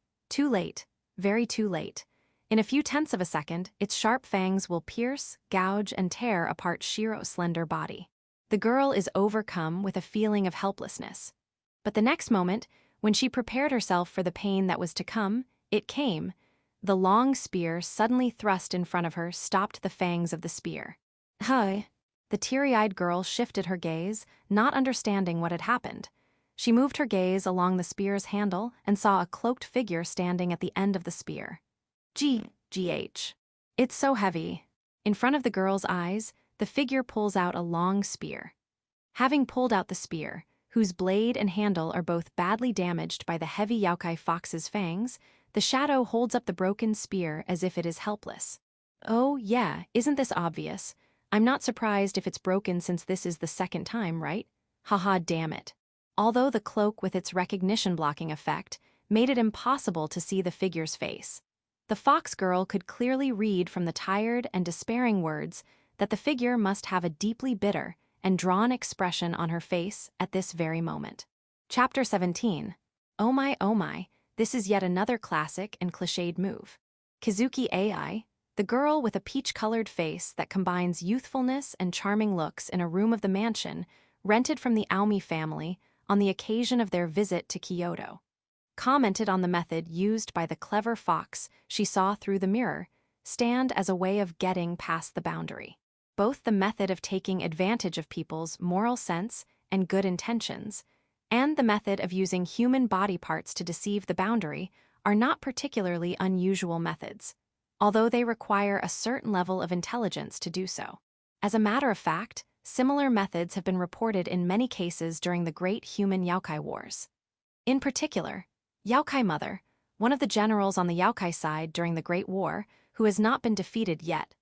very too late. In a few tenths of a second, its sharp fangs will pierce, gouge, and tear apart Shiro's slender body. The girl is overcome with a feeling of helplessness. But the next moment, when she prepared herself for the pain that was to come, it came. The long spear suddenly thrust in front of her stopped the fangs of the spear. Hi. The teary-eyed girl shifted her gaze, not understanding what had happened. She moved her gaze along the spear's handle and saw a cloaked figure standing at the end of the spear. GH. It's so heavy. In front of the girl's eyes, the figure pulls out a long spear. Having pulled out the spear, whose blade and handle are both badly damaged by the heavy Youkai fox's fangs, the shadow holds up the broken spear as if it is helpless. Oh, yeah, isn't this obvious? I'm not surprised if it's broken since this is the second time, right? Haha, damn it. Although the cloak with its recognition-blocking effect made it impossible to see the figure's face, the fox girl could clearly read from the tired and despairing words that the figure must have a deeply bitter and drawn expression on her face at this very moment. Chapter 17. Oh my, this is yet another classic and cliched move. Kazuki AI, the girl with a peach-colored face that combines youthfulness and charming looks in a room of the mansion, rented from the Aomi family on the occasion of their visit to Kyoto, commented on the method used by the clever fox she saw through the mirror stand as a way of getting past the boundary. Both the method of taking advantage of people's moral sense and good intentions, and the method of using human body parts to deceive the boundary are not particularly unusual methods, although they require a certain level of intelligence to do so. As a matter of fact, similar methods have been reported in many cases during the Great Human Youkai Wars. In particular, Youkai Mother, one of the generals on the Youkai side during the Great War, who has not been defeated yet,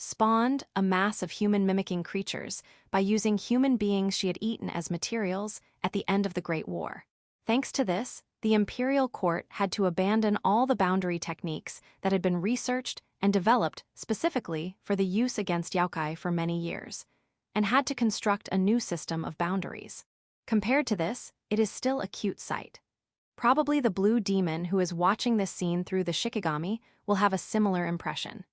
spawned a mass of human-mimicking creatures by using human beings she had eaten as materials at the end of the Great War. Thanks to this, the imperial court had to abandon all the boundary techniques that had been researched and developed specifically for the use against Youkai for many years, and had to construct a new system of boundaries. Compared to this, it is still a cute sight. Probably the blue demon who is watching this scene through the Shikigami will have a similar impression.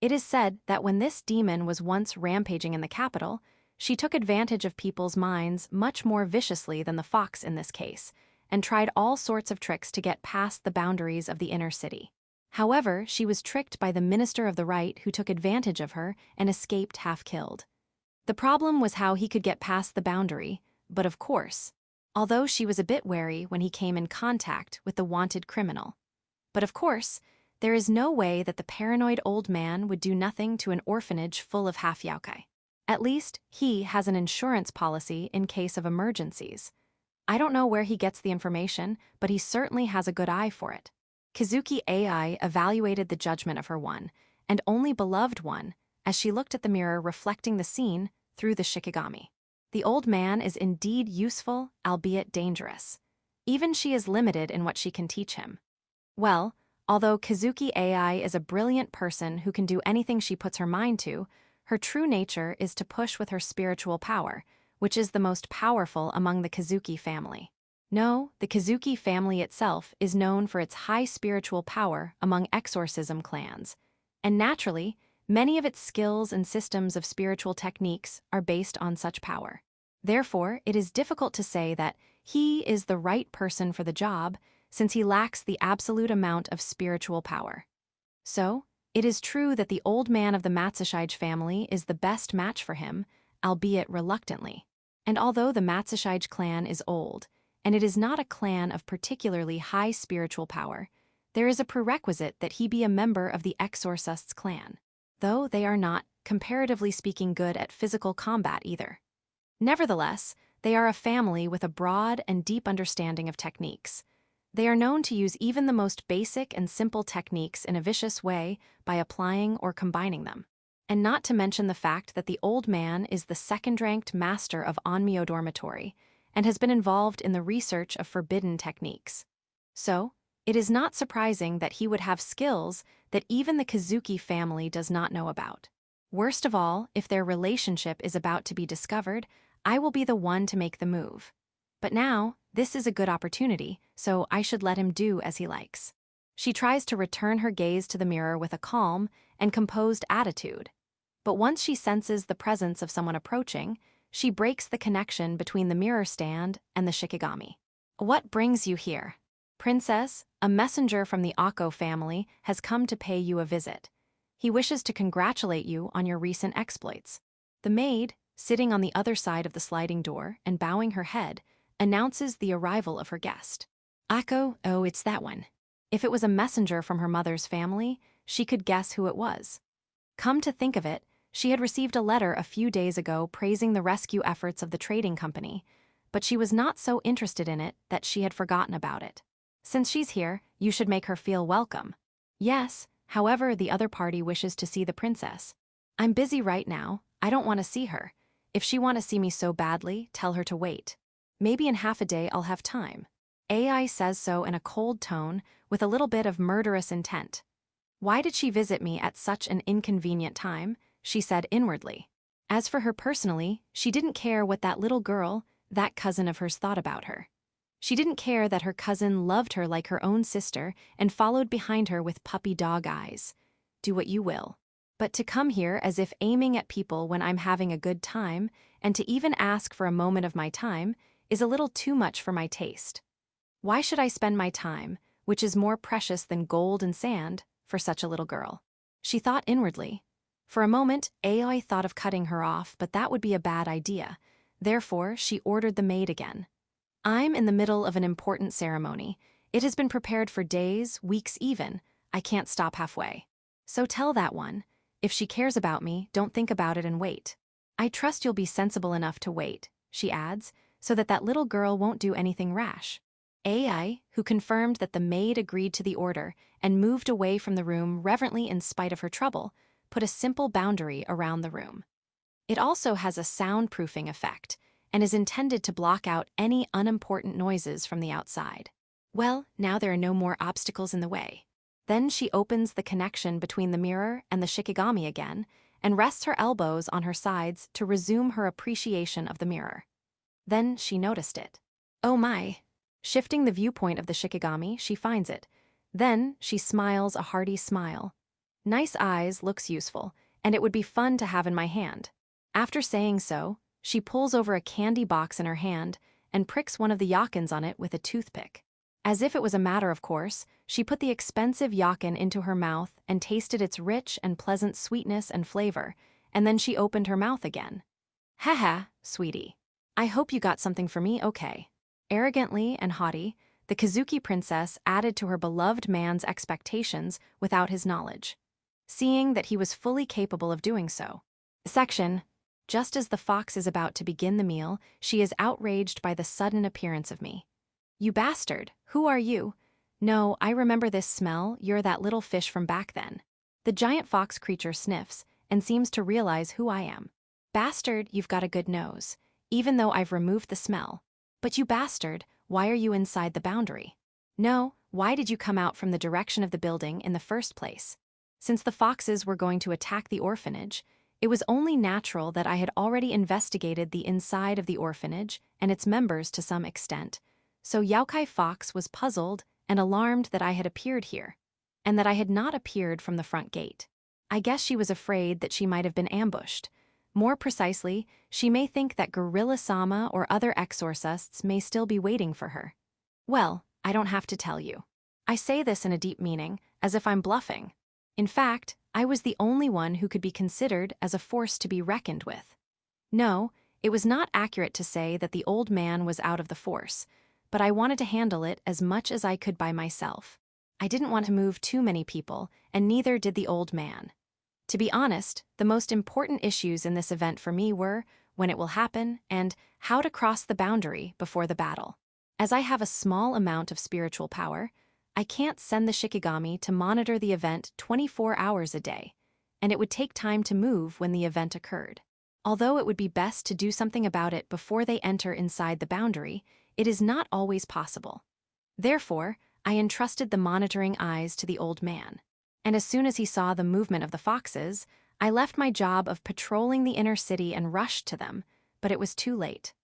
It is said that when this demon was once rampaging in the capital, she took advantage of people's minds much more viciously than the fox in this case, and tried all sorts of tricks to get past the boundaries of the inner city. However, she was tricked by the minister of the right who took advantage of her and escaped half-killed. The problem was how he could get past the boundary, but of course, although she was a bit wary when he came in contact with the wanted criminal. But of course, there is no way that the paranoid old man would do nothing to an orphanage full of half-Youkai. At least, he has an insurance policy in case of emergencies. I don't know where he gets the information, but he certainly has a good eye for it. Kazuki AI evaluated the judgment of her one, and only beloved one, as she looked at the mirror reflecting the scene through the Shikigami. The old man is indeed useful, albeit dangerous. Even she is limited in what she can teach him. Well, although Kazuki AI is a brilliant person who can do anything she puts her mind to, her true nature is to push with her spiritual power, which is the most powerful among the Kazuki family. No, the Kazuki family itself is known for its high spiritual power among exorcism clans, and naturally, many of its skills and systems of spiritual techniques are based on such power. Therefore, it is difficult to say that he is the right person for the job, since he lacks the absolute amount of spiritual power. So, it is true that the old man of the Matsushige family is the best match for him, albeit reluctantly. And although the Matsushige clan is old, and it is not a clan of particularly high spiritual power, there is a prerequisite that he be a member of the Exorcists clan, though they are not, comparatively speaking, good at physical combat either. Nevertheless, they are a family with a broad and deep understanding of techniques. They are known to use even the most basic and simple techniques in a vicious way by applying or combining them. And not to mention the fact that the old man is the second-ranked master of Onmyo Dormitory and has been involved in the research of forbidden techniques. So, it is not surprising that he would have skills that even the Kazuki family does not know about. Worst of all, if their relationship is about to be discovered, I will be the one to make the move. But now, this is a good opportunity, so I should let him do as he likes. She tries to return her gaze to the mirror with a calm and composed attitude. But once she senses the presence of someone approaching, she breaks the connection between the mirror stand and the Shikigami. What brings you here? Princess, a messenger from the Akko family has come to pay you a visit. He wishes to congratulate you on your recent exploits. The maid, sitting on the other side of the sliding door and bowing her head, announces the arrival of her guest. Akko, oh, it's that one. If it was a messenger from her mother's family, she could guess who it was. Come to think of it, she had received a letter a few days ago praising the rescue efforts of the trading company, but she was not so interested in it that she had forgotten about it. Since she's here, you should make her feel welcome. Yes, however, the other party wishes to see the princess. I'm busy right now, I don't want to see her. If she want to see me so badly, tell her to wait. Maybe in half a day I'll have time. AI says so in a cold tone, with a little bit of murderous intent. Why did she visit me at such an inconvenient time? She said inwardly. As for her personally, she didn't care what that little girl, that cousin of hers, thought about her. She didn't care that her cousin loved her like her own sister and followed behind her with puppy dog eyes. Do what you will. But to come here as if aiming at people when I'm having a good time, and to even ask for a moment of my time, is a little too much for my taste. Why should I spend my time, which is more precious than gold and sand, for such a little girl? She thought inwardly. For a moment, Aoi thought of cutting her off, but that would be a bad idea. Therefore, she ordered the maid again. I'm in the middle of an important ceremony. It has been prepared for days, weeks even. I can't stop halfway. So tell that one. If she cares about me, don't think about it and wait. I trust you'll be sensible enough to wait, she adds, so that little girl won't do anything rash. Ai, who confirmed that the maid agreed to the order and moved away from the room reverently in spite of her trouble, put a simple boundary around the room. It also has a soundproofing effect and is intended to block out any unimportant noises from the outside. Well, now there are no more obstacles in the way. Then she opens the connection between the mirror and the Shikigami again and rests her elbows on her sides to resume her appreciation of the mirror. Then she noticed it. Oh my! Shifting the viewpoint of the Shikigami, she finds it. Then she smiles a hearty smile. Nice eyes looks useful, and it would be fun to have in my hand. After saying so, she pulls over a candy box in her hand and pricks one of the yakins on it with a toothpick. As if it was a matter of course, she put the expensive yakin into her mouth and tasted its rich and pleasant sweetness and flavor, and then she opened her mouth again. Haha, sweetie. I hope you got something for me, okay. Arrogantly and haughty, the Kazuki princess added to her beloved man's expectations without his knowledge, seeing that he was fully capable of doing so. Section. Just as the fox is about to begin the meal, she is outraged by the sudden appearance of me. You bastard, who are you? No, I remember this smell, you're that little fish from back then. The giant fox creature sniffs and seems to realize who I am. Bastard, you've got a good nose, even though I've removed the smell. But you bastard, why are you inside the boundary? No, why did you come out from the direction of the building in the first place? Since the foxes were going to attack the orphanage, it was only natural that I had already investigated the inside of the orphanage and its members to some extent. So Youkai Fox was puzzled and alarmed that I had appeared here, and that I had not appeared from the front gate. I guess she was afraid that she might have been ambushed. More precisely, she may think that Gorilla-sama or other exorcists may still be waiting for her. Well, I don't have to tell you. I say this in a deep meaning, as if I'm bluffing. In fact, I was the only one who could be considered as a force to be reckoned with. No, it was not accurate to say that the old man was out of the force, but I wanted to handle it as much as I could by myself. I didn't want to move too many people, and neither did the old man. To be honest, the most important issues in this event for me were when it will happen and how to cross the boundary before the battle. As I have a small amount of spiritual power, I can't send the Shikigami to monitor the event 24 hours a day, and it would take time to move when the event occurred. Although it would be best to do something about it before they enter inside the boundary, it is not always possible. Therefore, I entrusted the monitoring eyes to the old man. And as soon as he saw the movement of the foxes, I left my job of patrolling the inner city and rushed to them, but it was too late.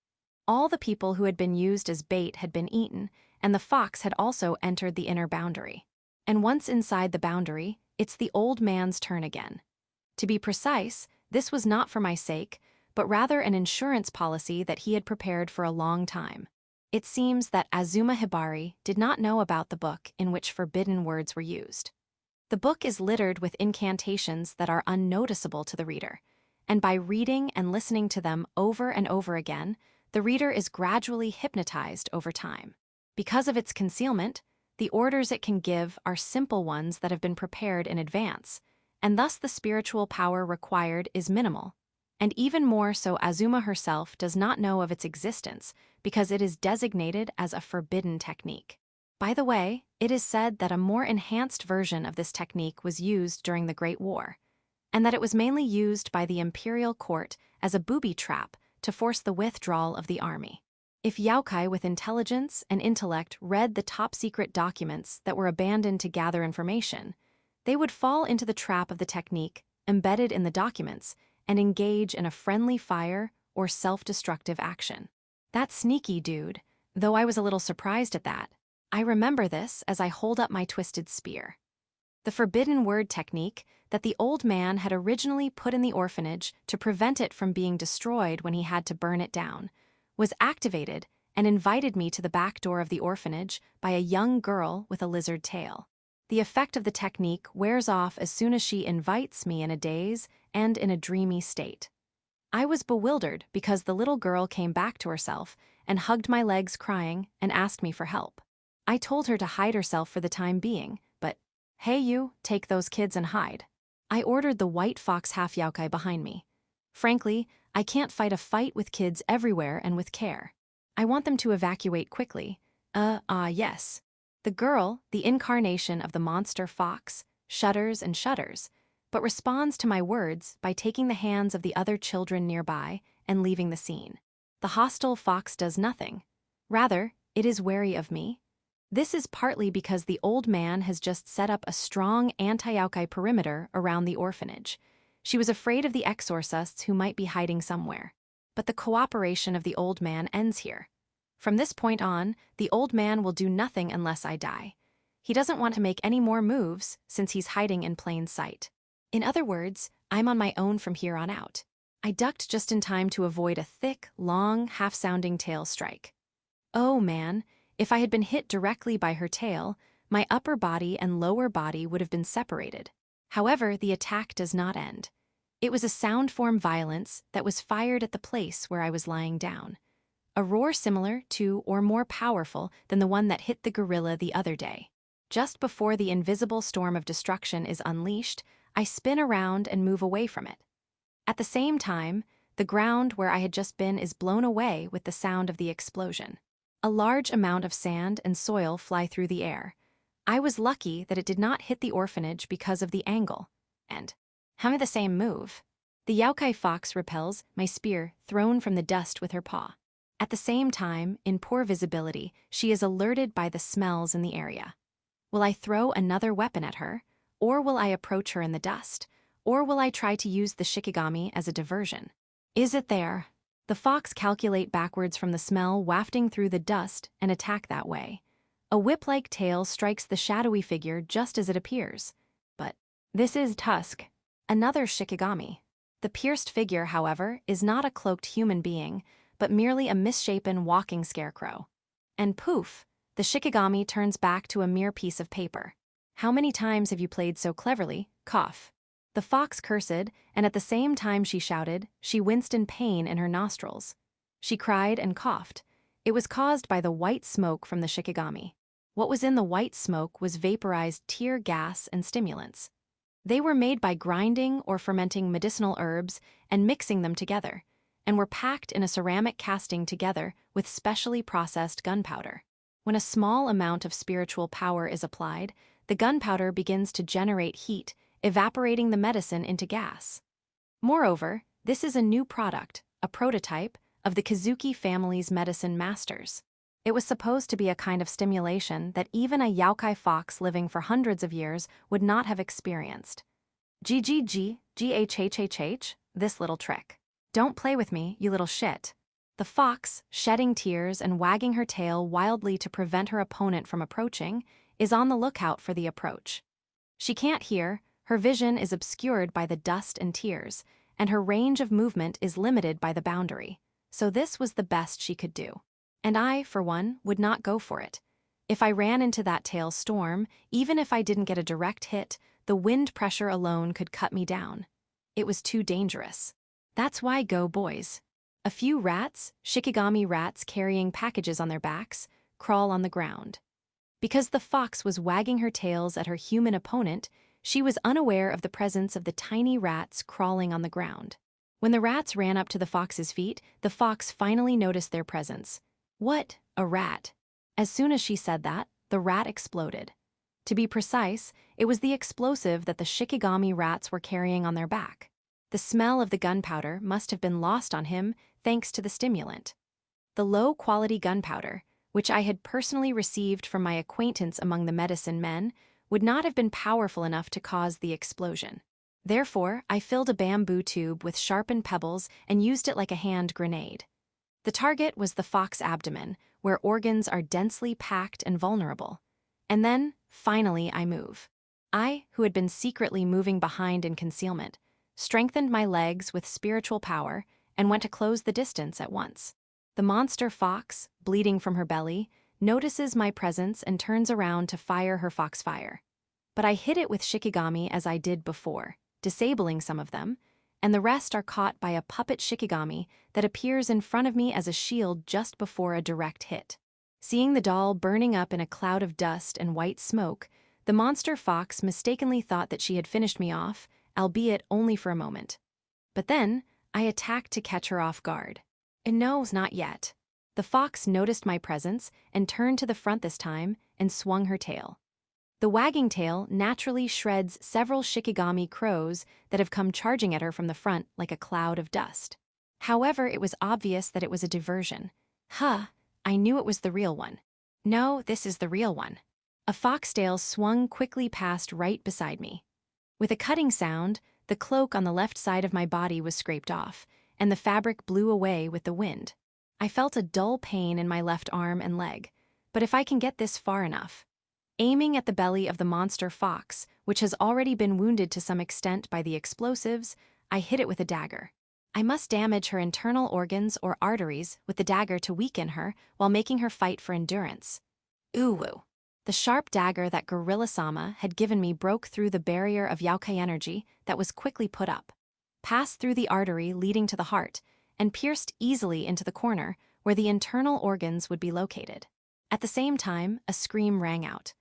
All the people who had been used as bait had been eaten, and the fox had also entered the inner boundary. And once inside the boundary, it's the old man's turn again. To be precise, this was not for my sake, but rather an insurance policy that he had prepared for a long time. It seems that Azuma Hibari did not know about the book in which forbidden words were used. The book is littered with incantations that are unnoticeable to the reader, and by reading and listening to them over and over again, the reader is gradually hypnotized over time. Because of its concealment, the orders it can give are simple ones that have been prepared in advance, and thus the spiritual power required is minimal. And even more so, Azuma herself does not know of its existence because it is designated as a forbidden technique. By the way, it is said that a more enhanced version of this technique was used during the Great War, and that it was mainly used by the imperial court as a booby trap to force the withdrawal of the army. If Youkai with intelligence and intellect read the top-secret documents that were abandoned to gather information, they would fall into the trap of the technique embedded in the documents and engage in a friendly fire or self-destructive action. That sneaky dude, though I was a little surprised at that. I remember this as I hold up my twisted spear. The forbidden word technique that the old man had originally put in the orphanage to prevent it from being destroyed when he had to burn it down, was activated and invited me to the back door of the orphanage by a young girl with a lizard tail. The effect of the technique wears off as soon as she invites me in a daze and in a dreamy state. I was bewildered because the little girl came back to herself and hugged my legs crying and asked me for help. I told her to hide herself for the time being, but, "Hey you, take those kids and hide." I ordered the white fox half-yokai behind me. Frankly, I can't fight a fight with kids everywhere and with care. I want them to evacuate quickly. Yes. The girl, the incarnation of the monster fox, shudders and shudders, but responds to my words by taking the hands of the other children nearby and leaving the scene. The hostile fox does nothing. Rather, it is wary of me. This is partly because the old man has just set up a strong anti-yokai perimeter around the orphanage. She was afraid of the exorcists who might be hiding somewhere. But the cooperation of the old man ends here. From this point on, the old man will do nothing unless I die. He doesn't want to make any more moves since he's hiding in plain sight. In other words, I'm on my own from here on out. I ducked just in time to avoid a thick, long, half-sounding tail strike. Oh man, if I had been hit directly by her tail, my upper body and lower body would have been separated. However, the attack does not end. It was a sound-form violence that was fired at the place where I was lying down. A roar similar to or more powerful than the one that hit the gorilla the other day. Just before the invisible storm of destruction is unleashed, I spin around and move away from it. At the same time, the ground where I had just been is blown away with the sound of the explosion. A large amount of sand and soil fly through the air. I was lucky that it did not hit the orphanage because of the angle. And, having the same move, the Youkai fox repels my spear thrown from the dust with her paw. At the same time, in poor visibility, she is alerted by the smells in the area. Will I throw another weapon at her? Or will I approach her in the dust? Or will I try to use the shikigami as a diversion? Is it there? The fox calculate backwards from the smell wafting through the dust and attack that way. A whip-like tail strikes the shadowy figure just as it appears. But this is Tusk, another shikigami. The pierced figure, however, is not a cloaked human being, but merely a misshapen walking scarecrow. And poof, the shikigami turns back to a mere piece of paper. How many times have you played so cleverly? Cough. The fox cursed, and at the same time she shouted, she winced in pain in her nostrils. She cried and coughed. It was caused by the white smoke from the shikigami. What was in the white smoke was vaporized tear gas and stimulants. They were made by grinding or fermenting medicinal herbs and mixing them together, and were packed in a ceramic casting together with specially processed gunpowder. When a small amount of spiritual power is applied, the gunpowder begins to generate heat, evaporating the medicine into gas. Moreover, this is a new product, a prototype, of the Kazuki family's medicine masters. It was supposed to be a kind of stimulation that even a Youkai fox living for hundreds of years would not have experienced. GGGHHHH, this little trick. Don't play with me, you little shit. The fox, shedding tears and wagging her tail wildly to prevent her opponent from approaching, is on the lookout for the approach. She can't hear, her vision is obscured by the dust and tears, and her range of movement is limited by the boundary. So this was the best she could do. And I, for one, would not go for it. If I ran into that tail storm, even if I didn't get a direct hit, the wind pressure alone could cut me down. It was too dangerous. That's why go boys. A few rats, shikigami rats carrying packages on their backs, crawl on the ground. Because the fox was wagging her tails at her human opponent, she was unaware of the presence of the tiny rats crawling on the ground. When the rats ran up to the fox's feet, the fox finally noticed their presence. What? A rat. As soon as she said that, the rat exploded. To be precise, it was the explosive that the shikigami rats were carrying on their back. The smell of the gunpowder must have been lost on him thanks to the stimulant. The low-quality gunpowder, which I had personally received from my acquaintance among the medicine men, would not have been powerful enough to cause the explosion. Therefore, I filled a bamboo tube with sharpened pebbles and used it like a hand grenade. The The target was the fox abdomen, where organs are densely packed and vulnerable. And then, finally, I move. I, who had been secretly moving behind in concealment, strengthened my legs with spiritual power and went to close the distance at once. The monster fox, bleeding from her belly, notices my presence and turns around to fire her foxfire. But I hit it with shikigami as I did before, disabling some of them, and the rest are caught by a puppet shikigami that appears in front of me as a shield just before a direct hit. Seeing the doll burning up in a cloud of dust and white smoke, the monster fox mistakenly thought that she had finished me off, albeit only for a moment. But then, I attacked to catch her off guard. And no, not yet. The fox noticed my presence and turned to the front this time and swung her tail. The wagging tail naturally shreds several shikigami crows that have come charging at her from the front like a cloud of dust. However, it was obvious that it was a diversion. I knew it was the real one. No, this is the real one. A foxtail swung quickly past right beside me. With a cutting sound, the cloak on the left side of my body was scraped off, and the fabric blew away with the wind. I felt a dull pain in my left arm and leg, but if I can get this far enough. Aiming at the belly of the monster fox, which has already been wounded to some extent by the explosives, I hit it with a dagger. I must damage her internal organs or arteries with the dagger to weaken her while making her fight for endurance. Ooh. The sharp dagger that Gorilla-sama had given me broke through the barrier of Youkai energy that was quickly put up, passed through the artery leading to the heart, and pierced easily into the corner where the internal organs would be located. At the same time, a scream rang out.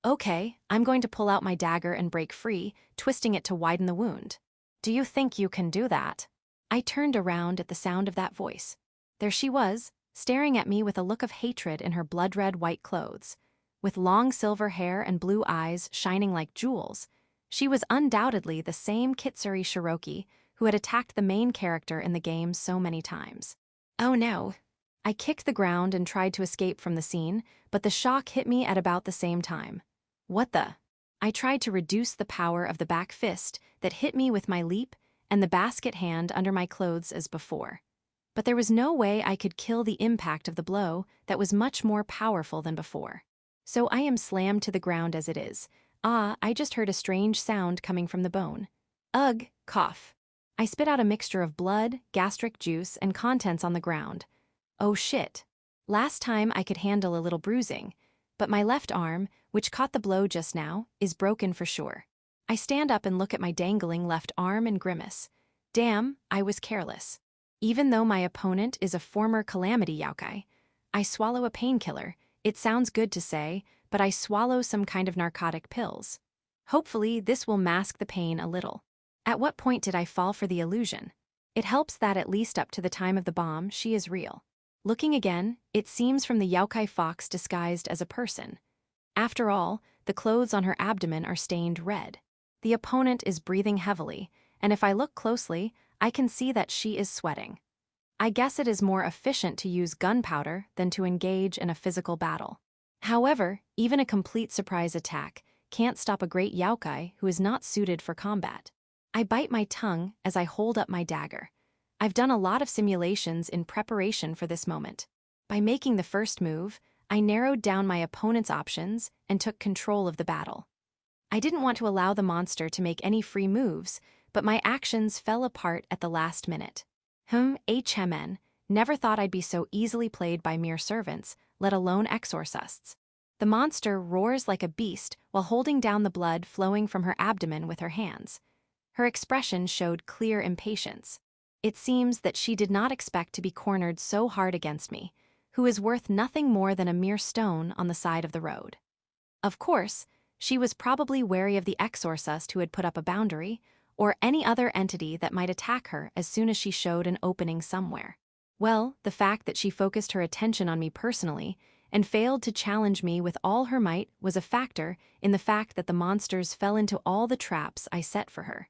Okay, I'm going to pull out my dagger and break free, twisting it to widen the wound. Do you think you can do that? I turned around at the sound of that voice. There she was, staring at me with a look of hatred in her blood-red white clothes. With long silver hair and blue eyes shining like jewels, she was undoubtedly the same Kitsuri Shiroki who had attacked the main character in the game so many times. Oh no. I kicked the ground and tried to escape from the scene, but the shock hit me at about the same time. What the? I tried to reduce the power of the back fist that hit me with my leap and the basket hand under my clothes as before. But there was no way I could kill the impact of the blow that was much more powerful than before. So I am slammed to the ground as it is. I just heard a strange sound coming from the bone. Ugh, cough. I spit out a mixture of blood, gastric juice, and contents on the ground. Oh shit. Last time I could handle a little bruising, but my left arm, which caught the blow just now, is broken for sure. I stand up and look at my dangling left arm and grimace. Damn, I was careless. Even though my opponent is a former Calamity Youkai, I swallow a painkiller. It sounds good to say, but I swallow some kind of narcotic pills. Hopefully, this will mask the pain a little. At what point did I fall for the illusion? It helps that at least up to the time of the bomb, she is real. Looking again, it seems from the Youkai fox disguised as a person. After all, the clothes on her abdomen are stained red. The opponent is breathing heavily, and if I look closely, I can see that she is sweating. I guess it is more efficient to use gunpowder than to engage in a physical battle. However, even a complete surprise attack can't stop a great Youkai who is not suited for combat. I bite my tongue as I hold up my dagger. I've done a lot of simulations in preparation for this moment. By making the first move, I narrowed down my opponent's options and took control of the battle. I didn't want to allow the monster to make any free moves, but my actions fell apart at the last minute. HMN, never thought I'd be so easily played by mere servants, let alone exorcists. The monster roars like a beast while holding down the blood flowing from her abdomen with her hands. Her expression showed clear impatience. It seems that she did not expect to be cornered so hard against me, who is worth nothing more than a mere stone on the side of the road. Of course, she was probably wary of the exorcist who had put up a boundary, or any other entity that might attack her as soon as she showed an opening somewhere. Well, the fact that she focused her attention on me personally and failed to challenge me with all her might was a factor in the fact that the monsters fell into all the traps I set for her.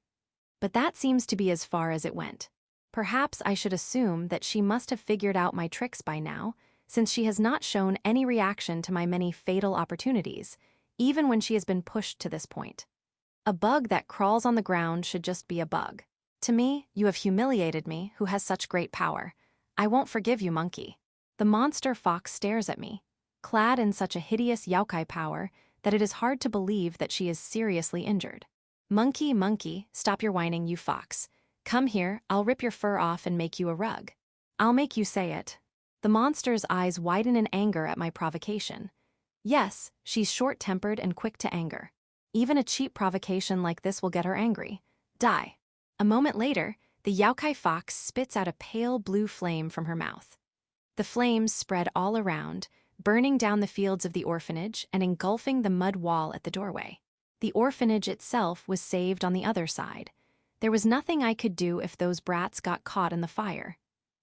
But that seems to be as far as it went. Perhaps I should assume that she must have figured out my tricks by now, since she has not shown any reaction to my many fatal opportunities, even when she has been pushed to this point. A bug that crawls on the ground should just be a bug. To me, you have humiliated me, who has such great power. I won't forgive you, monkey. The monster fox stares at me, clad in such a hideous Youkai power that it is hard to believe that she is seriously injured. Monkey, monkey, stop your whining, you fox. Come here, I'll rip your fur off and make you a rug. I'll make you say it. The monster's eyes widen in anger at my provocation. Yes, she's short-tempered and quick to anger. Even a cheap provocation like this will get her angry. Die. A moment later, the Youkai fox spits out a pale blue flame from her mouth. The flames spread all around, burning down the fields of the orphanage and engulfing the mud wall at the doorway. The orphanage itself was saved on the other side. There was nothing I could do if those brats got caught in the fire.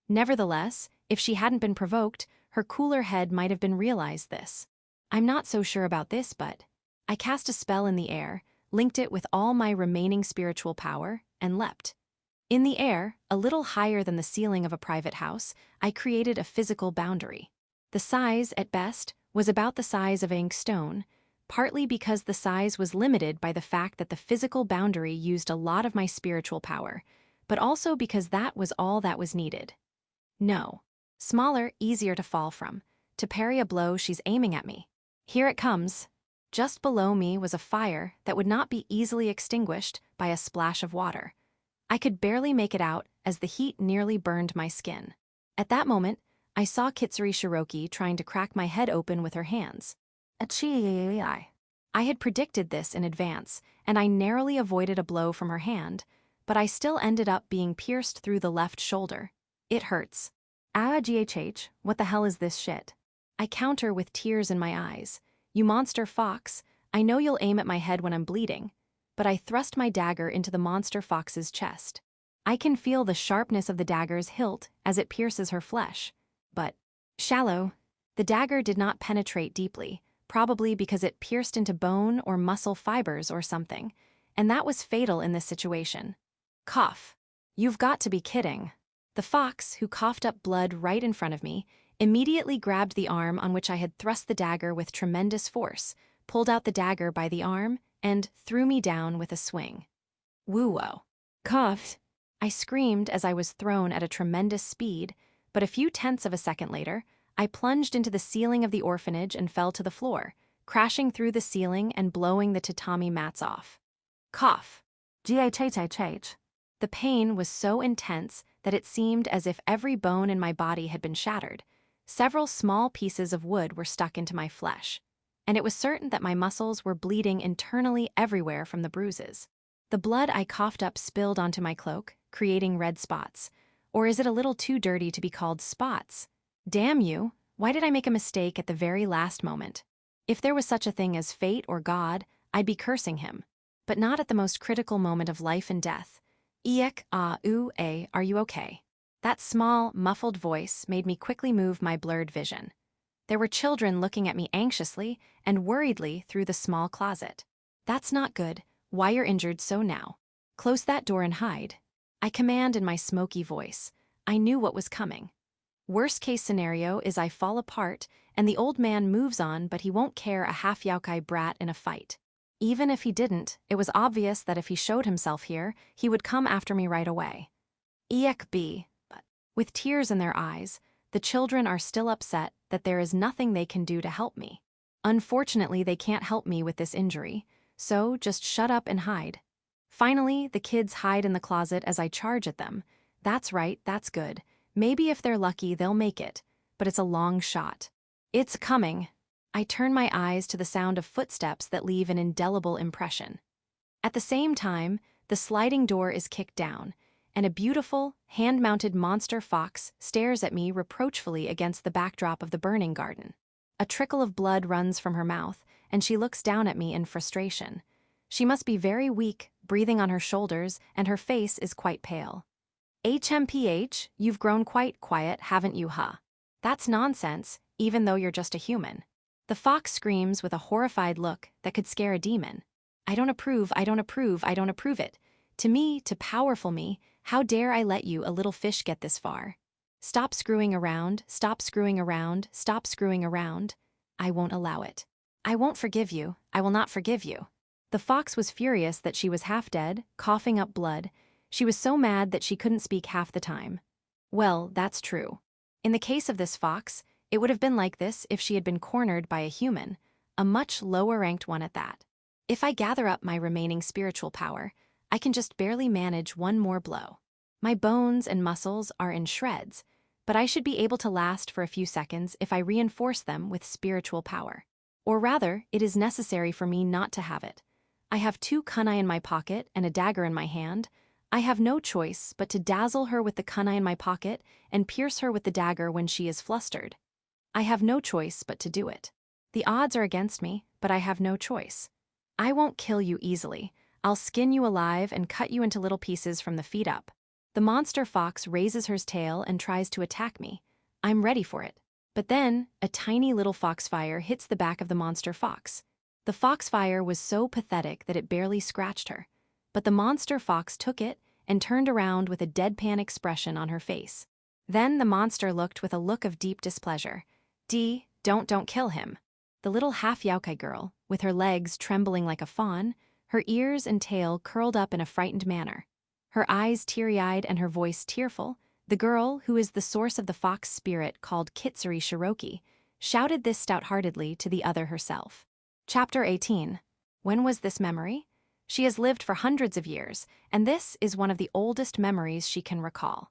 Nevertheless, if she hadn't been provoked, her cooler head might have been realized this. I'm not so sure about this, but I cast a spell in the air, linked it with all my remaining spiritual power, and leapt. In the air, a little higher than the ceiling of a private house, I created a physical boundary. The size, at best, was about the size of ink stone, partly because the size was limited by the fact that the physical boundary used a lot of my spiritual power, but also because that was all that was needed. No. Smaller, easier to fall from. To parry a blow, she's aiming at me. Here it comes. Just below me was a fire that would not be easily extinguished by a splash of water. I could barely make it out as the heat nearly burned my skin. At that moment, I saw Kitsuri Shiroki trying to crack my head open with her hands. Achii. I had predicted this in advance, and I narrowly avoided a blow from her hand, but I still ended up being pierced through the left shoulder. It hurts. GHH, what the hell is this shit? I counter with tears in my eyes. You monster fox, I know you'll aim at my head when I'm bleeding, but I thrust my dagger into the monster fox's chest. I can feel the sharpness of the dagger's hilt as it pierces her flesh. But shallow. The dagger did not penetrate deeply, probably because it pierced into bone or muscle fibers or something, and that was fatal in this situation. Cough. You've got to be kidding. The fox, who coughed up blood right in front of me, immediately grabbed the arm on which I had thrust the dagger with tremendous force, pulled out the dagger by the arm, and threw me down with a swing. Woo-wo. Coughed. I screamed as I was thrown at a tremendous speed, but a few tenths of a second later, I plunged into the ceiling of the orphanage and fell to the floor, crashing through the ceiling and blowing the tatami mats off. Cough. GHHH. The pain was so intense that it seemed as if every bone in my body had been shattered. Several small pieces of wood were stuck into my flesh, and it was certain that my muscles were bleeding internally everywhere from the bruises. The blood I coughed up spilled onto my cloak, creating red spots. Or is it a little too dirty to be called spots? Damn you, why did I make a mistake at the very last moment? If there was such a thing as fate or God, I'd be cursing him. But not at the most critical moment of life and death. Eek, ah, ooh, are you okay? That small, muffled voice made me quickly move my blurred vision. There were children looking at me anxiously and worriedly through the small closet. That's not good. Why you're injured so now? Close that door and hide. I command in my smoky voice. I knew what was coming. Worst case scenario is I fall apart and the old man moves on, but he won't care a half Youkai brat in a fight. Even if he didn't, it was obvious that if he showed himself here, he would come after me right away. Eek B. But with tears in their eyes, the children are still upset that there is nothing they can do to help me. Unfortunately, they can't help me with this injury, so just shut up and hide. Finally, the kids hide in the closet as I charge at them. That's right, that's good. Maybe if they're lucky, they'll make it, but it's a long shot. It's coming. I turn my eyes to the sound of footsteps that leave an indelible impression. At the same time, the sliding door is kicked down, and a beautiful, hand-mounted monster fox stares at me reproachfully against the backdrop of the burning garden. A trickle of blood runs from her mouth, and she looks down at me in frustration. She must be very weak, breathing on her shoulders, and her face is quite pale. HMPH, you've grown quite quiet, haven't you, huh? That's nonsense, even though you're just a human. The fox screams with a horrified look that could scare a demon. I don't approve, I don't approve, I don't approve it. To me, to powerful me, how dare I let you, a little fish, get this far? Stop screwing around, stop screwing around, stop screwing around. I won't allow it. I won't forgive you, I will not forgive you. The fox was furious that she was half dead, coughing up blood. She was so mad that she couldn't speak half the time. Well, that's true. In the case of this fox, it would have been like this if she had been cornered by a human, a much lower-ranked one at that. If I gather up my remaining spiritual power, I can just barely manage one more blow. My bones and muscles are in shreds, but I should be able to last for a few seconds if I reinforce them with spiritual power. Or rather, it is necessary for me not to have it. I have 2 kunai in my pocket and a dagger in my hand. I have no choice but to dazzle her with the kunai in my pocket and pierce her with the dagger when she is flustered. I have no choice but to do it. The odds are against me, but I have no choice. I won't kill you easily. I'll skin you alive and cut you into little pieces from the feet up. The monster fox raises her tail and tries to attack me. I'm ready for it. But then, a tiny little foxfire hits the back of the monster fox. The foxfire was so pathetic that it barely scratched her. But the monster fox took it and turned around with a deadpan expression on her face. Then the monster looked with a look of deep displeasure. Don't kill him. The little half-Youkai girl, with her legs trembling like a fawn, her ears and tail curled up in a frightened manner. Her eyes teary-eyed and her voice tearful, the girl, who is the source of the fox spirit called Kitsuri Shiroki, shouted this stout-heartedly to the other herself. Chapter 18. When was this memory? She has lived for hundreds of years, and this is one of the oldest memories she can recall.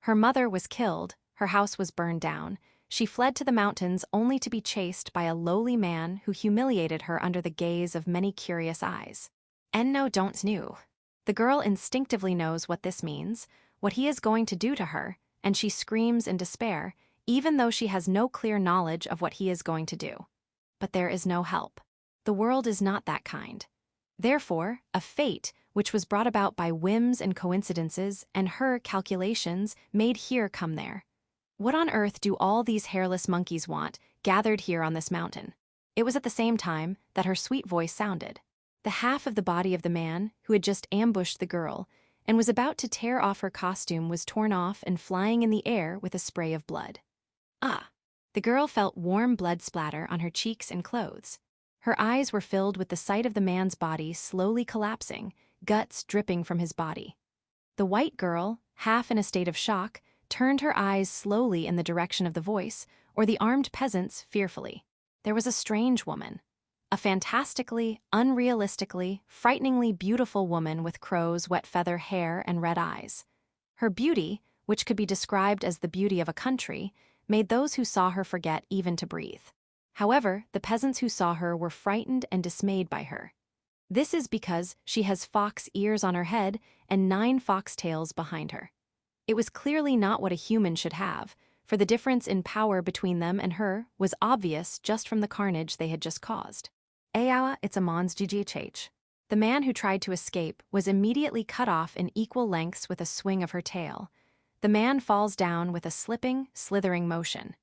Her mother was killed, her house was burned down. She fled to the mountains only to be chased by a lowly man who humiliated her under the gaze of many curious eyes. Enno don't knew. The girl instinctively knows what this means, what he is going to do to her, and she screams in despair, even though she has no clear knowledge of what he is going to do. But there is no help. The world is not that kind. Therefore, a fate, which was brought about by whims and coincidences and her calculations, made here come there. What on earth do all these hairless monkeys want, gathered here on this mountain? It was at the same time that her sweet voice sounded. The half of the body of the man, who had just ambushed the girl, and was about to tear off her costume, was torn off and flying in the air with a spray of blood. Ah! The girl felt warm blood splatter on her cheeks and clothes. Her eyes were filled with the sight of the man's body slowly collapsing, guts dripping from his body. The white girl, half in a state of shock, turned her eyes slowly in the direction of the voice, or the armed peasants fearfully. There was a strange woman. A fantastically, unrealistically, frighteningly beautiful woman with crow's wet feather hair and red eyes. Her beauty, which could be described as the beauty of a country, made those who saw her forget even to breathe. However, the peasants who saw her were frightened and dismayed by her. This is because she has fox ears on her head and 9 fox tails behind her. It was clearly not what a human should have, for the difference in power between them and her was obvious just from the carnage they had just caused. Ayawa it's a mons GGHH. The man who tried to escape was immediately cut off in equal lengths with a swing of her tail. The man falls down with a slipping, slithering motion.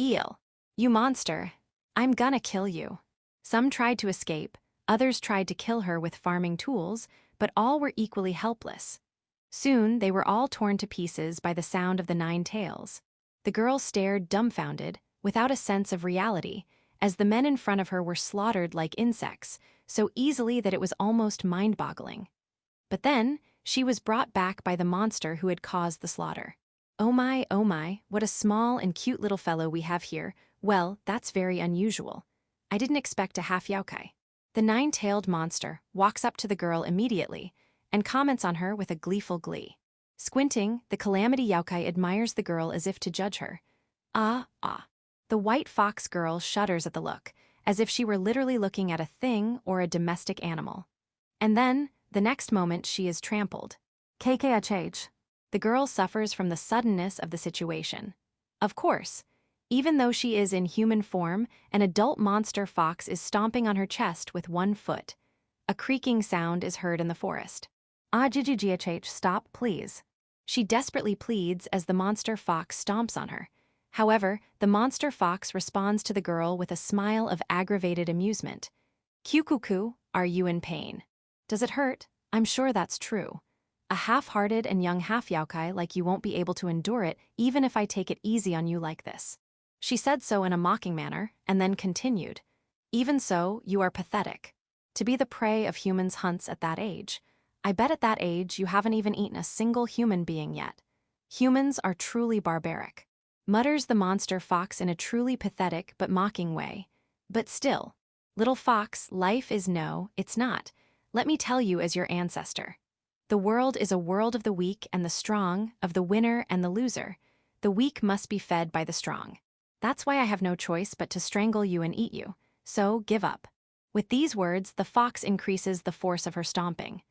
Eel, you monster, I'm gonna kill you. Some tried to escape, others tried to kill her with farming tools, but all were equally helpless. Soon they were all torn to pieces by the sound of the 9 tails. The girl stared dumbfounded, without a sense of reality, as the men in front of her were slaughtered like insects, so easily that it was almost mind-boggling. But then, she was brought back by the monster who had caused the slaughter. Oh my, what a small and cute little fellow we have here. Well, that's very unusual. I didn't expect a half-Youkai. The 9-tailed monster walks up to the girl immediately and comments on her with a gleeful glee. Squinting, the Calamity Youkai admires the girl as if to judge her. Ah. The white fox girl shudders at the look, as if she were literally looking at a thing or a domestic animal. And then, the next moment she is trampled. KKHH. The girl suffers from the suddenness of the situation. Of course, even though she is in human form, an adult monster fox is stomping on her chest with 1 foot. A creaking sound is heard in the forest. GGHH, stop, please. She desperately pleads as the monster fox stomps on her. However, the monster fox responds to the girl with a smile of aggravated amusement. Kyukuku, are you in pain? Does it hurt? I'm sure that's true. A half-hearted and young half-Youkai like you won't be able to endure it even if I take it easy on you like this. She said so in a mocking manner, and then continued. Even so, you are pathetic. To be the prey of humans' hunts at that age. I bet at that age you haven't even eaten a single human being yet. Humans are truly barbaric. mutters the monster fox in a truly pathetic but mocking way. But still, little fox, life is no, it's not. Let me tell you as your ancestor. The world is a world of the weak and the strong, of the winner and the loser. The weak must be fed by the strong. That's why I have no choice but to strangle you and eat you. So, give up. With these words, the fox increases the force of her stomping.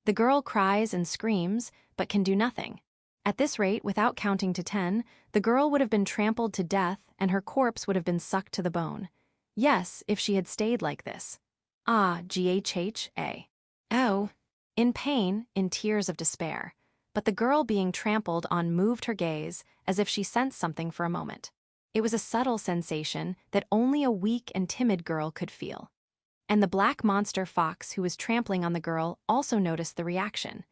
The girl cries and screams, but can do nothing. At this rate, without counting to 10, the girl would have been trampled to death and her corpse would have been sucked to the bone. Yes, if she had stayed like this. Ah, ghha. Oh. In pain, in tears of despair. But the girl being trampled on moved her gaze, as if she sensed something for a moment. It was a subtle sensation that only a weak and timid girl could feel. And the black monster fox who was trampling on the girl also noticed the reaction.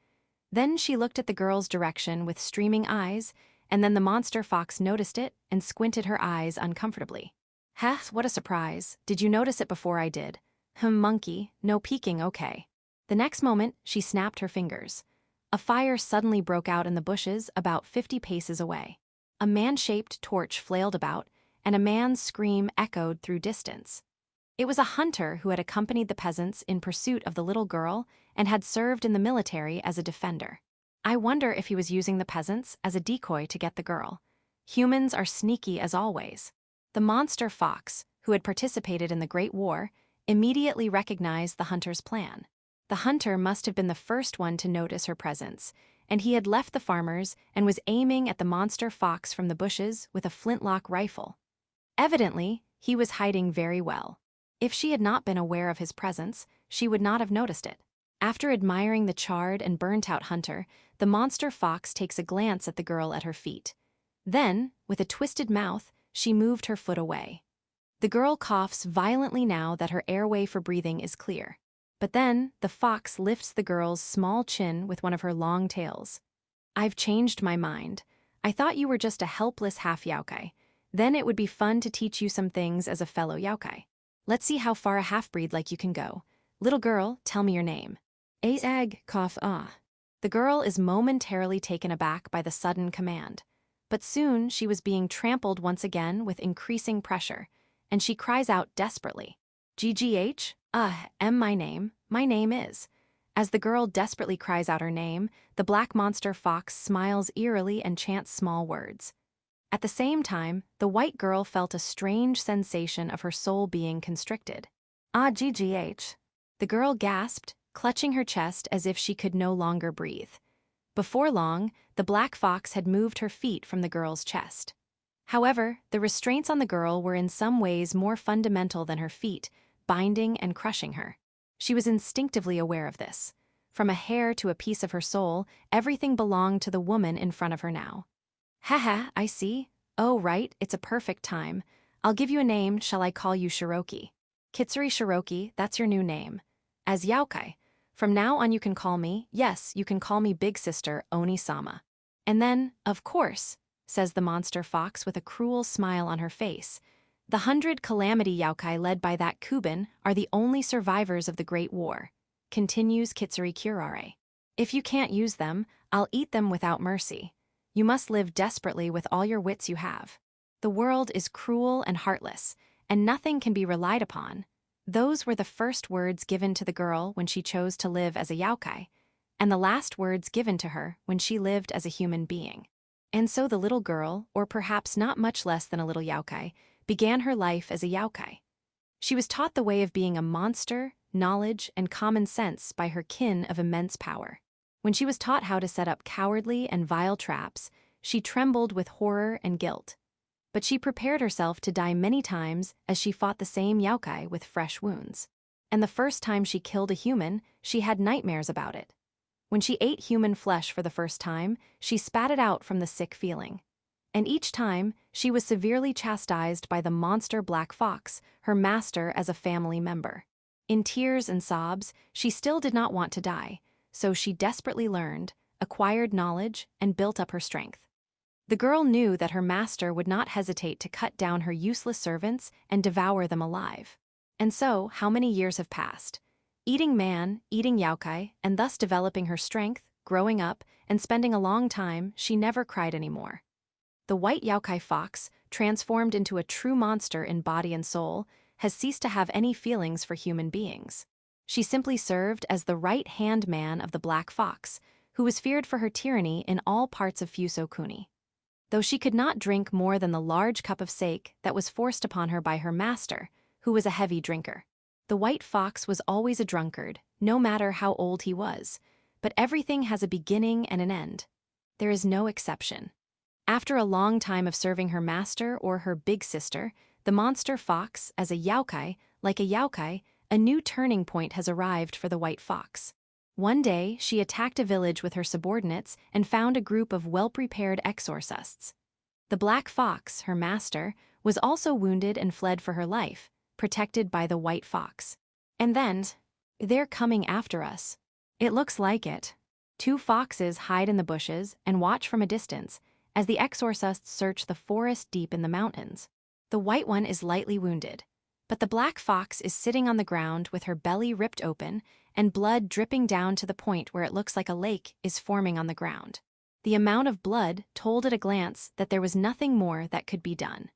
Then she looked at the girl's direction with streaming eyes, and then the monster fox noticed it and squinted her eyes uncomfortably. Heh, what a surprise. Did you notice it before I did? Monkey, no peeking, okay. The next moment, she snapped her fingers. A fire suddenly broke out in the bushes about 50 paces away. A man-shaped torch flailed about, and a man's scream echoed through distance. It was a hunter who had accompanied the peasants in pursuit of the little girl and had served in the military as a defender. I wonder if he was using the peasants as a decoy to get the girl. Humans are sneaky as always. The monster fox, who had participated in the Great War, immediately recognized the hunter's plan. The hunter must have been the first one to notice her presence, and he had left the farmers and was aiming at the monster fox from the bushes with a flintlock rifle. Evidently, he was hiding very well. If she had not been aware of his presence, she would not have noticed it. After admiring the charred and burnt-out hunter, the monster fox takes a glance at the girl at her feet. Then, with a twisted mouth, she moved her foot away. The girl coughs violently now that her airway for breathing is clear. But then, the fox lifts the girl's small chin with one of her long tails. I've changed my mind. I thought you were just a helpless half-Youkai. Then it would be fun to teach you some things as a fellow Youkai. Let's see how far a half-breed like you can go. Little girl, tell me your name. Ag, cough, ah. The girl is momentarily taken aback by the sudden command. But soon she was being trampled once again with increasing pressure, and she cries out desperately. GGH? My name is. As the girl desperately cries out her name, the black monster fox smiles eerily and chants small words. At the same time, the white girl felt a strange sensation of her soul being constricted. GGH. The girl gasped, clutching her chest as if she could no longer breathe. Before long, the black fox had moved her feet from the girl's chest. However, the restraints on the girl were in some ways more fundamental than her feet, binding and crushing her. She was instinctively aware of this. From a hair to a piece of her soul, everything belonged to the woman in front of her now. Haha, I see. Oh, right, it's a perfect time. I'll give you a name, shall I call you Shiroki? Kitsuri Shiroki, that's your new name. As Youkai. From now on you can call me, yes, you can call me Big Sister Oni-sama. And then, of course, says the monster fox with a cruel smile on her face, the 100 calamity Youkai led by that Kuban are the only survivors of the Great War, continues Kitsuri Kurare. If you can't use them, I'll eat them without mercy. You must live desperately with all your wits you have. The world is cruel and heartless, and nothing can be relied upon. Those were the first words given to the girl when she chose to live as a Youkai, and the last words given to her when she lived as a human being. And so the little girl, or perhaps not much less than a little Youkai, began her life as a Youkai. She was taught the way of being a monster, knowledge, and common sense by her kin of immense power. When she was taught how to set up cowardly and vile traps, she trembled with horror and guilt. But she prepared herself to die many times as she fought the same Youkai with fresh wounds. And the first time she killed a human, she had nightmares about it. When she ate human flesh for the first time, she spat it out from the sick feeling. And each time, she was severely chastised by the monster black fox, her master as a family member. In tears and sobs, she still did not want to die, so she desperately learned, acquired knowledge, and built up her strength. The girl knew that her master would not hesitate to cut down her useless servants and devour them alive. And so, how many years have passed? Eating man, eating Youkai, and thus developing her strength, growing up, and spending a long time, she never cried anymore. the white Youkai fox, transformed into a true monster in body and soul, has ceased to have any feelings for human beings. She simply served as the right-hand man of the black fox, who was feared for her tyranny in all parts of Fusokuni. Though she could not drink more than the large cup of sake that was forced upon her by her master, who was a heavy drinker. The white fox was always a drunkard, no matter how old he was, but everything has a beginning and an end. There is no exception. After a long time of serving her master or her big sister, the monster fox, as a Youkai, like a Youkai, a new turning point has arrived for the white fox. One day, she attacked a village with her subordinates and found a group of well-prepared exorcists. The black fox, her master, was also wounded and fled for her life, protected by the white fox. And then, they're coming after us. It looks like it. Two foxes hide in the bushes and watch from a distance as the exorcists search the forest deep in the mountains. The white one is lightly wounded, but the black fox is sitting on the ground with her belly ripped open and blood dripping down to the point where it looks like a lake is forming on the ground. The amount of blood told at a glance that there was nothing more that could be done.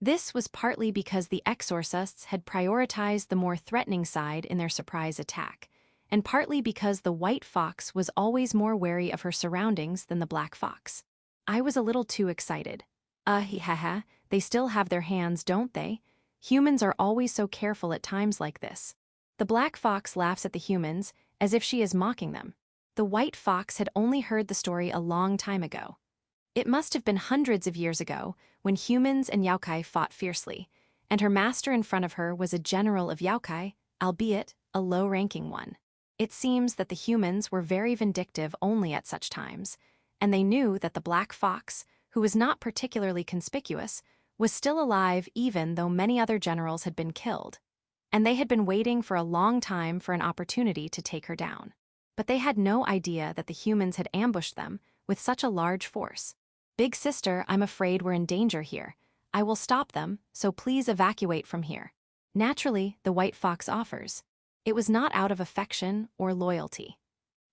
This was partly because the exorcists had prioritized the more threatening side in their surprise attack, and partly because the white fox was always more wary of her surroundings than the black fox. I was a little too excited. They still have their hands, don't they? Humans are always so careful at times like this. The black fox laughs at the humans, as if she is mocking them. The white fox had only heard the story a long time ago. It must have been hundreds of years ago, when humans and Youkai fought fiercely, and her master in front of her was a general of Youkai, albeit a low-ranking one. It seems that the humans were very vindictive only at such times, and they knew that the black fox, who was not particularly conspicuous, was still alive even though many other generals had been killed, and they had been waiting for a long time for an opportunity to take her down. But they had no idea that the humans had ambushed them with such a large force. "Big sister, I'm afraid we're in danger here. I will stop them, so please evacuate from here." Naturally, the white fox offers. It was not out of affection or loyalty.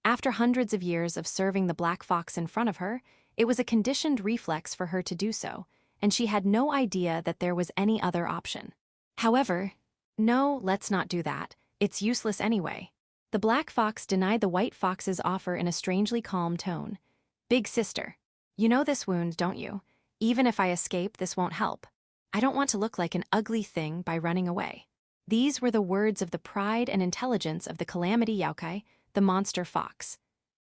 After hundreds of years of serving the black fox in front of her, it was a conditioned reflex for her to do so, and she had no idea that there was any other option. However, "No, let's not do that. It's useless anyway." The black fox denied the white fox's offer in a strangely calm tone. "Big sister, you know this wound, don't you? Even if I escape, this won't help. I don't want to look like an ugly thing by running away." These were the words of the pride and intelligence of the calamity Youkai, the monster fox.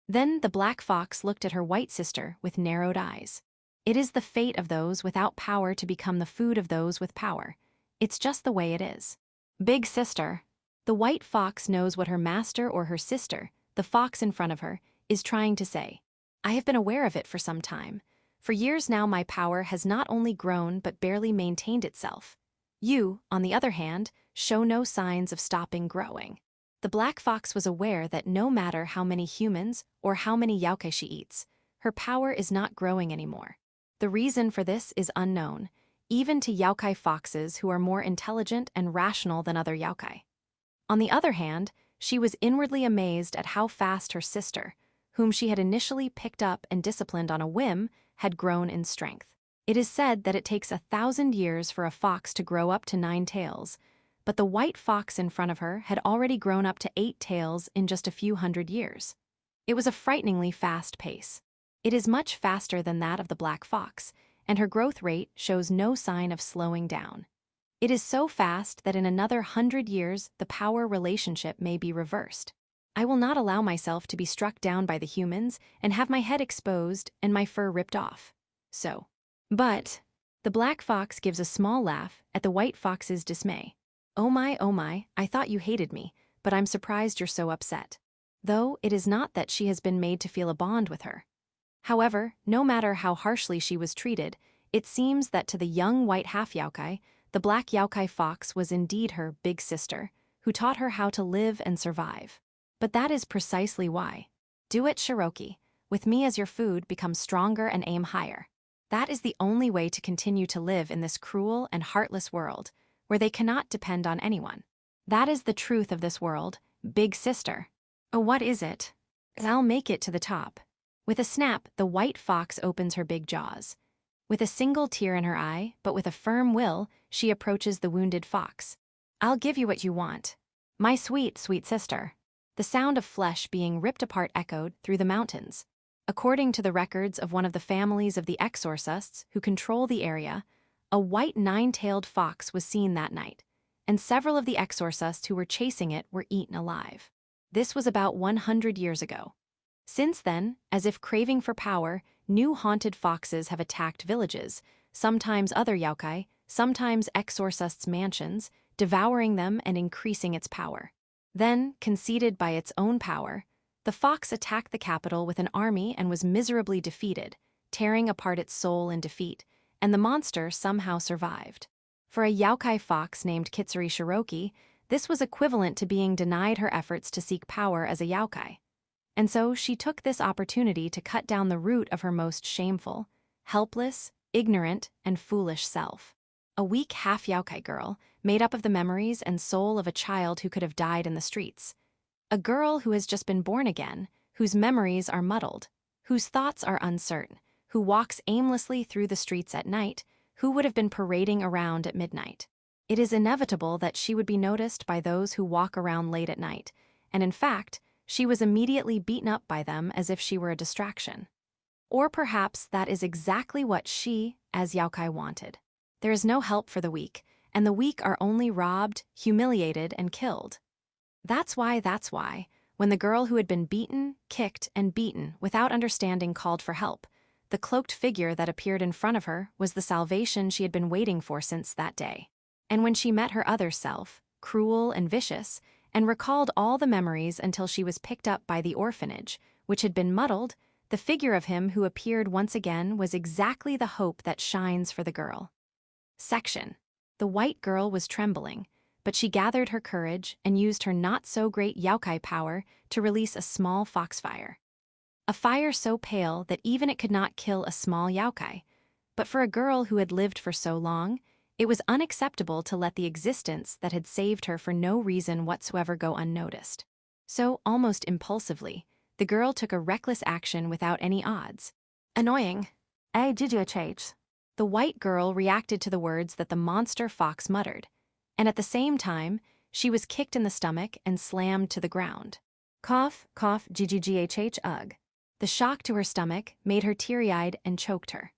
Then the black fox looked at her white sister with narrowed eyes. It is the fate of those without power to become the food of those with power. It's just the way it is. "Big sister." The white fox knows what her master or her sister, the fox in front of her, is trying to say. "I have been aware of it for some time. For years now my power has not only grown but barely maintained itself. You, on the other hand, show no signs of stopping growing." The black fox was aware that no matter how many humans or how many Youkai she eats, her power is not growing anymore. The reason for this is unknown, even to Youkai foxes who are more intelligent and rational than other Youkai. On the other hand, she was inwardly amazed at how fast her sister, whom she had initially picked up and disciplined on a whim, had grown in strength. It is said that it takes 1,000 years for a fox to grow up to 9 tails, but the white fox in front of her had already grown up to 8 tails in just a few hundred years. It was a frighteningly fast pace. It is much faster than that of the black fox, and her growth rate shows no sign of slowing down. It is so fast that in another 100 years the power relationship may be reversed. I will not allow myself to be struck down by the humans and have my head exposed and my fur ripped off. But the black fox gives a small laugh at the white fox's dismay. Oh my, I thought you hated me, but I'm surprised you're so upset." Though it is not that she has been made to feel a bond with her. However, no matter how harshly she was treated, it seems that to the young white half-Youkai, the black Youkai fox was indeed her big sister, who taught her how to live and survive. But that is precisely why. Do it, Shiroki. With me as your food, become stronger and aim higher. That is the only way to continue to live in this cruel and heartless world, where they cannot depend on anyone. That is the truth of this world, big sister. Oh, what is it? I'll make it to the top. With a snap, the white fox opens her big jaws. With a single tear in her eye, but with a firm will, she approaches the wounded fox. "I'll give you what you want. My sweet, sweet sister." The sound of flesh being ripped apart echoed through the mountains. According to the records of one of the families of the Exorcists who control the area, a white nine-tailed fox was seen that night, and several of the exorcists who were chasing it were eaten alive. This was about 100 years ago. Since then, as if craving for power, new haunted foxes have attacked villages, sometimes other yokai, sometimes exorcists' mansions, devouring them and increasing its power. Then, conceited by its own power, the fox attacked the capital with an army and was miserably defeated, tearing apart its soul in defeat, and the monster somehow survived. For a yokai fox named Kitsuri Shiroki, this was equivalent to being denied her efforts to seek power as a yokai. And so she took this opportunity to cut down the root of her most shameful, helpless, ignorant, and foolish self. A weak half-yokai girl, made up of the memories and soul of a child who could have died in the streets. A girl who has just been born again, whose memories are muddled, whose thoughts are uncertain, who walks aimlessly through the streets at night, who would have been parading around at midnight. It is inevitable that she would be noticed by those who walk around late at night, and in fact, she was immediately beaten up by them as if she were a distraction. Or perhaps that is exactly what she, as yokai, wanted. There is no help for the weak, and the weak are only robbed, humiliated, and killed. That's why, when the girl who had been beaten, kicked, and beaten without understanding called for help, the cloaked figure that appeared in front of her was the salvation she had been waiting for since that day. And when she met her other self, cruel and vicious, and recalled all the memories until she was picked up by the orphanage, which had been muddled, the figure of him who appeared once again was exactly the hope that shines for the girl. Section. The white girl was trembling, but she gathered her courage and used her not-so-great yokai power to release a small foxfire. A fire so pale that even it could not kill a small yokai, but for a girl who had lived for so long, it was unacceptable to let the existence that had saved her for no reason whatsoever go unnoticed. So, almost impulsively, the girl took a reckless action without any odds. "Annoying. Did you change?" The white girl reacted to the words that the monster fox muttered, and at the same time, she was kicked in the stomach and slammed to the ground. Cough, cough, gggghh, ugh. The shock to her stomach made her teary-eyed and choked her.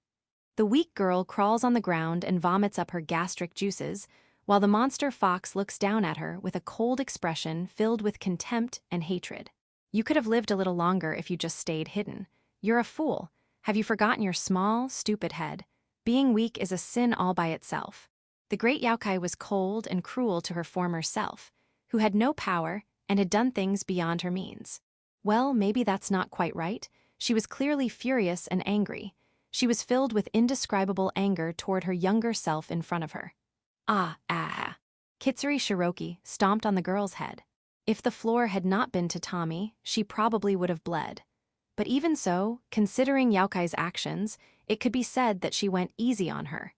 The weak girl crawls on the ground and vomits up her gastric juices, while the monster fox looks down at her with a cold expression filled with contempt and hatred. "You could have lived a little longer if you just stayed hidden. You're a fool. Have you forgotten your small, stupid head? Being weak is a sin all by itself." The great yokai was cold and cruel to her former self, who had no power and had done things beyond her means. Well, maybe that's not quite right. She was clearly furious and angry. She was filled with indescribable anger toward her younger self in front of her. Ah. Kitsuri Shiroki stomped on the girl's head. If the floor had not been tatami, she probably would have bled. But even so, considering Youkai's actions, it could be said that she went easy on her.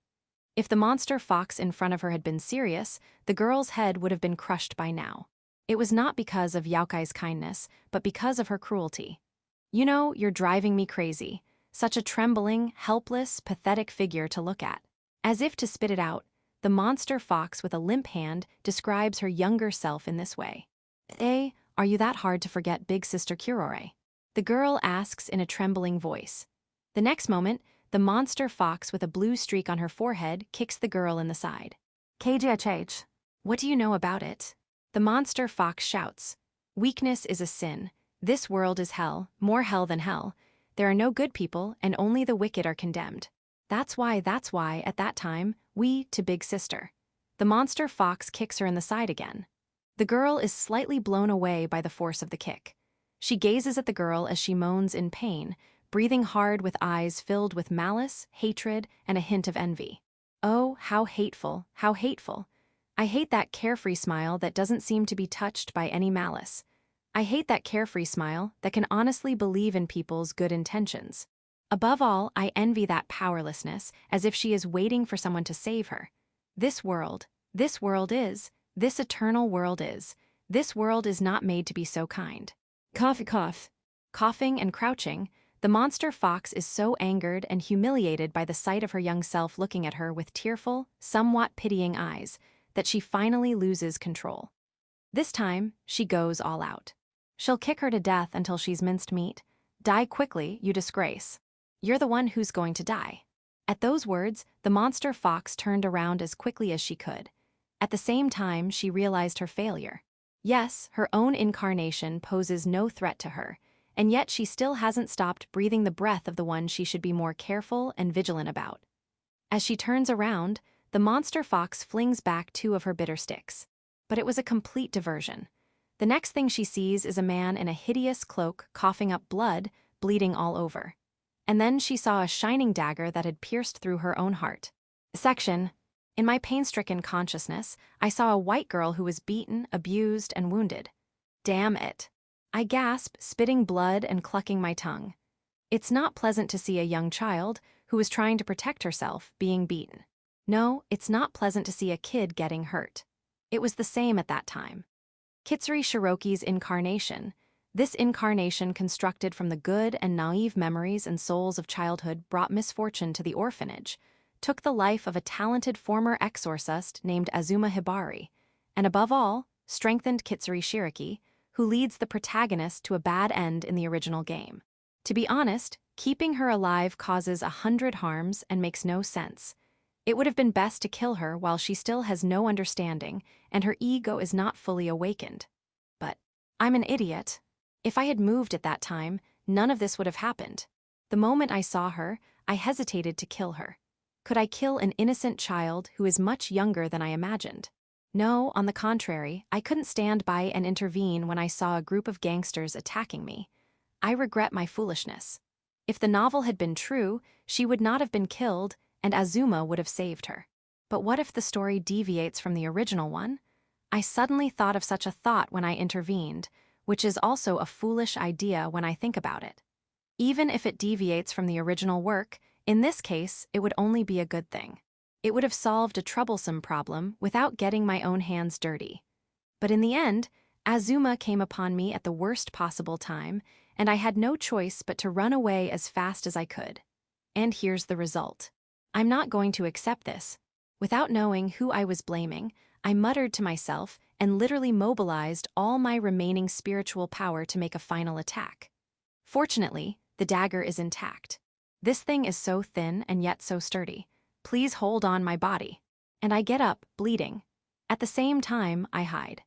If the monster fox in front of her had been serious, the girl's head would have been crushed by now. It was not because of Youkai's kindness, but because of her cruelty. "You know, you're driving me crazy." Such a trembling, helpless, pathetic figure to look at. As if to spit it out, the monster fox with a limp hand describes her younger self in this way. Are you that hard to forget, big sister Kurore?" The girl asks in a trembling voice. The next moment, the monster fox with a blue streak on her forehead kicks the girl in the side. "KGHH. What do you know about it?" The monster fox shouts. "Weakness is a sin. This world is hell, more hell than hell. There are no good people, and only the wicked are condemned. That's why, at that time, we to big sister." The monster fox kicks her in the side again. The girl is slightly blown away by the force of the kick. She gazes at the girl as she moans in pain, breathing hard with eyes filled with malice, hatred, and a hint of envy. Oh, how hateful, how hateful. I hate that carefree smile that doesn't seem to be touched by any malice. I hate that carefree smile that can honestly believe in people's good intentions. Above all, I envy that powerlessness, as if she is waiting for someone to save her. This world is, this eternal world is, this world is not made to be so kind. Cough, cough. Coughing and crouching, the monster fox is so angered and humiliated by the sight of her young self looking at her with tearful, somewhat pitying eyes, that she finally loses control. This time, she goes all out. She'll kick her to death until she's minced meat. Die quickly, you disgrace. You're the one who's going to die. At those words, the monster fox turned around as quickly as she could. At the same time, she realized her failure. Yes, her own incarnation poses no threat to her, and yet she still hasn't stopped breathing the breath of the one she should be more careful and vigilant about. As she turns around, the monster fox flings back 2 of her bitter sticks. But it was a complete diversion. The next thing she sees is a man in a hideous cloak coughing up blood, bleeding all over. And then she saw a shining dagger that had pierced through her own heart. Section. In my pain-stricken consciousness, I saw a white girl who was beaten, abused, and wounded. Damn it. I gasp, spitting blood and clucking my tongue. It's not pleasant to see a young child, who is trying to protect herself, being beaten. No, it's not pleasant to see a kid getting hurt. It was the same at that time. Kitsuri Shiroki's incarnation, this incarnation constructed from the good and naive memories and souls of childhood brought misfortune to the orphanage, took the life of a talented former exorcist named Azuma Hibari, and above all, strengthened Kitsuri Shiroki, who leads the protagonist to a bad end in the original game. To be honest, keeping her alive causes 100 harms and makes no sense. It would have been best to kill her while she still has no understanding and her ego is not fully awakened. But I'm an idiot. If I had moved at that time, none of this would have happened. The moment I saw her, I hesitated to kill her. Could I kill an innocent child who is much younger than I imagined? No, on the contrary, I couldn't stand by and intervene when I saw a group of gangsters attacking me. I regret my foolishness. If the novel had been true, she would not have been killed, and Azuma would have saved her. But what if the story deviates from the original one? I suddenly thought of such a thought when I intervened, which is also a foolish idea when I think about it. Even if it deviates from the original work, in this case, it would only be a good thing. It would have solved a troublesome problem without getting my own hands dirty. But in the end, Azuma came upon me at the worst possible time, and I had no choice but to run away as fast as I could. And here's the result. I'm not going to accept this. Without knowing who I was blaming, I muttered to myself and literally mobilized all my remaining spiritual power to make a final attack. Fortunately, the dagger is intact. This thing is so thin and yet so sturdy. Please hold on my body. And I get up, bleeding. At the same time, I hide.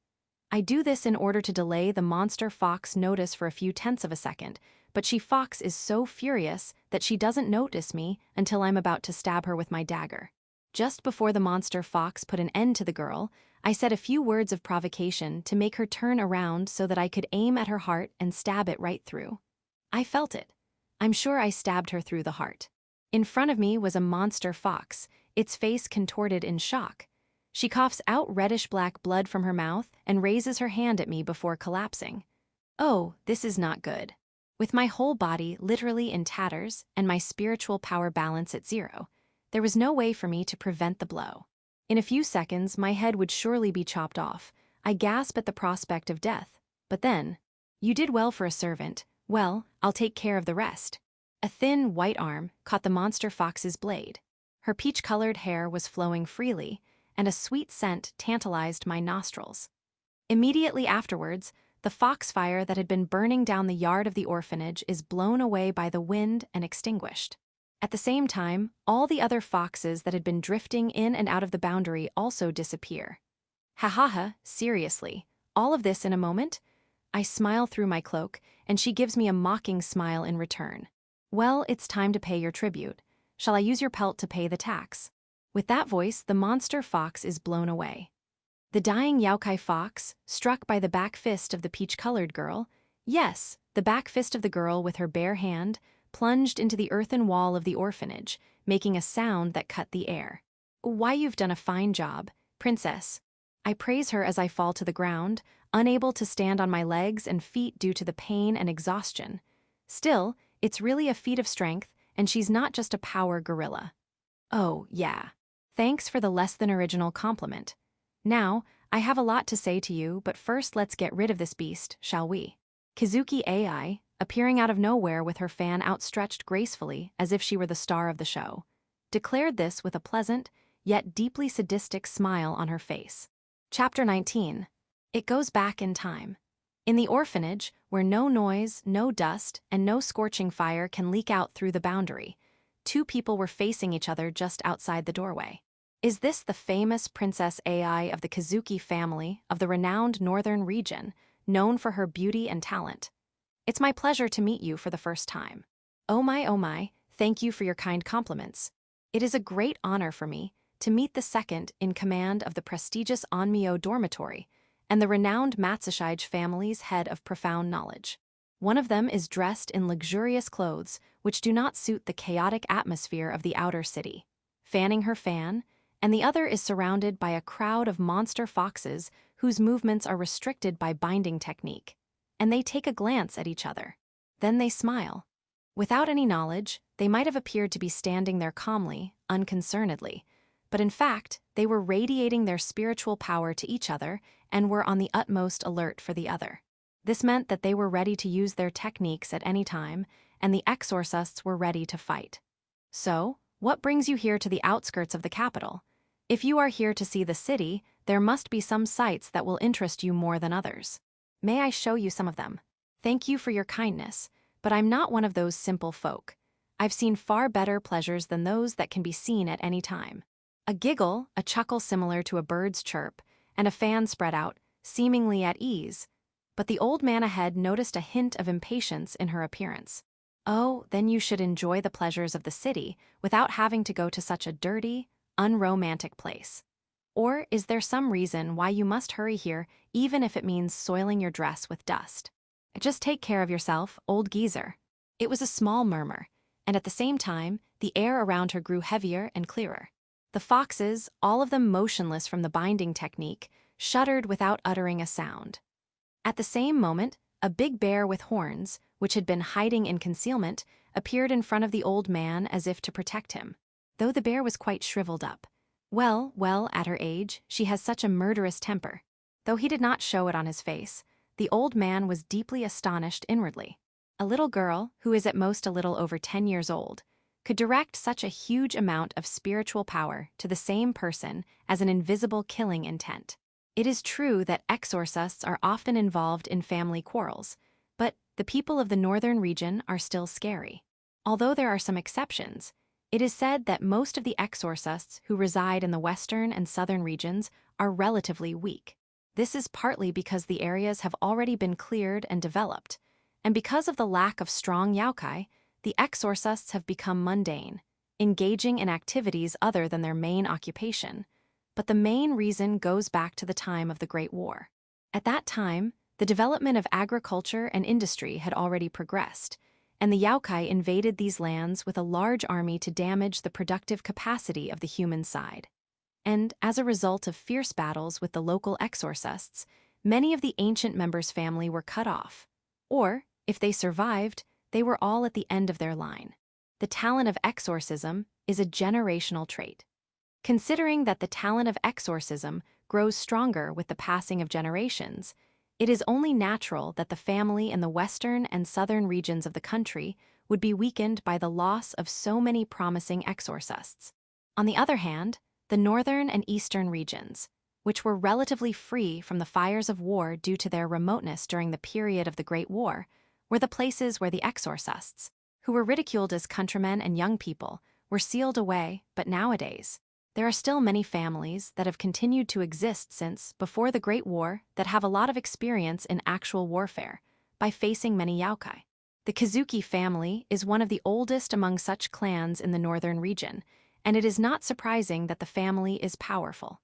I do this in order to delay the monster fox notice for a few tenths of a second, but fox is so furious that she doesn't notice me until I'm about to stab her with my dagger. Just before the monster fox put an end to the girl, I said a few words of provocation to make her turn around so that I could aim at her heart and stab it right through. I felt it. I'm sure I stabbed her through the heart. In front of me was a monster fox, its face contorted in shock. She coughs out reddish-black blood from her mouth and raises her hand at me before collapsing. Oh, this is not good. With my whole body literally in tatters and my spiritual power balance at 0, there was no way for me to prevent the blow. In a few seconds, my head would surely be chopped off. I gasp at the prospect of death. But then, "You did well for a servant. Well, I'll take care of the rest." A thin, white arm caught the monster fox's blade. Her peach-colored hair was flowing freely, and a sweet scent tantalized my nostrils. Immediately afterwards, the foxfire that had been burning down the yard of the orphanage is blown away by the wind and extinguished. At the same time, all the other foxes that had been drifting in and out of the boundary also disappear. Ha, seriously, all of this in a moment? I smile through my cloak, and she gives me a mocking smile in return. Well, it's time to pay your tribute. Shall I use your pelt to pay the tax? With that voice, the monster fox is blown away. The dying Youkai fox, struck by the back fist of the peach-colored girl, yes, the back fist of the girl with her bare hand, plunged into the earthen wall of the orphanage, making a sound that cut the air. Why, you've done a fine job, princess. I praise her as I fall to the ground, unable to stand on my legs and feet due to the pain and exhaustion. Still, it's really a feat of strength, and she's not just a power gorilla. Oh, yeah. Thanks for the less-than-original compliment. Now, I have a lot to say to you, but first let's get rid of this beast, shall we? Kizuki AI, appearing out of nowhere with her fan outstretched gracefully as if she were the star of the show, declared this with a pleasant, yet deeply sadistic smile on her face. Chapter 19. It goes back in time. In the orphanage, where no noise, no dust, and no scorching fire can leak out through the boundary, two people were facing each other just outside the doorway. Is this the famous Princess Ai of the Kazuki family of the renowned northern region, known for her beauty and talent? It's my pleasure to meet you for the first time. Oh my, thank you for your kind compliments. It is a great honor for me to meet the second in command of the prestigious Onmyo dormitory and the renowned Matsushige family's head of profound knowledge. One of them is dressed in luxurious clothes which do not suit the chaotic atmosphere of the outer city, fanning her fan, and the other is surrounded by a crowd of monster foxes whose movements are restricted by binding technique, and they take a glance at each other. Then they smile. Without any knowledge, they might have appeared to be standing there calmly, unconcernedly, but in fact, they were radiating their spiritual power to each other and were on the utmost alert for the other. This meant that they were ready to use their techniques at any time, and the Exorcists were ready to fight. So, what brings you here to the outskirts of the capital? If you are here to see the city, there must be some sights that will interest you more than others. May I show you some of them? Thank you for your kindness, but I'm not one of those simple folk. I've seen far better pleasures than those that can be seen at any time. A giggle, a chuckle similar to a bird's chirp, and a fan spread out, seemingly at ease. But the old man ahead noticed a hint of impatience in her appearance. Oh, then you should enjoy the pleasures of the city without having to go to such a dirty, unromantic place. Or is there some reason why you must hurry here even if it means soiling your dress with dust? Just take care of yourself, old geezer. It was a small murmur, and at the same time, the air around her grew heavier and clearer. The foxes, all of them motionless from the binding technique, shuddered without uttering a sound. At the same moment, a big bear with horns, which had been hiding in concealment, appeared in front of the old man as if to protect him, though the bear was quite shriveled up. Well, at her age, she has such a murderous temper. Though he did not show it on his face, the old man was deeply astonished inwardly. A little girl, who is at most a little over 10 years old, could direct such a huge amount of spiritual power to the same person as an invisible killing intent. It is true that exorcists are often involved in family quarrels, but the people of the northern region are still scary. Although there are some exceptions, it is said that most of the exorcists who reside in the western and southern regions are relatively weak. This is partly because the areas have already been cleared and developed, and because of the lack of strong Youkai, the exorcists have become mundane, engaging in activities other than their main occupation. But the main reason goes back to the time of the Great War. At that time, the development of agriculture and industry had already progressed, and the Youkai invaded these lands with a large army to damage the productive capacity of the human side. And as a result of fierce battles with the local exorcists, many of the ancient members' family were cut off. Or, if they survived, they were all at the end of their line. The talent of exorcism is a generational trait. Considering that the talent of exorcism grows stronger with the passing of generations, it is only natural that the family in the western and southern regions of the country would be weakened by the loss of so many promising exorcists. On the other hand, the northern and eastern regions, which were relatively free from the fires of war due to their remoteness during the period of the Great War, were the places where the exorcists, who were ridiculed as countrymen and young people, were sealed away. But nowadays, there are still many families that have continued to exist since before the Great War that have a lot of experience in actual warfare by facing many Youkai. The Kazuki family is one of the oldest among such clans in the northern region, and it is not surprising that the family is powerful.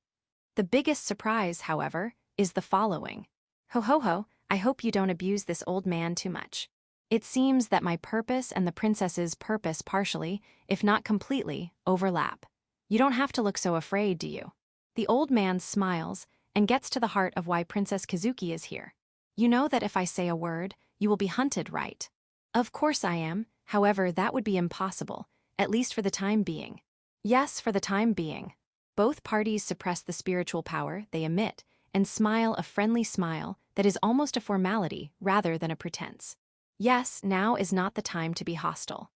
The biggest surprise, however, is the following. Ho, I hope you don't abuse this old man too much. It seems that my purpose and the princess's purpose partially, if not completely, overlap. You don't have to look so afraid, do you? The old man smiles and gets to the heart of why Princess Kazuki is here. You know that if I say a word, you will be hunted, right? Of course I am, however, that would be impossible, at least for the time being. Yes, for the time being. Both parties suppress the spiritual power they emit and smile a friendly smile that is almost a formality rather than a pretense. Yes, now is not the time to be hostile.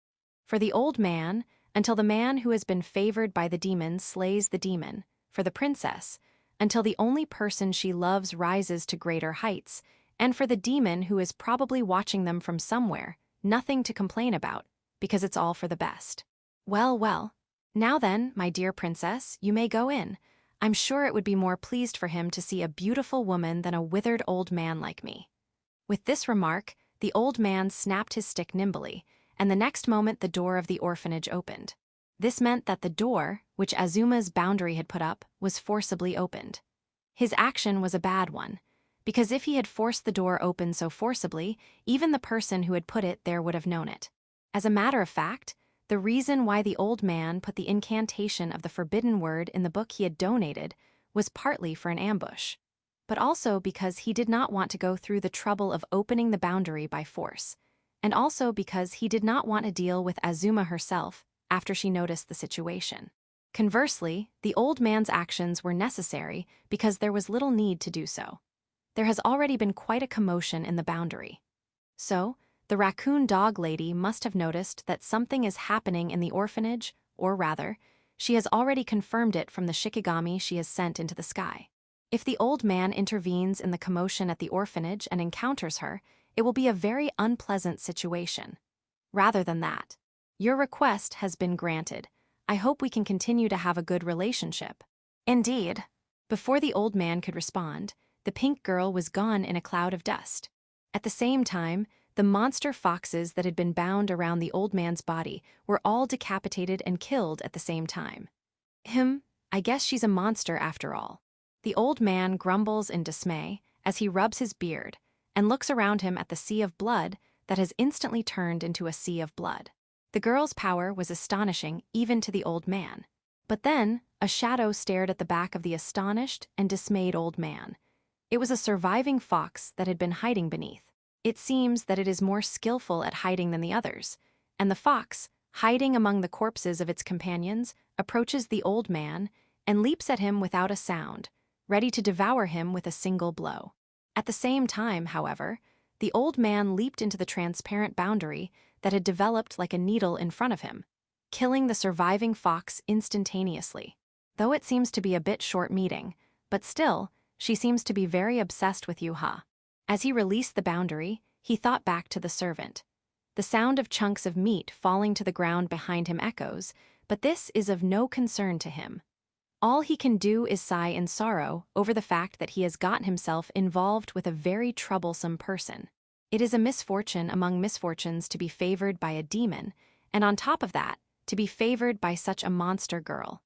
For the old man, until the man who has been favored by the demon slays the demon, for the princess, until the only person she loves rises to greater heights, and for the demon who is probably watching them from somewhere, nothing to complain about, because it's all for the best. Well, well. Now then, my dear princess, you may go in. I'm sure it would be more pleased for him to see a beautiful woman than a withered old man like me. With this remark, the old man snapped his stick nimbly, and the next moment the door of the orphanage opened. This meant that the door, which Azuma's boundary had put up, was forcibly opened. His action was a bad one, because if he had forced the door open so forcibly, even the person who had put it there would have known it. As a matter of fact, the reason why the old man put the incantation of the forbidden word in the book he had donated was partly for an ambush, but also because he did not want to go through the trouble of opening the boundary by force, and also because he did not want to deal with Azuma herself after she noticed the situation. Conversely, the old man's actions were necessary because there was little need to do so. There has already been quite a commotion in the boundary. So, the raccoon dog lady must have noticed that something is happening in the orphanage, or rather, she has already confirmed it from the shikigami she has sent into the sky. If the old man intervenes in the commotion at the orphanage and encounters her, it will be a very unpleasant situation. Rather than that, your request has been granted. I hope we can continue to have a good relationship. Indeed. Before the old man could respond, the pink girl was gone in a cloud of dust. At the same time, the monster foxes that had been bound around the old man's body were all decapitated and killed at the same time. I guess she's a monster after all. The old man grumbles in dismay as he rubs his beard and looks around him at the sea of blood that has instantly turned into a sea of blood. The girl's power was astonishing even to the old man. But then, a shadow stared at the back of the astonished and dismayed old man. It was a surviving fox that had been hiding beneath. It seems that it is more skillful at hiding than the others, and the fox, hiding among the corpses of its companions, approaches the old man and leaps at him without a sound, ready to devour him with a single blow. At the same time, however, the old man leaped into the transparent boundary that had developed like a needle in front of him, killing the surviving fox instantaneously. Though it seems to be a bit short meeting, but still, she seems to be very obsessed with Yuha. As he released the boundary, he thought back to the servant. The sound of chunks of meat falling to the ground behind him echoes, but this is of no concern to him. All he can do is sigh in sorrow over the fact that he has gotten himself involved with a very troublesome person. It is a misfortune among misfortunes to be favored by a demon, and on top of that, to be favored by such a monster girl.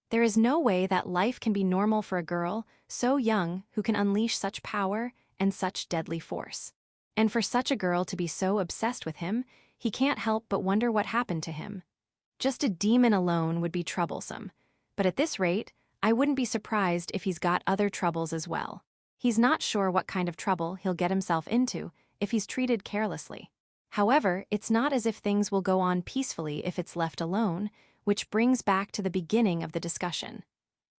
There is no way that life can be normal for a girl so young who can unleash such power and such deadly force. And for such a girl to be so obsessed with him, he can't help but wonder what happened to him. Just a demon alone would be troublesome, but at this rate, I wouldn't be surprised if he's got other troubles as well. He's not sure what kind of trouble he'll get himself into if he's treated carelessly. However, it's not as if things will go on peacefully if it's left alone, which brings back to the beginning of the discussion.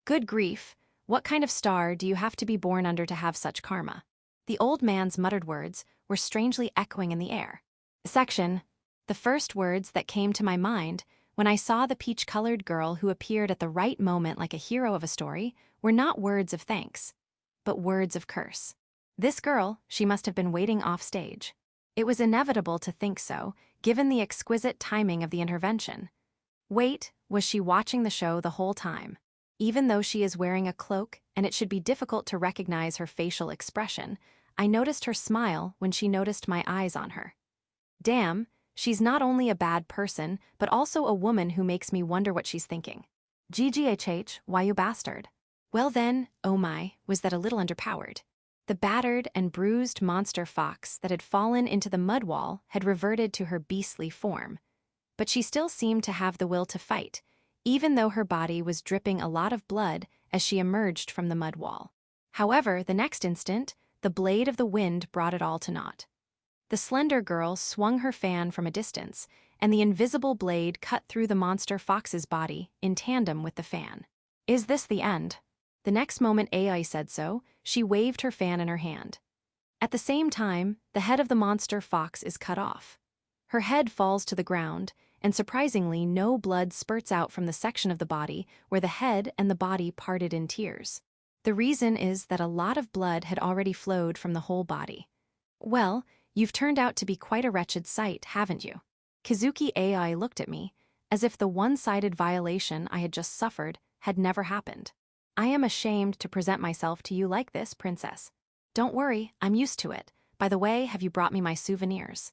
Good grief, what kind of star do you have to be born under to have such karma? The old man's muttered words were strangely echoing in the air. Section. The first words that came to my mind when I saw the peach-colored girl who appeared at the right moment like a hero of a story were not words of thanks, but words of curse. This girl, she must have been waiting off stage. It was inevitable to think so, given the exquisite timing of the intervention. Wait, was she watching the show the whole time? Even though she is wearing a cloak and it should be difficult to recognize her facial expression, I noticed her smile when she noticed my eyes on her. Damn, she's not only a bad person, but also a woman who makes me wonder what she's thinking. GGHH, why you bastard? Well then, oh my, was that a little underpowered. The battered and bruised monster fox that had fallen into the mud wall had reverted to her beastly form. But she still seemed to have the will to fight, even though her body was dripping a lot of blood as she emerged from the mud wall. However, the next instant, the blade of the wind brought it all to naught. The slender girl swung her fan from a distance, and the invisible blade cut through the monster fox's body in tandem with the fan. Is this the end? The next moment Ai said so, she waved her fan in her hand. At the same time, the head of the monster fox is cut off. Her head falls to the ground, and surprisingly, no blood spurts out from the section of the body where the head and the body parted in tears. The reason is that a lot of blood had already flowed from the whole body. Well, you've turned out to be quite a wretched sight, haven't you? Kazuki AI looked at me, as if the one-sided violation I had just suffered had never happened. I am ashamed to present myself to you like this, princess. Don't worry, I'm used to it. By the way, have you brought me my souvenirs?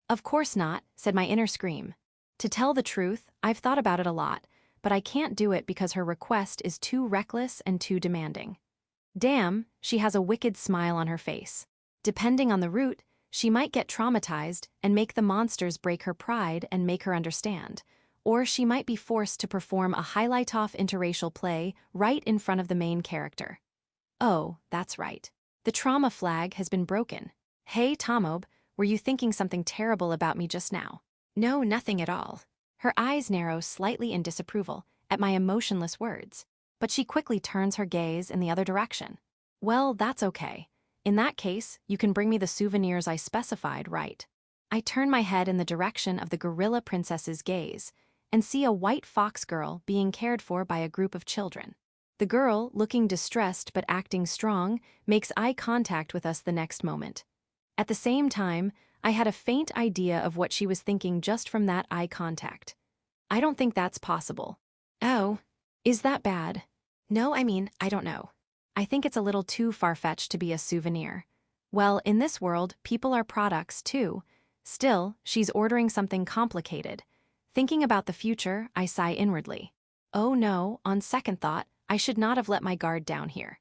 Of course not, said my inner scream. To tell the truth, I've thought about it a lot, but I can't do it because her request is too reckless and too demanding. Damn, she has a wicked smile on her face. Depending on the route, she might get traumatized and make the monsters break her pride and make her understand. Or she might be forced to perform a highlight-off interracial play right in front of the main character. Oh, that's right. The trauma flag has been broken. Hey, Tomob, were you thinking something terrible about me just now? No, nothing at all. Her eyes narrow slightly in disapproval at my emotionless words, but she quickly turns her gaze in the other direction. Well, that's okay. In that case, you can bring me the souvenirs I specified, right? I turn my head in the direction of the gorilla princess's gaze and see a white fox girl being cared for by a group of children. The girl, looking distressed but acting strong, makes eye contact with us the next moment. At the same time, I had a faint idea of what she was thinking just from that eye contact. I don't think that's possible. Oh, is that bad? No, I don't know. I think it's a little too far-fetched to be a souvenir. Well, in this world, people are products too. Still, she's ordering something complicated. Thinking about the future, I sigh inwardly. Oh no, on second thought, I should not have let my guard down here.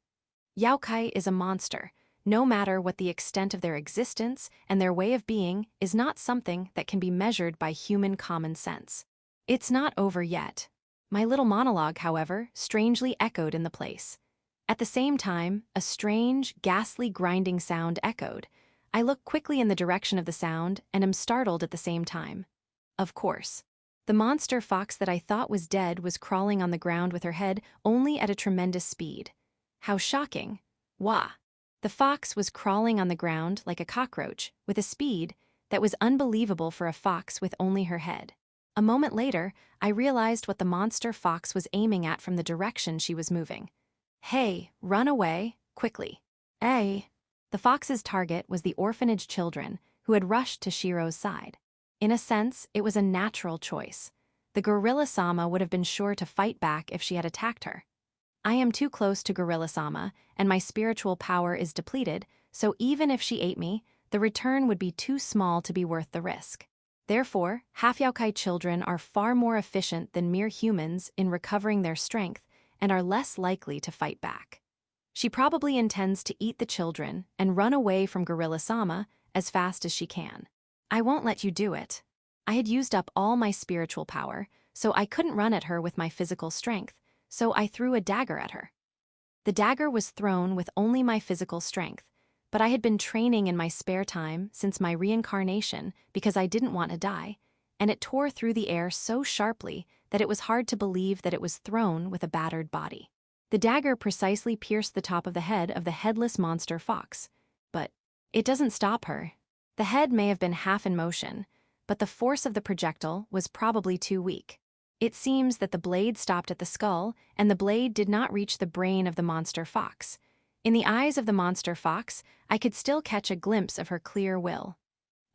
Youkai is a monster. No matter what the extent of their existence and their way of being is not something that can be measured by human common sense. It's not over yet. My little monologue, however, strangely echoed in the place. At the same time, a strange, ghastly grinding sound echoed. I look quickly in the direction of the sound and am startled at the same time. Of course. The monster fox that I thought was dead was crawling on the ground with her head only at a tremendous speed. How shocking. Wah! The fox was crawling on the ground like a cockroach, with a speed that was unbelievable for a fox with only her head. A moment later, I realized what the monster fox was aiming at from the direction she was moving. Hey, run away, quickly. Hey! The fox's target was the orphanage children who had rushed to Shiro's side. In a sense, it was a natural choice. The gorilla-sama would have been sure to fight back if she had attacked her. I am too close to gorilla-sama, and my spiritual power is depleted, so even if she ate me, the return would be too small to be worth the risk. Therefore, half-Youkai children are far more efficient than mere humans in recovering their strength and are less likely to fight back. She probably intends to eat the children and run away from gorilla-sama as fast as she can. I won't let you do it. I had used up all my spiritual power, so I couldn't run at her with my physical strength, so I threw a dagger at her. The dagger was thrown with only my physical strength, but I had been training in my spare time since my reincarnation because I didn't want to die, and it tore through the air so sharply that it was hard to believe that it was thrown with a battered body. The dagger precisely pierced the top of the head of the headless monster fox, but it doesn't stop her. The head may have been half in motion, but the force of the projectile was probably too weak. It seems that the blade stopped at the skull, and the blade did not reach the brain of the monster fox. In the eyes of the monster fox, I could still catch a glimpse of her clear will.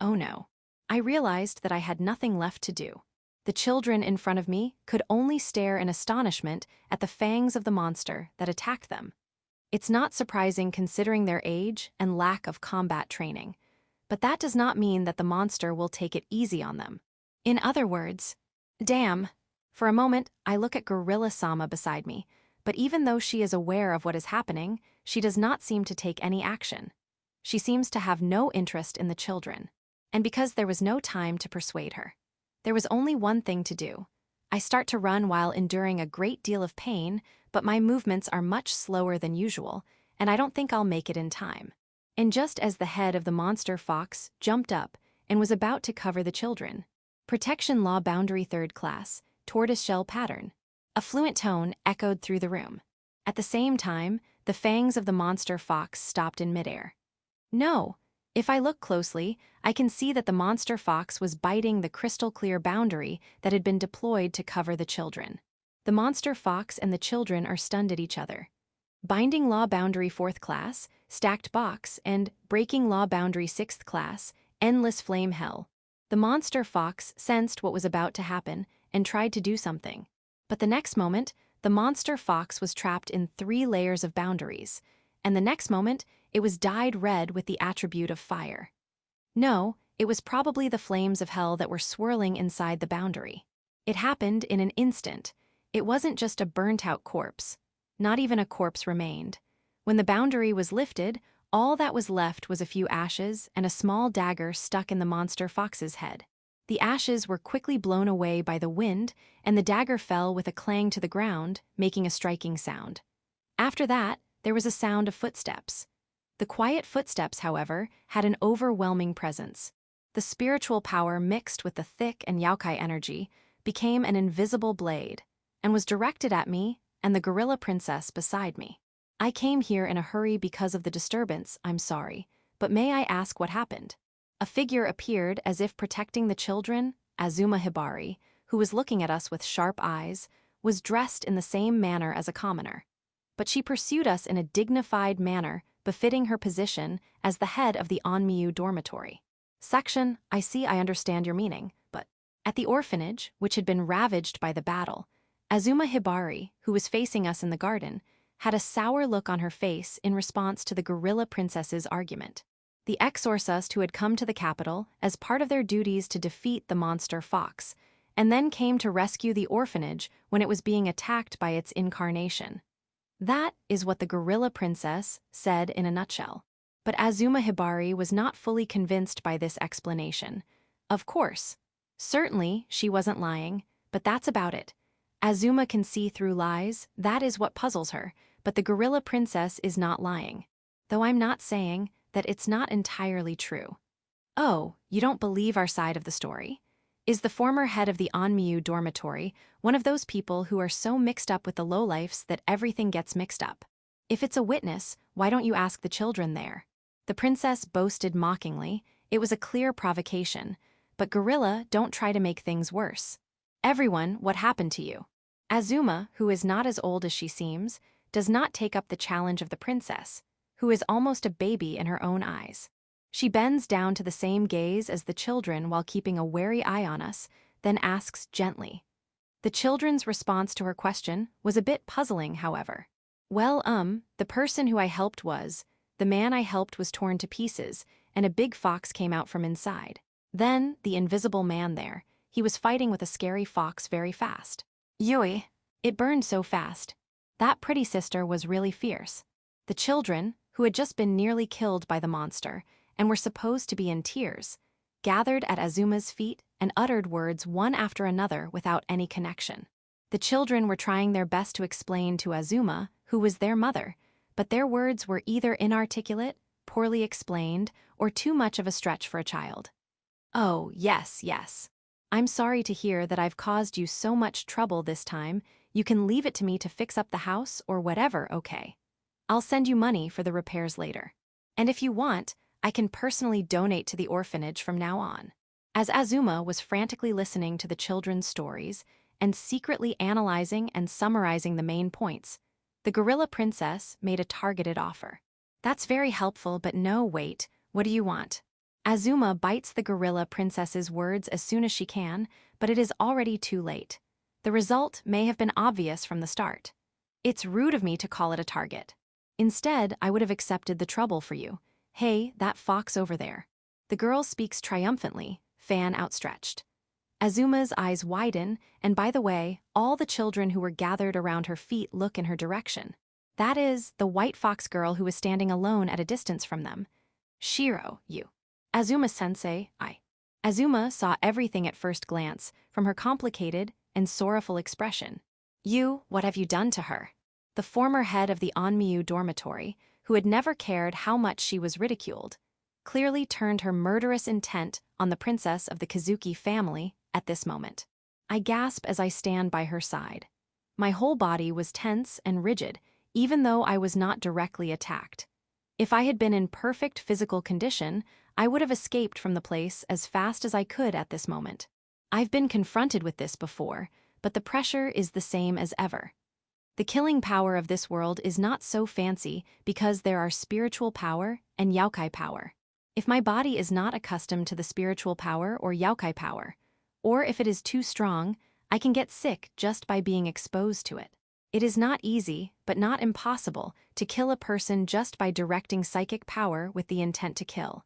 Oh no. I realized that I had nothing left to do. The children in front of me could only stare in astonishment at the fangs of the monster that attacked them. It's not surprising considering their age and lack of combat training. But that does not mean that the monster will take it easy on them. In other words, damn. For a moment, I look at Gorilla-sama beside me, but even though she is aware of what is happening, she does not seem to take any action. She seems to have no interest in the children. And because there was no time to persuade her, there was only one thing to do. I start to run while enduring a great deal of pain, but my movements are much slower than usual, and I don't think I'll make it in time. And just as the head of the monster fox jumped up and was about to cover the children, Protection Law Boundary 3rd Class, Tortoiseshell Pattern, a fluent tone echoed through the room. At the same time, the fangs of the monster fox stopped in midair. No. If I look closely, I can see that the monster fox was biting the crystal-clear boundary that had been deployed to cover the children. The monster fox and the children are stunned at each other. Binding law boundary 4th class, stacked box, and breaking law boundary 6th class, endless flame hell. The monster fox sensed what was about to happen and tried to do something. But the next moment, the monster fox was trapped in 3 layers of boundaries, and the next moment, it was dyed red with the attribute of fire. No, it was probably the flames of hell that were swirling inside the boundary. It happened in an instant. It wasn't just a burnt-out corpse. Not even a corpse remained. When the boundary was lifted, all that was left was a few ashes and a small dagger stuck in the monster fox's head. The ashes were quickly blown away by the wind, and the dagger fell with a clang to the ground, making a striking sound. After that, there was a sound of footsteps. The quiet footsteps, however, had an overwhelming presence. The spiritual power mixed with the thick and Youkai energy became an invisible blade, and was directed at me and the gorilla princess beside me. I came here in a hurry because of the disturbance, I'm sorry, but may I ask what happened? A figure appeared as if protecting the children. Azuma Hibari, who was looking at us with sharp eyes, was dressed in the same manner as a commoner. But she pursued us in a dignified manner befitting her position as the head of the Onmyu dormitory. Section, I understand your meaning, but at the orphanage, which had been ravaged by the battle, Azuma Hibari, who was facing us in the garden, had a sour look on her face in response to the gorilla princess's argument. The Exorcist who had come to the capital as part of their duties to defeat the monster fox, and then came to rescue the orphanage when it was being attacked by its incarnation. That is what the gorilla princess said in a nutshell. But Azuma Hibari was not fully convinced by this explanation. Of course. Certainly, she wasn't lying, but that's about it. Azuma can see through lies, that is what puzzles her, but the gorilla princess is not lying. Though I'm not saying that it's not entirely true. Oh, you don't believe our side of the story? Is the former head of the Onmyu dormitory one of those people who are so mixed up with the lowlifes that everything gets mixed up? If it's a witness, why don't you ask the children there? The princess boasted mockingly. It was a clear provocation. But gorilla, don't try to make things worse. Everyone, what happened to you? Azuma, who is not as old as she seems, does not take up the challenge of the princess, who is almost a baby in her own eyes. She bends down to the same gaze as the children while keeping a wary eye on us, then asks gently. The children's response to her question was a bit puzzling, however. Well, the person who I helped was, the man I helped was torn to pieces, and a big fox came out from inside. Then, the invisible man there, he was fighting with a scary fox very fast. Yui, it burned so fast. That pretty sister was really fierce. The children, who had just been nearly killed by the monster, and were supposed to be in tears, gathered at Azuma's feet and uttered words one after another without any connection. The children were trying their best to explain to Azuma, who was their mother, but their words were either inarticulate, poorly explained, or too much of a stretch for a child. Oh, yes. I'm sorry to hear that I've caused you so much trouble this time. You can leave it to me to fix up the house or whatever, okay? I'll send you money for the repairs later. And if you want, I can personally donate to the orphanage from now on. As Azuma was frantically listening to the children's stories and secretly analyzing and summarizing the main points, the gorilla princess made a targeted offer. That's very helpful, but no, wait, what do you want? Azuma bites the gorilla princess's words as soon as she can, but it is already too late. The result may have been obvious from the start. It's rude of me to call it a target. Instead, I would have accepted the trouble for you. Hey, that fox over there. The girl speaks triumphantly, fan outstretched. Azuma's eyes widen, and by the way, all the children who were gathered around her feet look in her direction. That is, the white fox girl who was standing alone at a distance from them. Shiro, you. Azuma-sensei, I. Azuma saw everything at first glance, from her complicated and sorrowful expression. You, what have you done to her? The former head of the Onmyu dormitory, who had never cared how much she was ridiculed, clearly turned her murderous intent on the princess of the Kazuki family at this moment. I gasp as I stand by her side. My whole body was tense and rigid, even though I was not directly attacked. If I had been in perfect physical condition, I would have escaped from the place as fast as I could at this moment. I've been confronted with this before, but the pressure is the same as ever. The killing power of this world is not so fancy because there are spiritual power and Youkai power. If my body is not accustomed to the spiritual power or Youkai power, or if it is too strong, I can get sick just by being exposed to it. It is not easy, but not impossible, to kill a person just by directing psychic power with the intent to kill.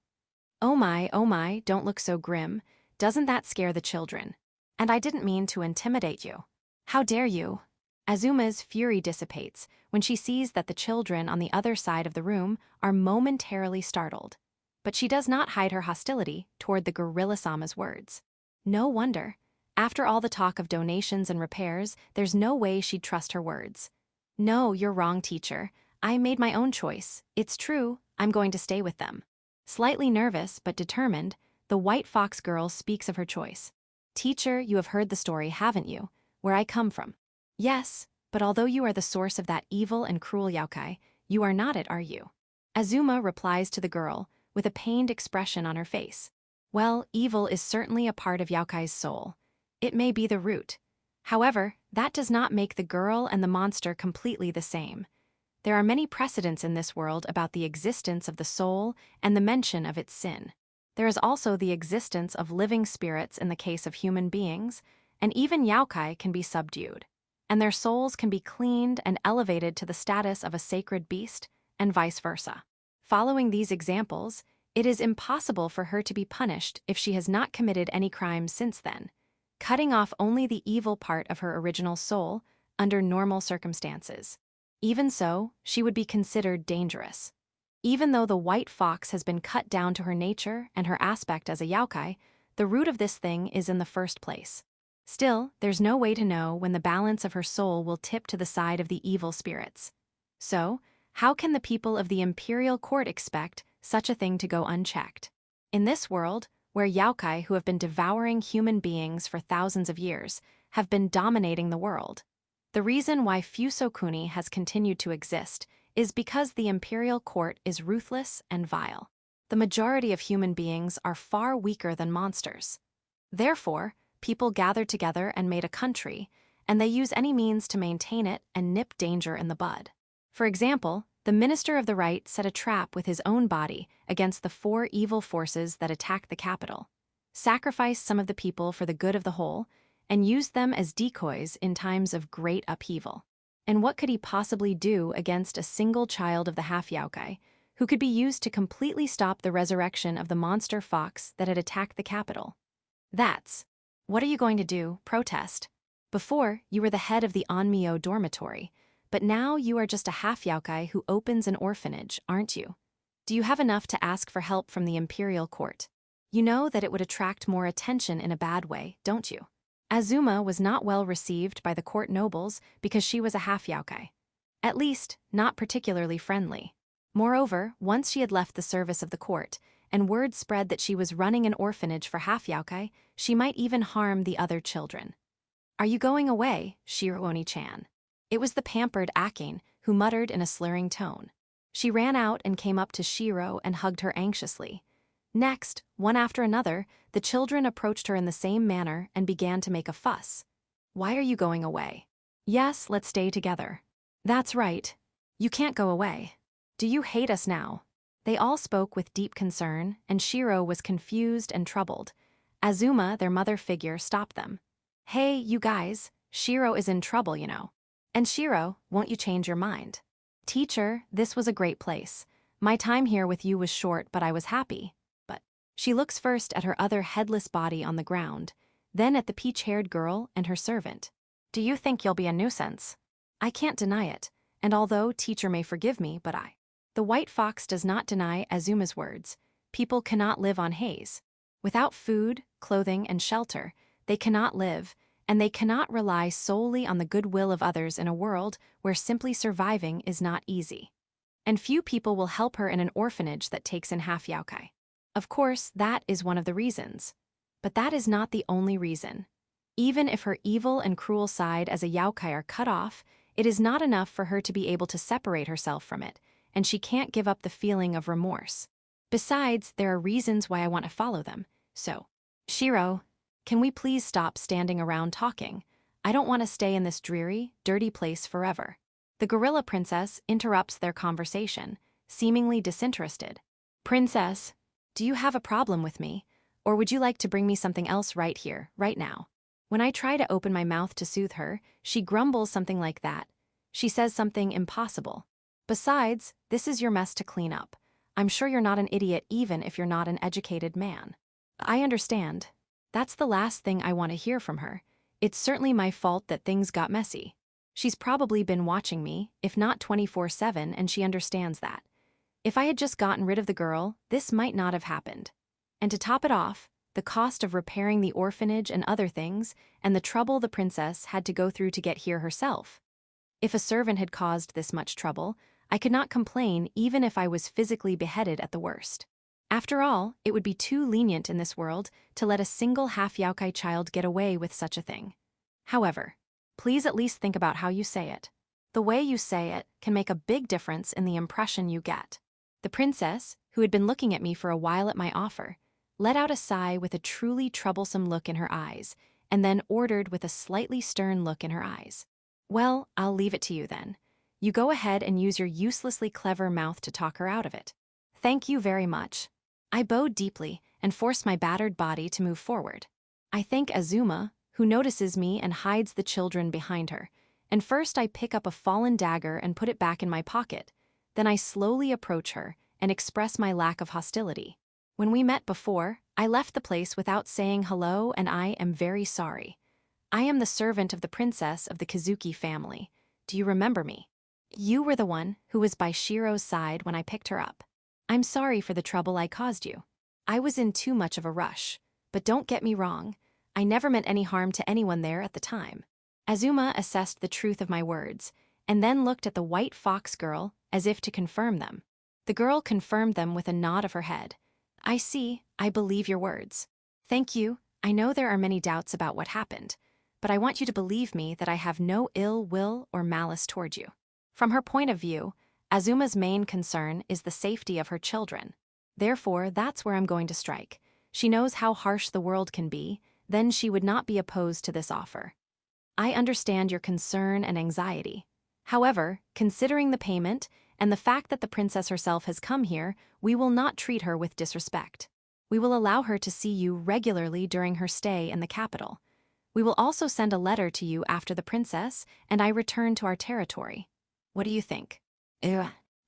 Oh my, don't look so grim. Doesn't that scare the children? And I didn't mean to intimidate you. How dare you? Azuma's fury dissipates when she sees that the children on the other side of the room are momentarily startled. But she does not hide her hostility toward the gorilla-sama's words. No wonder. After all the talk of donations and repairs, there's no way she'd trust her words. No, you're wrong, teacher. I made my own choice. It's true, I'm going to stay with them. Slightly nervous but determined, the white fox girl speaks of her choice. Teacher, you have heard the story, haven't you? Where I come from. Yes, but although you are the source of that evil and cruel Youkai, you are not it, are you? Azuma replies to the girl, with a pained expression on her face. Well, evil is certainly a part of Youkai's soul. It may be the root. However, that does not make the girl and the monster completely the same. There are many precedents in this world about the existence of the soul and the mention of its sin. There is also the existence of living spirits in the case of human beings, and even Youkai can be subdued, and their souls can be cleaned and elevated to the status of a sacred beast, and vice versa. Following these examples, it is impossible for her to be punished if she has not committed any crimes since then, cutting off only the evil part of her original soul under normal circumstances. Even so, she would be considered dangerous. Even though the white fox has been cut down to her nature and her aspect as a Youkai, the root of this thing is in the first place. Still, there's no way to know when the balance of her soul will tip to the side of the evil spirits. So, how can the people of the imperial court expect such a thing to go unchecked? In this world, where Youkai who have been devouring human beings for thousands of years have been dominating the world, the reason why Fusokuni has continued to exist is because the imperial court is ruthless and vile. The majority of human beings are far weaker than monsters. Therefore, people gathered together and made a country, and they use any means to maintain it and nip danger in the bud. For example, the Minister of the Right set a trap with his own body against the 4 evil forces that attacked the capital, sacrificed some of the people for the good of the whole, and used them as decoys in times of great upheaval. And what could he possibly do against a single child of the half-Youkai, who could be used to completely stop the resurrection of the monster fox that had attacked the capital? What are you going to do? Protest? Before, you were the head of the Onmyo dormitory, but now you are just a half-Youkai who opens an orphanage, aren't you? Do you have enough to ask for help from the imperial court? You know that it would attract more attention in a bad way, don't you? Azuma was not well received by the court nobles because she was a half-Youkai. At least, not particularly friendly. Moreover, once she had left the service of the court, and word spread that she was running an orphanage for half-Youkai, she might even harm the other children. Are you going away, Shiro-Oni-chan? It was the pampered Akane who muttered in a slurring tone. She ran out and came up to Shiro and hugged her anxiously. Next, one after another, the children approached her in the same manner and began to make a fuss. Why are you going away? Yes, let's stay together. That's right. You can't go away. Do you hate us now? They all spoke with deep concern, and Shiro was confused and troubled. Azuma, their mother figure, stopped them. Hey, you guys, Shiro is in trouble, you know. And Shiro, won't you change your mind? Teacher, this was a great place. My time here with you was short, but I was happy. She looks first at her other headless body on the ground, then at the peach-haired girl and her servant. Do you think you'll be a nuisance? I can't deny it, and although teacher may forgive me, but The white fox does not deny Azuma's words. People cannot live on haze. Without food, clothing, and shelter, they cannot live, and they cannot rely solely on the goodwill of others in a world where simply surviving is not easy. And few people will help her in an orphanage that takes in half-Youkai. Of course, that is one of the reasons. But that is not the only reason. Even if her evil and cruel side as a Youkai are cut off, it is not enough for her to be able to separate herself from it, and she can't give up the feeling of remorse. Besides, there are reasons why I want to follow them. So, Shiro, can we please stop standing around talking? I don't want to stay in this dreary, dirty place forever. The gorilla princess interrupts their conversation, seemingly disinterested. Princess, do you have a problem with me? Or would you like to bring me something else right here, right now? When I try to open my mouth to soothe her, she grumbles something like that. She says something impossible. Besides, this is your mess to clean up. I'm sure you're not an idiot even if you're not an educated man. I understand. That's the last thing I want to hear from her. It's certainly my fault that things got messy. She's probably been watching me, if not 24/7, and she understands that. If I had just gotten rid of the girl, this might not have happened. And to top it off, the cost of repairing the orphanage and other things, and the trouble the princess had to go through to get here herself. If a servant had caused this much trouble, I could not complain even if I was physically beheaded at the worst. After all, it would be too lenient in this world to let a single half-Youkai child get away with such a thing. However, please at least think about how you say it. The way you say it can make a big difference in the impression you get. The princess, who had been looking at me for a while at my offer, let out a sigh with a truly troublesome look in her eyes, and then ordered with a slightly stern look in her eyes. Well, I'll leave it to you then. You go ahead and use your uselessly clever mouth to talk her out of it. Thank you very much. I bowed deeply and forced my battered body to move forward. I thank Azuma, who notices me and hides the children behind her, and first I pick up a fallen dagger and put it back in my pocket. Then I slowly approach her and express my lack of hostility. When we met before, I left the place without saying hello, and I am very sorry. I am the servant of the princess of the Kazuki family. Do you remember me? You were the one who was by Shiro's side when I picked her up. I'm sorry for the trouble I caused you. I was in too much of a rush, but don't get me wrong, I never meant any harm to anyone there at the time. Azuma assessed the truth of my words, and then looked at the white fox girl as if to confirm them. The girl confirmed them with a nod of her head. I see, I believe your words. Thank you, I know there are many doubts about what happened, but I want you to believe me that I have no ill will or malice toward you. From her point of view, Azuma's main concern is the safety of her children. Therefore, that's where I'm going to strike. She knows how harsh the world can be, then she would not be opposed to this offer. I understand your concern and anxiety. However, considering the payment and the fact that the princess herself has come here, we will not treat her with disrespect. We will allow her to see you regularly during her stay in the capital. We will also send a letter to you after the princess and I return to our territory. What do you think?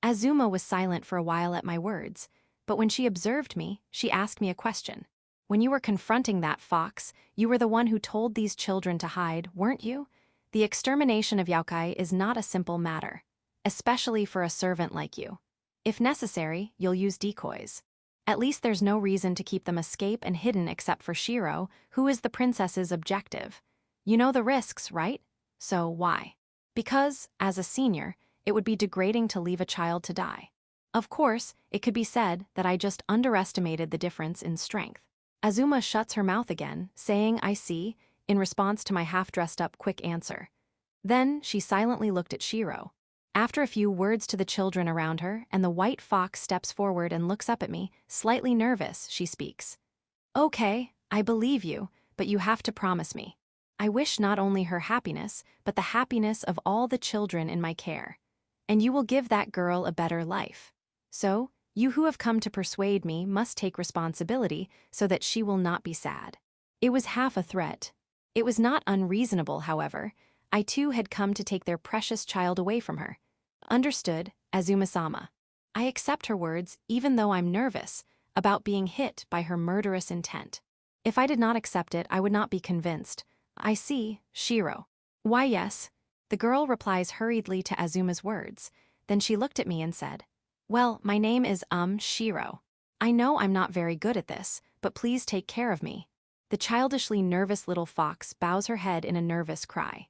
Azuma was silent for a while at my words, but when she observed me, she asked me a question. When you were confronting that fox, you were the one who told these children to hide, weren't you? The extermination of Youkai is not a simple matter, especially for a servant like you. If necessary, you'll use decoys. At least there's no reason to keep them escape and hidden except for Shiro, who is the princess's objective. You know the risks, right? So why? Because, as a senior, it would be degrading to leave a child to die. Of course, it could be said that I just underestimated the difference in strength. Azuma shuts her mouth again, saying, I see, in response to my half-dressed-up quick answer. Then she silently looked at Shiro. After a few words to the children around her, and the white fox steps forward and looks up at me, slightly nervous, she speaks. Okay, I believe you, but you have to promise me. I wish not only her happiness, but the happiness of all the children in my care. And you will give that girl a better life. So, you who have come to persuade me must take responsibility so that she will not be sad. It was half a threat. It was not unreasonable, however. I too had come to take their precious child away from her. Understood, Azuma-sama. I accept her words even though I'm nervous about being hit by her murderous intent. If I did not accept it, I would not be convinced. I see, Shiro. Why yes. The girl replies hurriedly to Azuma's words. Then she looked at me and said, well, my name is Shiro. I know I'm not very good at this, but please take care of me. The childishly nervous little fox bows her head in a nervous cry.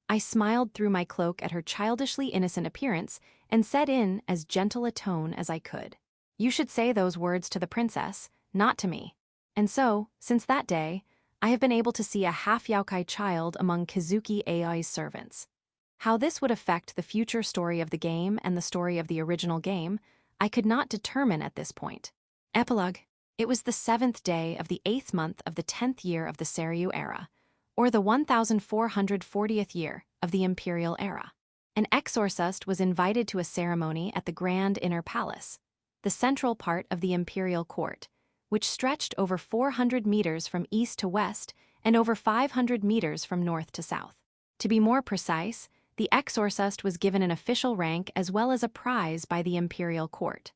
I smiled through my cloak at her childishly innocent appearance and said in as gentle a tone as I could. You should say those words to the princess, not to me. And so, since that day, I have been able to see a half-Youkai child among Kazuki Ai's servants. How this would affect the future story of the game and the story of the original game, I could not determine at this point. Epilogue. It was the 7th day of the 8th month of the 10th year of the Seiryu era, or the 1440th year of the Imperial era. An exorcist was invited to a ceremony at the Grand Inner Palace, the central part of the imperial court, which stretched over 400 meters from east to west and over 500 meters from north to south. To be more precise, the exorcist was given an official rank as well as a prize by the imperial court.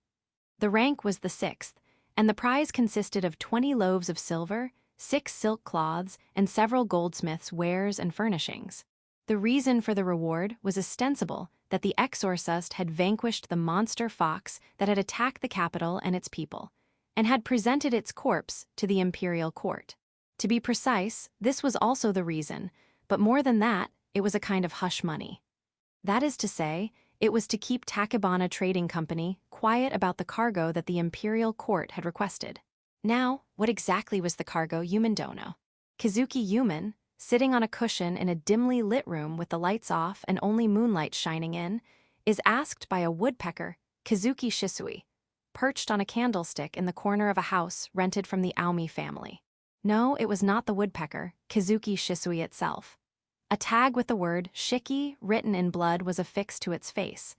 The rank was the 6th, and the prize consisted of 20 loaves of silver, 6 silk cloths, and several goldsmiths' wares and furnishings. The reason for the reward was ostensible that the exorcist had vanquished the monster fox that had attacked the capital and its people, and had presented its corpse to the imperial court. To be precise, this was also the reason, but more than that, it was a kind of hush money. That is to say, it was to keep Takebana Trading Company quiet about the cargo that the imperial court had requested. Now, what exactly was the cargo, Yuman don't know. Kazuki Yuman, sitting on a cushion in a dimly lit room with the lights off and only moonlight shining in, is asked by a woodpecker, Kazuki Shisui, perched on a candlestick in the corner of a house rented from the Aomi family. No, it was not the woodpecker, Kazuki Shisui itself. A tag with the word Shiki written in blood was affixed to its face.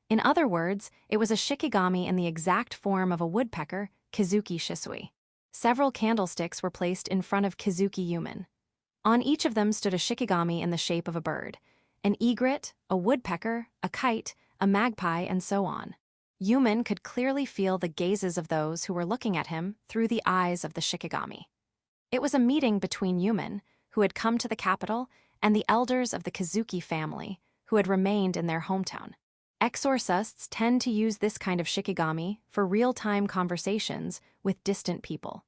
In other words, it was a shikigami in the exact form of a woodpecker, Kazuki Shisui. Several candlesticks were placed in front of Kazuki Yuman. On each of them stood a shikigami in the shape of a bird, an egret, a woodpecker, a kite, a magpie, and so on. Yuman could clearly feel the gazes of those who were looking at him through the eyes of the shikigami. It was a meeting between Yuman, who had come to the capital, and the elders of the Kazuki family, who had remained in their hometown. Exorcists tend to use this kind of shikigami for real-time conversations with distant people.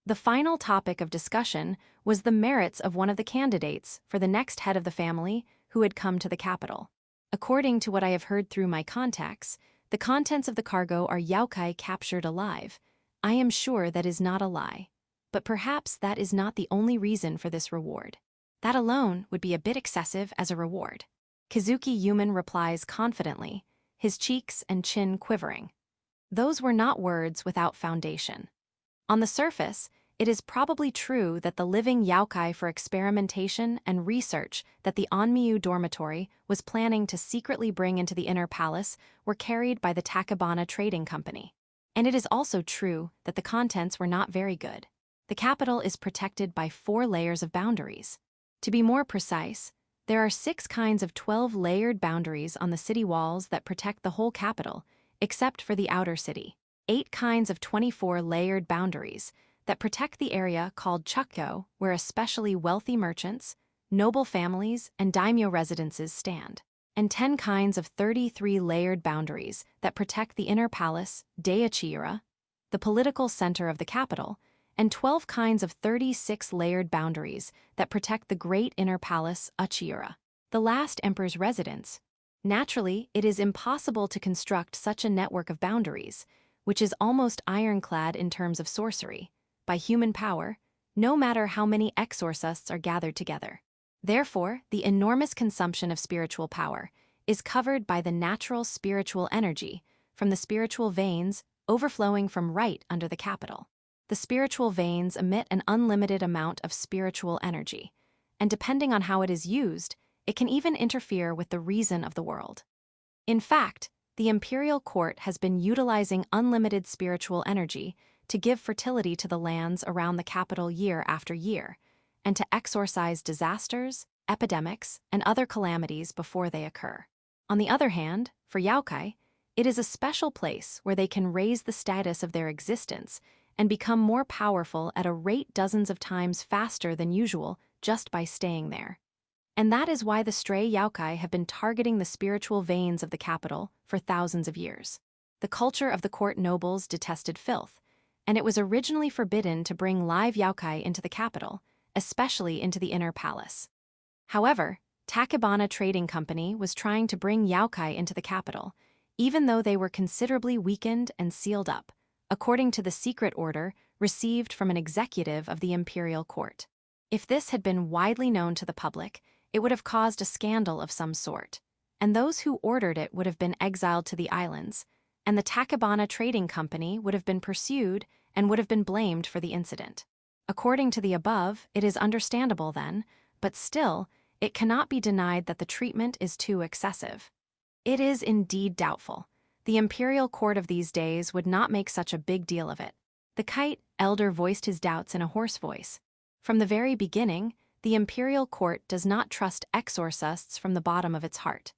The final topic of discussion was the merits of one of the candidates for the next head of the family who had come to the capital. According to what I have heard through my contacts, the contents of the cargo are Youkai captured alive. I am sure that is not a lie. But perhaps that is not the only reason for this reward. That alone would be a bit excessive as a reward. Kazuki Yuman replies confidently, his cheeks and chin quivering. Those were not words without foundation. On the surface, it is probably true that the living Youkai for experimentation and research that the Onmyu dormitory was planning to secretly bring into the inner palace were carried by the Takebana Trading Company. And it is also true that the contents were not very good. The capital is protected by 4 layers of boundaries. To be more precise, there are 6 kinds of 12 layered boundaries on the city walls that protect the whole capital, except for the outer city. 8 kinds of 24 layered boundaries that protect the area called Chukyo, where especially wealthy merchants, noble families, and daimyo residences stand. And 10 kinds of 33 layered boundaries that protect the inner palace, Daiichira, the political center of the capital, and 12 kinds of 36 layered boundaries that protect the great inner palace, Uchiura, the last emperor's residence. Naturally, it is impossible to construct such a network of boundaries, which is almost ironclad in terms of sorcery, by human power, no matter how many exorcists are gathered together. Therefore, the enormous consumption of spiritual power is covered by the natural spiritual energy from the spiritual veins overflowing from right under the capital. The spiritual veins emit an unlimited amount of spiritual energy, and depending on how it is used, it can even interfere with the reason of the world. In fact, the imperial court has been utilizing unlimited spiritual energy to give fertility to the lands around the capital year after year, and to exorcise disasters, epidemics, and other calamities before they occur. On the other hand, for Youkai, it is a special place where they can raise the status of their existence and become more powerful at a rate dozens of times faster than usual just by staying there. And that is why the stray Youkai have been targeting the spiritual veins of the capital for thousands of years. The culture of the court nobles detested filth, and it was originally forbidden to bring live Youkai into the capital, especially into the inner palace. However, Takebana Trading Company was trying to bring Youkai into the capital, even though they were considerably weakened and sealed up, according to the secret order received from an executive of the imperial court. If this had been widely known to the public, it would have caused a scandal of some sort, and those who ordered it would have been exiled to the islands, and the Takebana Trading Company would have been pursued and would have been blamed for the incident. According to the above, it is understandable then, but still, it cannot be denied that the treatment is too excessive. It is indeed doubtful. The imperial court of these days would not make such a big deal of it. The kite elder voiced his doubts in a hoarse voice. From the very beginning, the imperial court does not trust exorcists from the bottom of its heart.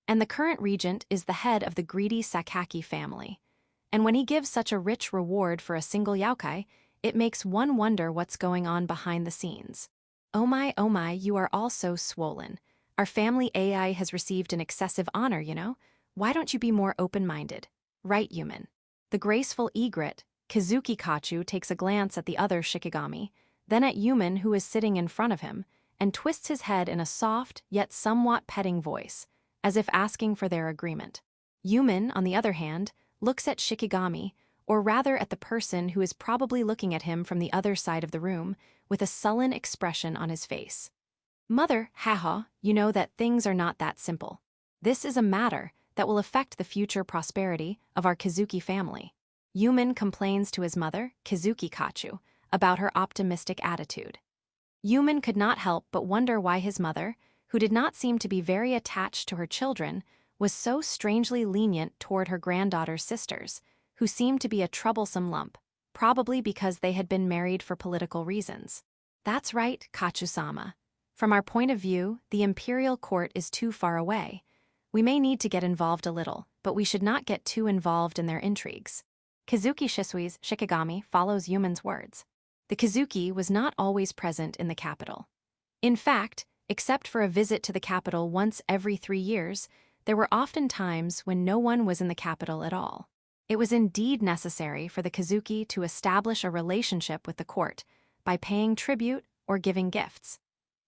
And the current regent is the head of the greedy Sakaki family. And when he gives such a rich reward for a single Youkai, it makes one wonder what's going on behind the scenes. Oh my, you are all so swollen. Our family AI has received an excessive honor, you know? Why don't you be more open-minded? Right, human. The graceful egret, Kazuki Kachu, takes a glance at the other Shikigami, then at Human, who is sitting in front of him, and twists his head in a soft, yet somewhat petting voice, as if asking for their agreement. Human, on the other hand, looks at Shikigami, or rather at the person who is probably looking at him from the other side of the room, with a sullen expression on his face. Mother, haha, you know that things are not that simple. This is a matter that will affect the future prosperity of our Kazuki family. Human complains to his mother, Kazuki Kachu, about her optimistic attitude. Human could not help but wonder why his mother, who did not seem to be very attached to her children, was so strangely lenient toward her granddaughter's sisters, who seemed to be a troublesome lump, probably because they had been married for political reasons. That's right, Kachu-sama. From our point of view, the imperial court is too far away. We may need to get involved a little, but we should not get too involved in their intrigues. Kazuki Shisui's Shikigami follows Human's words. The Kazuki was not always present in the capital. In fact, except for a visit to the capital once every 3 years, there were often times when no one was in the capital at all. It was indeed necessary for the Kazuki to establish a relationship with the court by paying tribute or giving gifts.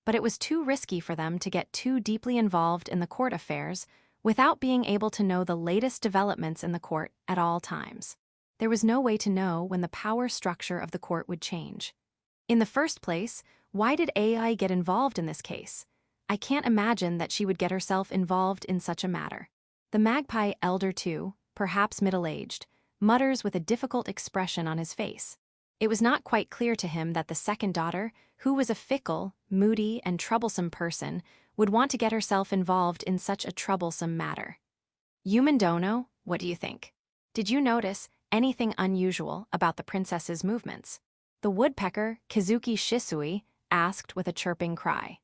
But it was too risky for them to get too deeply involved in the court affairs without being able to know the latest developments in the court at all times. There was no way to know when the power structure of the court would change. In the first place, why did AI get involved in this case? I can't imagine that she would get herself involved in such a matter. The magpie elder too, perhaps middle-aged, mutters with a difficult expression on his face. It was not quite clear to him that the second daughter, who was a fickle, moody, and troublesome person, would want to get herself involved in such a troublesome matter. Human Dono, what do you think? Did you notice anything unusual about the princess's movements? The woodpecker, Kazuki Shisui, asked with a chirping cry.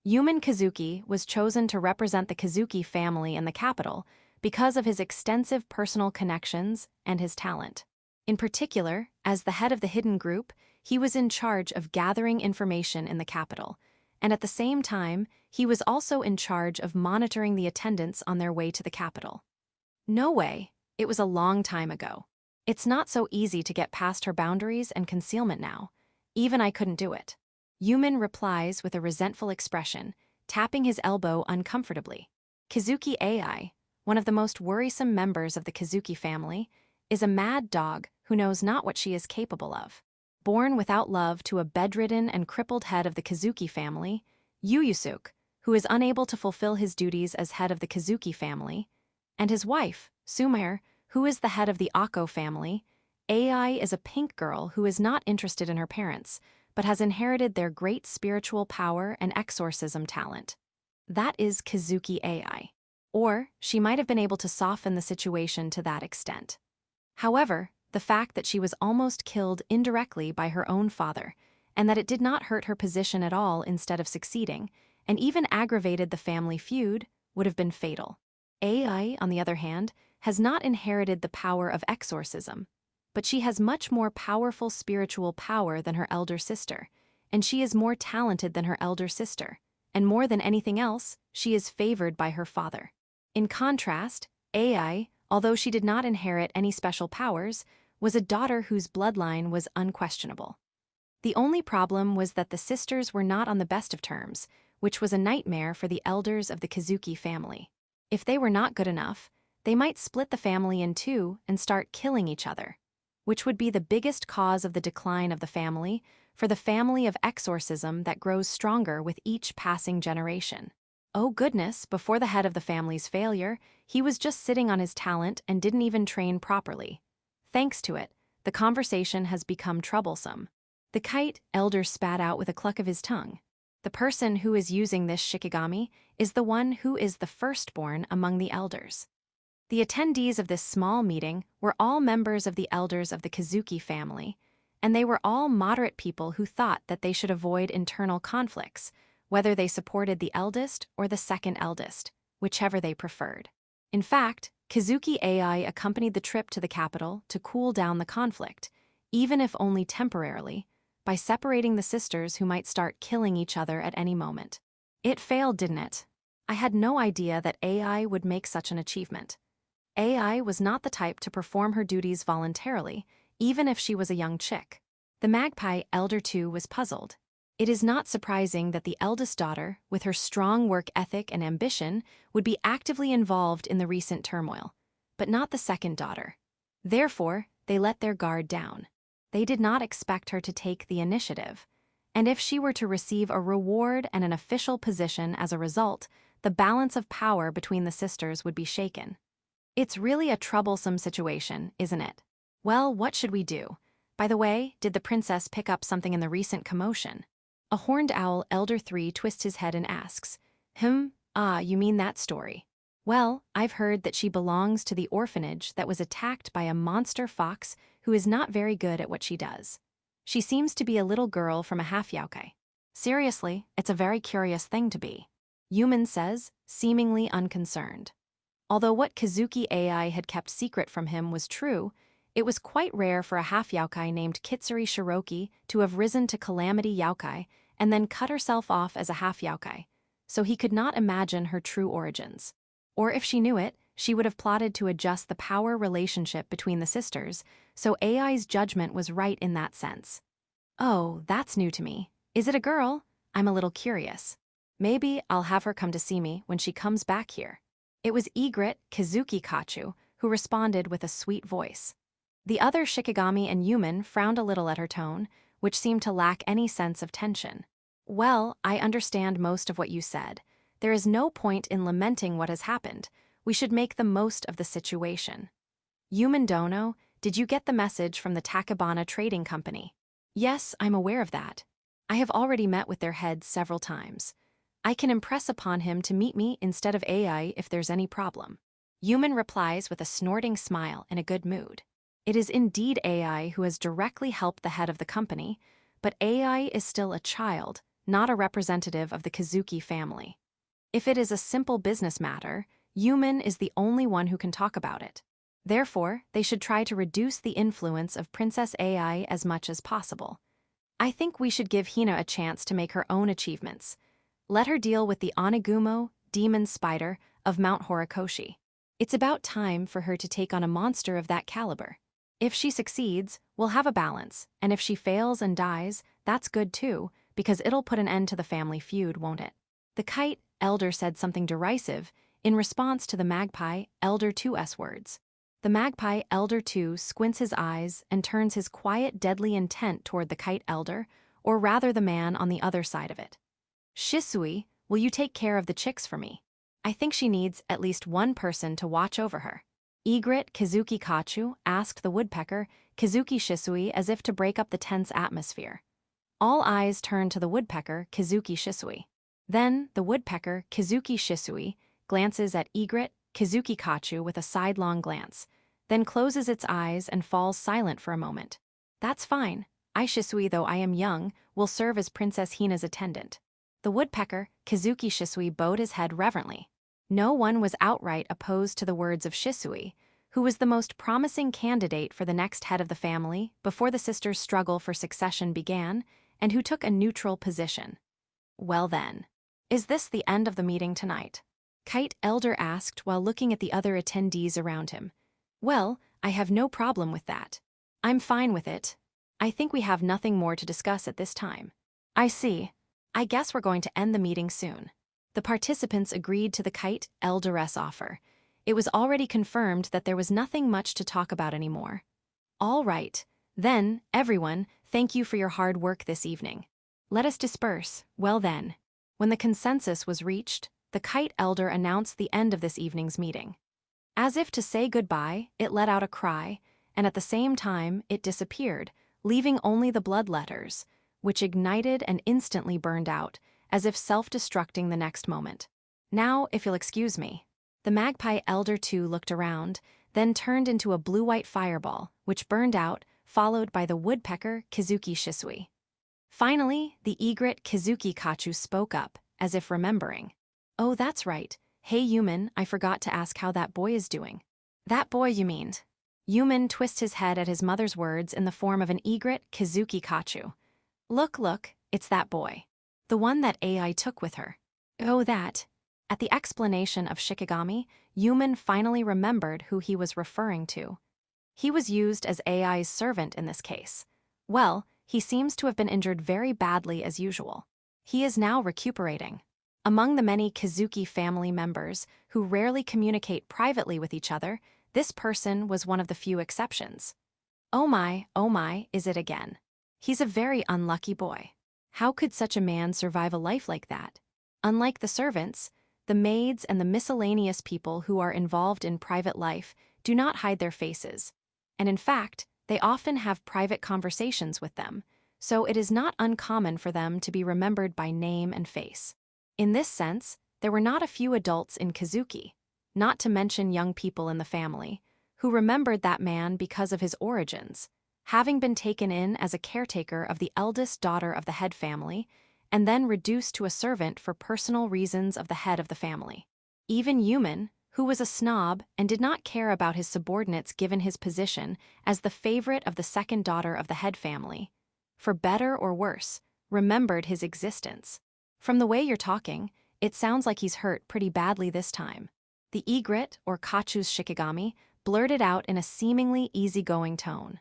Human Kazuki was chosen to represent the Kazuki family in the capital because of his extensive personal connections and his talent. In particular, as the head of the hidden group, he was in charge of gathering information in the capital, and at the same time, he was also in charge of monitoring the attendants on their way to the capital. No way, it was a long time ago. It's not so easy to get past her boundaries and concealment now. Even I couldn't do it. Human replies with a resentful expression, tapping his elbow uncomfortably. Kazuki AI, one of the most worrisome members of the Kazuki family, is a mad dog who knows not what she is capable of. Born without love to a bedridden and crippled head of the Kazuki family, Yuyusuke, who is unable to fulfill his duties as head of the Kazuki family, and his wife, Sumair, who is the head of the Akko family, AI is a pink girl who is not interested in her parents, but has inherited their great spiritual power and exorcism talent. That is Kazuki AI. Or she might have been able to soften the situation to that extent. However, the fact that she was almost killed indirectly by her own father, and that it did not hurt her position at all instead of succeeding, and even aggravated the family feud, would have been fatal. AI, on the other hand, has not inherited the power of exorcism, but she has much more powerful spiritual power than her elder sister, and she is more talented than her elder sister, and more than anything else, she is favored by her father. In contrast, AI, although she did not inherit any special powers, was a daughter whose bloodline was unquestionable. The only problem was that the sisters were not on the best of terms, which was a nightmare for the elders of the Kazuki family. If they were not good enough, they might split the family in two and start killing each other. which would be the biggest cause of the decline of the family, for the family of exorcism that grows stronger with each passing generation. Oh goodness, before the head of the family's failure, he was just sitting on his talent and didn't even train properly. Thanks to it, the conversation has become troublesome. The kite elder spat out with a cluck of his tongue. The person who is using this shikigami is the one who is the firstborn among the elders. The attendees of this small meeting were all members of the elders of the Kazuki family, and they were all moderate people who thought that they should avoid internal conflicts, whether they supported the eldest or the second eldest, whichever they preferred. In fact, Kazuki AI accompanied the trip to the capital to cool down the conflict, even if only temporarily, by separating the sisters who might start killing each other at any moment. It failed, didn't it? I had no idea that AI would make such an achievement. AI was not the type to perform her duties voluntarily, even if she was a young chick. The magpie elder too was puzzled. It is not surprising that the eldest daughter, with her strong work ethic and ambition, would be actively involved in the recent turmoil, but not the second daughter. Therefore, they let their guard down. They did not expect her to take the initiative, and if she were to receive a reward and an official position as a result, the balance of power between the sisters would be shaken. It's really a troublesome situation, isn't it? Well, what should we do? By the way, did the princess pick up something in the recent commotion? A horned owl elder 3 twists his head and asks, you mean that story? Well, I've heard that she belongs to the orphanage that was attacked by a monster fox who is not very good at what she does. She seems to be a little girl from a half-yokai. Seriously, it's a very curious thing to be. Yuman says, seemingly unconcerned. Although what Kazuki AI had kept secret from him was true, it was quite rare for a half-yokai named Kitsuri Shiroki to have risen to Calamity Youkai and then cut herself off as a half-yokai, so he could not imagine her true origins. Or if she knew it, she would have plotted to adjust the power relationship between the sisters, so AI's judgment was right in that sense. Oh, that's new to me. Is it a girl? I'm a little curious. Maybe I'll have her come to see me when she comes back here. It was Egret Kazuki Kachu who responded with a sweet voice. The other Shikigami and Yuman frowned a little at her tone, which seemed to lack any sense of tension. Well, I understand most of what you said. There is no point in lamenting what has happened. We should make the most of the situation. Yuman Dono, did you get the message from the Takabana Trading Company? Yes, I'm aware of that. I have already met with their head several times. I can impress upon him to meet me instead of AI if there's any problem. Yuman replies with a snorting smile and a good mood. It is indeed AI who has directly helped the head of the company, but AI is still a child, not a representative of the Kazuki family. If it is a simple business matter, Yuman is the only one who can talk about it. Therefore, they should try to reduce the influence of Princess AI as much as possible. I think we should give Hina a chance to make her own achievements. Let her deal with the Onagumo, demon spider, of Mount Horikoshi. It's about time for her to take on a monster of that caliber. If she succeeds, we'll have a balance, and if she fails and dies, that's good too, because it'll put an end to the family feud, won't it? The kite elder said something derisive in response to the magpie elder 2's words. The magpie elder 2 squints his eyes and turns his quiet, deadly intent toward the kite elder, or rather the man on the other side of it. Shisui, will you take care of the chicks for me? I think she needs at least one person to watch over her. Egret Kazuki Kachu asked the woodpecker Kazuki Shisui as if to break up the tense atmosphere. All eyes turned to the woodpecker Kazuki Shisui. Then, the woodpecker Kazuki Shisui glances at Egret Kazuki Kachu with a sidelong glance, then closes its eyes and falls silent for a moment. That's fine. I Shisui, though I am young, will serve as Princess Hina's attendant. The woodpecker Kazuki Shisui bowed his head reverently. No one was outright opposed to the words of Shisui, who was the most promising candidate for the next head of the family before the sisters' struggle for succession began, and who took a neutral position. Well then, is this the end of the meeting tonight? Kite Elder asked while looking at the other attendees around him. Well, I have no problem with that. I'm fine with it. I think we have nothing more to discuss at this time. I see. I guess we're going to end the meeting soon. The participants agreed to the Kite Elder's offer. It was already confirmed that there was nothing much to talk about anymore. All right. Then, everyone, thank you for your hard work this evening. Let us disperse. Well then. When the consensus was reached, the kite elder announced the end of this evening's meeting. As if to say goodbye, it let out a cry, and at the same time, it disappeared, leaving only the blood letters, which ignited and instantly burned out, as if self-destructing the next moment. Now, if you'll excuse me. The magpie elder too looked around, then turned into a blue-white fireball, which burned out, followed by the woodpecker Kizuki Shisui. Finally, the egret Kizuki Kachu spoke up, as if remembering. Oh, that's right. Hey Yuman, I forgot to ask how that boy is doing. That boy, you mean? Yuman twists his head at his mother's words in the form of an egret Kizuki Kachu. Look, it's that boy. The one that AI took with her. Oh, that. At the explanation of Shikigami, Yuman finally remembered who he was referring to. He was used as AI's servant in this case. Well, he seems to have been injured very badly as usual. He is now recuperating. Among the many Kizuki family members who rarely communicate privately with each other, this person was one of the few exceptions. Oh my, is it again? He's a very unlucky boy. How could such a man survive a life like that? Unlike the servants, the maids and the miscellaneous people who are involved in private life do not hide their faces, and in fact, they often have private conversations with them, so it is not uncommon for them to be remembered by name and face. In this sense, there were not a few adults in Kizuki, not to mention young people in the family, who remembered that man because of his origins, having been taken in as a caretaker of the eldest daughter of the head family, and then reduced to a servant for personal reasons of the head of the family. Even Yuman, who was a snob and did not care about his subordinates given his position as the favorite of the second daughter of the head family, for better or worse, remembered his existence. From the way you're talking, it sounds like he's hurt pretty badly this time. The egret, or Kachu's Shikigami, blurted out in a seemingly easygoing tone.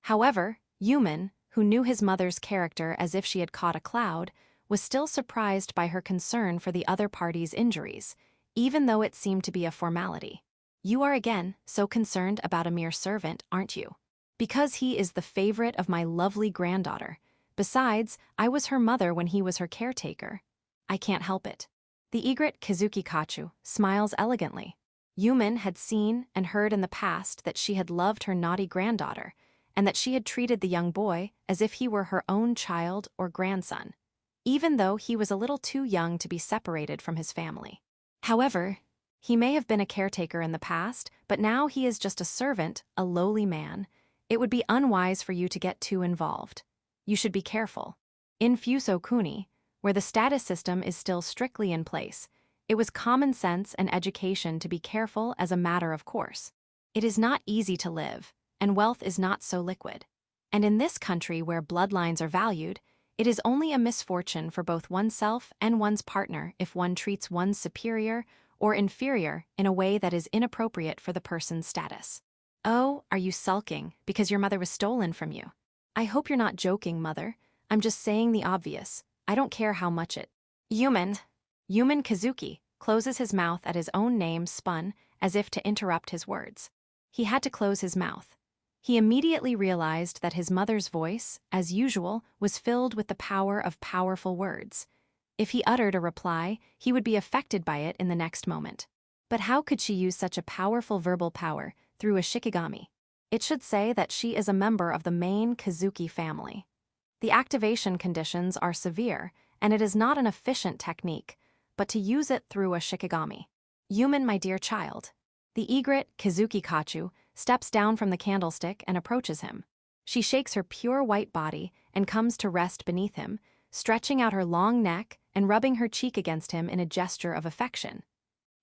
However, Yuman, who knew his mother's character as if she had caught a cloud, was still surprised by her concern for the other party's injuries, even though it seemed to be a formality. You are again so concerned about a mere servant, aren't you? Because he is the favorite of my lovely granddaughter. Besides, I was her mother when he was her caretaker. I can't help it. The egret Kizuki Kachu smiles elegantly. Yuman had seen and heard in the past that she had loved her naughty granddaughter, and that she had treated the young boy as if he were her own child or grandson, even though he was a little too young to be separated from his family. However, he may have been a caretaker in the past, but now he is just a servant, a lowly man. It would be unwise for you to get too involved. You should be careful. In Fuso Kuni, where the status system is still strictly in place, it was common sense and education to be careful as a matter of course. It is not easy to live, and wealth is not so liquid. And in this country where bloodlines are valued, it is only a misfortune for both oneself and one's partner if one treats one's superior or inferior in a way that is inappropriate for the person's status. Oh, are you sulking because your mother was stolen from you? I hope you're not joking, mother. I'm just saying the obvious. I don't care how much it. Yuman Kazuki closes his mouth at his own name spun as if to interrupt his words. He had to close his mouth. He immediately realized that his mother's voice, as usual, was filled with the power of powerful words. If he uttered a reply, he would be affected by it in the next moment. But how could she use such a powerful verbal power through a Shikigami? It should say that she is a member of the main Kizuki family. The activation conditions are severe, and it is not an efficient technique, but to use it through a Shikigami. Yuman, my dear child. The egret, Kizuki Kachu, steps down from the candlestick and approaches him. She shakes her pure white body and comes to rest beneath him, stretching out her long neck and rubbing her cheek against him in a gesture of affection.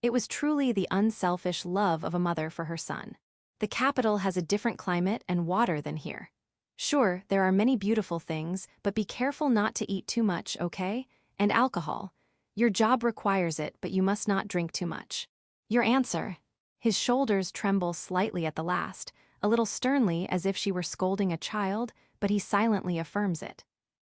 It was truly the unselfish love of a mother for her son. The capital has a different climate and water than here. Sure, there are many beautiful things, but be careful not to eat too much, okay? And alcohol. Your job requires it, but you must not drink too much. Your answer. His shoulders tremble slightly at the last, a little sternly as if she were scolding a child, but he silently affirms it.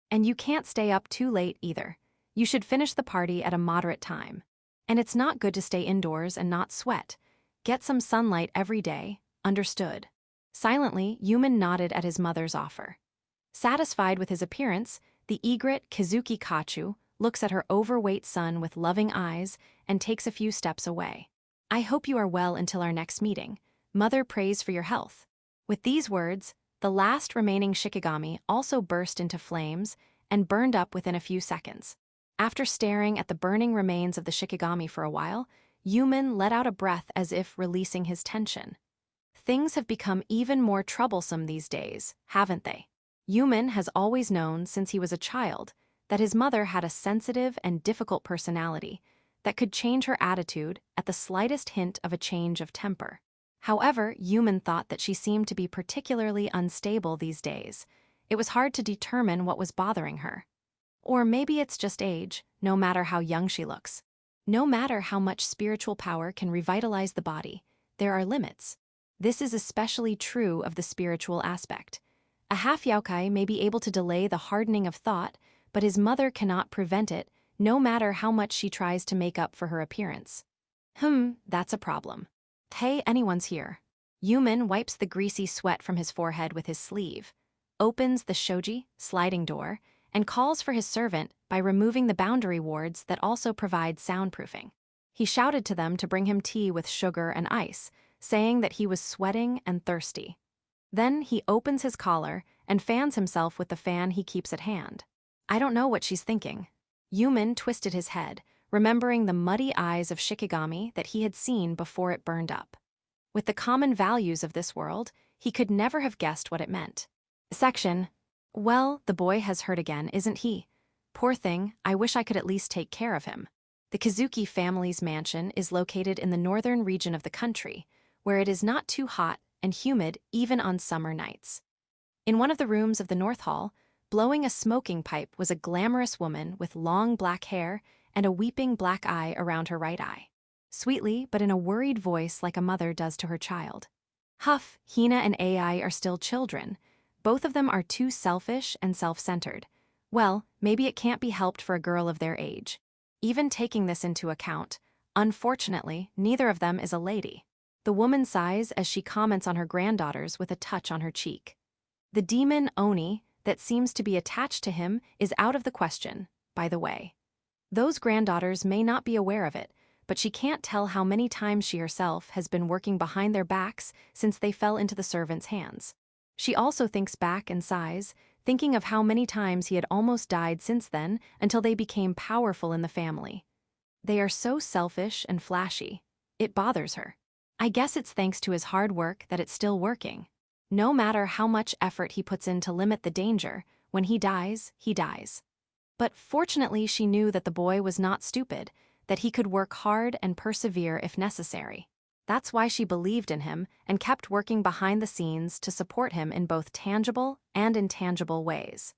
And you can't stay up too late either. You should finish the party at a moderate time. And it's not good to stay indoors and not sweat. Get some sunlight every day, understood? Silently, Yuman nodded at his mother's offer. Satisfied with his appearance, the egret Kazuki Kachu looks at her overweight son with loving eyes and takes a few steps away. I hope you are well until our next meeting. Mother prays for your health. With these words, the last remaining Shikigami also burst into flames and burned up within a few seconds. After staring at the burning remains of the Shikigami for a while, Yuman let out a breath as if releasing his tension. Things have become even more troublesome these days, haven't they? Yuman has always known since he was a child that his mother had a sensitive and difficult personality that could change her attitude at the slightest hint of a change of temper. However, Yuman thought that she seemed to be particularly unstable these days. It was hard to determine what was bothering her. Or maybe it's just age, no matter how young she looks. No matter how much spiritual power can revitalize the body, there are limits. This is especially true of the spiritual aspect. A half-yokai may be able to delay the hardening of thought, but his mother cannot prevent it, no matter how much she tries to make up for her appearance. That's a problem. Hey, anyone's here. Yuman wipes the greasy sweat from his forehead with his sleeve, opens the shoji, sliding door, and calls for his servant by removing the boundary wards that also provide soundproofing. He shouted to them to bring him tea with sugar and ice, saying that he was sweating and thirsty. Then he opens his collar and fans himself with the fan he keeps at hand. I don't know what she's thinking. Yuman twisted his head, remembering the muddy eyes of Shikigami that he had seen before it burned up. With the common values of this world, he could never have guessed what it meant. Section. Well, the boy has hurt again, isn't he? Poor thing, I wish I could at least take care of him. The Kazuki family's mansion is located in the northern region of the country, where it is not too hot and humid even on summer nights. In one of the rooms of the North Hall, blowing a smoking pipe was a glamorous woman with long black hair and a weeping black eye around her right eye. Sweetly, but in a worried voice like a mother does to her child. Huff, Hina and Ai are still children. Both of them are too selfish and self-centered. Well, maybe it can't be helped for a girl of their age. Even taking this into account, unfortunately, neither of them is a lady. The woman sighs as she comments on her granddaughters with a touch on her cheek. The demon Oni that seems to be attached to him is out of the question, by the way. Those granddaughters may not be aware of it, but she can't tell how many times she herself has been working behind their backs since they fell into the servant's hands. She also thinks back and sighs, thinking of how many times he had almost died since then until they became powerful in the family. They are so selfish and flashy. It bothers her. I guess it's thanks to his hard work that it's still working. No matter how much effort he puts in to limit the danger, when he dies, he dies. But fortunately she knew that the boy was not stupid, that he could work hard and persevere if necessary. That's why she believed in him and kept working behind the scenes to support him in both tangible and intangible ways.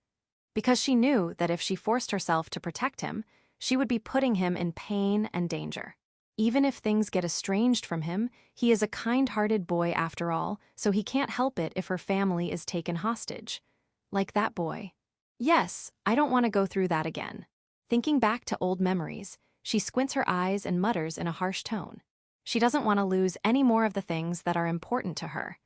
Because she knew that if she forced herself to protect him, she would be putting him in pain and danger. Even if things get estranged from him, he is a kind-hearted boy after all, so he can't help it if her family is taken hostage. Like that boy. Yes, I don't want to go through that again. Thinking back to old memories, she squints her eyes and mutters in a harsh tone. She doesn't want to lose any more of the things that are important to her.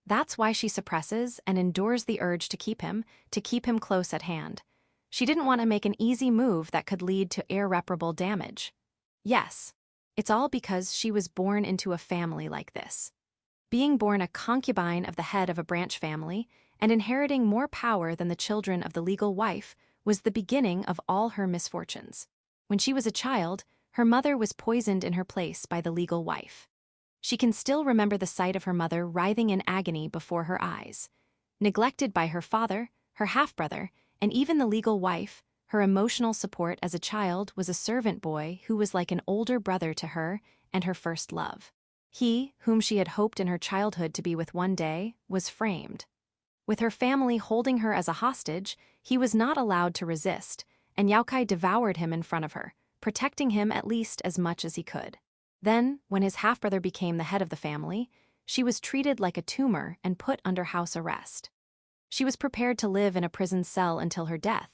That's why she suppresses and endures the urge to keep him close at hand. She didn't want to make an easy move that could lead to irreparable damage. Yes, it's all because she was born into a family like this. Being born a concubine of the head of a branch family and inheriting more power than the children of the legal wife was the beginning of all her misfortunes. When she was a child, her mother was poisoned in her place by the legal wife. She can still remember the sight of her mother writhing in agony before her eyes. Neglected by her father, her half-brother, and even the legal wife, her emotional support as a child was a servant boy who was like an older brother to her and her first love. He, whom she had hoped in her childhood to be with one day, was framed. With her family holding her as a hostage, he was not allowed to resist, and Youkai devoured him in front of her, protecting him at least as much as he could. Then, when his half-brother became the head of the family, she was treated like a tumor and put under house arrest. She was prepared to live in a prison cell until her death,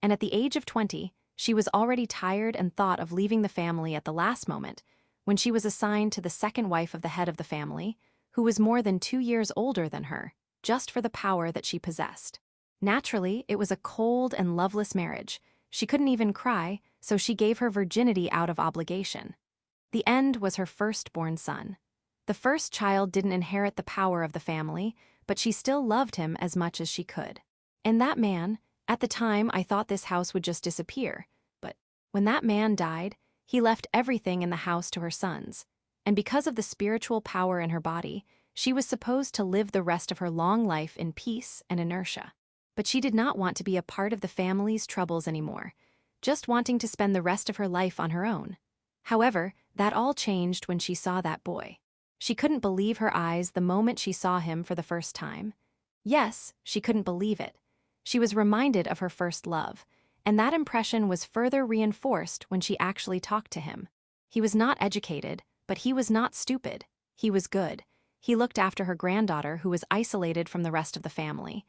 and at the age of 20, she was already tired and thought of leaving the family at the last moment, when she was assigned to the second wife of the head of the family, who was more than 2 years older than her, just for the power that she possessed. Naturally, it was a cold and loveless marriage. She couldn't even cry, so she gave her virginity out of obligation. The end was her firstborn son. The first child didn't inherit the power of the family, but she still loved him as much as she could. And that man, at the time I thought this house would just disappear, but when that man died, he left everything in the house to her sons. And because of the spiritual power in her body, she was supposed to live the rest of her long life in peace and inertia. But she did not want to be a part of the family's troubles anymore, just wanting to spend the rest of her life on her own. However, that all changed when she saw that boy. She couldn't believe her eyes the moment she saw him for the first time. Yes, she couldn't believe it. She was reminded of her first love, and that impression was further reinforced when she actually talked to him. He was not educated, but he was not stupid. He was good. He looked after her granddaughter, who was isolated from the rest of the family.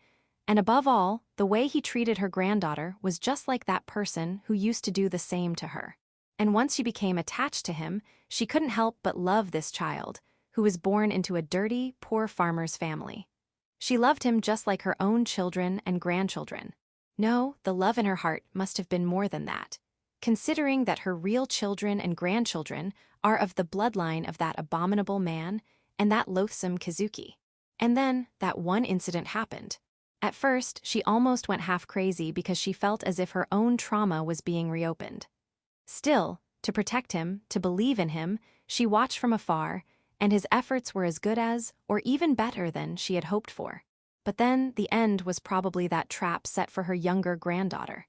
And above all, the way he treated her granddaughter was just like that person who used to do the same to her. And once she became attached to him, she couldn't help but love this child, who was born into a dirty, poor farmer's family. She loved him just like her own children and grandchildren. No, the love in her heart must have been more than that, considering that her real children and grandchildren are of the bloodline of that abominable man and that loathsome Kazuki. And then, that one incident happened. At first, she almost went half crazy because she felt as if her own trauma was being reopened. Still, to protect him, to believe in him, she watched from afar, and his efforts were as good as, or even better than, she had hoped for. But then, the end was probably that trap set for her younger granddaughter.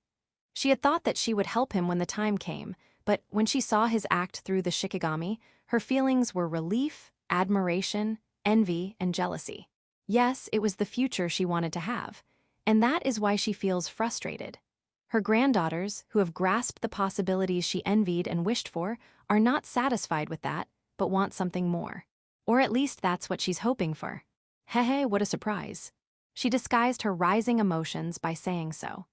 She had thought that she would help him when the time came, but when she saw his act through the Shikigami, her feelings were relief, admiration, envy, and jealousy. Yes, it was the future she wanted to have, and that is why she feels frustrated. Her granddaughters, who have grasped the possibilities she envied and wished for, are not satisfied with that, but want something more. Or at least that's what she's hoping for. Hehe, what a surprise. She disguised her rising emotions by saying so.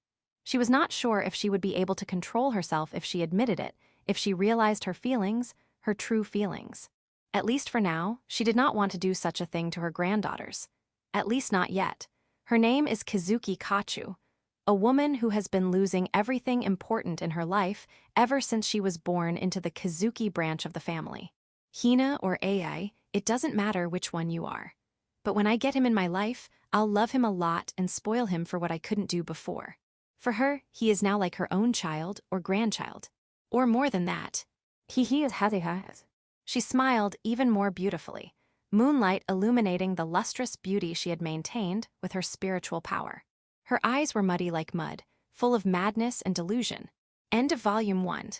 She was not sure if she would be able to control herself if she admitted it, if she realized her feelings, her true feelings. At least for now, she did not want to do such a thing to her granddaughters. At least not yet. Her name is Kazuki Kachu, a woman who has been losing everything important in her life ever since she was born into the Kazuki branch of the family. Hina or Ai, it doesn't matter which one you are. But when I get him in my life, I'll love him a lot and spoil him for what I couldn't do before. For her, he is now like her own child or grandchild. Or more than that. He is has. She smiled even more beautifully, moonlight illuminating the lustrous beauty she had maintained with her spiritual power. Her eyes were muddy like mud, full of madness and delusion. End of Volume 1.